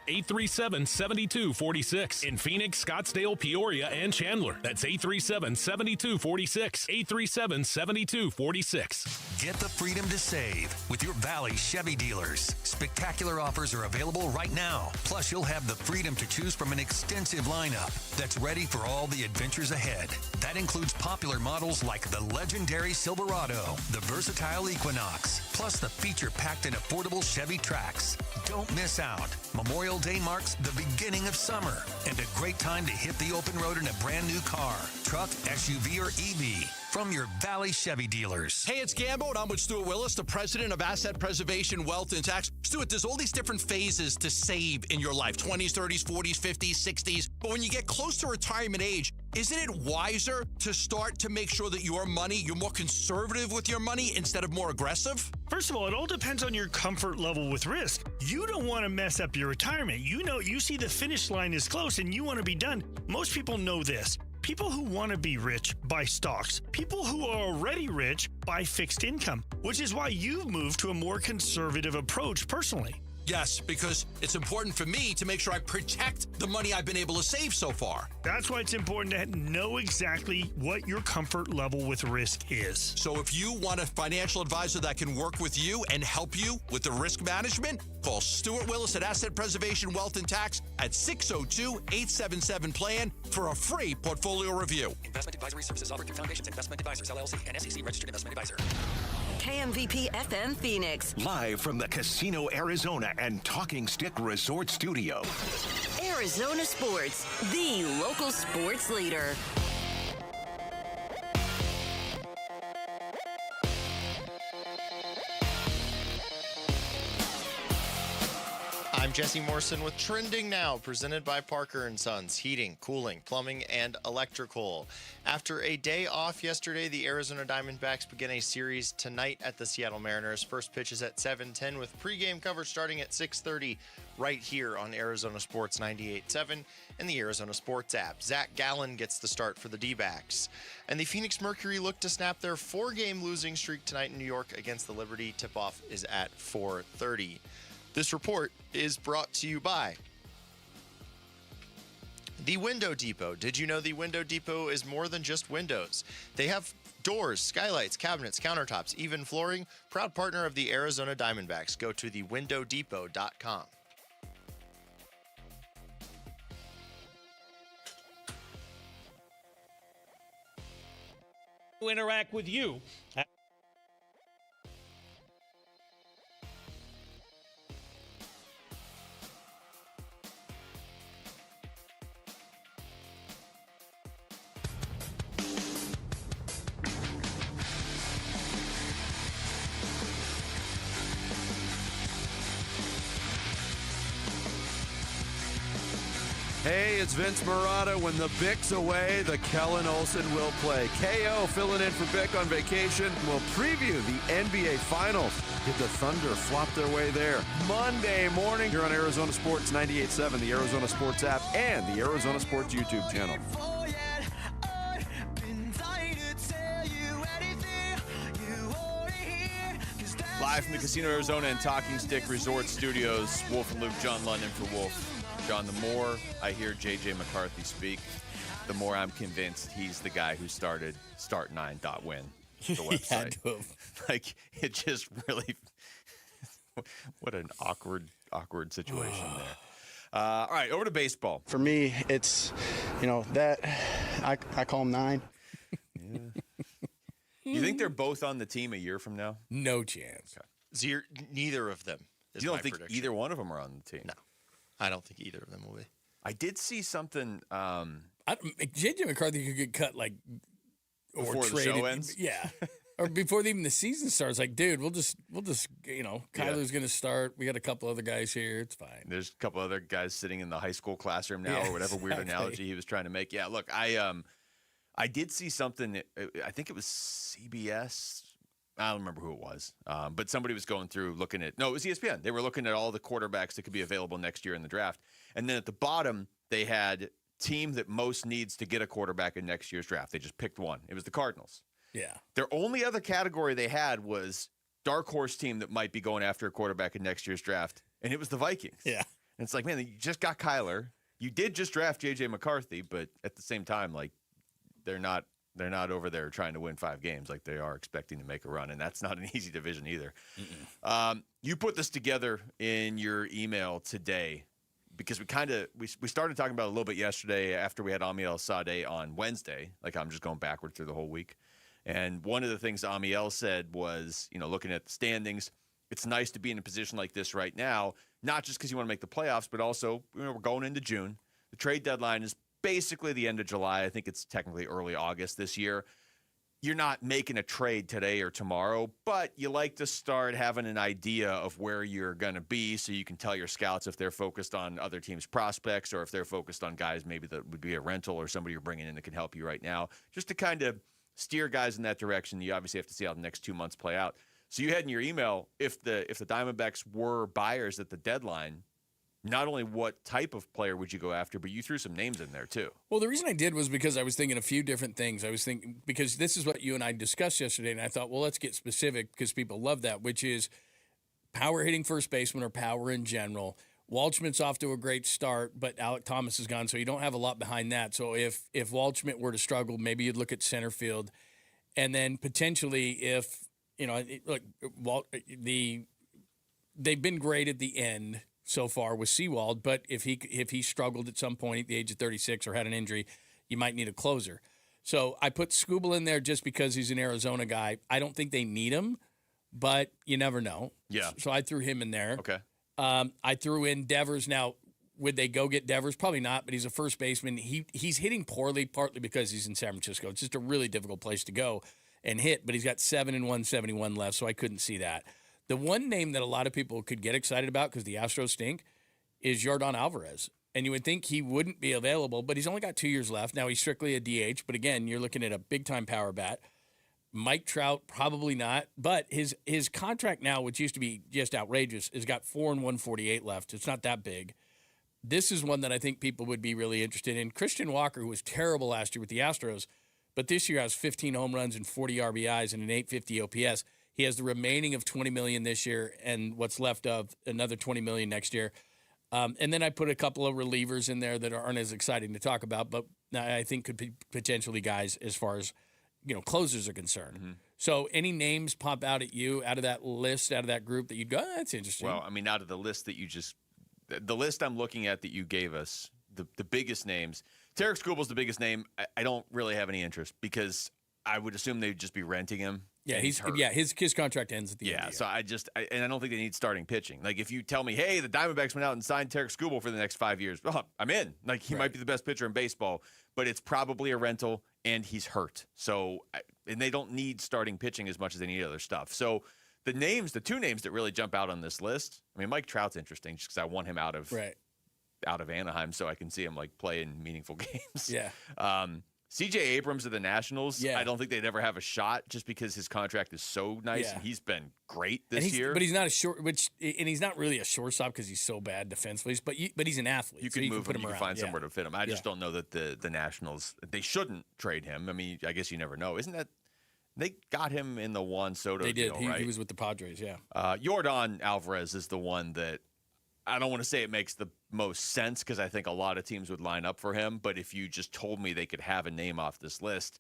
602-837-7246. In Phoenix, Scottsdale, Peoria, and Chandler. That's 837-7246. 837-7246. Get the freedom to save with your Valley Chevy dealers. Spectacular offers are available right now. Plus, you'll have the freedom to choose from an extensive lineup that's ready for all the adventures ahead. That includes popular models like the legendary Silverado, the versatile Equinox, plus the feature-packed and affordable Chevy Trax. Don't miss out. Memorial Day marks the beginning of summer and a great time to hit the open road in a brand new car, truck, SUV, or EV from your Valley Chevy dealers. Hey, it's Gambo, and I'm with Stuart Willis, the president of Asset Preservation, Wealth, and Tax. Stuart, there's all these different phases to save in your life, 20s, 30s, 40s, 50s, 60s. But when you get close to retirement age, isn't it wiser to start to make sure that you're more conservative with your money instead of more aggressive? First of all, it all depends on your comfort level with risk. You don't want to mess up your retirement. You see the finish line is close and you want to be done. Most people know this. People who want to be rich buy stocks. People who are already rich buy fixed income, which is why you've moved to a more conservative approach personally. Yes, because it's important for me to make sure I protect the money I've been able to save so far. That's why it's important to know exactly what your comfort level with risk is. So if you want a financial advisor that can work with you and help you with the risk management, call Stuart Willis at Asset Preservation, Wealth, and Tax at 602-877-PLAN for a free portfolio review. Investment advisory services offered through Foundations Investment Advisors, LLC, and SEC registered investment advisor. KMVP FM Phoenix. Live from the Casino Arizona and Talking Stick Resort Studio. Arizona Sports, the local sports leader. I'm Jesse Morrison with Trending Now, presented by Parker & Sons, heating, cooling, plumbing, and electrical. After a day off yesterday, the Arizona Diamondbacks begin a series tonight at the Seattle Mariners. First pitch is at 7:10 with pregame coverage starting at 6:30 right here on Arizona Sports 98.7 and the Arizona Sports app. Zach Gallen gets the start for the D-backs. And the Phoenix Mercury look to snap their 4-game losing streak tonight in New York against the Liberty. Tip-off is at 4:30. This report is brought to you by The Window Depot. Did you know The Window Depot is more than just windows? They have doors, skylights, cabinets, countertops, even flooring. Proud partner of the Arizona Diamondbacks. Go to thewindowdepot.com. Interact with you. Hey, it's Vince Marotta. When the Bick's away, the Kellen Olsen will play. KO filling in for Bick on vacation. We'll preview the NBA Finals. Did the Thunder flop their way there? Monday morning here on Arizona Sports 98.7, the Arizona Sports app, and the Arizona Sports YouTube channel. Live from the Casino Arizona and Talking Stick Resort Studios, Wolf and Luke, John London for Wolf. John, the more I hear J.J. McCarthy speak, the more I'm convinced he's the guy who started Start9.win, the website. Like, it just really, what an awkward situation there. All right, over to baseball. For me, it's, that I call him 9. Yeah. You think they're both on the team a year from now? No chance. Okay. Neither of them. You don't think either one of them are on the team? No. I don't think either of them will be. I did see something. J.J. McCarthy could get cut or before traded. The show ends. Yeah, or before even the season starts. Like, dude, we'll just Kyler's going to start. We got a couple other guys here. It's fine. There's a couple other guys sitting in the high school classroom now, or whatever weird analogy he was trying to make. Yeah, look, I did see something. I think it was CBS. I don't remember who it was, but somebody was going through looking at, no, it was ESPN. They were looking at all the quarterbacks that could be available next year in the draft. And then at the bottom, they had team that most needs to get a quarterback in next year's draft. They just picked one. It was the Cardinals. Yeah. Their only other category they had was dark horse team that might be going after a quarterback in next year's draft. And it was the Vikings. Yeah. And it's like, man, you just got Kyler. You did just draft J.J. McCarthy, but at the same time, like, they're not over there trying to win 5 games like they are expecting to make a run, and that's not an easy division either. You put this together in your email today because we started talking about it a little bit yesterday after we had Amiel Sadeh on Wednesday. Like, I'm just going backward through the whole week. And one of the things Amiel said was, looking at the standings, it's nice to be in a position like this right now, not just because you want to make the playoffs, but also we're going into June. The trade deadline is basically the end of July. I think it's technically early August this year. You're not making a trade today or tomorrow, but you like to start having an idea of where you're going to be so you can tell your scouts if they're focused on other teams' prospects or if they're focused on guys maybe that would be a rental or somebody you're bringing in that can help you right now, just to kind of steer guys in that direction. You obviously have to see how the next 2 months play out. So you had in your email, if the Diamondbacks were buyers at the deadline, not only what type of player would you go after, but you threw some names in there too. Well, the reason I did was because I was thinking a few different things. I was thinking, because this is what you and I discussed yesterday, and I thought, well, let's get specific because people love that, which is power hitting first baseman or power in general. Waldschmidt's off to a great start, but Alec Thomas is gone, so you don't have a lot behind that. So if Waldschmidt were to struggle, maybe you'd look at center field. And then potentially if, they've been great at the end so far with Sewald, but if he struggled at some point at the age of 36 or had an injury, you might need a closer. So I put Skubal in there just because he's an Arizona guy. I don't think they need him, but you never know. Yeah. So I threw him in there. Okay. I threw in Devers. Now, would they go get Devers? Probably not, but he's a first baseman. He's hitting poorly, partly because he's in San Francisco. It's just a really difficult place to go and hit, but he's got 7 and 171 left, so I couldn't see that. The one name that a lot of people could get excited about because the Astros stink is Yordan Alvarez. And you would think he wouldn't be available, but he's only got 2 years left. Now, he's strictly a DH, but again, you're looking at a big-time power bat. Mike Trout, probably not. But his contract now, which used to be just outrageous, has got 4 and 148 left. It's not that big. This is one that I think people would be really interested in. Christian Walker, who was terrible last year with the Astros, but this year has 15 home runs and 40 RBIs and an 850 OPS. He has the remaining of $20 million this year and what's left of another $20 million next year. And then I put a couple of relievers in there that aren't as exciting to talk about, but I think could be potentially guys as far as closers are concerned. Mm-hmm. So any names pop out at you out of that list, out of that group that you'd go, that's interesting? Well, I mean, out of the list that the list I'm looking at that you gave us, the biggest names, Tarek Skubal's the biggest name. I don't really have any interest because I would assume they'd just be renting him. Yeah, his contract ends at the end. Yeah, so I don't think they need starting pitching. Like, if you tell me, hey, the Diamondbacks went out and signed Tarek Skubal for the next 5 years, well, I'm in. Like, he might be the best pitcher in baseball, but it's probably a rental, and he's hurt. So, and they don't need starting pitching as much as they need other stuff. So, the 2 names that really jump out on this list, I mean, Mike Trout's interesting just because I want him out of out of Anaheim so I can see him like play in meaningful games. Yeah. CJ Abrams of the Nationals, Yeah. I don't think they'd ever have a shot just because his contract is so nice and he's been great this year. But he's not and he's not really a shortstop because he's so bad defensively. But he's an athlete. You can move him. You can find Yeah. somewhere to fit him. I just don't know that the Nationals, they shouldn't trade him. I mean, I guess you never know. Isn't that they got him in the Juan Soto They did. deal, right? He was with the Padres. Yeah. Yordan Alvarez is the one that I don't want to say it makes the most sense because I think a lot of teams would line up for him. But if you just told me they could have a name off this list,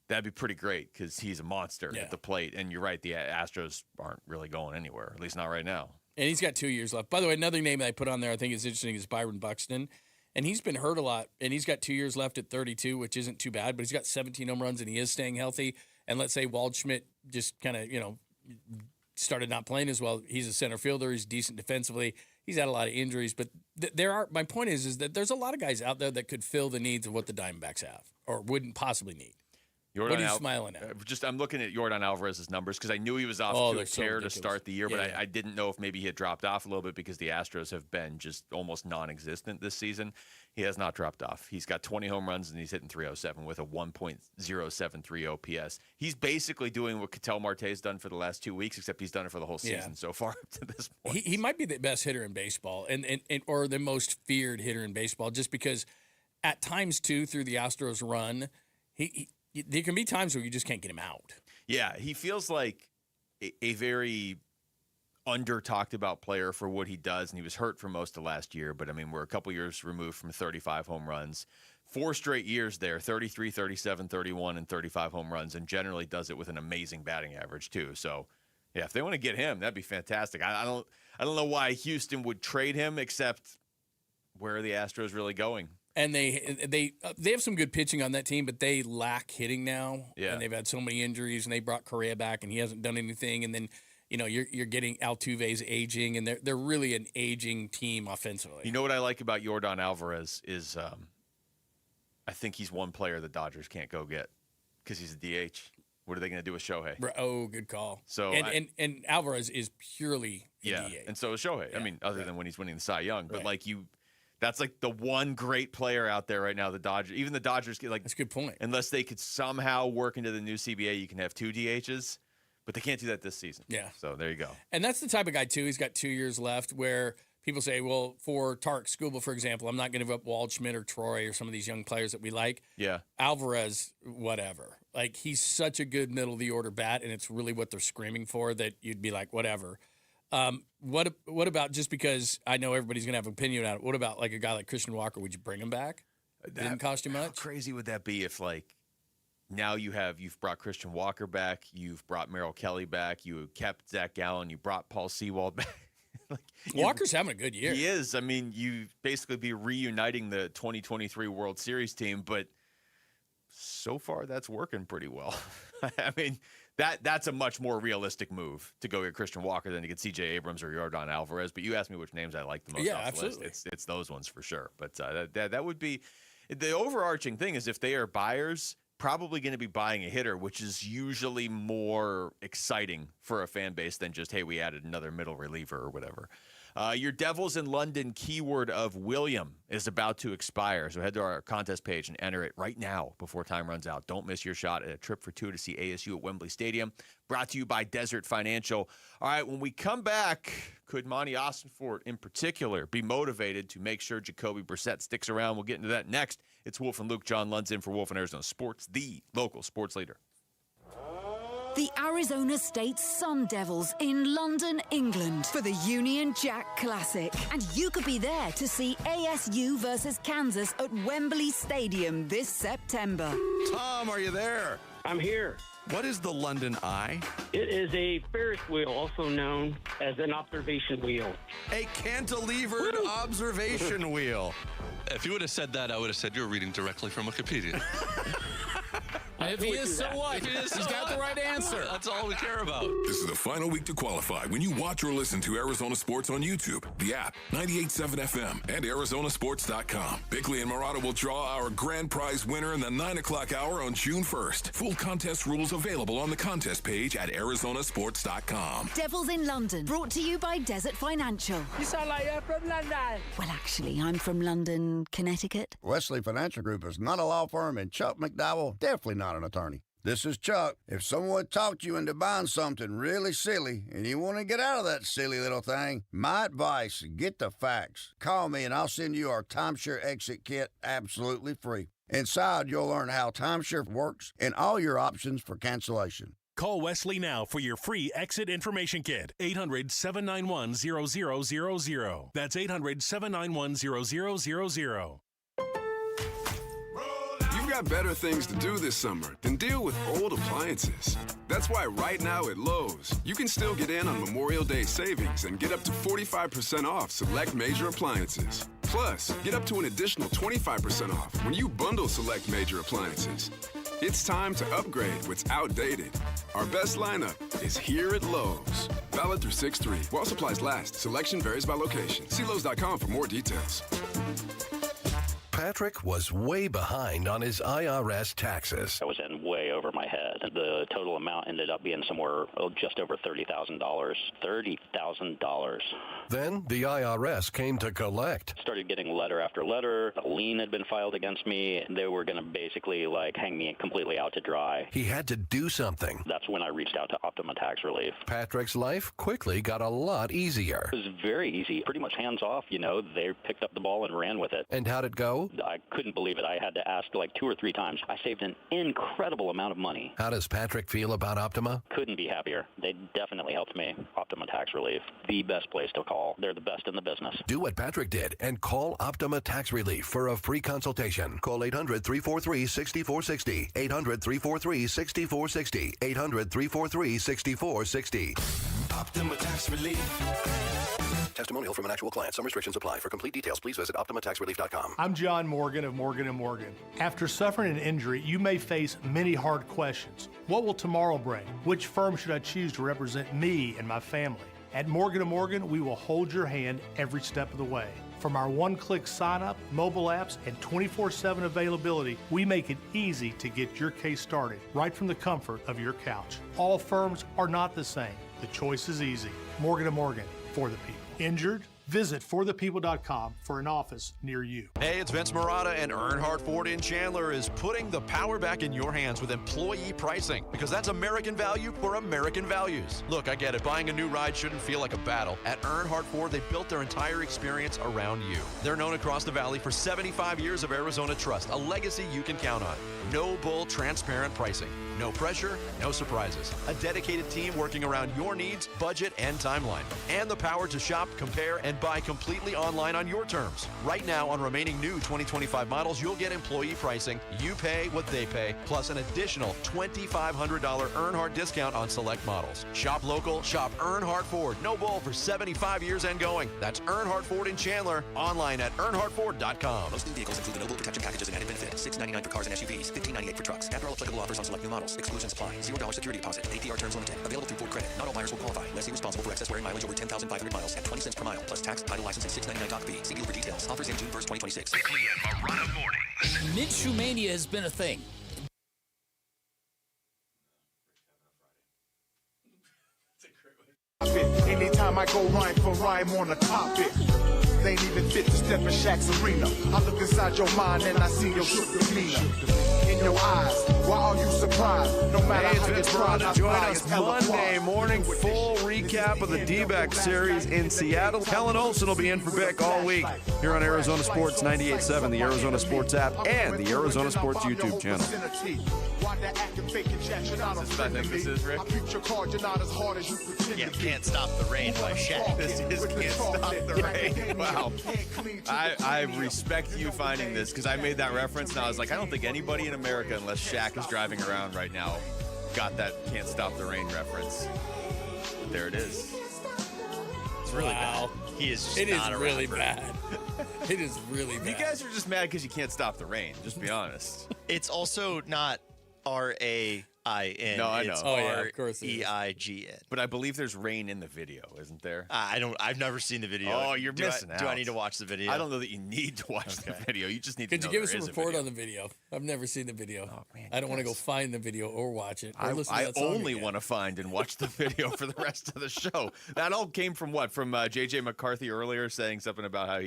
that'd be pretty great because he's a monster at the plate. And you're right, the Astros aren't really going anywhere, at least not right now. And he's got 2 years left. By the way, another name that I put on there I think is interesting is Byron Buxton. And he's been hurt a lot. And he's got 2 years left at 32, which isn't too bad. But he's got 17 home runs and he is staying healthy. And let's say Waldschmidt just kind of, started not playing as well. He's a center fielder. He's decent defensively. He's had a lot of injuries, but my point is that there's a lot of guys out there that could fill the needs of what the Diamondbacks have or wouldn't possibly need. What are you smiling at? I'm looking at Yordan Alvarez's numbers because I knew he was off to a tear to start the year, but I didn't know if maybe he had dropped off a little bit because the Astros have been just almost non-existent this season. He has not dropped off. He's got 20 home runs and he's hitting .307 with a 1.073 OPS. He's basically doing what Ketel Marte's done for the last 2 weeks, except he's done it for the whole season so far up to this point. He might be the best hitter in baseball and or the most feared hitter in baseball just because at times, too, through the Astros run, there can be times where you just can't get him out. Yeah, he feels like a very under-talked about player for what he does, and he was hurt for most of last year, but, I mean, we're a couple years removed from 35 home runs. 4 straight years there, 33, 37, 31, and 35 home runs, and generally does it with an amazing batting average, too. So, yeah, if they want to get him, that'd be fantastic. I don't know why Houston would trade him, except where are the Astros really going? And they have some good pitching on that team, but they lack hitting now. Yeah. And they've had so many injuries, and they brought Correa back, and he hasn't done anything. And then, you're getting Altuve's aging, and they're really an aging team offensively. You know what I like about Yordan Alvarez is I think he's one player the Dodgers can't go get because he's a DH. What are they going to do with Shohei? Oh, good call. So and Alvarez is purely a DH. And so is Shohei. Yeah, I mean, other than when he's winning the Cy Young, but that's like the one great player out there right now. The Dodgers, even the Dodgers, that's a good point. Unless they could somehow work into the new CBA, you can have 2 DHs, but they can't do that this season. Yeah. So there you go. And that's the type of guy too. He's got 2 years left. Where people say, well, for Tarek Skubal, for example, I'm not going to give up Waldschmidt or Troy or some of these young players that we like. Yeah. Alvarez, whatever. Like he's such a good middle of the order bat, and it's really what they're screaming for that you'd be like, whatever. What about, just because I know everybody's going to have an opinion on it, what about like a guy like Christian Walker? Would you bring him back? Didn't cost you much? How crazy would that be if now you've brought Christian Walker back, you've brought Merrill Kelly back, you kept Zach Gallen, you brought Paul Sewald back. Walker's having a good year. He is. I mean, you basically be reuniting the 2023 World Series team, but so far that's working pretty well. I mean, that's a much more realistic move to go get Christian Walker than to get C.J. Abrams or Yordan Alvarez. But you asked me which names I like the most off the absolutely. list. It's those ones for sure. But that would be the overarching thing is if they are buyers, probably going to be buying a hitter, which is usually more exciting for a fan base than just, hey, we added another middle reliever or whatever. Your Devils in London keyword of William is about to expire, so head to our contest page and enter it right now before time runs out. Don't miss your shot at a trip for 2 to see ASU at Wembley Stadium. Brought to you by Desert Financial. All right, when we come back, could Monty Ossenfort in particular be motivated to make sure Jacoby Brissett sticks around? We'll get into that next. It's Wolf and Luke. John Lund's in for Wolf and Arizona Sports, the local sports leader. The Arizona State Sun Devils in London, England for the Union Jack Classic. And you could be there to see ASU versus Kansas at Wembley Stadium this September. Tom, are you there? I'm here. What is the London Eye? It is a Ferris wheel, also known as an observation wheel. A cantilevered observation wheel. If you would have said that, I would have said you're reading directly from Wikipedia. If he is, so what? He's got the right answer. That's all we care about. This is the final week to qualify when you watch or listen to Arizona Sports on YouTube, the app, 98.7 FM, and ArizonaSports.com. Bickley and Murata will draw our grand prize winner in the 9 o'clock hour on June 1st. Full contest rules available on the contest page at ArizonaSports.com. Devils in London, brought to you by Desert Financial. You sound like you're from London. Well, actually, I'm from London, Connecticut. Wesley Financial Group is not a law firm, and Chuck McDowell, definitely not an attorney. This is Chuck. If someone talked you into buying something really silly and you want to get out of that silly little thing, my advice, get the facts. Call me and I'll send you our timeshare exit kit absolutely free. Inside, you'll learn how timeshare works and all your options for cancellation. Call Wesley now for your free exit information kit. 800-791-0000. That's 800-791-0000. You've got better things to do this summer than deal with old appliances. That's why right now at Lowe's, you can still get in on Memorial Day savings and get up to 45% off select major appliances. Plus, get up to an additional 25% off when you bundle select major appliances. It's time to upgrade what's outdated. Our best lineup is here at Lowe's. Valid through 6/3. While supplies last, selection varies by location. See Lowe's.com for more details. Patrick was way behind on his IRS taxes. I was in way over my head. The total amount ended up being somewhere just over $30,000. $30,000. Then the IRS came to collect. Started getting letter after letter. A lien had been filed against me. They were going to basically hang me completely out to dry. He had to do something. That's when I reached out to Optima Tax Relief. Patrick's life quickly got a lot easier. It was very easy, pretty much hands off. They picked up the ball and ran with it. And how'd it go? I couldn't believe it. I had to ask 2 or 3 times. I saved an incredible amount of money. How does Patrick feel about Optima? Couldn't be happier. They definitely helped me. Optima Tax Relief, the best place to call. They're the best in the business. Do what Patrick did and call Optima Tax Relief for a free consultation. Call 800-343-6460. 800-343-6460. 800-343-6460. Optima Tax Relief. Testimonial from an actual client. Some restrictions apply. For complete details, please visit OptimaTaxRelief.com. I'm John Morgan of Morgan & Morgan. After suffering an injury, you may face many hard questions. What will tomorrow bring? Which firm should I choose to represent me and my family? At Morgan & Morgan, we will hold your hand every step of the way. From our one-click sign-up, mobile apps, and 24/7 availability, we make it easy to get your case started right from the comfort of your couch. All firms are not the same. The choice is easy. Morgan & Morgan, for the people. Injured? Visit forthepeople.com for an office near you. Hey, it's Vince Murata, and Earnhardt Ford in Chandler is putting the power back in your hands with employee pricing, because that's American value for American values. Look, I get it. Buying a new ride shouldn't feel like a battle. At Earnhardt Ford, they built their entire experience around you. They're known across the valley for 75 years of Arizona trust, a legacy you can count on. No bull, transparent pricing. No pressure, no surprises. A dedicated team working around your needs, budget, and timeline. And the power to shop, compare, and buy completely online on your terms. Right now, on remaining new 2025 models, you'll get employee pricing. You pay what they pay, plus an additional $2,500 Earnhardt discount on select models. Shop local, shop Earnhardt Ford. No bull for 75 years and going. That's Earnhardt Ford in Chandler. Online at earnhardtford.com. Most new vehicles include the no protection packages and added benefit. $699 for cars and SUVs. $1598 for trucks. After all applicable offers on select new models. Exclusions apply. $0 security deposit. APR terms limited. Available through Ford Credit. Not all buyers will qualify. Lessee responsible for excess wearing mileage over 10,500 miles at 20 cents per mile. Plus tax, title, license, and $699 doc fee. See dealer for details. Offers in June 1st, 2026. Bickley and Murata mornings. Minshewmania has been a thing. Anytime I go rhyme for rhyme on the topic, they ain't even fit to step in Shaq's arena. I look inside your mind and I see your shook demeanor in your eyes. Why are you surprised? No matter how you try, join us Monday morning. Full recap of the D-back series in Seattle. Kellen Olson will be in for Bick all week here on Arizona Sports 98.7, the Arizona Sports app, and the Arizona Sports YouTube channel. I think this is, Rick. Yeah, Can't Stop the Rain by Shaq. This is Can't Stop the Rain. Wow. I respect you finding this, because I made that reference and I was like, I don't think anybody in America, unless Shaq is driving around right now, got that Can't Stop the Rain reference. But there it is. It's really bad. He is just not a really rapper. bad. It is really bad. You guys are just mad because you can't stop the rain, just be honest. It's also not R-A-I-N. No, I know. It's Oh, yeah, of course it is. R-E-I-G-N. But I believe there's rain in the video, isn't there? I've never seen the video. Oh, you're missing out. Do I need to watch the video? I don't know that you need to watch the video. You just need Could to you know give us there a is report video. on the video? I've never seen the video. Oh, man, I don't want to go yes. find the video or watch it. Or listen to I that song only again. want to find and watch the video for the rest of the show. That all came from what? From J.J. McCarthy earlier saying something about how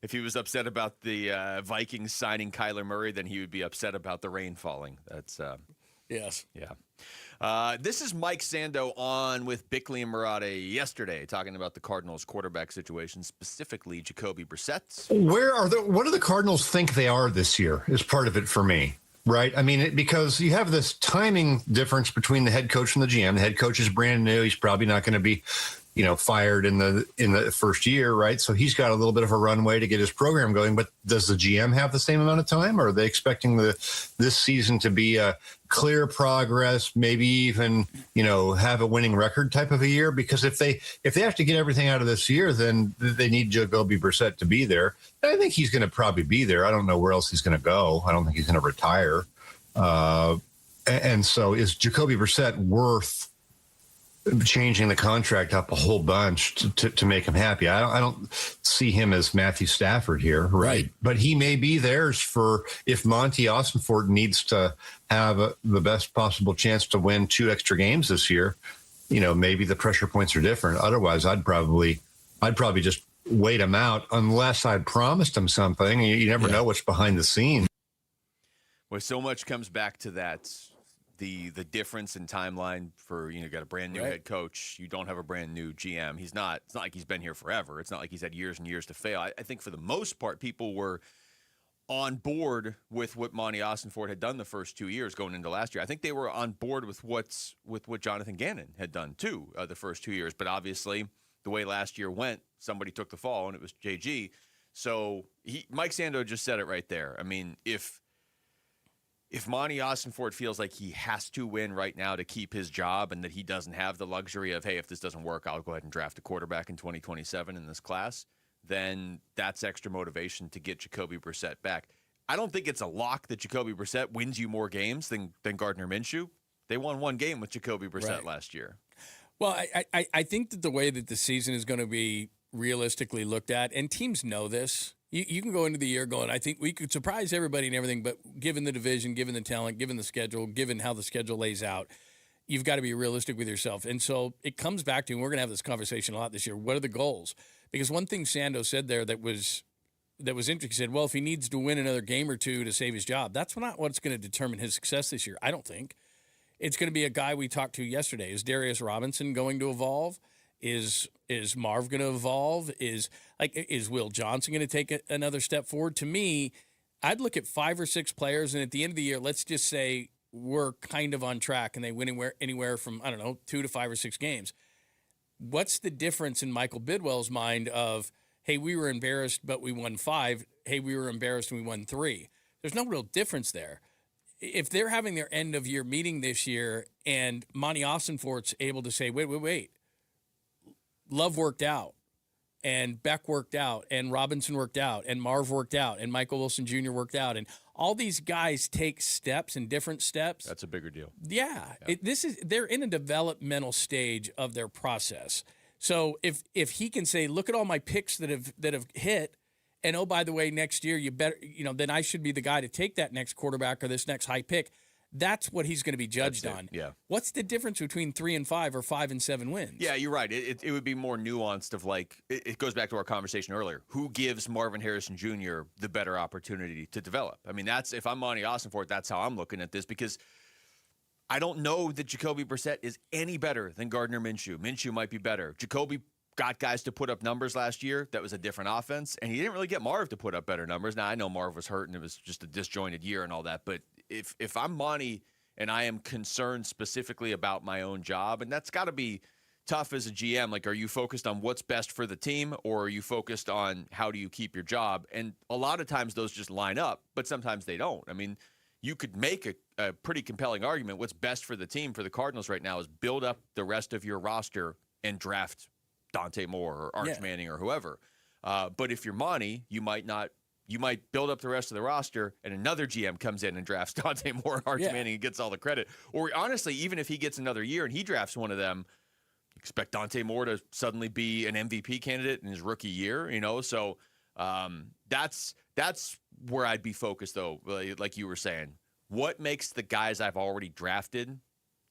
if he was upset about the Vikings signing Kyler Murray, then he would be upset about the rain falling. That's yes. Yeah. This is Mike Sando on with Bickley and Marotti yesterday, talking about the Cardinals quarterback situation, specifically Jacoby Brissett. What do the Cardinals think they are this year is part of it for me, right? I mean, because you have this timing difference between the head coach and the GM. The head coach is brand new. He's probably not going to be, fired in the first year, right? So he's got a little bit of a runway to get his program going. But does the GM have the same amount of time, or are they expecting this season to be a clear progress, maybe even have a winning record type of a year? Because if they have to get everything out of this year, then they need Jacoby Brissett to be there. And I think he's going to probably be there. I don't know where else he's going to go. I don't think he's going to retire. And so is Jacoby Brissett worth changing the contract up a whole bunch to make him happy? I don't see him as Matthew Stafford here, right? But he may be theirs for if Monty Austinford needs to have the best possible chance to win 2 extra games this year. Maybe the pressure points are different. Otherwise, I'd probably just wait him out unless I promised him something. You never know what's behind the scenes. Well, so much comes back to that. The difference in timeline for, you got a brand new head coach. You don't have a brand new GM. It's not like he's been here forever. It's not like he's had years and years to fail. I think for the most part, people were on board with what Monty Austinford had done the first 2 years going into last year. I think they were on board with what Jonathan Gannon had done too the first 2 years. But obviously, the way last year went, somebody took the fall, and it was JG. So Mike Sando just said it right there. I mean, if Monty Austinford feels like he has to win right now to keep his job and that he doesn't have the luxury of, hey, if this doesn't work, I'll go ahead and draft a quarterback in 2027 in this class, then that's extra motivation to get Jacoby Brissett back. I don't think it's a lock that Jacoby Brissett wins you more games than Gardner Minshew. They won 1 game with Jacoby Brissett last year. Well, I think that the way that the season is going to be realistically looked at, and teams know this, you can go into the year going, I think we could surprise everybody and everything, but given the division, given the talent, given the schedule, given how the schedule lays out, you've got to be realistic with yourself. And so it comes back to, and we're going to have this conversation a lot this year, what are the goals? Because one thing Sando said there that was interesting, he said, well, if he needs to win another game or 2 to save his job, that's not what's going to determine his success this year, I don't think. It's going to be a guy we talked to yesterday. Is Darius Robinson going to evolve? Is Marv going to evolve? Is Will Johnson going to take another step forward? To me, I'd look at 5 or 6 players, and at the end of the year, let's just say we're kind of on track and they win anywhere from, 2 to 5 or 6 games. What's the difference in Michael Bidwell's mind of, hey, we were embarrassed, but we won 5. Hey, we were embarrassed and we won 3. There's no real difference there. If they're having their end-of-year meeting this year and Monty Austinford's able to say, wait, Love worked out, and Beck worked out, and Robinson worked out, and Marv worked out, and Michael Wilson Jr. worked out, and all these guys take steps and different steps. That's a bigger deal. Yeah. They're in a developmental stage of their process. So if he can say, look at all my picks that have hit, and oh, by the way, next year you better, then I should be the guy to take that next quarterback or this next high pick. That's what he's going to be judged on. Yeah. What's the difference between 3 and 5 or 5 and 7 wins? Yeah, you're right. It would be more nuanced of it goes back to our conversation earlier. Who gives Marvin Harrison Jr. the better opportunity to develop? I mean, if I'm Monty Austinford, that's how I'm looking at this, because I don't know that Jacoby Brissett is any better than Gardner Minshew. Minshew might be better. Jacoby got guys to put up numbers last year. That was a different offense, and he didn't really get Marv to put up better numbers. Now, I know Marv was hurt, and it was just a disjointed year and all that, but if I'm Monty and I am concerned specifically about my own job, and that's got to be tough as a GM. Are you focused on what's best for the team, or are you focused on how do you keep your job? And a lot of times those just line up, but sometimes they don't. I mean, you could make a pretty compelling argument. What's best for the team, for the Cardinals right now, is build up the rest of your roster and draft Dante Moore or Arch Manning or whoever. But if you're Monty, you might not you might build up the rest of the roster, and another GM comes in and drafts Dante Moore and Arch Manning and gets all the credit. Or honestly, even if he gets another year and he drafts one of them, expect Dante Moore to suddenly be an MVP candidate in his rookie year, So that's where I'd be focused, though, like you were saying. What makes the guys I've already drafted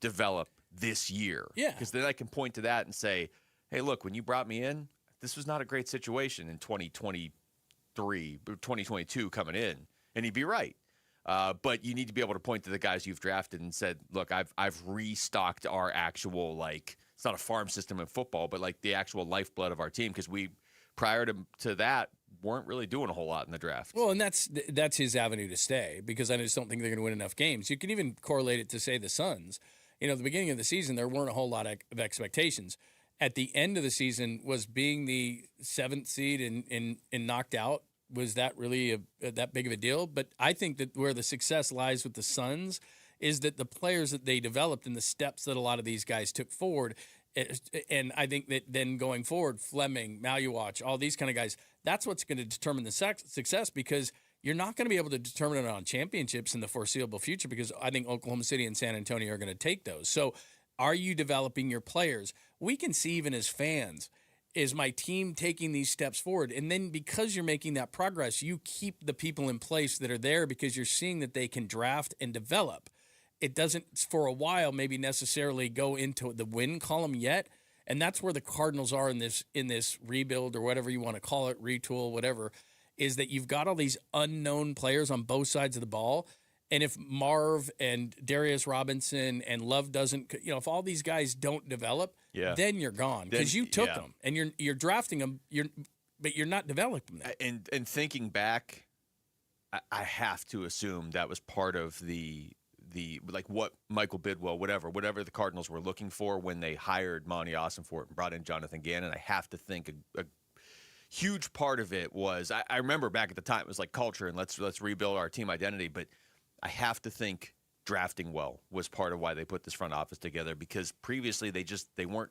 develop this year? Yeah. Because then I can point to that and say, hey, look, when you brought me in, this was not a great situation in 2023, 2022 coming in. And he'd be right. But you need to be able to point to the guys you've drafted and said, look, I've restocked our actual, it's not a farm system in football, but the actual lifeblood of our team, because we, prior to that, weren't really doing a whole lot in the draft. Well, and that's his avenue to stay, because I just don't think they're going to win enough games. You can even correlate it to, say, the Suns. At the beginning of the season, there weren't a whole lot of expectations. At the end of the season, was being the 7th seed and knocked out, was that really that big of a deal? But I think that where the success lies with the Suns is that the players that they developed and the steps that a lot of these guys took forward. And I think that then going forward, Fleming, Maluach, all these kind of guys, that's what's going to determine the success, because you're not going to be able to determine it on championships in the foreseeable future, because I think Oklahoma City and San Antonio are going to take those. So are you developing your players? We can see even as fans, is my team taking these steps forward? And then because you're making that progress, you keep the people in place that are there because you're seeing that they can draft and develop. It doesn't, for a while, maybe necessarily go into the win column yet. And that's where the Cardinals are in this rebuild, or whatever you want to call it, retool, whatever, is that you've got all these unknown players on both sides of the ball. And if Marv and Darius Robinson and Love doesn't, if all these guys don't develop, then you're gone, because you took them and you're drafting them, but you're not developing them. And thinking back, I have to assume that was part of the what Michael Bidwell, whatever the Cardinals were looking for when they hired Monty Ossenfort and brought in Jonathan Gannon. I have to think a huge part of it was, I remember back at the time, it was culture and let's rebuild our team identity. But I have to think drafting well was part of why they put this front office together, because previously they weren't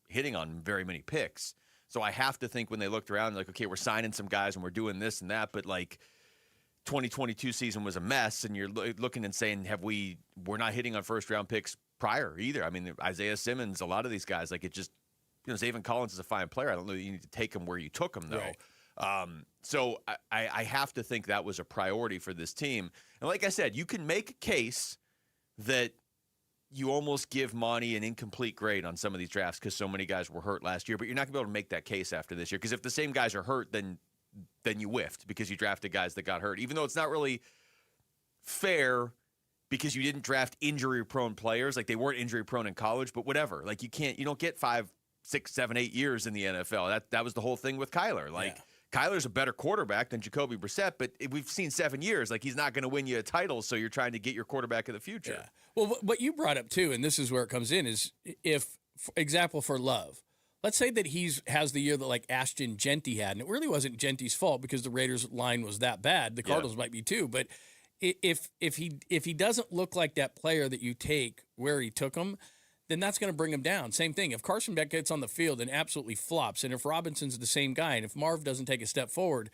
hitting on very many picks. So I have to think when they looked around, okay, we're signing some guys and we're doing this and that, but 2022 season was a mess, and you're looking and saying, we're not hitting on first round picks prior either. I mean, Isaiah Simmons, a lot of these guys, Zaven Collins is a fine player. I don't know that you need to take him where you took him, though. Right. So I have to think that was a priority for this team. And like I said, you can make a case that you almost give Monty an incomplete grade on some of these drafts because so many guys were hurt last year, but you're not going to be able to make that case after this year, because if the same guys are hurt, then you whiffed because you drafted guys that got hurt, even though it's not really fair because you didn't draft injury-prone players. They weren't injury-prone in college, but whatever. You don't get 5, 6, 7, 8 years in the NFL. That was the whole thing with Kyler. Kyler's a better quarterback than Jacoby Brissett, but we've seen 7 years. He's not going to win you a title, so you're trying to get your quarterback of the future. Yeah. Well, what you brought up, too, and this is where it comes in, is example for Love. Let's say that has the year that Ashton Genty had, and it really wasn't Genty's fault because the Raiders line was that bad. The Cardinals might be too, but if he doesn't look like that player that you take where he took him, then that's going to bring him down. Same thing. If Carson Beck gets on the field and absolutely flops, and if Robinson's the same guy, and if Marv doesn't take a step forward,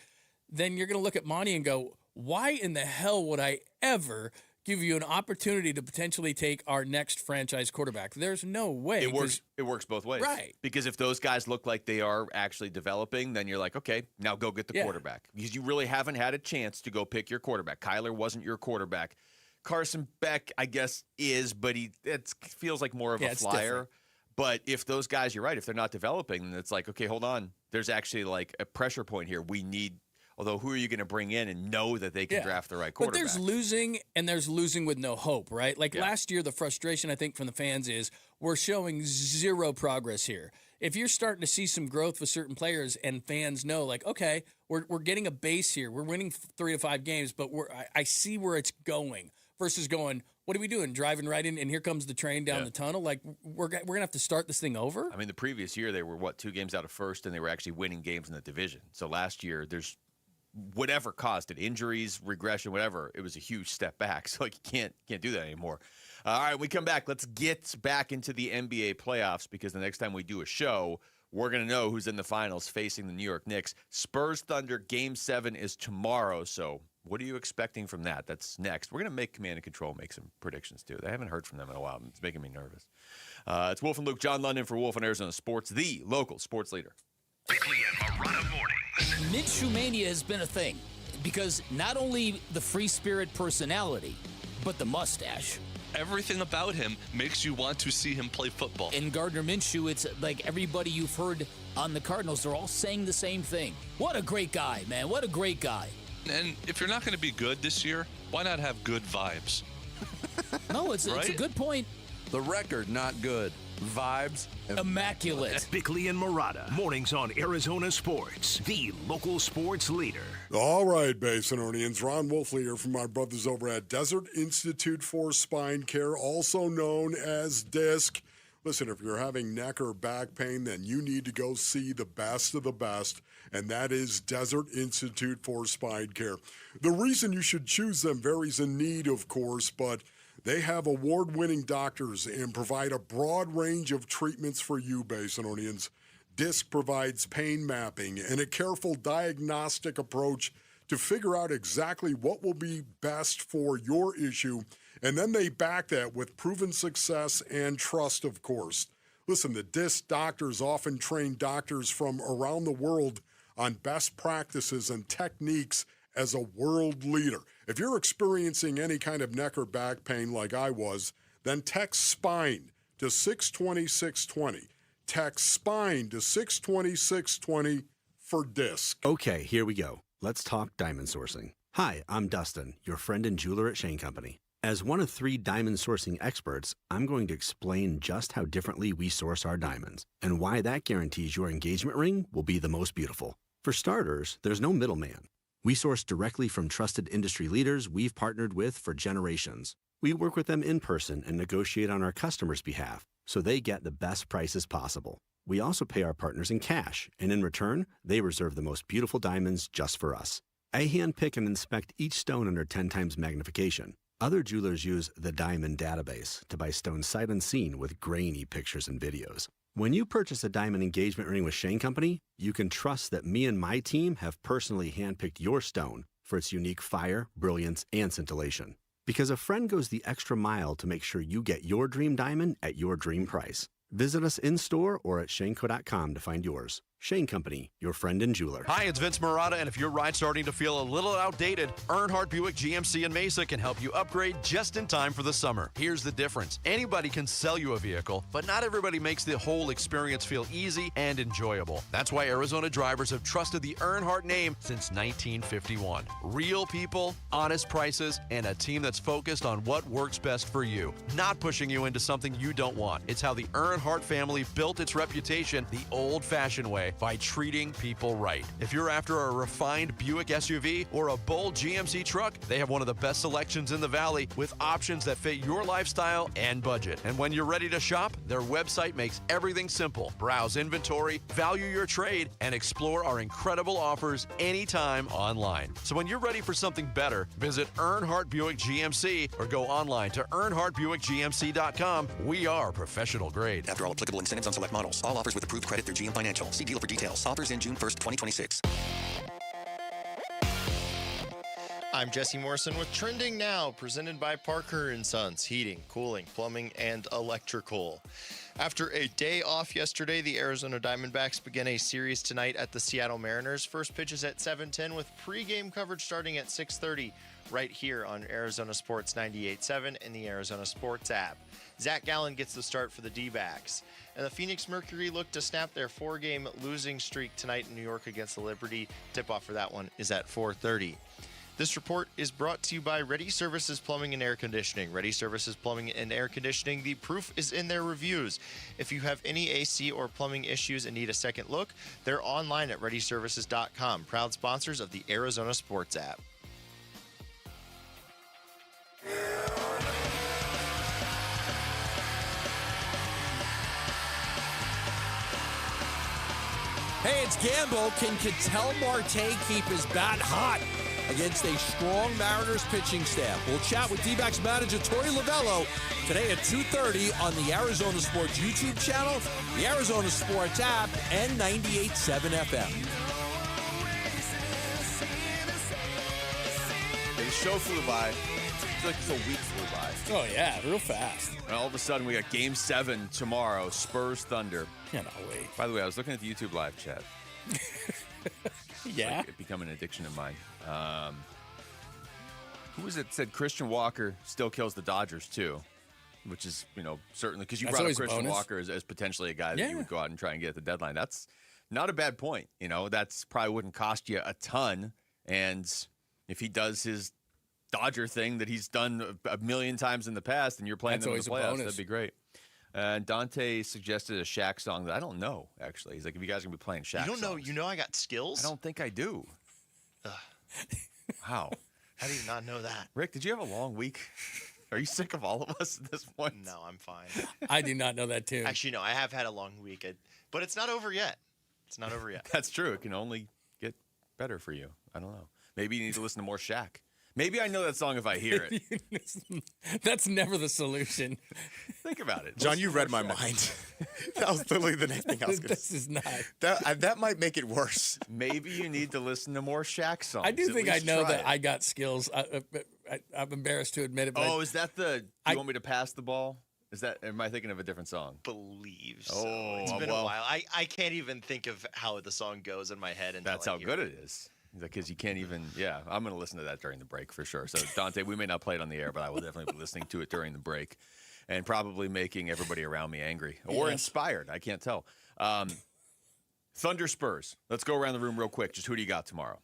then you're going to look at Monty and go, why in the hell would I ever give you an opportunity to potentially take our next franchise quarterback? There's no way. It works both ways. Right. Because if those guys look like they are actually developing, then you're like, okay, now go get the quarterback. Because you really haven't had a chance to go pick your quarterback. Kyler wasn't your quarterback. Carson Beck, I guess, is, but it feels like more of a flyer. Different. But if those guys, you're right, if they're not developing, then it's okay, hold on. There's actually a pressure point here. We need Although, who are you going to bring in and know that they can draft the right quarterback? But there's losing, and there's losing with no hope, right? Last year, the frustration, I think, from the fans is we're showing zero progress here. If you're starting to see some growth with certain players and fans know, okay, we're getting a base here. We're winning 3 to 5 games, but I see where it's going versus going, what are we doing? Driving right in, and here comes the train down the tunnel. We're going to have to start this thing over? I mean, the previous year, they were, 2 games out of first, and they were actually winning games in the division. So last year, there's whatever caused it, injuries, regression, whatever, it was a huge step back. So you can't do that anymore. All right, when we come back, let's get back into the NBA playoffs, because the next time we do a show, we're going to know who's in the finals facing the New York Knicks. Spurs Thunder Game 7 is tomorrow, so what are you expecting from that? That's next. We're going to make Command and Control make some predictions, too. I haven't heard from them in a while. It's making me nervous. It's Wolf and Luke, John London for Wolf and Arizona Sports, the local sports leader. Bickley and Marotta mornings. Minshew mania has been a thing because not only the free spirit personality, but the mustache. Everything about him makes you want to see him play football. And Gardner Minshew, it's like everybody you've heard on the Cardinals, they're all saying the same thing. What a great guy, man. What a great guy. And if you're not going to be good this year, why not have good vibes? No, it's a good point. The record, not good. Vibes, immaculate. Bickley and Marotta, mornings on Arizona Sports, the local sports leader. All right, Basinonians. Ron Wolfley here from my brothers over at Desert Institute for Spine Care, also known as DISC. Listen, if you're having neck or back pain, then you need to go see the best of the best, and that is Desert Institute for Spine Care. The reason you should choose them varies in need, of course, but they have award-winning doctors and provide a broad range of treatments for you, Basinonians. DISC provides pain mapping and a careful diagnostic approach to figure out exactly what will be best for your issue, and then they back that with proven success and trust, of course. Listen, the DISC doctors often train doctors from around the world on best practices and techniques as a world leader. If you're experiencing any kind of neck or back pain like I was, then text SPINE to 620-620. Text SPINE to 620-620 for DISC. Okay, here we go. Let's talk diamond sourcing. Hi, I'm Dustin, your friend and jeweler at Shane Company. As one of 3 diamond sourcing experts, I'm going to explain just how differently we source our diamonds and why that guarantees your engagement ring will be the most beautiful. For starters, there's no middleman. We source directly from trusted industry leaders we've partnered with for generations. We work with them in person and negotiate on our customers' behalf so they get the best prices possible. We also pay our partners in cash, and in return, they reserve the most beautiful diamonds just for us. I handpick and inspect each stone under 10 times magnification. Other jewelers use the Diamond Database to buy stones sight unseen with grainy pictures and videos. When you purchase a diamond engagement ring with Shane Company, you can trust that me and my team have personally handpicked your stone for its unique fire, brilliance, and scintillation. Because a friend goes the extra mile to make sure you get your dream diamond at your dream price. Visit us in-store or at shaneco.com to find yours. Shane Company, your friend and jeweler. Hi, it's Vince Marotta, and if your ride's starting to feel a little outdated, Earnhardt Buick GMC in Mesa can help you upgrade just in time for the summer. Here's the difference. Anybody can sell you a vehicle, but not everybody makes the whole experience feel easy and enjoyable. That's why Arizona drivers have trusted the Earnhardt name since 1951. Real people, honest prices, and a team that's focused on what works best for you, not pushing you into something you don't want. It's how the Earnhardt family built its reputation the old-fashioned way, by treating people right. If you're after a refined Buick SUV or a bold GMC truck, they have one of the best selections in the Valley with options that fit your lifestyle and budget. And when you're ready to shop, their website makes everything simple. Browse inventory, value your trade, and explore our incredible offers anytime online. So when you're ready for something better, visit Earnhardt Buick GMC or go online to EarnhardtBuickGMC.com. We are professional grade. After all applicable incentives on select models. All offers with approved credit through GM Financial. See dealer for details. Offers in June 1st, 2026. I'm Jesse Morrison with Trending Now, presented by Parker & Sons, heating, cooling, plumbing, and electrical. After a day off yesterday, the Arizona Diamondbacks begin a series tonight at the Seattle Mariners. First pitch is at 7:10 with pregame coverage starting at 6:30 right here on Arizona Sports 98.7 and the Arizona Sports app. Zach Gallen gets the start for the D-backs. And the Phoenix Mercury look to snap their 4-game losing streak tonight in New York against the Liberty. Tip-off for that one is at 4:30. This report is brought to you by Ready Services Plumbing and Air Conditioning. Ready Services Plumbing and Air Conditioning, the proof is in their reviews. If you have any AC or plumbing issues and need a second look, they're online at ReadyServices.com. Proud sponsors of the Arizona Sports app. Hey, it's Gamble. Can Ketel Marte keep his bat hot? against a strong Mariners pitching staff. We'll chat with D-backs manager Torey Lovello today at 2:30 on the Arizona Sports YouTube channel, the Arizona Sports app, and 98.7 FM. The show flew by. It's like the week flew by. Oh, yeah, real fast. And all of a sudden, we got Game 7 tomorrow, Spurs Thunder. Cannot wait. By the way, I was looking at the YouTube live chat. Yeah? Like it become an addiction of mine. Who was it said Christian Walker still kills the Dodgers, too? Which is, certainly, because you That's brought up always a Christian bonus. Walker as potentially a guy that you would go out and try and get at the deadline. That's not a bad point. That's probably wouldn't cost you a ton. And if he does his Dodger thing that he's done a million times in the past and you're playing them in the playoffs, that'd be great. And Dante suggested a Shaq song that I don't know, actually. He's like, if you guys are going to be playing Shaq You don't know? songs. You know I got skills? I don't think I do. How? How do you not know that? Rick, did you have a long week? Are you sick of all of us at this point? No, I'm fine. I do not know that, too. Actually, no, I have had a long week, but it's not over yet. It's not over yet. That's true. It can only get better for you. I don't know. Maybe you need to listen to more Shaq. Maybe I know that song if I hear it. That's never the solution. Think about it. John, you read my mind. That was literally the next thing I was going to say. This is not. That might make it worse. Maybe you need to listen to more Shaq songs. I do think I least know try that it. I got skills. I'm embarrassed to admit it. But Oh, is that do you want me to pass the ball? Am I thinking of a different song? Believe so. Oh, It's been a while. I can't even think of how the song goes in my head. That's how good it is. Because you can't even, I'm going to listen to that during the break for sure. So, Dante, we may not play it on the air, but I will definitely be listening to it during the break and probably making everybody around me angry or inspired. I can't tell. Thunder Spurs. Let's go around the room real quick. Just who do you got tomorrow?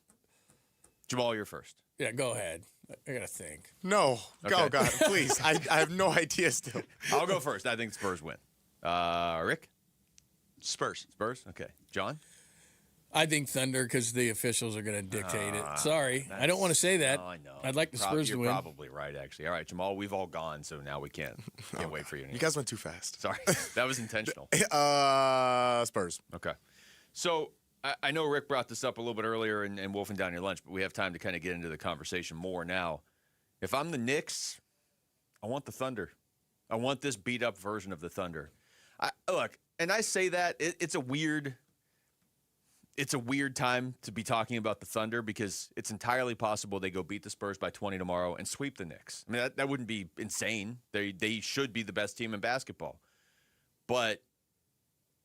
Jamal, you're first. Yeah, go ahead. I got to think. No. Okay. Go, God, please. I have no idea still. I'll go first. I think Spurs win. Rick? Spurs. Spurs? Okay. John? I think Thunder because the officials are going to dictate it. Sorry. I don't want to say that. No, I know. I'd like the Spurs to win. You're probably right, actually. All right, Jamal, we've all gone, so now we can't wait for you. You guys went too fast. Sorry. That was intentional. Spurs. Okay. So I know Rick brought this up a little bit earlier and wolfing down your lunch, but we have time to kind of get into the conversation more now. If I'm the Knicks, I want the Thunder. I want this beat-up version of the Thunder. Look, and I say that, it's a weird time to be talking about the Thunder because it's entirely possible they go beat the Spurs by 20 tomorrow and sweep the Knicks. I mean, that wouldn't be insane. They should be the best team in basketball. But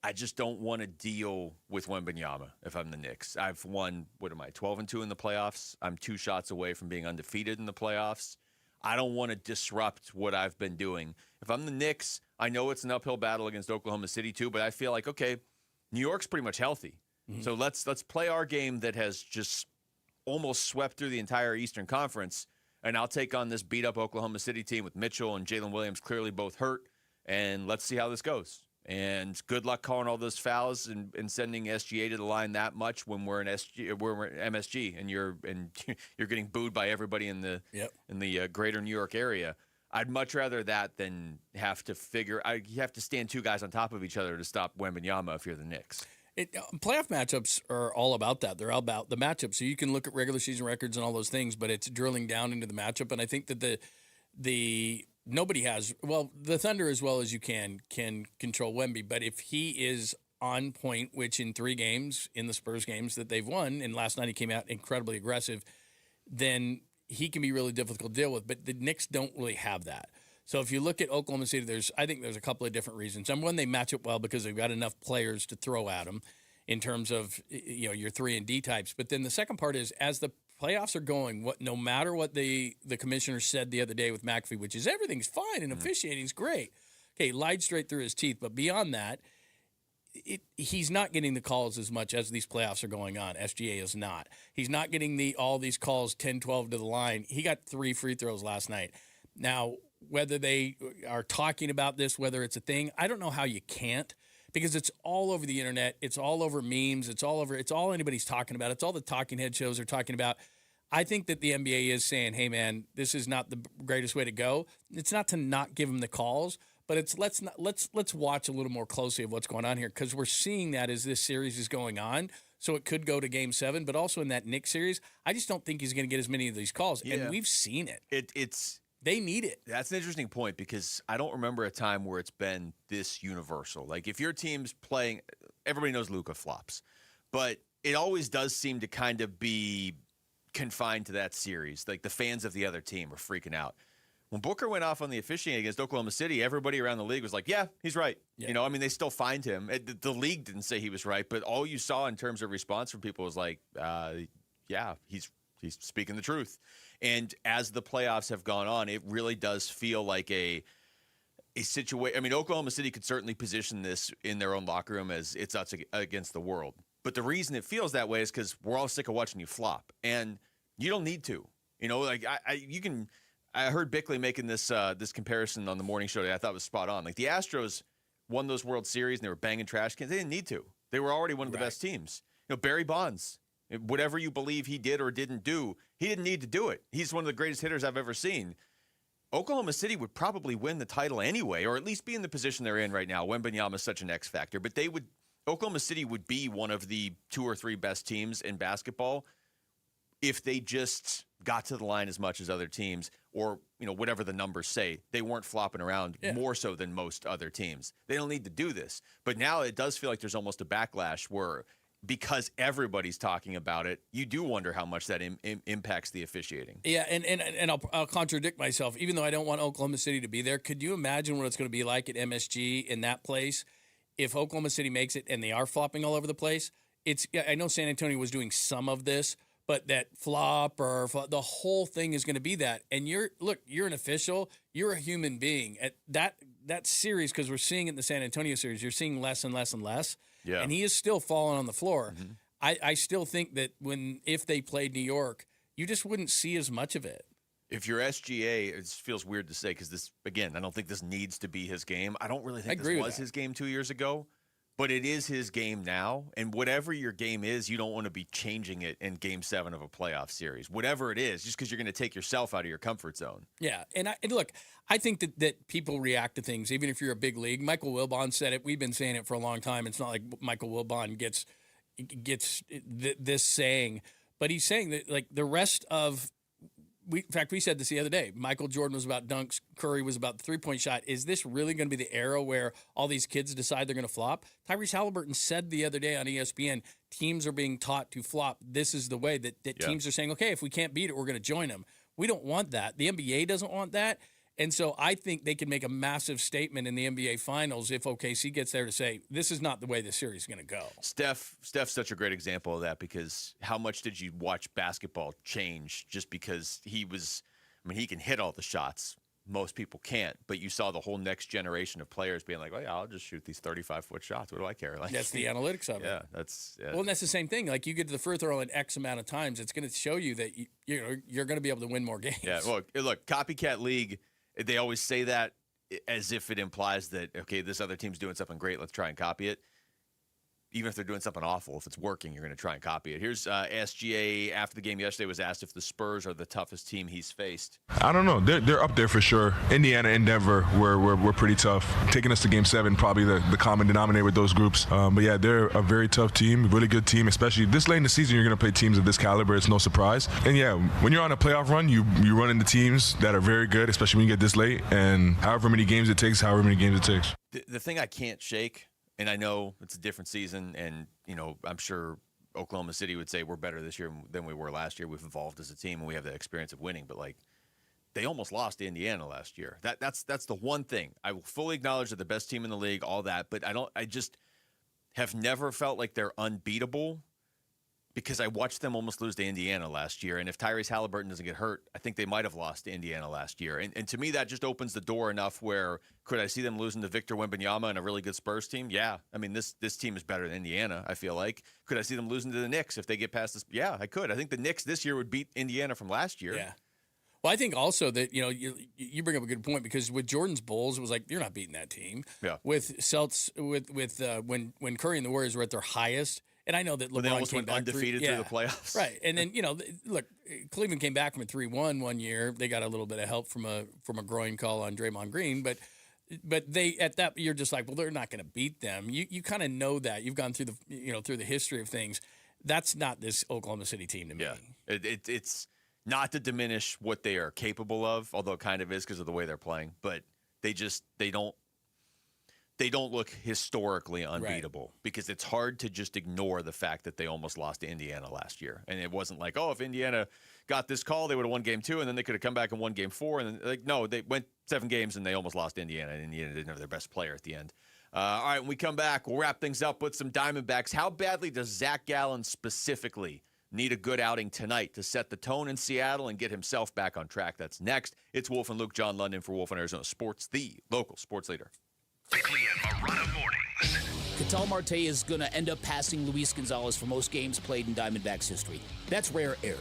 I just don't want to deal with Wembanyama if I'm the Knicks. I've won, 12-2 in the playoffs. I'm 2 shots away from being undefeated in the playoffs. I don't want to disrupt what I've been doing. If I'm the Knicks, I know it's an uphill battle against Oklahoma City too, but I feel like, okay, New York's pretty much healthy. Mm-hmm. So let's play our game that has just almost swept through the entire Eastern Conference, and I'll take on this beat-up Oklahoma City team with Mitchell and Jalen Williams clearly both hurt, and let's see how this goes. And good luck calling all those fouls and sending SGA to the line that much when we're in MSG and you're getting booed by everybody in the greater New York area. I'd much rather that than have to you have to stand 2 guys on top of each other to stop Wembanyama if you're the Knicks. Playoff matchups are all about that. They're all about the matchup. So you can look at regular season records and all those things, but it's drilling down into the matchup. And I think that nobody has, the Thunder as well as you can control Wemby. But if he is on point, which in 3 games, in the Spurs games that they've won, and last night he came out incredibly aggressive, then he can be really difficult to deal with. But the Knicks don't really have that. So if you look at Oklahoma City, I think there's a couple of different reasons. Number one, they match up well because they've got enough players to throw at them in terms of your 3 and D types. But then the second part is as the playoffs are going, no matter what the commissioner said the other day with McAfee, which is everything's fine and officiating's great. Okay, lied straight through his teeth. But beyond that, he's not getting the calls as much as these playoffs are going on. SGA is not. He's not getting all these calls 10-12 to the line. He got 3 free throws last night. Now, whether they are talking about this, whether it's a thing, I don't know how you can't because it's all over the internet. It's all over memes. It's all anybody's talking about. It's all the talking head shows are talking about. I think that the NBA is saying, hey, man, this is not the greatest way to go. It's not to not give him the calls, but it's let's watch a little more closely of what's going on here because we're seeing that as this series is going on. so it could go to Game 7. But also in that Knicks series, I just don't think he's going to get as many of these calls, and we've seen it. They need it. That's an interesting point because I don't remember a time where it's been this universal. Like if your team's playing, everybody knows Luka flops, but it always does seem to kind of be confined to that series. Like the fans of the other team are freaking out. When Booker went off on the officiating against Oklahoma City, everybody around the league was like, yeah, he's right. Yeah. You know, I mean, they still fined him. The league didn't say he was right, but all you saw in terms of response from people was like, yeah, he's speaking the truth. And as the playoffs have gone on, it really does feel like a situation. I mean, Oklahoma City could certainly position this in their own locker room as it's us against the world. But the reason it feels that way is because we're all sick of watching you flop. And you don't need to. You know, like I heard Bickley making this comparison on the morning show today. I thought it was spot on. Like the Astros won those World Series and they were banging trash cans. They didn't need to. They were already one of the best teams. You know, Barry Bonds, whatever you believe he did or didn't do, he didn't need to do it. He's one of the greatest hitters I've ever seen. Oklahoma City would probably win the title anyway, or at least be in the position they're in right now. Wembanyama is such an X factor, but Oklahoma City would be one of the 2 or 3 best teams in basketball if they just got to the line as much as other teams, or whatever the numbers say. They weren't flopping around more so than most other teams. They don't need to do this. But now it does feel like there's almost a backlash where, because everybody's talking about it, you do wonder how much that impacts the officiating. Yeah, and I'll contradict myself. Even though I don't want Oklahoma City to be there, could you imagine what it's going to be like at MSG in that place if Oklahoma City makes it and they are flopping all over the place? I know San Antonio was doing some of this, but that the whole thing is going to be that. And you're an official, you're a human being. At that series, because we're seeing it in the San Antonio series, you're seeing less and less and less. Yeah. And he is still falling on the floor. Mm-hmm. I still think that if they played New York, you just wouldn't see as much of it. If you're SGA, it feels weird to say because this, again, I don't think this needs to be his game. I don't really think this was his game 2 years ago. But it is his game now, and whatever your game is, you don't want to be changing it in Game 7 of a playoff series. Whatever it is, just because you're going to take yourself out of your comfort zone. Yeah, and look, I think that people react to things, even if you're a big league. Michael Wilbon said it. We've been saying it for a long time. It's not like Michael Wilbon gets this saying, but he's saying that like the rest of in fact, we said this the other day. Michael Jordan was about dunks. Curry was about the three-point shot. Is this really going to be the era where all these kids decide they're going to flop? Tyrese Halliburton said the other day on ESPN, teams are being taught to flop. This is the way that teams are saying, okay, if we can't beat it, we're going to join them. We don't want that. The NBA doesn't want that. And so I think they can make a massive statement in the NBA Finals if OKC gets there to say, this is not the way the series is going to go. Steph's such a great example of that because how much did you watch basketball change just because he can hit all the shots. Most people can't, but you saw the whole next generation of players being like, well, yeah, I'll just shoot these 35-foot shots. What do I care? Like, that's the analytics of it. Yeah, well, and that's the same thing. Like you get to the free throw in X amount of times, it's going to show you that you're going to be able to win more games. Yeah, look, copycat league, they always say that as if it implies that, okay, this other team's doing something great, let's try and copy it. Even if they're doing something awful, if it's working, you're going to try and copy it. Here's SGA after the game yesterday was asked if the Spurs are the toughest team he's faced. I don't know. They're up there for sure. Indiana and Denver were pretty tough. Taking us to Game 7, probably the common denominator with those groups. But yeah, they're a very tough team, really good team, especially this late in the season. You're going to play teams of this caliber. It's no surprise. And yeah, when you're on a playoff run, you run into teams that are very good, especially when you get this late. And however many games it takes. The thing I can't shake, and I know it's a different season, and I'm sure Oklahoma City would say we're better this year than we were last year. We've evolved as a team, and we have the experience of winning. But like, they almost lost to Indiana last year. That's the one thing I will fully acknowledge they're the best team in the league, all that. But I just have never felt like they're unbeatable because I watched them almost lose to Indiana last year. And if Tyrese Halliburton doesn't get hurt, I think they might have lost to Indiana last year. And to me, that just opens the door enough where could I see them losing to Victor Wembanyama and a really good Spurs team? Yeah. I mean, this team is better than Indiana, I feel like. Could I see them losing to the Knicks if they get past this? Yeah, I could. I think the Knicks this year would beat Indiana from last year. Yeah. Well, I think also that, you bring up a good point because with Jordan's Bulls, it was like, you're not beating that team. Yeah. With Celtics, when Curry and the Warriors were at their highest, and I know that LeBron they almost came went back undefeated through the playoffs. Right. And then, look, Cleveland came back from a 3-1 one year. They got a little bit of help from a groin call on Draymond Green, but they at that you're just like, well, they're not going to beat them. You kind of know that. You've gone through the history of things. That's not this Oklahoma City team to me. Yeah, it's not to diminish what they are capable of, although it kind of is because of the way they're playing. But they don't look historically unbeatable because it's hard to just ignore the fact that they almost lost to Indiana last year. And it wasn't like, oh, if Indiana got this call, they would have won game 2, and then they could have come back and won game 4. And then, no, they went 7 games and they almost lost to Indiana, and Indiana didn't have their best player at the end. All right, when we come back, we'll wrap things up with some Diamondbacks. How badly does Zach Gallen specifically need a good outing tonight to set the tone in Seattle and get himself back on track? That's next. It's Wolf and Luke, John London for Wolf on Arizona Sports, the local sports leader. Bickley and Marotta mornings. Ketel Marte is going to end up passing Luis Gonzalez for most games played in Diamondbacks history. That's rare air.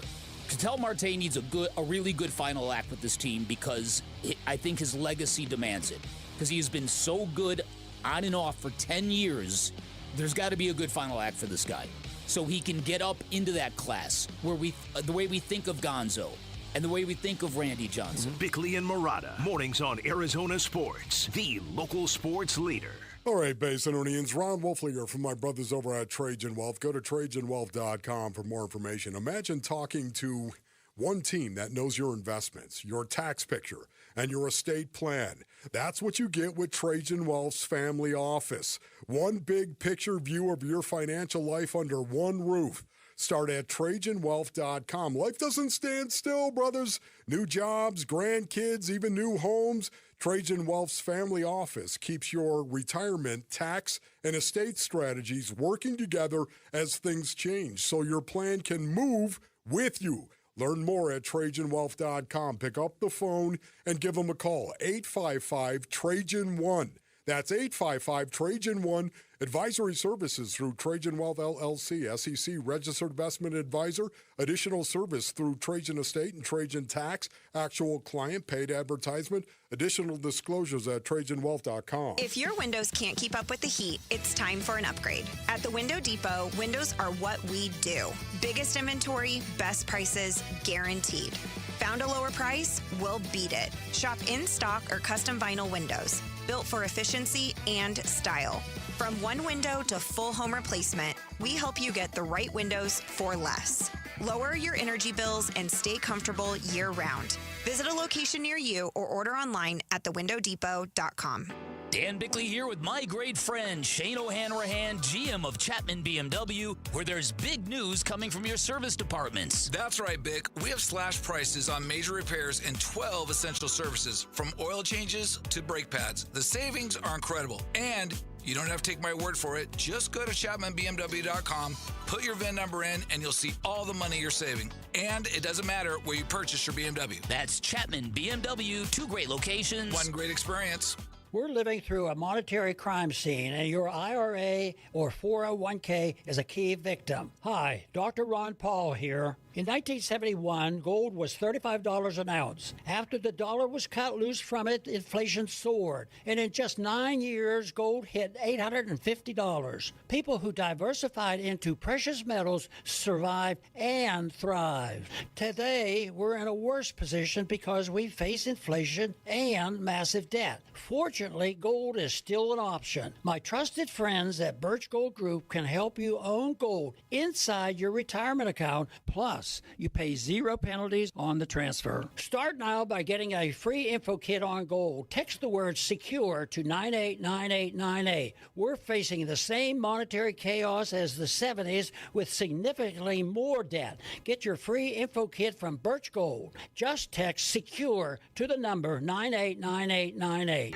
Ketel Marte needs a really good final act with this team because I think his legacy demands it. Because he has been so good on and off for 10 years, there's got to be a good final act for this guy. So he can get up into that class where the way we think of Gonzo and the way we think of Randy Johnson. Bickley and Marotta, mornings on Arizona Sports, the local sports leader. All right, Basinonians, Ron Wolfliger from my brothers over at Trajan Wealth. Go to TrajanWealth.com for more information. Imagine talking to one team that knows your investments, your tax picture, and your estate plan. That's what you get with Trajan Wealth's family office. One big picture view of your financial life under one roof. Start at TrajanWealth.com. Life doesn't stand still, brothers. New jobs, grandkids, even new homes. Trajan Wealth's family office keeps your retirement, tax, and estate strategies working together as things change so your plan can move with you. Learn more at TrajanWealth.com. Pick up the phone and give them a call. 855-TRAJAN-1. That's 855-TRAJAN-1. Advisory services through Trajan Wealth LLC, SEC registered investment advisor. Additional service through Trajan Estate and Trajan Tax. Actual client paid advertisement. Additional disclosures at TrajanWealth.com. If your windows can't keep up with the heat, it's time for an upgrade. At the Window Depot, windows are what we do. Biggest inventory, best prices, guaranteed. Found a lower price? We'll beat it. Shop in stock or custom vinyl windows, built for efficiency and style. From one window to full home replacement, we help you get the right windows for less. Lower your energy bills and stay comfortable year-round. Visit a location near you or order online at thewindowdepot.com. Dan Bickley here with my great friend Shane O'Hanrahan, GM of Chapman BMW, where there's big news coming from your service departments. That's right, Bick. We have slashed prices on major repairs and 12 essential services, from oil changes to brake pads. The savings are incredible, and you don't have to take my word for it. Just go to ChapmanBMW.com, put your VIN number in, and you'll see all the money you're saving. And it doesn't matter where you purchase your BMW. That's Chapman BMW, 2 great locations. One great experience. We're living through a monetary crime scene, and your IRA or 401k is a key victim. Hi, Dr. Ron Paul here. In 1971, gold was $35 an ounce. After the dollar was cut loose from it, inflation soared. And in just 9 years, gold hit $850. People who diversified into precious metals survived and thrived. Today, we're in a worse position because we face inflation and massive debt. Fortunately, gold is still an option. My trusted friends at Birch Gold Group can help you own gold inside your retirement account. Plus, you pay 0 penalties on the transfer. Start now by getting a free info kit on gold. Text the word SECURE to 989898. We're facing the same monetary chaos as the 70s with significantly more debt. Get your free info kit from Birch Gold. Just text SECURE to the number 989898.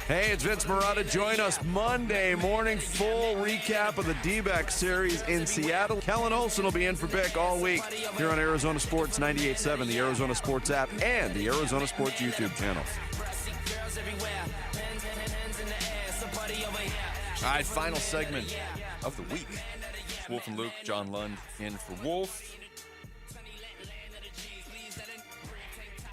Hey, it's Vince Marotta. Join us Monday morning. Full recap of the D-back series in Seattle. Kellen Olson will be in for Bick all week here on Arizona Sports 98.7, the Arizona Sports app, and the Arizona Sports YouTube channel. All right, final segment of the week. Wolf and Luke, John Lund in for Wolf.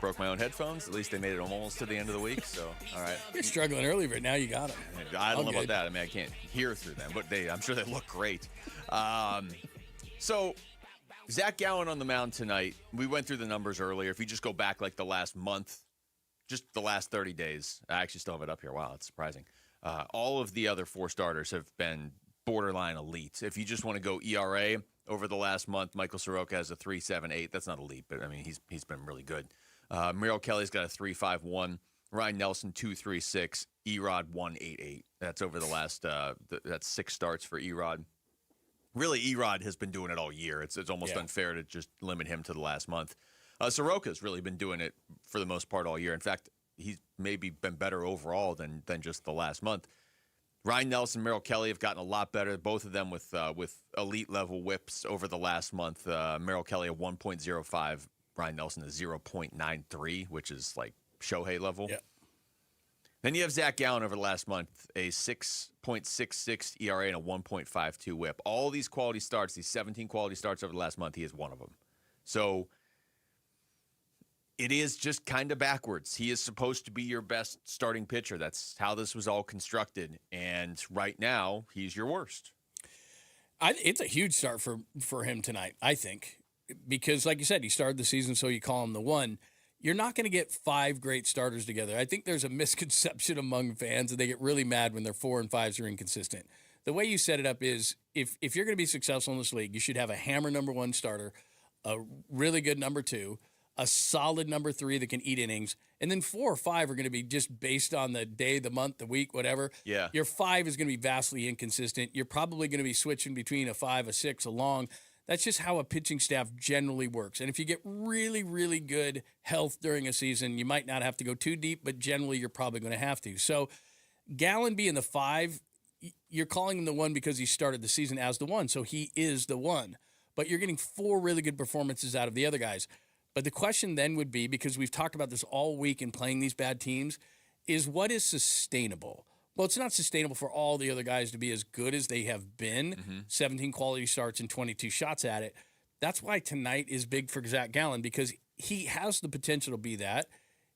Broke my own headphones. At least they made it almost to the end of the week. So, all right. You're struggling early, but now you got them. I don't know about that. I mean, I can't hear through them, but I'm sure they look great. So, Zach Gallen on the mound tonight. We went through the numbers earlier. If you just go back like the last month, just the last 30 days, I actually still have it up here. Wow, that's surprising. All of the other 4 starters have been borderline elite. If you just want to go ERA over the last month, Michael Soroka has a 3.78. That's not elite, but I mean he's been really good. Merrill Kelly's got a 3.51. Ryan Nelson 2.36. Erod 1.88. That's over the last that's 6 starts for Erod. Really, Erod has been doing it all year. It's almost unfair to just limit him to the last month. Soroka's really been doing it for the most part all year. In fact, he's maybe been better overall than just the last month. Ryan Nelson, Merrill Kelly have gotten a lot better. Both of them with elite level whips over the last month. Merrill Kelly a 1.05. Ryan Nelson a 0.93, which is like Shohei level. Yeah. Then you have Zach Gallen over the last month, a 6.66 ERA and a 1.52 whip. All these quality starts, these 17 quality starts over the last month, he is one of them. So it is just kind of backwards. He is supposed to be your best starting pitcher. That's how this was all constructed. And right now, he's your worst. It's a huge start for him tonight, I think. Because, like you said, he started the season, so you call him the one. You're not going to get 5 great starters together. I think there's a misconception among fans, and they get really mad when their 4 and 5s are inconsistent. The way you set it up is if you're going to be successful in this league, you should have a hammer number 1 starter, a really good number 2, a solid number 3 that can eat innings, and then 4 or 5 are going to be just based on the day, the month, the week, whatever. Yeah. Your 5 is going to be vastly inconsistent. You're probably going to be switching between a 5, a 6, a long. That's just how a pitching staff generally works. And if you get really, really good health during a season, you might not have to go too deep, but generally you're probably going to have to. So Gallen being the 5, you're calling him the 1 because he started the season as the 1, so he is the 1. But you're getting 4 really good performances out of the other guys. But the question then would be, because we've talked about this all week in playing these bad teams, is what is sustainable? Well, it's not sustainable for all the other guys to be as good as they have been, 17 quality starts and 22 shots at it. That's why tonight is big for Zach Gallen, because he has the potential to be that.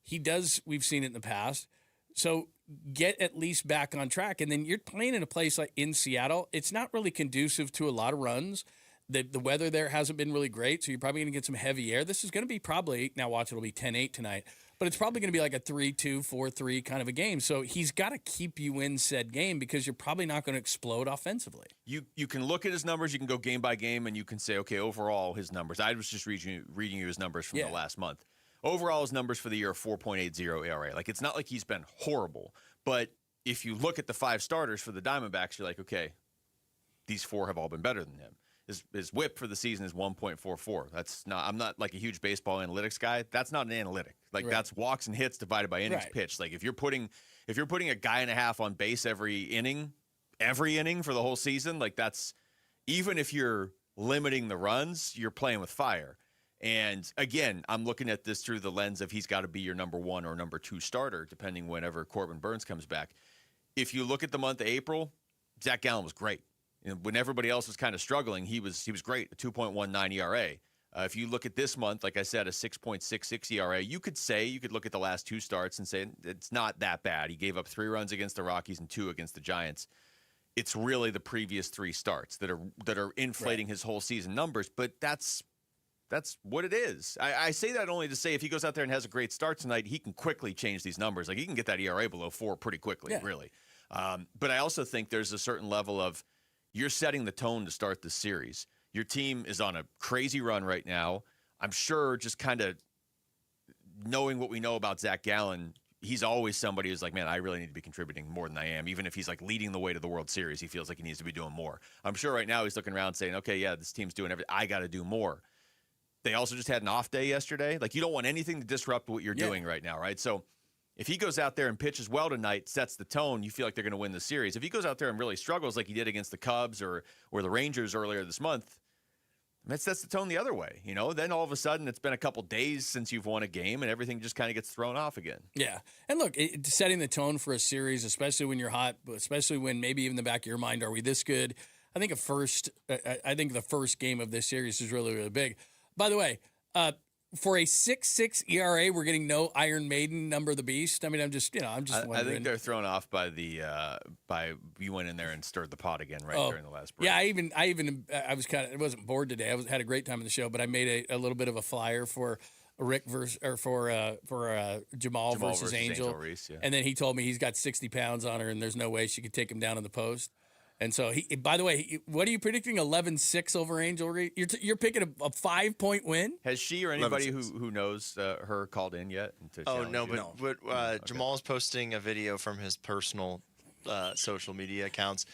He does. We've seen it in the past. So get at least back on track. And then you're playing in a place like in Seattle. It's not really conducive to a lot of runs. The weather there hasn't been really great, so you're probably going to get some heavy air. This is going to be probably, now watch, it'll be 10-8 tonight. But it's probably going to be like a 3-2, 4-3 kind of a game. So he's got to keep you in said game because you're probably not going to explode offensively. You can look at his numbers. You can go game by game, and you can say, okay, overall his numbers. I was just reading you his numbers from the last month. Overall, his numbers for the year are 4.80 ERA. Like, it's not like he's been horrible. But if you look at the 5 starters for the Diamondbacks, you're like, okay, these 4 have all been better than him. His whip for the season is 1.44. That's not. I'm not like a huge baseball analytics guy. That's not an analytic. Like that's walks and hits divided by innings pitched. Like if you're putting a guy and a half on base every inning for the whole season, like that's, even if you're limiting the runs, you're playing with fire. And again, I'm looking at this through the lens of he's got to be your number 1 or number 2 starter, depending whenever Corbin Burns comes back. If you look at the month of April, Zach Gallen was great. When everybody else was kind of struggling, he was great, a 2.19 ERA. If you look at this month, like I said, a 6.66 ERA, you could look at the last 2 starts and say it's not that bad. He gave up 3 runs against the Rockies and 2 against the Giants. It's really the previous 3 starts that are inflating his whole season numbers, but that's what it is. I say that only to say if he goes out there and has a great start tonight, he can quickly change these numbers. Like he can get that ERA below 4 pretty quickly, really. But I also think there's a certain level of, you're setting the tone to start this series. Your team is on a crazy run right now. I'm sure just kind of knowing what we know about Zach Gallen, he's always somebody who's like, man, I really need to be contributing more than I am. Even if he's like leading the way to the World Series, he feels like he needs to be doing more. I'm sure right now he's looking around saying, okay, yeah, this team's doing everything. I got to do more. They also just had an off day yesterday. Like you don't want anything to disrupt what you're doing right now, right? So if he goes out there and pitches well tonight, sets the tone, you feel like they're going to win the series. If he goes out there and really struggles like he did against the Cubs or the Rangers earlier this month, that sets the tone the other way. Then all of a sudden it's been a couple days since you've won a game and everything just kind of gets thrown off again. Yeah. And look, setting the tone for a series, especially when you're hot, especially when maybe even in the back of your mind, are we this good? I think the first game of this series is really, really big. By the way, for a 6.6 ERA, we're getting no Iron Maiden number of the beast. I mean, I'm just wondering. I think they're thrown off by the you went in there and stirred the pot again during the last break. Yeah, I was I wasn't bored today. I had a great time in the show, but I made a little bit of a flyer for Rick for Jamal versus Angel Reese, yeah. And then he told me he's got 60 pounds on her, and there's no way she could take him down in the post. And so, by the way, what are you predicting? 11-6 over Angel Reese? You're picking a 5-point win? Has she or anybody who knows her called in yet? But Jamal's posting a video from his personal social media accounts,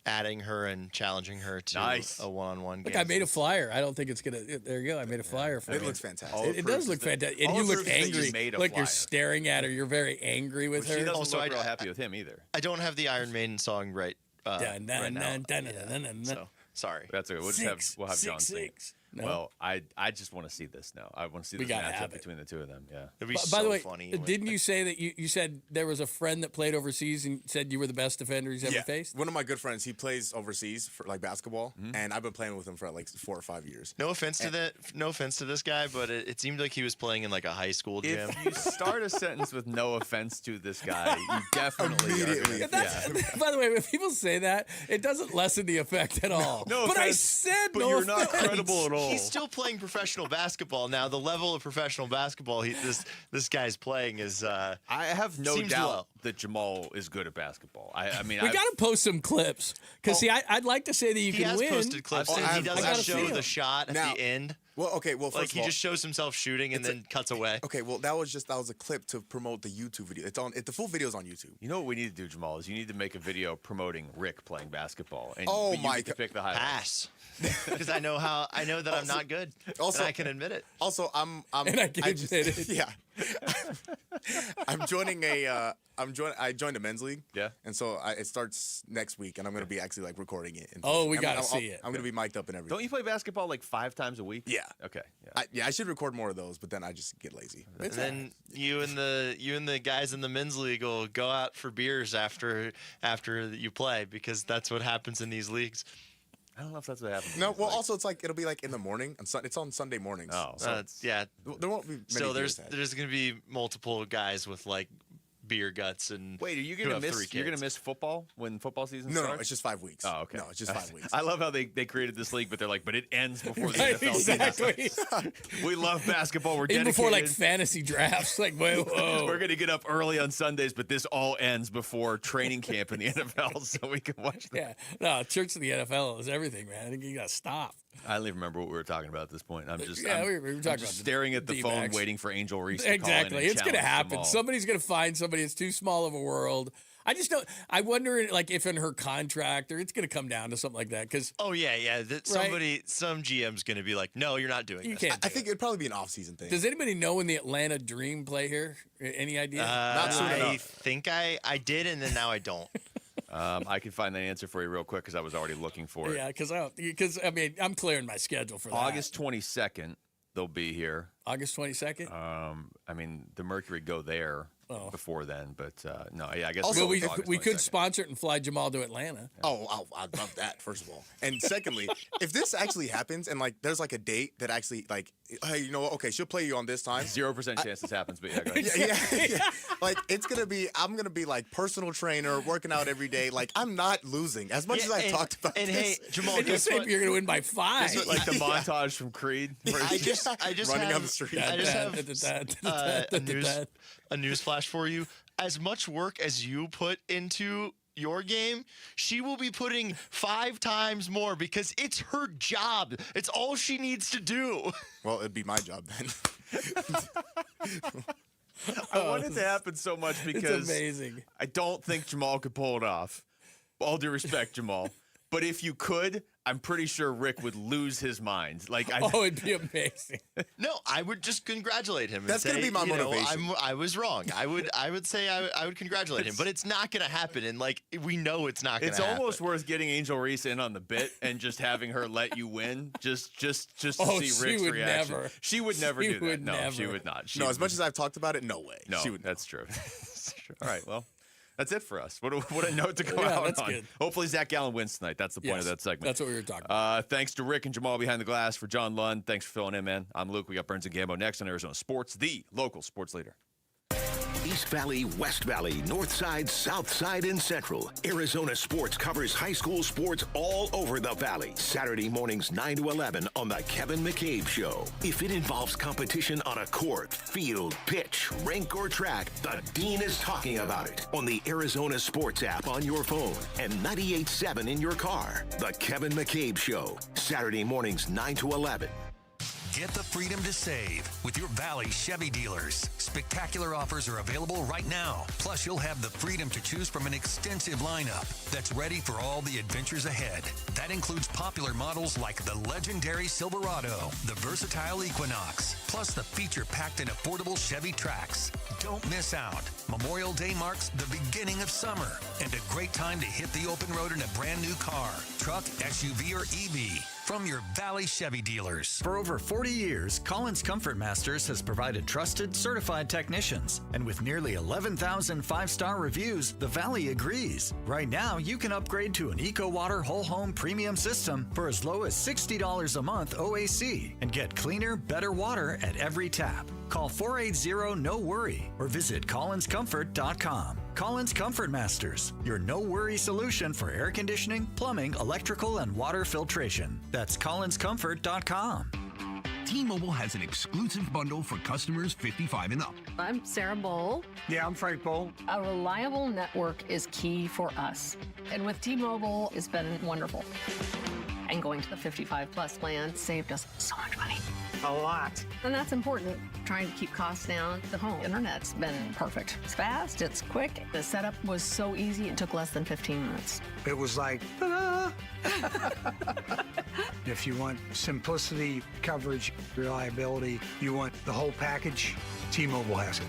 adding her and challenging her to a one-on-one game. Look, I made a flyer. I don't think it's gonna. There you go. I made a flyer for it. you. Looks fantastic. It does look fantastic. And you look angry. Look, you're staring at her. You're very angry with her. She doesn't look real happy with him either. I don't have the Iron Maiden song right now. So, sorry. That's okay. We'll have John sing. No. Well, I just want to see this now. I want to see this matchup between the two of them. Yeah. It'd be By the way, funny. Didn't you say that you said there was a friend that played overseas and said you were the best defender he's ever faced? One of my good friends, he plays overseas for basketball, and I've been playing with him for 4 or 5 years. No offense to this guy, but it seemed like he was playing in a high school gym. If you start a sentence with no offense to this guy, you definitely immediately. By the way, when people say that, it doesn't lessen the effect at all. No but offense, I said but no you're offense. not credible at all. He's still playing professional basketball now. The level of professional basketball this guy's playing is. I have no doubt low. that Jamal is good at basketball. I mean, we got to post some clips because I'd like to say that you can win. He has posted clips. He doesn't show the shot at the end. Well, okay. Well, first he just shows himself shooting and then cuts away. Okay. Well, that was a clip to promote the YouTube video. The full video's on YouTube. You know what we need to do, Jamal, is you need to make a video promoting Rick playing basketball. And oh you my get to pick the highlights. Pass. Because I know that I'm not good. Also, and I can admit it. Also, and I can admit it. Yeah. I'm joining I joined a men's league. Yeah. And so it starts next week, and I'm going to be actually recording it. We got to see it. I'm going to be mic'd up and everything. Don't you play basketball 5 times a week? Yeah. Okay. Yeah. I should record more of those, but then I just get lazy. And then you and the guys in the men's league will go out for beers after you play, because that's what happens in these leagues. I don't know if that's what happens. No, well, also it'll be in the morning. It's on Sunday mornings. Oh, so yeah. There won't be many. So there's going to be multiple guys with beer guts and. Wait, are you going to miss? You're going to miss football when football season starts? No, it's just 5 weeks. Oh, okay. No, it's just 5 weeks. I love how they created this league, but they're but it ends before the Right, NFL exactly. season. We love basketball. We're Even dedicated. before fantasy drafts. Whoa. We're going to get up early on Sundays, but this all ends before training camp in the NFL, so we can watch that. Yeah. No, church in the NFL is everything, man. I think you got to stop. I don't even remember what we were talking about at this point. I'm just we were talking about staring at the D-backs. phone, waiting for Angel Reese to call in. Exactly. It's going to happen. Jamal. Somebody's going to find somebody. It's too small of a world. I just don't. I wonder, if in her contract, or it's going to come down to something like that. Because some GM's going to be like, no, you're not doing this. I think it'd probably be an off-season thing. Does anybody know when the Atlanta Dream play here? Any idea? Not soon enough. I think I did, and then now I don't. I can find that answer for you real quick because I was already looking for it. Yeah, because I'm clearing my schedule for that. August 22nd, they'll be here. August 22nd. The Mercury go there before then, but no, yeah, I guess. Also, we could sponsor it and fly Jamal to Atlanta. Oh, I'd love that. First of all, and secondly, if this actually happens and there's a date that actually hey, you know what? Okay, she'll play you on this time. 0% chance this happens, but yeah, go ahead. Yeah. It's gonna be. I'm gonna be personal trainer, working out every day. I'm not losing as much as I've talked about. And this. hey, Jamal, and guess what? You're gonna win by 5. Is it the montage from Creed? I just running have, down the street. I just have a news flash for you. As much work as you put into your game, she will be putting 5 times more because it's her job. It's all she needs to do. Well, it'd be my job then. I want it to happen so much because it's amazing. I don't think Jamal could pull it off. All due respect, Jamal. But if you could, I'm pretty sure Rick would lose his mind. It'd be amazing. No, I would just congratulate him. That's going to be my motivation. I was wrong. I would say I would congratulate him, but it's not going to happen. And we know it's not going to happen. It's almost worth getting Angel Reese in on the bit and just having her let you win, just to see Rick's reaction. Never. She would never do that. Never. She would not. As much as I've talked about it, no way. No, she would. That's true. All right. Well. That's it for us. What a note to go Yeah, out that's on. good. Hopefully Zach Gallen wins tonight. That's the point of that segment. That's what we were talking about. Thanks to Rick and Jamal behind the glass. For John Lund, thanks for filling in, man. I'm Luke. We got Burns and Gambo next on Arizona Sports, the local sports leader. East Valley, West Valley, North Side, South Side, and Central. Arizona Sports covers high school sports all over the Valley. Saturday mornings 9 to 11 on The Kevin McCabe Show. If it involves competition on a court, field, pitch, rink, or track, the Dean is talking about it on the Arizona Sports app on your phone and 98.7 in your car. The Kevin McCabe Show. Saturday mornings 9 to 11. Get the freedom to save with your Valley Chevy dealers. Spectacular offers are available right now. Plus, you'll have the freedom to choose from an extensive lineup that's ready for all the adventures ahead. That includes popular models like the legendary Silverado, the versatile Equinox, plus the feature-packed and affordable Chevy Trax. Don't miss out. Memorial Day marks the beginning of summer and a great time to hit the open road in a brand new car, truck, SUV, or EV. From your Valley Chevy dealers. For over 40 years, Collins Comfort Masters has provided trusted, certified technicians. And with nearly 11,000 five-star reviews, the Valley agrees. Right now, you can upgrade to an EcoWater Whole Home Premium System for as low as $60 a month OAC and get cleaner, better water at every tap. Call 480-NO-WORRY or visit collinscomfort.com. Collins Comfort Masters, your no-worry solution for air conditioning, plumbing, electrical, and water filtration. That's collinscomfort.com. T-Mobile has an exclusive bundle for customers 55 and up. I'm Sarah Bowl. Yeah, I'm Frank Bowl. A reliable network is key for us. And with T-Mobile, it's been wonderful. And going to the 55 plus plan saved us so much money. A lot. And that's important. Trying to keep costs down. The home internet's been perfect. It's fast, it's quick. The setup was so easy, it took less than 15 minutes. It was like, ta-da! If you want simplicity, coverage, reliability, you want the whole package, T-Mobile has it.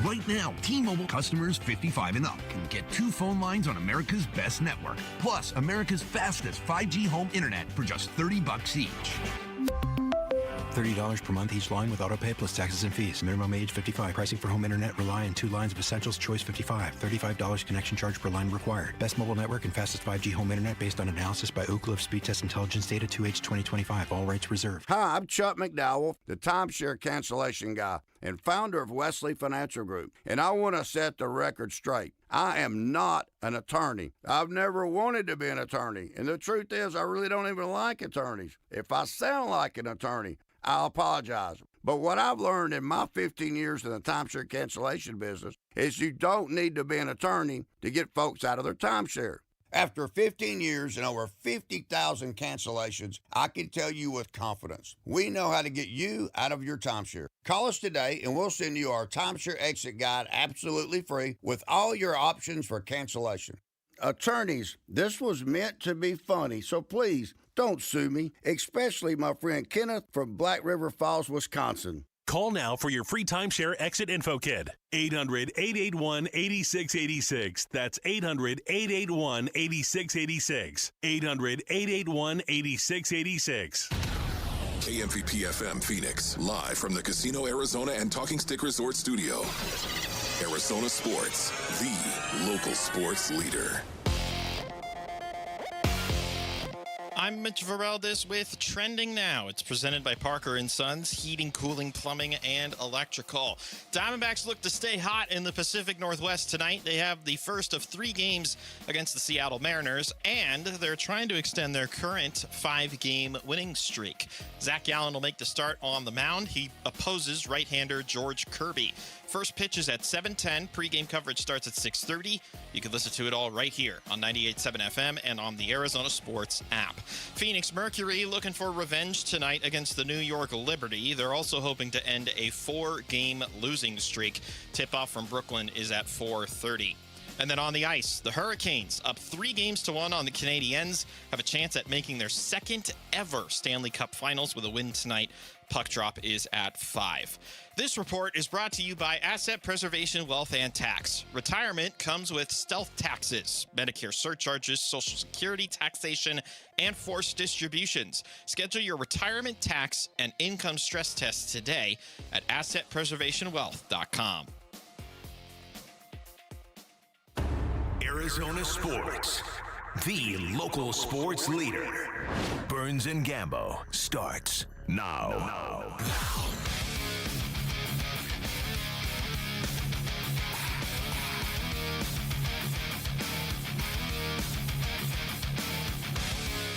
Right now, T-Mobile customers 55 and up can get 2 phone lines on America's best network, plus America's fastest 5G home internet for just $30 each. $30 per month each line with autopay plus taxes and fees. Minimum age 55. Pricing for home internet rely on 2 lines of essentials. Choice 55. $35 connection charge per line required. Best mobile network and fastest 5G home internet based on analysis by Oak Cliff Speed Test Intelligence Data 2H 2025. All rights reserved. Hi, I'm Chuck McDowell, the timeshare cancellation guy and founder of Wesley Financial Group. And I want to set the record straight. I am not an attorney. I've never wanted to be an attorney. And the truth is, I really don't even like attorneys. If I sound like an attorney, I'll apologize. But what I've learned in my 15 years in the timeshare cancellation business is you don't need to be an attorney to get folks out of their timeshare. After 15 years and over 50,000 cancellations, I can tell you with confidence, we know how to get you out of your timeshare. Call us today and we'll send you our timeshare exit guide absolutely free with all your options for cancellation. Attorneys, this was meant to be funny, so please don't sue me, especially my friend Kenneth from Black River Falls, Wisconsin. Call now for your free timeshare exit info kit. 800-881-8686. That's 800-881-8686. 800-881-8686. KMVP FM Phoenix, live from the Casino Arizona and Talking Stick Resort Studio. Arizona Sports, the local sports leader. I'm Mitch Vareldes with Trending Now. It's presented by Parker & Sons, heating, cooling, plumbing, and electrical. Diamondbacks look to stay hot in the Pacific Northwest tonight. They have the first of 3 games against the Seattle Mariners, and they're trying to extend their current 5-game winning streak. Zach Gallen will make the start on the mound. He opposes right-hander George Kirby. First pitch is at 7:10. Pre-game coverage starts at 6:30. You can listen to it all right here on 98.7 FM and on the Arizona Sports app. Phoenix Mercury looking for revenge tonight against the New York Liberty. They're also hoping to end a 4-game losing streak. Tip-off from Brooklyn is at 4:30. And then on the ice, the Hurricanes, up 3-1 on the Canadiens, have a chance at making their second ever Stanley Cup Finals with a win tonight. Puck drop is at 5. This report is brought to you by Asset Preservation Wealth and Tax. Retirement comes with stealth taxes, Medicare surcharges, Social Security taxation, and forced distributions. Schedule your retirement tax and income stress tests today at AssetPreservationWealth.com. Arizona sports. The local sports leader. Burns and Gambo starts now.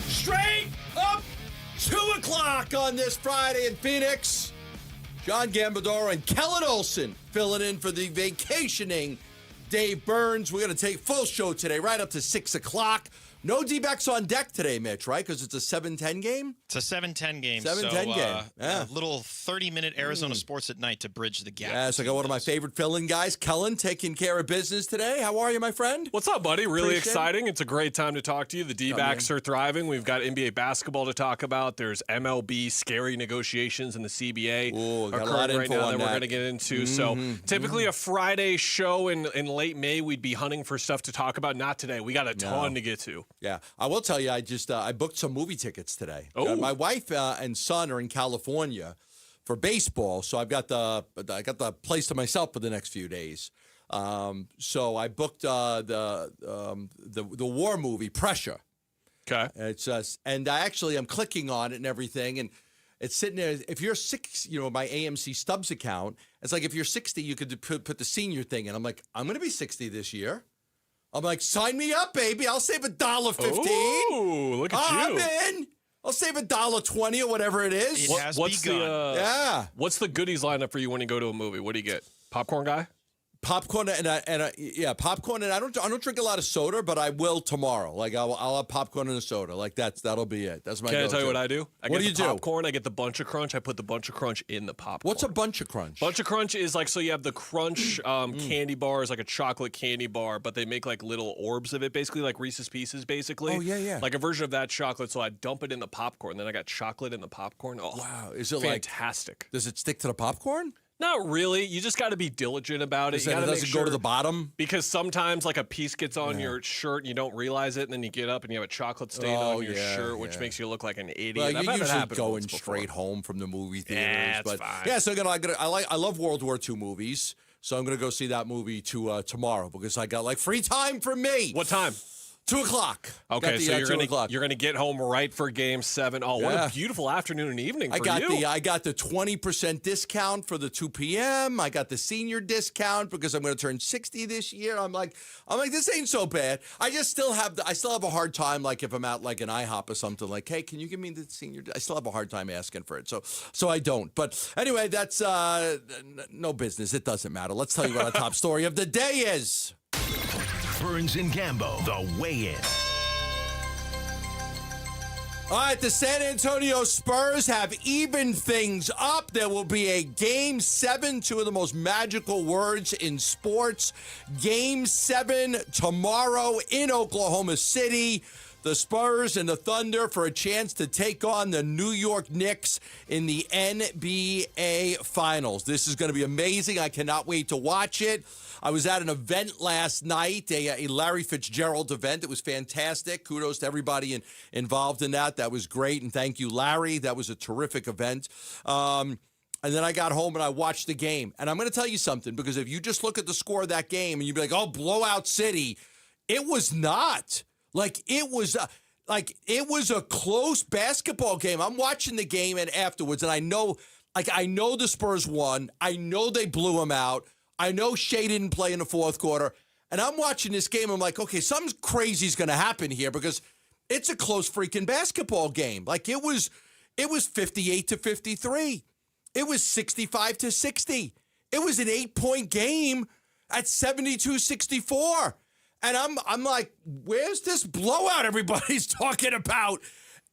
Straight up 2 o'clock on this Friday in Phoenix. John Gambadoro and Kellen Olson filling in for the vacationing Dave Burns. We're going to take full show today, right up to 6 o'clock. No D-backs on deck today, Mitch, right? Because it's a 7-10 game? It's a 7-10 game. 7-10 game. Yeah. A little 30-minute Arizona sports at night to bridge the gap. Yeah, so I got one of my favorite fill-in guys, Kellen, taking care of business today. How are you, my friend? What's up, buddy? Really Appreciate exciting. It's a great time to talk to you. The D-backs are thriving. We've got NBA basketball to talk about. There's MLB scary negotiations in the CBA got a lot of right info now on that we're that. going to get into. So typically a Friday show in late May, we'd be hunting for stuff to talk about. Not today. We got a ton to get to. Yeah, I will tell you, I just I booked some movie tickets today. Oh. My wife and son are in California for baseball, so I got the place to myself for the next few days. So I booked the war movie Pressure. Okay, it's and I'm clicking on it and everything, and it's sitting there. If you're 6, my AMC Stubs account, it's like if you're 60, you could put the senior thing in. I'm like, I'm going to be 60 this year. I'm like, sign me up, baby. I'll save $1.15. Ooh, look at you. I'm in. I'll save $1.20 or whatever it is. What's the What's the goodies lineup for you when you go to a movie? What do you get? Popcorn guy? Popcorn popcorn, and I don't drink a lot of soda, but I will tomorrow. Like I'll have popcorn and a soda. Like that'll be it. That's my. Can I tell you what I do? What do you do? Popcorn. I get the Bunch of Crunch. I put the Bunch of Crunch in the popcorn. What's a Bunch of Crunch? Bunch of Crunch is like, so you have the Crunch candy bars, like a chocolate candy bar, but they make like little orbs of it, basically like Reese's Pieces, basically. Oh yeah. Like a version of that chocolate. So I dump it in the popcorn. Then I got chocolate in the popcorn. Oh wow, is it fantastic? Does it stick to the popcorn? Not really. You just got to be diligent about it. It doesn't go to the bottom? Because sometimes like a piece gets on your shirt and you don't realize it, and then you get up and you have a chocolate stain on your shirt, which makes you look like an idiot. Well, I've you're had that usually happen going once straight before. home from the movie theaters. Yeah, but fine. yeah, so I love World War II movies, so I'm gonna go see that movie tomorrow because I got like free time for me. What time? 2 o'clock. Okay, so you're 2 o'clock. gonna get home right for Game 7. Oh, what a beautiful afternoon and evening for you. I got the 20% discount for the 2 p.m. I got the senior discount because I'm going to turn 60 this year. I'm like, this ain't so bad. I still have a hard time, like if I'm at like an IHOP or something, like, hey, can you give me the senior? I still have a hard time asking for it, so I don't. But anyway, that's no business. It doesn't matter. Let's tell you what our top story of the day is. Burns and Gambo, the weigh-in. All right, the San Antonio Spurs have evened things up. There will be a Game 7, two of the most magical words in sports. Game 7 tomorrow in Oklahoma City. The Spurs and the Thunder for a chance to take on the New York Knicks in the NBA Finals. This is going to be amazing. I cannot wait to watch it. I was at an event last night, a Larry Fitzgerald event. It was fantastic. Kudos to everybody involved in that. That was great, and thank you, Larry. That was a terrific event. And then I got home and I watched the game. And I'm going to tell you something, because if you just look at the score of that game and you'd be like, oh, blowout city, it was not. It was a close basketball game. I'm watching the game and afterwards, and I know the Spurs won. I know they blew them out. I know Shea didn't play in the fourth quarter. And I'm watching this game. I'm like, okay, something crazy is going to happen here because it's a close freaking basketball game. Like it was 58-53. It was 65-60. It was an 8-point game at 72-64. And I'm like, where's this blowout everybody's talking about?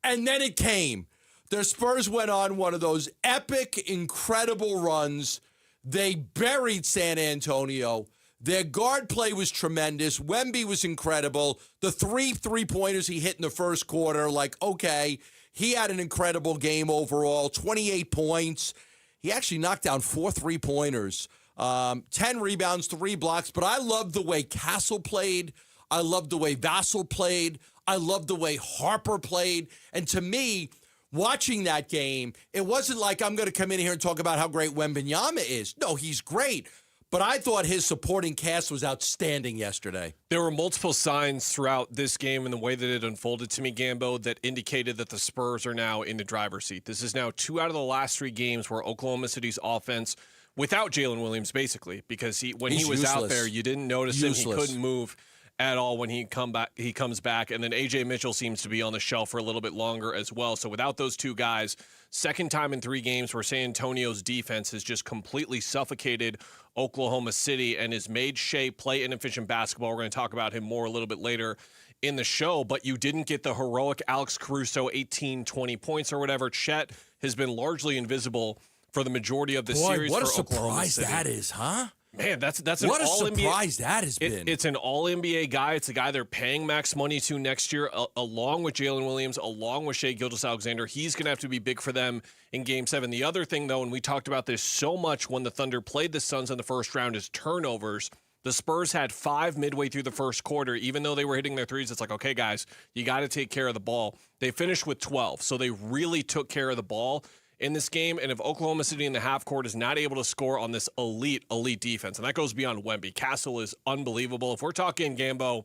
And then it came. The Spurs went on one of those epic, incredible runs. They buried San Antonio. Their guard play was tremendous. Wemby was incredible. The three-pointers he hit in the first quarter, okay, he had an incredible game overall, 28 points. He actually knocked down 4 3-pointers. 10 rebounds, 3 blocks, but I loved the way Castle played. I loved the way Vassell played. I loved the way Harper played. And to me, watching that game, it wasn't like I'm going to come in here and talk about how great Wembanyama is. No, he's great. But I thought his supporting cast was outstanding yesterday. There were multiple signs throughout this game and the way that it unfolded to me, Gambo, that indicated that the Spurs are now in the driver's seat. This is now 2 out of the last 3 games where Oklahoma City's offense, without Jalen Williams, basically, because when he was out there, you didn't notice him. He couldn't move at all when he comes back. And then A.J. Mitchell seems to be on the shelf for a little bit longer as well. So without those 2 guys, second time in 3 games where San Antonio's defense has just completely suffocated Oklahoma City and has made Shea play inefficient basketball. We're going to talk about him more a little bit later in the show, but you didn't get the heroic Alex Caruso 18, 20 points or whatever. Chet has been largely invisible for the majority of the series for Oklahoma City. What a surprise that is, huh? Man, that's an what a all surprise NBA, that has been. It's an all-NBA guy. It's a guy they're paying max money to next year, along with Jalen Williams, along with Shea Gilgeous-Alexander. He's going to have to be big for them in Game 7. The other thing, though, and we talked about this so much when the Thunder played the Suns in the first round, is turnovers. The Spurs had 5 midway through the first quarter. Even though they were hitting their threes, it's like, okay, guys, you got to take care of the ball. They finished with 12, so they really took care of the ball in this game. And if Oklahoma City in the half court is not able to score on this elite defense, and that goes beyond Wemby. Castle is unbelievable. If we're talking, Gambo,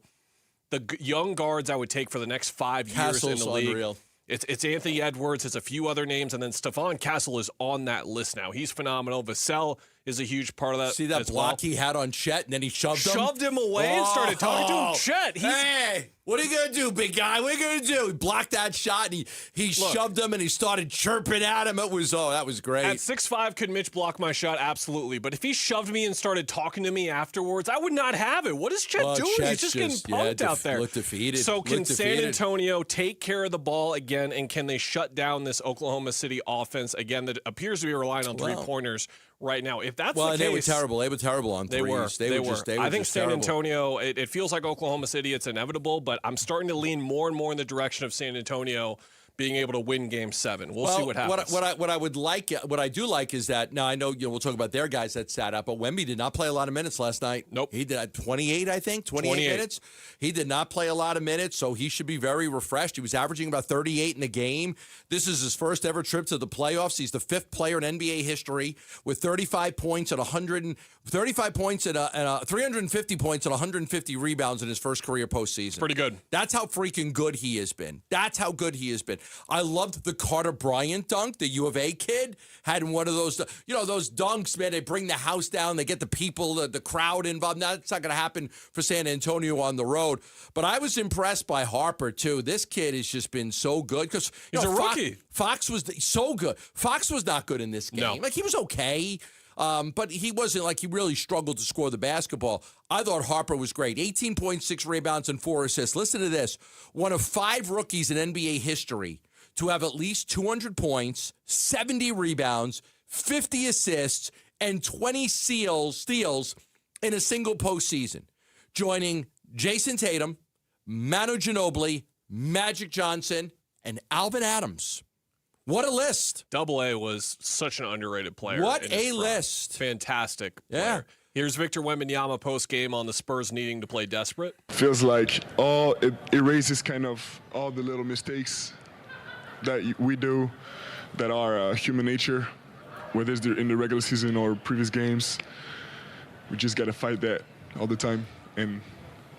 the young guards I would take for the next 5 years in the league, unreal. It's Anthony Edwards, it's a few other names, and then Stephon Castle is on that list now. He's phenomenal. Vassell is a huge part of that. See that block he had on Chet, and then he shoved him away and started talking to him. Chet, hey, what are you gonna do, big guy? What are you gonna do? He blocked that shot, and he shoved him, and he started chirping at him. That was great. At 6'5", could Mitch block my shot? Absolutely. But if he shoved me and started talking to me afterwards, I would not have it. What is Chet doing? Chet's He's just getting punked out there. Look defeated. So can San Antonio take care of the ball again, and can they shut down this Oklahoma City offense again that appears to be relying on three-pointers right now? If that's the case, they were terrible. They were terrible on threes. They were. I think San terrible. Antonio. It feels like Oklahoma City. It's inevitable, but I'm starting to lean more and more in the direction of San Antonio being able to win Game 7. We'll see what happens. What I would like, what I do like is that now I know we'll talk about their guys that sat out, but Wemby did not play a lot of minutes last night. Nope. He did 28, I think, 28 minutes. He did not play a lot of minutes, so he should be very refreshed. He was averaging about 38 in a game. This is his first ever trip to the playoffs. He's the 5th player in NBA history with 35 points at 350 points and 150 rebounds in his first career postseason. Pretty good. That's how freaking good he has been. That's how good he has been. I loved the Carter Bryant dunk. The U of A kid had one of those, those dunks, man, they bring the house down. They get the people, the crowd involved. Now, that's not going to happen for San Antonio on the road. But I was impressed by Harper, too. This kid has just been so good. Because he's a rookie. Fox was so good. Fox was not good in this game. No. Like, he was okay. But he wasn't like he really struggled to score the basketball. I thought Harper was great. 18.6 rebounds and 4 assists. Listen to this. One of 5 rookies in NBA history to have at least 200 points, 70 rebounds, 50 assists, and 20 steals in a single postseason, joining Jason Tatum, Manu Ginobili, Magic Johnson, and Alvin Adams. What a list. Double A was such an underrated player. What a list. Fantastic player. Yeah. Here's Victor Wembanyama post-game on the Spurs needing to play desperate. Feels like it erases kind of all the little mistakes that we do that are human nature, whether it's in the regular season or previous games. We just got to fight that all the time. And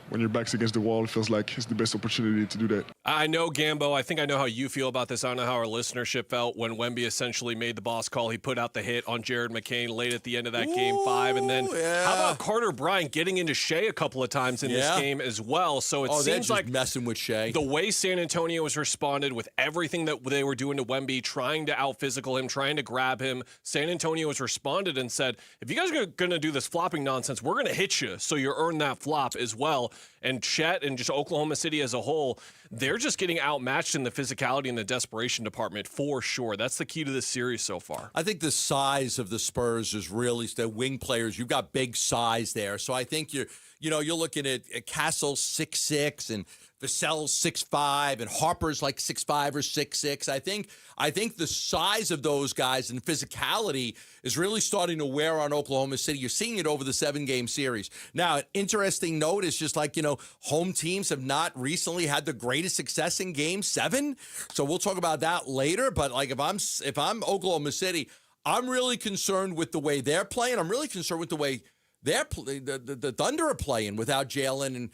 when your back's against the wall, it feels like it's the best opportunity to do that. I know, Gambo, I think I know how you feel about this. I don't know how our listenership felt when Wemby essentially made the boss call. He put out the hit on Jared McCain late at the end of that Game 5. And then how about Carter Bryant getting into Shea a couple of times in this game as well? So it seems like messing with Shea. The way San Antonio has responded with everything that they were doing to Wemby, trying to out-physical him, trying to grab him, San Antonio has responded and said, if you guys are going to do this flopping nonsense, we're going to hit you so you earn that flop as well. And Chet and just Oklahoma City as a whole, they're just getting outmatched in the physicality and the desperation department for sure. That's the key to this series so far. I think the size of the Spurs is really the wing players. You've got big size there. So I think you're looking at Castle 6'6" and Vassell 6'5", and Harper's like 6'5" or 6'6". I think the size of those guys and physicality is really starting to wear on Oklahoma City. You're seeing it over the 7-game series. Now, an interesting note is just like, home teams have not recently had the greatest success in Game 7. So we'll talk about that later. But like if I'm Oklahoma City, I'm really concerned with the way they're playing. I'm really concerned with the way the Thunder are playing without Jalen and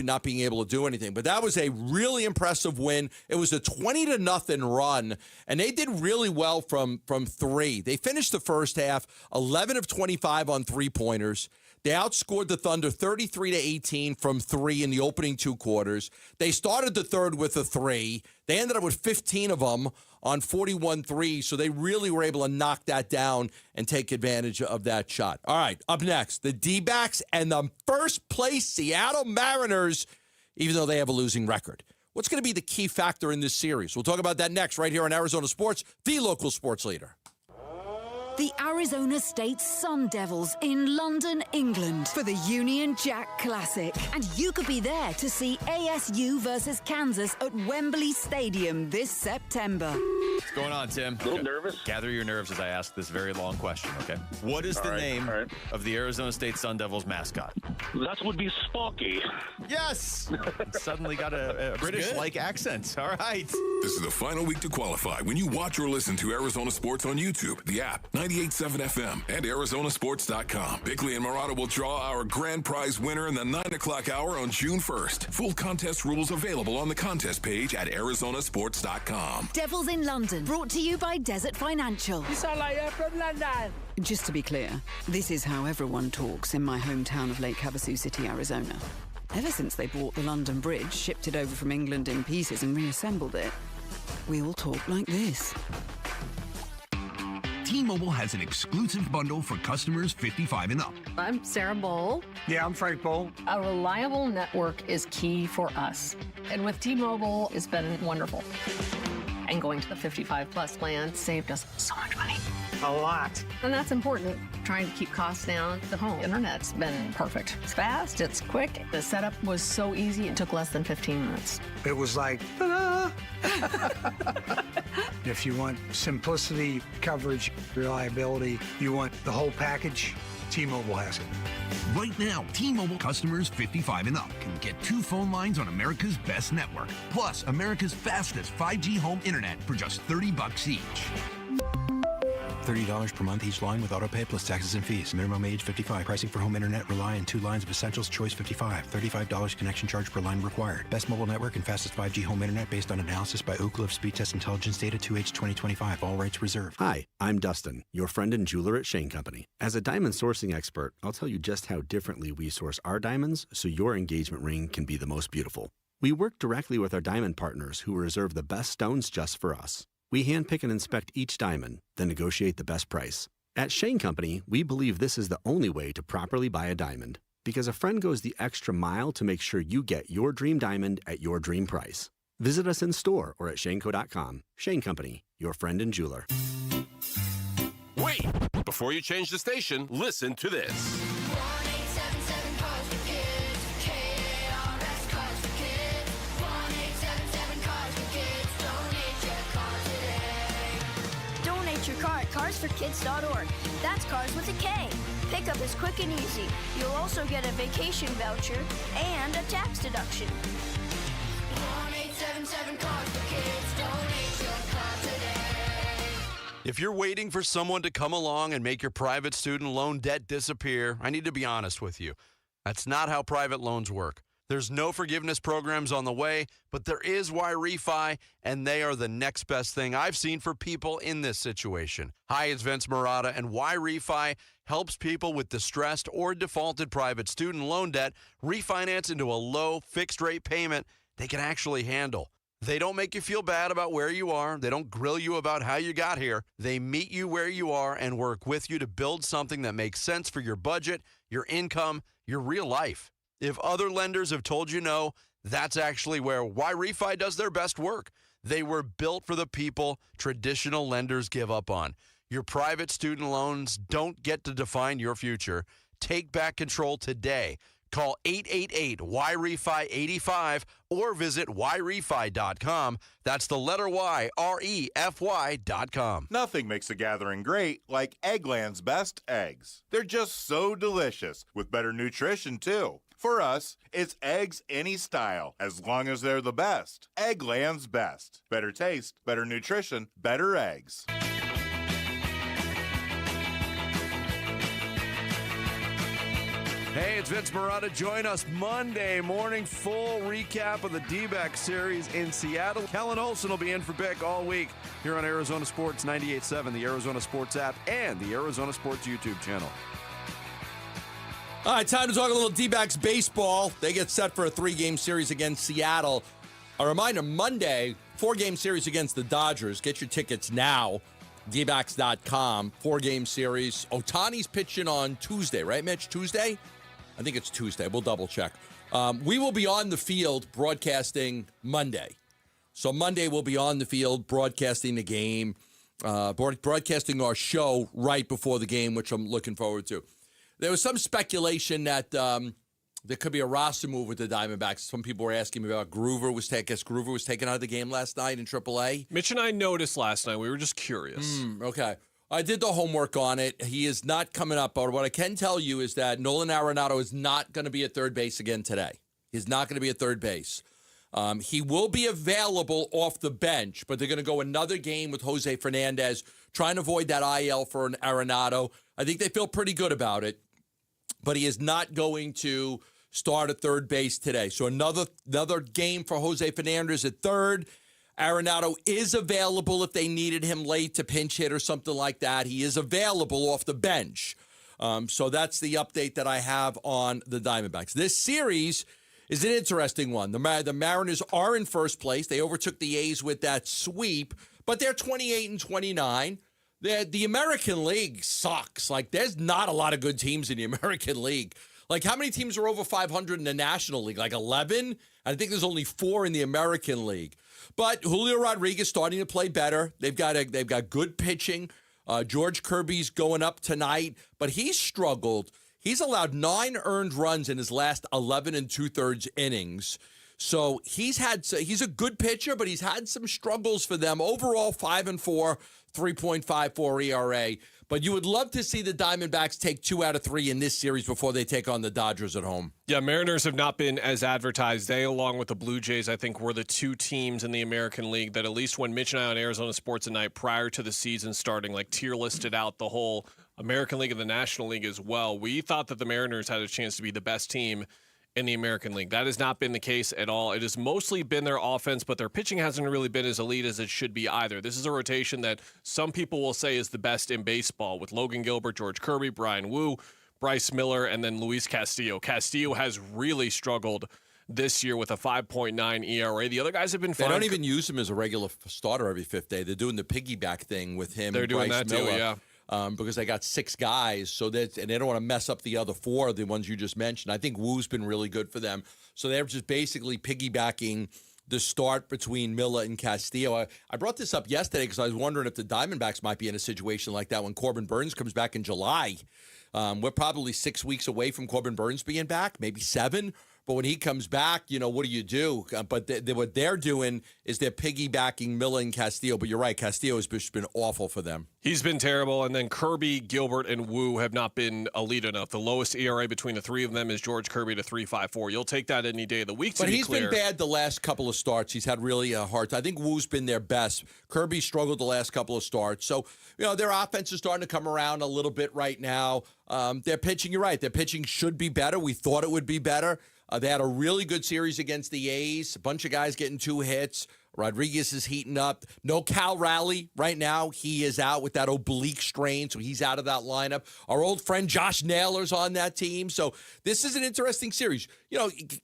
not being able to do anything. But that was a really impressive win. It was a 20-0 run, and they did really well from three. They finished the first half 11 of 25 on three-pointers. They outscored the Thunder 33-18 from three in the opening two quarters. They started the third with a three. They ended up with 15 of them on 41 threes, so they really were able to knock that down and take advantage of that shot. All right, up next, the D-backs and the first-place Seattle Mariners, even though they have a losing record. What's going to be the key factor in this series? We'll talk about that next right here on Arizona Sports, the local sports leader. The Arizona State Sun Devils in London, England for the Union Jack Classic. And you could be there to see ASU versus Kansas at Wembley Stadium this September. What's going on, Tim? A little nervous. Gather your nerves as I ask this very long question, okay? What is the name of the Arizona State Sun Devils mascot? That would be Sparky. Yes! Suddenly got a British-like accent. All right. This is the final week to qualify when you watch or listen to Arizona Sports on YouTube, the app, 98.7 FM, and ArizonaSports.com. Bickley and Murata will draw our grand prize winner in the 9 o'clock hour on June 1st. Full contest rules available on the contest page at ArizonaSports.com. Devils in London, brought to you by Desert Financial. You sound like you're from London. Just to be clear, this is how everyone talks in my hometown of Lake Havasu City, Arizona. Ever since they bought the London Bridge, shipped it over from England in pieces and reassembled it, we all talk like this. T-Mobile has an exclusive bundle for customers 55 and up. I'm Sarah Bowl. Yeah, I'm Frank Bowl. A reliable network is key for us. And with T-Mobile, it's been wonderful. And going to the 55 plus plan saved us so much money. A lot. And that's important. Trying to keep costs down. The home internet's been perfect. It's fast, it's quick. The setup was so easy, it took less than 15 minutes. It was like, ta-da! If you want simplicity, coverage, reliability, you want the whole package, T-Mobile has it. Right now, T-Mobile customers 55 and up can get 2 phone lines on America's best network, plus America's fastest 5G home internet for just $30 each. $30 per month each line with autopay plus taxes and fees. Minimum age 55. Pricing for home internet rely on 2 lines of essentials. Choice 55. $35 connection charge per line required. Best mobile network and fastest 5G home internet based on analysis by Ookla of Speed Test Intelligence Data 2H 2025. All rights reserved. Hi, I'm Dustin, your friend and jeweler at Shane Company. As a diamond sourcing expert, I'll tell you just how differently we source our diamonds so your engagement ring can be the most beautiful. We work directly with our diamond partners who reserve the best stones just for us. We handpick and inspect each diamond, then negotiate the best price. At Shane Company, we believe this is the only way to properly buy a diamond, because a friend goes the extra mile to make sure you get your dream diamond at your dream price. Visit us in store or at shaneco.com. Shane Company, your friend and jeweler. Wait! Before you change the station, listen to this. Your car at carsforkids.org. That's cars with a K. Pickup is quick and easy. You'll also get a vacation voucher and a tax deduction. 1-877 Cars for Kids. Donate your car today. If you're waiting for someone to come along and make your private student loan debt disappear, I need to be honest with you. That's not how private loans work. There's no forgiveness programs on the way, but there is Y-Refi, and they are the next best thing I've seen for people in this situation. Hi, it's Vince Murata, and Y-Refi helps people with distressed or defaulted private student loan debt refinance into a low fixed-rate payment they can actually handle. They don't make you feel bad about where you are. They don't grill you about how you got here. They meet you where you are and work with you to build something that makes sense for your budget, your income, your real life. If other lenders have told you no, that's actually where Y-Refi does their best work. They were built for the people traditional lenders give up on. Your private student loans don't get to define your future. Take back control today. Call 888-Y-REFI-85 or visit YREFI.com. That's the letter Y, REFY.com. Nothing makes a gathering great like Eggland's Best Eggs. They're just so delicious, with better nutrition, too. For us, it's eggs any style, as long as they're the best. Eggland's Best. Better taste, better nutrition, better eggs. Hey, it's Vince Marotta. Join us Monday morning. Full recap of the D-back series in Seattle. Kellen Olson will be in for Bick all week here on Arizona Sports 98.7, the Arizona Sports app, and the Arizona Sports YouTube channel. All right, time to talk a little D-backs baseball. They get set for a 3-game series against Seattle. A reminder, Monday, 4-game series against the Dodgers. Get your tickets now. dbacks.com. 4-game series. Ohtani's pitching on Tuesday, right, Mitch? Tuesday? I think it's Tuesday. We'll double check. We will be on the field broadcasting Monday. So Monday we'll be on the field broadcasting the game, broadcasting our show right before the game, which I'm looking forward to. There was some speculation that there could be a roster move with the Diamondbacks. Some people were asking me about Groover. I guess Groover was taken out of the game last night in AAA. Mitch and I noticed last night. We were just curious. Okay. I did the homework on it. He is not coming up. But what I can tell you is that Nolan Arenado is not going to be at third base again today. He's not going to be at third base. He will be available off the bench, but they're going to go another game with Jose Fernandez, trying to avoid that IL for an Arenado. I think they feel pretty good about it, but he is not going to start at third base today. So another game for Jose Fernandez at third. Arenado is available if they needed him late to pinch hit or something like that. He is available off the bench. So that's the update that I have on the Diamondbacks. This series is an interesting one. The Mariners are in first place. They overtook the A's with that sweep, but they're 28-29. The American League sucks. Like, there's not a lot of good teams in the American League. Like, how many teams are over 500 in the National League? Like 11? I think there's only 4 in the American League. But Julio Rodriguez starting to play better. They've got good pitching. George Kirby's going up tonight, but he's struggled. He's allowed 9 earned runs in his last 11 2/3 innings. So he's a good pitcher, but he's had some struggles for them. Overall, 5-4, 3.54 ERA. But you would love to see the Diamondbacks take 2 out of 3 in this series before they take on the Dodgers at home. Yeah, Mariners have not been as advertised. They, along with the Blue Jays, I think were the 2 teams in the American League that at least when Mitch and I on Arizona Sports at Night prior to the season starting, like tier listed out the whole American League and the National League as well. We thought that the Mariners had a chance to be the best team in the American League. That has not been the case at all. It has mostly been their offense, but their pitching hasn't really been as elite as it should be either. This is a rotation that some people will say is the best in baseball, with Logan Gilbert, George Kirby, Brian Wu, Bryce Miller, and then Luis Castillo. Castillo has really struggled this year with a 5.9 ERA. The other guys have been fine. They don't even use him as a regular starter every 5th day. They're doing the piggyback thing with him. They're doing Bryce that Miller. too, yeah. Because they got 6 guys, and they don't want to mess up the other 4, the ones you just mentioned. I think Wu's been really good for them. So they're just basically piggybacking the start between Miller and Castillo. I brought this up yesterday because I was wondering if the Diamondbacks might be in a situation like that when Corbin Burns comes back in July. We're probably 6 weeks away from Corbin Burns being back, maybe 7. But when he comes back, what do you do? But what they're doing is they're piggybacking Miller and Castillo. But you're right, Castillo has just been awful for them. He's been terrible. And then Kirby, Gilbert, and Wu have not been elite enough. The lowest ERA between the 3 of them is George Kirby to 3.54. You'll take that any day of the week. But he's been bad the last couple of starts. He's had really a hard time. I think Wu's been their best. Kirby struggled the last couple of starts. So, their offense is starting to come around a little bit right now. Their pitching, you're right. Their pitching should be better. We thought it would be better. They had a really good series against the A's. A bunch of guys getting 2 hits. Rodriguez is heating up. No Cal Raleigh right now. He is out with that oblique strain, so he's out of that lineup. Our old friend Josh Naylor's on that team. So this is an interesting series.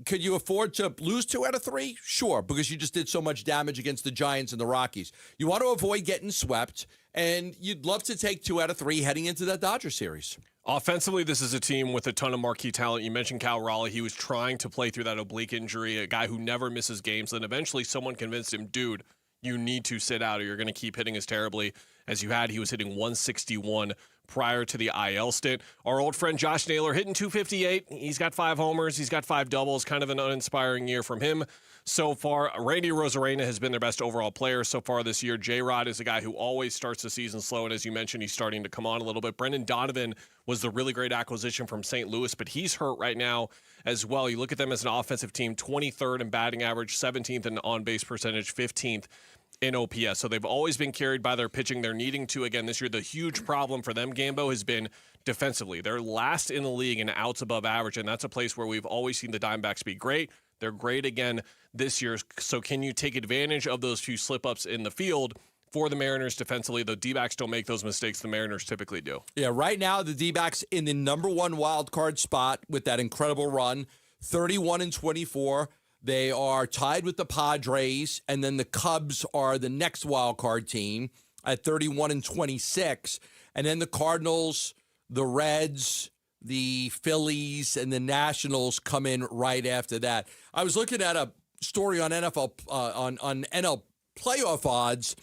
Could you afford to lose 2 out of 3? Sure, because you just did so much damage against the Giants and the Rockies. You want to avoid getting swept, and you'd love to take 2 out of 3 heading into that Dodger series. Offensively, this is a team with a ton of marquee talent. You mentioned Cal Raleigh. He was trying to play through that oblique injury, a guy who never misses games. Then eventually someone convinced him, dude, you need to sit out or you're going to keep hitting as terribly as you had. He was hitting 161 prior to the IL stint. Our old friend Josh Naylor hitting 258. He's got 5 homers. He's got 5 doubles. Kind of an uninspiring year from him so far. Randy Rosarena has been their best overall player so far this year. J-Rod is a guy who always starts the season slow, and as you mentioned, he's starting to come on a little bit. Brendan Donovan was the really great acquisition from St. Louis, but he's hurt right now as well. You look at them as an offensive team, 23rd in batting average, 17th in on-base percentage, 15th in OPS. So they've always been carried by their pitching. They're needing to, again, this year, the huge problem for them, Gambo, has been defensively. They're last in the league in outs above average, and that's a place where we've always seen the Diamondbacks be great. They're great again this year. So can you take advantage of those few slip-ups in the field for the Mariners defensively? The D-backs don't make those mistakes the Mariners typically do. Yeah, right now the D-backs in the number one wild card spot with that incredible run, 31-24. They are tied with the Padres, and then the Cubs are the next wild card team at 31-26. And then the Cardinals, the Reds, the Phillies, and the Nationals come in right after that. I was looking at a story on NFL on NL playoff odds,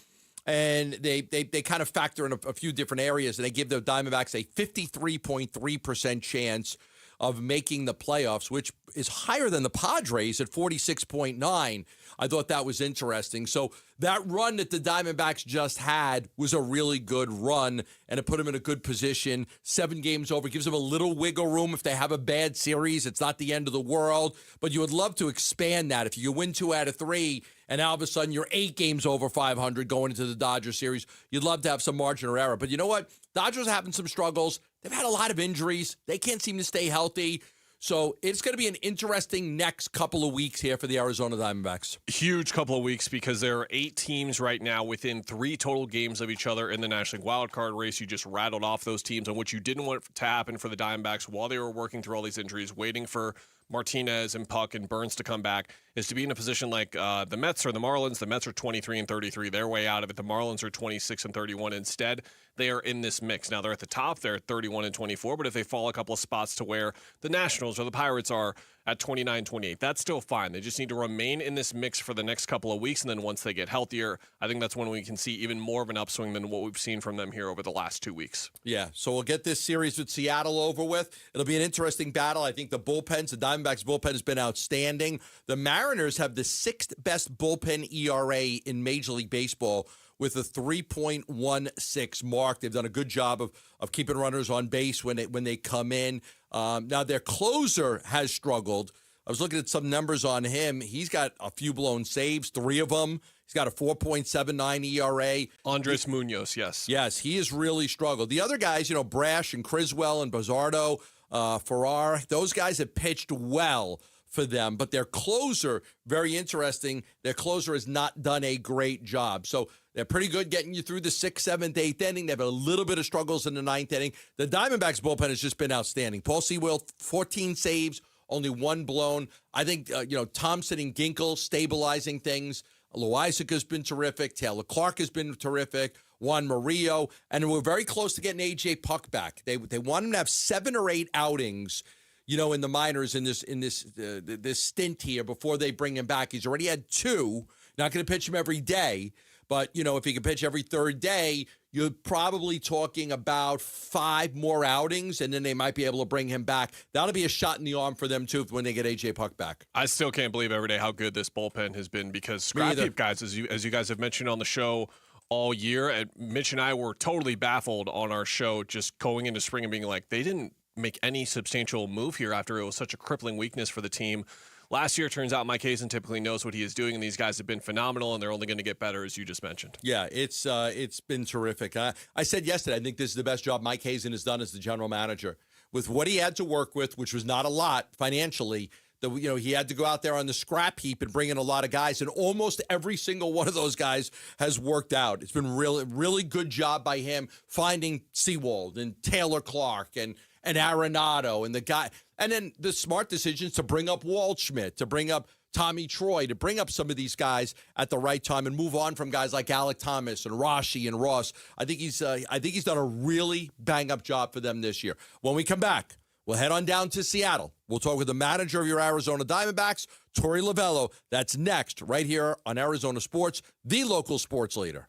and they kind of factor in a few different areas, and they give the Diamondbacks a 53.3% chance of making the playoffs, which is higher than the Padres at 46.9. I thought that was interesting. So that run that the Diamondbacks just had was a really good run, and it put them in a good position. 7 games over. Gives them a little wiggle room if they have a bad series. It's not the end of the world, but you would love to expand that. If you win 2 out of 3, and now all of a sudden you're 8 games over 500 going into the Dodgers series, you'd love to have some margin of error. But you know what? Dodgers are having some struggles. They've had a lot of injuries. They can't seem to stay healthy. So it's going to be an interesting next couple of weeks here for the Arizona Diamondbacks. Huge couple of weeks because there are 8 teams right now within 3 total games of each other in the National League wildcard race. You just rattled off those teams, and what you didn't want to happen for the Diamondbacks while they were working through all these injuries, waiting for Martinez and Puck and Burns to come back, is to be in a position like the Mets or the Marlins. The Mets are 23-33. They're way out of it. The Marlins are 26-31. Instead, they are in this mix. Now, they're at the top. They're at 31-24. But if they fall a couple of spots to where the Nationals or the Pirates are at 29-28, that's still fine. They just need to remain in this mix for the next couple of weeks. And then once they get healthier, I think that's when we can see even more of an upswing than what we've seen from them here over the last 2 weeks. Yeah, so we'll get this series with Seattle over with. It'll be an interesting battle. I think the Diamondbacks bullpen has been outstanding. The Mariners have the 6th best bullpen ERA in Major League Baseball with a 3.16 mark. They've done a good job of keeping runners on base when they come in. Now, their closer has struggled. I was looking at some numbers on him. He's got a few blown saves, 3 of them. He's got a 4.79 ERA. Andres Munoz, yes. Yes, he has really struggled. The other guys, Brash and Criswell and Bazardo, Farrar, those guys have pitched well for them, but their closer, very interesting, their closer has not done a great job. So they're pretty good getting you through the 6th, 7th, 8th inning. They've had a little bit of struggles in the 9th inning. The Diamondbacks bullpen has just been outstanding. Paul Sewell, 14 saves, only 1 blown. I think, Thompson and Ginkel stabilizing things. Loizaca's been terrific. Taylor Clark has been terrific. Juan Murillo. And we're very close to getting A.J. Puck back. They want him to have 7 or 8 outings, in the minors in this stint here before they bring him back. He's already had 2. Not going to pitch him every day. But, if he can pitch every 3rd day, you're probably talking about 5 more outings, and then they might be able to bring him back. That'll be a shot in the arm for them, too, when they get A.J. Puck back. I still can't believe every day how good this bullpen has been because scrap heap guys, as you guys have mentioned on the show all year, and Mitch and I were totally baffled on our show just going into spring and being like, they didn't make any substantial move here after it was such a crippling weakness for the team. Last year, it turns out Mike Hazen typically knows what he is doing, and these guys have been phenomenal, and they're only going to get better, as you just mentioned. Yeah, it's been terrific. I said yesterday, I think this is the best job Mike Hazen has done as the general manager. With what he had to work with, which was not a lot financially, he had to go out there on the scrap heap and bring in a lot of guys, and almost every single one of those guys has worked out. It's been really, really good job by him finding Sewald and Taylor Clark and Arenado and the guy. And then the smart decisions to bring up Waldschmidt, to bring up Tommy Troy, to bring up some of these guys at the right time and move on from guys like Alec Thomas and Rashi and Ross. I think he's done a really bang-up job for them this year. When we come back, we'll head on down to Seattle. We'll talk with the manager of your Arizona Diamondbacks, Torey Lovello. That's next right here on Arizona Sports, the local sports leader.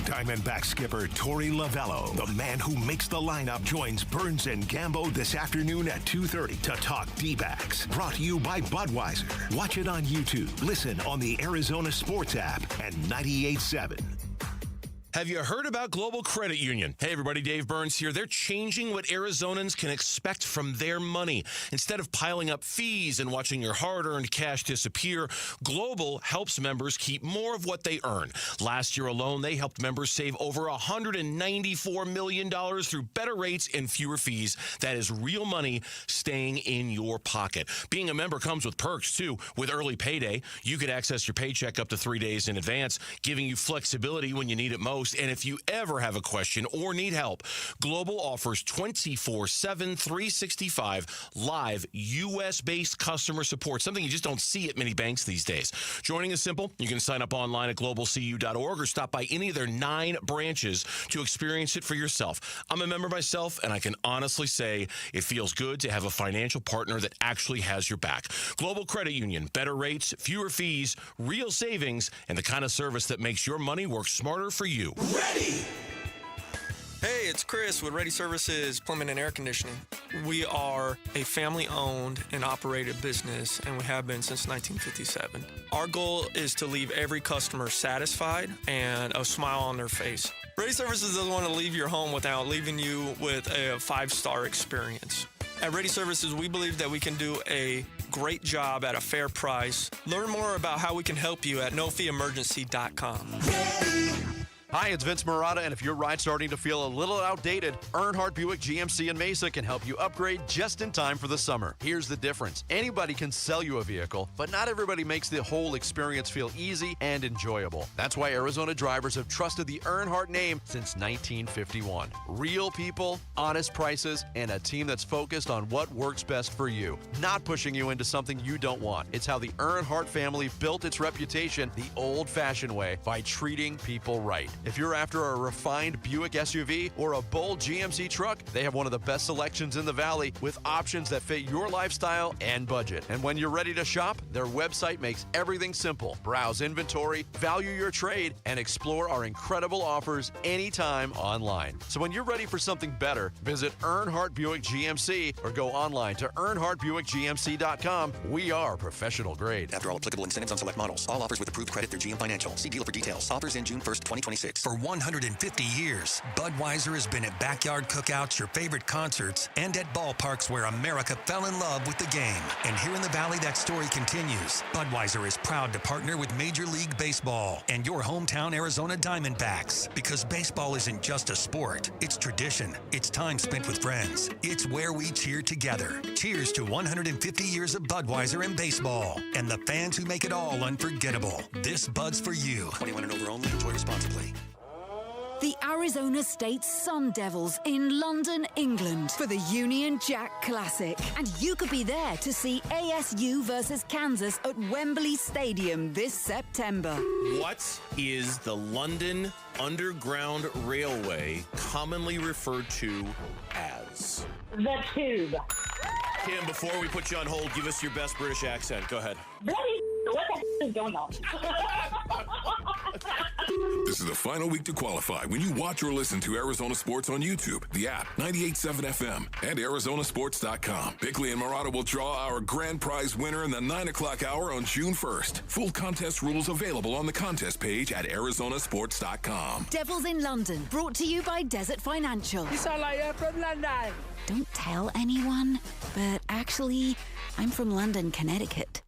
Diamondback skipper Torey Lovello, the man who makes the lineup, joins Burns and Gambo this afternoon at 2:30 to talk D-backs. Brought to you by Budweiser. Watch it on YouTube. Listen on the Arizona Sports app and 98.7. Have you heard about Global Credit Union? Hey, everybody, Dave Burns here. They're changing what Arizonans can expect from their money. Instead of piling up fees and watching your hard-earned cash disappear, Global helps members keep more of what they earn. Last year alone, they helped members save over $194 million through better rates and fewer fees. That is real money staying in your pocket. Being a member comes with perks, too. With early payday, you could access your paycheck up to 3 days in advance, giving you flexibility when you need it most. And if you ever have a question or need help, Global offers 24/7, 365 live U.S.-based customer support, something you just don't see at many banks these days. Joining is simple. You can sign up online at globalcu.org or stop by any of their 9 branches to experience it for yourself. I'm a member myself, and I can honestly say it feels good to have a financial partner that actually has your back. Global Credit Union, better rates, fewer fees, real savings, and the kind of service that makes your money work smarter for you. Ready! Hey, it's Chris with Ready Services Plumbing and Air Conditioning. We are a family-owned and operated business, and we have been since 1957. Our goal is to leave every customer satisfied and a smile on their face. Ready Services doesn't want to leave your home without leaving you with a 5-star experience. At Ready Services, we believe that we can do a great job at a fair price. Learn more about how we can help you at nofeeemergency.com. Hi, it's Vince Marotta, and if your ride's starting to feel a little outdated, Earnhardt Buick GMC in Mesa can help you upgrade just in time for the summer. Here's the difference. Anybody can sell you a vehicle, but not everybody makes the whole experience feel easy and enjoyable. That's why Arizona drivers have trusted the Earnhardt name since 1951. Real people, honest prices, and a team that's focused on what works best for you, not pushing you into something you don't want. It's how the Earnhardt family built its reputation the old-fashioned way, by treating people right. If you're after a refined Buick SUV or a bold GMC truck, they have one of the best selections in the Valley with options that fit your lifestyle and budget. And when you're ready to shop, their website makes everything simple. Browse inventory, value your trade, and explore our incredible offers anytime online. So when you're ready for something better, visit Earnhardt Buick GMC or go online to EarnhardtBuickGMC.com. We are professional grade. After all applicable incentives on select models. All offers with approved credit through GM Financial. See dealer for details. Offers in June 1st, 2026. For 150 years, Budweiser has been at backyard cookouts, your favorite concerts, and at ballparks where America fell in love with the game. And here in the Valley, that story continues. Budweiser is proud to partner with Major League Baseball and your hometown Arizona Diamondbacks, because baseball isn't just a sport. It's tradition. It's time spent with friends. It's where we cheer together. Cheers to 150 years of Budweiser and baseball, and the fans who make it all unforgettable. This Bud's for you. 21 and over only. Enjoy responsibly. The Arizona State Sun Devils in London, England for the Union Jack Classic. And you could be there to see ASU versus Kansas at Wembley Stadium this September. What is the London Underground Railway commonly referred to as? The Tube. Kim, before we put you on hold, give us your best British accent. Go ahead. Really? What the is going on? This is the final week to qualify when you watch or listen to Arizona Sports on YouTube, the app, 98.7 FM, and Arizonasports.com. Bickley and Marotta will draw our grand prize winner in the 9 o'clock hour on June 1st. Full contest rules available on the contest page at Arizonasports.com. Devils in London, brought to you by Desert Financial. You sound like you're from London. Don't tell anyone, but actually, I'm from London, Connecticut.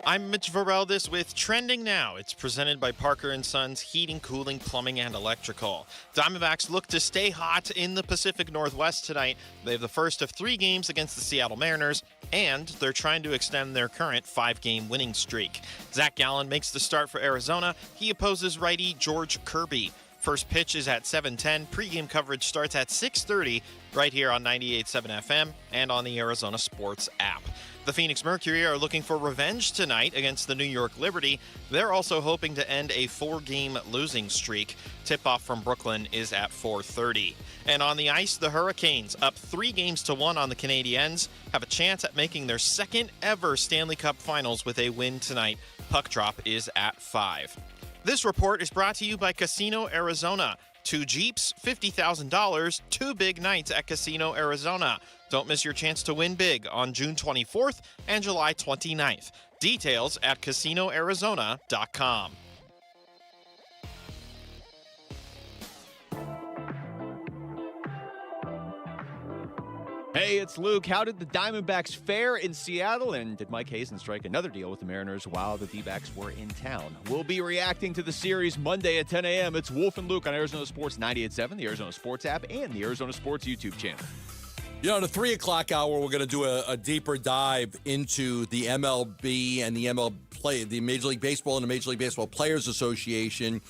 I'm Mitch Vareldes with Trending Now. It's presented by Parker & Sons Heating, Cooling, Plumbing, and Electrical. Diamondbacks look to stay hot in the Pacific Northwest tonight. They have the first of 3 games against the Seattle Mariners, and they're trying to extend their current 5-game winning streak. Zach Gallen makes the start for Arizona. He opposes righty George Kirby. First pitch is at 7:10. Pre-game coverage starts at 6:30 right here on 98.7 FM and on the Arizona Sports app. The Phoenix Mercury are looking for revenge tonight against the New York Liberty. They're also hoping to end a 4-game losing streak. Tip-off from Brooklyn is at 4:30. And on the ice, the Hurricanes, up 3-1 on the Canadiens, have a chance at making their second ever Stanley Cup Finals with a win tonight. Puck drop is at 5. This report is brought to you by Casino Arizona. 2 Jeeps, $50,000, 2 big nights at Casino Arizona. Don't miss your chance to win big on June 24th and July 29th. Details at CasinoArizona.com. Hey, it's Luke. How did the Diamondbacks fare in Seattle? And did Mike Hazen strike another deal with the Mariners while the D-backs were in town? We'll be reacting to the series Monday at 10 a.m. It's Wolf and Luke on Arizona Sports 98.7, the Arizona Sports app, and the Arizona Sports YouTube channel. You know, in the 3 o'clock hour, we're going to do a deeper dive into the MLB and the Major League Baseball and the Major League Baseball Players Association,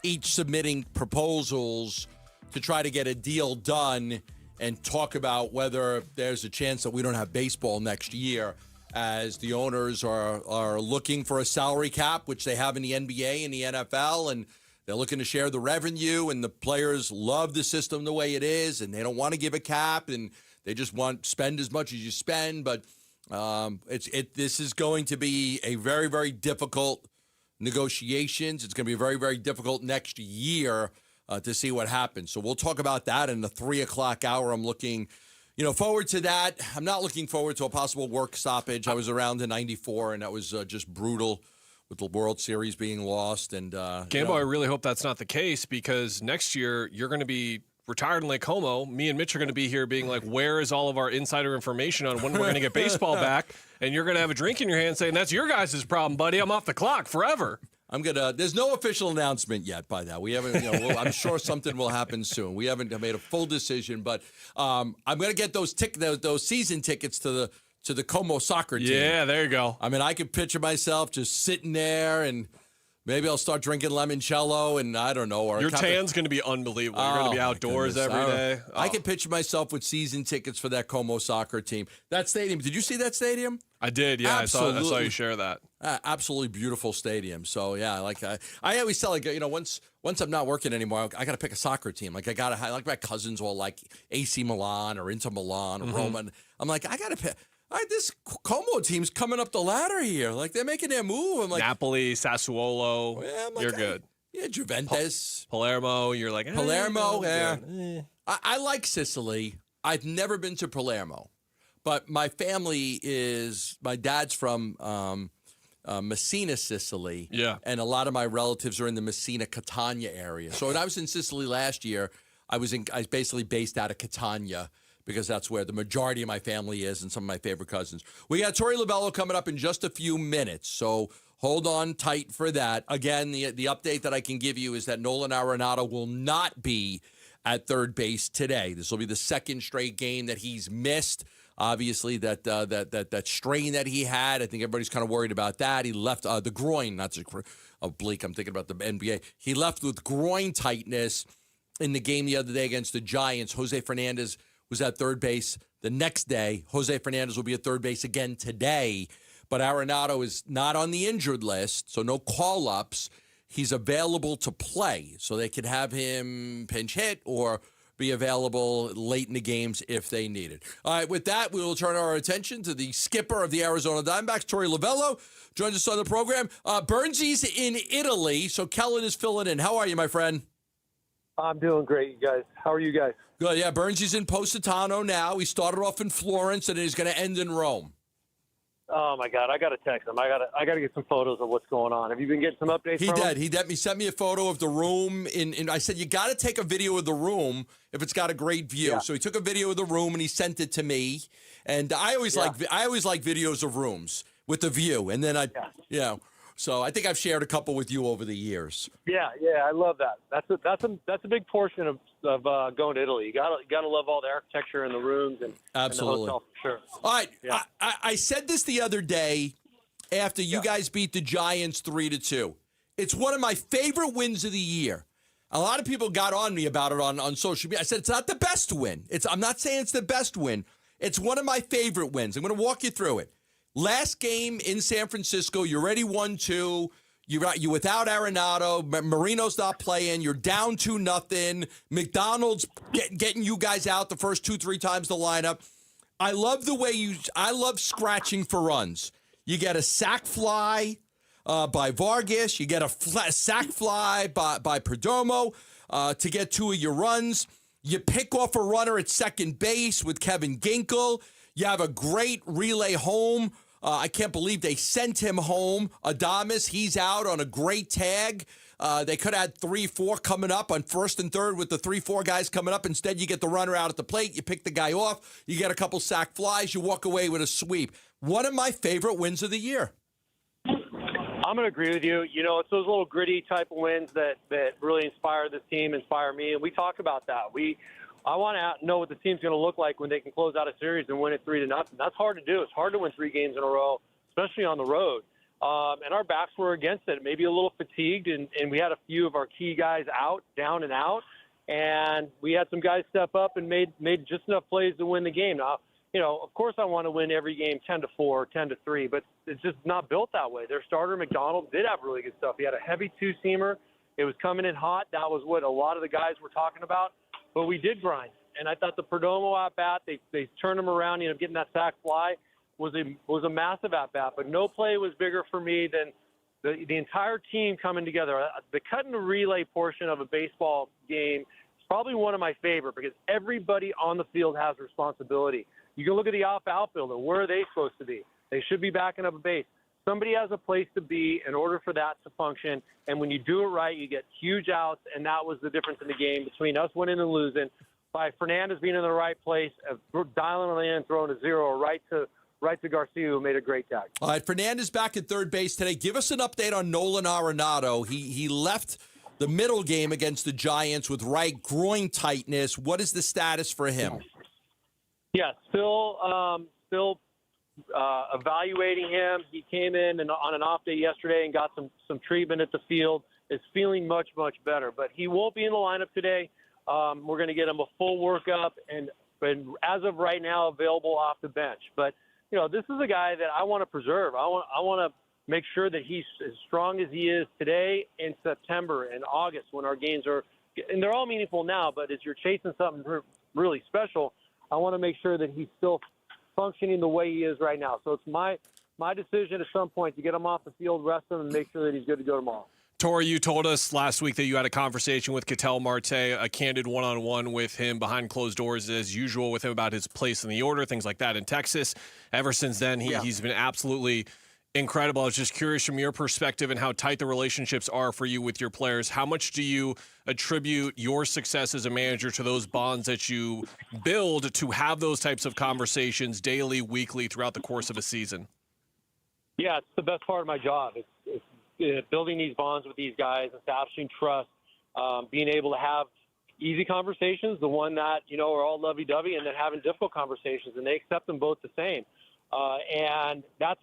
each submitting proposals to try to get a deal done and talk about whether there's a chance that we don't have baseball next year, as the owners are looking for a salary cap, which they have in the NBA and the NFL, and they're looking to share the revenue, and the players love the system the way it is, and they don't want to give a cap, and they just want spend as much as you spend. But this is going to be a very, very difficult negotiations. It's going to be very, very difficult next year to see what happens. So we'll talk about that in the 3 o'clock hour. I'm looking, forward to that. I'm not looking forward to a possible work stoppage. I was around in '94, and that was just brutal with the World Series being lost. And Gambo, I really hope that's not the case, because next year you're going to be retired in Lake Como. Me and Mitch are going to be here being like, where is all of our insider information on when we're going to get baseball back? And you're going to have a drink in your hand saying, that's your guys' problem, buddy. I'm off the clock forever. There's no official announcement yet by that. We haven't, I'm sure something will happen soon. We haven't made a full decision, but I'm going to get those season tickets to the Como soccer team. Yeah, there you go. I mean, I could picture myself just sitting there, and maybe I'll start drinking limoncello, and I don't know. Your tan's going to be unbelievable. You're going to be outdoors every day. I can picture myself with season tickets for that Como soccer team. That stadium, did you see that stadium? I did, yeah. I saw you share that. Absolutely beautiful stadium. So, yeah, I always tell, once I'm not working anymore, I got to pick a soccer team. I like my cousins all like AC Milan or Inter Milan or Roma. I'm like, I got to pick. This Como team's coming up the ladder here. Like, they're making their move. I'm like, Napoli, Sassuolo. Yeah, you're good. Yeah, Juventus. Palermo. You're like, Palermo, yeah. I like Sicily. I've never been to Palermo. But my dad's from Messina, Sicily. Yeah. And a lot of my relatives are in the Messina, Catania area. So when I was in Sicily last year, I was basically based out of Catania, because that's where the majority of my family is and some of my favorite cousins. We got Torey Lovello coming up in just a few minutes, so hold on tight for that. Again, the update that I can give you is that Nolan Arenado will not be at third base today. This will be the second straight game that he's missed. Obviously, that strain that he had, I think everybody's kind of worried about that. He left the groin, not to oblique, I'm thinking about the NBA. He left with groin tightness in the game the other day against the Giants. Jose Fernandez was at third base the next day. Jose Fernandez will be at third base again today. But Arenado is not on the injured list, so no call-ups. He's available to play, so they could have him pinch hit or be available late in the games if they need it. All right, with that, we will turn our attention to the skipper of the Arizona Diamondbacks, Torey Lovello, joins us on the program. Burnsy's in Italy, so Kellen is filling in. How are you, my friend? I'm doing great, you guys. How are you guys? Good, yeah. Burnsy's in Positano now. He started off in Florence, and he's going to end in Rome. Oh my God, I got to text him. I got to get some photos of what's going on. Have you been getting some updates? He did. He sent me a photo of the room. I said, you got to take a video of the room if it's got a great view. Yeah. So he took a video of the room and he sent it to me. And I always like videos of rooms with the view. And then So I think I've shared a couple with you over the years. Yeah, I love that. That's a big portion of going to Italy. You gotta love all the architecture and the rooms and absolutely. And the hotel for sure. All right, yeah. I said this the other day after you guys beat the Giants 3-2. It's one of my favorite wins of the year. A lot of people got on me about it on social media. I said it's not the best win. I'm not saying it's the best win. It's one of my favorite wins. I'm going to walk you through it. Last game in San Francisco, you're already 1-2. You're without Arenado. Marino's not playing. You're down 2-0. McDonald's getting you guys out the first 2-3 times the lineup. I love the way I love scratching for runs. You get a sac fly by Vargas. You get a sac fly by Perdomo to get two of your runs. You pick off a runner at second base with Kevin Ginkel. You have a great relay home I can't believe they sent him home. Adames, he's out on a great tag. They could have had 3-4 coming up on first and third with the 3-4 guys coming up. Instead, you get the runner out at the plate. You pick the guy off. You get a couple sack flies. You walk away with a sweep. One of my favorite wins of the year. I'm going to agree with you. You know, it's those little gritty type of wins that really inspire this team, inspire me, and we talk about that. I want to know what the team's going to look like when they can close out a series and win it 3-0. That's hard to do. It's hard to win 3 games in a row, especially on the road. And our backs were against it, maybe a little fatigued, and we had a few of our key guys out, down and out, and we had some guys step up and made just enough plays to win the game. Now, you know, of course I want to win every game 10-4, 10-3, but it's just not built that way. Their starter, McDonald, did have really good stuff. He had a heavy 2-seamer. It was coming in hot. That was what a lot of the guys were talking about. But we did grind. And I thought the Perdomo at-bat, they turned him around, getting that sack fly was a massive at-bat. But no play was bigger for me than the entire team coming together. The cut and relay portion of a baseball game is probably one of my favorite because everybody on the field has responsibility. You can look at the outfielder. Where are they supposed to be? They should be backing up a base. Somebody has a place to be in order for that to function. And when you do it right, you get huge outs. And that was the difference in the game between us winning and losing by Fernandez being in the right place, dialing it in, throwing a 0 right to Garcia, who made a great tag. All right, Fernandez back at third base today. Give us an update on Nolan Arenado. He left the middle game against the Giants with right groin tightness. What is the status for him? Yeah, still evaluating him. He came in and on an off day yesterday and got some treatment at the field. Is feeling much, much better. But he won't be in the lineup today. We're going to get him a full workup and as of right now, available off the bench. But, you know, this is a guy that I want to preserve. I want to make sure that he's as strong as he is today in September and August when our games are – and they're all meaningful now, but as you're chasing something really special, I want to make sure that he's still functioning the way he is right now. So it's my decision at some point to get him off the field, rest him, and make sure that he's good to go tomorrow. Tori, you told us last week that you had a conversation with Ketel Marte, a candid one-on-one with him behind closed doors as usual with him about his place in the order, things like that in Texas. Ever since then, he's been absolutely incredible. I was just curious from your perspective and how tight the relationships are for you with your players. How much do you attribute your success as a manager to those bonds that you build to have those types of conversations daily, weekly, throughout the course of a season? Yeah, it's the best part of my job. It's building these bonds with these guys, establishing trust, being able to have easy conversations, the one that, you know, are all lovey-dovey, and then having difficult conversations, and they accept them both the same. And that's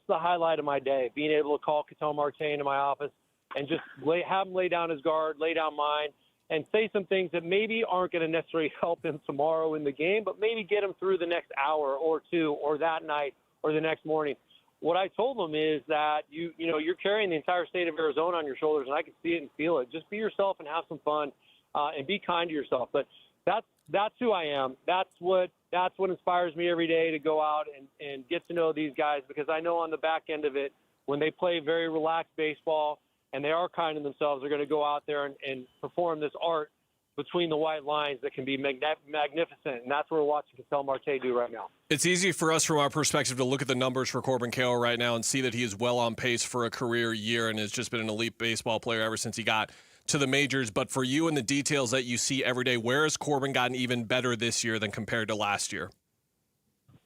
the highlight of my day, being able to call Ketel Marte into my office and just have him lay down his guard, lay down mine, and say some things that maybe aren't going to necessarily help him tomorrow in the game, but maybe get him through the next hour or two or that night or the next morning. What I told them is that you know you're carrying the entire state of Arizona on your shoulders, and I can see it and feel it. Just be yourself and have some fun, and be kind to yourself. But that's who I am. That's what inspires me every day to go out and get to know these guys, because I know on the back end of it, when they play very relaxed baseball and they are kind to themselves, they're going to go out there and perform this art between the white lines that can be magnificent, and that's what we're watching Ketel Marte do right now. It's easy for us from our perspective to look at the numbers for Corbin Carroll right now and see that he is well on pace for a career year and has just been an elite baseball player ever since he got to the majors. But for you and the details that you see every day, where has Corbin gotten even better this year than compared to last year?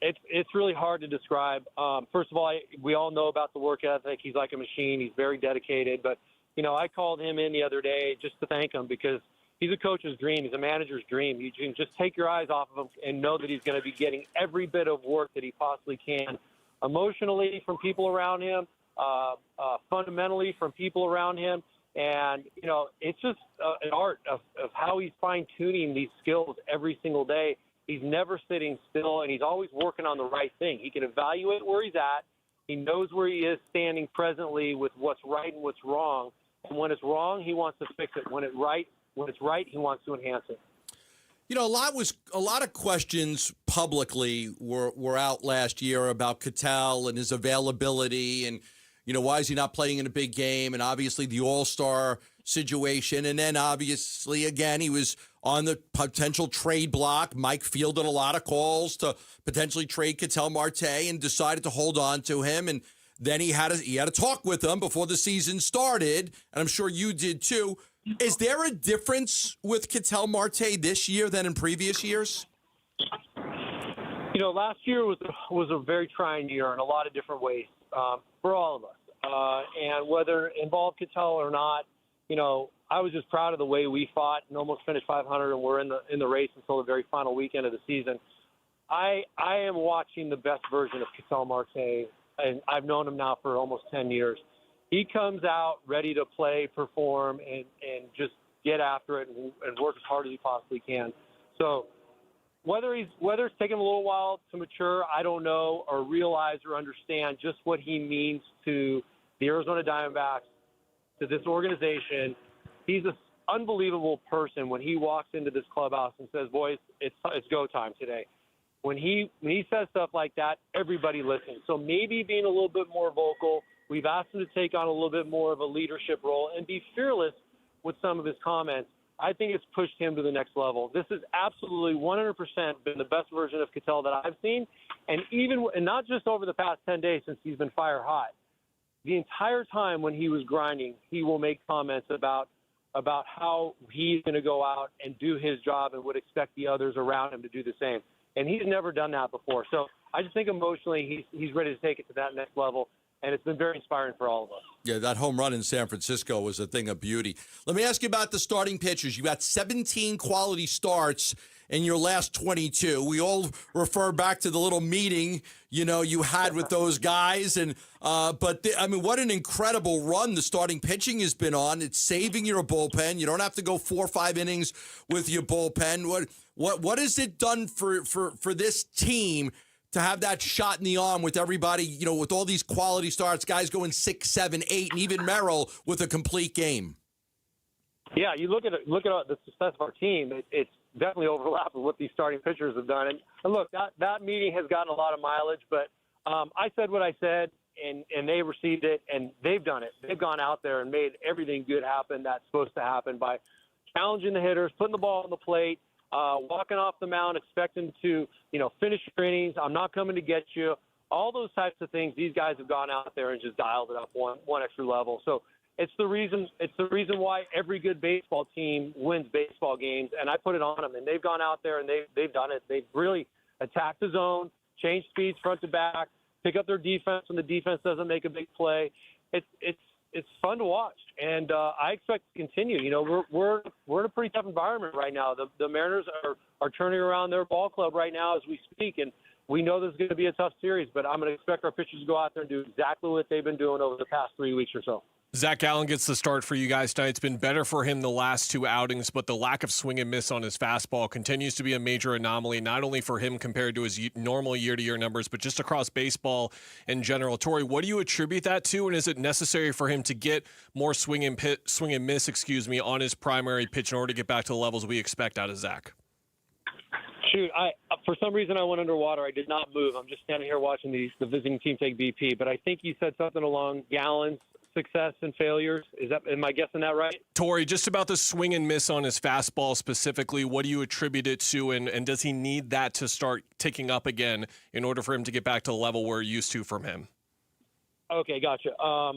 It's really hard to describe. First of all, we all know about the work ethic. He's like a machine. He's very dedicated. But, you know, I called him in the other day just to thank him because he's a coach's dream. He's a manager's dream. You can just take your eyes off of him and know that he's going to be getting every bit of work that he possibly can, emotionally from people around him, fundamentally from people around him. And, you know, it's just an art of how he's fine-tuning these skills every single day. He's never sitting still, and he's always working on the right thing. He can evaluate where he's at. He knows where he is standing presently with what's right and what's wrong. And when it's wrong, he wants to fix it. When it's right, he wants to enhance it. You know, a lot of questions publicly were out last year about Ketel and his availability, and why is he not playing in a big game? And obviously the All-Star situation. And then obviously, again, he was on the potential trade block. Mike fielded a lot of calls to potentially trade Ketel Marte and decided to hold on to him. And then he had a talk with him before the season started, and I'm sure you did too. Is there a difference with Ketel Marte this year than in previous years? Last year was a very trying year in a lot of different ways for all of us. And whether it involved Ketel or not, I was just proud of the way we fought and almost finished 500, and we're in the race until the very final weekend of the season. I am watching the best version of Ketel Marte, and I've known him now for almost 10 years. He comes out ready to play, perform, and just get after it and work as hard as he possibly can. So whether it's taken a little while to mature, I don't know, or realize or understand just what he means to the Arizona Diamondbacks, to this organization. He's an unbelievable person when he walks into this clubhouse and says, boys, it's go time today. When he says stuff like that, everybody listens. So maybe being a little bit more vocal, we've asked him to take on a little bit more of a leadership role and be fearless with some of his comments. I think it's pushed him to the next level. This has absolutely 100% been the best version of Ketel that I've seen, and not just over the past 10 days since he's been fire hot. The entire time when he was grinding, he will make comments about how he's going to go out and do his job and would expect the others around him to do the same. And he's never done that before. So I just think emotionally he's ready to take it to that next level. And it's been very inspiring for all of us. Yeah, that home run in San Francisco was a thing of beauty. Let me ask you about the starting pitchers. You got 17 quality starts in your last 22. We all refer back to the little meeting, you had with those guys. And what an incredible run the starting pitching has been on. It's saving your bullpen. You don't have to go 4 or 5 innings with your bullpen. What has it done for this team to have that shot in the arm with everybody, with all these quality starts, guys going 6, 7, 8, and even Merrill with a complete game? Yeah, you look at the success of our team. It's definitely overlapped with what these starting pitchers have done. And look, that meeting has gotten a lot of mileage, but I said what I said, and they received it, and they've done it. They've gone out there and made everything good happen that's supposed to happen by challenging the hitters, putting the ball on the plate, walking off the mound, expecting to, finish your innings. I'm not coming to get you. All those types of things. These guys have gone out there and just dialed it up one extra level. So it's the reason why every good baseball team wins baseball games, and I put it on them. And they've gone out there and they've done it. They've really attacked the zone, changed speeds front to back, pick up their defense when the defense doesn't make a big play. It's fun to watch, and I expect to continue. We're in a pretty tough environment right now. The Mariners are turning around their ball club right now as we speak, and we know this is going to be a tough series. But I'm going to expect our pitchers to go out there and do exactly what they've been doing over the past 3 weeks or so. Zach Gallen gets the start for you guys tonight. It's been better for him the last 2 outings, but the lack of swing and miss on his fastball continues to be a major anomaly, not only for him compared to his normal year-to-year numbers, but just across baseball in general. Torey, what do you attribute that to, and is it necessary for him to get more swing and miss, on his primary pitch in order to get back to the levels we expect out of Zach? Shoot, for some reason I went underwater. I did not move. I'm just standing here watching the visiting team take BP, but I think you said something along Gallen's success and failures. Am I guessing that right? Torey, just about the swing and miss on his fastball specifically, what do you attribute it to, and does he need that to start ticking up again in order for him to get back to the level we're used to from him? Okay, gotcha.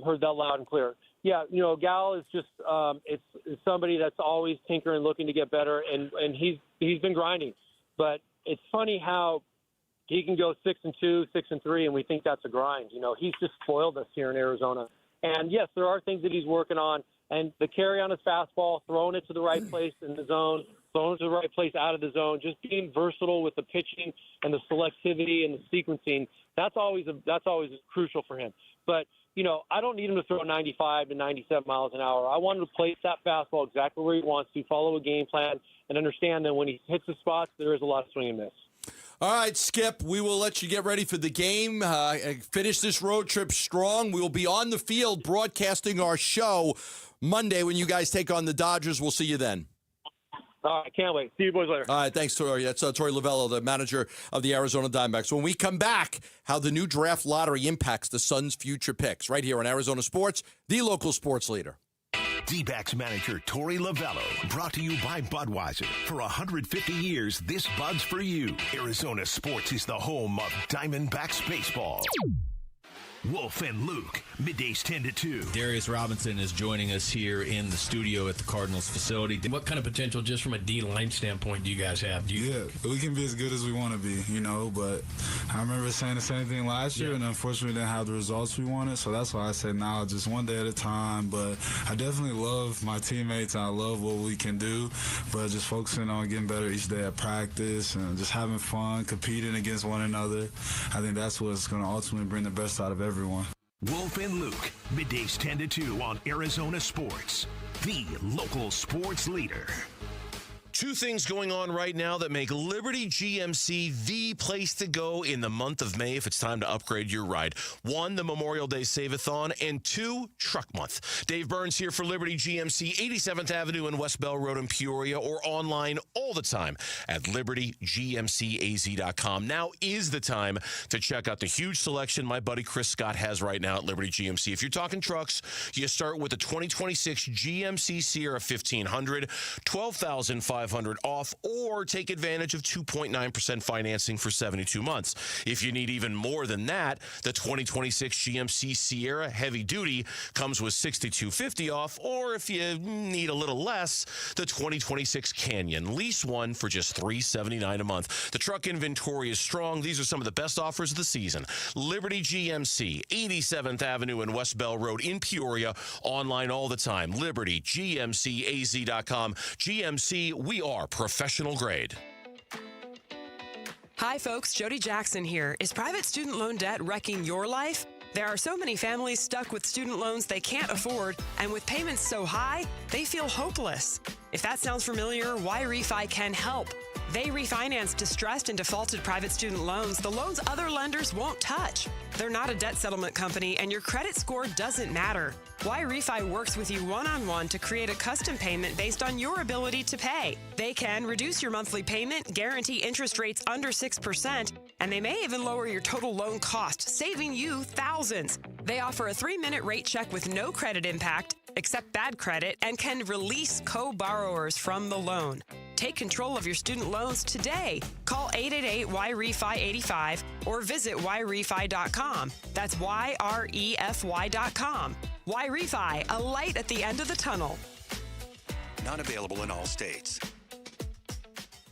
Heard that loud and clear. Yeah, Gal is just it's somebody that's always tinkering, looking to get better, and he's been grinding. But it's funny how he can go 6-2, 6-3, and we think that's a grind. He's just spoiled us here in Arizona. And, yes, there are things that he's working on. And the carry on his fastball, throwing it to the right place in the zone, throwing it to the right place out of the zone, just being versatile with the pitching and the selectivity and the sequencing, that's always crucial for him. But, I don't need him to throw 95 to 97 miles an hour. I want him to place that fastball exactly where he wants to, follow a game plan, and understand that when he hits the spots, there is a lot of swing and miss. All right, Skip, we will let you get ready for the game. Finish this road trip strong. We will be on the field broadcasting our show Monday when you guys take on the Dodgers. We'll see you then. All right, can't wait. See you boys later. All right, thanks, Tori. That's Tori Lavello, the manager of the Arizona Diamondbacks. When we come back, how the new draft lottery impacts the Suns' future picks, right here on Arizona Sports, the local sports leader. D-backs manager Tori Lavello, brought to you by Budweiser. For 150 years, this Bud's for you. Arizona Sports is the home of Diamondbacks baseball. Wolf and Luke, middays 10 to 2. Darius Robinson is joining us here in the studio at the Cardinals facility. What kind of potential, just from a D-line standpoint, do you guys have? Yeah, we can be as good as we want to be, but I remember saying the same thing last year, and unfortunately we didn't have the results we wanted, so that's why I said now just one day at a time. But I definitely love my teammates. I love what we can do, but just focusing on getting better each day at practice and just having fun, competing against one another. I think that's what's going to ultimately bring the best out of everyone. Wolf and Luke, middays 10 to 2 on Arizona Sports, the local sports leader. Two things going on right now that make Liberty GMC the place to go in the month of May if it's time to upgrade your ride. One, the Memorial Day Save-a-thon, and two, Truck Month. Dave Burns here for Liberty GMC, 87th Avenue and West Bell Road in Peoria, or online all the time at libertygmcaz.com. Now is the time to check out the huge selection my buddy Chris Scott has right now at Liberty GMC. If you're talking trucks, you start with the 2026 GMC Sierra 1500, $12,500 off, or take advantage of 2.9% financing for 72 months. If you need even more than that, the 2026 GMC Sierra Heavy Duty comes with $6,250 off, or if you need a little less, the 2026 Canyon. Lease one for just $379 a month. The truck inventory is strong. These are some of the best offers of the season. Liberty GMC, 87th Avenue and West Bell Road in Peoria. Online all the time. libertygmcaz.com. GMC, we are professional grade. Hi, folks. Jody Jackson here. Is private student loan debt wrecking your life? There are so many families stuck with student loans they can't afford, and with payments so high, they feel hopeless. If that sounds familiar, Why Refi can help. They refinance distressed and defaulted private student loans, the loans other lenders won't touch. They're not a debt settlement company, and your credit score doesn't matter. Why Refi works with you one-on-one to create a custom payment based on your ability to pay. They can reduce your monthly payment, guarantee interest rates under 6%, and they may even lower your total loan cost, saving you thousands. They offer a 3-minute rate check with no credit impact, accept bad credit, and can release co-borrowers from the loan. Take control of your student loans today. Call 888-YREFI-85 or visit YREFI.com. That's YREFY.com. Why Refi, a light at the end of the tunnel. Not available in all states.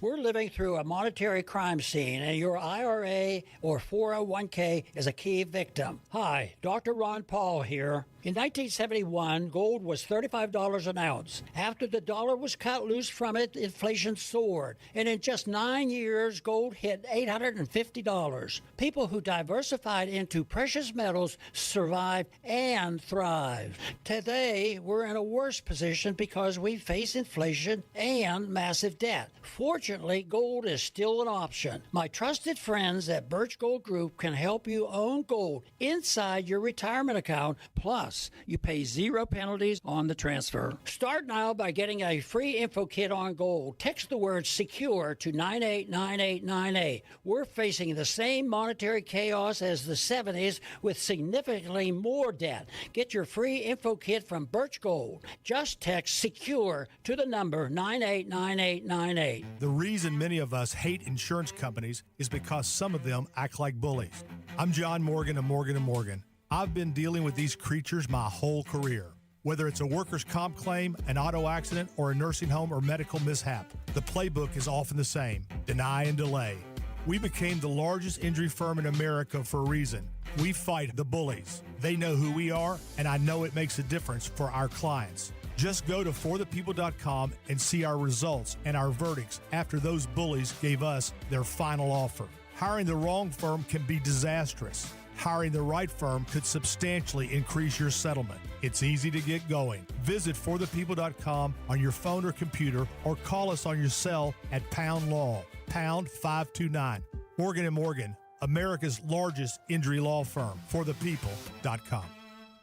We're living through a monetary crime scene, and your IRA or 401k is a key victim. Hi, Dr. Ron Paul here. In 1971, gold was $35 an ounce. After the dollar was cut loose from it, inflation soared. And in just 9 years, gold hit $850. People who diversified into precious metals survived and thrived. Today, we're in a worse position because we face inflation and massive debt. Fortunately, gold is still an option. My trusted friends at Birch Gold Group can help you own gold inside your retirement account. Plus, you pay 0 penalties on the transfer. Start now by getting a free info kit on gold. Text the word SECURE to 989898. We're facing the same monetary chaos as the 70s with significantly more debt. Get your free info kit from Birch Gold. Just text SECURE to the number 989898. The reason many of us hate insurance companies is because some of them act like bullies. I'm John Morgan of Morgan & Morgan. I've been dealing with these creatures my whole career. Whether it's a workers' comp claim, an auto accident, or a nursing home or medical mishap, the playbook is often the same: deny and delay. We became the largest injury firm in America for a reason. We fight the bullies. They know who we are, and I know it makes a difference for our clients. Just go to forthepeople.com and see our results and our verdicts after those bullies gave us their final offer. Hiring the wrong firm can be disastrous. Hiring the right firm could substantially increase your settlement. It's easy to get going. Visit forthepeople.com on your phone or computer, or call us on your cell at pound law, pound 529. Morgan & Morgan, America's largest injury law firm. forthepeople.com.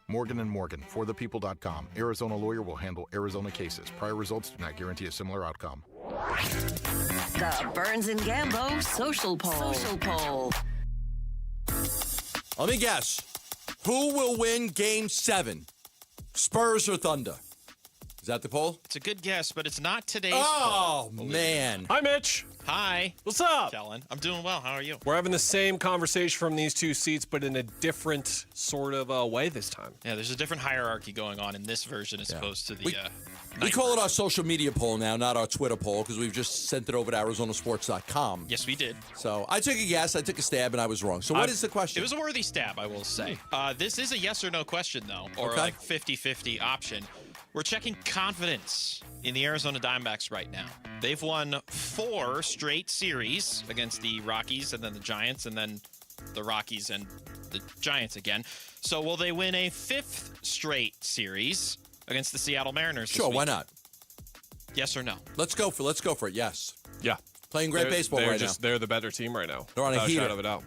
Morgan & Morgan, forthepeople.com. Arizona lawyer will handle Arizona cases. Prior results do not guarantee a similar outcome. The Burns and Gambo Social Poll. Let me guess. Who will win Game 7? Spurs or Thunder? Is that the poll? It's a good guess, but it's not today's Oh, poll. man. Hi, Mitch. Hi. What's up? Kellen. I'm doing well. How are you? We're having the same conversation from these two seats, but in a different sort of way this time. Yeah, there's a different hierarchy going on in this version as opposed to the We call it our social media poll now, not our Twitter poll, because we've just sent it over to ArizonaSports.com. Yes, we did. So I took a guess, I took a stab, and I was wrong. So what is the question? It was a worthy stab, I will say. This is a yes or no question, though, or Okay. like 50-50 option. We're checking confidence in the Arizona Diamondbacks right now. They've won 4 straight series against the Rockies and then the Giants and then the Rockies and the Giants again. So will they win a 5th straight series against the Seattle Mariners this Sure, week? why not? Yes or no? Let's go for it, yes. Yeah. Playing great baseball right now. They're the better team right now. They're on a without heater. shadow of a doubt.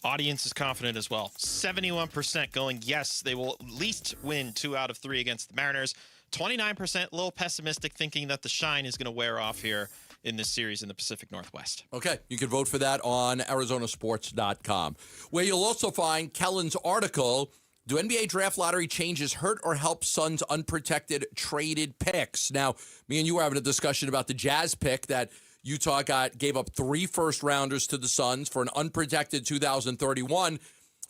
Audience is confident as well. 71% going yes, they will at least win 2 out of 3 against the Mariners. 29% a little pessimistic, thinking that the shine is going to wear off here in this series in the Pacific Northwest. Okay, you can vote for that on ArizonaSports.com, where you'll also find Kellen's article, Do NBA Draft Lottery Changes Hurt or Help Suns Unprotected Traded Picks? Now, me and you were having a discussion about the Jazz pick that Utah gave up 3 first-rounders to the Suns for an unprotected 2031,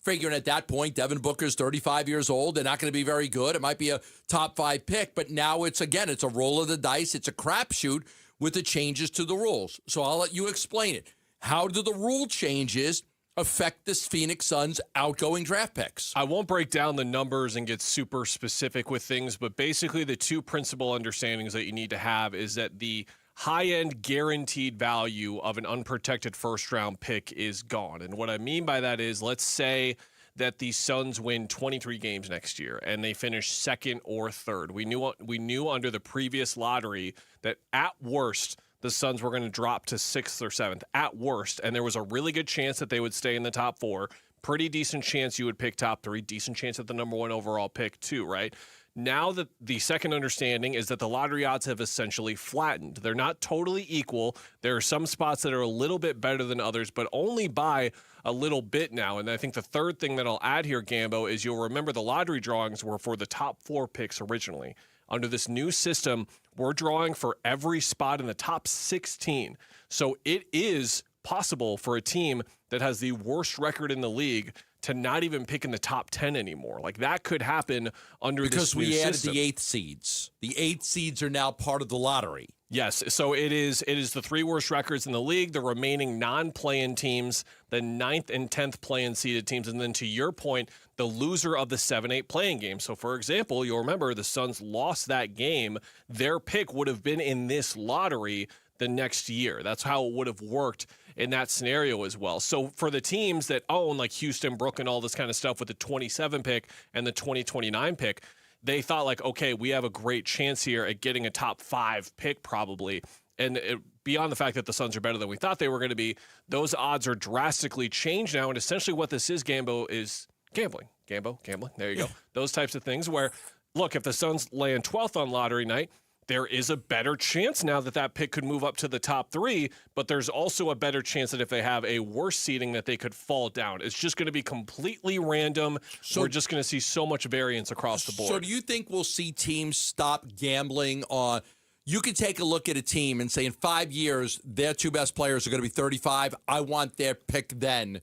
figuring at that point Devin Booker's 35 years old. They're not going to be very good. It might be a top 5 pick, but now it's a roll of the dice. It's a crapshoot with the changes to the rules. So I'll let you explain it. How do the rule changes affect this Phoenix Suns outgoing draft picks? I won't break down the numbers and get super specific with things, but basically the 2 principal understandings that you need to have is that the high-end guaranteed value of an unprotected first-round pick is gone. And what I mean by that is, let's say that the Suns win 23 games next year and they finish 2nd or 3rd. We knew under the previous lottery that at worst the Suns were going to drop to 6th or 7th, at worst, and there was a really good chance that they would stay in the top 4. Pretty decent chance you would pick top 3, decent chance at the number 1 overall pick too, right? Now that the second understanding is that the lottery odds have essentially flattened. They're not totally equal. There are some spots that are a little bit better than others, but only by a little bit now. And I think the third thing that I'll add here, Gambo, is you'll remember the lottery drawings were for the top 4 picks originally. Under this new system, we're drawing for every spot in the top 16. So it is possible for a team that has the worst record in the league to not even pick in the top 10 anymore. Like, that could happen under this new system. Because we added the 8th seeds. The 8th seeds are now part of the lottery. Yes, so it is the 3 worst records in the league, the remaining non-play-in teams, the 9th and 10th play-in seeded teams, and then to your point, the loser of the 7-8 play-in game. So, for example, you'll remember the Suns lost that game. Their pick would have been in this lottery the next year. That's how it would have worked in that scenario as well. So for the teams that own, like Houston, Brooklyn, all this kind of stuff with the 27 pick and the 2029 pick, they thought like, okay, we have a great chance here at getting a top 5 pick probably. And beyond the fact that the Suns are better than we thought they were going to be, those odds are drastically changed now. And essentially what this is, Gambo, is gambling. Gambling. There you go. Those types of things where, look, if the Suns land 12th on lottery night, there is a better chance now that that pick could move up to the top 3, but there's also a better chance that if they have a worse seeding that they could fall down. It's just going to be completely random. So we're just going to see so much variance across the board. So do you think we'll see teams stop gambling on – you could take a look at a team and say in 5 years, their 2 best players are going to be 35. I want their pick then.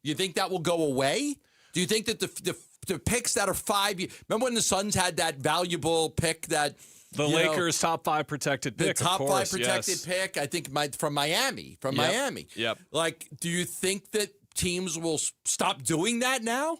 You think that will go away? Do you think that the picks that are 5 years – remember when the Suns had that valuable pick that – the Lakers' top 5 protected pick. The top of course, 5 protected pick, I think, from Miami. Miami. Yep. Like, do you think that teams will stop doing that now?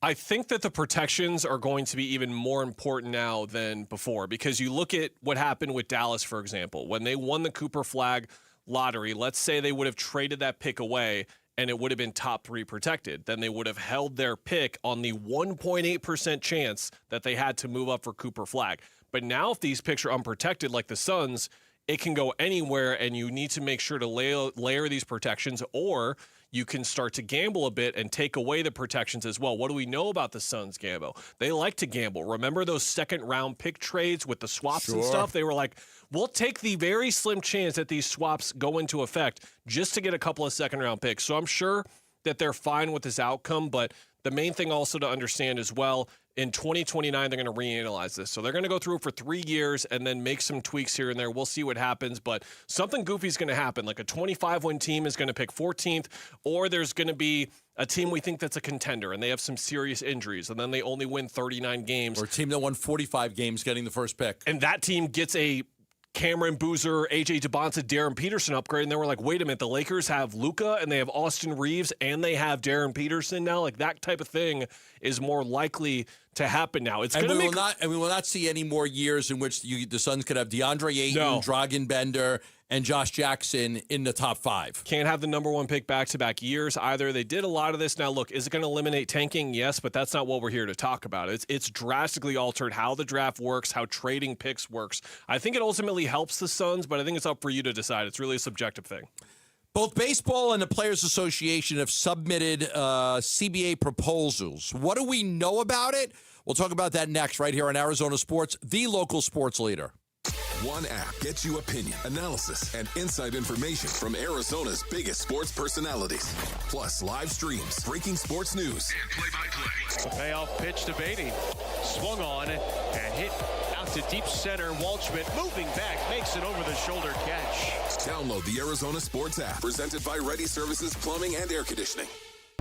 I think that the protections are going to be even more important now than before because you look at what happened with Dallas, for example. When they won the Cooper Flag lottery, let's say they would have traded that pick away and it would have been top 3 protected. Then they would have held their pick on the 1.8% chance that they had to move up for Cooper Flag. But now if these picks are unprotected like the Suns, it can go anywhere, and you need to make sure to layer these protections, or you can start to gamble a bit and take away the protections as well. What do we know about the Suns, Gambo? They like to gamble. Remember those second-round pick trades with the swaps and stuff? They were like, we'll take the very slim chance that these swaps go into effect just to get a couple of second-round picks. So I'm sure that they're fine with this outcome, but the main thing also to understand as well, in 2029, they're going to reanalyze this. So they're going to go through it for 3 years and then make some tweaks here and there. We'll see what happens, but something goofy is going to happen. Like a 25-win team is going to pick 14th, or there's going to be a team we think that's a contender and they have some serious injuries, and then they only win 39 games. Or a team that won 45 games getting the first pick. And that team gets a Cameron Boozer, AJ DeBonta, Darren Peterson upgrade, and they were like, wait a minute, the Lakers have Luka and they have Austin Reeves and they have Darren Peterson now. Like, that type of thing is more likely to happen now. It's and we will not see any more years in which the Suns could have DeAndre Ayton, Dragan Bender, and Josh Jackson in the top 5. Can't have the number 1 pick back-to-back years either. They did a lot of this. Now, look, is it going to eliminate tanking? Yes, but that's not what we're here to talk about. It's drastically altered how the draft works, how trading picks works. I think it ultimately helps the Suns, but I think it's up for you to decide. It's really a subjective thing. Both baseball and the Players Association have submitted CBA proposals. What do we know about it? We'll talk about that next right here on Arizona Sports, the local sports leader. One app gets you opinion, analysis, and inside information from Arizona's biggest sports personalities. Plus live streams, breaking sports news, and play-by-play. The payoff pitch to Beatty. Swung on and hit out to deep center. Waldschmidt moving back, makes an over-the-shoulder catch. Download the Arizona Sports app, presented by Ready Services Plumbing and Air Conditioning.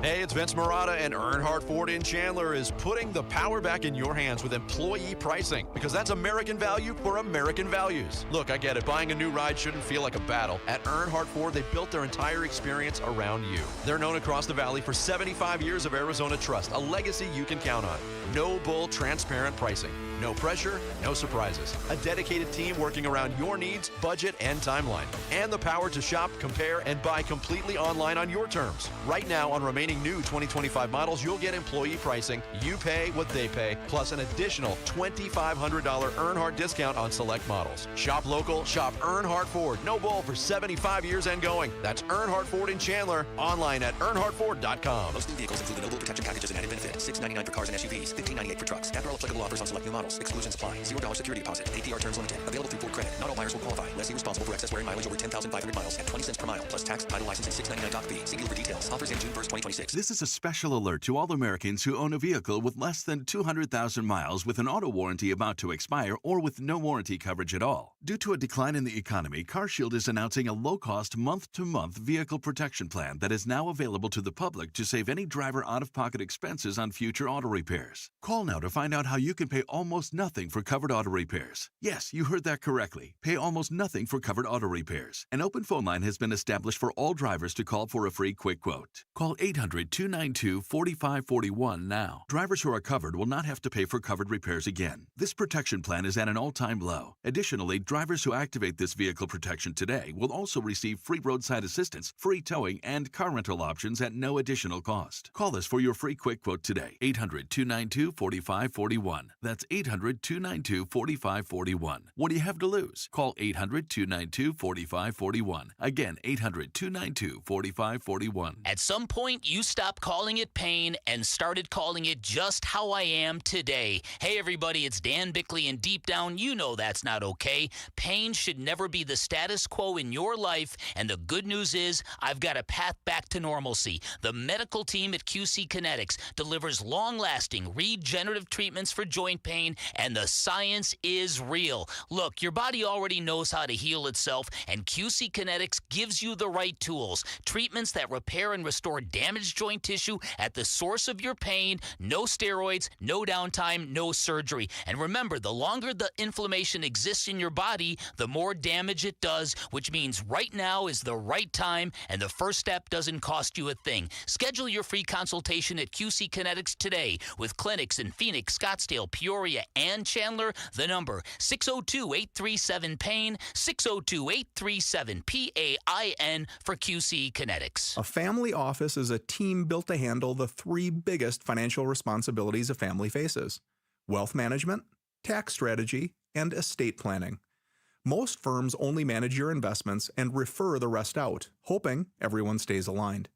Hey, it's Vince Marotta, and Earnhardt Ford in Chandler is putting the power back in your hands with employee pricing, because that's American value for American values. Look, I get it. Buying a new ride shouldn't feel like a battle. At Earnhardt Ford, they built their entire experience around you. They're known across the valley for 75 years of Arizona trust, a legacy you can count on. No bull, transparent pricing. No pressure, no surprises. A dedicated team working around your needs, budget, and timeline. And the power to shop, compare, and buy completely online on your terms. Right now, on remaining new 2025 models, you'll get employee pricing. You pay what they pay, plus an additional $2,500 Earnhardt discount on select models. Shop local, shop Earnhardt Ford. No bull for 75 years and going. That's Earnhardt Ford in Chandler. Online at earnhardtford.com. Most new vehicles include the no-bull protection packages and added benefit. $699 for cars and SUVs, $1,598 for trucks. After all applicable offers on select new models. Exclusions apply. $0 security deposit. APR terms limited. Available through Ford Credit. Not all buyers will qualify. Lessee responsible for excess wear and mileage over 10,500 miles at 20 cents per mile, plus tax, title, license, and $699 doc fee. See dealer for details. Offers in June 1st, 2026. This is a special alert to all Americans who own a vehicle with less than 200,000 miles with an auto warranty about to expire or with no warranty coverage at all. Due to a decline in the economy, CarShield is announcing a low-cost month-to-month vehicle protection plan that is now available to the public to save any driver out-of-pocket expenses on future auto repairs. Call now to find out how you can pay almost nothing for covered auto repairs. Yes, you heard that correctly. Pay almost nothing for covered auto repairs. An open phone line has been established for all drivers to call for a free quick quote. Call 800-292-4541 now. Drivers who are covered will not have to pay for covered repairs again. This protection plan is at an all-time low. Additionally, drivers who activate this vehicle protection today will also receive free roadside assistance, free towing, and car rental options at no additional cost. Call us for your free quick quote today. 800-292-4541. That's 800-292-4541. What do you have to lose? Call 800-292-4541. Again, 800-292-4541. At some point, you stopped calling it pain and started calling it just how I am today. Hey, everybody, it's Dan Bickley, and deep down, you know that's not okay. Pain should never be the status quo in your life, and the good news is I've got a path back to normalcy. The medical team at QC Kinetics delivers long-lasting regenerative treatments for joint pain, and the science is real. Look, your body already knows how to heal itself, and QC Kinetics gives you the right tools. Treatments that repair and restore damaged joint tissue at the source of your pain. No steroids, no downtime, no surgery. And remember, the longer the inflammation exists in your body, the more damage it does, which means right now is the right time, and the first step doesn't cost you a thing. Schedule your free consultation at QC Kinetics today with clinics in Phoenix, Scottsdale, Peoria, and Chandler. The number 602-837-PAIN, 602-837-PAIN for QC Kinetics. A family office is a team built to handle the three biggest financial responsibilities a family faces: wealth management, tax strategy, and estate planning. Most firms only manage your investments and refer the rest out, hoping everyone stays aligned.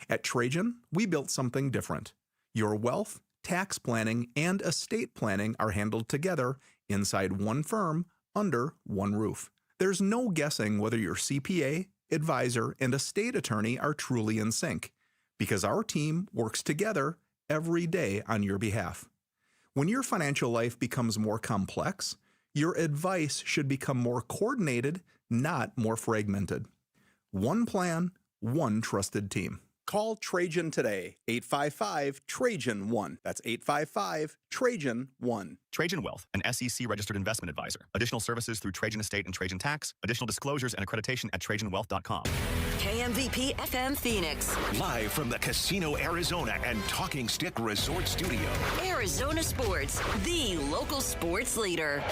At Trajan, we built something different. Your wealth, tax planning, and estate planning are handled together inside one firm under one roof. There's no guessing whether your CPA, advisor, and estate attorney are truly in sync, because our team works together every day on your behalf. When your financial life becomes more complex, your advice should become more coordinated, not more fragmented. One plan, one trusted team. Call Trajan today, 855-TRAJAN-1. That's 855-TRAJAN-1. Trajan Wealth, an SEC-registered investment advisor. Additional services through Trajan Estate and Trajan Tax. Additional disclosures and accreditation at TrajanWealth.com. KMVP FM Phoenix. Live from the Casino Arizona and Talking Stick Resort Studio. Arizona Sports, the local sports leader.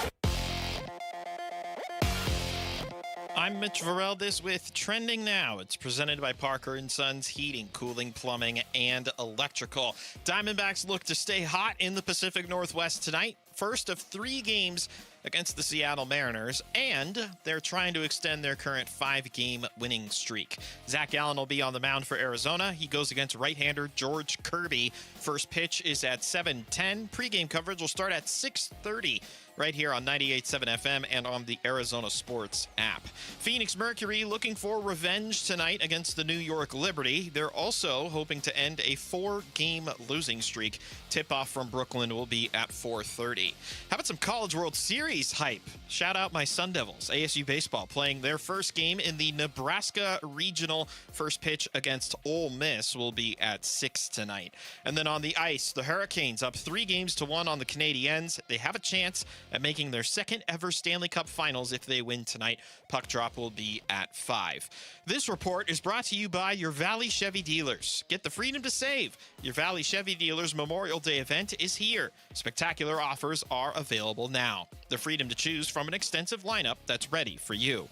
I'm Mitch Vareldis with Trending Now. It's presented by Parker & Sons Heating, Cooling, Plumbing, and Electrical. Diamondbacks look to stay hot in the Pacific Northwest tonight. First of 3 games against the Seattle Mariners, and they're trying to extend their current 5-game winning streak. Zach Allen will be on the mound for Arizona. He goes against right-hander George Kirby. First pitch is at 7:10. Pre-game coverage will start at 6:30 right here on 98.7 FM and on the Arizona Sports app. Phoenix Mercury looking for revenge tonight against the New York Liberty. They're also hoping to end a 4-game losing streak. Tip-off from Brooklyn will be at 4:30. How about some College World Series hype? Shout out my Sun Devils. ASU baseball playing their first game in the Nebraska Regional. First pitch against Ole Miss will be at 6 tonight. And then on the ice, the Hurricanes up 3-1 on the Canadiens. They have a chance at making their second ever Stanley Cup Finals if they win tonight. Puck drop will be at 5. This report is brought to you by your Valley Chevy dealers. Get the freedom to save. Your Valley Chevy dealers Memorial Day event is here. Spectacular offers are available now. The freedom to choose from an extensive lineup that's ready for you.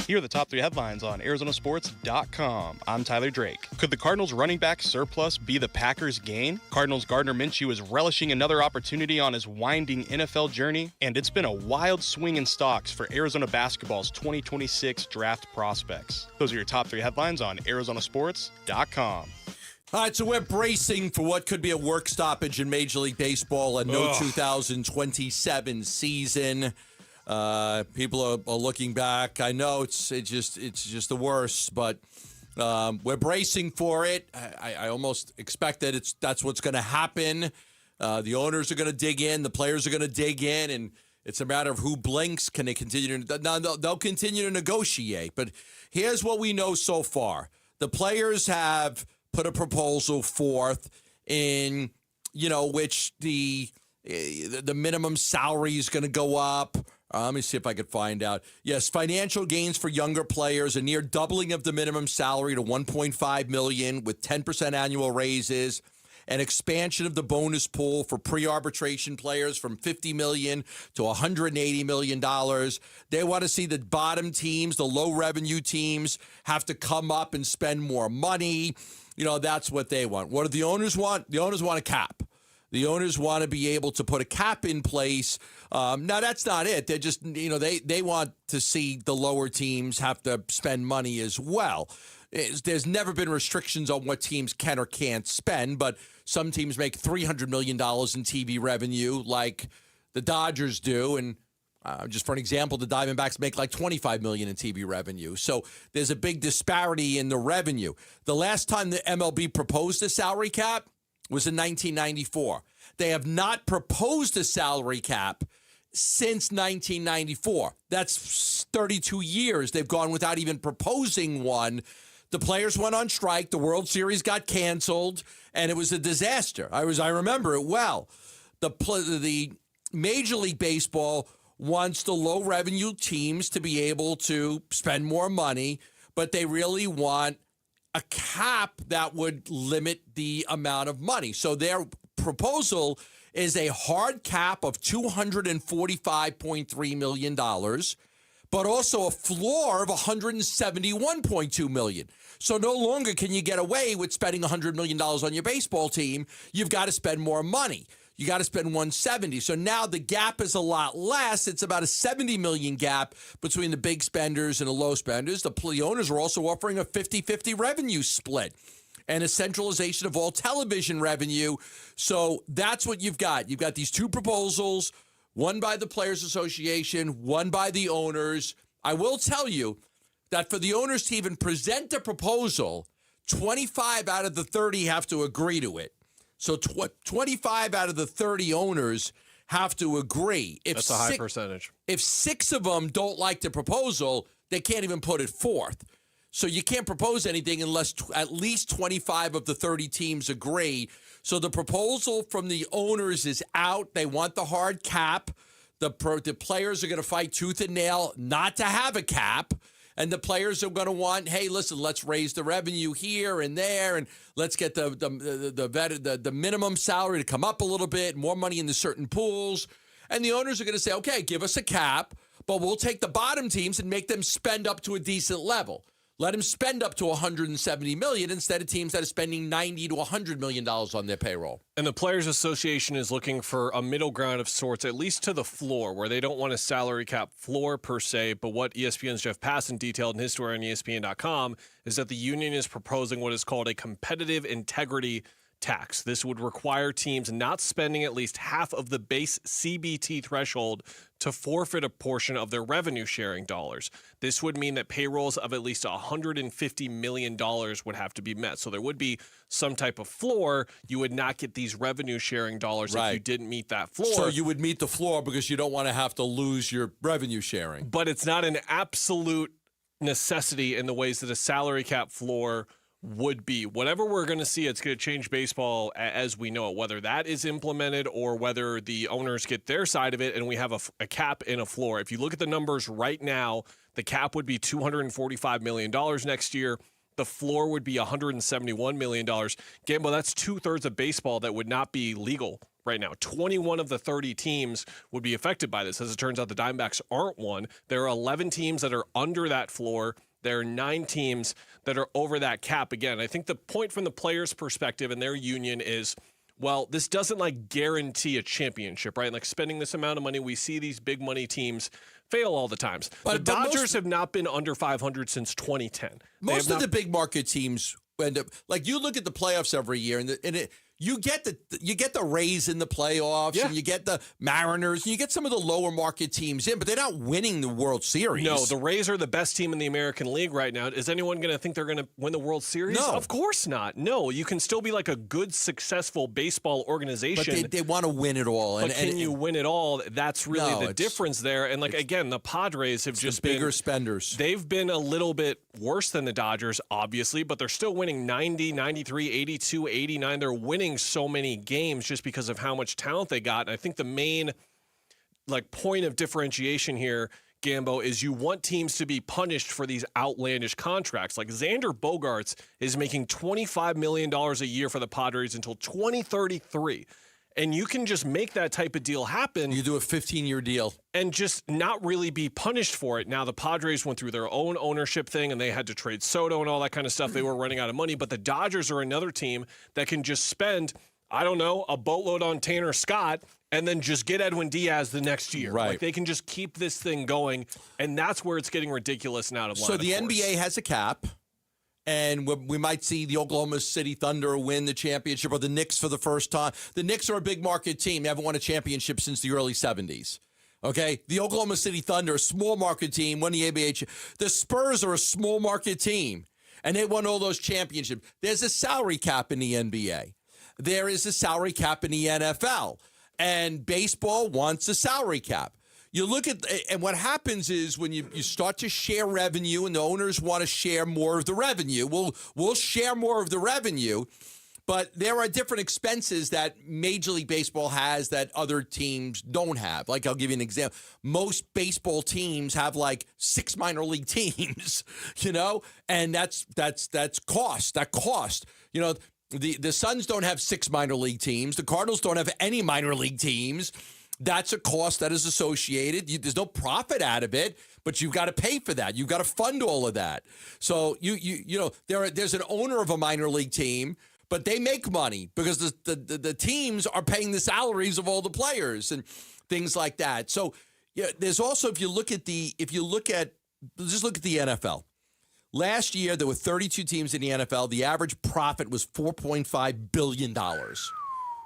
Here are the top 3 headlines on ArizonaSports.com. I'm Tyler Drake. Could the Cardinals' running back surplus be the Packers' gain? Cardinals' Gardner Minshew is relishing another opportunity on his winding NFL journey, and it's been a wild swing in stocks for Arizona basketball's 2026 draft prospects. Those are your top 3 headlines on ArizonaSports.com. All right, so we're bracing for what could be a work stoppage in Major League Baseball and no 2027 season. People are looking back. I know it's just the worst, but we're bracing for it. I almost expect that that's what's going to happen. The owners are going to dig in, the players are going to dig in, and it's a matter of who blinks. Can they continue to? No, they'll continue to negotiate. But here's what we know so far: the players have put a proposal forth in which the minimum salary is going to go up. Let me see if I could find out. Yes, financial gains for younger players, a near doubling of the minimum salary to $1.5 million with 10% annual raises, an expansion of the bonus pool for pre-arbitration players from $50 million to $180 million. They want to see the bottom teams, the low-revenue teams, have to come up and spend more money. That's what they want. What do the owners want? The owners want a cap. The owners want to be able to put a cap in place. Now, that's not it. They're just, they want to see the lower teams have to spend money as well. There's never been restrictions on what teams can or can't spend, but some teams make $300 million in TV revenue like the Dodgers do. And just for an example, the Diamondbacks make like $25 million in TV revenue. So there's a big disparity in the revenue. The last time the MLB proposed a salary cap was in 1994. They have not proposed a salary cap since 1994. That's 32 years they've gone without even proposing one. The players went on strike. The World Series got canceled, and it was a disaster. I remember it well. The Major League Baseball wants the low-revenue teams to be able to spend more money, but they really want a cap that would limit the amount of money. So their proposal is a hard cap of $245.3 million, but also a floor of $171.2 million. So no longer can you get away with spending $100 million on your baseball team. You've got to spend more money. you got to spend 170. So now the gap is a lot less. It's about a 70 million gap between the big spenders and the low spenders. The owners are also offering a 50-50 revenue split and a centralization of all television revenue. So that's what you've got. You've got these two proposals, one by the Players Association, one by the owners. I will tell you that for the owners to even present a proposal, 25 out of the 30 have to agree to it. So 25 out of the 30 owners have to agree. That's a high percentage. If 6 of them don't like the proposal, they can't even put it forth. So you can't propose anything unless at least 25 of the 30 teams agree. So the proposal from the owners is out. They want the hard cap. The players are going to fight tooth and nail not to have a cap. And the players are going to want, hey, listen, let's raise the revenue here and there, and let's get the minimum salary to come up a little bit, more money in the certain pools. And the owners are going to say, okay, give us a cap, but we'll take the bottom teams and make them spend up to a decent level. Let them spend up to $170 million instead of teams that are spending $90 to $100 million on their payroll. And the Players Association is looking for a middle ground of sorts, at least to the floor, where they don't want a salary cap floor per se. But what ESPN's Jeff Passan detailed in his story on ESPN.com is that the union is proposing what is called a competitive integrity tax. This would require teams not spending at least half of the base CBT threshold to forfeit a portion of their revenue sharing dollars. This would mean that payrolls of at least $150 million would have to be met. So there would be some type of floor. You would not get these revenue sharing dollars if you didn't meet that floor. So you would meet the floor because you don't want to have to lose your revenue sharing. But it's not an absolute necessity in the ways that a salary cap floor would be. Whatever we're going to see, it's going to change baseball as we know it, whether that is implemented or whether the owners get their side of it and we have a cap and a floor. If you look at the numbers right now, the cap would be $245 million next year. The floor would be $171 million. Gambo, that's 2/3 of baseball that would not be legal right now. 21 of the 30 teams would be affected by this. As it turns out, the Diamondbacks aren't one. There are 11 teams that are under that floor. There are 9 teams that are over that cap. Again, I think the point from the players' perspective and their union is, well, this doesn't guarantee a championship, right? Like spending this amount of money, we see these big money teams fail all the times. The Dodgers have not been under 500 since 2010. Most of the big market teams end up, you look at the playoffs every year, you get the Rays in the playoffs, and you get the Mariners, and you get some of the lower market teams in, but they're not winning the World Series. No, the Rays are the best team in the American League right now. Is anyone going to think they're going to win the World Series? No. Of course not. No, you can still be a good, successful baseball organization. But they want to win it all. But can you win it all? That's really the difference there. And again, the Padres have just been bigger spenders. They've been a little bit worse than the Dodgers, obviously, but they're still winning 90, 93, 82, 89. They're winning so many games just because of how much talent they got. And I think the main point of differentiation here, Gambo, is you want teams to be punished for these outlandish contracts. Like Xander Bogaerts is making $25 million a year for the Padres until 2033. And you can just make that type of deal happen. You do a 15-year deal. And just not really be punished for it. Now, the Padres went through their own ownership thing, and they had to trade Soto and all that kind of stuff. They were running out of money. But the Dodgers are another team that can just spend, I don't know, a boatload on Tanner Scott and then just get Edwin Diaz the next year. Right. They can just keep this thing going, and that's where it's getting ridiculous and out of line. So the NBA has a cap. And we might see the Oklahoma City Thunder win the championship, or the Knicks for the first time. The Knicks are a big market team. They haven't won a championship since the early 70s. Okay? The Oklahoma City Thunder, a small market team, won the NBA. The Spurs are a small market team, and they won all those championships. There's a salary cap in the NBA. There is a salary cap in the NFL. And baseball wants a salary cap. You look at, and what happens is when you start to share revenue and the owners want to share more of the revenue, we'll share more of the revenue, but there are different expenses that Major League Baseball has that other teams don't have. I'll give you an example. Most baseball teams have 6 minor league teams, and that's cost. That cost, the Suns don't have 6 minor league teams. The Cardinals don't have any minor league teams. That's a cost that is associated. There's no profit out of it, but you've got to pay for that. You've got to fund all of that. So there's an owner of a minor league team, but they make money because the teams are paying the salaries of all the players and things like that. So yeah, there's also just look at the NFL. Last year there were 32 teams in the NFL. The average profit was $4.5 billion.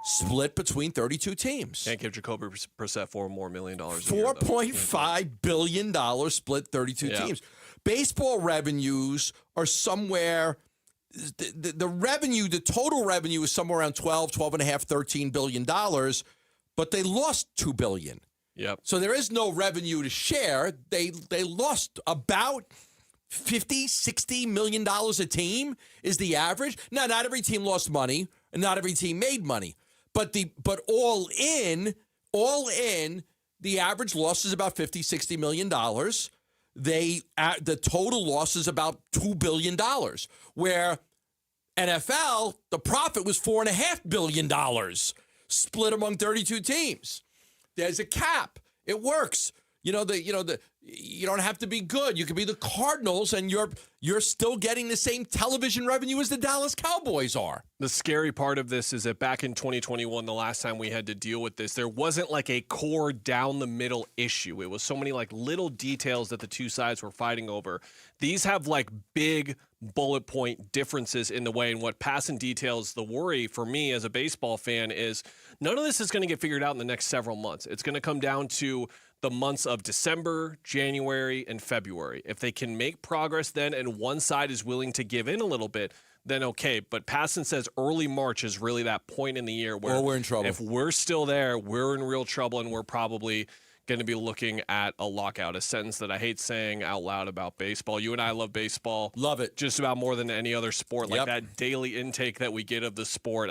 Split between 32 teams. Can't give Jacoby Brissett $4 more million. $4.5 billion split 32 teams. Baseball revenues are somewhere, the revenue, the total revenue is somewhere around $12.5, $13 billion, but they lost $2 billion. Yep. So there is no revenue to share. They lost about $50, $60 million a team is the average. Now, not every team lost money, and not every team made money. But all in, the average loss is about $50, $60 million. The total loss is about $2 billion, where NFL, the profit was $4.5 billion, split among 32 teams. There's a cap. It works. You don't have to be good. You could be the Cardinals, and you're still getting the same television revenue as the Dallas Cowboys are. The scary part of this is that back in 2021, the last time we had to deal with this, there wasn't like a core down the middle issue. It was so many like little details that the two sides were fighting over. These have like big bullet point differences in the way. And what Passan details, the worry for me as a baseball fan is none of this is going to get figured out in the next several months. It's going to come down to the months of December, January, and February. If they can make progress then and one side is willing to give in a little bit, then okay. But Passan says early March is really that point in the year where we're in trouble. If we're still there, we're in real trouble, and we're probably going to be looking at a lockout, a sentence that I hate saying out loud about baseball. You and I love baseball. Love it. Just about more than any other sport. Like that daily intake that we get of the sport.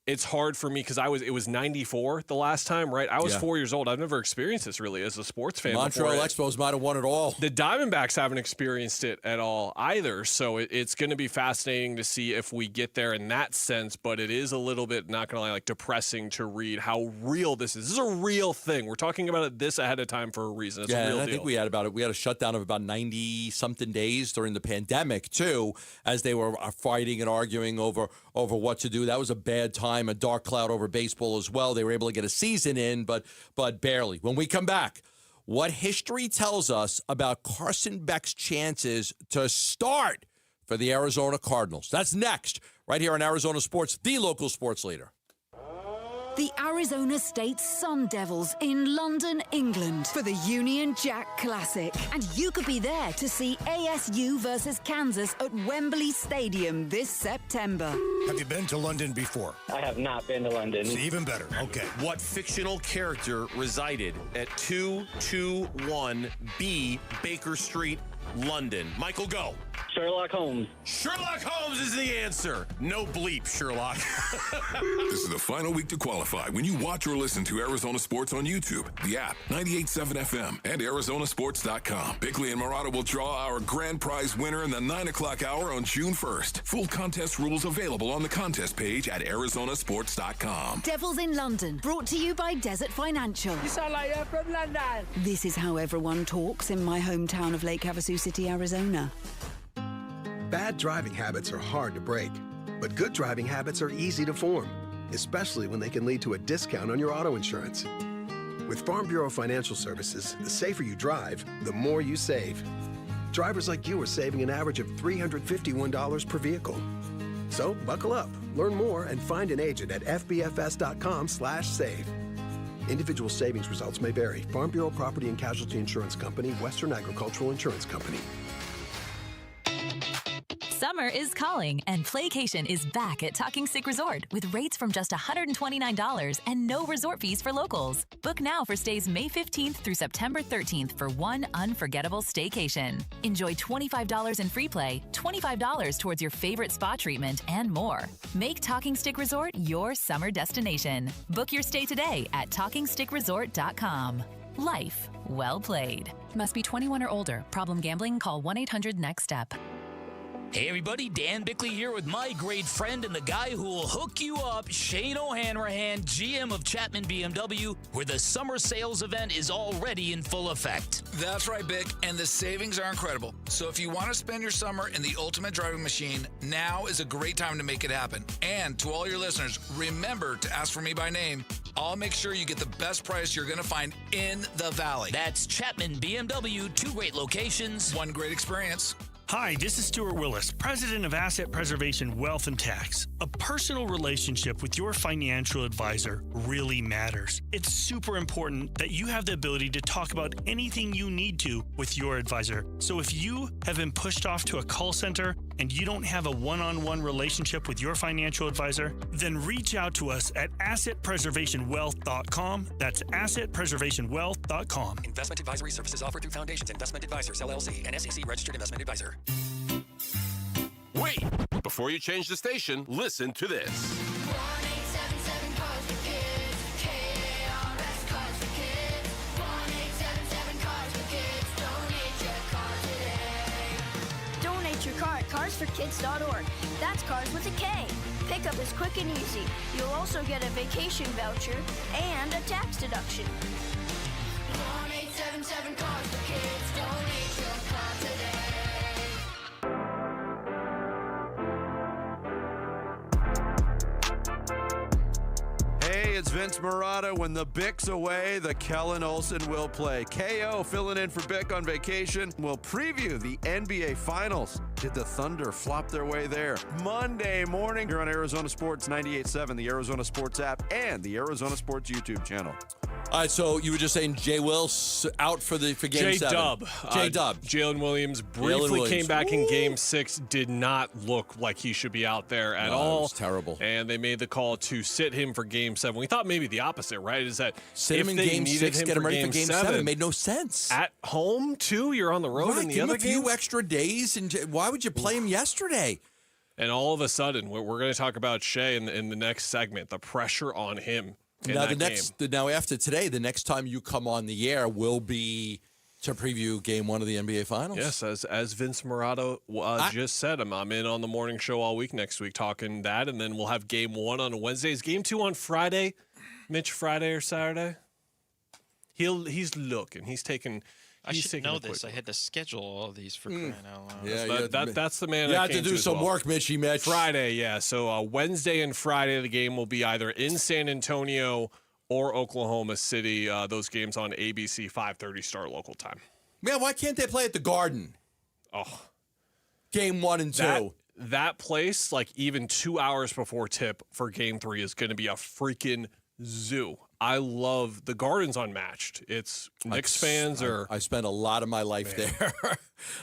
It's hard for me because it was 94 the last time, right? I was 4 years old. I've never experienced this really as a sports fan. Montreal Expos might have won it all. The Diamondbacks haven't experienced it at all either. So it's going to be fascinating to see if we get there in that sense. But it is a little bit, not going to lie, like depressing to read how real this is. This is a real thing. We're talking about it this ahead of time for a reason. It's a real and I deal. think we had a shutdown of about 90-something days during the pandemic, too, as they were fighting and arguing over what to do. That was a bad time, a dark cloud over baseball as well. They were able to get a season in, but barely. When we come back, what history tells us about Carson Beck's chances to start for the Arizona Cardinals. That's next, right here on Arizona Sports, the local sports leader. The Arizona State Sun Devils in London, England for the Union Jack Classic. And you could be there to see ASU versus Kansas at Wembley Stadium this September. Have you been to London before? I have not been to London. It's even better. Okay. What fictional character resided at 221B Baker Street, London? Michael, go. Sherlock Holmes. Sherlock Holmes is the answer. No bleep, Sherlock. This is the final week to qualify when you watch or listen to Arizona Sports on YouTube, the app, 98.7 FM, and ArizonaSports.com. Bickley and Murata will draw our grand prize winner in the 9 o'clock hour on June 1st. Full contest rules available on the contest page at ArizonaSports.com. Devils in London, brought to you by Desert Financial. You sound like you're from London. This is how everyone talks in my hometown of Lake Havasu City, Arizona. Bad driving habits are hard to break, but good driving habits are easy to form, especially when they can lead to a discount on your auto insurance. With Farm Bureau Financial Services, the safer you drive, the more you save. Drivers like you are saving an average of $351 per vehicle. So buckle up, learn more, and find an agent at fbfs.com/save. Individual savings results may vary. Farm Bureau Property and Casualty Insurance Company, Western Agricultural Insurance Company. Summer is calling, and Playcation is back at Talking Stick Resort with rates from just $129 and no resort fees for locals. Book now for stays May 15th through September 13th for one unforgettable staycation. Enjoy $25 in free play, $25 towards your favorite spa treatment, and more. Make Talking Stick Resort your summer destination. Book your stay today at TalkingStickResort.com. Life well played. Must be 21 or older. Problem gambling? Call 1-800-NEXT-STEP. Hey everybody, Dan Bickley here with my great friend and the guy who will hook you up, Shane O'Hanrahan, GM of Chapman BMW, where the summer sales event is already in full effect. That's right, Bick, and the savings are incredible. So if you want to spend your summer in the ultimate driving machine, now is a great time to make it happen. And to all your listeners, remember to ask for me by name. I'll make sure you get the best price you're going to find in the Valley. That's Chapman BMW, 2 great locations, 1 great experience. Hi, this is Stuart Willis, President of Asset Preservation Wealth and Tax. A personal relationship with your financial advisor really matters. It's super important that you have the ability to talk about anything you need to with your advisor. So if you have been pushed off to a call center and you don't have a one-on-one relationship with your financial advisor, then reach out to us at assetpreservationwealth.com. That's assetpreservationwealth.com. Investment advisory services offered through Foundations Investment Advisors, LLC, an SEC-registered investment advisor. Wait! Before you change the station, listen to this. 1-877 Cars for Kids. KARS Cars for Kids. 1-877 Cars for Kids. Donate your car today. Donate your car at carsforkids.org. That's cars with a K. Pickup is quick and easy. You'll also get a vacation voucher and a tax deduction. 1-877 Cars for Kids. Donate your car today. Hey, it's Vince Marotta. When the Bick's away, the Kellen Olson will play. KO filling in for Bick on vacation. We'll preview the NBA Finals. Did the Thunder flop their way there? Monday morning here on Arizona Sports 98.7, the Arizona Sports app, and the Arizona Sports YouTube channel. All right, so you were just saying Jay Wills out for Game 7. J-Dub. J-Dub. Jalen Williams briefly came back in Game 6, did not look like he should be out there at all. It was terrible. And they made the call to sit him for Game 7. We thought maybe the opposite, right? Is that sit him in Game 6, get him ready for Game 7. It made no sense. At home, too? You're on the road in the other game? Give him a few extra days, and why would you play him yesterday? And all of a sudden, we're going to talk about Shea in the next segment, the pressure on him. Now after today, the next time you come on the air will be to preview Game 1 of the NBA Finals. Yes, as Vince Marotta just said, I'm in on the morning show all week next week talking that, and then we'll have Game 1 on Wednesdays. Game 2 on Friday. Mitch, Friday or Saturday? He's looking. He's taking. I should know this. I had to schedule all of these for crying out loud. Yeah, that's the man. You have to do some work, Mitch. Friday, yeah. So Wednesday and Friday, the game will be either in San Antonio or Oklahoma City. Those games on ABC, 5:30 start local time. Man, why can't they play at the Garden? Oh, Game 1 and 2. That place, like even 2 hours before tip for Game 3, is going to be a freaking zoo. I love the Garden's unmatched. It's Knicks fans are. I spent a lot of my life there.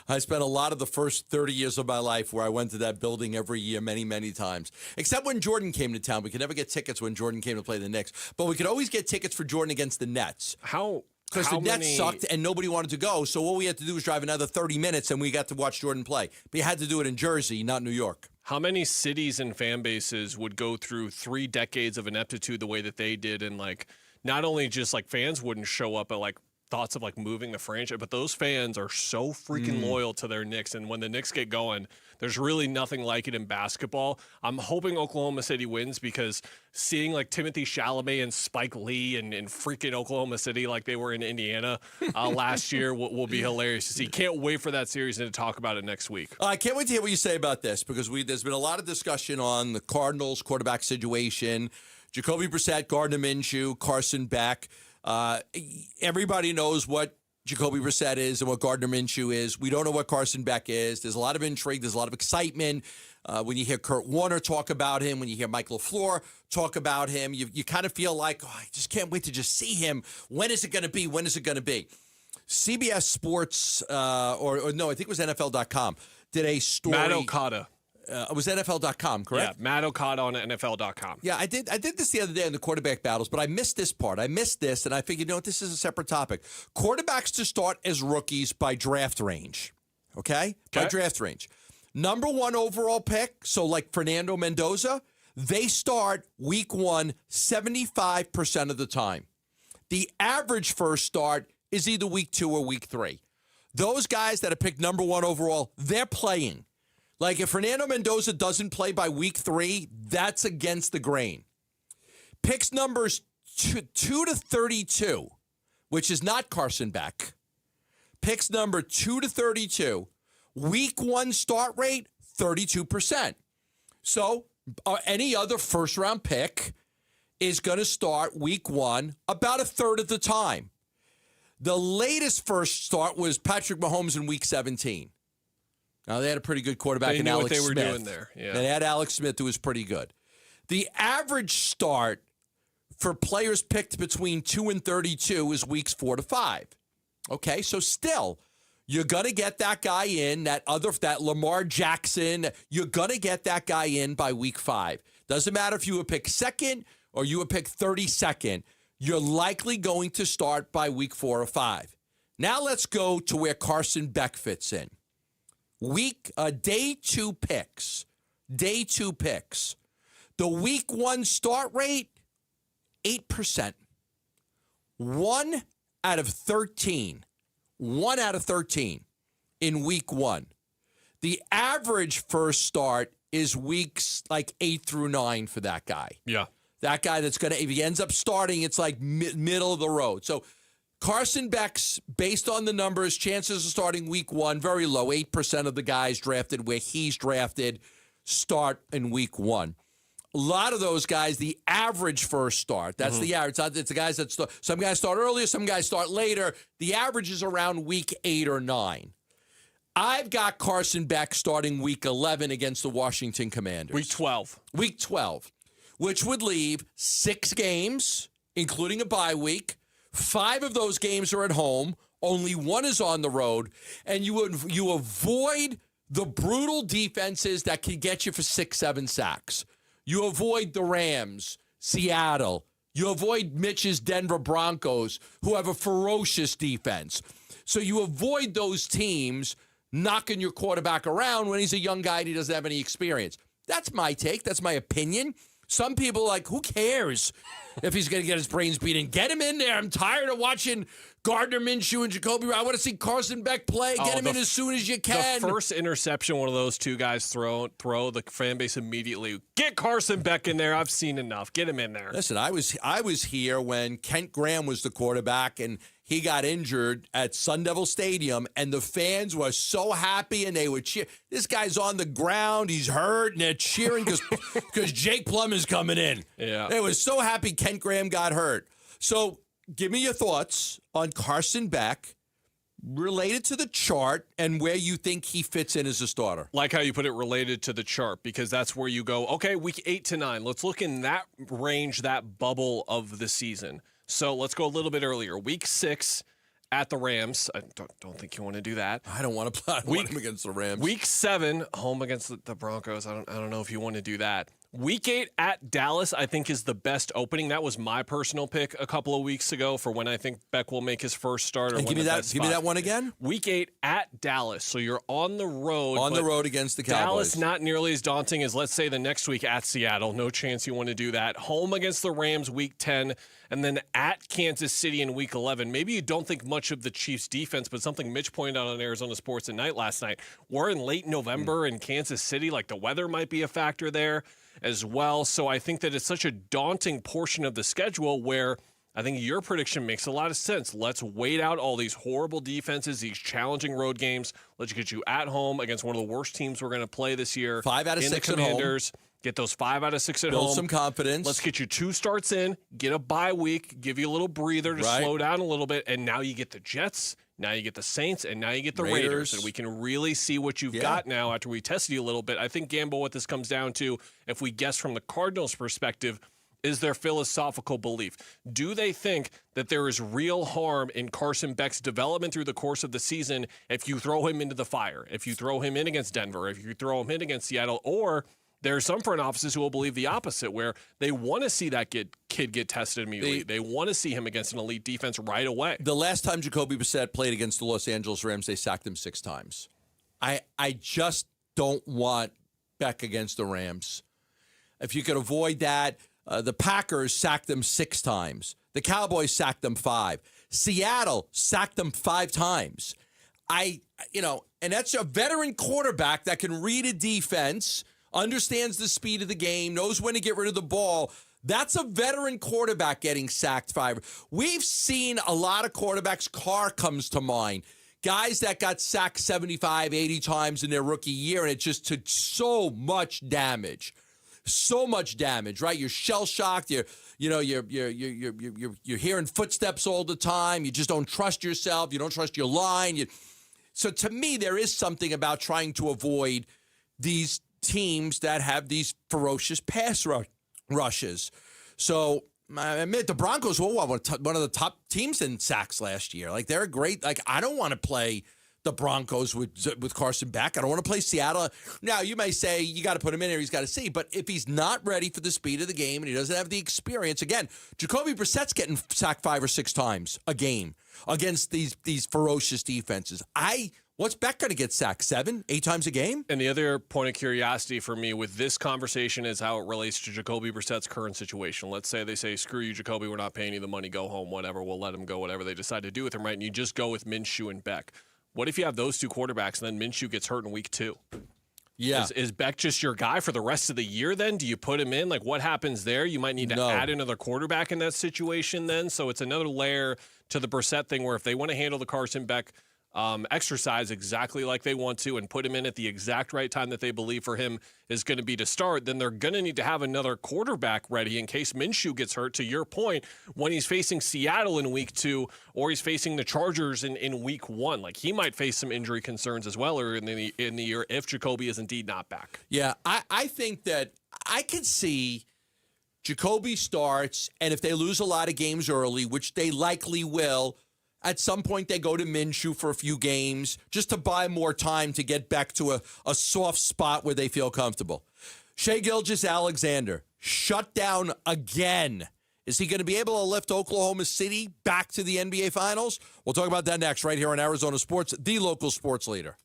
I spent a lot of the first 30 years of my life where I went to that building every year, many, many times. Except when Jordan came to town. We could never get tickets when Jordan came to play the Knicks. But we could always get tickets for Jordan against the Nets. Because the Nets sucked and nobody wanted to go. So all we had to do was drive another 30 minutes and we got to watch Jordan play. But you had to do it in Jersey, not New York. How many cities and fan bases would go through 3 decades of ineptitude the way that they did, and like not only just like fans wouldn't show up, but like thoughts of like moving the franchise, but those fans are so freaking loyal to their Knicks, and when the Knicks get going, there's really nothing like it in basketball. I'm hoping Oklahoma City wins because seeing like Timothy Chalamet and Spike Lee and freaking Oklahoma City like they were in Indiana last year will be hilarious to see. Can't wait for that series and to talk about it next week. I can't wait to hear what you say about this because there's been a lot of discussion on the Cardinals quarterback situation. Jacoby Brissett, Gardner Minshew, Carson Beck. Everybody knows what Jacoby Brissett is and what Gardner Minshew is. We don't know what Carson Beck is. There's a lot of intrigue. There's a lot of excitement. When you hear Kurt Warner talk about him, when you hear Mike LaFleur talk about him, you kind of feel like, I just can't wait to just see him. When is it going to be? When is it going to be? CBS Sports, or no, I think it was NFL.com, did a story. Matt Okada. It was NFL.com, correct? Yeah, Matt Okada on NFL.com. Yeah, I did this the other day in the quarterback battles, but I missed this part. I missed this, and I figured, this is a separate topic. Quarterbacks to start as rookies by draft range, okay? By draft range. Number 1 overall pick, so like Fernando Mendoza, they start week 1 75% of the time. The average first start is either week 2 or week 3. Those guys that are picked number 1 overall, they're playing. Like, if Fernando Mendoza doesn't play by week 3, that's against the grain. Picks numbers 2 to 32, which is not Carson Beck. Picks number 2 to 32. Week 1 start rate, 32%. So any other first-round pick is going to start week 1 about a third of the time. The latest first start was Patrick Mahomes in week 17. Now, they had a pretty good quarterback in Alex Smith. They knew what they were doing there. Yeah. They had Alex Smith, who was pretty good. The average start for players picked between 2 and 32 is weeks 4 to 5. Okay, so still, you're going to get that guy in, that Lamar Jackson, you're going to get that guy in by week 5. Doesn't matter if you were picked second or you were picked 32nd, you're likely going to start by week 4 or 5. Now let's go to where Carson Beck fits in. Day 2 picks. Day 2 picks. The week 1 start rate, 8%. 1 out of 13. 1 out of 13 in week 1. The average first start is weeks like 8 through 9 for that guy. Yeah. That guy that's going to, if he ends up starting, it's like middle of the road. So Carson Beck's, based on the numbers, chances of starting week 1, very low. 8% of the guys drafted where he's drafted start in week 1. A lot of those guys, the average first start, that's the average. It's the guys that start. Some guys start earlier, some guys start later. The average is around week 8 or 9. I've got Carson Beck starting week 11 against the Washington Commanders. Week 12. Week 12, which would leave 6 games, including a bye week. 5 of those games are at home. Only 1 is on the road. And you avoid the brutal defenses that can get you for 6-7 sacks. You avoid the Rams, Seattle. You avoid Mitch's Denver Broncos, who have a ferocious defense. So you avoid those teams knocking your quarterback around when he's a young guy and he doesn't have any experience. That's my take. That's my opinion. Some people are like, who cares if he's going to get his brains beaten? Get him in there. I'm tired of watching Gardner Minshew and Jacoby. I want to see Carson Beck play. Get him in as soon as you can. The first interception one of those two guys throw the fan base immediately. Get Carson Beck in there. I've seen enough. Get him in there. Listen, I was here when Kent Graham was the quarterback and he got injured at Sun Devil Stadium, and the fans were so happy, and they would cheer. This guy's on the ground. He's hurt, and they're cheering because Jake Plum is coming in. Yeah. They were so happy Kent Graham got hurt. So give me your thoughts on Carson Beck related to the chart and where you think he fits in as a starter. Like how you put it related to the chart, because that's where you go, okay, week 8 to 9. Let's look in that range, that bubble of the season. So let's go a little bit earlier. Week 6 at the Rams. I don't think you want to do that. I don't want to play him against the Rams. Week 7, home against the Broncos. I don't know if you want to do that. Week 8 at Dallas, I think, is the best opening. That was my personal pick a couple of weeks ago for when I think Beck will make his first start. And give me that one again. Week 8 at Dallas. So you're on the road. On the road against the Cowboys. Dallas, not nearly as daunting as, let's say, the next week at Seattle. No chance you want to do that. Home against the Rams week 10. And then at Kansas City in week 11. Maybe you don't think much of the Chiefs' defense, but something Mitch pointed out on Arizona Sports at Night last night. We're in late November in Kansas City. Like, the weather might be a factor there as well. So I think that it's such a daunting portion of the schedule where I think your prediction makes a lot of sense. Let's wait out all these horrible defenses, these challenging road games. Let's get you at home against one of the worst teams we're going to play this year. 5 out of 6 at Commanders. Get those 5 out of 6 at home. Build some confidence. Let's get you 2 starts in, get a bye week, give you a little breather to slow down a little bit, and now you get the Jets, now you get the Saints, and now you get the Raiders. And we can really see what you've got now after we tested you a little bit. I think, Gambo, what this comes down to, if we guess from the Cardinals' perspective, is their philosophical belief. Do they think that there is real harm in Carson Beck's development through the course of the season if you throw him into the fire, if you throw him in against Denver, if you throw him in against Seattle, or there are some front offices who will believe the opposite, where they want to see that kid get tested immediately. They want to see him against an elite defense right away. The last time Jacoby Brissett played against the Los Angeles Rams, they sacked him 6 times. I just don't want Beck against the Rams. If you could avoid that, the Packers sacked them 6 times. The Cowboys sacked them 5. Seattle sacked them 5 times. And that's a veteran quarterback that can read a defense, understands the speed of the game, knows when to get rid of the ball. That's a veteran quarterback getting sacked 5. We've seen a lot of quarterbacks. Carr comes to mind. Guys that got sacked 75, 80 times in their rookie year, and it just took so much damage. So much damage, right? You're shell-shocked. You're hearing footsteps all the time. You just don't trust yourself. You don't trust your line. So to me, there is something about trying to avoid these teams that have these ferocious pass rushes. So I admit the Broncos were one of the top teams in sacks last year. Like, they're great. Like, I don't want to play the Broncos with Carson Beck. I don't want to play Seattle. Now, you may say you got to put him in there. He's got to see. But if he's not ready for the speed of the game and he doesn't have the experience, again, Jacoby Brissett's getting sacked 5 or 6 times a game against these ferocious defenses. What's Beck going to get sacked? 7, 8 times a game? And the other point of curiosity for me with this conversation is how it relates to Jacoby Brissett's current situation. Let's say they say, screw you, Jacoby, we're not paying you the money, go home, whatever, we'll let him go, whatever they decide to do with him, right? And you just go with Minshew and Beck. What if you have those 2 quarterbacks and then Minshew gets hurt in week 2? Yeah. Is Beck just your guy for the rest of the year then? Do you put him in? Like, what happens there? You might need to add another quarterback in that situation then. So it's another layer to the Brissett thing where if they want to handle the Carson Beck exercise exactly like they want to and put him in at the exact right time that they believe for him is going to be to start, then they're going to need to have another quarterback ready in case Minshew gets hurt, to your point, when he's facing Seattle in week 2 or he's facing the Chargers in week 1. Like, he might face some injury concerns as well or in the year if Jacoby is indeed not back. Yeah, I think that I could see Jacoby starts, and if they lose a lot of games early, which they likely will, at some point, they go to Minshew for a few games just to buy more time to get back to a soft spot where they feel comfortable. Shai Gilgeous-Alexander, shut down again. Is he going to be able to lift Oklahoma City back to the NBA Finals? We'll talk about that next right here on Arizona Sports, the local sports leader.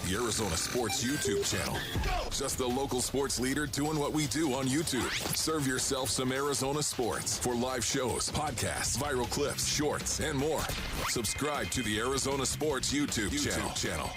The Arizona Sports YouTube channel. Just the local sports leader doing what we do on YouTube. Serve yourself some Arizona sports for live shows, podcasts, viral clips, shorts, and more. Subscribe to the Arizona Sports YouTube channel.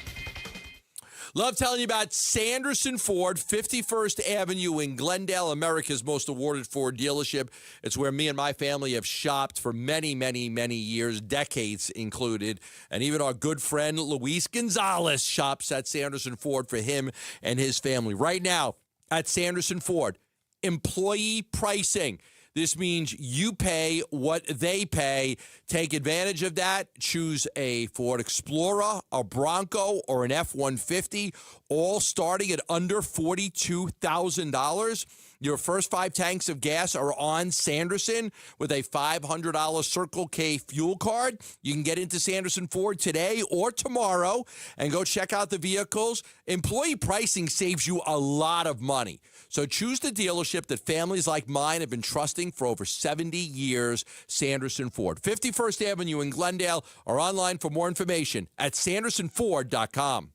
Love telling you about Sanderson Ford, 51st Avenue in Glendale, America's most awarded Ford dealership. It's where me and my family have shopped for many, many, many years, decades included. And even our good friend Luis Gonzalez shops at Sanderson Ford for him and his family. Right now at Sanderson Ford, employee pricing. This means you pay what they pay. Take advantage of that. Choose a Ford Explorer, a Bronco, or an F-150, all starting at under $42,000. Your first 5 tanks of gas are on Sanderson with a $500 Circle K fuel card. You can get into Sanderson Ford today or tomorrow and go check out the vehicles. Employee pricing saves you a lot of money. So choose the dealership that families like mine have been trusting for over 70 years, Sanderson Ford. 51st Avenue in Glendale, or online for more information at sandersonford.com.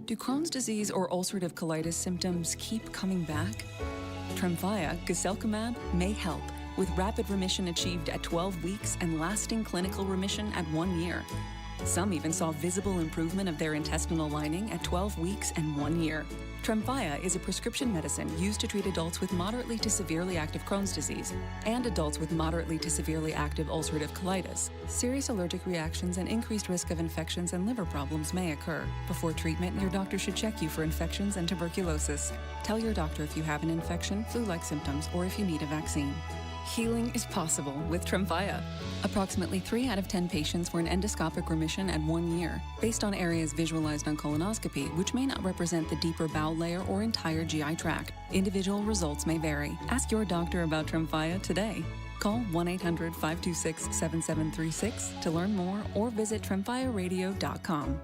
Do Crohn's disease or ulcerative colitis symptoms keep coming back? Tremfya, guselkumab, may help, with rapid remission achieved at 12 weeks and lasting clinical remission at 1 year. Some even saw visible improvement of their intestinal lining at 12 weeks and 1 year. Tremfya is a prescription medicine used to treat adults with moderately to severely active Crohn's disease and adults with moderately to severely active ulcerative colitis. Serious allergic reactions and increased risk of infections and liver problems may occur. Before treatment, your doctor should check you for infections and tuberculosis. Tell your doctor if you have an infection, flu-like symptoms, or if you need a vaccine. Healing is possible with Tremfya. Approximately 3 out of 10 patients were in endoscopic remission at 1 year, based on areas visualized on colonoscopy, which may not represent the deeper bowel layer or entire GI tract. Individual results may vary. Ask your doctor about Tremfya today. Call 1-800-526-7736 to learn more or visit tremfyaradio.com.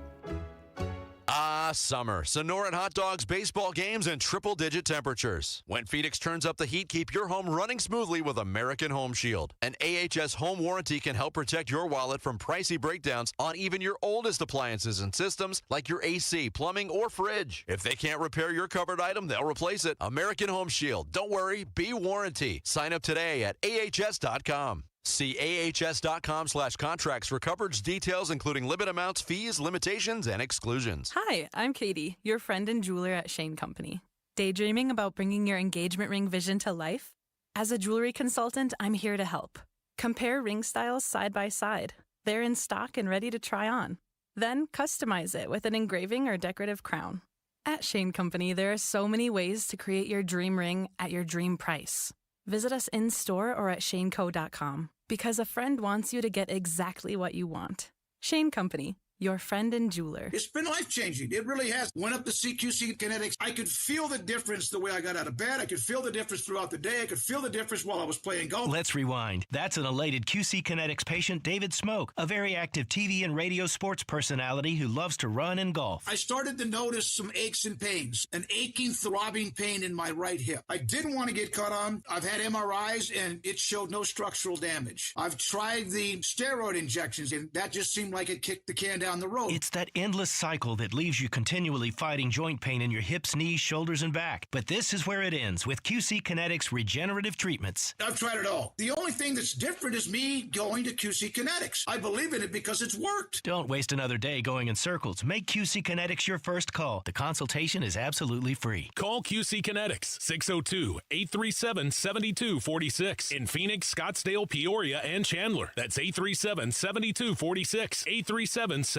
Summer. Sonoran hot dogs, baseball games, and triple-digit temperatures. When Phoenix turns up the heat, keep your home running smoothly with American Home Shield. An AHS home warranty can help protect your wallet from pricey breakdowns on even your oldest appliances and systems like your AC, plumbing, or fridge. If they can't repair your covered item, they'll replace it. American Home Shield. Don't worry, be warranty. Sign up today at ahs.com. See ahs.com/contracts for coverage details, including limit amounts, fees, limitations, and exclusions. Hi, I'm Katie, your friend and jeweler at Shane Company. Daydreaming about bringing your engagement ring vision to life? As a jewelry consultant, I'm here to help. Compare ring styles side by side. They're in stock and ready to try on. Then customize it with an engraving or decorative crown. At Shane Company, there are so many ways to create your dream ring at your dream price. Visit us in-store or at shaneco.com because a friend wants you to get exactly what you want. Shane Company, your friend and jeweler. It's been life-changing. It really has. Went up to CQC Kinetics. I could feel the difference the way I got out of bed. I could feel the difference throughout the day. I could feel the difference while I was playing golf. Let's rewind. That's an elated QC Kinetics patient, David Smoke, a very active TV and radio sports personality who loves to run and golf. I started to notice some aches and pains, an aching, throbbing pain in my right hip. I didn't want to get cut on. I've had MRIs, and it showed no structural damage. I've tried the steroid injections, and that just seemed like it kicked the can down the road. It's that endless cycle that leaves you continually fighting joint pain in your hips, knees, shoulders, and back. But this is where it ends with QC Kinetics regenerative treatments. I've tried it all. The only thing that's different is me going to QC Kinetics. I believe in it because it's worked. Don't waste another day going in circles. Make QC Kinetics your first call. The consultation is absolutely free. Call QC Kinetics, 602-837-7246. In Phoenix, Scottsdale, Peoria, and Chandler. That's 837-7246. 837-7246.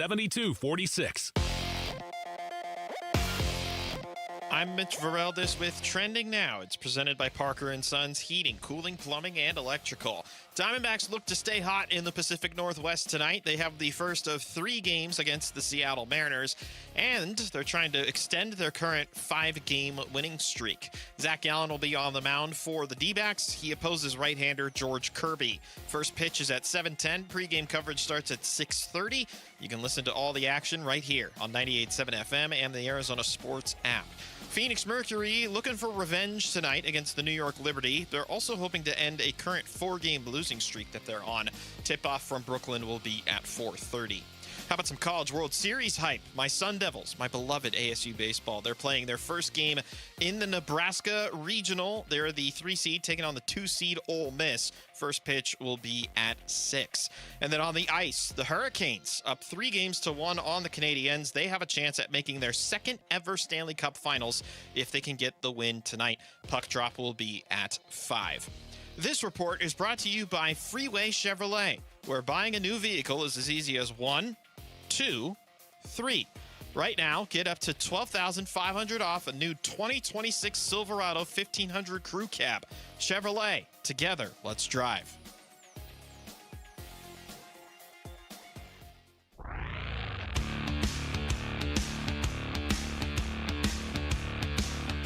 I'm Mitch Vareldes with Trending Now. It's presented by Parker & Sons Heating, Cooling, Plumbing, and Electrical. Diamondbacks look to stay hot in the Pacific Northwest tonight. They have the first of 3 games against the Seattle Mariners, and they're trying to extend their current 5-game winning streak. Zach Gallen will be on the mound for the D-backs. He opposes right-hander George Kirby. First pitch is at 7:10. Pre-game coverage starts at 6:30. You can listen to all the action right here on 98.7 FM and the Arizona Sports app. Phoenix Mercury looking for revenge tonight against the New York Liberty. They're also hoping to end a current 4-game losing streak that they're on. Tip-off from Brooklyn will be at 4:30. How about some College World Series hype? My Sun Devils, my beloved ASU baseball. They're playing their first game in the Nebraska Regional. They're the 3 seed taking on the 2 seed Ole Miss. First pitch will be at 6. And then on the ice, the Hurricanes up 3-1 on the Canadiens. They have a chance at making their second ever Stanley Cup Finals if they can get the win tonight. Puck drop will be at 5. This report is brought to you by Freeway Chevrolet, where buying a new vehicle is as easy as 1, 2, 3. Right now, get up to $12,500 off a new 2026 Silverado 1500 Crew Cab. Chevrolet, together, let's drive.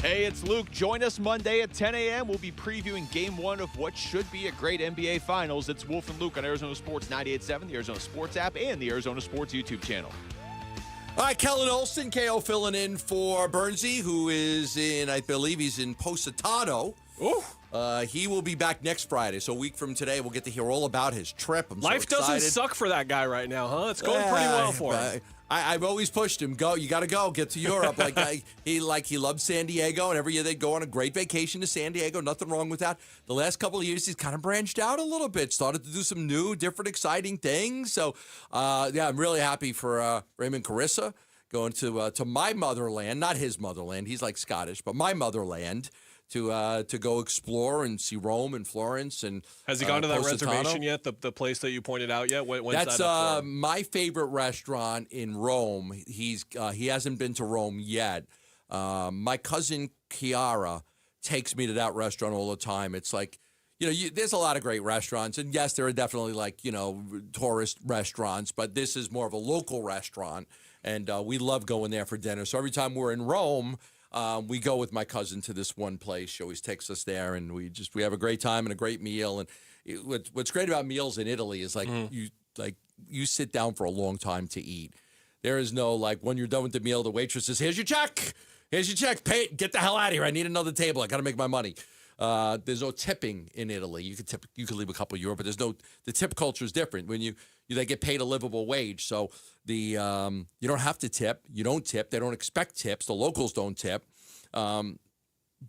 Hey, it's Luke. Join us Monday at 10 a.m. We'll be previewing Game 1 of what should be a great NBA Finals. It's Wolf and Luke on Arizona Sports 98.7, the Arizona Sports app, and the Arizona Sports YouTube channel. All right, Kellen Olson, KO filling in for Bernsey, who is in, I believe he's in Positano. He will be back next Friday, so a week from today we'll get to hear all about his trip. I'm Life so doesn't suck for that guy right now, huh? It's going pretty well for him. I've always pushed him. Go, you got to go. Get to Europe. He loves San Diego, and every year they go on a great vacation to San Diego. Nothing wrong with that. The last couple of years, he's kind of branched out a little bit. Started to do some new, different, exciting things. So, I'm really happy for Raymond Carissa going to my motherland, not his motherland. He's like Scottish, but my motherland. To go explore and see Rome and Florence and has he gone to that Positano. reservation yet? The place that you pointed out yet? When's That's that up for? my favorite restaurant in Rome. He hasn't been to Rome yet. My cousin Kiara takes me to that restaurant all the time. It's like, there's a lot of great restaurants, and yes, there are definitely tourist restaurants, but this is more of a local restaurant, and we love going there for dinner. So every time we're in Rome. We go with my cousin to this one place. She always takes us there, and we have a great time and a great meal. And what's great about meals in Italy is you sit down for a long time to eat. There is no when you're done with the meal, the waitress says, "Here's your check. Here's your check. Pay it. Get the hell out of here. I need another table. I got to make my money." There's no tipping in Italy. You can leave a couple euro, but the tip culture is different. When they get paid a livable wage, so you don't have to tip. You don't tip. They don't expect tips. The locals don't tip.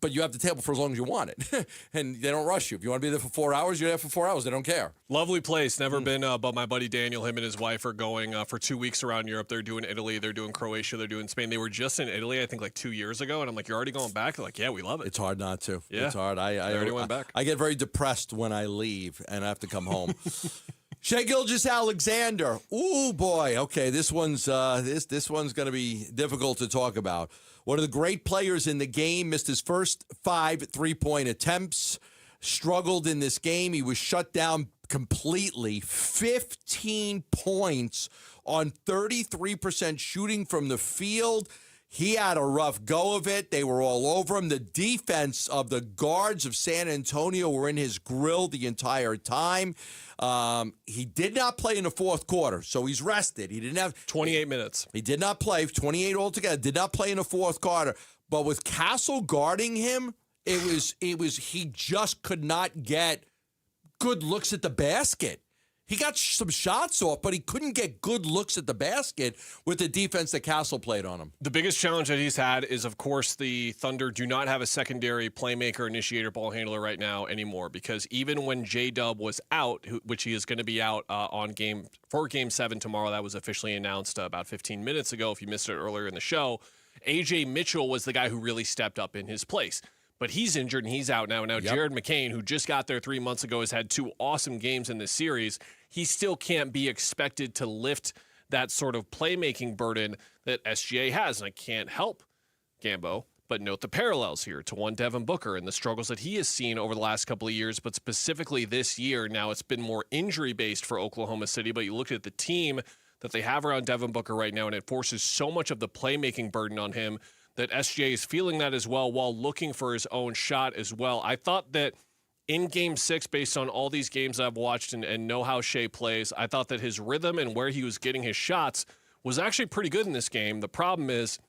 but you have the table for as long as you want it. And they don't rush you. If you want to be there for 4 hours, you're there for 4 hours. They don't care. Lovely place. Never been, but my buddy Daniel, him and his wife are going for 2 weeks around Europe. They're doing Italy. They're doing Croatia. They're doing Spain. They were just in Italy, I think, like 2 years ago. And I'm like, you're already going back? They're like, yeah, we love it. It's hard not to. Yeah. It's hard. I already went back. I get very depressed when I leave and I have to come home. Shai Gilgeous-Alexander. Ooh, boy. Okay, this one's this one's going to be difficult to talk about. One of the great players in the game, missed his first 5 3-point attempts, struggled in this game. He was shut down completely. 15 points on 33% shooting from the field. He had a rough go of it. They were all over him. The defense of the guards of San Antonio were in his grill the entire time. He did not play in the fourth quarter, so he's rested. He didn't have 28 minutes. He did not play, 28 altogether. Did not play in the fourth quarter. But with Castle guarding him, it was he just could not get good looks at the basket. He got some shots off, but he couldn't get good looks at the basket with the defense that Castle played on him. The biggest challenge that he's had is, of course, the Thunder do not have a secondary playmaker, initiator, ball handler right now anymore, because even when J-Dub was out, which he is going to be out for Game 7 tomorrow, that was officially announced about 15 minutes ago, if you missed it earlier in the show, A.J. Mitchell was the guy who really stepped up in his place. But he's injured and he's out now. Now, Jared McCain, who just got there 3 months ago, has had 2 awesome games in this series. He still can't be expected to lift that sort of playmaking burden that SGA has. And I can't help, Gambo, but note the parallels here to one Devin Booker and the struggles that he has seen over the last couple of years, but specifically this year. Now, it's been more injury-based for Oklahoma City, but you look at the team that they have around Devin Booker right now, and it forces so much of the playmaking burden on him that SGA is feeling that as well while looking for his own shot as well. I thought that in Game 6, based on all these games I've watched and know how Shai plays, I thought that his rhythm and where he was getting his shots was actually pretty good in this game. The problem is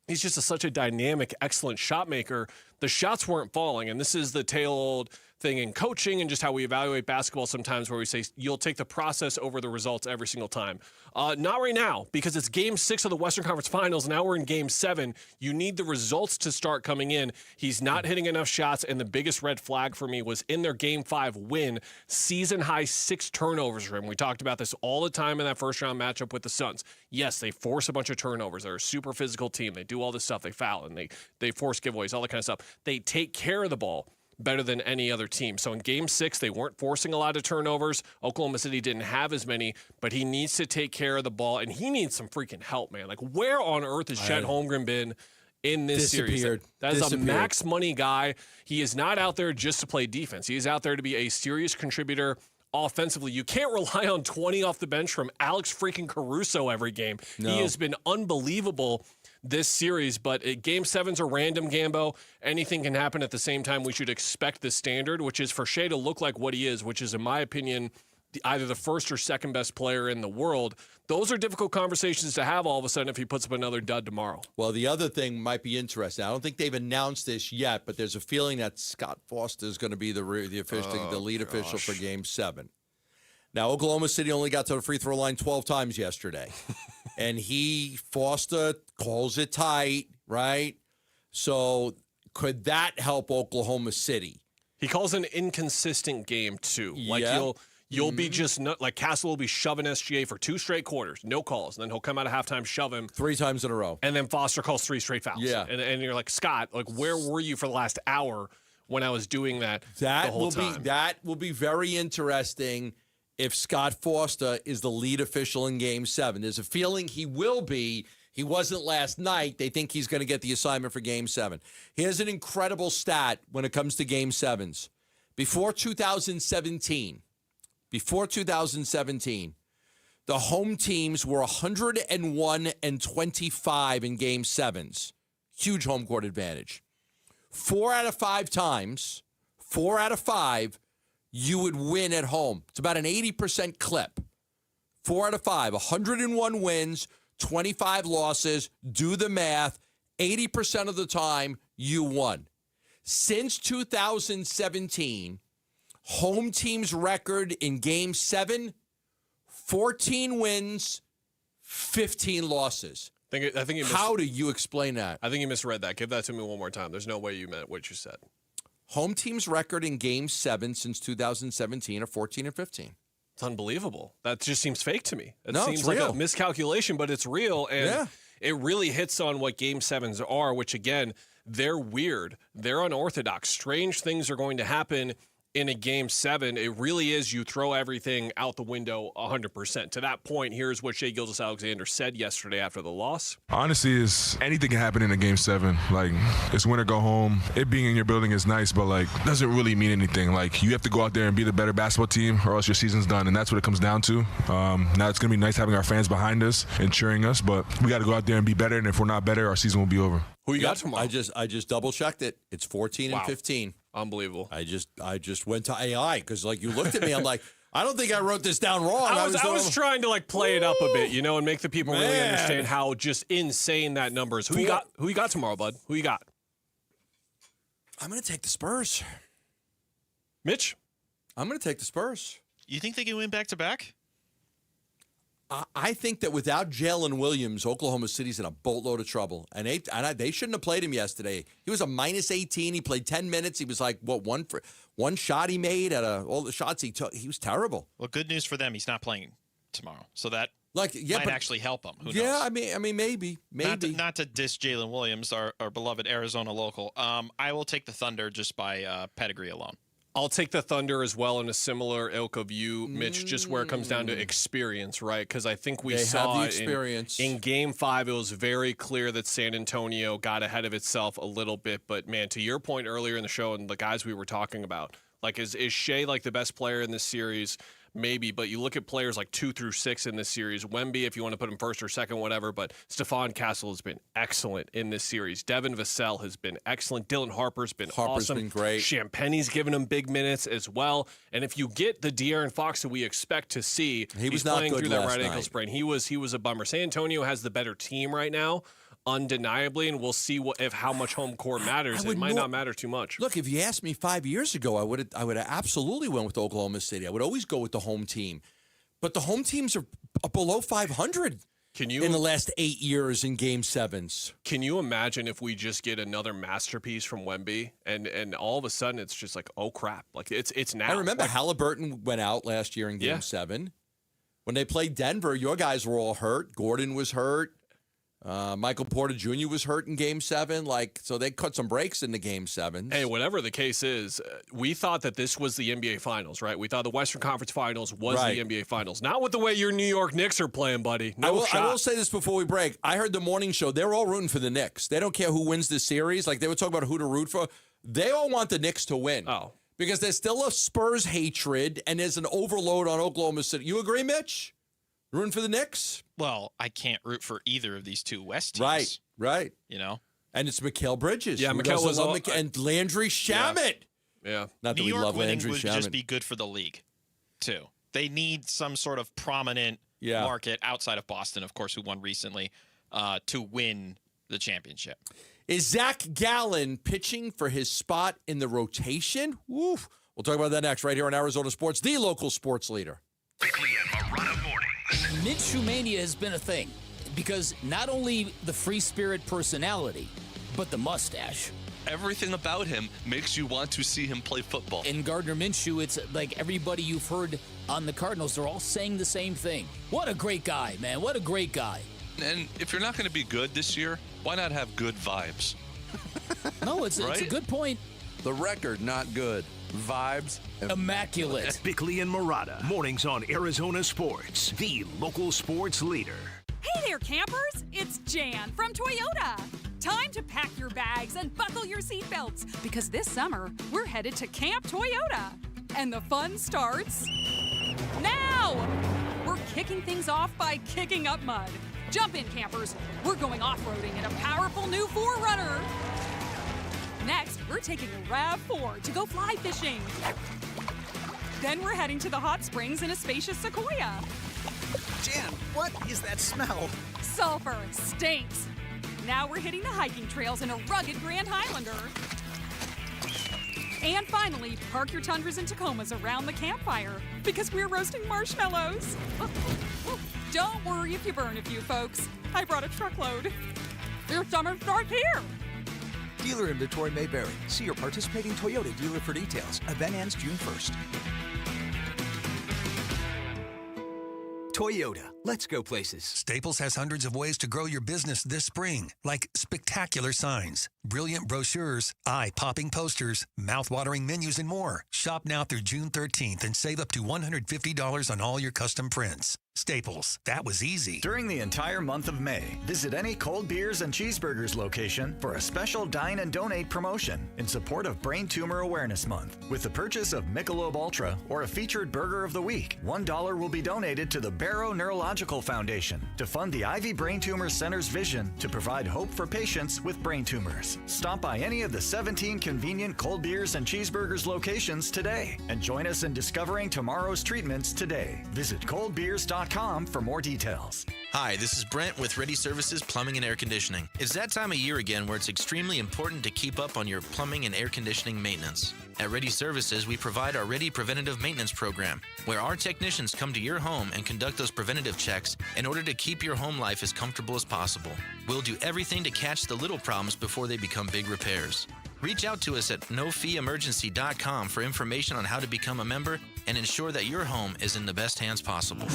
he's just such a dynamic, excellent shot maker. The shots weren't falling, and this is the tail-old thing in coaching and just how we evaluate basketball sometimes, where we say you'll take the process over the results every single time. Not right now, because it's Game 6 of the Western Conference Finals. Now we're in Game 7. You need the results to start coming in. He's not hitting enough shots, and the biggest red flag for me was in their Game 5 win, season-high 6 turnovers for him. We talked about this all the time in that first-round matchup with the Suns. Yes, they force a bunch of turnovers. They're a super physical team. They do all this stuff. They foul, and they force giveaways, all that kind of stuff. They take care of the ball better than any other team. So in Game 6, they weren't forcing a lot of turnovers. Oklahoma City didn't have as many, but he needs to take care of the ball, and he needs some freaking help, man. Like, where on earth has Chet Holmgren been in this series? That is a max money guy. He is not out there just to play defense. He is out there to be a serious contributor offensively. You can't rely on 20 off the bench from Alex freaking Caruso every game. No. He has been unbelievable this series, but Game 7s are random, Gambo. Anything can happen at the same time. We should expect the standard, which is for Shai to look like what he is, which is, in my opinion, either the first or second best player in the world. Those are difficult conversations to have all of a sudden if he puts up another dud tomorrow. Well, the other thing might be interesting. I don't think they've announced this yet, but there's a feeling that Scott Foster is going to be the lead official for Game 7. Now, Oklahoma City only got to the free throw line 12 times yesterday. And Foster calls it tight, right? So could that help Oklahoma City? He calls an inconsistent game, too. Like, you'll be just like Castle will be shoving SGA for 2 straight quarters, no calls. And then he'll come out of halftime, shove him 3 times in a row. And then Foster calls 3 straight fouls. Yeah. And you're like, Scott, like, where were you for the last hour when I was doing that the whole time? That will be very interesting if Scott Foster is the lead official in Game 7. There's a feeling he will be. He wasn't last night. They think he's going to get the assignment for Game 7. Here's an incredible stat when it comes to Game 7s. Before 2017, the home teams were 101-25 in Game 7s. Huge home court advantage. 4 out of 5 times, you would win at home. It's about an 80% clip. 4 out of 5, 101 wins, 25 losses. Do the math. 80% of the time, you won. Since 2017, home team's record in Game 7, 14 wins, 15 losses. I think How do you explain that? I think you misread that. Give that to me one more time. There's no way you meant what you said. Home team's record in Game 7 since 2017 are 14-15. It's unbelievable. That just seems fake to me. It No, seems it's like real. a miscalculation, but it's real. And it really hits on what Game 7s are, which, again, they're weird. They're unorthodox. Strange things are going to happen in a Game 7. It really is you throw everything out the window 100%. To that point, here's what Shai Gilgeous-Alexander said yesterday after the loss. Honestly, anything can happen in a Game 7. Like, it's win or go home. It being in your building is nice, but, like, doesn't really mean anything. Like, you have to go out there and be the better basketball team or else your season's done, and that's what it comes down to. Now it's going to be nice having our fans behind us and cheering us, but we got to go out there and be better, and if we're not better, our season will be over. Who you got tomorrow? I just double-checked it. It's 14 and 15. Unbelievable. I just went to AI because, like, you looked at me. I'm like, I don't think I wrote this down wrong. I was trying to, like, play it up a bit, you know, and make the people really Man. understand how just insane that number is. Who you got tomorrow, bud? Who you got? I'm going to take the Spurs. Mitch? I'm going to take the Spurs. You think they can win back-to-back? I think that without Jalen Williams, Oklahoma City's in a boatload of trouble. And they shouldn't have played him yesterday. He was a minus 18. He played 10 minutes. He was like, one shot he made out of all the shots he took. He was terrible. Well, good news for them. He's not playing tomorrow. So that might actually help him. Who knows? Yeah, I mean, maybe. Not to diss Jalen Williams, our beloved Arizona local. I will take the Thunder just by pedigree alone. I'll take the Thunder as well in a similar ilk of you, Mitch, just where it comes down to experience, right? Because I think we saw have the experience. In Game 5, it was very clear that San Antonio got ahead of itself a little bit. But, man, to your point earlier in the show and the guys we were talking about, like, is Shai, like, the best player in this series? Maybe, but you look at players like 2 through 6 in this series. Wemby, if you want to put him first or second, whatever, but Stephon Castle has been excellent in this series. Devin Vassell has been excellent. Dylan Harper's been awesome. Been great. Champagne's given him big minutes as well. And if you get the De'Aaron Fox that we expect to see, he's not playing good through that last right ankle night. sprain. He was a bummer. San Antonio has the better team right now, undeniably, and we'll see how much home court matters. It might not matter too much. Look, if you asked me 5 years ago, I would have absolutely went with Oklahoma City. I would always go with the home team. But the home teams are below 500 in the last 8 years in Game 7s. Can you imagine if we just get another masterpiece from Wemby and all of a sudden it's just like, oh, crap. Like, it's now. I remember Halliburton went out last year in Game 7. When they played Denver, your guys were all hurt. Gordon was hurt. Michael Porter Jr. was hurt in Game 7. So they cut some breaks in the Game 7s. Hey, whatever the case is, we thought that this was the NBA Finals, right? We thought the Western Conference Finals was the NBA Finals. Not with the way your New York Knicks are playing, buddy. I will say this before we break. I heard the morning show. They're all rooting for the Knicks. They don't care who wins this series. Like, they were talking about who to root for. They all want the Knicks to win. Oh. Because there's still a Spurs hatred, and there's an overload on Oklahoma City. You agree, Mitch? Rooting for the Knicks? Well, I can't root for either of these two West teams. Right. You know? And it's Mikal Bridges. Yeah, Mikal was and Landry Shamet. Yeah. Not that New we York love winning Landry would Shamet. just be good for the league, too. They need some sort of prominent market outside of Boston, of course, who won recently, to win the championship. Is Zach Gallen pitching for his spot in the rotation? Woof. We'll talk about that next right here on Arizona Sports, the local sports leader. Bickley and Morano mornings. Minshewmania has been a thing because not only the free spirit personality, but the mustache. Everything about him makes you want to see him play football. In Gardner Minshew, it's like everybody you've heard on the Cardinals, they're all saying the same thing. What a great guy, man. What a great guy. And if you're not going to be good this year, why not have good vibes? No, it's a good point. The record, not good. Vibes, immaculate. Bickley and Murata, mornings on Arizona Sports, the local sports leader. Hey there, campers! It's Jan from Toyota. Time to pack your bags and buckle your seatbelts because this summer we're headed to Camp Toyota. And the fun starts now! We're kicking things off by kicking up mud. Jump in, campers. We're going off-roading in a powerful new 4Runner. Next, we're taking a RAV4 to go fly fishing. Then we're heading to the hot springs in a spacious Sequoia. Jan, what is that smell? Sulfur stinks. Now we're hitting the hiking trails in a rugged Grand Highlander. And finally, park your Tundras and Tacomas around the campfire because we're roasting marshmallows. Don't worry if you burn a few, folks. I brought a truckload. Your summer starts here. Dealer inventory may vary. See your participating Toyota dealer for details. Event ends June 1st. Toyota, let's go places. Staples has hundreds of ways to grow your business this spring, like spectacular signs, brilliant brochures, eye-popping posters, mouth-watering menus, and more. Shop now through June 13th and save up to $150 on all your custom prints. Staples, that was easy. During the entire month of May, visit any Cold Beers and Cheeseburgers location for a special Dine and Donate promotion in support of Brain Tumor Awareness Month. With the purchase of Michelob Ultra or a featured Burger of the Week, $1 will be donated to the Barrow Neurological Foundation to fund the Ivy Brain Tumor Center's vision to provide hope for patients with brain tumors. Stop by any of the 17 convenient Cold Beers and Cheeseburgers locations today and join us in discovering tomorrow's treatments today. Visit coldbeers.com for more details. Hi, this is Brent with Ready Services Plumbing and Air Conditioning. It's that time of year again where it's extremely important to keep up on your plumbing and air conditioning maintenance. At Ready Services, we provide our Ready Preventative Maintenance Program, where our technicians come to your home and conduct those preventative checks in order to keep your home life as comfortable as possible. We'll do everything to catch the little problems before they become big repairs. Reach out to us at nofeeemergency.com for information on how to become a member and ensure that your home is in the best hands possible.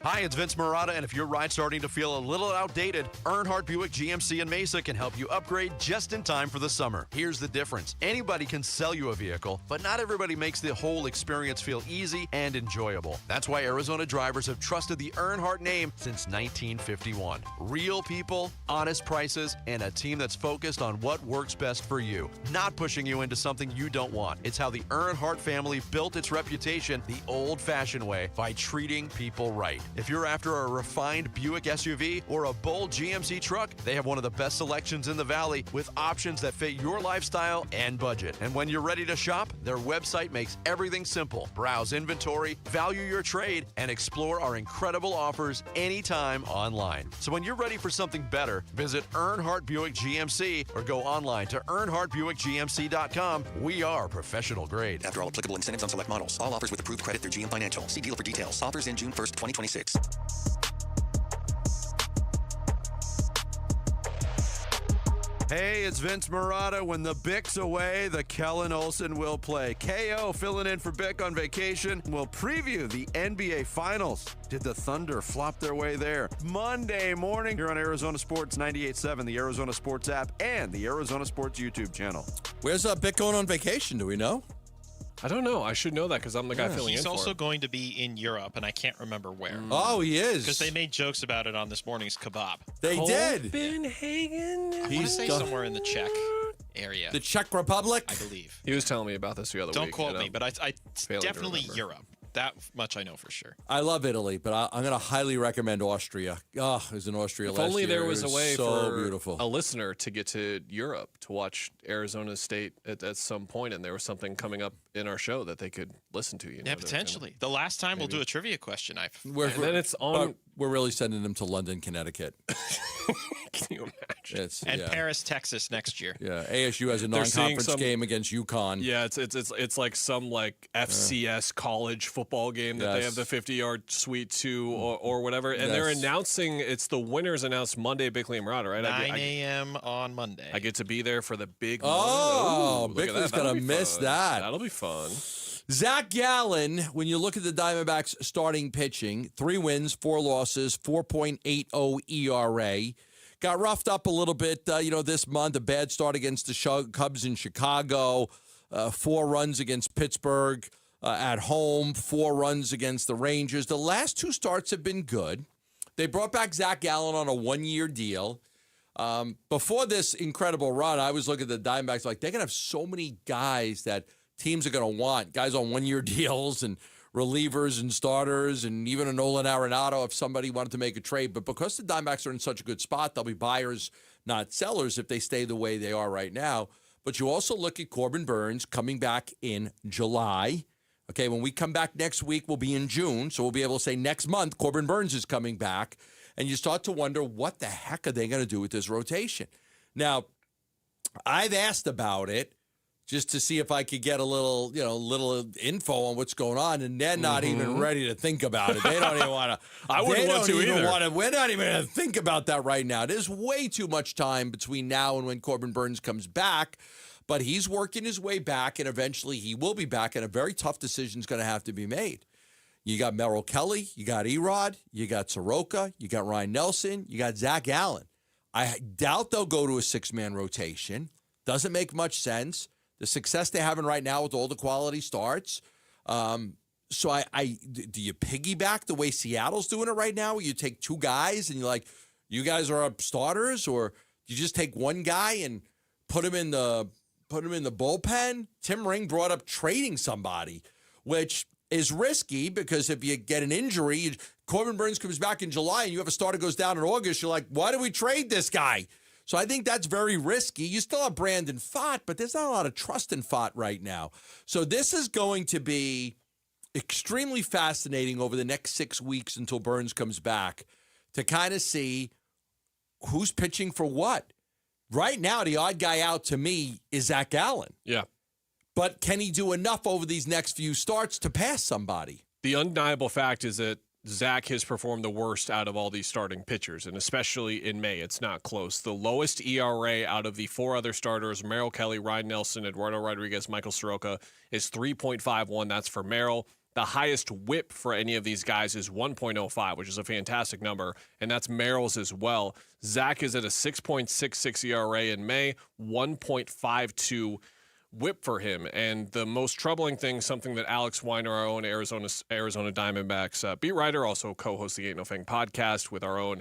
Hi, it's Vince Marotta, and if your ride's starting to feel a little outdated, Earnhardt Buick GMC in Mesa can help you upgrade just in time for the summer. Here's the difference. Anybody can sell you a vehicle, but not everybody makes the whole experience feel easy and enjoyable. That's why Arizona drivers have trusted the Earnhardt name since 1951. Real people, honest prices, and a team that's focused on what works best for you, not pushing you into something you don't want. It's how the Earnhardt family built its reputation the old-fashioned way, by treating people right. If you're after a refined Buick SUV or a bold GMC truck, they have one of the best selections in the Valley with options that fit your lifestyle and budget. And when you're ready to shop, their website makes everything simple. Browse inventory, value your trade, and explore our incredible offers anytime online. So when you're ready for something better, visit Earnhardt Buick GMC or go online to EarnhardtBuickGMC.com. We are professional grade. After all applicable incentives on select models. All offers with approved credit through GM Financial. See dealer for details. Offers in June 1st, 2026. Hey, it's Vince Marotta. When the Bick's away, the Kellen Olsen will play. KO filling in for Bick on vacation. We'll preview the NBA Finals. Did the Thunder flop their way there? Monday morning here on Arizona Sports 98.7, the Arizona Sports app, and the Arizona Sports YouTube channel. Where's Bick going on vacation? Do we know? I don't know. I should know that because I'm the guy filling in He's for also it. going to be in Europe, and I can't remember where. Oh, he is. Because they made jokes about it on this morning's Kebab. They did. Copenhagen. I want to say somewhere in the Czech area. The Czech Republic? I believe. He was telling me about this the other Don't week. quote me, but I Failing to definitely remember. Europe. That much I know for sure. I love Italy, but I'm going to highly recommend Austria. Oh, I was in Austria If last only year. there was It a way so for beautiful. a listener to get to Europe to watch Arizona State at some point, and there was something coming up in our show that they could listen to. Yeah, potentially. The last time we'll do a trivia question. And then it's on. We're really sending them to London, Connecticut. Can you imagine? And Paris, Texas next year. Yeah, ASU has a They're seeing non-conference some- game against UConn. Yeah, it's like some FCS college football game that they have the 50-yard sweep to or whatever, and they're announcing it's the winners announced Monday at Bickley and Murata, right? 9 a.m. on Monday. I get to be there for the big. Oh, Ooh, look at Bickley's that. That'll gonna be miss fun. that. That'll be fun. Zach Gallen, when you look at the Diamondbacks starting pitching, 3 wins, 4 losses, 4.80 ERA. Got roughed up a little bit, this month. A bad start against the Cubs in Chicago, 4 runs against Pittsburgh at home, 4 runs against the Rangers. The last 2 starts have been good. They brought back Zach Gallen on a 1-year deal. Before this incredible run, I was looking at the Diamondbacks like they're going to have so many guys that teams are going to want, guys on 1-year deals and relievers and starters and even a Nolan Arenado if somebody wanted to make a trade. But because the Diamondbacks are in such a good spot, they'll be buyers, not sellers, if they stay the way they are right now. But you also look at Corbin Burnes coming back in July. Okay, when we come back next week, we'll be in June. So we'll be able to say next month, Corbin Burnes is coming back. And you start to wonder, what the heck are they going to do with this rotation? Now, I've asked about it just to see if I could get a little info on what's going on, and they're not even ready to think about it. They don't even want to. I wouldn't want to either. We're not even going to think about that right now. There's way too much time between now and when Corbin Burns comes back, but he's working his way back, and eventually he will be back, and a very tough decision is going to have to be made. You got Merrill Kelly, you got Erod, you got Soroka, you got Ryan Nelson, you got Zach Allen. I doubt they'll go to a six-man rotation. Doesn't make much sense. The success they're having right now with all the quality starts. So do you piggyback the way Seattle's doing it right now, where you take two guys and you're like, you guys are starters, or do you just take one guy and put him in the bullpen? Tim Ring brought up trading somebody, which is risky because if you get an injury, Corbin Burns comes back in July and you have a starter goes down in August, you're like, why do we trade this guy? So I think that's very risky. You still have Brandon Pfaadt, but there's not a lot of trust in Pfaadt right now. So this is going to be extremely fascinating over the next 6 weeks until Burns comes back to kind of see who's pitching for what. Right now, the odd guy out to me is Zach Allen. Yeah. But can he do enough over these next few starts to pass somebody? The undeniable fact is that Zach has performed the worst out of all these starting pitchers, and especially in May, it's not close. The lowest ERA out of the four other starters, Merrill Kelly, Ryan Nelson, Eduardo Rodriguez, Michael Soroka, is 3.51. That's for Merrill. The highest whip for any of these guys is 1.05, which is a fantastic number, and that's Merrill's as well. Zach is at a 6.66 ERA in May, 1.52 whip for him. And the most troubling thing, something that Alex Weiner, our own Arizona Diamondbacks beat writer, also co-hosts the Ain't No Thing podcast with our own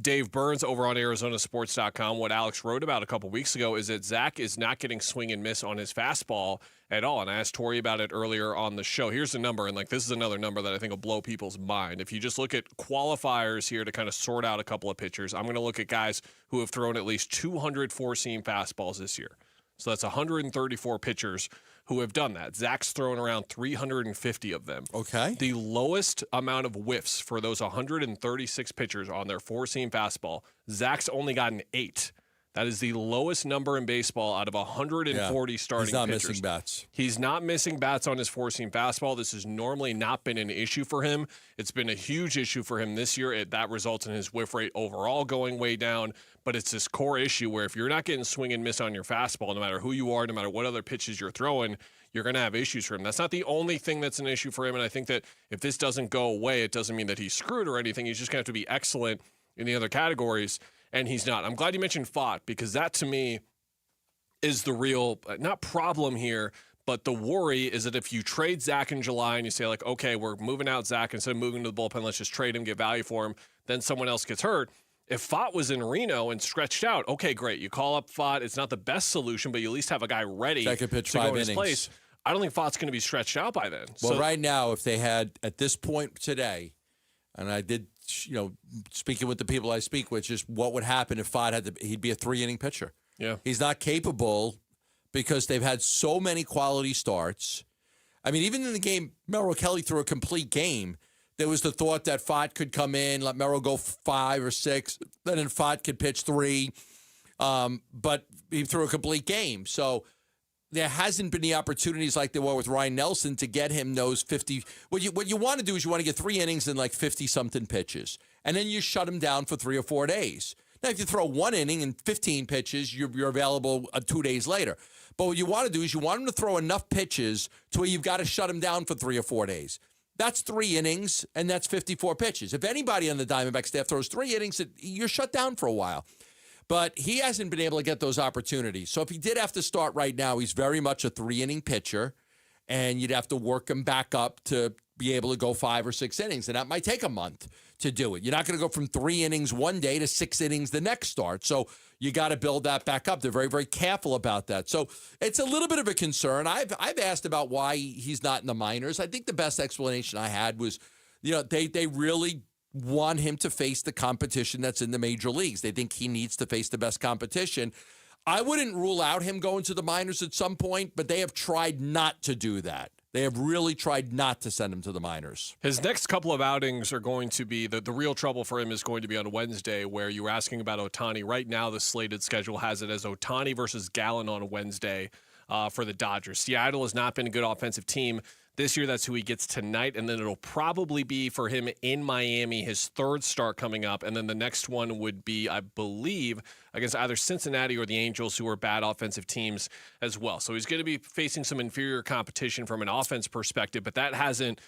Dave Burns over on ArizonaSports.com. What Alex wrote about a couple weeks ago is that Zach is not getting swing and miss on his fastball at all. And I asked Tori about it earlier on the show. Here's the number, and this is another number that I think will blow people's mind. If you just look at qualifiers here to kind of sort out a couple of pitchers, I'm going to look at guys who have thrown at least 200 four-seam fastballs this year. So that's 134 pitchers who have done that. Zach's thrown around 350 of them. Okay. The lowest amount of whiffs for those 136 pitchers on their four-seam fastball, Zach's only gotten 8. That is the lowest number in baseball out of 140 starting pitchers. He's not missing bats. He's not missing bats on his four-seam fastball. This has normally not been an issue for him. It's been a huge issue for him this year. That results in his whiff rate overall going way down. But it's this core issue where if you're not getting swing and miss on your fastball, no matter who you are, no matter what other pitches you're throwing, you're going to have issues for him. That's not the only thing that's an issue for him. And I think that if this doesn't go away, it doesn't mean that he's screwed or anything. He's just going to have to be excellent in the other categories. And he's not. I'm glad you mentioned Pfaadt because that to me is the real, not problem here, but the worry is that if you trade Zach in July and you say like, okay, we're moving out Zach, instead of moving to the bullpen, let's just trade him, get value for him, then someone else gets hurt. If Pfaadt was in Reno and stretched out, okay, great. You call up Pfaadt. It's not the best solution, but you at least have a guy ready that could pitch to 5 go in his innings. place. I don't think Pfaadt's going to be stretched out by then. Well, right now, if they had at this point today, and I did, speaking with the people I speak with, just what would happen if Pfaadt he'd be a 3-inning pitcher. Yeah. He's not capable because they've had so many quality starts. I mean, even in the game, Merrill Kelly threw a complete game. There was the thought that Pfaadt could come in, let Merrill go 5 or 6, then Pfaadt could pitch 3, but he threw a complete game. So there hasn't been the opportunities like there were with Ryan Nelson to get him those 50. What you want to do is you want to get 3 innings and like 50-something pitches, and then you shut him down for 3 or 4 days. Now, if you throw 1 inning and 15 pitches, you're available 2 days later. But what you want to do is you want him to throw enough pitches to where you've got to shut him down for 3 or 4 days. That's 3 innings, and that's 54 pitches. If anybody on the Diamondback staff throws 3 innings, you're shut down for a while. But he hasn't been able to get those opportunities. So if he did have to start right now, he's very much a 3-inning pitcher, and you'd have to work him back up to be able to go 5 or 6 innings, and that might take a month to do it. You're not going to go from 3 innings one day to 6 innings the next start. So you got to build that back up. They're very, very careful about that. So it's a little bit of a concern. I've asked about why he's not in the minors. I think the best explanation I had was, they really want him to face the competition that's in the major leagues. They think he needs to face the best competition. I wouldn't rule out him going to the minors at some point, but they have tried not to do that. They have really tried not to send him to the minors. His next couple of outings are going to be, the real trouble for him is going to be on Wednesday, where you were asking about Ohtani. Right now, the slated schedule has it as Ohtani versus Gallen on Wednesday. for the Dodgers. Seattle has not been a good offensive team this year. That's who he gets tonight, and then it'll probably be for him in Miami, his third start coming up, and then the next one would be, I believe, against either Cincinnati or the Angels, who are bad offensive teams as well. So he's going to be facing some inferior competition from an offense perspective, but that hasn't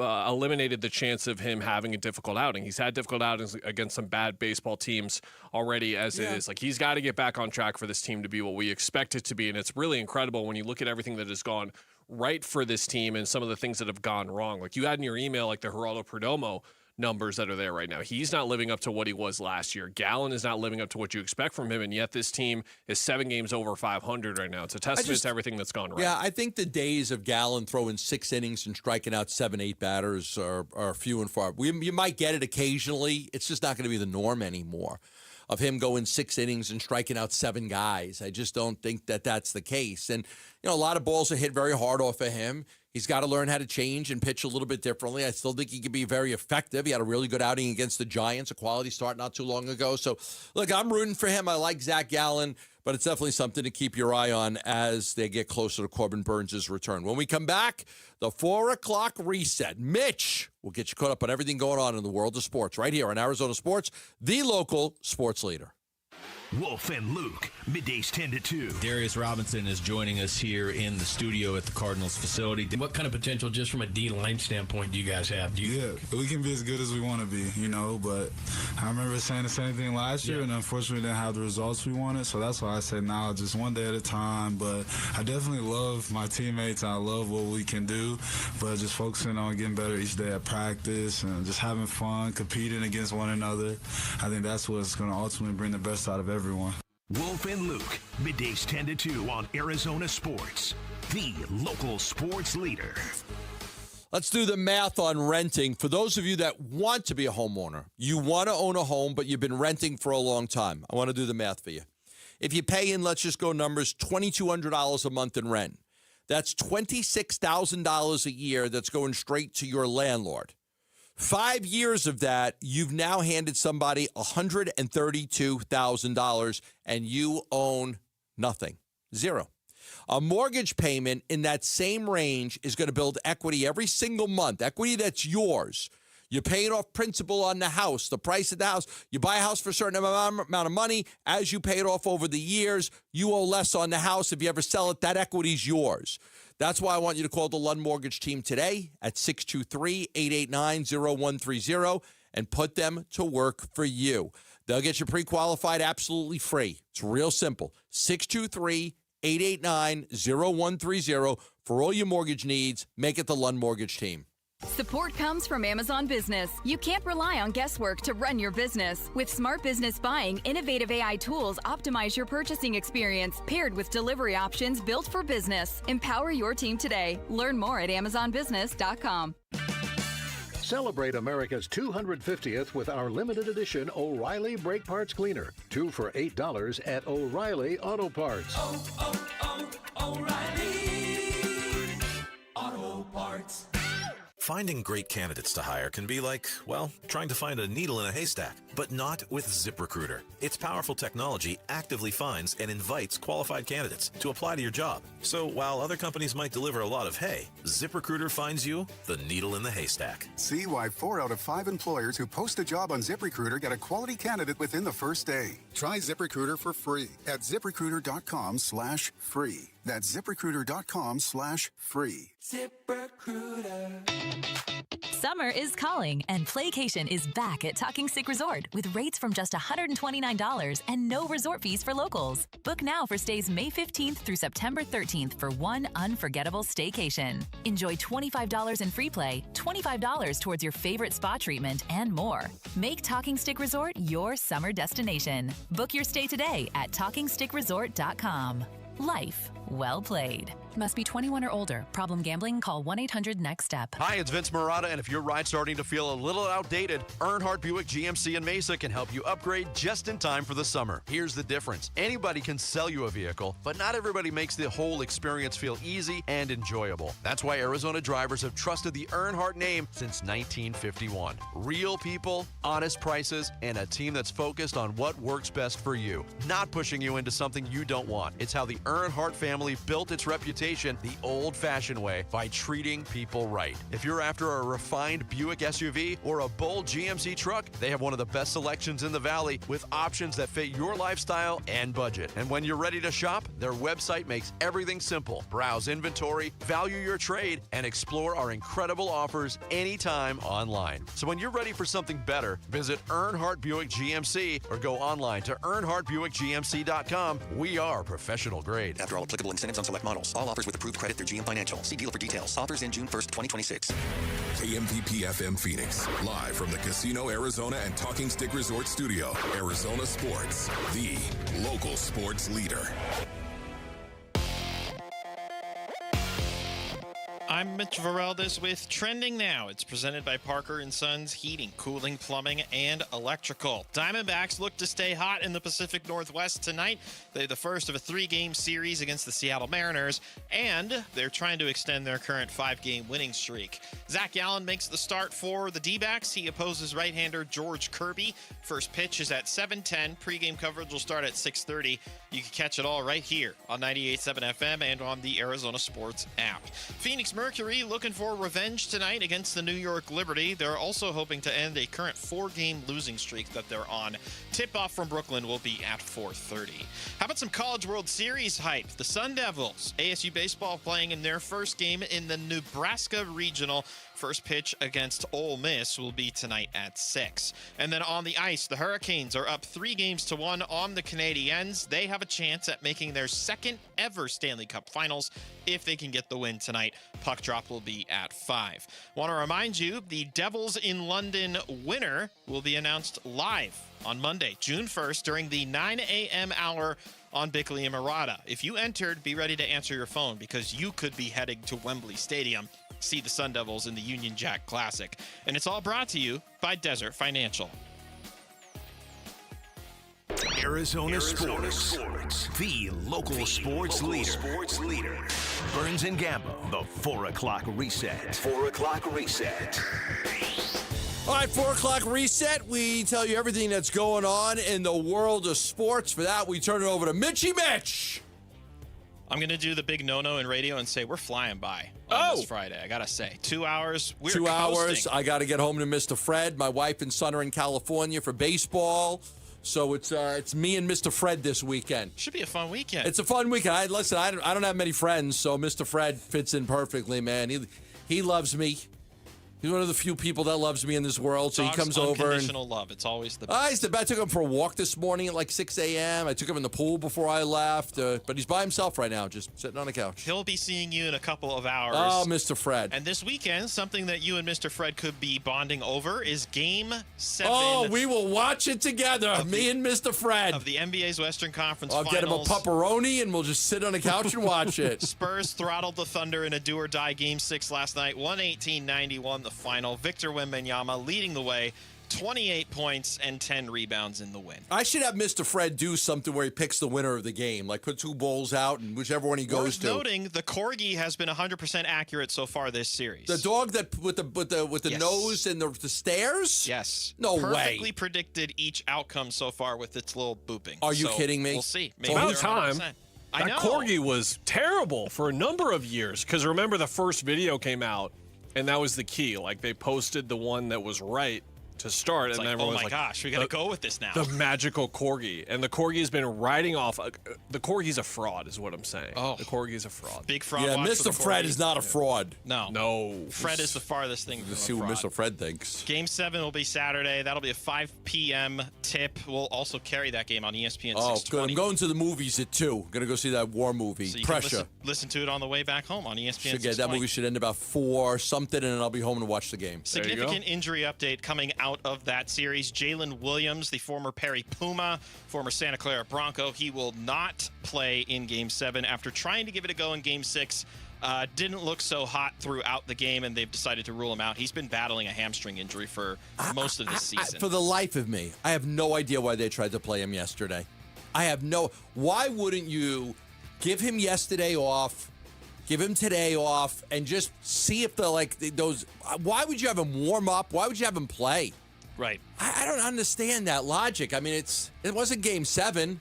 eliminated the chance of him having a difficult outing. He's had difficult outings against some bad baseball teams already as it is. Like, he's got to get back on track for this team to be what we expect it to be, and it's really incredible when you look at everything that has gone right for this team and some of the things that have gone wrong. Like, you had in your email, like the Geraldo Perdomo numbers that are there right now. He's not living up to what he was last year. Gallen is not living up to what you expect from him, and yet this team is 7 games over 500 right now. It's a testament to everything that's gone right. Yeah, I think the days of Gallen throwing 6 innings and striking out 7-8 batters are few and far. You might get it occasionally. It's just not going to be the norm anymore of him going 6 innings and striking out 7 guys. I just don't think that that's the case. And, a lot of balls are hit very hard off of him. He's got to learn how to change and pitch a little bit differently. I still think he can be very effective. He had a really good outing against the Giants, a quality start not too long ago. So, look, I'm rooting for him. I like Zach Gallen, but it's definitely something to keep your eye on as they get closer to Corbin Burns' return. When we come back, the 4 o'clock reset. Mitch will get you caught up on everything going on in the world of sports right here on Arizona Sports, the local sports leader. Wolf and Luke, middays 10 to 2. Darius Robinson is joining us here in the studio at the Cardinals facility. What kind of potential, just from a D-line standpoint, do you guys have? Yeah, we can be as good as we want to be, but I remember saying the same thing last year, and unfortunately we didn't have the results we wanted, so that's why I say now just one day at a time. But I definitely love my teammates, and I love what we can do, but just focusing on getting better each day at practice and just having fun, competing against one another. I think that's what's going to ultimately bring the best out of everyone. Wolf and Luke, middays 10 to 2 on Arizona Sports, the local sports leader. Let's do the math on renting. For those of you that want to be a homeowner, you want to own a home, but you've been renting for a long time. I want to do the math for you. If you pay in, let's just go numbers, $2,200 a month in rent. That's $26,000 a year that's going straight to your landlord. 5 years of that, you've now handed somebody $132,000, and you own nothing. Zero. A mortgage payment in that same range is going to build equity every single month, equity that's yours. You're paying off principal on the house, the price of the house. You buy a house for a certain amount of money. As you pay it off over the years, you owe less on the house. If you ever sell it, that equity's yours. That's why I want you to call the Lund Mortgage team today at 623-889-0130 and put them to work for you. They'll get you pre-qualified absolutely free. It's real simple. 623-889-0130 for all your mortgage needs. Make it the Lund Mortgage team. Support comes from Amazon Business. You can't rely on guesswork to run your business. With Smart Business Buying, innovative AI tools optimize your purchasing experience, paired with delivery options built for business. Empower your team today. Learn more at AmazonBusiness.com. Celebrate America's 250th with our limited edition O'Reilly Brake Parts Cleaner. 2 for $8 at O'Reilly Auto Parts. O'Reilly Auto Parts. Finding great candidates to hire can be like, well, trying to find a needle in a haystack, but not with ZipRecruiter. Its powerful technology actively finds and invites qualified candidates to apply to your job. So while other companies might deliver a lot of hay, ZipRecruiter finds you the needle in the haystack. See why 4 out of 5 employers who post a job on ZipRecruiter get a quality candidate within the first day. Try ZipRecruiter for free at ZipRecruiter.com/free. That's ZipRecruiter.com/free. ZipRecruiter. Summer is calling, and Playcation is back at Talking Stick Resort with rates from just $129 and no resort fees for locals. Book now for stays May 15th through September 13th for one unforgettable staycation. Enjoy $25 in free play, $25 towards your favorite spa treatment, and more. Make Talking Stick Resort your summer destination. Book your stay today at TalkingStickResort.com. Life well played. Must be 21 or older. Problem gambling? Call 1-800-NEXT-STEP. Hi, it's Vince Marotta, and if your ride's starting to feel a little outdated, Earnhardt Buick GMC in Mesa can help you upgrade just in time for the summer. Here's the difference. Anybody can sell you a vehicle, but not everybody makes the whole experience feel easy and enjoyable. That's why Arizona drivers have trusted the Earnhardt name since 1951. Real people, honest prices, and a team that's focused on what works best for you, not pushing you into something you don't want. It's how the Earnhardt family built its reputation the old-fashioned way, by treating people right. If you're after a refined Buick SUV or a bold GMC truck, they have one of the best selections in the valley with options that fit your lifestyle and budget. And when you're ready to shop, their website makes everything simple. Browse inventory, value your trade, and explore our incredible offers anytime online. So when you're ready for something better, visit Earnhardt Buick GMC or go online to EarnhardtBuickGMC.com. We are professional grade. After all applicable incentives on select models. All offers with approved credit through GM Financial. See dealer for details. Offers in June 1st, 2026. KMVP FM Phoenix. Live from the Casino Arizona and Talking Stick Resort Studio. Arizona Sports, the local sports leader. I'm Mitch Vareldes with Trending Now. It's presented by Parker & Sons Heating, Cooling, Plumbing, and Electrical. Diamondbacks look to stay hot in the Pacific Northwest tonight. They're the first of a 3-game series against the Seattle Mariners, and they're trying to extend their current 5-game winning streak. Zach Allen makes the start for the D-backs. He opposes right-hander George Kirby. First pitch is at 7:10. Pre-game coverage will start at 6:30. You can catch it all right here on 98.7 FM and on the Arizona Sports app. Phoenix Mercury looking for revenge tonight against the New York Liberty. They're also hoping to end a current 4-game losing streak that they're on. Tip-off from Brooklyn will be at 4:30. How about some College World Series hype? The Sun Devils, ASU baseball, playing in their first game in the Nebraska Regional. First pitch against Ole Miss will be tonight at 6. And then on the ice, the Hurricanes are up 3-1 on the Canadiens. They have a chance at making their second ever Stanley Cup Finals if they can get the win tonight. Puck drop will be at 5. Want to remind you, the Devils in London winner will be announced live on Monday, June 1st, during the 9 a.m. hour on Bickley and Murata. If you entered, be ready to answer your phone because you could be heading to Wembley Stadium. See the Sun Devils in the Union Jack Classic. And it's all brought to you by Desert Financial. Arizona Sports, the local sports leader. Burns and Gambo, the 4 o'clock reset. 4 o'clock reset. All right, 4 o'clock reset. We tell you everything that's going on in the world of sports. For that, we turn it over to Mitchy Mitch. I'm going to do the big no-no in radio and say we're flying by on this Friday. I got to say, 2 hours. We're 2 hours. coasting. I got to get home to Mr. Fred. My wife and son are in California for baseball. So it's me and Mr. Fred this weekend. Should be a fun weekend. It's a fun weekend. I don't have many friends, so Mr. Fred fits in perfectly, man. He loves me. He's one of the few people that loves me in this world, so he comes over. Unconditional love. It's always the best. I took him for a walk this morning at like 6 a.m. I took him in the pool before I left, but he's by himself right now, just sitting on the couch. He'll be seeing you in a couple of hours. Oh, Mr. Fred. And this weekend, something that you and Mr. Fred could be bonding over is Game 7. Oh, we will watch it together, me and Mr. Fred. Of the NBA's Western Conference I'll Finals. get him a pepperoni, and we'll just sit on the couch and watch it. Spurs throttled the Thunder in a do-or-die Game 6 last night, 118-91 the final. Victor Wembanyama leading the way, 28 points and 10 rebounds in the win. I should have Mr. Fred do something where he picks the winner of the game, like put 2 bowls out and whichever one he goes to. Worth noting, the Corgi has been 100% accurate so far this series. The dog that with the Yes. nose and the stairs? Yes. No way. Perfectly predicted each outcome so far with its little booping. Are you kidding me? We'll see. It's about time. I know. That Corgi was terrible for a number of years because remember the first video came out and that was the key. Like they posted the one that was right to start, It's and like, everyone oh my was like, gosh, we got to go with this now. The magical Corgi. And the Corgi has been riding off. The Corgi's a fraud, is what I'm saying. Oh. The Corgi's a fraud. Big fraud. Yeah, watch for Mr. the Fred Corgi. is not a fraud. No. Fred is the farthest thing from Let's a see what fraud. Mr. Fred thinks. Game 7 will be Saturday. That'll be a 5 p.m. tip. We'll also carry that game on ESPN 620. Oh, good. I'm going to the movies at 2. Going to go see that war movie, So you Pressure. can listen to it on the way back home on ESPN Should get that 620. movie should end about 4 something, and then I'll be home to watch the game. Significant injury update coming out out of that series. Jalen Williams, the former Perry Puma, former Santa Clara Bronco, he will not play in Game 7 after trying to give it a go in Game 6. Didn't look so hot throughout the game, and they've decided to rule him out. He's been battling a hamstring injury for most of the season. For the life of me, I have no idea why they tried to play him yesterday. Why wouldn't you give him yesterday off, give him today off, and just see if why would you have him warm up? Why would you have him play? Right. I don't understand that logic. I mean, it wasn't Game 7.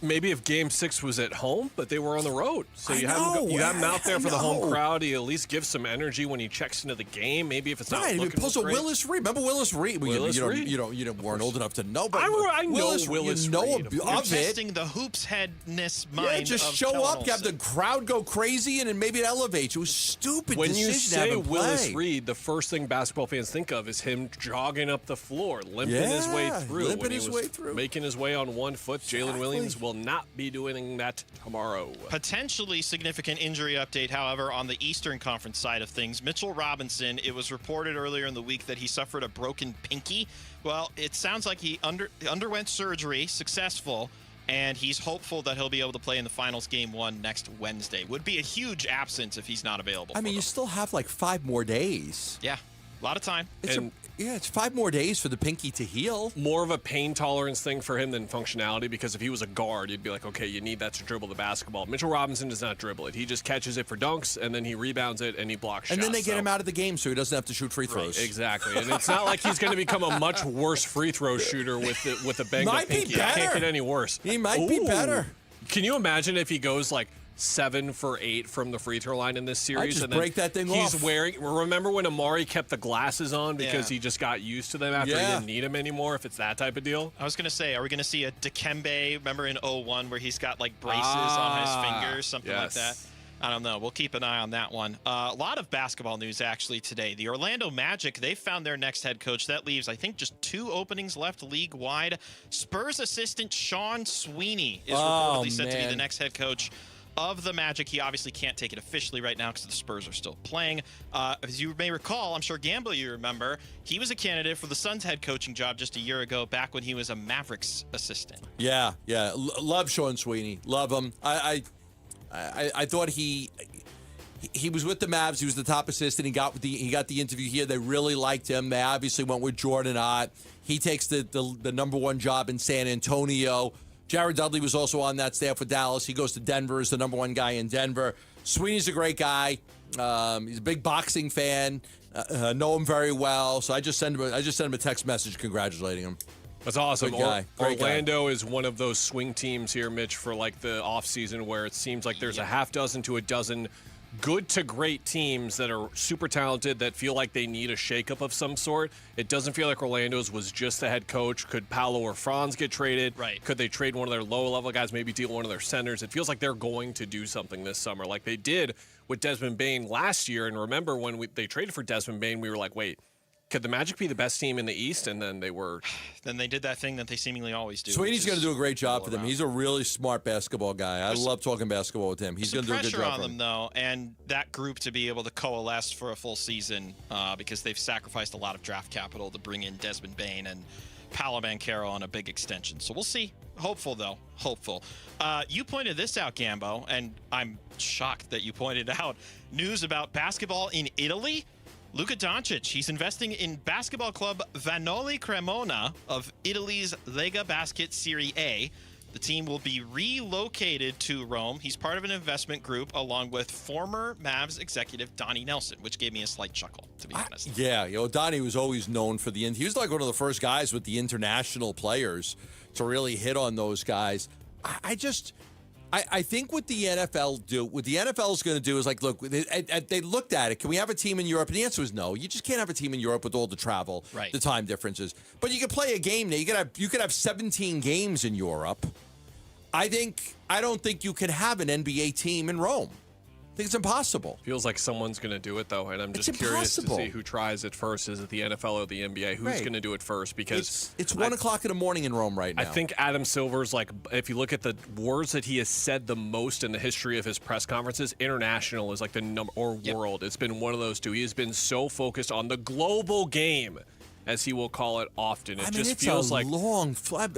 Maybe if Game 6 was at home, but they were on the road. So you have him out there for the home crowd. He at least gives some energy when he checks into the game. Maybe if it's not looking plus great. Willis Reed. Remember Willis Reed? You weren't old enough to know, but I know Willis Reed. You're testing the hoops headness mind. Yeah, just show up, have the crowd go crazy, and then maybe it elevates you. It was stupid. When you decision to have say him Willis play. Reed, the first thing basketball fans think of is him jogging up the floor, limping his way through. Making his way on one foot. Jalen Williams will not be doing that tomorrow. Potentially significant injury update, however, on the Eastern Conference side of things. Mitchell Robinson, it was reported earlier in the week that he suffered a broken pinky. Well, it sounds like he underwent surgery, successful, and he's hopeful that he'll be able to play in the finals Game 1 next Wednesday. Would be a huge absence if he's not available. I mean, you still have like 5 more days. Yeah, a lot of time. It's 5 more days for the pinky to heal. More of a pain tolerance thing for him than functionality, because if he was a guard, you'd be like, okay, you need that to dribble the basketball. Mitchell Robinson does not dribble it. He just catches it for dunks, and then he rebounds it, and he blocks shots. And then they get him out of the game so he doesn't have to shoot free throws. Right, exactly. And it's not like he's going to become a much worse free throw shooter with a banged-up pinky. It can't get any worse. He might be better. Can you imagine if he goes like 7 for 8 from the free throw line in this series? Just break that thing off. Remember when Amari kept the glasses on because he just got used to them after he didn't need them anymore, if it's that type of deal? I was going to say, are we going to see a Dikembe, remember in 01 where he's got like braces on his fingers, something like that? I don't know. We'll keep an eye on that one. A lot of basketball news actually today. The Orlando Magic, they found their next head coach. That leaves, I think, just 2 openings left league-wide. Spurs assistant Sean Sweeney is reportedly set to be the next head coach of the Magic. He obviously can't take it officially right now because the Spurs are still playing. As you may recall, I'm sure Gamble, you remember, he was a candidate for the Suns head coaching job just a year ago, back when he was a Mavericks assistant. Yeah. Love Sean Sweeney. Love him. I thought he was with the Mavs. He was the top assistant. He got the interview here. They really liked him. They obviously went with Jordan Ott. He takes the number 1 job in San Antonio. Jared Dudley was also on that staff with Dallas. He goes to Denver as the number 1 guy in Denver. Sweeney's a great guy. He's a big boxing fan. Know him very well. So I just sent him a text message congratulating him. That's awesome. Good guy. Orlando is one of those swing teams here, Mitch, for like the offseason where it seems like there's a half dozen to a dozen good to great teams that are super talented that feel like they need a shakeup of some sort. It doesn't feel like Orlando's was just the head coach. Could Paolo or Franz get traded? Right. Could they trade one of their low-level guys, maybe deal one of their centers? It feels like they're going to do something this summer like they did with Desmond Bane last year. And remember when they traded for Desmond Bane, we were like, wait, could the Magic be the best team in the East? And then they were. Then they did that thing that they seemingly always do. Sweeney's going to do a great job for them. He's a really smart basketball guy. I love talking basketball with him. He's going to do a good job. Pressure on them, though, and that group to be able to coalesce for a full season because they've sacrificed a lot of draft capital to bring in Desmond Bane and Paolo Banchero on a big extension. So we'll see. Hopeful, though. Hopeful. You pointed this out, Gambo, and I'm shocked that you pointed out news about basketball in Italy. Luka Doncic, he's investing in basketball club Vanoli Cremona of Italy's Lega Basket Serie A. The team will be relocated to Rome. He's part of an investment group along with former Mavs executive Donnie Nelson, which gave me a slight chuckle, to be honest. Yeah, Donnie was always known for he was like one of the first guys with the international players to really hit on those guys. I think what the NFL is going to do is like, look, they looked at it. Can we have a team in Europe? And the answer is no. You just can't have a team in Europe with all the travel, the time differences. But you could play a game there. You could have 17 games in Europe. I don't think you can have an NBA team in Rome. I think it's impossible. Feels like someone's going to do it, though, and I'm just curious to see who tries it first. Is it the NFL or the NBA? Who's going to do it first? Because it's 1 o'clock in the morning in Rome right now. I think Adam Silver's, like, if you look at the words that he has said the most in the history of his press conferences, international is like the number, or world. It's been one of those two. He has been so focused on the global game as he will call it often. It I mean, just it's feels a like long flight.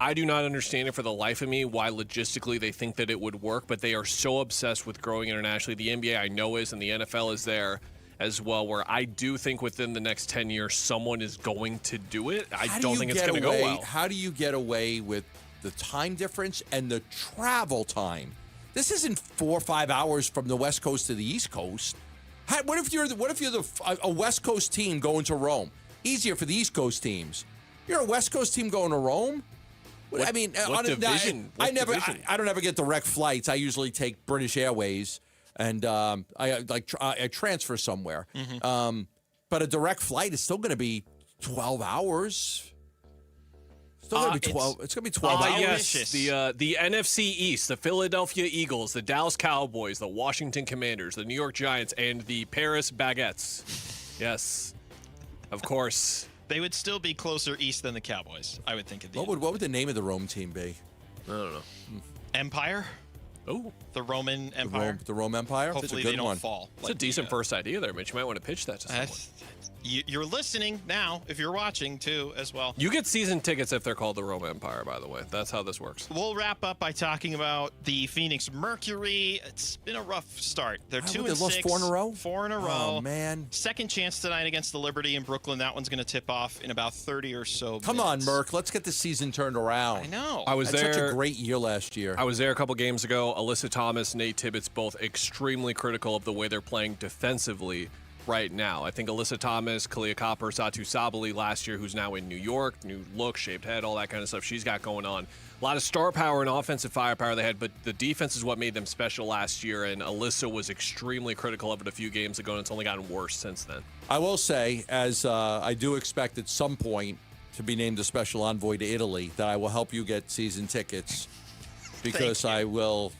I do not understand it for the life of me, why logistically they think that it would work, but they are so obsessed with growing internationally. The NBA I know is, and the NFL is there as well, where I do think within the next 10 years someone is going to do it. I don't think it's going to go well. How do you get away with the time difference and the travel time? This isn't 4 or 5 hours from the West Coast to the East Coast. What if you're a West Coast team going to Rome? Easier for the East Coast teams. You're a West Coast team going to Rome? I mean, what division? I don't ever get direct flights. I usually take British Airways, and I transfer somewhere. Mm-hmm. But a direct flight is still going to be 12 hours. Still going to be 12. It's going to be 12 hours. Yes, the NFC East, the Philadelphia Eagles, the Dallas Cowboys, the Washington Commanders, the New York Giants, and the Paris Baguettes. Yes, of course. They would still be closer east than the Cowboys, I would think. What would the name of the Rome team be? I don't know. Empire? Oh, the Roman Empire. The Rome Empire. Hopefully That's a good they don't one. fall. It's a decent first idea there, Mitch. You might want to pitch that to someone. You're listening now, if you're watching too, as well. You get season tickets if they're called the Rome Empire, by the way. That's how this works. We'll wrap up by talking about the Phoenix Mercury. It's been a rough start. They're 2-6. They lost 4 in a row? 4 in a row. Oh, man. Second chance tonight against the Liberty in Brooklyn. That one's going to tip off in about 30 or so Come minutes. on, Merck. Let's get the season turned around. I know. I was That's there. Such a great year last year. I was there a couple games ago. Alyssa Thomas, Nate Tibbetts, both extremely critical of the way they're playing defensively right now. I think Alyssa Thomas, Kalia Copper, Satu Sabali last year, who's now in New York, new look, shaved head, all that kind of stuff she's got going on. A lot of star power and offensive firepower they had, but the defense is what made them special last year, and Alyssa was extremely critical of it a few games ago, and it's only gotten worse since then. I will say, as I do expect at some point to be named a special envoy to Italy, that I will help you get season tickets because I will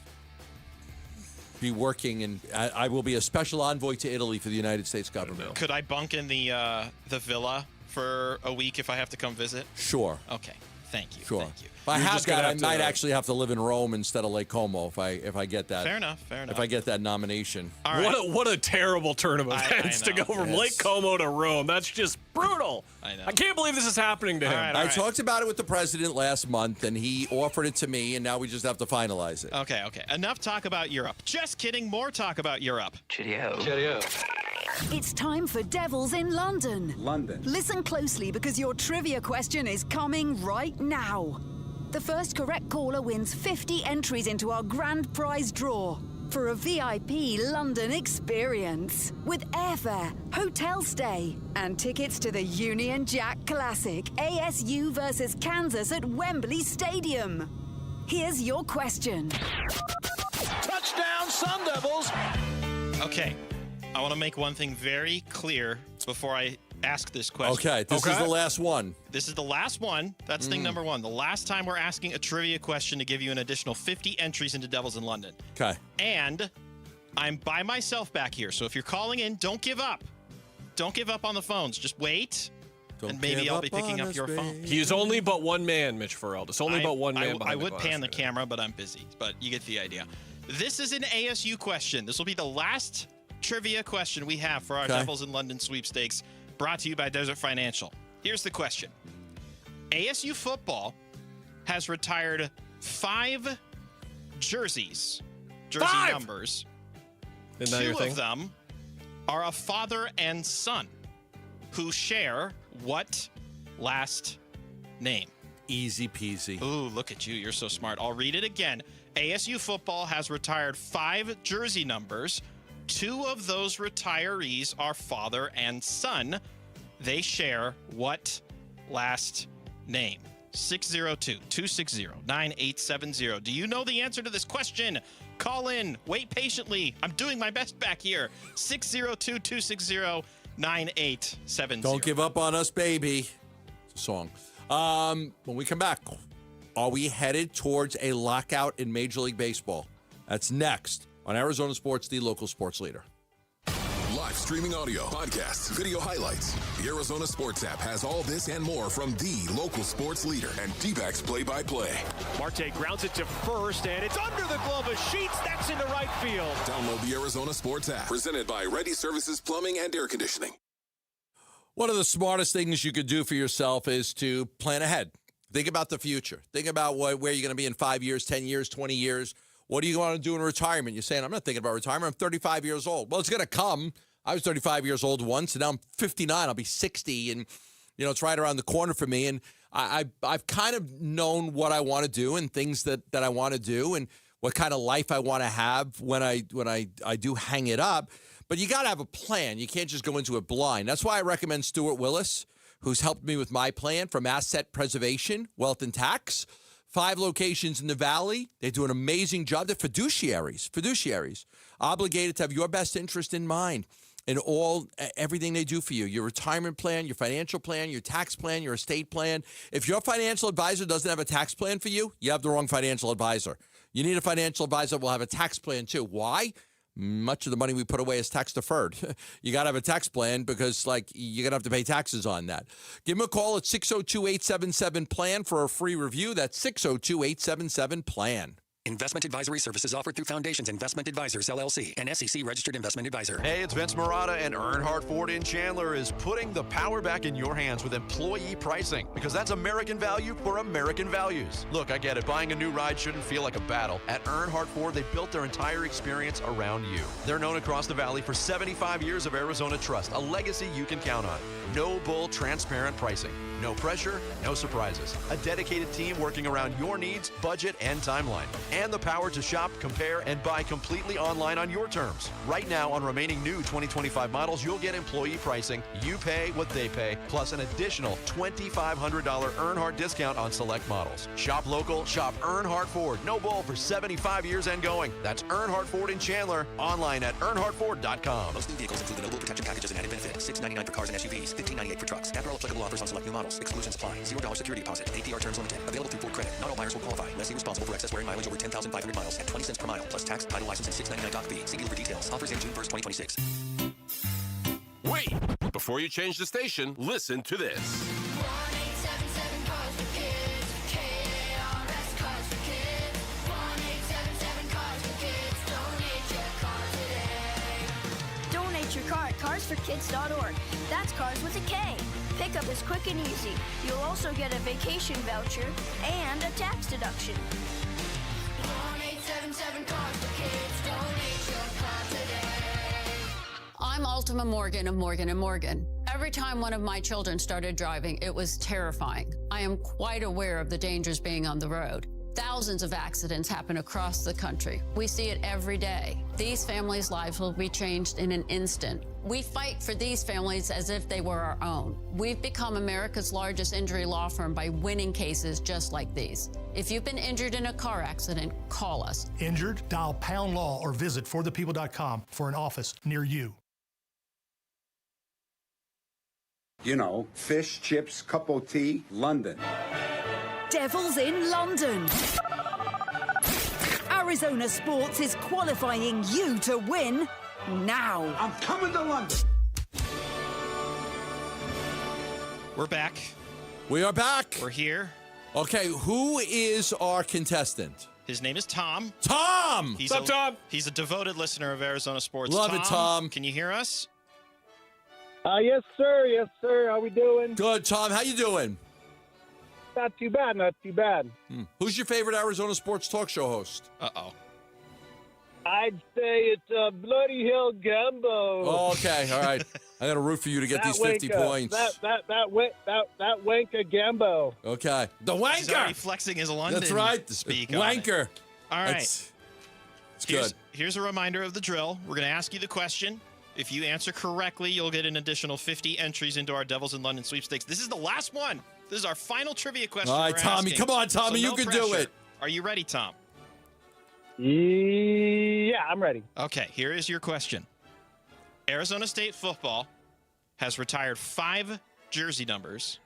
be working, and I will be a special envoy to Italy for the United States government. Could I bunk in the villa for a week if I have to come visit? Sure. Okay. Thank you. Sure. Thank you. If I have that, I might actually have to live in Rome instead of Lake Como if I get that. Fair enough. If I get that nomination. All right. What a terrible turn of events to go from Lake Como to Rome. That's just brutal. I know. I can't believe this is happening to him. I talked about it with the president last month, and he offered it to me, and now we just have to finalize it. Okay. Enough talk about Europe. Just kidding. More talk about Europe. Cheerio. It's time for Devils in London. Listen closely because your trivia question is coming right now. The first correct caller wins 50 entries into our grand prize draw for a VIP London experience with airfare, hotel stay, and tickets to the Union Jack Classic ASU versus Kansas at Wembley Stadium. Here's your question. Touchdown, Sun Devils! Okay. I want to make one thing very clear before I ask this question. Okay, this is the last one. This is the last one. That's thing number one. The last time we're asking a trivia question to give you an additional 50 entries into Devils in London. Okay. And I'm by myself back here, so if you're calling in, don't give up. Don't give up on the phones. Just wait, and maybe I'll be picking up your phone. He is only but one man, Mitch Farrell. It's only but one man behind I the would glass pan the right camera, but I'm busy. But you get the idea. This is an ASU question. This will be the last trivia question we have for our Devils in London sweepstakes, brought to you by Desert Financial. Here's the question. ASU football has retired 5 jerseys, numbers. Isn't that your 2 thing? of them are a father and son who share what last name? Easy peasy. Ooh, look at you. You're so smart. I'll read it again. ASU football has retired 5 jersey numbers. 2 of those retirees are father and son. They share what last name? 602-260-9870. Do you know the answer to this question? Call in. Wait patiently. I'm doing my best back here. 602-260-9870. Don't give up on us, baby. It's a song. When we come back, are we headed towards a lockout in Major League Baseball? That's next on Arizona Sports, the local sports leader. Live streaming audio, podcasts, video highlights. The Arizona Sports app has all this and more from the local sports leader and D-backs play-by-play. Marte grounds it to first, and it's under the glove of Sheets. That's into right field. Download the Arizona Sports app, presented by Ready Services Plumbing and Air Conditioning. One of the smartest things you could do for yourself is to plan ahead. Think about the future. Think about where you're going to be in 5 years, 10 years, 20 years. What do you want to do in retirement? You're saying, I'm not thinking about retirement. I'm 35 years old. Well, it's going to come. I was 35 years old once, and now I'm 59. I'll be 60, and, it's right around the corner for me. And I've kind of known what I want to do and things that I want to do and what kind of life I want to have when I do hang it up. But you got to have a plan. You can't just go into it blind. That's why I recommend Stuart Willis, who's helped me with my plan from asset preservation, wealth and tax. 5 locations in the Valley. They do an amazing job. They're fiduciaries, obligated to have your best interest in mind in everything they do for you. Your retirement plan, your financial plan, your tax plan, your estate plan. If your financial advisor doesn't have a tax plan for you, you have the wrong financial advisor. You need a financial advisor that will have a tax plan too. Why? Much of the money we put away is tax deferred. You got to have a tax plan because, you're going to have to pay taxes on that. Give them a call at 602-877-PLAN for a free review. That's 602-877-PLAN. Investment advisory services offered through Foundations Investment Advisors, LLC, an SEC-registered investment advisor. Hey, it's Vince Marotta, and Earnhardt Ford in Chandler is putting the power back in your hands with employee pricing, because that's American value for American values. Look, I get it. Buying a new ride shouldn't feel like a battle. At Earnhardt Ford, they built their entire experience around you. They're known across the valley for 75 years of Arizona trust, a legacy you can count on. No bull, transparent pricing. No pressure, no surprises. A dedicated team working around your needs, budget, and timeline. And the power to shop, compare, and buy completely online on your terms. Right now, on remaining new 2025 models, you'll get employee pricing. You pay what they pay, plus an additional $2,500 Earnhardt discount on select models. Shop local, shop Earnhardt Ford. No bull for 75 years and going. That's Earnhardt Ford in Chandler. Online at earnhardtford.com. Most new vehicles include the no bull protection packages and added benefit. $699 for cars and SUVs. $1,598 for trucks. After all applicable offers on select new models. Exclusions apply. $0 security deposit. APR terms limited. Available through Ford Credit. Not all buyers will qualify. Lessee responsible for excess wearing mileage over 10,500 miles at 20 cents per mile. Plus tax, title, license, and $699 doc fee. See dealer for details. Offers in June 1st, 2026. Wait! Before you change the station, listen to this. 1-877 Cars for Kids. KARS Cars for Kids. 1-877 Cars for Kids. Donate your car today. Donate your car at carsforkids.org. That's cars with a K. Pickup is quick and easy. You'll also get a vacation voucher and a tax deduction. 1-877 Cars for Kids. Donate your car today. I'm Ultima Morgan of Morgan & Morgan. Every time one of my children started driving, it was terrifying. I am quite aware of the dangers being on the road. Thousands of accidents happen across the country. We see it every day. These families' lives will be changed in an instant. We fight for these families as if they were our own. We've become America's largest injury law firm by winning cases just like these. If you've been injured in a car accident, call us. Injured? Dial # law or visit forthepeople.com for an office near you. Fish, chips, cup of tea, London. Devils in London. Arizona Sports is qualifying you to win now. I'm coming to London. We're back. We are back. We're here. Okay, who is our contestant? His name is Tom. Tom! What's up, Tom? He's a devoted listener of Arizona Sports. Love it, Tom. Can you hear us? Yes, sir. Yes, sir. How we doing? Good, Tom. How you doing? Not too bad. Not too bad. Who's your favorite Arizona Sports talk show host? Uh-oh. I'd say it's Bloody Hill Gumbo. Oh, okay. All right. I got to root for you to get these 50 points. That wanker Gambo. Okay. The wanker. He's already flexing his London. That's right. Speak wanker. All right. It's good. Here's a reminder of the drill. We're going to ask you the question. If you answer correctly, you'll get an additional 50 entries into our Devils in London sweepstakes. This is the last one. This is our final trivia question. All right, Tommy. Come on, Tommy. You can do it. Are you ready, Tom? Yeah, I'm ready. Okay, here is your question. Arizona State football has retired 5 jersey numbers.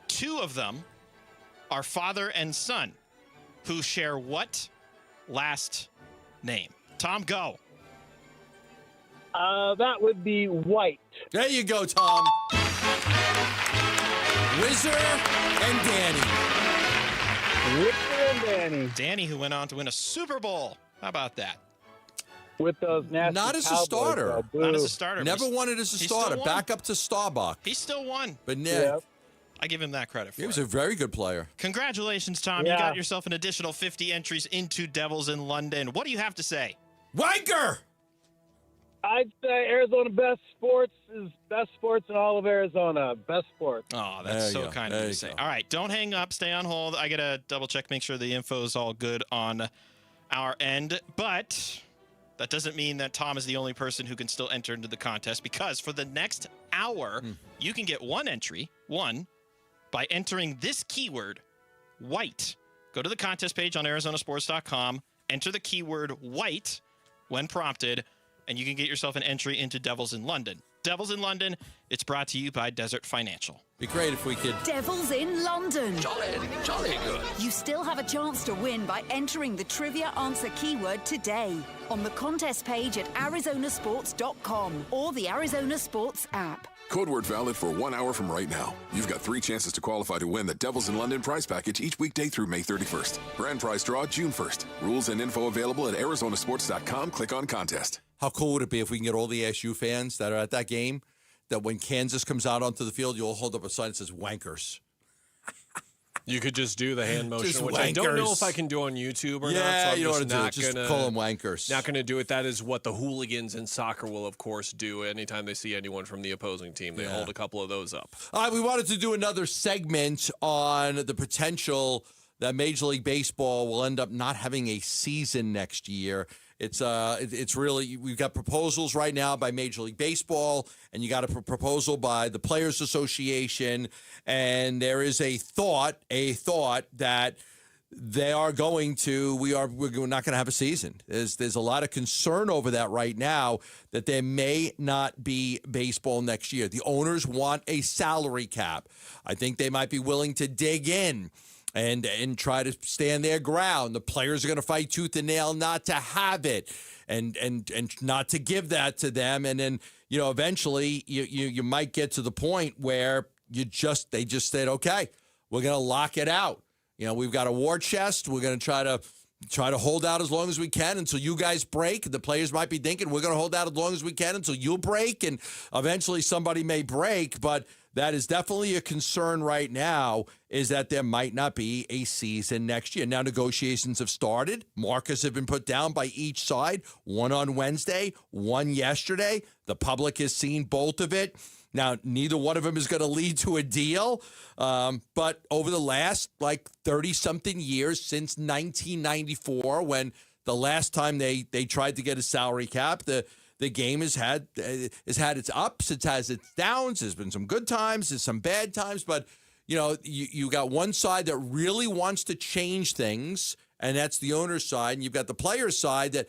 2 of them are father and son, who share what last name? Tom, go. That would be White. There you go, Tom. Whizzer and Danny. Whizzer and Danny. Danny, who went on to win a Super Bowl. How about that? with those nasty Not as a Cowboys, starter. Not as a starter. Never but wanted as a he starter. still won. Back up to Starbuck. He still won. But I give him that credit for he was it. a very good player. Congratulations, Tom. Yeah. You got yourself an additional 50 entries into Devils in London. What do you have to say? Wanker! I'd say Arizona best sports in all of Arizona. Best sports. Oh, that's so kind of you to say. All right, don't hang up. Stay on hold. I got to double check, make sure the info is all good on our end. But that doesn't mean that Tom is the only person who can still enter into the contest, because for the next hour, you can get one entry, by entering this keyword, white. Go to the contest page on arizonasports.com, enter the keyword white when prompted, and you can get yourself an entry into Devils in London. Devils in London, it's brought to you by Desert Financial. Be great if we could. Devils in London. Jolly good. You still have a chance to win by entering the trivia answer keyword today on the contest page at arizonasports.com or the Arizona Sports app. Code word valid for 1 hour from right now. You've got 3 chances to qualify to win the Devils in London prize package each weekday through May 31st. Grand prize draw June 1st. Rules and info available at arizonasports.com. Click on contest. How cool would it be if we can get all the ASU fans that are at that game, that when Kansas comes out onto the field, you'll hold up a sign that says wankers. You could just do the hand motion, Just which I don't know wankers. if I can do on YouTube or not. Yeah, So I'm you know what to just do. not Just gonna, call them wankers. Not going to do it. That is what the hooligans in soccer will, of course, do anytime they see anyone from the opposing team. They hold a couple of those up. We wanted to do another segment on the potential that Major League Baseball will end up not having a season next year. It's really, we've got proposals right now by Major League Baseball, and you got a proposal by the Players Association, and there is a thought that they are going to, we're not going to have a season. There's a lot of concern over that right now, that there may not be baseball next year. The owners want a salary cap. I think they might be willing to dig in and try to stand their ground. The players are going to fight tooth and nail not to have it and not to give that to them. And then, eventually you might get to the point where they just said, okay, we're going to lock it out. We've got a war chest. We're going to try to hold out as long as we can until you guys break. The players might be thinking, we're going to hold out as long as we can until you break, and eventually somebody may break. But that is definitely a concern right now, is that there might not be a season next year. Now, negotiations have started. Markers have been put down by each side, one on Wednesday, one yesterday. The public has seen both of it. Now, neither one of them is going to lead to a deal, but over the last 30-something years, since 1994, when the last time they tried to get a salary cap, the game has had its ups, it has its downs. There's been some good times, there's some bad times, but you got one side that really wants to change things, and that's the owner's side, and you've got the player's side that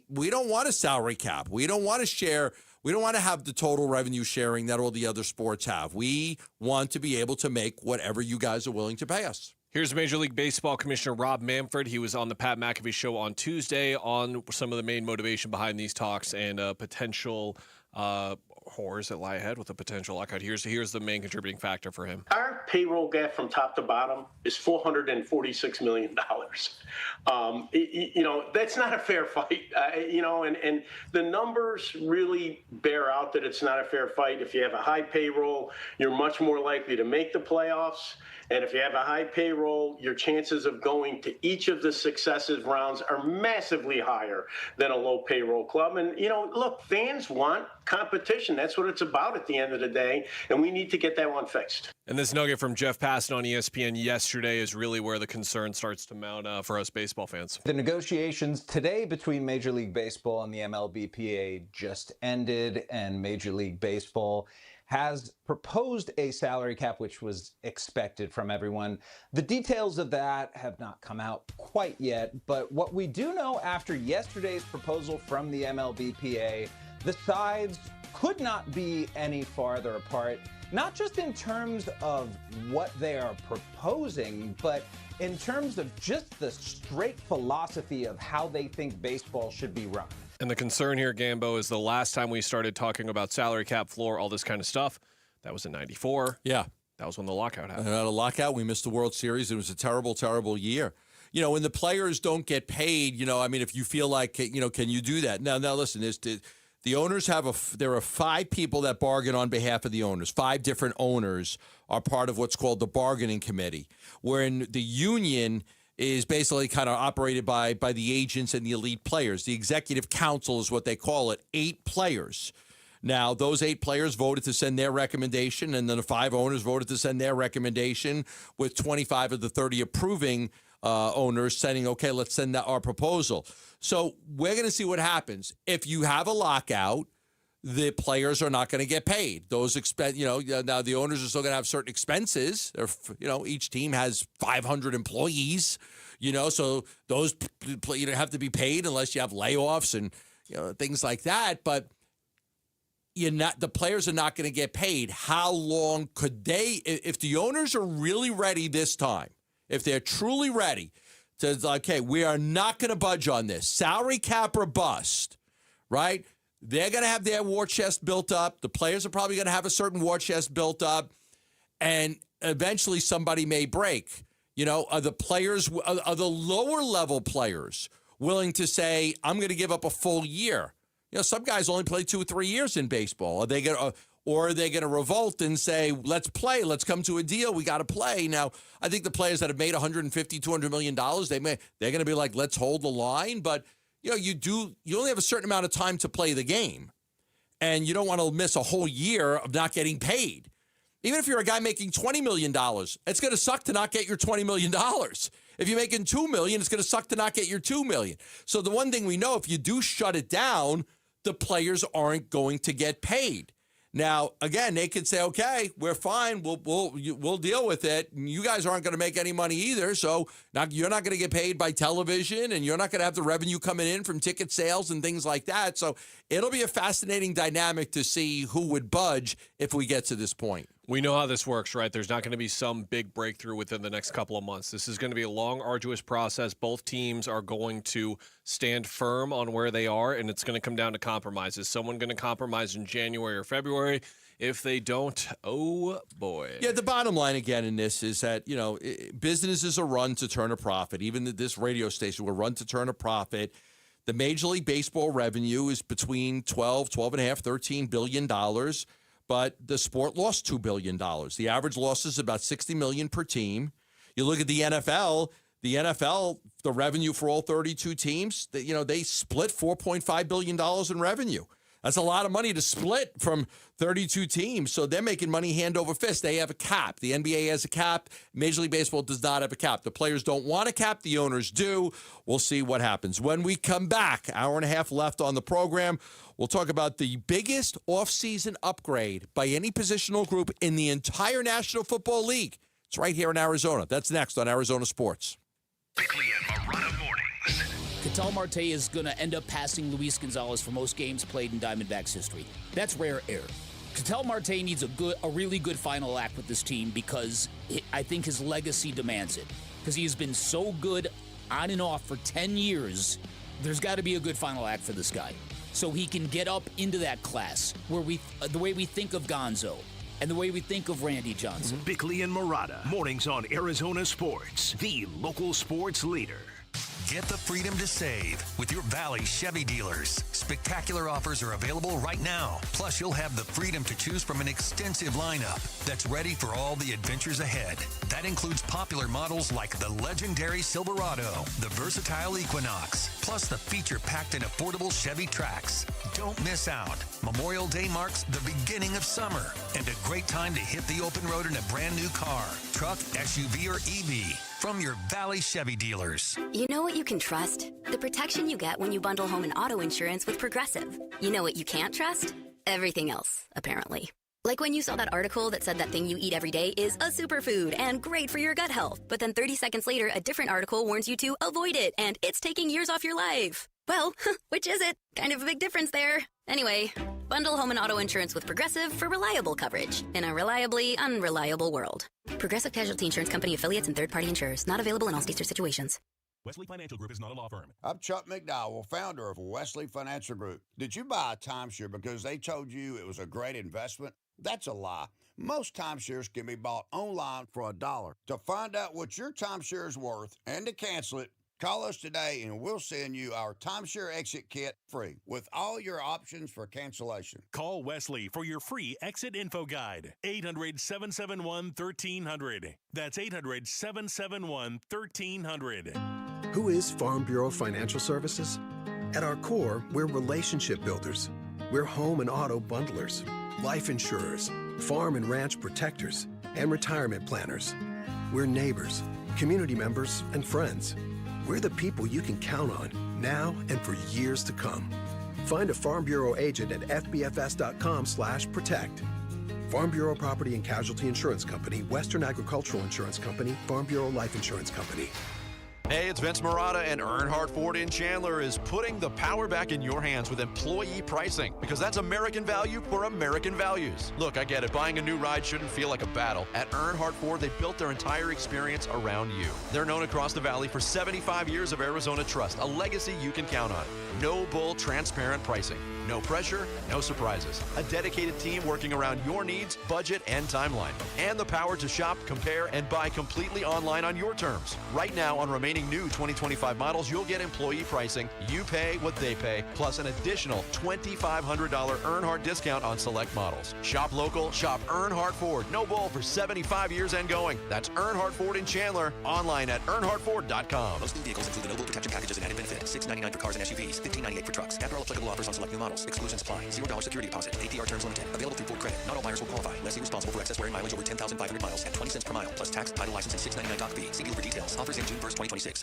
we don't want a salary cap. We don't want to share. We don't want to have the total revenue sharing that all the other sports have. We want to be able to make whatever you guys are willing to pay us. Here's Major League Baseball Commissioner Rob Manfred. He was on the Pat McAfee show on Tuesday on some of the main motivation behind these talks and potential horrors that lie ahead with a potential lockout. Here's the main contributing factor for him. Our payroll gap from top to bottom is $446 million. That's not a fair fight, and the numbers really bear out that it's not a fair fight. If you have a high payroll, you're much more likely to make the playoffs. And if you have a high payroll, your chances of going to each of the successive rounds are massively higher than a low payroll club. And, look, fans want competition. That's what it's about at the end of the day. And we need to get that one fixed. And this nugget from Jeff Passan on ESPN yesterday is really where the concern starts to mount for us baseball fans. The negotiations today between Major League Baseball and the MLBPA just ended, and Major League Baseball has proposed a salary cap, which was expected from everyone. The details of that have not come out quite yet, but what we do know after yesterday's proposal from the MLBPA, the sides could not be any farther apart, not just in terms of what they are proposing, but in terms of just the straight philosophy of how they think baseball should be run. And the concern here, Gambo, is the last time we started talking about salary cap floor, all this kind of stuff, that was in 94. Yeah. That was when the lockout happened. A lockout. We missed the World Series. It was a terrible, terrible year. when the players don't get paid, if you feel like, can you do that? Now listen, the owners there are 5 people that bargain on behalf of the owners. 5 different owners are part of what's called the bargaining committee, wherein the union is basically kind of operated by the agents and the elite players. The executive council is what they call it, 8 players. Now, those 8 players voted to send their recommendation, and then the 5 owners voted to send their recommendation, with 25 of the 30 approving owners saying, okay, let's send our proposal. So we're going to see what happens. If you have a lockout, the players are not going to get paid. Those now the owners are still going to have certain expenses. Each team has 500 employees, so those have to be paid unless you have layoffs and things like that. But the players are not going to get paid. How long could they, if the owners are really ready this time, if they're truly ready to, okay, we are not going to budge on this, salary cap or bust, right? They're going to have their war chest built up. The players are probably going to have a certain war chest built up, and eventually somebody may break. Are the lower level players willing to say, I'm going to give up a full year? Some guys only play 2 or 3 years in baseball. Are they going to revolt and say, let's play, let's come to a deal, we got to play? Now, I think the players that have made $150, $200 million, they're going to be like, let's hold the line. But, you only have a certain amount of time to play the game. And you don't want to miss a whole year of not getting paid. Even if you're a guy making $20 million, it's going to suck to not get your $20 million. If you're making $2 million, it's going to suck to not get your $2 million. So the one thing we know, if you do shut it down, the players aren't going to get paid. Now, again, they could say, okay, we're fine. We'll deal with it. You guys aren't going to make any money either. So you're not going to get paid by television, and you're not going to have the revenue coming in from ticket sales and things like that. So it'll be a fascinating dynamic to see who would budge if we get to this point. We know how this works, right? There's not going to be some big breakthrough within the next couple of months. This is going to be a long, arduous process. Both teams are going to stand firm on where they are, and it's going to come down to compromises. Someone going to compromise in January or February. If they don't, oh boy. Yeah, the bottom line again in this is that, businesses are run to turn a profit. Even this radio station will run to turn a profit. The Major League Baseball revenue is between $12.5, $13 billion. But the sport lost $2 billion. The average loss is about $60 million per team. You look at the NFL, the revenue for all 32 teams, they split $4.5 billion in revenue. That's a lot of money to split from 32 teams. So they're making money hand over fist. They have a cap. The NBA has a cap. Major League Baseball does not have a cap. The players don't want a cap. The owners do. We'll see what happens. When we come back, hour and a half left on the program, we'll talk about the biggest offseason upgrade by any positional group in the entire National Football League. It's right here in Arizona. That's next on Arizona Sports. Bickley and Marotta mornings. Ketel Marte is going to end up passing Luis Gonzalez for most games played in Diamondbacks history. That's rare air. Ketel Marte needs a really good final act with this team because I think his legacy demands it. Because he has been so good on and off for 10 years, there's got to be a good final act for this guy. So he can get up into that class where the way we think of Gonzo and the way we think of Randy Johnson. Bickley and Marotta, mornings on Arizona Sports, the local sports leader. Get the freedom to save with your Valley Chevy dealers. Spectacular offers are available right now. Plus, you'll have the freedom to choose from an extensive lineup that's ready for all the adventures ahead. That includes popular models like the legendary Silverado, the versatile Equinox, plus the feature-packed and affordable Chevy Trax. Don't miss out. Memorial Day marks the beginning of summer and a great time to hit the open road in a brand new car, truck, SUV, or EV. From your Valley Chevy dealers. You know what you can trust? The protection you get when you bundle home and auto insurance with Progressive. You know what you can't trust? Everything else, apparently. Like when you saw that article that said that thing you eat every day is a superfood and great for your gut health. But then 30 seconds later, a different article warns you to avoid it and it's taking years off your life. Well, which is it? Kind of a big difference there. Anyway, bundle home and auto insurance with Progressive for reliable coverage in a reliably unreliable world. Progressive Casualty Insurance Company affiliates and third-party insurers. Not available in all states or situations. Wesley Financial Group is not a law firm. I'm Chuck McDowell, founder of Wesley Financial Group. Did you buy a timeshare because they told you it was a great investment? That's a lie. Most timeshares can be bought online for $1. To find out what your timeshare is worth and to cancel it, call us today and we'll send you our timeshare exit kit free with all your options for cancellation. Call Wesley for your free exit info guide. 800-771-1300. That's 800-771-1300. Who is Farm Bureau Financial Services? At our core, we're relationship builders. We're home and auto bundlers, life insurers, farm and ranch protectors, and retirement planners. We're neighbors, community members, and friends. We're the people you can count on now and for years to come. Find a Farm Bureau agent at fbfs.com/protect. Farm Bureau Property and Casualty Insurance Company, Western Agricultural Insurance Company, Farm Bureau Life Insurance Company. Hey, it's Vince Marotta, and Earnhardt Ford in Chandler is putting the power back in your hands with employee pricing, because that's American value for American values. Look, I get it. Buying a new ride shouldn't feel like a battle. At Earnhardt Ford, they built their entire experience around you. They're known across the valley for 75 years of Arizona trust, a legacy you can count on. No bull, transparent pricing. No pressure, no surprises. A dedicated team working around your needs, budget, and timeline. And the power to shop, compare, and buy completely online on your terms. Right now, on remaining new 2025 models, you'll get employee pricing. You pay what they pay, plus an additional $2,500 Earnhardt discount on select models. Shop local, shop Earnhardt Ford. No bull for 75 years and going. That's Earnhardt Ford in Chandler. Online at earnhardtford.com. Most new vehicles include the no-bull protection packages and added benefit. $699 for cars and SUVs, $1,598 for trucks. After all applicable offers on select new models. Exclusions apply. $0 security deposit. APR terms limited. Available through Ford Credit. Not all buyers will qualify. Lessee responsible for excess wearing mileage over 10,500 miles at 20 cents per mile, plus tax, title, license, and $699 doc fee. See dealer for details. Offers in June 1st, 2026.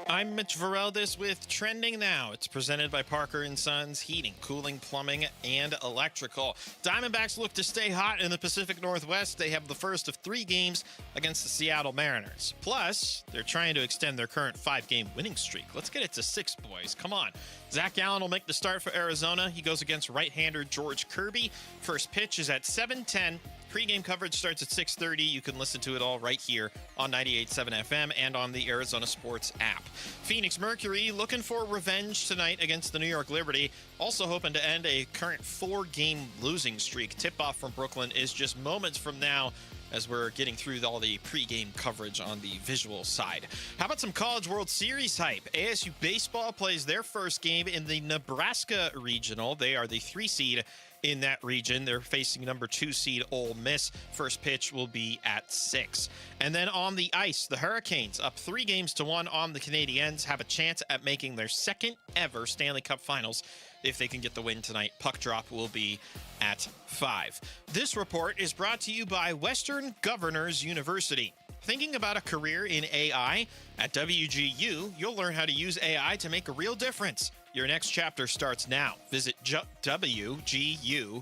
I'm Mitch Vareldes with Trending Now. It's presented by Parker & Sons Heating, Cooling, Plumbing, and Electrical. Diamondbacks look to stay hot in the Pacific Northwest. They have the first of 3 games against the Seattle Mariners. Plus, they're trying to extend their current 5-game winning streak. Let's get it to 6, boys. Come on. Zach Allen will make the start for Arizona. He goes against right-hander George Kirby. First pitch is at 7:10. Pre-game coverage starts at 6:30. You can listen to it all right here on 98.7 FM and on the Arizona Sports app. Phoenix Mercury looking for revenge tonight against the New York Liberty. Also hoping to end a current 4-game losing streak. Tip-off from Brooklyn is just moments from now as we're getting through all the pre-game coverage on the visual side. How about some College World Series hype? ASU Baseball plays their first game in the Nebraska Regional. They are the 3 seed in that region. They're facing number 2 seed Ole Miss. First pitch will be at 6. And then on the ice, the Hurricanes, up 3-1 on the Canadiens, have a chance at making their second ever Stanley Cup Finals if they can get the win tonight. Puck drop will be at 5. This report is brought to you by Western Governors University. Thinking about a career in AI? At WGU, you'll learn how to use AI to make a real difference. Your next chapter starts now. Visit wgu.edu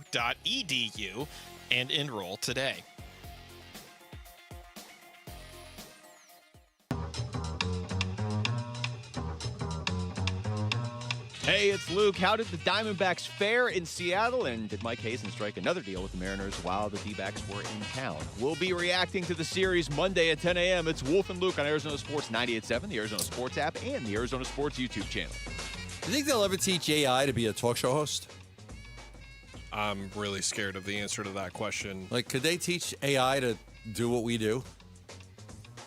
and enroll today. Hey, it's Luke. How did the Diamondbacks fare in Seattle? And did Mike Hazen strike another deal with the Mariners while the D-backs were in town? We'll be reacting to the series Monday at 10 a.m. It's Wolf and Luke on Arizona Sports 98.7, the Arizona Sports app, and the Arizona Sports YouTube channel. Do you think they'll ever teach AI to be a talk show host? I'm really scared of the answer to that question. Like, could they teach AI to do what we do?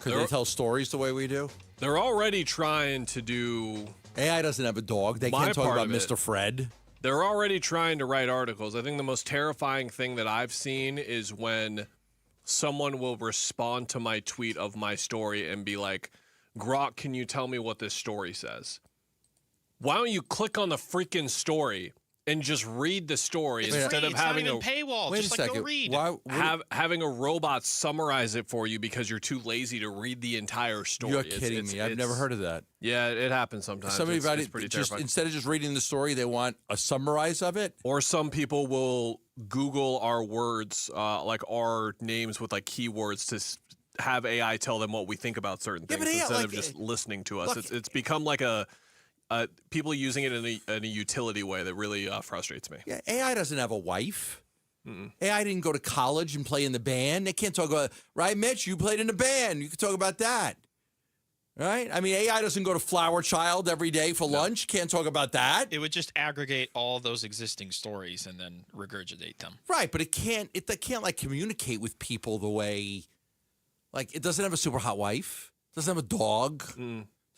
Could they tell stories the way we do? They're already trying to do... AI doesn't have a dog. They can't talk about Mr. Fred. They're already trying to write articles. I think the most terrifying thing that I've seen is when someone will respond to my tweet of my story and be like, Grok, can you tell me what this story says? Why don't you click on the freaking story and just read the story instead of having a paywall? Wait just a like second. go read. Having a robot summarize it for you because you're too lazy to read the entire story. You're kidding me. I've never heard of that. Yeah, it happens sometimes. Somebody pretty just terrifying. instead of just reading the story, they want a summarize of it. Or some people will Google our words, like our names with like keywords to have AI tell them what we think about certain things instead of just listening to us. It's become like a people using it in a utility way that really frustrates me. Yeah, AI doesn't have a wife. AI didn't go to college and play in the band. They can't talk about, right, Mitch? You played in the band. You can talk about that. Right? I mean, AI doesn't go to Flower Child every day for lunch. Can't talk about that. It would just aggregate all those existing stories and then regurgitate them. Right, but it can't like communicate with people the way, like, it doesn't have a super hot wife, doesn't have a dog,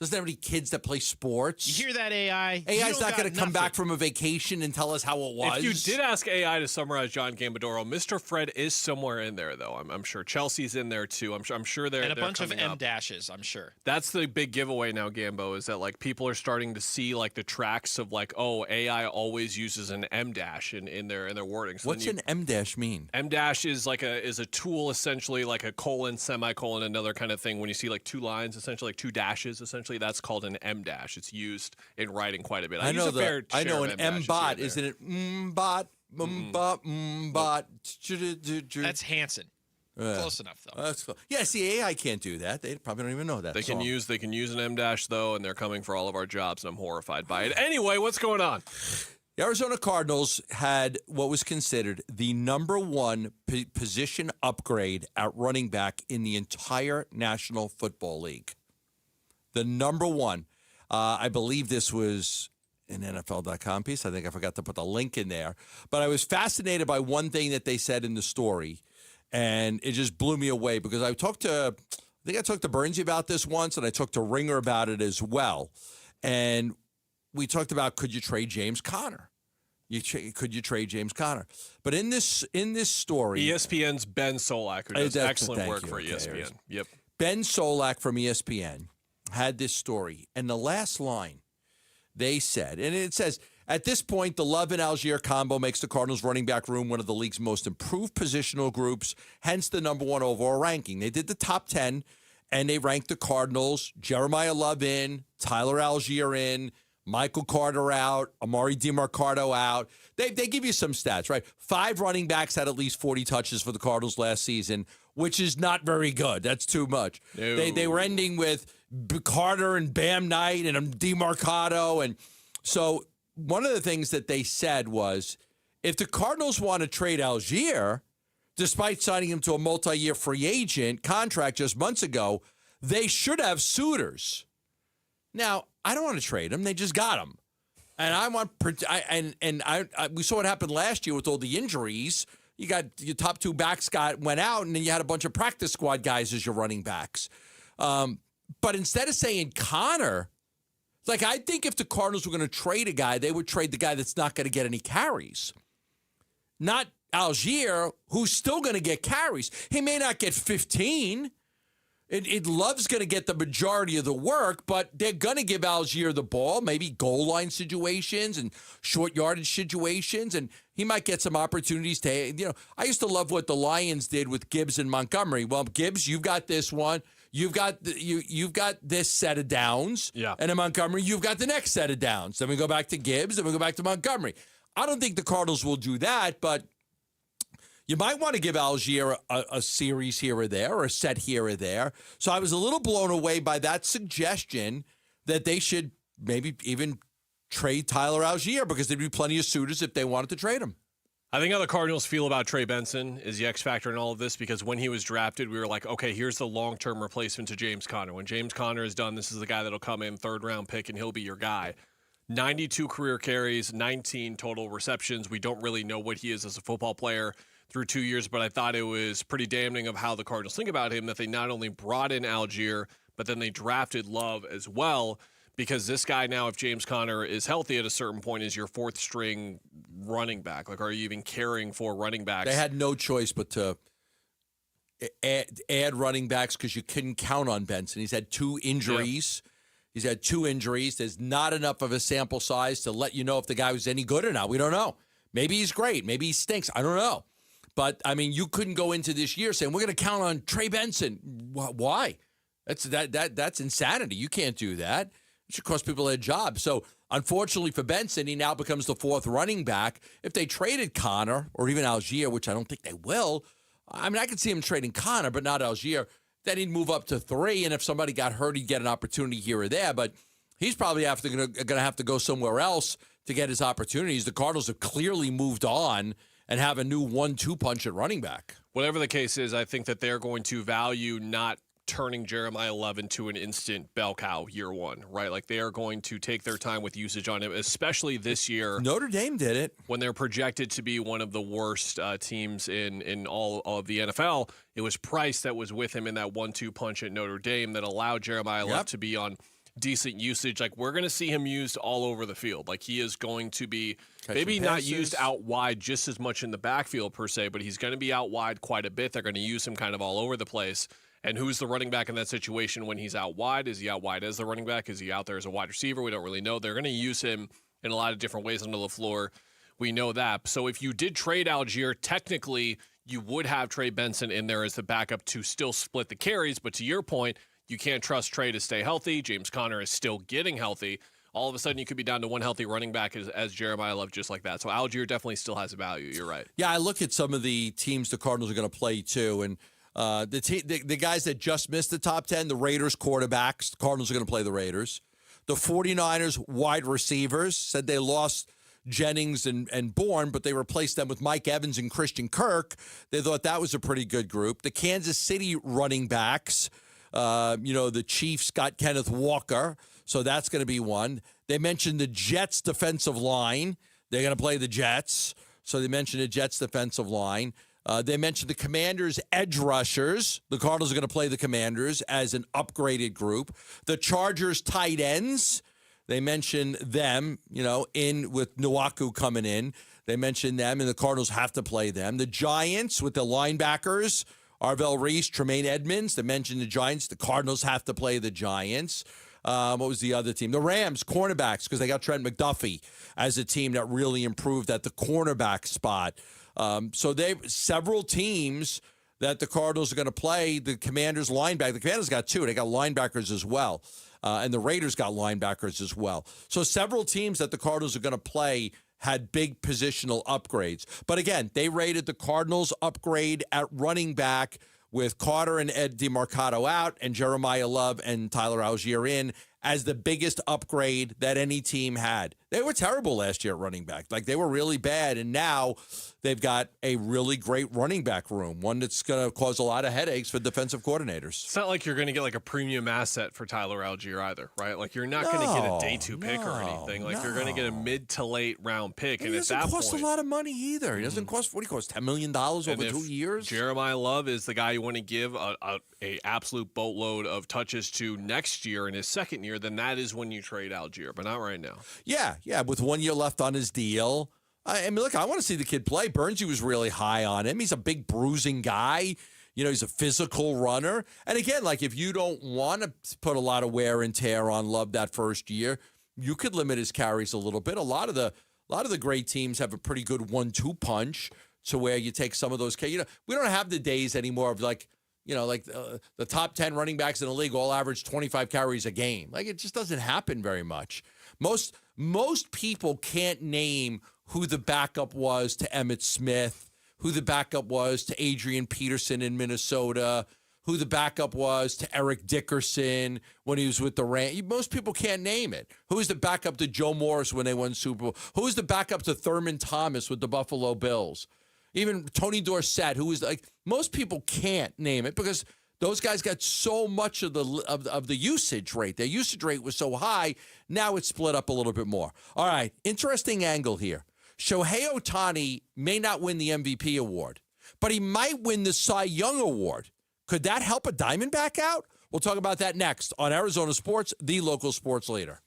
doesn't have any kids that play sports. You hear that, AI? AI's not going to come back from a vacation and tell us how it was. If you did ask AI to summarize John Gambadoro, Mr. Fred is somewhere in there, though. I'm sure Chelsea's in there too. I'm sure they're and a bunch of coming up. M-dashes, I'm sure. That's the big giveaway now, Gambo, is that like people are starting to see like the tracks of like, oh, AI always uses an M-dash in their wording. So What's an M-dash mean? M-dash is like a tool, essentially like a colon, semicolon, another kind of thing. When you see like two lines, essentially like two dashes, essentially that's called an M-dash. It's used in writing quite a bit. I know an M-bot. Isn't it M-bot, M-bot, M-bot? That's Hanson. Close enough, though. That's cool. Yeah, see, AI can't do that. They probably don't even know that. They can use an M-dash, though, and they're coming for all of our jobs, and I'm horrified by it. Anyway, what's going on? The Arizona Cardinals had what was considered the number one position upgrade at running back in the entire National Football League. The number one. I believe this was an NFL.com piece. I think I forgot to put the link in there. But I was fascinated by one thing that they said in the story, and it just blew me away because I talked to Bernsey about this once, and I talked to Ringer about it as well. And we talked about, could you trade James Conner? Could you trade James Conner? But in this story, ESPN's Ben Solak, who does excellent work for ESPN. Yep. Ben Solak from ESPN had this story, and the last line they said, and it says, at this point, the Love and Algier combo makes the Cardinals running back room one of the league's most improved positional groups, hence the number one overall ranking. They did the top 10, and they ranked the Cardinals, Jeremiah Love in, Tyler Algier in, Michael Carter out, Amari DiMarcardo out. They give you some stats, right? 5 running backs had at least 40 touches for the Cardinals last season, which is not very good. That's too much. No. They were ending with Carter and Bam Knight and DiMarcardo. And so one of the things that they said was, if the Cardinals want to trade Algier, despite signing him to a multi-year free agent contract just months ago, they should have suitors. Now, I don't want to trade him. They just got him. And I want we saw what happened last year with all the injuries. You got your top 2 backs went out, and then you had a bunch of practice squad guys as your running backs. But instead of saying Connor, like, I think if the Cardinals were going to trade a guy, they would trade the guy that's not going to get any carries. Not Algier, who's still going to get carries. He may not get 15. Love's going to get the majority of the work, but they're going to give Algier the ball, maybe goal line situations and short yardage situations, and he might get some opportunities to, I used to love what the Lions did with Gibbs and Montgomery. Well, Gibbs, you've got this one. You've got you've got this set of downs. Yeah. And in Montgomery, you've got the next set of downs. Then we go back to Gibbs, then we go back to Montgomery. I don't think the Cardinals will do that, but you might want to give Algier a series here or there, or a set here or there. So I was a little blown away by that suggestion that they should maybe even trade Tyler Algier, because there'd be plenty of suitors if they wanted to trade him. I think how the Cardinals feel about Trey Benson is the X factor in all of this, because when he was drafted, we were like, okay, here's the long-term replacement to James Conner. When James Conner is done, this is the guy that'll come in, 3rd-round pick, and he'll be your guy. 92 career carries, 19 total receptions. We don't really know what he is as a football player through 2 years, but I thought it was pretty damning of how the Cardinals think about him, that they not only brought in Algier, but then they drafted Love as well, because this guy now, if James Conner is healthy at a certain point, is your 4th-string running back. Like, are you even caring for running backs? They had no choice but to add running backs because you couldn't count on Benson. He's had 2 injuries. Yep. He's had 2 injuries. There's not enough of a sample size to let you know if the guy was any good or not. We don't know. Maybe he's great. Maybe he stinks. I don't know. But, I mean, you couldn't go into this year saying, we're going to count on Trey Benson. Why? That's insanity. You can't do that. It should cost people their job. So, unfortunately for Benson, he now becomes the 4th running back. If they traded Conner or even Algier, which I don't think they will, I mean, I could see him trading Conner, but not Algier. Then he'd move up to 3, and if somebody got hurt, he'd get an opportunity here or there. But he's probably going to have to go somewhere else to get his opportunities. The Cardinals have clearly moved on and have a new 1-2 punch at running back. Whatever the case is, I think that they're going to value not turning Jeremiah Love into an instant bell cow year one, right? Like they are going to take their time with usage on him, especially this year. Notre Dame did it. When they're projected to be one of the worst teams in all of the NFL. It was Price that was with him in that 1-2 punch at Notre Dame that allowed Jeremiah Love to be on decent usage. Like we're going to see him used all over the field. Like he is going to be maybe not used out wide just as much in the backfield per se, but he's going to be out wide quite a bit. They're going to use him kind of all over the place. And who's the running back in that situation when he's out wide? Is he out wide as the running back? Is he out there as a wide receiver? We don't really know. They're going to use him in a lot of different ways under the floor. We know that. So if you did trade Algier, technically you would have Trey Benson in there as the backup to still split the carries. But to your point, you can't trust Trey to stay healthy. James Conner is still getting healthy. All of a sudden, you could be down to one healthy running back as Jeremiah Love, just like that. So Algier definitely still has a value. You're right. Yeah, I look at some of the teams the Cardinals are going to play too, and the guys that just missed the top 10, the Raiders quarterbacks, the Cardinals are going to play the Raiders. The 49ers wide receivers said they lost Jennings and Bourne, but they replaced them with Mike Evans and Christian Kirk. They thought that was a pretty good group. The Kansas City running backs. The Chiefs got Kenneth Walker, so that's going to be one. They mentioned the Jets defensive line. They're going to play the Jets, so they mentioned the Jets defensive line. They mentioned the Commanders edge rushers. The Cardinals are going to play the Commanders as an upgraded group. The Chargers tight ends. They mentioned them, in with Nwaku coming in. They mentioned them, and the Cardinals have to play them. The Giants with the linebackers. Arvell Reese, Tremaine Edmonds. They mentioned the Giants. The Cardinals have to play the Giants. What was the other team? The Rams, cornerbacks, because they got Trent McDuffie as a team that really improved at the cornerback spot. So several teams that the Cardinals are going to play. The Commanders linebacker. The Commanders got two. They got linebackers as well. And the Raiders got linebackers as well. So several teams that the Cardinals are going to play had big positional upgrades. But again, they rated the Cardinals upgrade at running back with Carter and Ed DeMarcado out and Jeremiah Love and Tyler Algier in as the biggest upgrade that any team had. They were terrible last year at running back. Like, they were really bad, and now they've got a really great running back room, one that's going to cause a lot of headaches for defensive coordinators. It's not like you're going to get like a premium asset for Tyler Algier either, right? Like, you're not going to get a day two pick or anything. Like, you're going to get a mid to late round pick. And at that point, he doesn't cost a lot of money either. He doesn't cost, what do you cost, $10 million over 2 years? Jeremiah Love is the guy you want to give a absolute boatload of touches to next year in his second year, then that is when you trade Algier, but not right now. Yeah, with 1 year left on his deal. I mean, look, I want to see the kid play. Burnsy was really high on him. He's a big bruising guy. He's a physical runner. And again, like, if you don't want to put a lot of wear and tear on Love that first year, you could limit his carries a little bit. A lot of the great teams have a pretty good 1-2 punch to where you take some of those. We don't have the days anymore of the top 10 running backs in the league all average 25 carries a game. Like, it just doesn't happen very much. Most people can't name who the backup was to Emmitt Smith, who the backup was to Adrian Peterson in Minnesota, who the backup was to Eric Dickerson when he was with the Rams. Most people can't name it. Who was the backup to Joe Morris when they won Super Bowl? Who was the backup to Thurman Thomas with the Buffalo Bills? Even Tony Dorsett, who was like, most people can't name it because those guys got so much of the usage rate. Their usage rate was so high. Now it's split up a little bit more. All right, interesting angle here. Shohei Ohtani may not win the MVP award, but he might win the Cy Young award. Could that help a Diamondback out? We'll talk about that next on Arizona Sports, the local sports leader.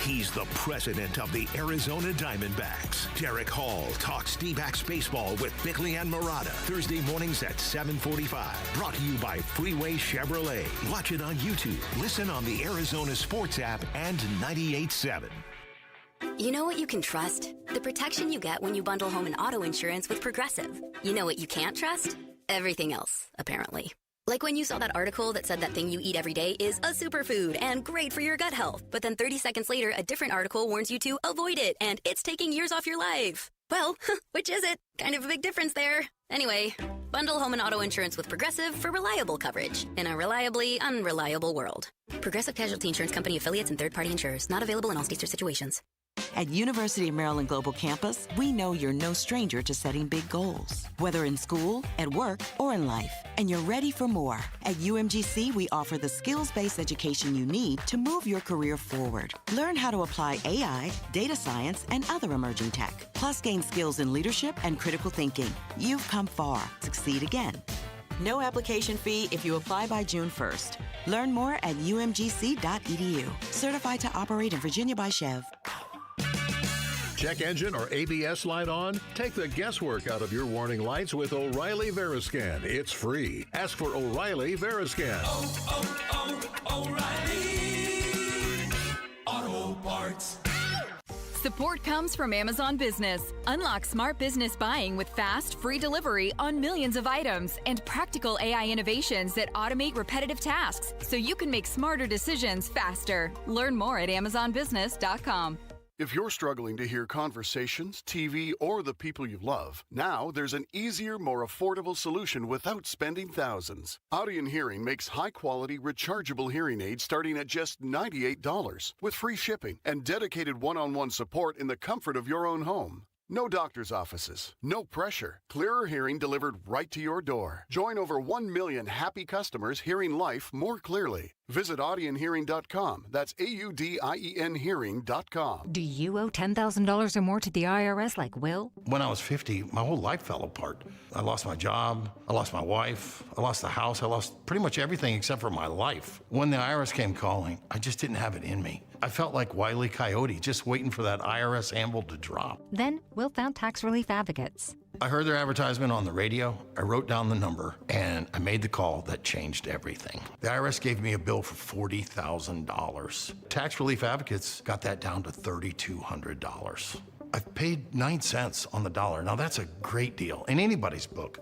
He's the president of the Arizona Diamondbacks. Derek Hall talks D-backs baseball with Bickley and Murata. Thursday mornings at 7:45. Brought to you by Freeway Chevrolet. Watch it on YouTube. Listen on the Arizona Sports app and 98.7. You know what you can trust? The protection you get when you bundle home and auto insurance with Progressive. You know what you can't trust? Everything else, apparently. Like when you saw that article that said that thing you eat every day is a superfood and great for your gut health. But then 30 seconds later, a different article warns you to avoid it and it's taking years off your life. Well, which is it? Kind of a big difference there. Anyway, bundle home and auto insurance with Progressive for reliable coverage in a reliably unreliable world. Progressive Casualty Insurance Company affiliates and third-party insurers. Not available in all states or situations. At University of Maryland Global Campus, we know you're no stranger to setting big goals, whether in school, at work, or in life, and you're ready for more. At UMGC, we offer the skills-based education you need to move your career forward. Learn how to apply AI, data science, and other emerging tech, plus gain skills in leadership and critical thinking. You've come far. Succeed again. No application fee if you apply by June 1st. Learn more at umgc.edu. Certified to operate in Virginia by Chev. Check engine or ABS light on? Take the guesswork out of your warning lights with O'Reilly Veriscan. It's free. Ask for O'Reilly Veriscan. O'Reilly Auto Parts. Support comes from Amazon Business. Unlock smart business buying with fast, free delivery on millions of items and practical AI innovations that automate repetitive tasks so you can make smarter decisions faster. Learn more at amazonbusiness.com. If you're struggling to hear conversations, TV, or the people you love, now there's an easier, more affordable solution without spending thousands. Audion Hearing makes high-quality, rechargeable hearing aids starting at just $98 with free shipping and dedicated one-on-one support in the comfort of your own home. No doctor's offices, no pressure. Clearer hearing delivered right to your door. Join over 1 million happy customers hearing life more clearly. Visit audionhearing.com. That's AUDIEN hearing.com. Do you owe $10,000 or more to the IRS like Will? When I was 50, my whole life fell apart. I lost my job, I lost my wife, I lost the house, I lost pretty much everything except for my life. When the IRS came calling, I just didn't have it in me. I felt like Wile E. Coyote, just waiting for that IRS anvil to drop. Then Will found Tax Relief Advocates. I heard their advertisement on the radio, I wrote down the number, and I made the call that changed everything. The IRS gave me a bill for $40,000. Tax Relief Advocates got that down to $3,200. I've paid 9 cents on the dollar. Now that's a great deal in anybody's book.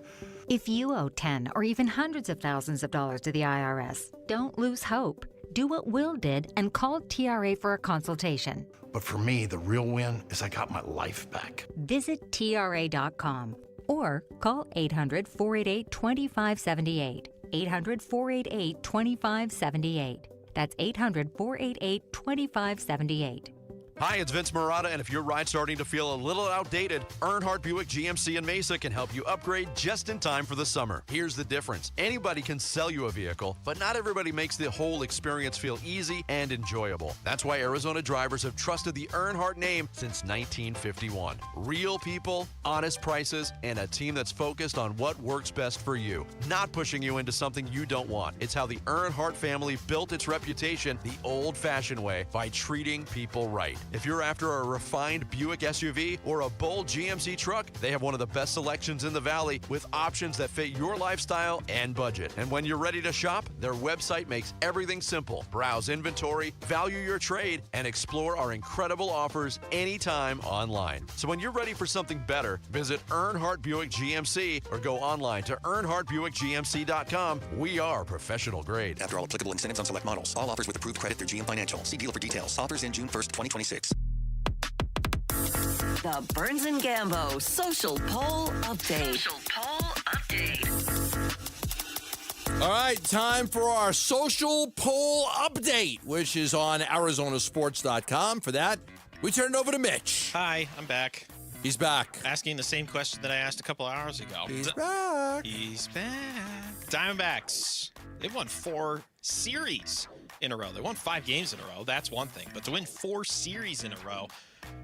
If you owe 10 or even hundreds of thousands of dollars to the IRS, don't lose hope. Do what Will did and call TRA for a consultation. But for me, the real win is I got my life back. Visit TRA.com or call 800-488-2578. 800-488-2578. That's 800-488-2578. Hi, it's Vince Marotta, and if your ride's starting to feel a little outdated, Earnhardt Buick GMC in Mesa can help you upgrade just in time for the summer. Here's the difference. Anybody can sell you a vehicle, but not everybody makes the whole experience feel easy and enjoyable. That's why Arizona drivers have trusted the Earnhardt name since 1951. Real people, honest prices, and a team that's focused on what works best for you, not pushing you into something you don't want. It's how the Earnhardt family built its reputation the old-fashioned way, by treating people right. If you're after a refined Buick SUV or a bold GMC truck, they have one of the best selections in the Valley with options that fit your lifestyle and budget. And when you're ready to shop, their website makes everything simple. Browse inventory, value your trade, and explore our incredible offers anytime online. So when you're ready for something better, visit Earnhardt Buick GMC or go online to EarnhardtBuickGMC.com. We are professional grade. After all applicable incentives on select models. All offers with approved credit through GM Financial. See dealer for details. Offers in June 1st, 2026. The Burns and Gambo Social Poll Update. All right, time for our social poll update, which is on ArizonaSports.com. For that, we turn it over to Mitch. Hi, I'm back. He's back. Asking the same question that I asked a couple hours ago. He's back. He's back. Diamondbacks, they've won 4 series in a row. They won 5 games in a row. That's one thing. But to win 4 series in a row,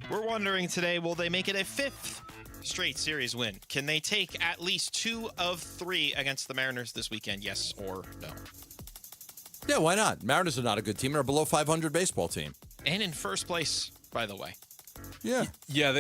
we're wondering today, will they make it a 5th straight series win? Can they take at least 2 of 3 against the Mariners this weekend? Yes or no? Yeah, why not? Mariners are not a good team. They're a below 500 baseball team. And in first place, by the way. Yeah,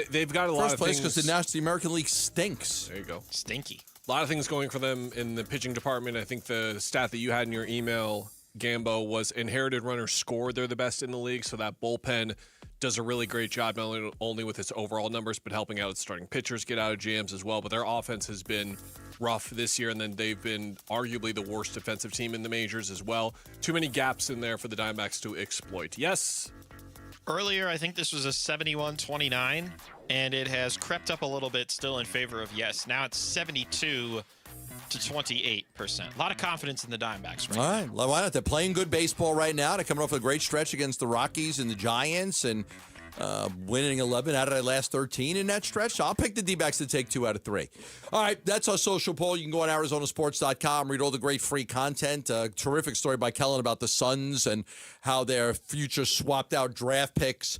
they've got a lot of things. First place because the American League stinks. There you go. Stinky. A lot of things going for them in the pitching department. I think the stat that you had in your email, Gambo, was inherited runners scored. They're the best in the league, so that bullpen does a really great job, not only with its overall numbers, but helping out its starting pitchers get out of jams as well. But their offense has been rough this year, and then they've been arguably the worst defensive team in the majors as well. Too many gaps in there for the Diamondbacks to exploit. Yes? Earlier, I think this was a 71-29, and it has crept up a little bit still in favor of yes. Now it's 72 to 28%. A lot of confidence in the Diamondbacks right All right. Well, why not? They're playing good baseball right now. They're coming off a great stretch against the Rockies and the Giants, and winning 11 out of their last 13 in that stretch. So I'll pick the D-backs to take 2 out of 3. All right, that's our social poll. You can go on ArizonaSports.com, read all the great free content. Terrific story by Kellen about the Suns and how their future swapped out draft picks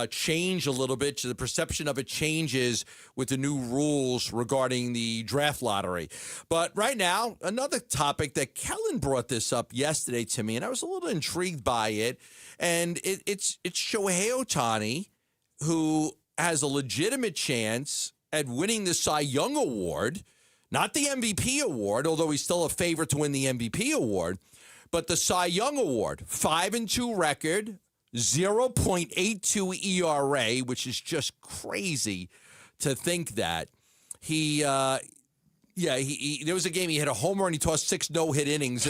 change a little bit. The perception of it changes with the new rules regarding the draft lottery. But right now, another topic that Kellen brought this up yesterday to me, and I was a little intrigued by it. And it's Shohei Ohtani, who has a legitimate chance at winning the Cy Young Award, not the MVP award, although he's still a favorite to win the MVP award, but the Cy Young Award. 5-2 record, 0.82 ERA, which is just crazy to think that. There was a game he hit a homer and he tossed 6 no-hit innings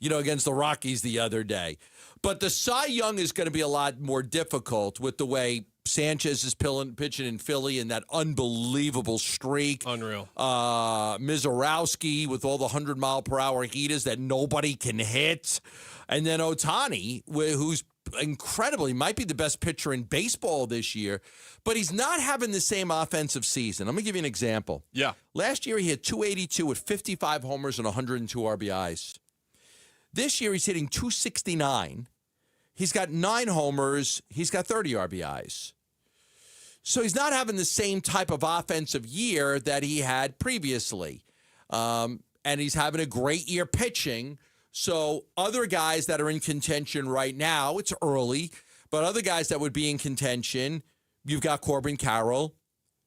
against the Rockies the other day. But the Cy Young is going to be a lot more difficult with the way Sanchez is pitching in Philly and that unbelievable streak. Unreal. Mizorowski with all the 100-mile-per-hour heaters that nobody can hit. And then Ohtani, who's incredibly, might be the best pitcher in baseball this year, but he's not having the same offensive season. I'm going to give you an example. Yeah. Last year he hit 282 with 55 homers and 102 RBIs. This year he's hitting 269. He's got 9 homers. He's got 30 RBIs. So he's not having the same type of offensive year that he had previously. And he's having a great year pitching. So other guys that are in contention right now, it's early, but other guys that would be in contention, you've got Corbin Carroll,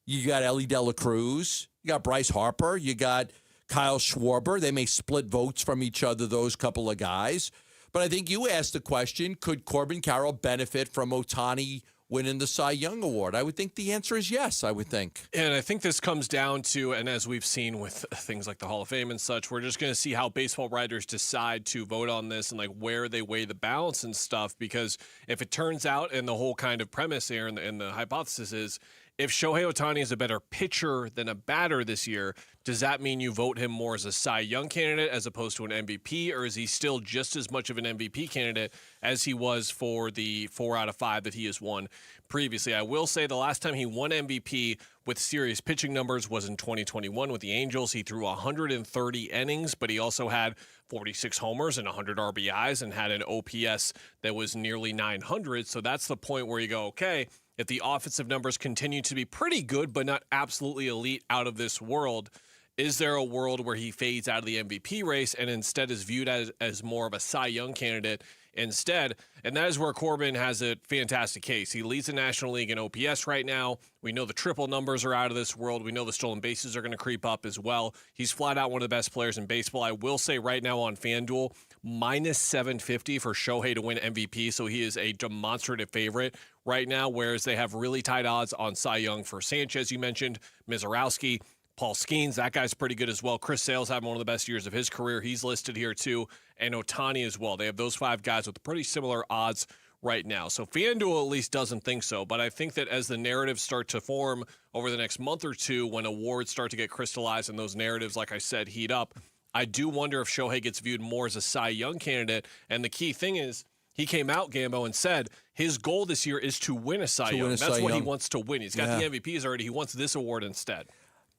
you got Ellie De La Cruz, you got Bryce Harper, you got Kyle Schwarber. They may split votes from each other, those couple of guys. But I think you asked the question, could Corbin Carroll benefit from Ohtani winning the Cy Young Award? I would think the answer is yes, I would think. And I think this comes down to, and as we've seen with things like the Hall of Fame and such, we're just going to see how baseball writers decide to vote on this and like where they weigh the balance and stuff. Because if it turns out, and the whole kind of premise here and the hypothesis is, if Shohei Ohtani is a better pitcher than a batter this year, does that mean you vote him more as a Cy Young candidate as opposed to an MVP, or is he still just as much of an MVP candidate as he was for the 4 out of 5 that he has won previously? I will say the last time he won MVP with serious pitching numbers was in 2021 with the Angels. He threw 130 innings, but he also had 46 homers and 100 RBIs and had an OPS that was nearly 900. So that's the point where you go, okay, if the offensive numbers continue to be pretty good, but not absolutely elite out of this world, is there a world where he fades out of the MVP race and instead is viewed as more of a Cy Young candidate instead? And that is where Corbin has a fantastic case. He leads the National League in OPS right now. We know the triple numbers are out of this world. We know the stolen bases are going to creep up as well. He's flat out one of the best players in baseball. I will say right now on FanDuel, minus 750 for Shohei to win MVP, so he is a demonstrative favorite right now, whereas they have really tight odds on Cy Young for Sanchez, you mentioned, Mizorowski, Paul Skeens, that guy's pretty good as well. Chris Sale's having one of the best years of his career. He's listed here too, and Ohtani as well. They have those 5 guys with pretty similar odds right now. So FanDuel at least doesn't think so, but I think that as the narratives start to form over the next month or two, when awards start to get crystallized and those narratives, like I said, heat up, I do wonder if Shohei gets viewed more as a Cy Young candidate. And the key thing is, he came out, Gambo, and said his goal this year is to win a Cy Young. That's what he wants to win. He's got the MVPs already. He wants this award instead.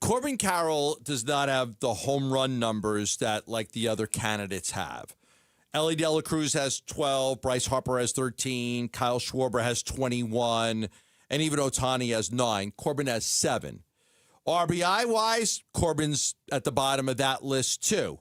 Corbin Carroll does not have the home run numbers that like the other candidates have. Ellie De La Cruz has 12, Bryce Harper has 13, Kyle Schwarber has 21, and even Ohtani has 9. Corbin has 7. RBI-wise, Corbin's at the bottom of that list too.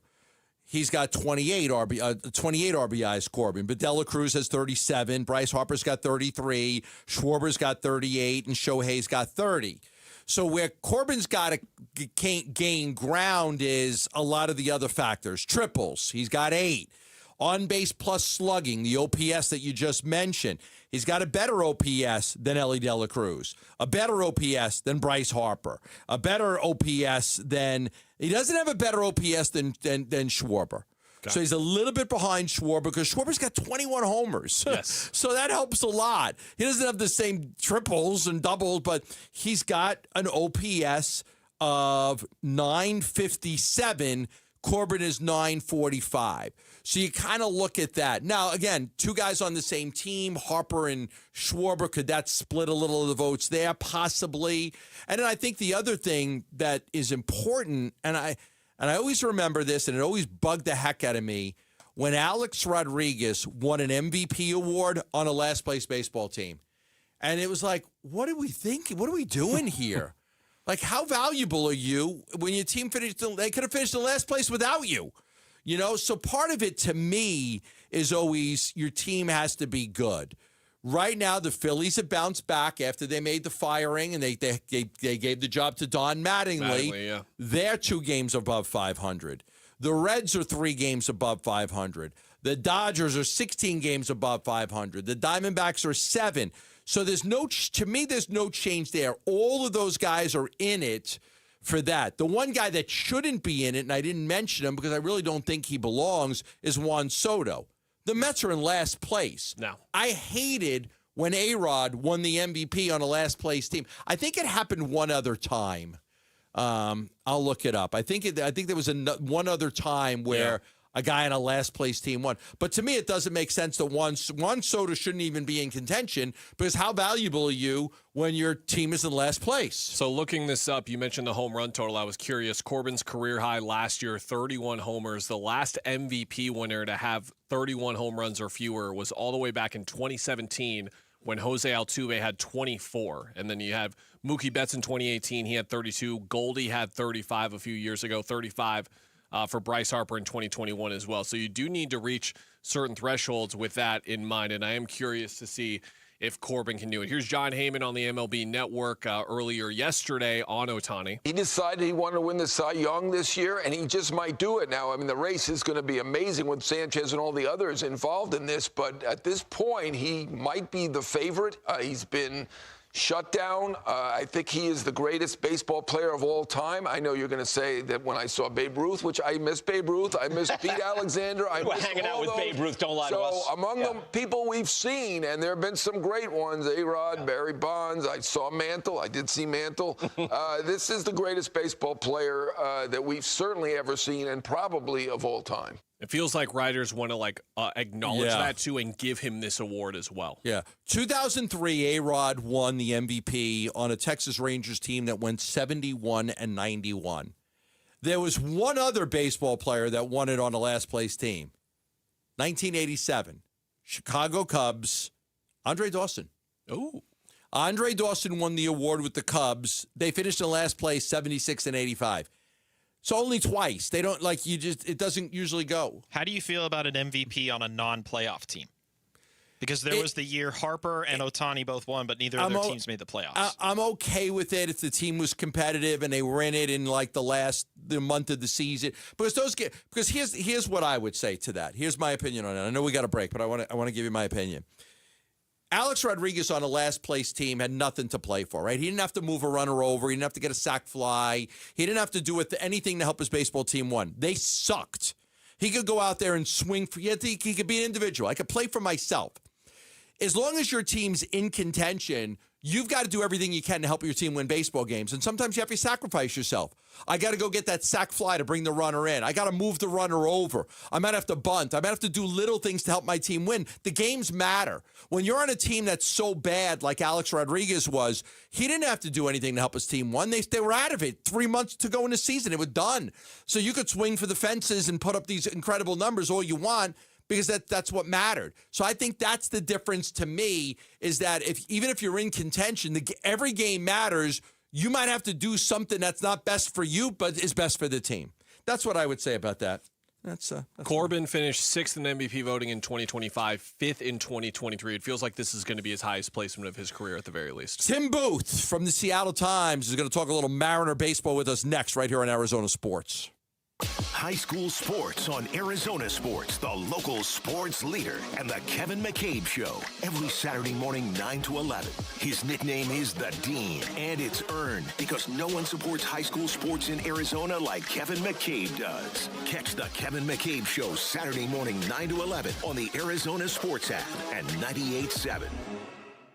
He's got 28 RBIs, Corbin. But De La Cruz has 37. Bryce Harper's got 33. Schwarber's got 38. And Shohei's got 30. So where Corbin's got to gain ground is a lot of the other factors. Triples, he's got 8. On-base plus slugging, the OPS that you just mentioned. He's got a better OPS than Ellie De La Cruz, a better OPS than Bryce Harper, a better OPS than – he doesn't have a better OPS than Schwarber. So he's a little bit behind Schwarber because Schwarber's got 21 homers. Yes. So that helps a lot. He doesn't have the same triples and doubles, but he's got an OPS of 957. Corbin is 945. So you kind of look at that. Now, again, two guys on the same team, Harper and Schwarber, could that split a little of the votes there? Possibly. And then I think the other thing that is important, and I always remember this, and it always bugged the heck out of me, when Alex Rodriguez won an MVP award on a last-place baseball team. And it was like, what are we thinking? What are we doing here? Like, how valuable are you when your team finished? They could have finished in last place without you. You know, so part of it to me is always your team has to be good. Right now, the Phillies have bounced back after they made the firing, and they gave the job to Don Mattingly. Yeah. They're 2 games above 500. The Reds are 3 games above 500. The Dodgers are 16 games above 500. The Diamondbacks are 7. So there's no change there. All of those guys are in it for that. The one guy that shouldn't be in it, and I didn't mention him because I really don't think he belongs, is Juan Soto. The Mets are in last place. No. I hated when A-Rod won the MVP on a last place team. I think it happened one other time. I'll look it up. I think there was one other time where a guy on a last place team won. But to me, it doesn't make sense that Juan Soto shouldn't even be in contention, because how valuable are you when your team is in last place? So looking this up, you mentioned the home run total. I was curious. Corbin's career high last year, 31 homers. The last MVP winner to have 31 home runs or fewer was all the way back in 2017 when Jose Altuve had 24. And then you have Mookie Betts in 2018. He had 32. Goldie had 35 a few years ago, 35 for Bryce Harper in 2021 as well. So you do need to reach certain thresholds with that in mind. And I am curious to see if Corbin can do it. Here's John Heyman on the MLB Network earlier yesterday on Ohtani. He decided he wanted to win the Cy Young this year, and he just might do it now. I mean, the race is going to be amazing with Sanchez and all the others involved in this, but at this point, he might be the favorite. He's been shut down. I think he is the greatest baseball player of all time. I know you're going to say that when I saw Babe Ruth, which I miss Babe Ruth, I miss Pete Alexander. I miss hanging out with Babe Ruth. Don't lie to us. So among the people we've seen, and there have been some great ones, A-Rod, Barry Bonds. I saw Mantle. I did see Mantle. This is the greatest baseball player that we've certainly ever seen, and probably of all time. It feels like writers want to acknowledge that too and give him this award as well. Yeah. 2003, A-Rod won the MVP on a Texas Rangers team that went 71-91. There was one other baseball player that won it on a last place team. 1987, Chicago Cubs, Andre Dawson. Oh. Andre Dawson won the award with the Cubs. They finished in last place, 76-85. So only twice. They don't it doesn't usually go. How do you feel about an MVP on a non-playoff team? Because there was the year Harper and Ohtani both won, but neither of their teams made the playoffs. I'm okay with it if the team was competitive and they were in it in like the month of the season. Because here's what I would say to that. Here's my opinion on it. I know we got a break, but I want to give you my opinion. Alex Rodriguez on a last-place team had nothing to play for, right? He didn't have to move a runner over. He didn't have to get a sac fly. He didn't have to do anything to help his baseball team win. They sucked. He could go out there and swing for you. He could be an individual. I could play for myself. As long as your team's in contention, you've got to do everything you can to help your team win baseball games. And sometimes you have to sacrifice yourself. I got to go get that sac fly to bring the runner in. I got to move the runner over. I might have to bunt. I might have to do little things to help my team win. The games matter. When you're on a team that's so bad like Alex Rodriguez was, he didn't have to do anything to help his team win. They were out of it. 3 months to go in the season. It was done. So you could swing for the fences and put up these incredible numbers all you want, because that's what mattered. So I think that's the difference to me, is that even if you're in contention, every game matters. You might have to do something that's not best for you, but is best for the team. That's what I would say about that. That's Corbin finished 6th in MVP voting in 2025, 5th in 2023. It feels like this is going to be his highest placement of his career at the very least. Tim Booth from the Seattle Times is going to talk a little Mariner baseball with us next, right here on Arizona Sports. High school sports on Arizona Sports, the local sports leader, and the Kevin McCabe Show. Every Saturday morning, 9 to 11. His nickname is The Dean, and it's earned because no one supports high school sports in Arizona like Kevin McCabe does. Catch the Kevin McCabe Show Saturday morning, 9 to 11 on the Arizona Sports app and 98.7.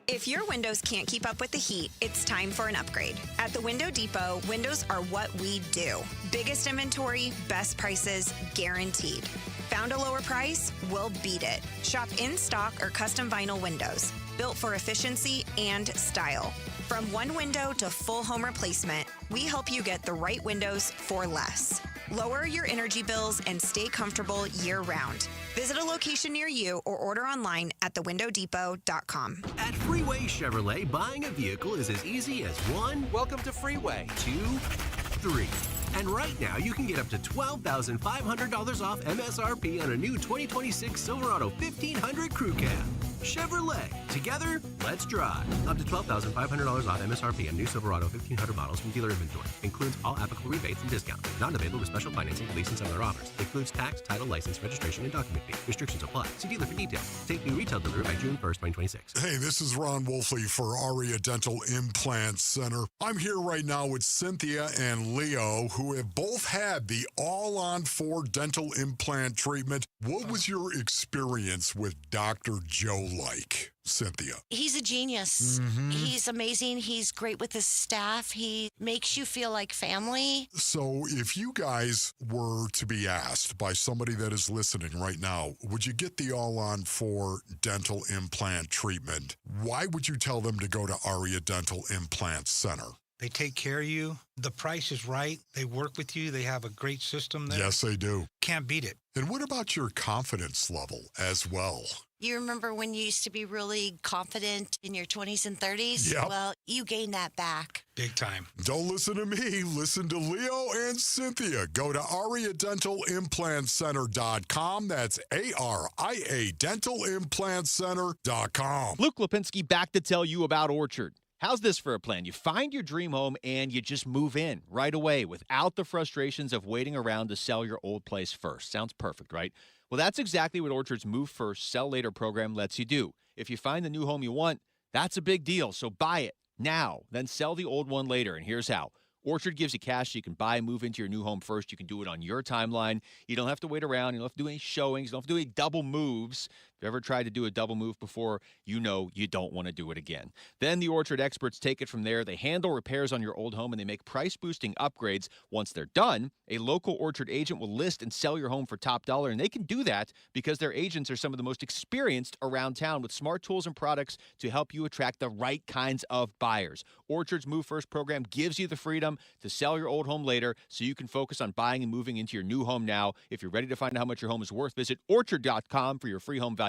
If your windows can't keep up with the heat, it's time for an upgrade. At the Window Depot, windows are what we do. Biggest inventory, best prices, guaranteed. Found a lower price? We'll beat it. Shop in stock or custom vinyl windows, built for efficiency and style. From one window to full home replacement, we help you get the right windows for less. Lower your energy bills and stay comfortable year-round. Visit a location near you or order online at thewindowdepot.com. At Freeway Chevrolet, buying a vehicle is as easy as 1. Welcome to Freeway. 2, 3. And right now, you can get up to $12,500 off MSRP on a new 2026 Silverado 1500 Crew Cab. Chevrolet. Together, let's drive. Up to $12,500 off MSRP on new Silverado 1500 models from dealer inventory. Includes all applicable rebates and discounts. Not available with special financing, lease, and some other offers. Includes tax, title, license, registration, and document fee. Restrictions apply. See dealer for details. Take new retail delivery by June 1st, 2026. Hey, this is Ron Wolfley for Aria Dental Implant Center. I'm here right now with Cynthia and Leo, who have both had the all-on-4 dental implant treatment. What was your experience with Dr. Joe like, Cynthia? He's a genius. He's amazing. He's great with his staff. He makes you feel like family. So if you guys were to be asked by somebody that is listening right now, would you get the all-on-4 dental implant treatment? Why would you tell them to go to Aria Dental Implant Center? They take care of you. The price is right. They work with you. They have a great system there. Yes, they do. Can't beat it. And what about your confidence level as well? You remember when you used to be really confident in your 20s and 30s? Yep. Well, you gained that back. Big time. Don't listen to me. Listen to Leo and Cynthia. Go to AriaDentalImplantCenter.com. That's ARIA DentalImplantCenter.com. Luke Lipinski back to tell you about Orchard. How's this for a plan? You find your dream home and you just move in right away without the frustrations of waiting around to sell your old place first. Sounds perfect, right? Well, that's exactly what Orchard's Move First, Sell Later program lets you do. If you find the new home you want, that's a big deal. So buy it now, then sell the old one later. And here's how. Orchard gives you cash so you can buy and move into your new home first. You can do it on your timeline. You don't have to wait around. You don't have to do any showings. You don't have to do any double moves. If you've ever tried to do a double move before, you know you don't want to do it again. Then the Orchard experts take it from there. They handle repairs on your old home, and they make price-boosting upgrades. Once they're done, a local Orchard agent will list and sell your home for top dollar, and they can do that because their agents are some of the most experienced around town with smart tools and products to help you attract the right kinds of buyers. Orchard's Move First program gives you the freedom to sell your old home later so you can focus on buying and moving into your new home now. If you're ready to find out how much your home is worth, visit Orchard.com for your free home valuation.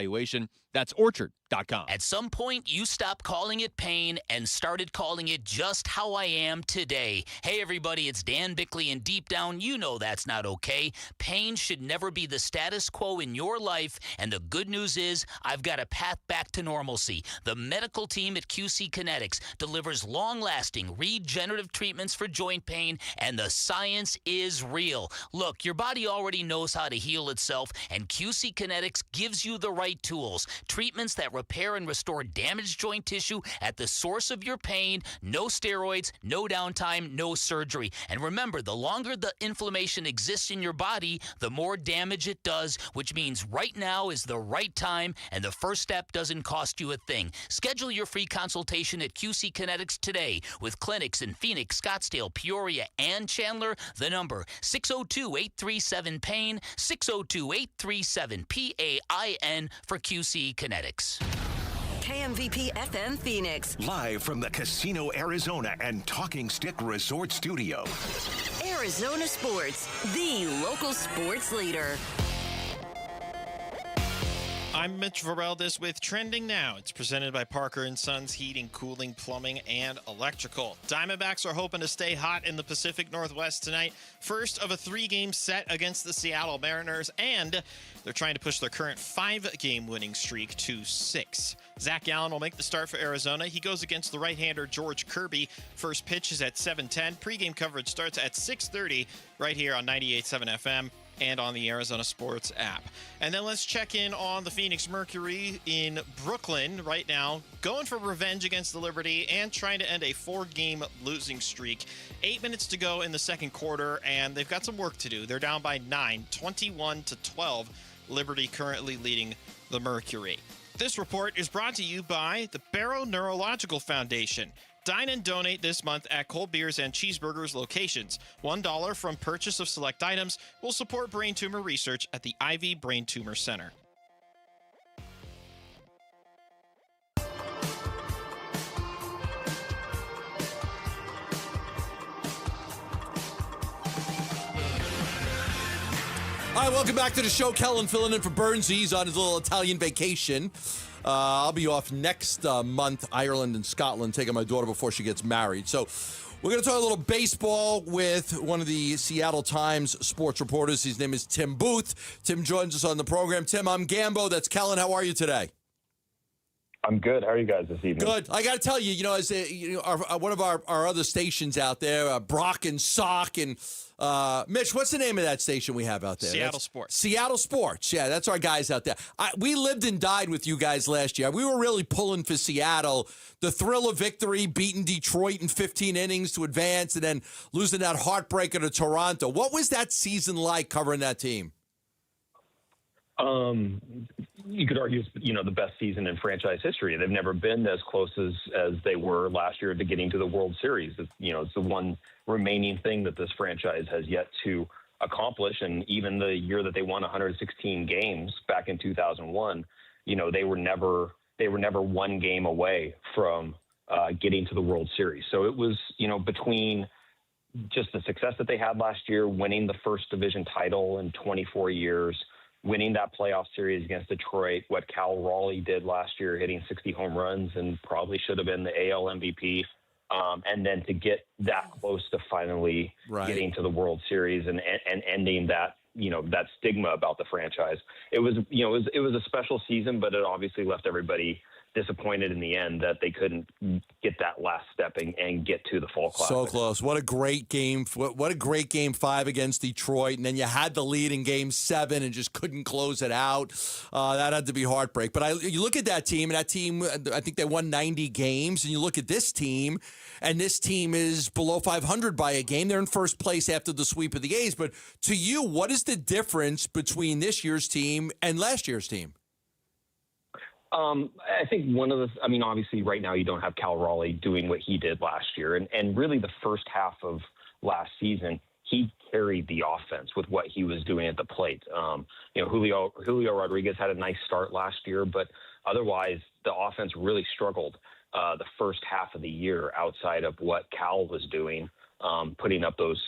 That's Orchard.com. At some point, you stopped calling it pain and started calling it just how I am today. Hey, everybody, it's Dan Bickley, and deep down, you know that's not okay. Pain should never be the status quo in your life, and the good news is I've got a path back to normalcy. The medical team at QC Kinetics delivers long-lasting regenerative treatments for joint pain, and the science is real. Look, your body already knows how to heal itself, and QC Kinetics gives you the right tools. Treatments that repair and restore damaged joint tissue at the source of your pain. No steroids, no downtime, no surgery. And remember, the longer the inflammation exists in your body, the more damage it does, which means right now is the right time, and the first step doesn't cost you a thing. Schedule your free consultation at QC Kinetics today with clinics in Phoenix, Scottsdale, Peoria, and Chandler. The number 602-837-PAIN, 602-837-PAIN for QC Kinetics. KMVP FM Phoenix. Live from the Casino Arizona and Talking Stick Resort Studio. Arizona Sports, the local sports leader. I'm Mitch Vareldis with Trending Now. It's presented by Parker & Sons Heating, Cooling, Plumbing, and Electrical. Diamondbacks are hoping to stay hot in the Pacific Northwest tonight. First of a 3-game set against the Seattle Mariners, and they're trying to push their current 5-game winning streak to 6. Zach Allen will make the start for Arizona. He goes against the right-hander George Kirby. First pitch is at 7:10. Pre-game coverage starts at 6:30 right here on 98.7 FM. And on the Arizona Sports app. And then let's check in on the Phoenix Mercury in Brooklyn right now, going for revenge against the Liberty and trying to end a 4-game losing streak. 8 minutes to go in the second quarter, and they've got some work to do. They're down by 9, 21-12. Liberty currently leading the Mercury. This report is brought to you by the Barrow Neurological Foundation. Dine and donate this month at Cold Beers and Cheeseburgers locations. $1 from purchase of select items will support brain tumor research at the Ivy Brain Tumor Center. All right, welcome back to the show. Kellen filling in for Burnsy. He's on his little Italian vacation. I'll be off next month, Ireland and Scotland, taking my daughter before she gets married. So we're going to talk a little baseball with one of the Seattle Times sports reporters. His name is Tim Booth. Tim joins us on the program. Tim, I'm Gambo. That's Kellen. How are you today? I'm good. How are you guys this evening? Good. I got to tell you, as one of our other stations out there, Brock and Sock and Mitch, what's the name of that station we have out there? Seattle Sports. Seattle Sports. Yeah, that's our guys out there. We lived and died with you guys last year. We were really pulling for Seattle. The thrill of victory, beating Detroit in 15 innings to advance, and then losing that heartbreaker to Toronto. What was that season like covering that team? You could argue it's, the best season in franchise history. They've never been as close as they were last year to getting to the World Series. It's the one remaining thing that this franchise has yet to accomplish. And even the year that they won 116 games back in 2001, they were never one game away from getting to the World Series. So it was, between just the success that they had last year, winning the first division title in 24 years, winning that playoff series against Detroit, what Cal Raleigh did last year, hitting 60 home runs and probably should have been the AL MVP. And then to get that close to finally getting to the World Series and ending that, that stigma about the franchise. It was a special season, but it obviously left everybody disappointed in the end that they couldn't get that last step and get to the Fall Classic. So close. What a great game. What a great Game 5 against Detroit. And then you had the lead in Game 7 and just couldn't close it out. That had to be heartbreak. But you look at that team, and that team, I think they won 90 games. And you look at this team, and this team is below 500 by a game. They're in first place after the sweep of the A's. But to you, what is the difference between this year's team and last year's team? I think obviously right now you don't have Cal Raleigh doing what he did last year. And really the first half of last season, he carried the offense with what he was doing at the plate. Julio Rodriguez had a nice start last year, but otherwise the offense really struggled the first half of the year outside of what Cal was doing, putting up those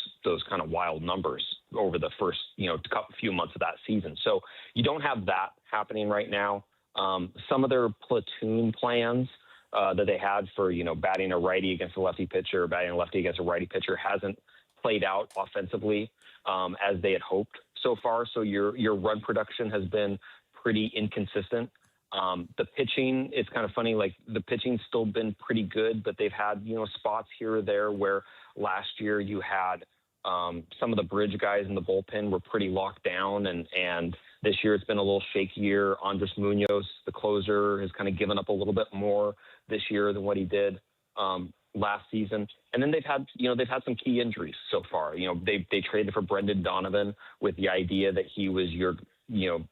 kind of wild numbers over the first, few months of that season. So you don't have that happening right now. Some of their platoon plans that they had for, batting a righty against a lefty pitcher or batting a lefty against a righty pitcher hasn't played out offensively as they had hoped so far. So your run production has been pretty inconsistent. The pitching, it's kind of funny, like the pitching's still been pretty good, but they've had, spots here or there where last year you had some of the bridge guys in the bullpen were pretty locked down and this year it's been a little shakier. Andres Munoz, the closer, has kind of given up a little bit more this year than what he did last season. And then they've had some key injuries so far. They traded for Brendan Donovan with the idea that he was going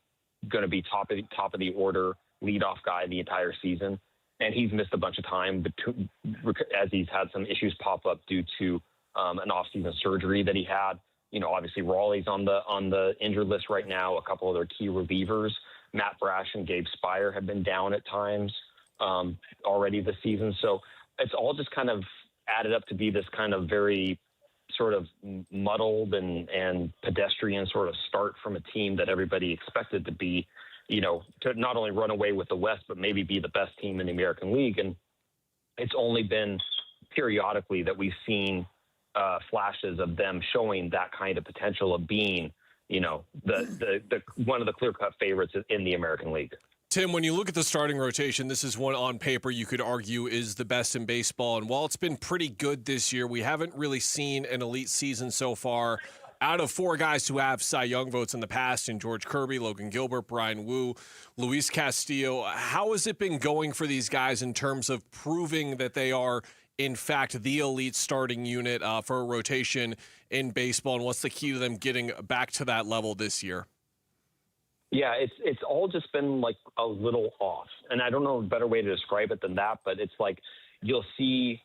to be top of the order leadoff guy the entire season. And he's missed a bunch of time as he's had some issues pop up due to an off-season surgery that he had. Obviously Raleigh's on the injured list right now. A couple of their key relievers, Matt Brash and Gabe Spire, have been down at times already this season. So it's all just kind of added up to be this kind of very sort of muddled and pedestrian sort of start from a team that everybody expected to be, to not only run away with the West, but maybe be the best team in the American League. And it's only been periodically that we've seen flashes of them showing that kind of potential of being, the one of the clear-cut favorites in the American League. Tim, when you look at the starting rotation, this is one on paper you could argue is the best in baseball. And while it's been pretty good this year, we haven't really seen an elite season so far. Out of four guys who have Cy Young votes in the past, in George Kirby, Logan Gilbert, Brian Wu, Luis Castillo, how has it been going for these guys in terms of proving that they are in fact the elite starting unit for a rotation in baseball, and what's the key to them getting back to that level this year? Yeah, it's all just been like a little off. And I don't know a better way to describe it than that, but it's like you'll see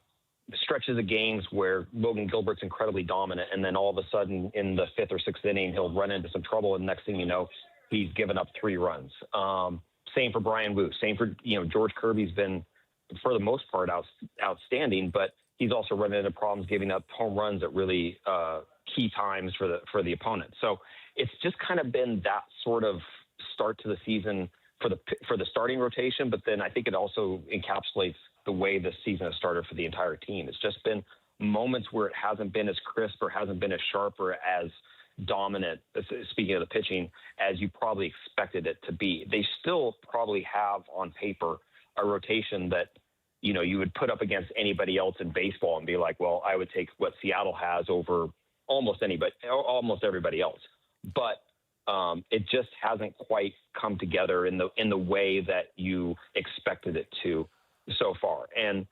stretches of games where Logan Gilbert's incredibly dominant, and then all of a sudden in the 5th or 6th inning, he'll run into some trouble, and next thing you know, he's given up 3 runs. Same for Brian Wu. Same for, George Kirby's been, for the most part, outstanding, but he's also run into problems giving up home runs at really key times for the opponent. So it's just kind of been that sort of start to the season for the starting rotation, but then I think it also encapsulates the way the season has started for the entire team. It's just been moments where it hasn't been as crisp or hasn't been as sharp or as dominant, speaking of the pitching, as you probably expected it to be. They still probably have on paper a rotation that, you would put up against anybody else in baseball and be like, well, I would take what Seattle has over almost everybody else. But it just hasn't quite come together in the way that you expected it to so far. And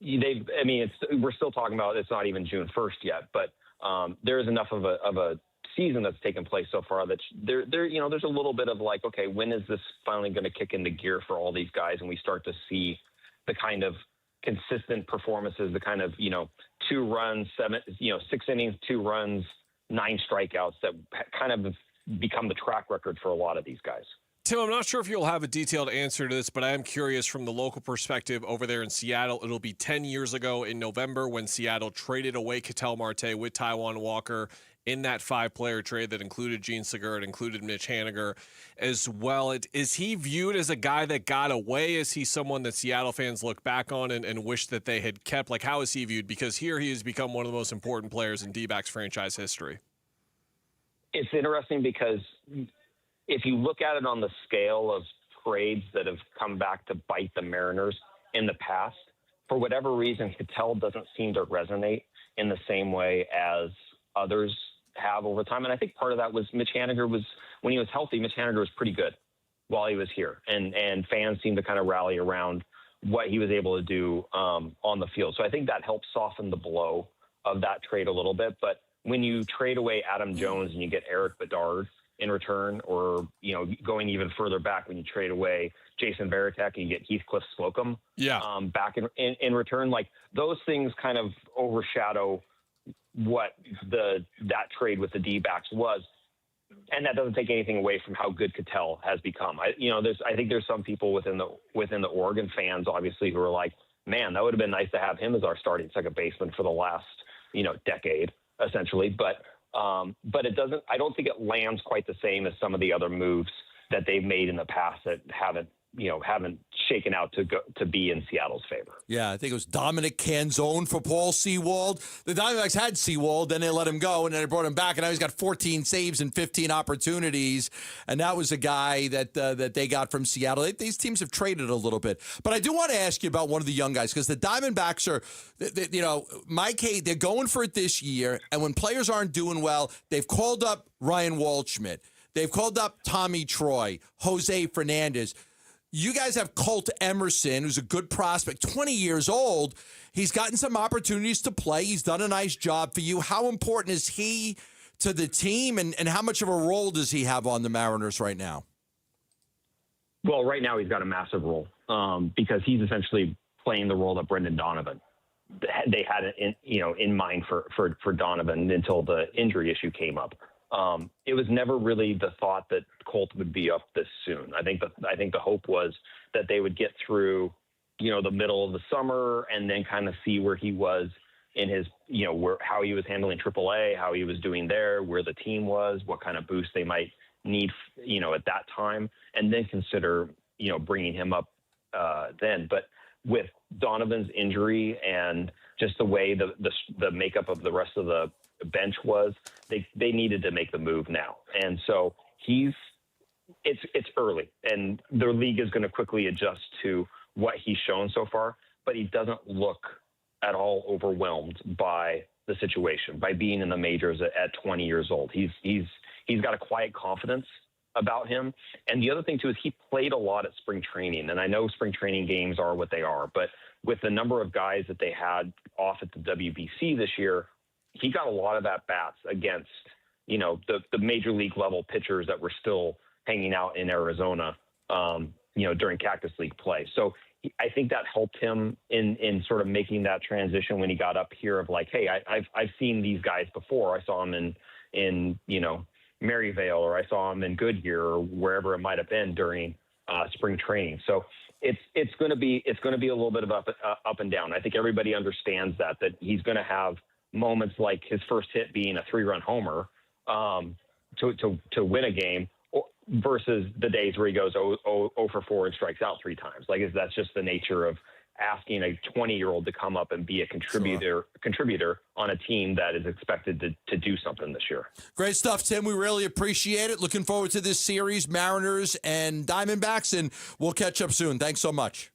we're still talking about, it's not even June 1st yet, but there is enough of a season that's taken place so far that there's a little bit of like, okay, when is this finally going to kick into gear for all these guys? And we start to see the kind of consistent performances, the kind of, 2 runs, 6 innings, 2 runs, 9 strikeouts that kind of become the track record for a lot of these guys. Tim, I'm not sure if you'll have a detailed answer to this, but I am curious from the local perspective over there in Seattle. It'll be 10 years ago in November when Seattle traded away Ketel Marte with Taijuan Walker in that 5-player trade that included Gene Segura, included Mitch Haniger as well. Is he viewed as a guy that got away? Is he someone that Seattle fans look back on and wish that they had kept? Like, how is he viewed? Because here he has become one of the most important players in D-backs franchise history. It's interesting because if you look at it on the scale of trades that have come back to bite the Mariners in the past, for whatever reason, Ketel doesn't seem to resonate in the same way as others have over time. And I think part of that was Mitch Haniger when he was healthy, Mitch Haniger was pretty good while he was here. And fans seemed to kind of rally around what he was able to do on the field. So I think that helped soften the blow of that trade a little bit. But when you trade away Adam Jones and you get Eric Bedard in return, or, going even further back when you trade away Jason Varitek and you get Heathcliff Slocum back in return, like those things kind of overshadow what that trade with the D-backs was. And that doesn't take anything away from how good Ketel has become. I think there's some people within the Oregon fans, obviously, who are like, man, that would have been nice to have him as our starting second baseman for the last, decade, essentially. But it doesn't. I don't think it lands quite the same as some of the other moves that they've made in the past that haven't shaken out to be in Seattle's favor. Yeah, I think it was Dominic Canzone for Paul Sewald. The Diamondbacks had Sewald, then they let him go, and then they brought him back, and now he's got 14 saves and 15 opportunities, and that was a guy that they got from Seattle. These teams have traded a little bit. But I do want to ask you about one of the young guys, because the Diamondbacks are, they're going for it this year, and when players aren't doing well, they've called up Ryan Waldschmidt. They've called up Tommy Troy, Jose Fernandez. You guys have Colt Emerson, who's a good prospect, 20 years old. He's gotten some opportunities to play. He's done a nice job for you. How important is he to the team, and how much of a role does he have on the Mariners right now? Well, right now he's got a massive role because he's essentially playing the role that Brendan Donovan. They had it in mind for Donovan until the injury issue came up. It was never really the thought that Colt would be up this soon. I think the hope was that they would get through, the middle of the summer and then kind of see where he was in his, how he was handling AAA, how he was doing there, where the team was, what kind of boost they might need, at that time, and then consider, bringing him up then. But with Donovan's injury and just the way the makeup of the rest of the bench was, they needed to make the move now. And so it's early, and the league is going to quickly adjust to what he's shown so far, but he doesn't look at all overwhelmed by the situation, by being in the majors at 20 years old. He's got a quiet confidence about him. And the other thing too is he played a lot at spring training, and I know spring training games are what they are, but with the number of guys that they had off at the WBC this year, he got a lot of at-bats against, the major league level pitchers that were still hanging out in Arizona, during Cactus League play. So I think that helped him in sort of making that transition when he got up here of like, hey, I've seen these guys before. I saw them in Maryvale, or I saw them in Goodyear, or wherever it might have been during spring training. So it's going to be a little bit of up and down. I think everybody understands that he's going to have moments like his first hit being a 3-run homer to win a game, versus the days where he goes 0 for 4 and strikes out 3 times. Like, that's just the nature of asking a 20-year-old to come up and be a contributor on a team that is expected to do something this year. Great stuff, Tim. We really appreciate it. Looking forward to this series, Mariners and Diamondbacks, and we'll catch up soon. Thanks so much.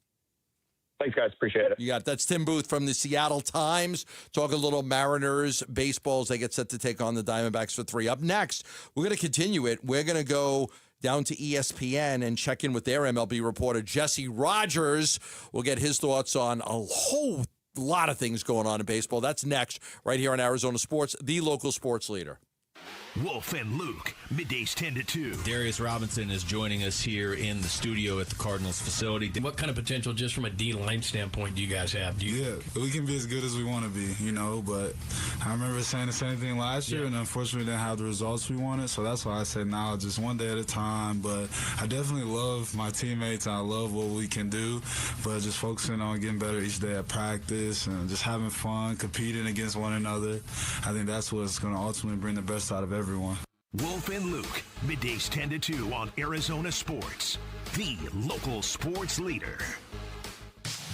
Thanks, guys. Appreciate it. You got it. That's Tim Booth from the Seattle Times. Talking a little Mariners baseball as they get set to take on the Diamondbacks for 3. Up next, we're going to continue it. We're going to go down to ESPN and check in with their MLB reporter, Jesse Rogers. We'll get his thoughts on a whole lot of things going on in baseball. That's next, right here on Arizona Sports, the local sports leader. Wolf and Luke, middays 10 to 2. Darius Robinson is joining us here in the studio at the Cardinals facility. What kind of potential, just from a D-line standpoint, do you guys have? Yeah, we can be as good as we want to be, but I remember saying the same thing last year, and unfortunately we didn't have the results we wanted, so that's why I said now, just one day at a time. But I definitely love my teammates, and I love what we can do, but just focusing on getting better each day at practice and just having fun, competing against one another. I think that's what's going to ultimately bring the best out of everyone. Wolf and Luke, middays 10 to 2 on Arizona Sports, the local sports leader.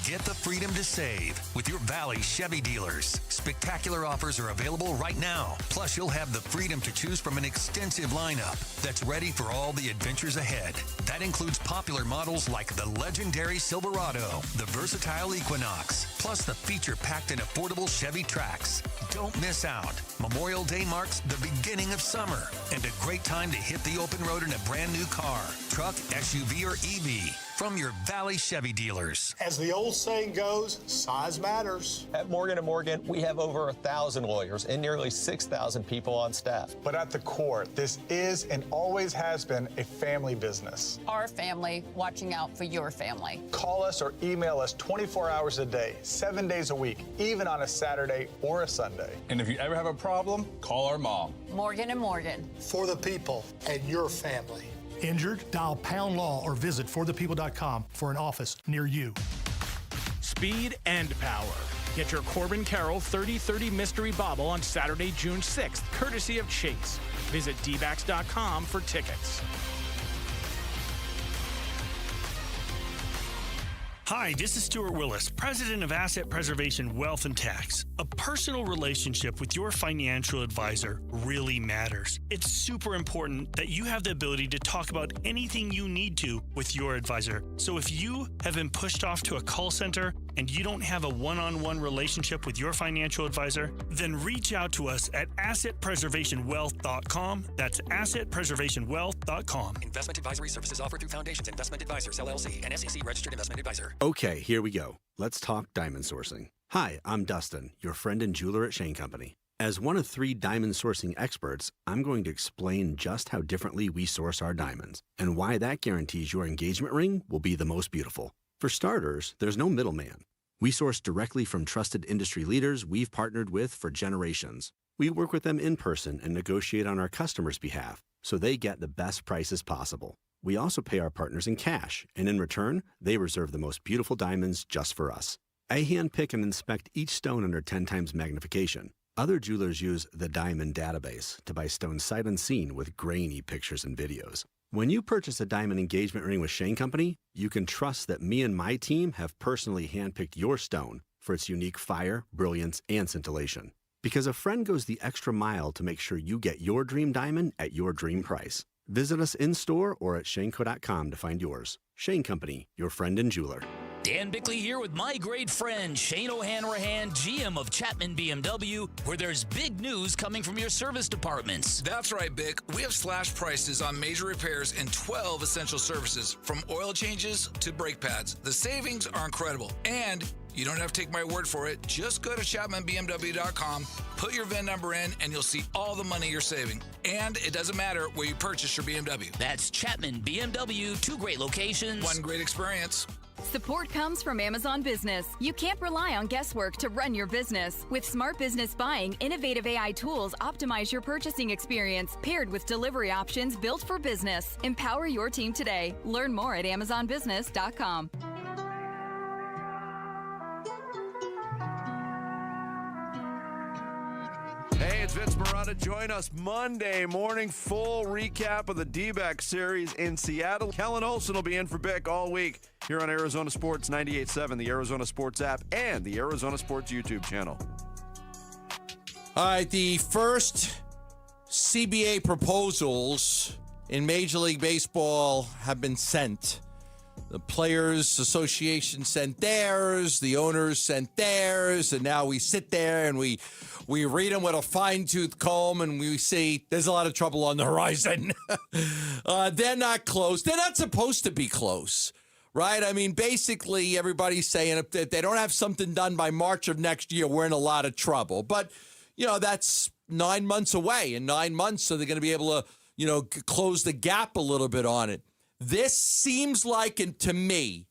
Get the freedom to save with your Valley Chevy dealers. Spectacular offers are available right now. Plus, you'll have the freedom to choose from an extensive lineup that's ready for all the adventures ahead. That includes popular models like the legendary Silverado, the versatile Equinox, plus the feature-packed and affordable Chevy Trax. Don't miss out. Memorial Day marks the beginning of summer and a great time to hit the open road in a brand new car, truck, SUV, or EV from your Valley Chevy dealers. As the old saying goes, size matters. At Morgan & Morgan, we have over 1,000 lawyers and nearly 6,000 people on staff. But at the core, this is and always has been a family business. Our family watching out for your family. Call us or email us 24 hours a day, 7 days a week, even on a Saturday or a Sunday. And if you ever have a problem, call our mom. Morgan & Morgan. For the people and your family. Injured? Dial Pound Law or visit forthepeople.com for an office near you. Speed and power. Get your Corbin Carroll 30-30 mystery bobble on Saturday, June 6th, courtesy of Chase. Visit dbacks.com for tickets. Hi, this is Stuart Willis, President of Asset Preservation Wealth and Tax. A personal relationship with your financial advisor really matters. It's super important that you have the ability to talk about anything you need to with your advisor. So if you have been pushed off to a call center and you don't have a one-on-one relationship with your financial advisor, then reach out to us at assetpreservationwealth.com. That's assetpreservationwealth.com. Investment advisory services offered through Foundations Investment Advisors, LLC, an SEC registered investment advisor. Okay, here we go. Let's talk diamond sourcing. Hi, I'm Dustin, your friend and jeweler at Shane Company. As one of 3 diamond sourcing experts, I'm going to explain just how differently we source our diamonds and why that guarantees your engagement ring will be the most beautiful. For starters, there's no middleman. We source directly from trusted industry leaders we've partnered with for generations. We work with them in person and negotiate on our customers' behalf so they get the best prices possible. We also pay our partners in cash, and in return, they reserve the most beautiful diamonds just for us. I handpick and inspect each stone under 10 times magnification. Other jewelers use the Diamond Database to buy stones sight unseen with grainy pictures and videos. When you purchase a diamond engagement ring with Shane Company, you can trust that me and my team have personally handpicked your stone for its unique fire, brilliance, and scintillation. Because a friend goes the extra mile to make sure you get your dream diamond at your dream price. Visit us in-store or at shaneco.com to find yours. Shane Company, your friend and jeweler. Dan Bickley here with my great friend Shane O'Hanrahan, GM of Chapman BMW, where there's big news coming from your service departments. That's right, Bick. We have slash prices on major repairs and 12 essential services, from oil changes to brake pads. The savings are incredible, and You don't have to take my word for it. Just go to ChapmanBMW.com, put your VIN number in, and you'll see all the money you're saving. And it doesn't matter where you purchase your BMW. That's Chapman BMW, 2 great locations. One great experience. Support comes from Amazon Business. You can't rely on guesswork to run your business. With Smart Business Buying, innovative AI tools optimize your purchasing experience, paired with delivery options built for business. Empower your team today. Learn more at AmazonBusiness.com. Hey, it's Vince Marotta. Join us Monday morning. Full recap of the D-back series in Seattle. Kellen Olson will be in for Bick all week here on Arizona Sports 98.7, the Arizona Sports app, and the Arizona Sports YouTube channel. All right, the first CBA proposals in Major League Baseball have been sent. The Players Association sent theirs, the owners sent theirs, and now we sit there and we read them with a fine-tooth comb and we see there's a lot of trouble on the horizon. They're not close. They're not supposed to be close, right? I mean, basically everybody's saying if they don't have something done by March of next year, we're in a lot of trouble. But, that's 9 months away. In 9 months, so they're going to be able to, close the gap a little bit on it. This seems like, and to me,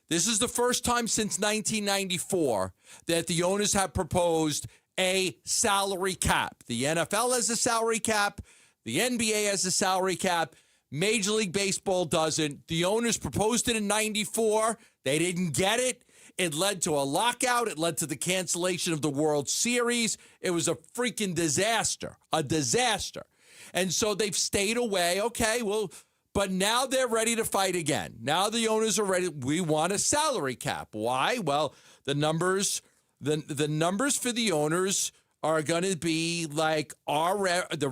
this is the first time since 1994 that the owners have proposed a salary cap. The NFL has a salary cap. The NBA has a salary cap. Major League Baseball doesn't. The owners proposed it in 94. They didn't get it. It led to a lockout. It led to the cancellation of the World Series. It was a freaking disaster, a disaster. And so they've stayed away. Okay, well, but now they're ready to fight again. Now the owners are ready. We want a salary cap. Why? Well, the numbers for the owners are going to be like the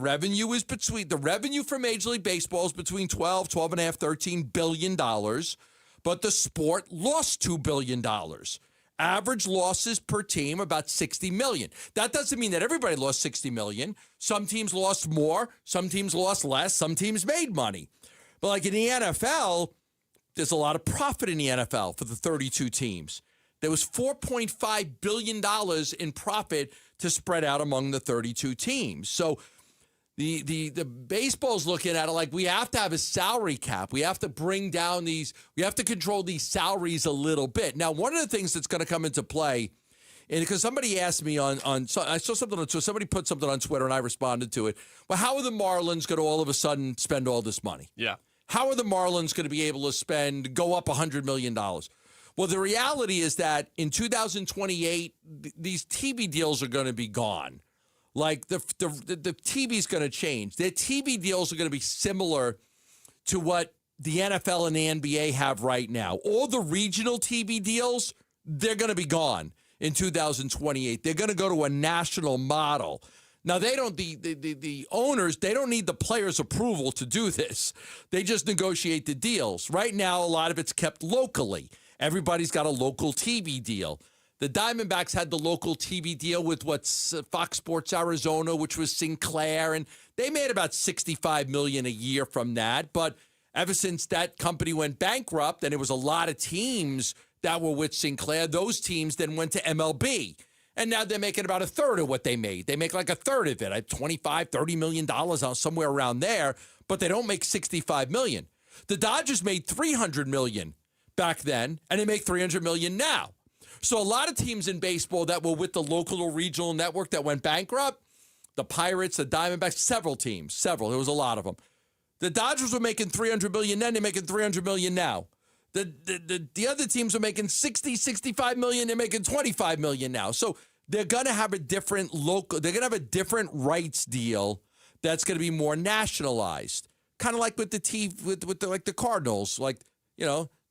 revenue for Major League Baseball is between 12 and a half, $13 billion, but the sport lost $2 billion. Average losses per team about $60 million. That doesn't mean that everybody lost $60 million. Some teams lost more, some teams lost less, some teams made money. But like in the NFL, there's a lot of profit in the NFL for the 32 teams. There was $4.5 billion in profit to spread out among the 32 teams. So the baseball's looking at it like we have to have a salary cap. We have to bring down we have to control these salaries a little bit. Now, one of the things that's going to come into play, and because somebody asked me I saw something on Twitter, somebody put something on Twitter and I responded to it. Well, how are the Marlins going to all of a sudden spend all this money? Yeah. How are the Marlins going to be able to go up $100 million? Well, the reality is that in 2028, these TV deals are going to be gone. Like the TV is going to change. Their TV deals are going to be similar to what the NFL and the NBA have right now. All the regional TV deals, they're going to be gone in 2028. They're going to go to a national model. Now, they don't. The owners, they don't need the players' approval to do this. They just negotiate the deals. Right now, a lot of it's kept locally. Everybody's got a local TV deal. The Diamondbacks had the local TV deal with Fox Sports Arizona, which was Sinclair, and they made about $65 million a year from that. But ever since that company went bankrupt, and it was a lot of teams that were with Sinclair, those teams then went to MLB. And now they're making about a third of what they made. They make like a third of it, $25, $30 million, somewhere around there, but they don't make $65 million. The Dodgers made $300 million back then, and they make $300 million now. So a lot of teams in baseball that were with the local or regional network that went bankrupt, the Pirates, the Diamondbacks, several teams, there was a lot of them. The Dodgers were making $300 million then, they're making $300 million now. The other teams are making $65 million, they're making $25 million now. So they're going to have a different rights deal that's going to be more nationalized. Kind of like with the Cardinals.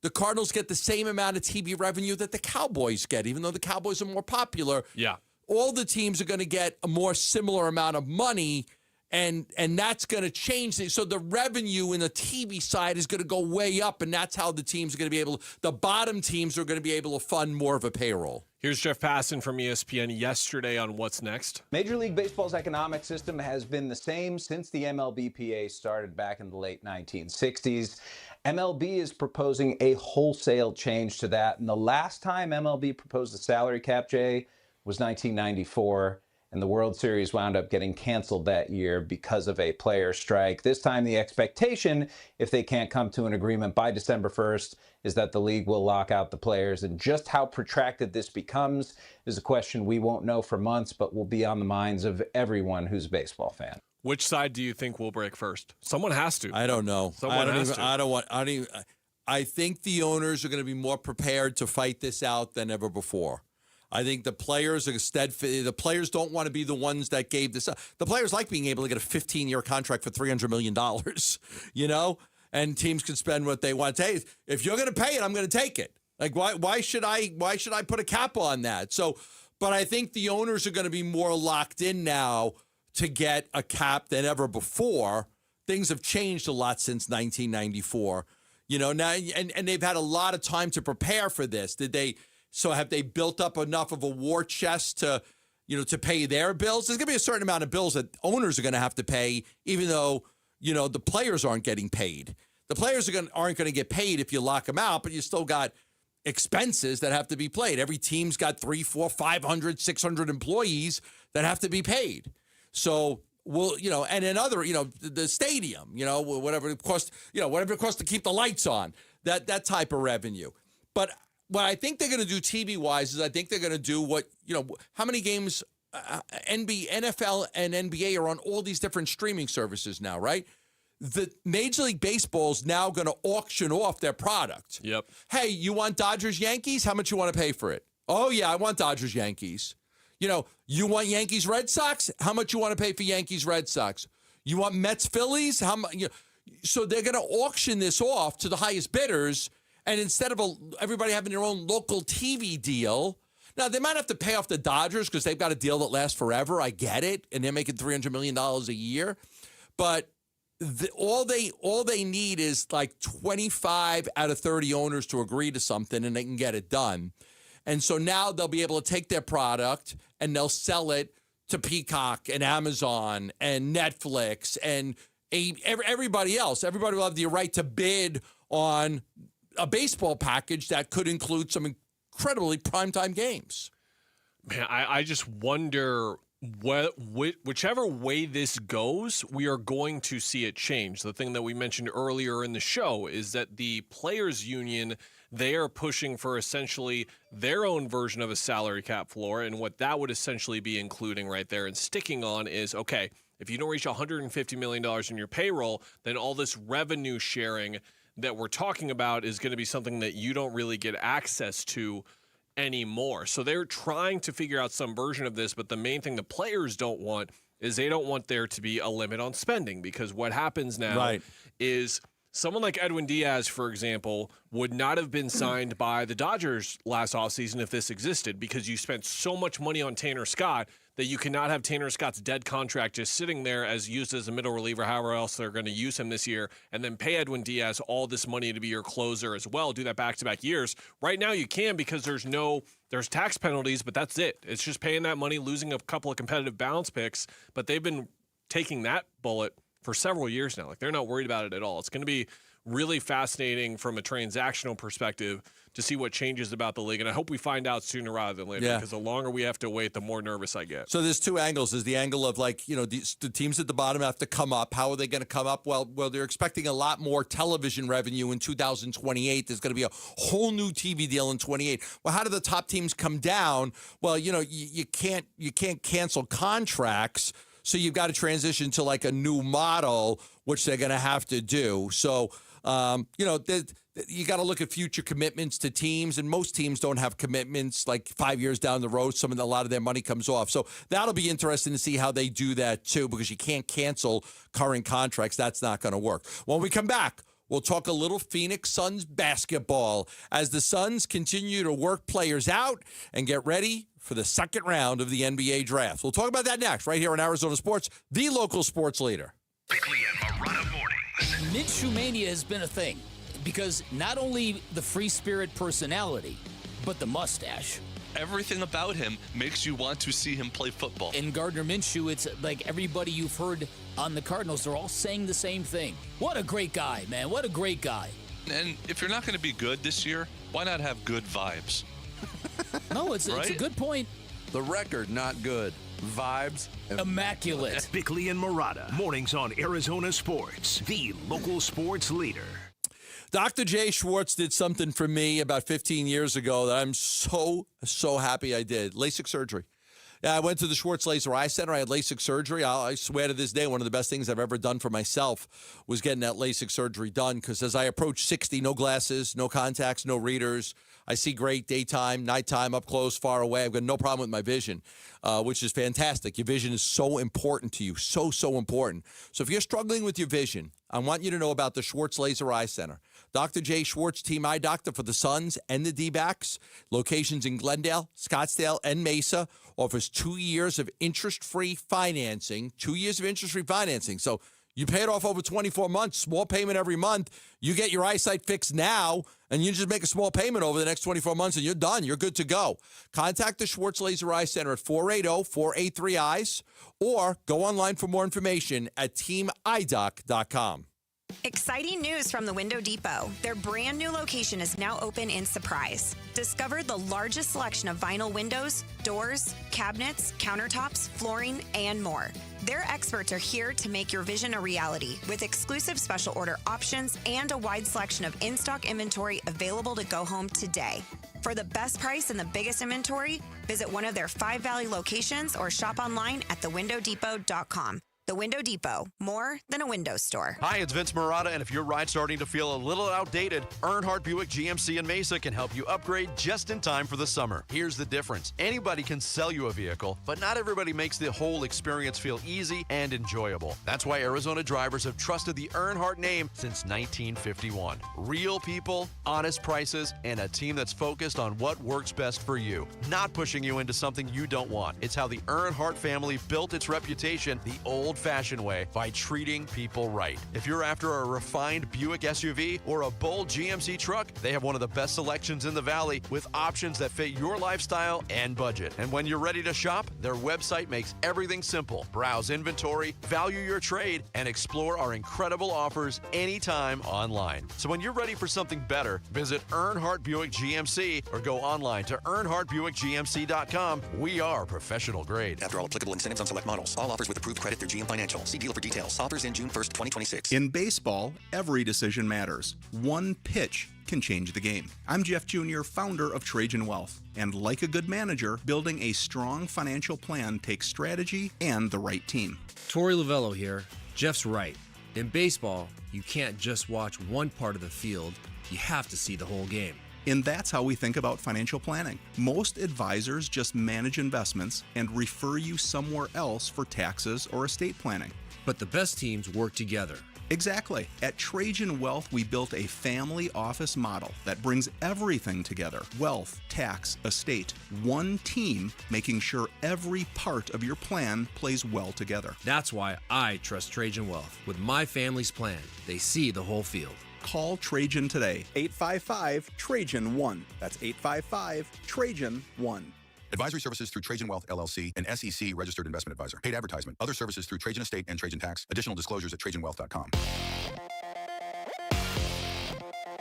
The Cardinals get the same amount of TV revenue that the Cowboys get, even though the Cowboys are more popular. Yeah. All the teams are going to get a more similar amount of money, and that's going to change things. So the revenue in the TV side is going to go way up, and that's how the teams are going to be the bottom teams are going to be able to fund more of a payroll. Here's Jeff Passan from ESPN yesterday on What's Next. Major League Baseball's economic system has been the same since the MLBPA started back in the late 1960s. MLB is proposing a wholesale change to that. And the last time MLB proposed a salary cap, Jay, was 1994. And the World Series wound up getting canceled that year because of a player strike. This time, the expectation, if they can't come to an agreement by December 1st, is that the league will lock out the players. And just how protracted this becomes is a question we won't know for months, but will be on the minds of everyone who's a baseball fan. Which side do you think will break first? Someone has to. I don't know. I think the owners are going to be more prepared to fight this out than ever before. I think the players are steadfast. The players don't want to be the ones that gave this up. The players like being able to get a 15-year contract for $300 million, and teams can spend what they want. Hey, if you're going to pay it, I'm going to take it. Like, why should I put a cap on that? So, but I think the owners are going to be more locked in now to get a cap than ever before. Things have changed a lot since 1994, now, and they've had a lot of time to prepare for this. So have they built up enough of a war chest to pay their bills? There's going to be a certain amount of bills that owners are going to have to pay, even though, the players aren't getting paid. The players aren't going to get paid if you lock them out, but you still got expenses that have to be paid. Every team's got 300, 400, 500, 600 employees that have to be paid. So, and another, the stadium, whatever it costs, whatever it costs to keep the lights on, that type of revenue. But what I think they're going to do TV-wise is I think they're going to do how many games NFL and NBA are on all these different streaming services now, right? The Major League Baseball is now going to auction off their product. Yep. Hey, you want Dodgers-Yankees? How much you want to pay for it? Oh, yeah, I want Dodgers-Yankees. You want Yankees-Red Sox? How much you want to pay for Yankees-Red Sox? You want Mets-Phillies? How much? So they're going to auction this off to the highest bidders. And instead of everybody having their own local TV deal, now they might have to pay off the Dodgers because they've got a deal that lasts forever. I get it, and they're making $300 million a year. But all they need is like 25 out of 30 owners to agree to something, and they can get it done. And so now they'll be able to take their product and they'll sell it to Peacock and Amazon and Netflix and everybody else. Everybody will have the right to bid on a baseball package that could include some incredibly primetime games. Man, I just wonder whichever way this goes, we are going to see it change. The thing that we mentioned earlier in the show is that the players union, they are pushing for essentially their own version of a salary cap floor. And what that would essentially be including right there and sticking on is, okay, if you don't reach $150 million in your payroll, then all this revenue sharing that we're talking about is going to be something that you don't really get access to anymore. So they're trying to figure out some version of this, but the main thing the players don't want is they don't want there to be a limit on spending, because what happens now is someone like Edwin Diaz, for example, would not have been signed by the Dodgers last offseason if this existed, because you spent so much money on Tanner Scott that you cannot have Tanner Scott's dead contract just sitting there as used as a middle reliever, however else they're going to use him this year, and then pay Edwin Diaz all this money to be your closer as well. Do that back-to-back years. Right now you can, because there's tax penalties, but that's it. It's just paying that money, losing a couple of competitive balance picks, but they've been taking that bullet for several years now. Like, they're not worried about it at all. It's going to be really fascinating from a transactional perspective to see what changes about the league. And I hope we find out sooner rather than later, because the longer we have to wait, the more nervous I get. So there's two angles. There's the angle of, like, the teams at the bottom have to come up. How are they going to come up? Well, they're expecting a lot more television revenue in 2028. There's going to be a whole new TV deal in 28. Well, how do the top teams come down? Well, you can't cancel contracts. So you've got to transition to like a new model, which they're going to have to do. So, you got to look at future commitments to teams, and most teams don't have commitments like 5 years down the road. A lot of their money comes off. So that'll be interesting to see how they do that too, because you can't cancel current contracts. That's not going to work. When we come back, we'll talk a little Phoenix Suns basketball as the Suns continue to work players out and get ready for the second round of the NBA draft. We'll talk about that next, right here on Arizona Sports, the local sports leader. Bickley and Marotta mornings. Minshew-mania has been a thing, because not only the free spirit personality, but the mustache. everything about him makes you want to see him play football. And Gardner Minshew, it's like everybody you've heard on the Cardinals, they're all saying the same thing. What a great guy, man. What a great guy. And if you're not going to be good this year, why not have good vibes? No, it's a good point. The record, not good. Vibes, immaculate. Bickley and Murata, mornings on Arizona Sports, the local sports leader. Dr. Jay Schwartz did something for me about 15 years ago that I'm so happy I did. LASIK surgery. Yeah, I went to the Schwartz Laser Eye Center. I had LASIK surgery. I swear to this day, one of the best things I've ever done for myself was getting that LASIK surgery done, because as I approach 60, no glasses, no contacts, no readers. I see great daytime, nighttime, up close, far away. I've got no problem with my vision, which is fantastic. Your vision is so important to you, so important. So if you're struggling with your vision, I want you to know about the Schwartz Laser Eye Center. Dr. Jay Schwartz, team eye doctor for the Suns and the D-backs. Locations in Glendale, Scottsdale, and Mesa. Offers 2 years of interest-free financing. 2 years of interest-free financing. So you pay it off over 24 months, small payment every month. You get your eyesight fixed now, and you just make a small payment over the next 24 months, and you're done. You're good to go. Contact the Schwartz Laser Eye Center at 480-483-EYES, or go online for more information at teamidoc.com. Exciting news from the Window Depot. Their brand new location is now open in Surprise. Discover the largest selection of vinyl windows, doors, cabinets, countertops, flooring, and more. Their experts are here to make your vision a reality with exclusive special order options and a wide selection of in-stock inventory available to go home today. For the best price and the biggest inventory, visit one of their 5 Valley locations or shop online at thewindowdepot.com. The Window Depot, more than a window store. Hi, it's Vince Murata, and if your ride's starting to feel a little outdated, Earnhardt Buick GMC in Mesa can help you upgrade just in time for the summer. Here's the difference. Anybody can sell you a vehicle, but not everybody makes the whole experience feel easy and enjoyable. That's why Arizona drivers have trusted the Earnhardt name since 1951. Real people, honest prices, and a team that's focused on what works best for you, not pushing you into something you don't want. It's how the Earnhardt family built its reputation the old-fashioned way, by treating people right. If you're after a refined Buick SUV or a bold GMC truck, they have one of the best selections in the Valley with options that fit your lifestyle and budget. And when you're ready to shop, their website makes everything simple. Browse inventory, value your trade, and explore our incredible offers anytime online. So when you're ready for something better, visit Earnhardt Buick GMC or go online to EarnhardtBuickGMC.com. We are professional grade. After all applicable incentives on select models, all offers with approved credit through GM Financial. See dealer for details. Offers in June 1st, 2026. In baseball, every decision matters. One pitch can change the game. I'm Jeff Jr., founder of Trajan Wealth. And like a good manager, building a strong financial plan takes strategy and the right team. Torey Lavello here. Jeff's right. In baseball, you can't just watch one part of the field. You have to see the whole game. And that's how we think about financial planning. Most advisors just manage investments and refer you somewhere else for taxes or estate planning. But the best teams work together. Exactly. At Trajan Wealth, we built a family office model that brings everything together. Wealth, tax, estate. One team making sure every part of your plan plays well together. That's why I trust Trajan Wealth. With my family's plan, they see the whole field. Call Trajan today. 855-TRAJAN-1. That's 855-TRAJAN-1. Advisory services through Trajan Wealth, LLC, an SEC registered investment advisor. Paid advertisement. Other services through Trajan Estate and Trajan Tax. Additional disclosures at TrajanWealth.com.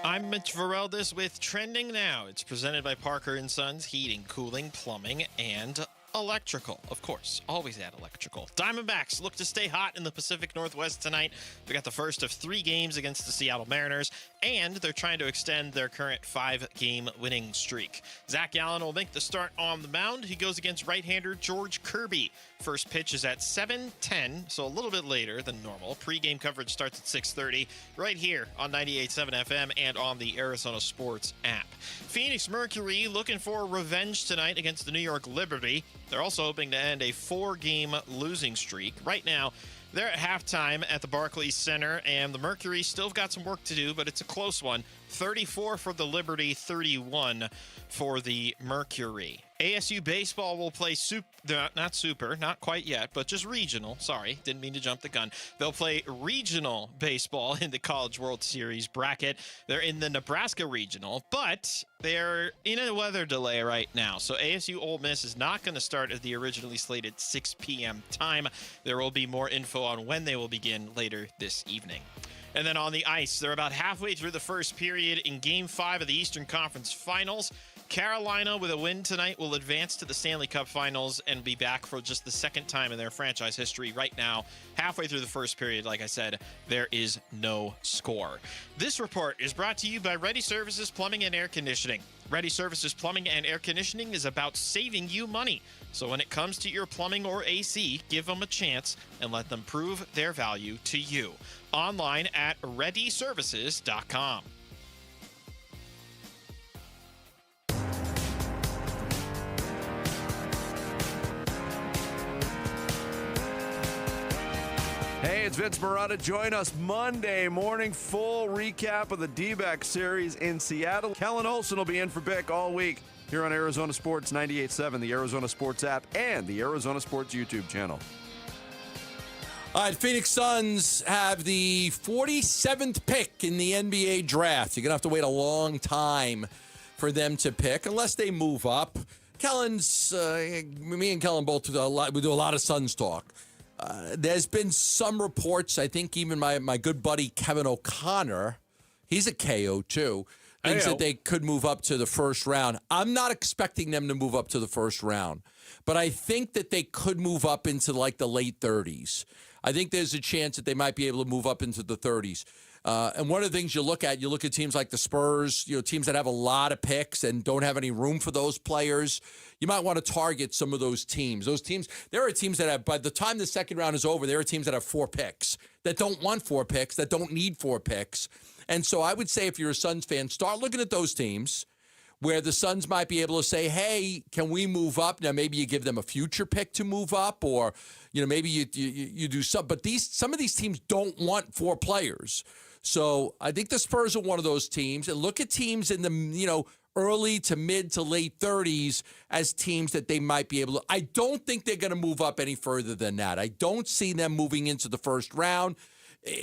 I'm Mitch Vareldis with Trending Now. It's presented by Parker & Sons Heating, Cooling, Plumbing, and Electrical. Of course, always add electrical. Diamondbacks look to stay hot in the Pacific Northwest tonight. They got the first of 3 games against the Seattle Mariners, and they're trying to extend their current 5-game winning streak. Zach Gallen will make the start on the mound. He goes against right-hander George Kirby. First pitch is at 7:10, so a little bit later than normal. Pre-game coverage starts at 6:30 right here on 98.7 FM and on the Arizona Sports app. Phoenix Mercury looking for revenge tonight against the New York Liberty. They're also hoping to end a 4-game losing streak. Right now, they're at halftime at the Barclays Center, and the Mercury still got some work to do, but it's a close one. 34 for the Liberty, 31 for the Mercury. ASU baseball will play not quite yet, but just regional. Sorry, didn't mean to jump the gun. They'll play regional baseball in the College World Series bracket. They're in the Nebraska regional, but they're in a weather delay right now. So ASU Ole Miss is not going to start at the originally slated 6 p.m. time. There will be more info on when they will begin later this evening. And then on the ice, they're about halfway through the first period in Game 5 of the Eastern Conference Finals. Carolina, with a win tonight, will advance to the Stanley Cup Finals and be back for just the second time in their franchise history. Right now, halfway through the first period, like I said, there is no score. This report is brought to you by Ready Services Plumbing and Air Conditioning. Ready Services Plumbing and Air Conditioning is about saving you money. So when it comes to your plumbing or AC, give them a chance and let them prove their value to you. Online at ReadyServices.com. Hey, it's Vince Marotta. Join us Monday morning. Full recap of the D-back series in Seattle. Kellen Olson will be in for Bick all week here on Arizona Sports 98.7, the Arizona Sports app, and the Arizona Sports YouTube channel. All right, Phoenix Suns have the 47th pick in the NBA draft. You're going to have to wait a long time for them to pick, unless they move up. Kellen's, me and Kellen both do a lot of Suns talk. There's been some reports, I think even my good buddy Kevin O'Connor, he's a KO too, thinks that they could move up to the first round. I'm not expecting them to move up to the first round, but I think that they could move up into like the late 30s. I think there's a chance that they might be able to move up into the 30s. And one of the things you look at teams like the Spurs, teams that have a lot of picks and don't have any room for those players. You might want to target some of those teams. There are teams that have, by the time the second round is over, there are teams that have 4 picks, that don't want 4 picks, that don't need 4 picks. And so I would say if you're a Suns fan, start looking at those teams where the Suns might be able to say, hey, can we move up? Now, maybe you give them a future pick to move up, or, maybe you do some. But some of these teams don't want 4 players. So I think the Spurs are one of those teams. And look at teams in the, early to mid to late 30s as teams that they might be able to. I don't think they're going to move up any further than that. I don't see them moving into the first round.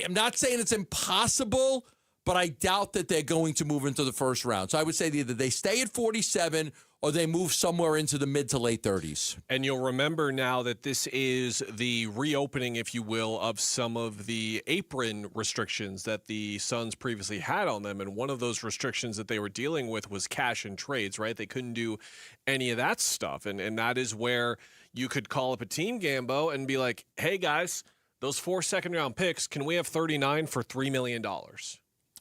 I'm not saying it's impossible, but I doubt that they're going to move into the first round. So I would say either they stay at 47 or they move somewhere into the mid to late 30s. And you'll remember now that this is the reopening, if you will, of some of the apron restrictions that the Suns previously had on them. And one of those restrictions that they were dealing with was cash and trades, right? They couldn't do any of that stuff. And that is where you could call up a team, Gambo, and be like, hey, guys, those 4 second-round picks, can we have 39 for $3 million?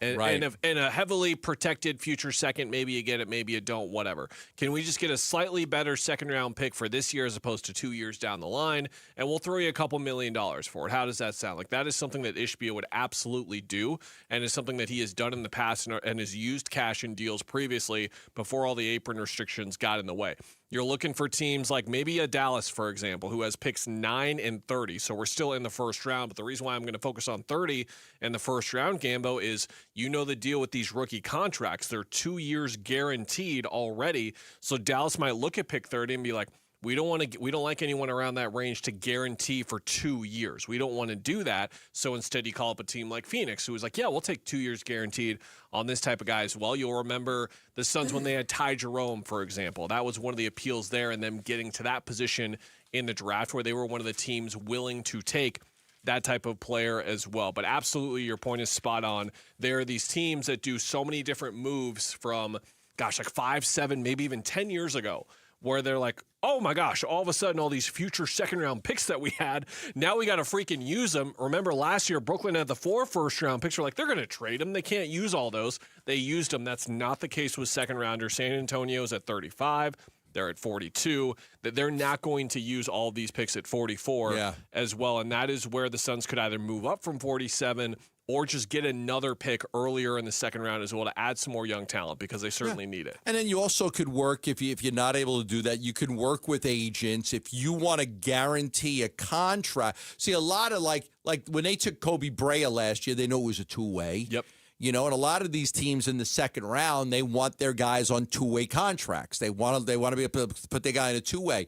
And a heavily protected future second, maybe you get it, maybe you don't, whatever. Can we just get a slightly better second-round pick for this year as opposed to 2 years down the line, and we'll throw you a couple $1 million for it? How does that sound? Like, that is something that Ishbia would absolutely do, and is something that he has done in the past and has used cash in deals previously before all the apron restrictions got in the way. You're looking for teams like maybe a Dallas, for example, who has picks 9 and 30. So we're still in the first round. But the reason why I'm going to focus on 30 in the first round, Gambo, is the deal with these rookie contracts. They're 2 years guaranteed already. So Dallas might look at pick 30 and be like, we don't like anyone around that range to guarantee for 2 years. We don't want to do that. So instead, you call up a team like Phoenix, who is like, yeah, we'll take 2 years guaranteed on this type of guy as well. You'll remember the Suns when they had Ty Jerome, for example. That was one of the appeals there, and them getting to that position in the draft where they were one of the teams willing to take that type of player as well. But absolutely, your point is spot on. There are these teams that do so many different moves from, like 5, 7, maybe even 10 years ago, where they're like, oh my gosh, all of a sudden all these future second-round picks that we had, now we got to freaking use them. Remember last year, Brooklyn had the 4 first-round picks. We're like, they're going to trade them. They can't use all those. They used them. That's not the case with second-rounders. San Antonio's at 35. They're at 42. That they're not going to use all of these picks at 44 as well. And that is where the Suns could either move up from 47 or just get another pick earlier in the second round as well to add some more young talent, because they certainly need it. And then you also could work, if you're not able to do that, you can work with agents if you want to guarantee a contract. See, a lot of like when they took Kobe Bryant last year, they know it was a two-way. Yep. you know, and a lot of these teams in the second round, they want their guys on two-way contracts. They want to be able to put their guy in a two-way.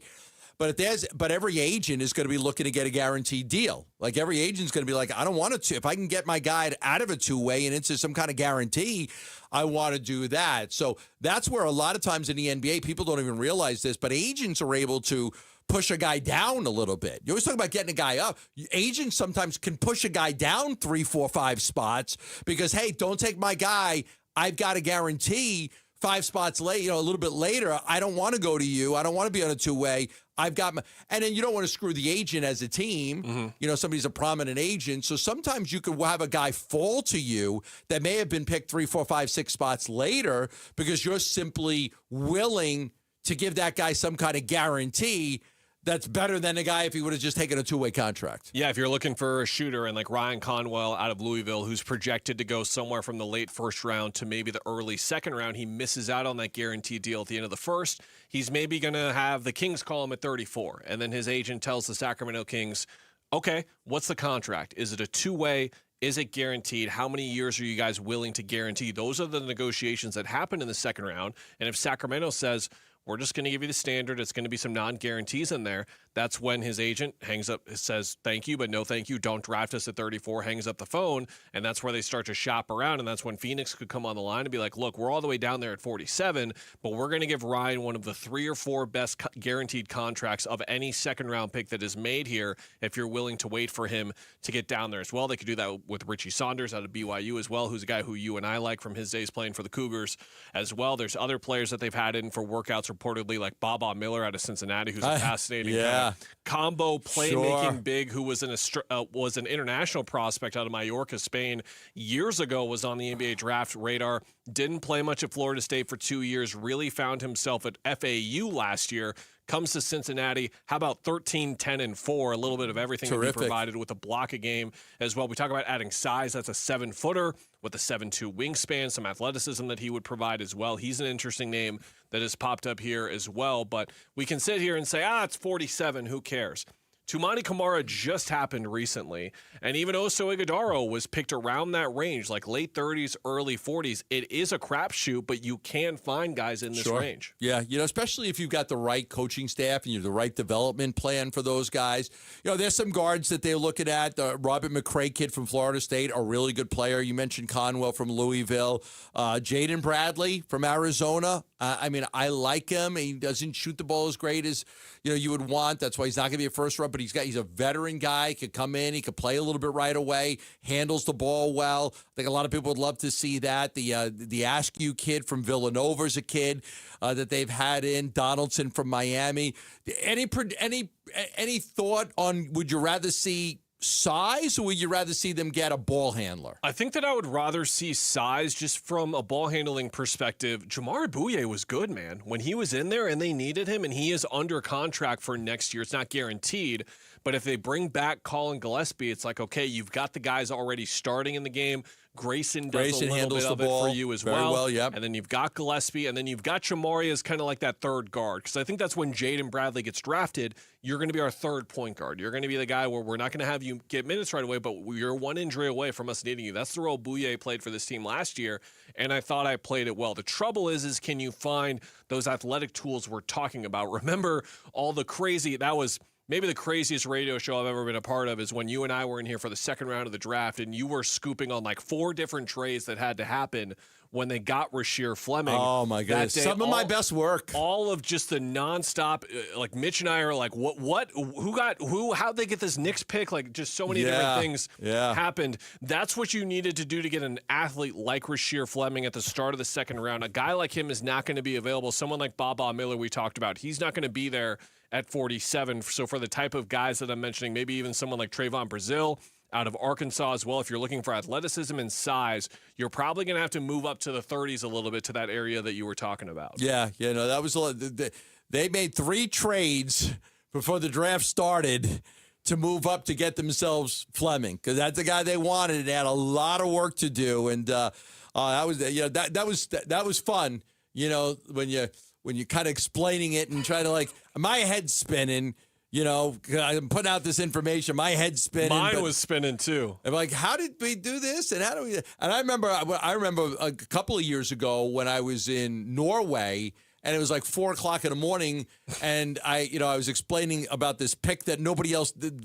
But every agent is going to be looking to get a guaranteed deal. Like every agent's going to be like, I don't want to. If I can get my guy out of a two-way and into some kind of guarantee, I want to do that. So that's where a lot of times in the NBA, people don't even realize this, but agents are able to push a guy down a little bit. You always talk about getting a guy up. Agents sometimes can push a guy down 3, 4, 5 spots because, hey, don't take my guy. I've got a guarantee 5 spots late, you know, a little bit later. I don't want to go to you. I don't want to be on a two-way. I've got my, and then you don't want to screw the agent as a team. Mm-hmm. You know, somebody's a prominent agent. So sometimes you could have a guy fall to you that may have been picked 3, 4, 5, 6 spots later because you're simply willing to give that guy some kind of guarantee that's better than a guy if he would have just taken a two-way contract. Yeah, if you're looking for a shooter and like Ryan Conwell out of Louisville, who's projected to go somewhere from the late first round to maybe the early second round, he misses out on that guaranteed deal at the end of the first. He's maybe going to have the Kings call him at 34, and then his agent tells the Sacramento Kings, okay, what's the contract? Is it a two-way? Is it guaranteed? How many years are you guys willing to guarantee? Those are the negotiations that happen in the second round. And if Sacramento says, we're just going to give you the standard, it's going to be some non-guarantees in there, that's when his agent hangs up, says thank you, but no thank you, don't draft us at 34, hangs up the phone, and that's where they start to shop around, and that's when Phoenix could come on the line and be like, look, we're all the way down there at 47, but we're going to give Ryan one of the 3 or 4 best guaranteed contracts of any second-round pick that is made here if you're willing to wait for him to get down there as well. They could do that with Richie Saunders out of BYU as well, who's a guy who you and I like from his days playing for the Cougars as well. There's other players that they've had in for workouts reportedly, like Baba Miller out of Cincinnati, who's a fascinating combo playmaking big, who was an international prospect out of Mallorca, Spain, years ago, was on the NBA draft radar. Didn't play much at Florida State for 2 years. Really found himself at FAU last year. Comes to Cincinnati. How about 13, 10, and 4? A little bit of everything that he provided with a block a game as well. We talk about adding size. That's a 7-footer with a 7'2" wingspan, some athleticism that he would provide as well. He's an interesting name that has popped up here as well. But we can sit here and say, it's 47. Who cares? Tumani Kamara just happened recently, and even Oso Ighodaro was picked around that range, like late 30s, early 40s. It is a crapshoot, but you can find guys in this range. Yeah, you know, especially if you've got the right coaching staff and you have the right development plan for those guys. You know, there's some guards that they're looking at. The Robert McCray kid from Florida State, a really good player. You mentioned Conwell from Louisville. Jaden Bradley from Arizona. I mean, I like him. He doesn't shoot the ball as great as, you know, you would want. That's why he's not going to be a first run, but he's a veteran guy. He could come in. He could play a little bit right away. Handles the ball well. I think a lot of people would love to see that. The Askew kid from Villanova is a kid that they've had in. Donaldson from Miami. Any thought on, would you rather see size, or would you rather see them get a ball handler? I think that I would rather see size just from a ball handling perspective. Jamar Bouye was good, man. When he was in there and they needed him, and he is under contract for next year. It's not guaranteed, but if they bring back Colin Gillespie, it's like, okay, you've got the guys already starting in the game. Grayson does a little bit of it for you as well. Yep. And then you've got Gillespie, and then you've got Jamari as kind of like that third guard. Because I think that's when Jaden Bradley gets drafted. You're going to be our third point guard. You're going to be the guy where we're not going to have you get minutes right away, but you're one injury away from us needing you. That's the role Bouye played for this team last year, and I thought I played it well. The trouble is can you find those athletic tools we're talking about? Remember all the crazy, that was maybe the craziest radio show I've ever been a part of, is when you and I were in here for the second round of the draft, and you were scooping on like 4 different trades that had to happen when they got Rasheer Fleming. Oh, my goodness. Some of my best work. All of just the nonstop, like Mitch and I are like, how'd they get this Knicks pick? Like just so many different things happened. That's what you needed to do to get an athlete like Rasheer Fleming at the start of the second round. A guy like him is not going to be available. Someone like Baba Miller we talked about, he's not going to be there at 47. So for the type of guys that I'm mentioning, maybe even someone like Trayvon Brazile out of Arkansas as well, if you're looking for athleticism and size, you're probably going to have to move up to the 30s a little bit to that area that you were talking about. Yeah, no, that was a lot. They made 3 trades before the draft started to move up to get themselves Fleming, because that's the guy they wanted. They had a lot of work to do, and that was fun. You know, when you kind of explaining it and trying to, like, my head's spinning You know, I'm putting out this information. My head's spinning. Mine was spinning too. I'm like, how did we do this? And how do we? And I remember a couple of years ago when I was in Norway, and it was like 4:00 in the morning, and I was explaining about this pick that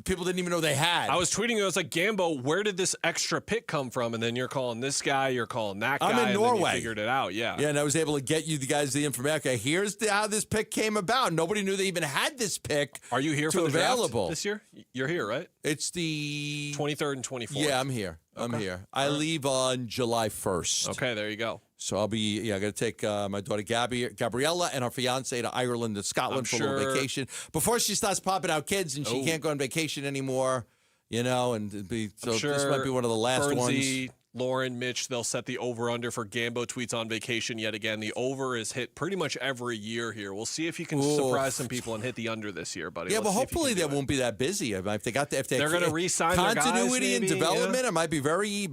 people didn't even know they had. I was tweeting, I was like, Gambo, where did this extra pick come from? And then you're calling this guy, you're calling that guy. I'm in Norway. And then you figured it out, yeah. Yeah, and I was able to get you guys the information. Okay, here's how this pick came about. Nobody knew they even had this pick. Are you here for the available draft this year? You're here, right? It's the 23rd and 24th. Yeah, I'm here. I'm here. I leave on July 1st. Okay, there you go. So I'll be, I got to take my daughter Gabriella and her fiance to Ireland and Scotland for a little vacation before she starts popping out kids and she can't go on vacation anymore, and this might be one of the last Bernsey, ones. Lauren, Mitch, they'll set the over-under for Gambo tweets on vacation yet again. The over is hit pretty much every year here. We'll see if you can surprise some people and hit the under this year, buddy. Yeah, but hopefully they won't be that busy. If they're going to re-sign their guys, continuity and development, yeah. it might be very,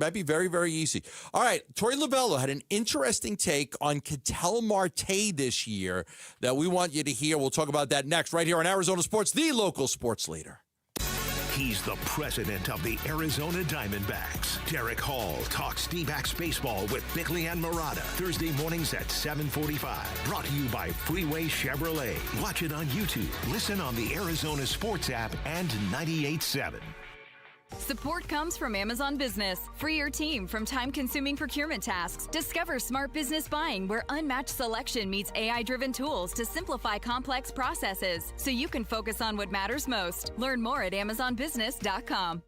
very easy. All right, Tori Lavello had an interesting take on Ketel Marte this year that we want you to hear. We'll talk about that next, right here on Arizona Sports, the local sports leader. He's the president of the Arizona Diamondbacks. Derek Hall talks D-backs baseball with Bickley and Murata. Thursday mornings at 7:45. Brought to you by Freeway Chevrolet. Watch it on YouTube. Listen on the Arizona Sports app and 98.7. Support comes from Amazon Business. Free your team from time-consuming procurement tasks. Discover smart business buying where unmatched selection meets AI-driven tools to simplify complex processes so you can focus on what matters most. Learn more at amazonbusiness.com.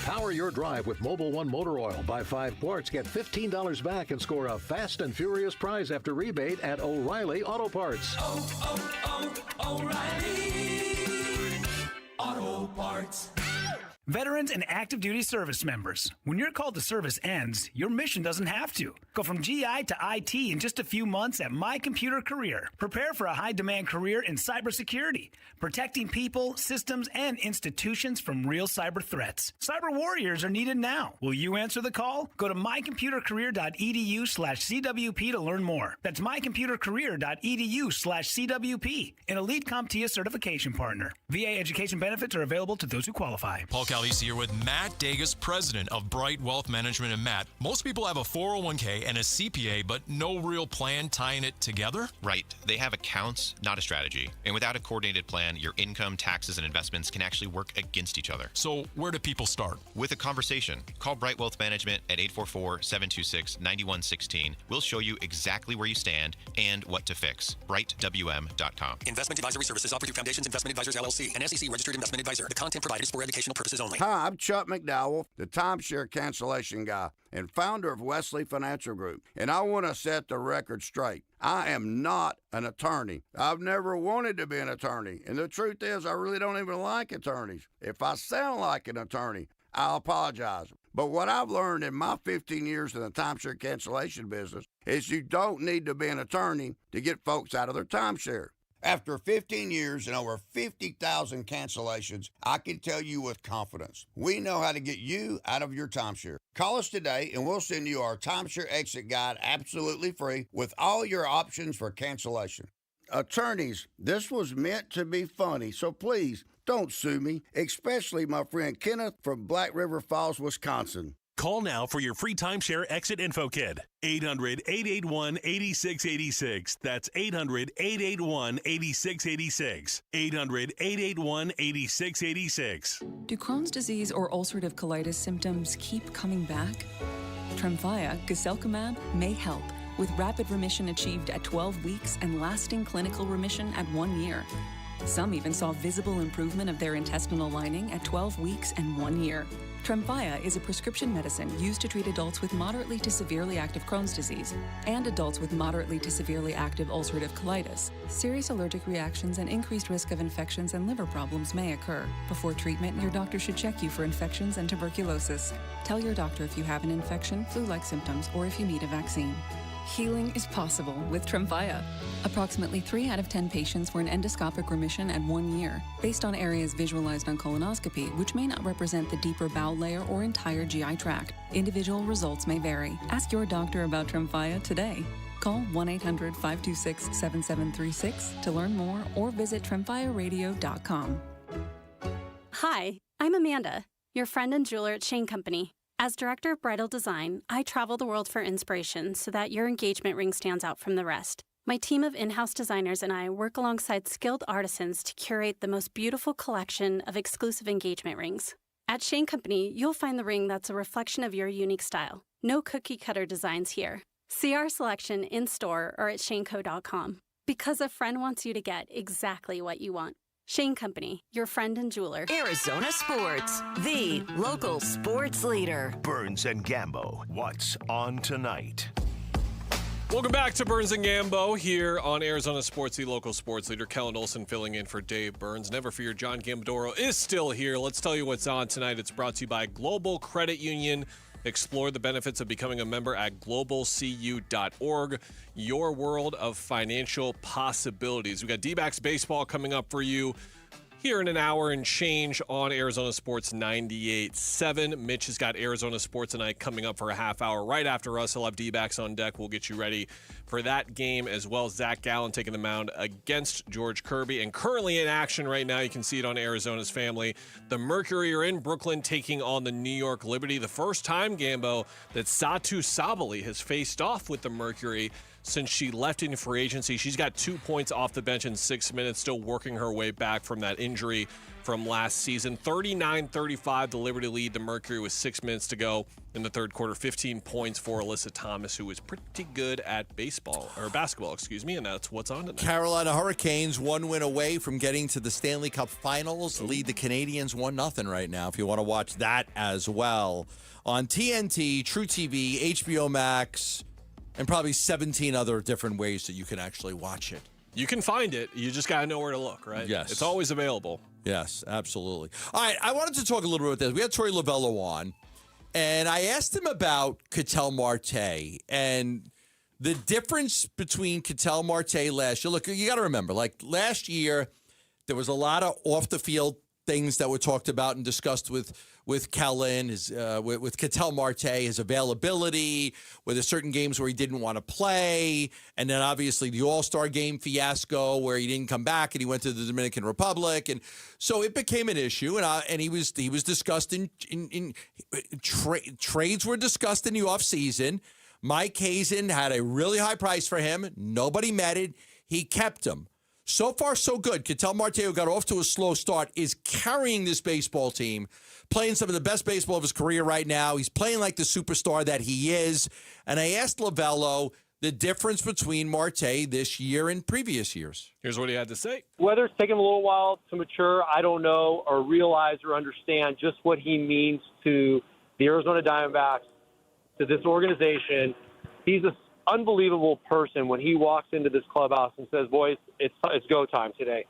Power your drive with Mobil 1 Motor Oil. Buy 5 quarts, get $15 back, and score a fast and furious prize after rebate at O'Reilly Auto Parts. O'Reilly Auto Parts. Veterans and active duty service members, when your call to service ends, your mission doesn't have to. Go from GI to IT in just a few months at My Computer Career. Prepare for a high-demand career in cybersecurity, protecting people, systems, and institutions from real cyber threats. Cyber warriors are needed now. Will you answer the call? Go to mycomputercareer.edu/CWP to learn more. That's mycomputercareer.edu/CWP, an elite CompTIA certification partner. VA education benefits are available to those who qualify. Paul Calise here with Matt Dagas, president of Bright Wealth Management. And Matt, most people have a 401k and a CPA, but no real plan tying it together? Right. They have accounts, not a strategy. And without a coordinated plan, your income, taxes, and investments can actually work against each other. So where do people start? With a conversation. Call Bright Wealth Management at 844-726-9116. We'll show you exactly where you stand and what to fix. BrightWM.com. Investment advisory services offered through Foundations Investment Advisors, LLC, an SEC registered investment advisor. The content provided is for educational purposes only. Hi, I'm Chuck McDowell, the timeshare cancellation guy and founder of Wesley Financial Group. And I want to set the record straight. I am not an attorney. I've never wanted to be an attorney. And the truth is, I really don't even like attorneys. If I sound like an attorney, I'll apologize. But what I've learned in my 15 years in the timeshare cancellation business is you don't need to be an attorney to get folks out of their timeshare. After 15 years and over 50,000 cancellations, I can tell you with confidence, we know how to get you out of your timeshare. Call us today and we'll send you our timeshare exit guide absolutely free with all your options for cancellation. Attorneys, this was meant to be funny, so please don't sue me, especially my friend Kenneth from Black River Falls, Wisconsin. Call now for your free timeshare exit info kit. 800-881-8686. That's 800-881-8686. 800-881-8686. Do Crohn's disease or ulcerative colitis symptoms keep coming back? Tremfya, guselkumab, may help, with rapid remission achieved at 12 weeks and lasting clinical remission at 1 year. Some even saw visible improvement of their intestinal lining at 12 weeks and 1 year. Tremfya is a prescription medicine used to treat adults with moderately to severely active Crohn's disease and adults with moderately to severely active ulcerative colitis. Serious allergic reactions and increased risk of infections and liver problems may occur. Before treatment, your doctor should check you for infections and tuberculosis. Tell your doctor if you have an infection, flu-like symptoms, or if you need a vaccine. Healing is possible with Tremfya. Approximately 3 out of 10 patients were in endoscopic remission at 1 year, based on areas visualized on colonoscopy, which may not represent the deeper bowel layer or entire GI tract. Individual results may vary. Ask your doctor about Tremfya today. Call 1-800-526-7736 to learn more or visit TrimFireRadio.com. Hi, I'm Amanda, your friend and jeweler at Shane Company. As director of bridal design, I travel the world for inspiration so that your engagement ring stands out from the rest. My team of in-house designers and I work alongside skilled artisans to curate the most beautiful collection of exclusive engagement rings. At Shane Company, you'll find the ring that's a reflection of your unique style. No cookie-cutter designs here. See our selection in-store or at shaneco.com. Because a friend wants you to get exactly what you want. Shane Company, your friend and jeweler. Arizona Sports, the local sports leader. Burns and Gambo, what's on tonight? Welcome back to Burns and Gambo here on Arizona Sports, the local sports leader. Kellen Olson filling in for Dave Burns. Never fear, John Gambadoro is still here. Let's tell you what's on tonight. It's brought to you by Global Credit Union. Explore the benefits of becoming a member at globalcu.org. Your world of financial possibilities. We got D-backs baseball coming up for you here in an hour and change on Arizona Sports 98.7. Mitch has got Arizona Sports tonight coming up for a half hour right after us. He'll have D-backs on deck. We'll get you ready for that game as well. Zach Gallen taking the mound against George Kirby. And currently in action right now, you can see it on Arizona's Family. The Mercury are in Brooklyn taking on the New York Liberty. The first time, Gambo, that Satu Sabali has faced off with the Mercury since she left in free agency. She's got 2 points off the bench in 6 minutes, still working her way back from that injury from last season. 39-35, the Liberty lead the Mercury with 6 minutes to go in the third quarter. 15 points for Alyssa Thomas, who is pretty good at basketball, and that's what's on tonight. Carolina Hurricanes 1 win away from getting to the Stanley Cup Finals. Lead the Canadians 1-0 right now, if you want to watch that as well. On TNT, True TV, HBO Max, and probably 17 other different ways that you can actually watch it. You can find it. You just got to know where to look, right? Yes. It's always available. Yes, absolutely. All right, I wanted to talk a little bit about this. We had Troy Lovello on, and I asked him about Ketel Marte and the difference between Ketel Marte last year. Look, you got to remember, like last year, there was a lot of off-the-field things that were talked about and discussed with Kellen, with Ketel Marte, his availability, where there's certain games where he didn't want to play, and then obviously the All-Star game fiasco where he didn't come back and he went to the Dominican Republic, and so it became an issue, and he was discussed trades were discussed in the offseason. Mike Hazen had a really high price for him. Nobody met it. He kept him. So far, so good. Ketel Marte, who got off to a slow start, is carrying this baseball team, playing some of the best baseball of his career right now. He's playing like the superstar that he is. And I asked Lovello the difference between Marte this year and previous years. Here's what he had to say. Whether it's taken a little while to mature, I don't know, or realize or understand just what he means to the Arizona Diamondbacks, to this organization. He's an unbelievable person when he walks into this clubhouse and says, boys, it's go time today.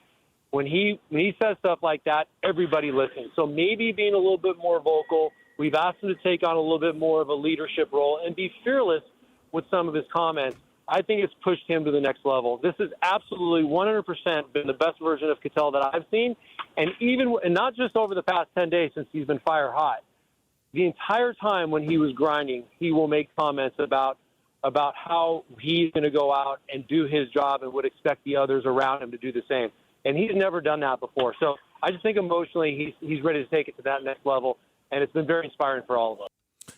When he says stuff like that, everybody listens. So maybe being a little bit more vocal. We've asked him to take on a little bit more of a leadership role and be fearless with some of his comments. I think it's pushed him to the next level. This has absolutely 100% been the best version of Ketel that I've seen. And not just over the past 10 days since he's been fire hot. The entire time when he was grinding, he will make comments about how he's going to go out and do his job and would expect the others around him to do the same. And he's never done that before. So I just think emotionally he's ready to take it to that next level, and it's been very inspiring for all of us.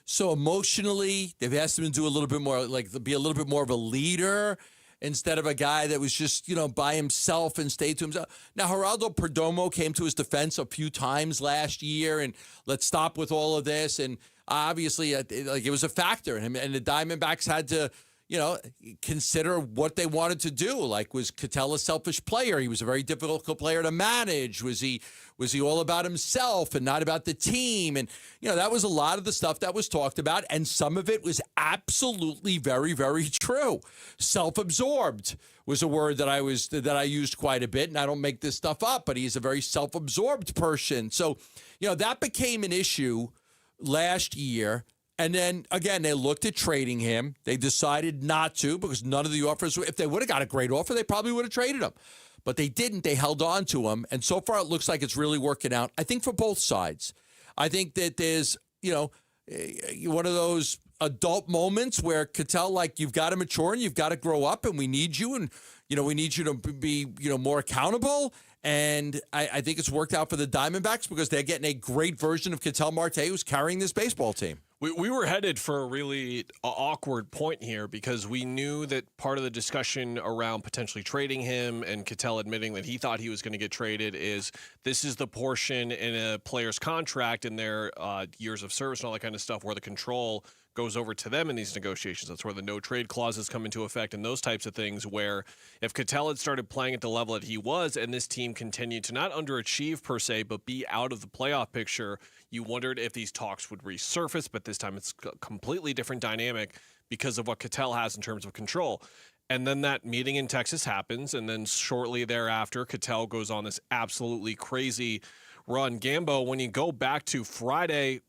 So emotionally, they've asked him to do a little bit more, like be a little bit more of a leader instead of a guy that was just, by himself and stayed to himself. Now, Geraldo Perdomo came to his defense a few times last year, and let's stop with all of this. And obviously, it was a factor, and the Diamondbacks had to, consider what they wanted to do. Like, was Ketel a selfish player? He was a very difficult player to manage. Was he all about himself and not about the team? And that was a lot of the stuff that was talked about, and some of it was absolutely very, very true. Self-absorbed was a word that I used quite a bit, and I don't make this stuff up, but he's a very self-absorbed person. So, that became an issue last year. And then, again, they looked at trading him. They decided not to because none of the offers, if they would have got a great offer, they probably would have traded him. But they didn't. They held on to him. And so far, it looks like it's really working out, I think, for both sides. I think that there's, one of those adult moments where Cattell, like, you've got to mature and you've got to grow up, and we need you, and we need you to be more accountable. And I think it's worked out for the Diamondbacks because they're getting a great version of Ketel Marte who's carrying this baseball team. We were headed for a really awkward point here because we knew that part of the discussion around potentially trading him and Ketel admitting that he thought he was going to get traded is this is the portion in a player's contract and their years of service and all that kind of stuff where the control goes over to them in these negotiations. That's where the no trade clauses come into effect and those types of things, where if Ketel had started playing at the level that he was and this team continued to not underachieve per se, but be out of the playoff picture, you wondered if these talks would resurface, but this time it's a completely different dynamic because of what Ketel has in terms of control. And then that meeting in Texas happens, and then shortly thereafter, Ketel goes on this absolutely crazy run. Gambo, when you go back to Friday,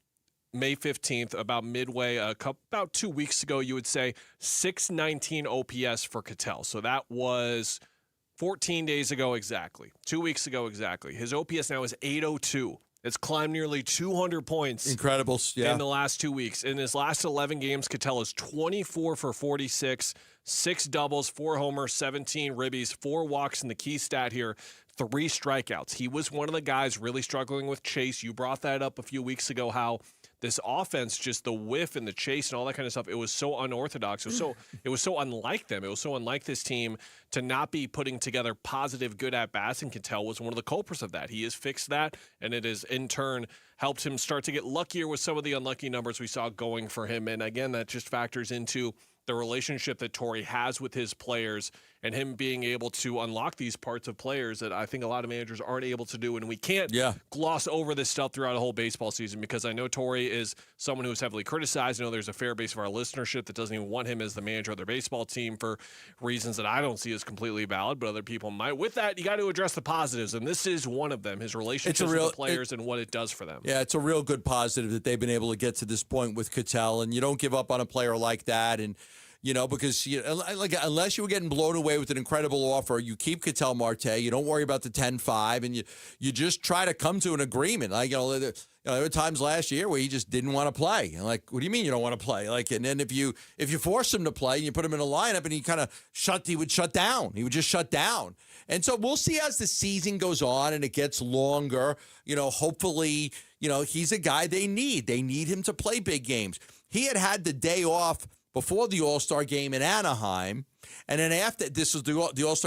May 15th, about midway, about 2 weeks ago, you would say 619 OPS for Ketel. So that was 14 days ago exactly, 2 weeks ago exactly. His OPS now is 802. It's climbed nearly 200 points. Incredible, yeah. In the last 2 weeks. In his last 11 games, Ketel is 24 for 46, 6 doubles, 4 homers, 17 ribbies, 4 walks, and the key stat here, 3 strikeouts. He was one of the guys really struggling with chase. You brought that up a few weeks ago, how this offense, just the whiff and the chase and all that kind of stuff, it was so unorthodox. It was so unlike them. It was so unlike this team to not be putting together positive, good at-bats, and Ketel was one of the culprits of that. He has fixed that, and it has, in turn, helped him start to get luckier with some of the unlucky numbers we saw going for him. And, again, that just factors into the relationship that Torey has with his players and him being able to unlock these parts of players that I think a lot of managers aren't able to do. And we can't gloss over this stuff throughout a whole baseball season because I know Torey is someone who is heavily criticized. I know there's a fair base of our listenership that doesn't even want him as the manager of their baseball team for reasons that I don't see as completely valid, but other people might. With that, you got to address the positives, and this is one of them, his relationship with the players and what it does for them. Yeah, it's a real good positive that they've been able to get to this point with Ketel, and you don't give up on a player like that. And because unless you were getting blown away with an incredible offer, you keep Ketel Marte. You don't worry about the 10-5, and you just try to come to an agreement. There were times last year where he just didn't want to play. What do you mean you don't want to play? And then if you force him to play and you put him in a lineup, and he would shut down. He would just shut down. And so we'll see as the season goes on and it gets longer. Hopefully, he's a guy they need. They need him to play big games. He had the day off before the All-Star game in Anaheim, and then after this was the All-Star